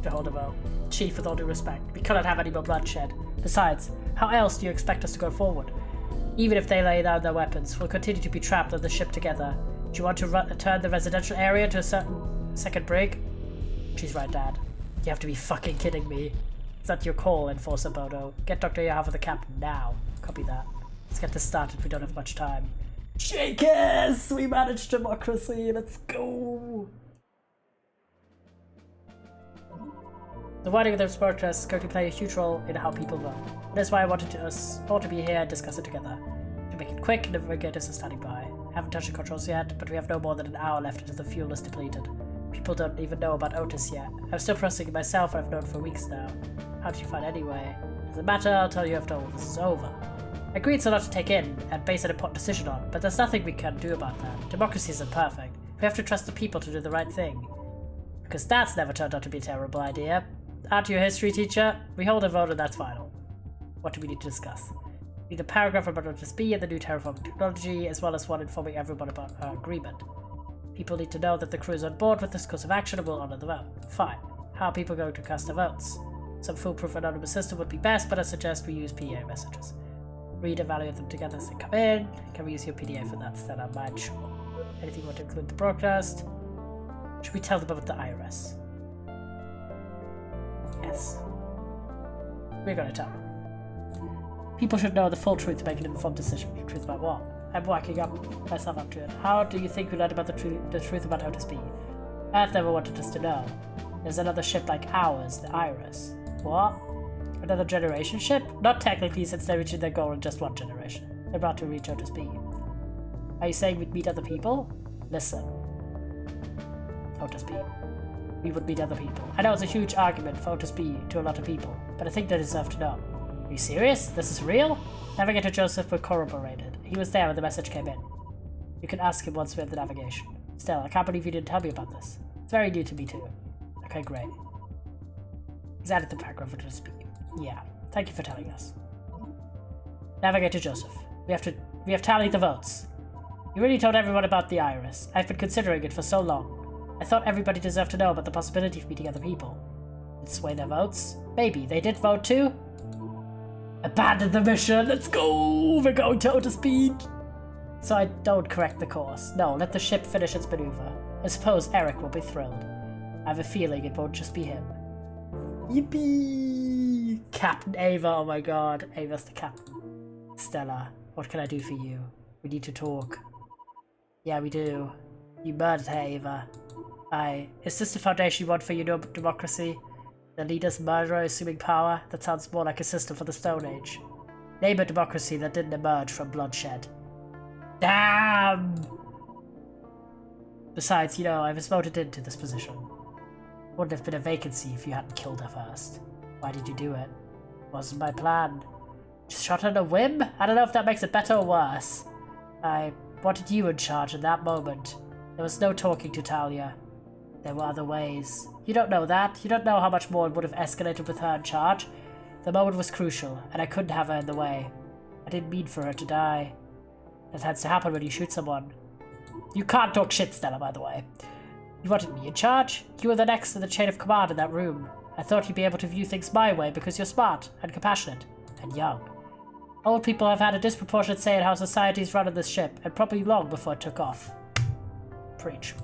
S2: To hold a vote. Chief, with all due respect, we cannot have any more bloodshed. Besides, how else do you expect us to go forward? Even if they lay down their weapons, we'll continue to be trapped on the ship together. Do you want to turn the residential area into a certain second brig? She's right, Dad. You have to be fucking kidding me. Is that your call, Enforcer Bodo? Get Dr. Yahava the captain now. Copy that. Let's get this started, we don't have much time. Shakers! We managed democracy, let's go! The wording of this protest is going to play a huge role in how people vote. That's why I wanted us all to be here and discuss it together. To make it quick, the navigators are standing by. Haven't touched the controls yet, but we have no more than an hour left until the fuel is depleted. People don't even know about Otis yet. I'm still processing it myself, I've known for weeks now. How did you find anyway? Doesn't matter, I'll tell you after all this is over. I agree it's a lot to take in and base an important decision on, but there's nothing we can do about that. Democracy isn't perfect. We have to trust the people to do the right thing. Because that's never turned out to be a terrible idea. Aren't you a history teacher? We hold a vote and that's final. What do we need to discuss? We need a paragraph about Otis B and the new terraforming technology, as well as one informing everyone about our agreement. People need to know that the crew is on board with this course of action and will honor the vote. Fine. How are people going to cast their votes? Some foolproof anonymous system would be best, but I suggest we use PDA messages. Read, evaluate them together as they come in. Can we use your PDA for that? Then I'm not sure. Anything you want to include in the broadcast? Should we tell them about the IRS? Yes. We're gonna tell them. People should know the full truth to make an informed decision. Truth about what? I'm working myself up to it. How do you think we learned about the truth about Otis B? Earth never wanted us to know. There's another ship like ours, the Iris. What? Another generation ship? Not technically, since they're reaching their goal in just one generation. They're about to reach Otis B. Are you saying we'd meet other people? Listen. Otis B. We would meet other people. I know it's a huge argument for Otis B to a lot of people, but I think they deserve to know. Are you serious? This is real? Navigator Joseph will corroborate it. He was there when the message came in. You can ask him once we have the navigation. Still, I can't believe you didn't tell me about this. It's very new to me too. Okay, great. He's added the paragraph for Otis B. Yeah, thank you for telling us. Navigator Joseph, we have tallied the votes. You really told everyone about the Iris. I've been considering it for so long. I thought everybody deserved to know about the possibility of meeting other people. Did it sway their votes? Maybe. They did vote too? Abandon the mission! Let's go! We're going to Otis B! So I don't correct the course. No, let the ship finish its maneuver. I suppose Eric will be thrilled. I have a feeling it won't just be him. Yippee! Captain Ava, oh my god. Ava's the captain. Stella, what can I do for you? We need to talk. Yeah, we do. You murdered her, Ava. Is this the foundation you want for your democracy? The leader's murderer assuming power? That sounds more like a system for the Stone Age. Name a democracy that didn't emerge from bloodshed. Damn! Besides, you know, I was voted into this position. Wouldn't have been a vacancy if you hadn't killed her first. Why did you do it? Wasn't my plan. Just shot her on a whim? I don't know if that makes it better or worse. I wanted you in charge in that moment. There was no talking to Talia. There were other ways. You don't know that. You don't know how much more it would have escalated with her in charge. The moment was crucial, and I couldn't have her in the way. I didn't mean for her to die. That has to happen when you shoot someone. You can't talk shit, Stella, by the way. You wanted me in charge? You were the next in the chain of command in that room. I thought you'd be able to view things my way because you're smart and compassionate and young. Old people have had a disproportionate say in how society's run on this ship, and probably long before it took off. Preach.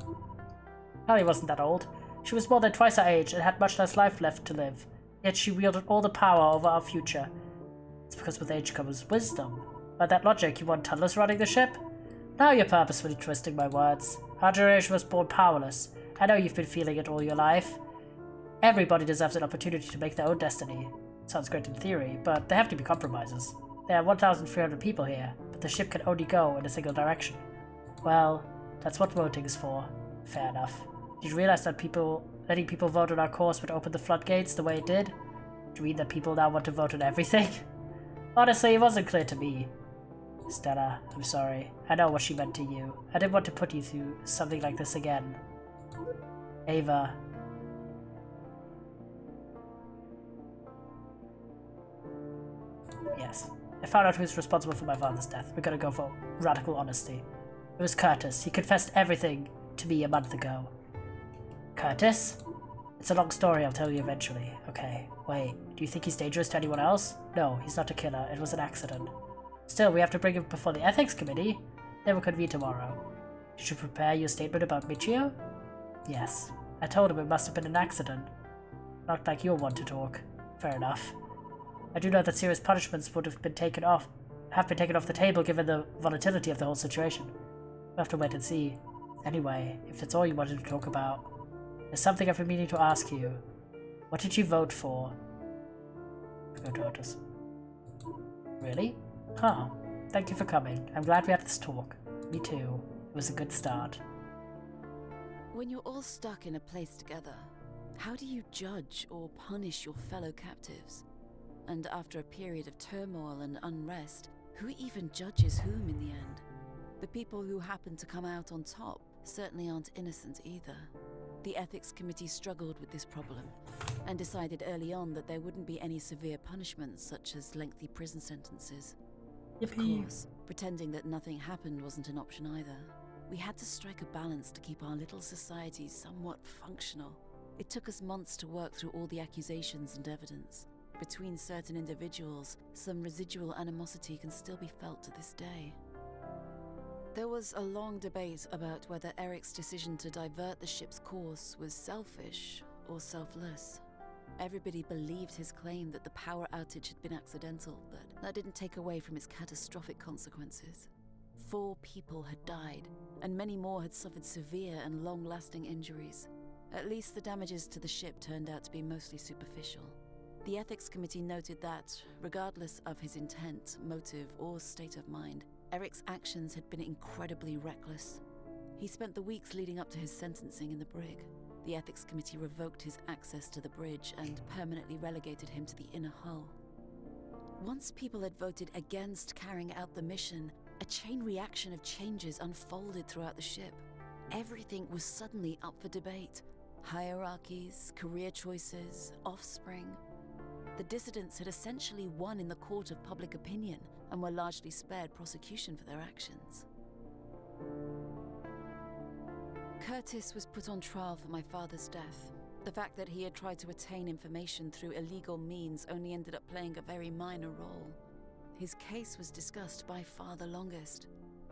S2: Talia wasn't that old. She was more than twice our age and had much less life left to live. Yet she wielded all the power over our future. It's because with age comes wisdom. By that logic, you want Tunless running the ship? Now you're purposefully twisting my words. Our generation was born powerless. I know you've been feeling it all your life. Everybody deserves an opportunity to make their own destiny. Sounds great in theory, but there have to be compromises. There are 1,300 people here, but the ship can only go in a single direction. Well, that's what voting is for. Fair enough. Did you realize that letting people vote on our course would open the floodgates the way it did? Do you mean that people now want to vote on everything? Honestly, it wasn't clear to me. Stella, I'm sorry. I know what she meant to you. I didn't want to put you through something like this again. Ava. Yes. I found out who's responsible for my father's death. We're gonna go for radical honesty. It was Curtis. He confessed everything to me a month ago. Curtis? It's a long story, I'll tell you eventually. Okay, wait. Do you think he's dangerous to anyone else? No, he's not a killer. It was an accident. Still, we have to bring him before the ethics committee. They will convene tomorrow. Did you prepare your statement about Michio? Yes. I told him it must have been an accident. Not like you'll want to talk. Fair enough. I do know that serious punishments would have been taken off the table given the volatility of the whole situation. We'll have to wait and see. Anyway, if that's all you wanted to talk about, there's something I've been meaning to ask you. What did you vote for? Go to Otis. Really? Huh. Thank you for coming. I'm glad we had this talk. Me too. It was a good start.
S3: When you're all stuck in a place together, how do you judge or punish your fellow captives? And after a period of turmoil and unrest, who even judges whom in the end? The people who happen to come out on top certainly aren't innocent either. The ethics committee struggled with this problem and decided early on that there wouldn't be any severe punishments such as lengthy prison sentences. Of course, pretending that nothing happened wasn't an option either. We had to strike a balance to keep our little society somewhat functional. It took us months to work through all the accusations and evidence. Between certain individuals, some residual animosity can still be felt to this day. There was a long debate about whether Eric's decision to divert the ship's course was selfish or selfless. Everybody believed his claim that the power outage had been accidental, but that didn't take away from its catastrophic consequences. 4 people had died, and many more had suffered severe and long-lasting injuries. At least the damages to the ship turned out to be mostly superficial. The Ethics Committee noted that, regardless of his intent, motive, or state of mind, Eric's actions had been incredibly reckless. He spent the weeks leading up to his sentencing in the brig. The Ethics Committee revoked his access to the bridge and permanently relegated him to the inner hull. Once people had voted against carrying out the mission, a chain reaction of changes unfolded throughout the ship. Everything was suddenly up for debate. Hierarchies, career choices, offspring. The dissidents had essentially won in the court of public opinion and were largely spared prosecution for their actions. Curtis was put on trial for my father's death. The fact that he had tried to attain information through illegal means only ended up playing a very minor role. His case was discussed by far the longest.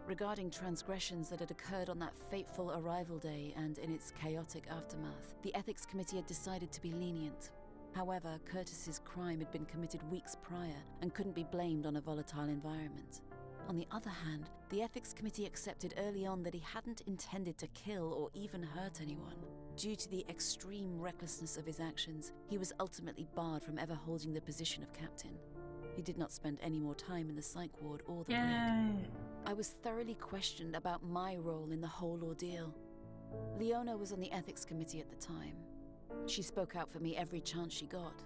S3: Regarding transgressions that had occurred on that fateful arrival day and in its chaotic aftermath, the Ethics Committee had decided to be lenient. However, Curtis's crime had been committed weeks prior and couldn't be blamed on a volatile environment. On the other hand, the Ethics Committee accepted early on that he hadn't intended to kill or even hurt anyone. Due to the extreme recklessness of his actions, he was ultimately barred from ever holding the position of captain. He did not spend any more time in the psych ward or the brig. I was thoroughly questioned about my role in the whole ordeal. Leona was on the Ethics Committee at the time. She spoke out for me every chance she got.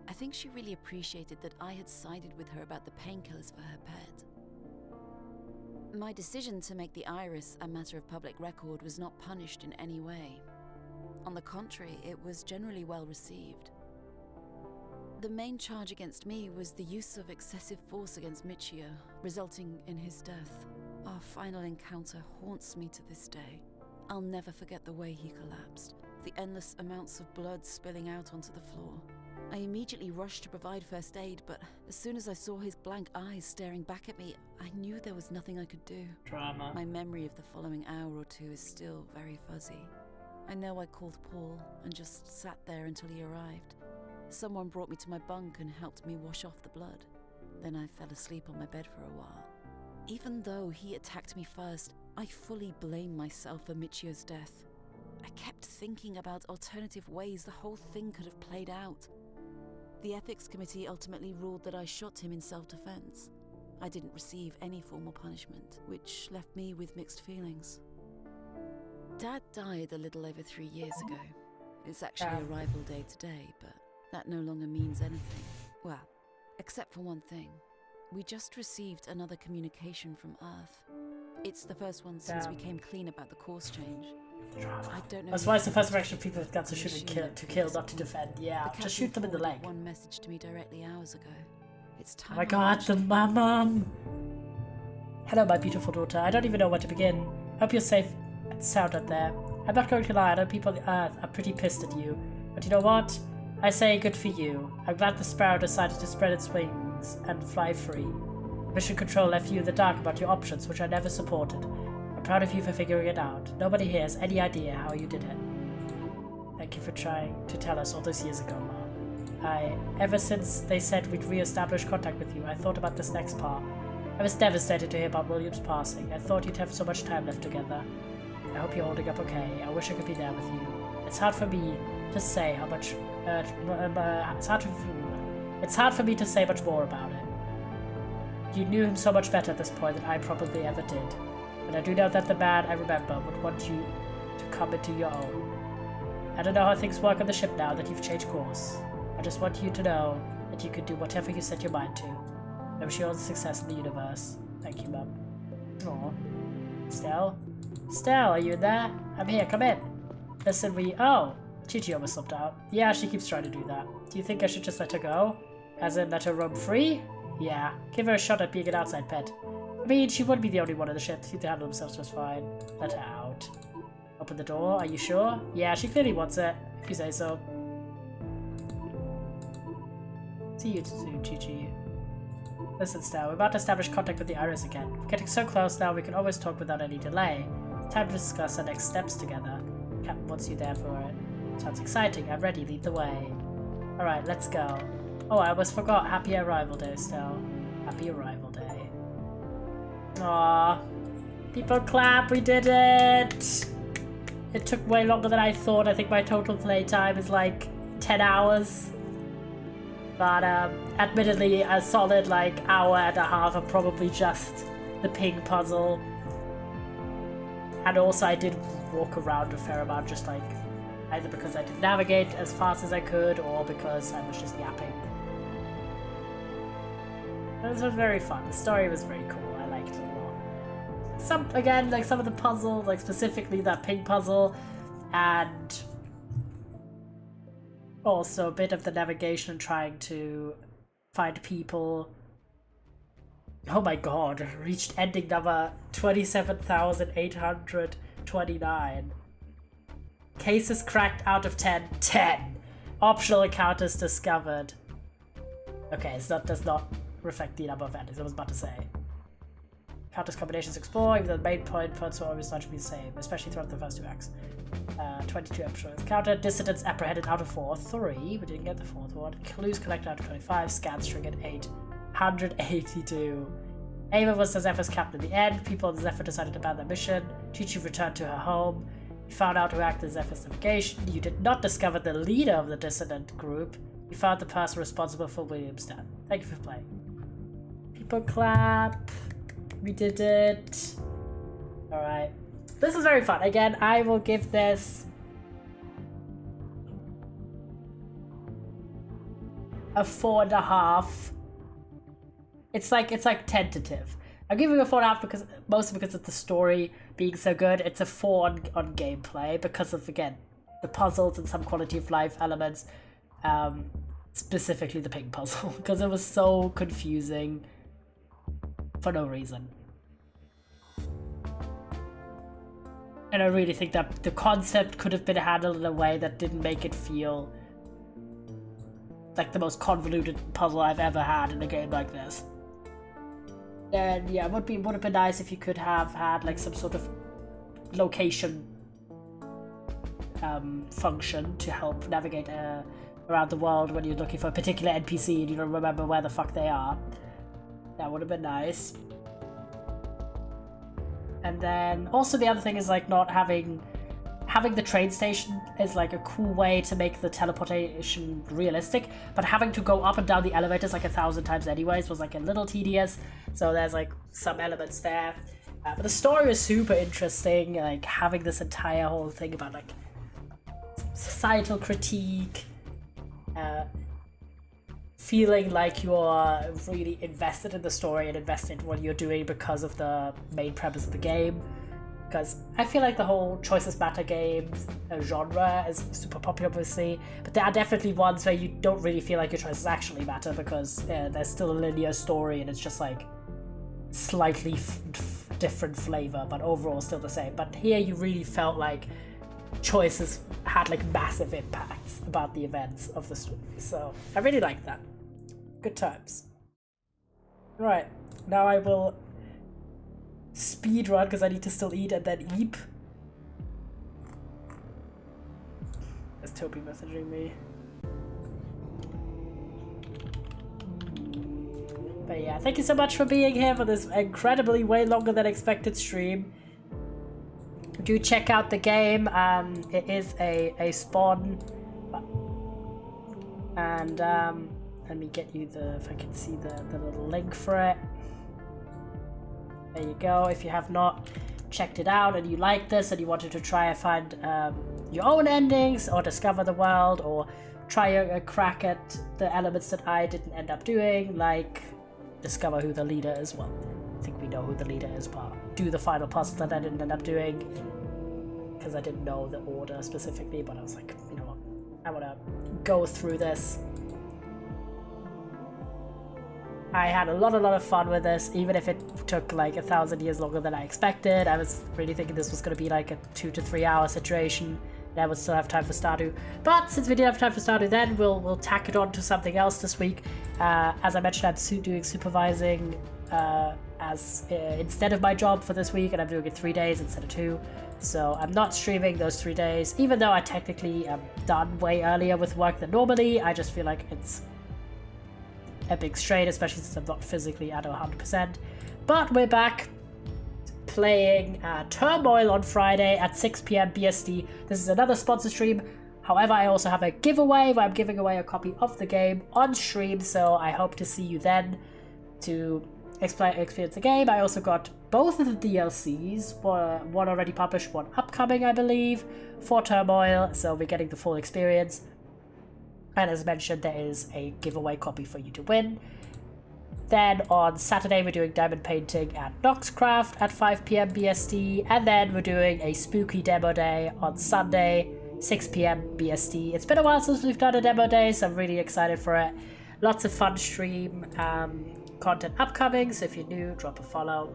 S3: I think she really appreciated that I had sided with her about the painkillers for her pet. My decision to make the Iris a matter of public record was not punished in any way. On the contrary, it was generally well received. The main charge against me was the use of excessive force against Michio, resulting in his death. Our final encounter haunts me to this day. I'll never forget the way he collapsed, the endless amounts of blood spilling out onto the floor. I immediately rushed to provide first aid, but as soon as I saw his blank eyes staring back at me, I knew there was nothing I could do.
S2: Drama.
S3: My memory of the following hour or two is still very fuzzy. I know I called Paul and just sat there until he arrived. Someone brought me to my bunk and helped me wash off the blood. Then I fell asleep on my bed for a while. Even though he attacked me first, I fully blame myself for Michio's death. I kept thinking about alternative ways the whole thing could have played out. The Ethics Committee ultimately ruled that I shot him in self-defense. I didn't receive any formal punishment, which left me with mixed feelings. Dad died a little over 3 years ago. It's actually arrival day today, but that no longer means anything. Well, except for one thing. We just received another communication from Earth. It's the first one since we came clean about the course change. I don't know.
S2: That's why it's the first reaction people have got to shoot and kill, not to defend. Yeah, just shoot them in the leg.
S3: One message to me directly hours ago. It's time.
S2: Oh my god, the mum. Hello, my beautiful daughter. I don't even know where to begin. Hope you're safe and sound out there. I'm not going to lie, I know people on the Earth are pretty pissed at you. But you know what? I say good for you. I'm glad the Sparrow decided to spread its wings and fly free. Mission Control left you in the dark about your options, which I never supported. I'm proud of you for figuring it out. Nobody here has any idea how you did it. Thank you for trying to tell us all those years ago, Mom. Ever since they said we'd re-establish contact with you, I thought about this next part. I was devastated to hear about William's passing. I thought you'd have so much time left together. I hope you're holding up okay. I wish I could be there with you. It's hard for me to say how much. It's hard for me to say much more about it. You knew him so much better at this point than I probably ever did. But I do know that the man I remember would want you to come into your own. I don't know how things work on the ship now that you've changed course. I just want you to know that you can do whatever you set your mind to. I wish you all the success in the universe. Thank you, Mum. Aw. Stell? Stell, are you in there? I'm here, come in. Listen, oh, Chi-Chi almost slipped out. Yeah, she keeps trying to do that. Do you think I should just let her go? As in, let her roam free? Yeah, give her a shot at being an outside pet. I mean, she would be the only one in the ship. She'd handle themselves just fine. Let her out. Open the door, are you sure? Yeah, she clearly wants it, if you say so. See you soon, Chi-Chi. Listen, Stell, we're about to establish contact with the Iris again. We're getting so close now we can always talk without any delay. Time to discuss our next steps together. Captain wants you there for it. Sounds exciting. I'm ready. Lead the way. Alright, let's go. Oh, I almost forgot. Happy Arrival Day, Stell. Happy Arrival Day. Aww. People clap. We did it! It took way longer than I thought. I think my total playtime is like 10 hours. But admittedly, a solid like hour and a half of probably just the ping puzzle. And also I did walk around a fair amount, just like either because I didn't navigate as fast as I could or because I was just yapping. This was very fun. The story was very cool. I liked it a lot. Again, like some of the puzzles, like specifically that ping puzzle, and also a bit of the navigation and trying to find people. Oh my god, reached ending number 27,829. Cases cracked out of 10. 10! Optional encounters discovered. Okay, so that does not reflect the number of endings, I was about to say. Encounters combinations explore, even though the main points will always largely be the same, especially throughout the first two acts. 22 episodes. Encounter dissidents apprehended out of 4. 3, we didn't get the fourth one. Clues collected out of 25. Scans triggered 882. Ava was the Zephyr's captain in the end. People on the Zephyr decided to ban their mission. Chi-Chi returned to her home. You found out who acted as Zephyr's navigation. You did not discover the leader of the dissident group. You found the person responsible for William's death. Thank you for playing. People clap. We did it. Alright. This is very fun. Again, I will give this a 4.5. It's like tentative. I'm giving it a 4.5 because mostly because of the story being so good. It's a 4 on gameplay because of, again, the puzzles and some quality of life elements. Specifically the ping puzzle because it was so confusing for no reason. And I really think that the concept could have been handled in a way that didn't make it feel like the most convoluted puzzle I've ever had in a game like this. And yeah, it would have been nice if you could have had like some sort of location function to help navigate around the world when you're looking for a particular NPC and you don't remember where the fuck they are. That would have been nice. And then also the other thing is like not having the train station is like a cool way to make the teleportation realistic, but having to go up and down the elevators like 1,000 times anyways was like a little tedious. So there's like some elements there. But the story was super interesting, like having this entire whole thing about like societal critique, feeling like you're really invested in the story and invested in what you're doing because of the main premise of the game. Because I feel like the whole choices matter game genre is super popular, obviously, but there are definitely ones where you don't really feel like your choices actually matter because there's still a linear story and it's just like slightly different flavor, but overall still the same. But here you really felt like choices had like massive impacts about the events of the story. So I really like that. Good times. Right, now I will speed run because I need to still eat and then eep. There's Toby messaging me. But yeah, thank you so much for being here for this incredibly way longer than expected stream. Do check out the game. It is a spawn. And let me get you if I can see the little link for it. There you go. If you have not checked it out and you like this and you wanted to try and find your own endings or discover the world or try a crack at the elements that I didn't end up doing, like discover who the leader is. Well, I think we know who the leader is, but do the final puzzle that I didn't end up doing because I didn't know the order specifically, but I was like, you know what, I want to go through this. I had a lot of fun with this, even if it took like 1,000 years longer than I expected. I was really thinking this was going to be like a 2 to 3 hour situation, and I would still have time for Stardew. But since we didn't have time for Stardew then, we'll tack it on to something else this week. As I mentioned, I'm doing supervising instead of my job for this week, and I'm doing it 3 days instead of 2. So I'm not streaming those 3 days, even though I technically am done way earlier with work than normally. I just feel like it's a big strain, especially since I'm not physically at 100%. But we're back playing Turmoil on Friday at 6 PM BST. This is another sponsor stream. However, I also have a giveaway where I'm giving away a copy of the game on stream, so I hope to see you then to experience the game. I also got both of the DLCs, one already published, one upcoming, I believe, for Turmoil, so we're getting the full experience. And as mentioned, there is a giveaway copy for you to win. Then on Saturday, we're doing diamond painting at Noxcraft at 5 PM BST, and then we're doing a spooky demo day on Sunday, 6 PM BST. It's been a while since we've done a demo day, so I'm really excited for it. Lots of fun stream content upcoming, so if you're new, drop a follow.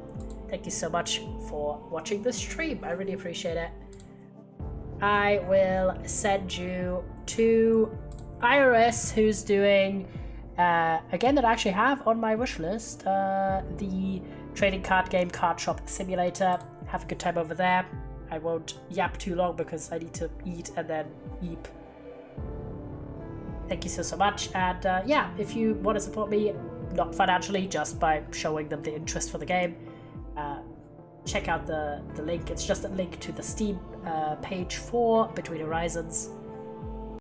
S2: Thank you so much for watching the stream. I really appreciate it. I will send you to Iris, who's doing a game that I actually have on my wish list, the trading card game Card Shop Simulator. Have a good time over there. I won't yap too long because I need to eat and then eep. Thank you so much, and yeah, if you want to support me, not financially, just by showing them the interest for the game, check out the link. It's just a link to the Steam page for Between Horizons.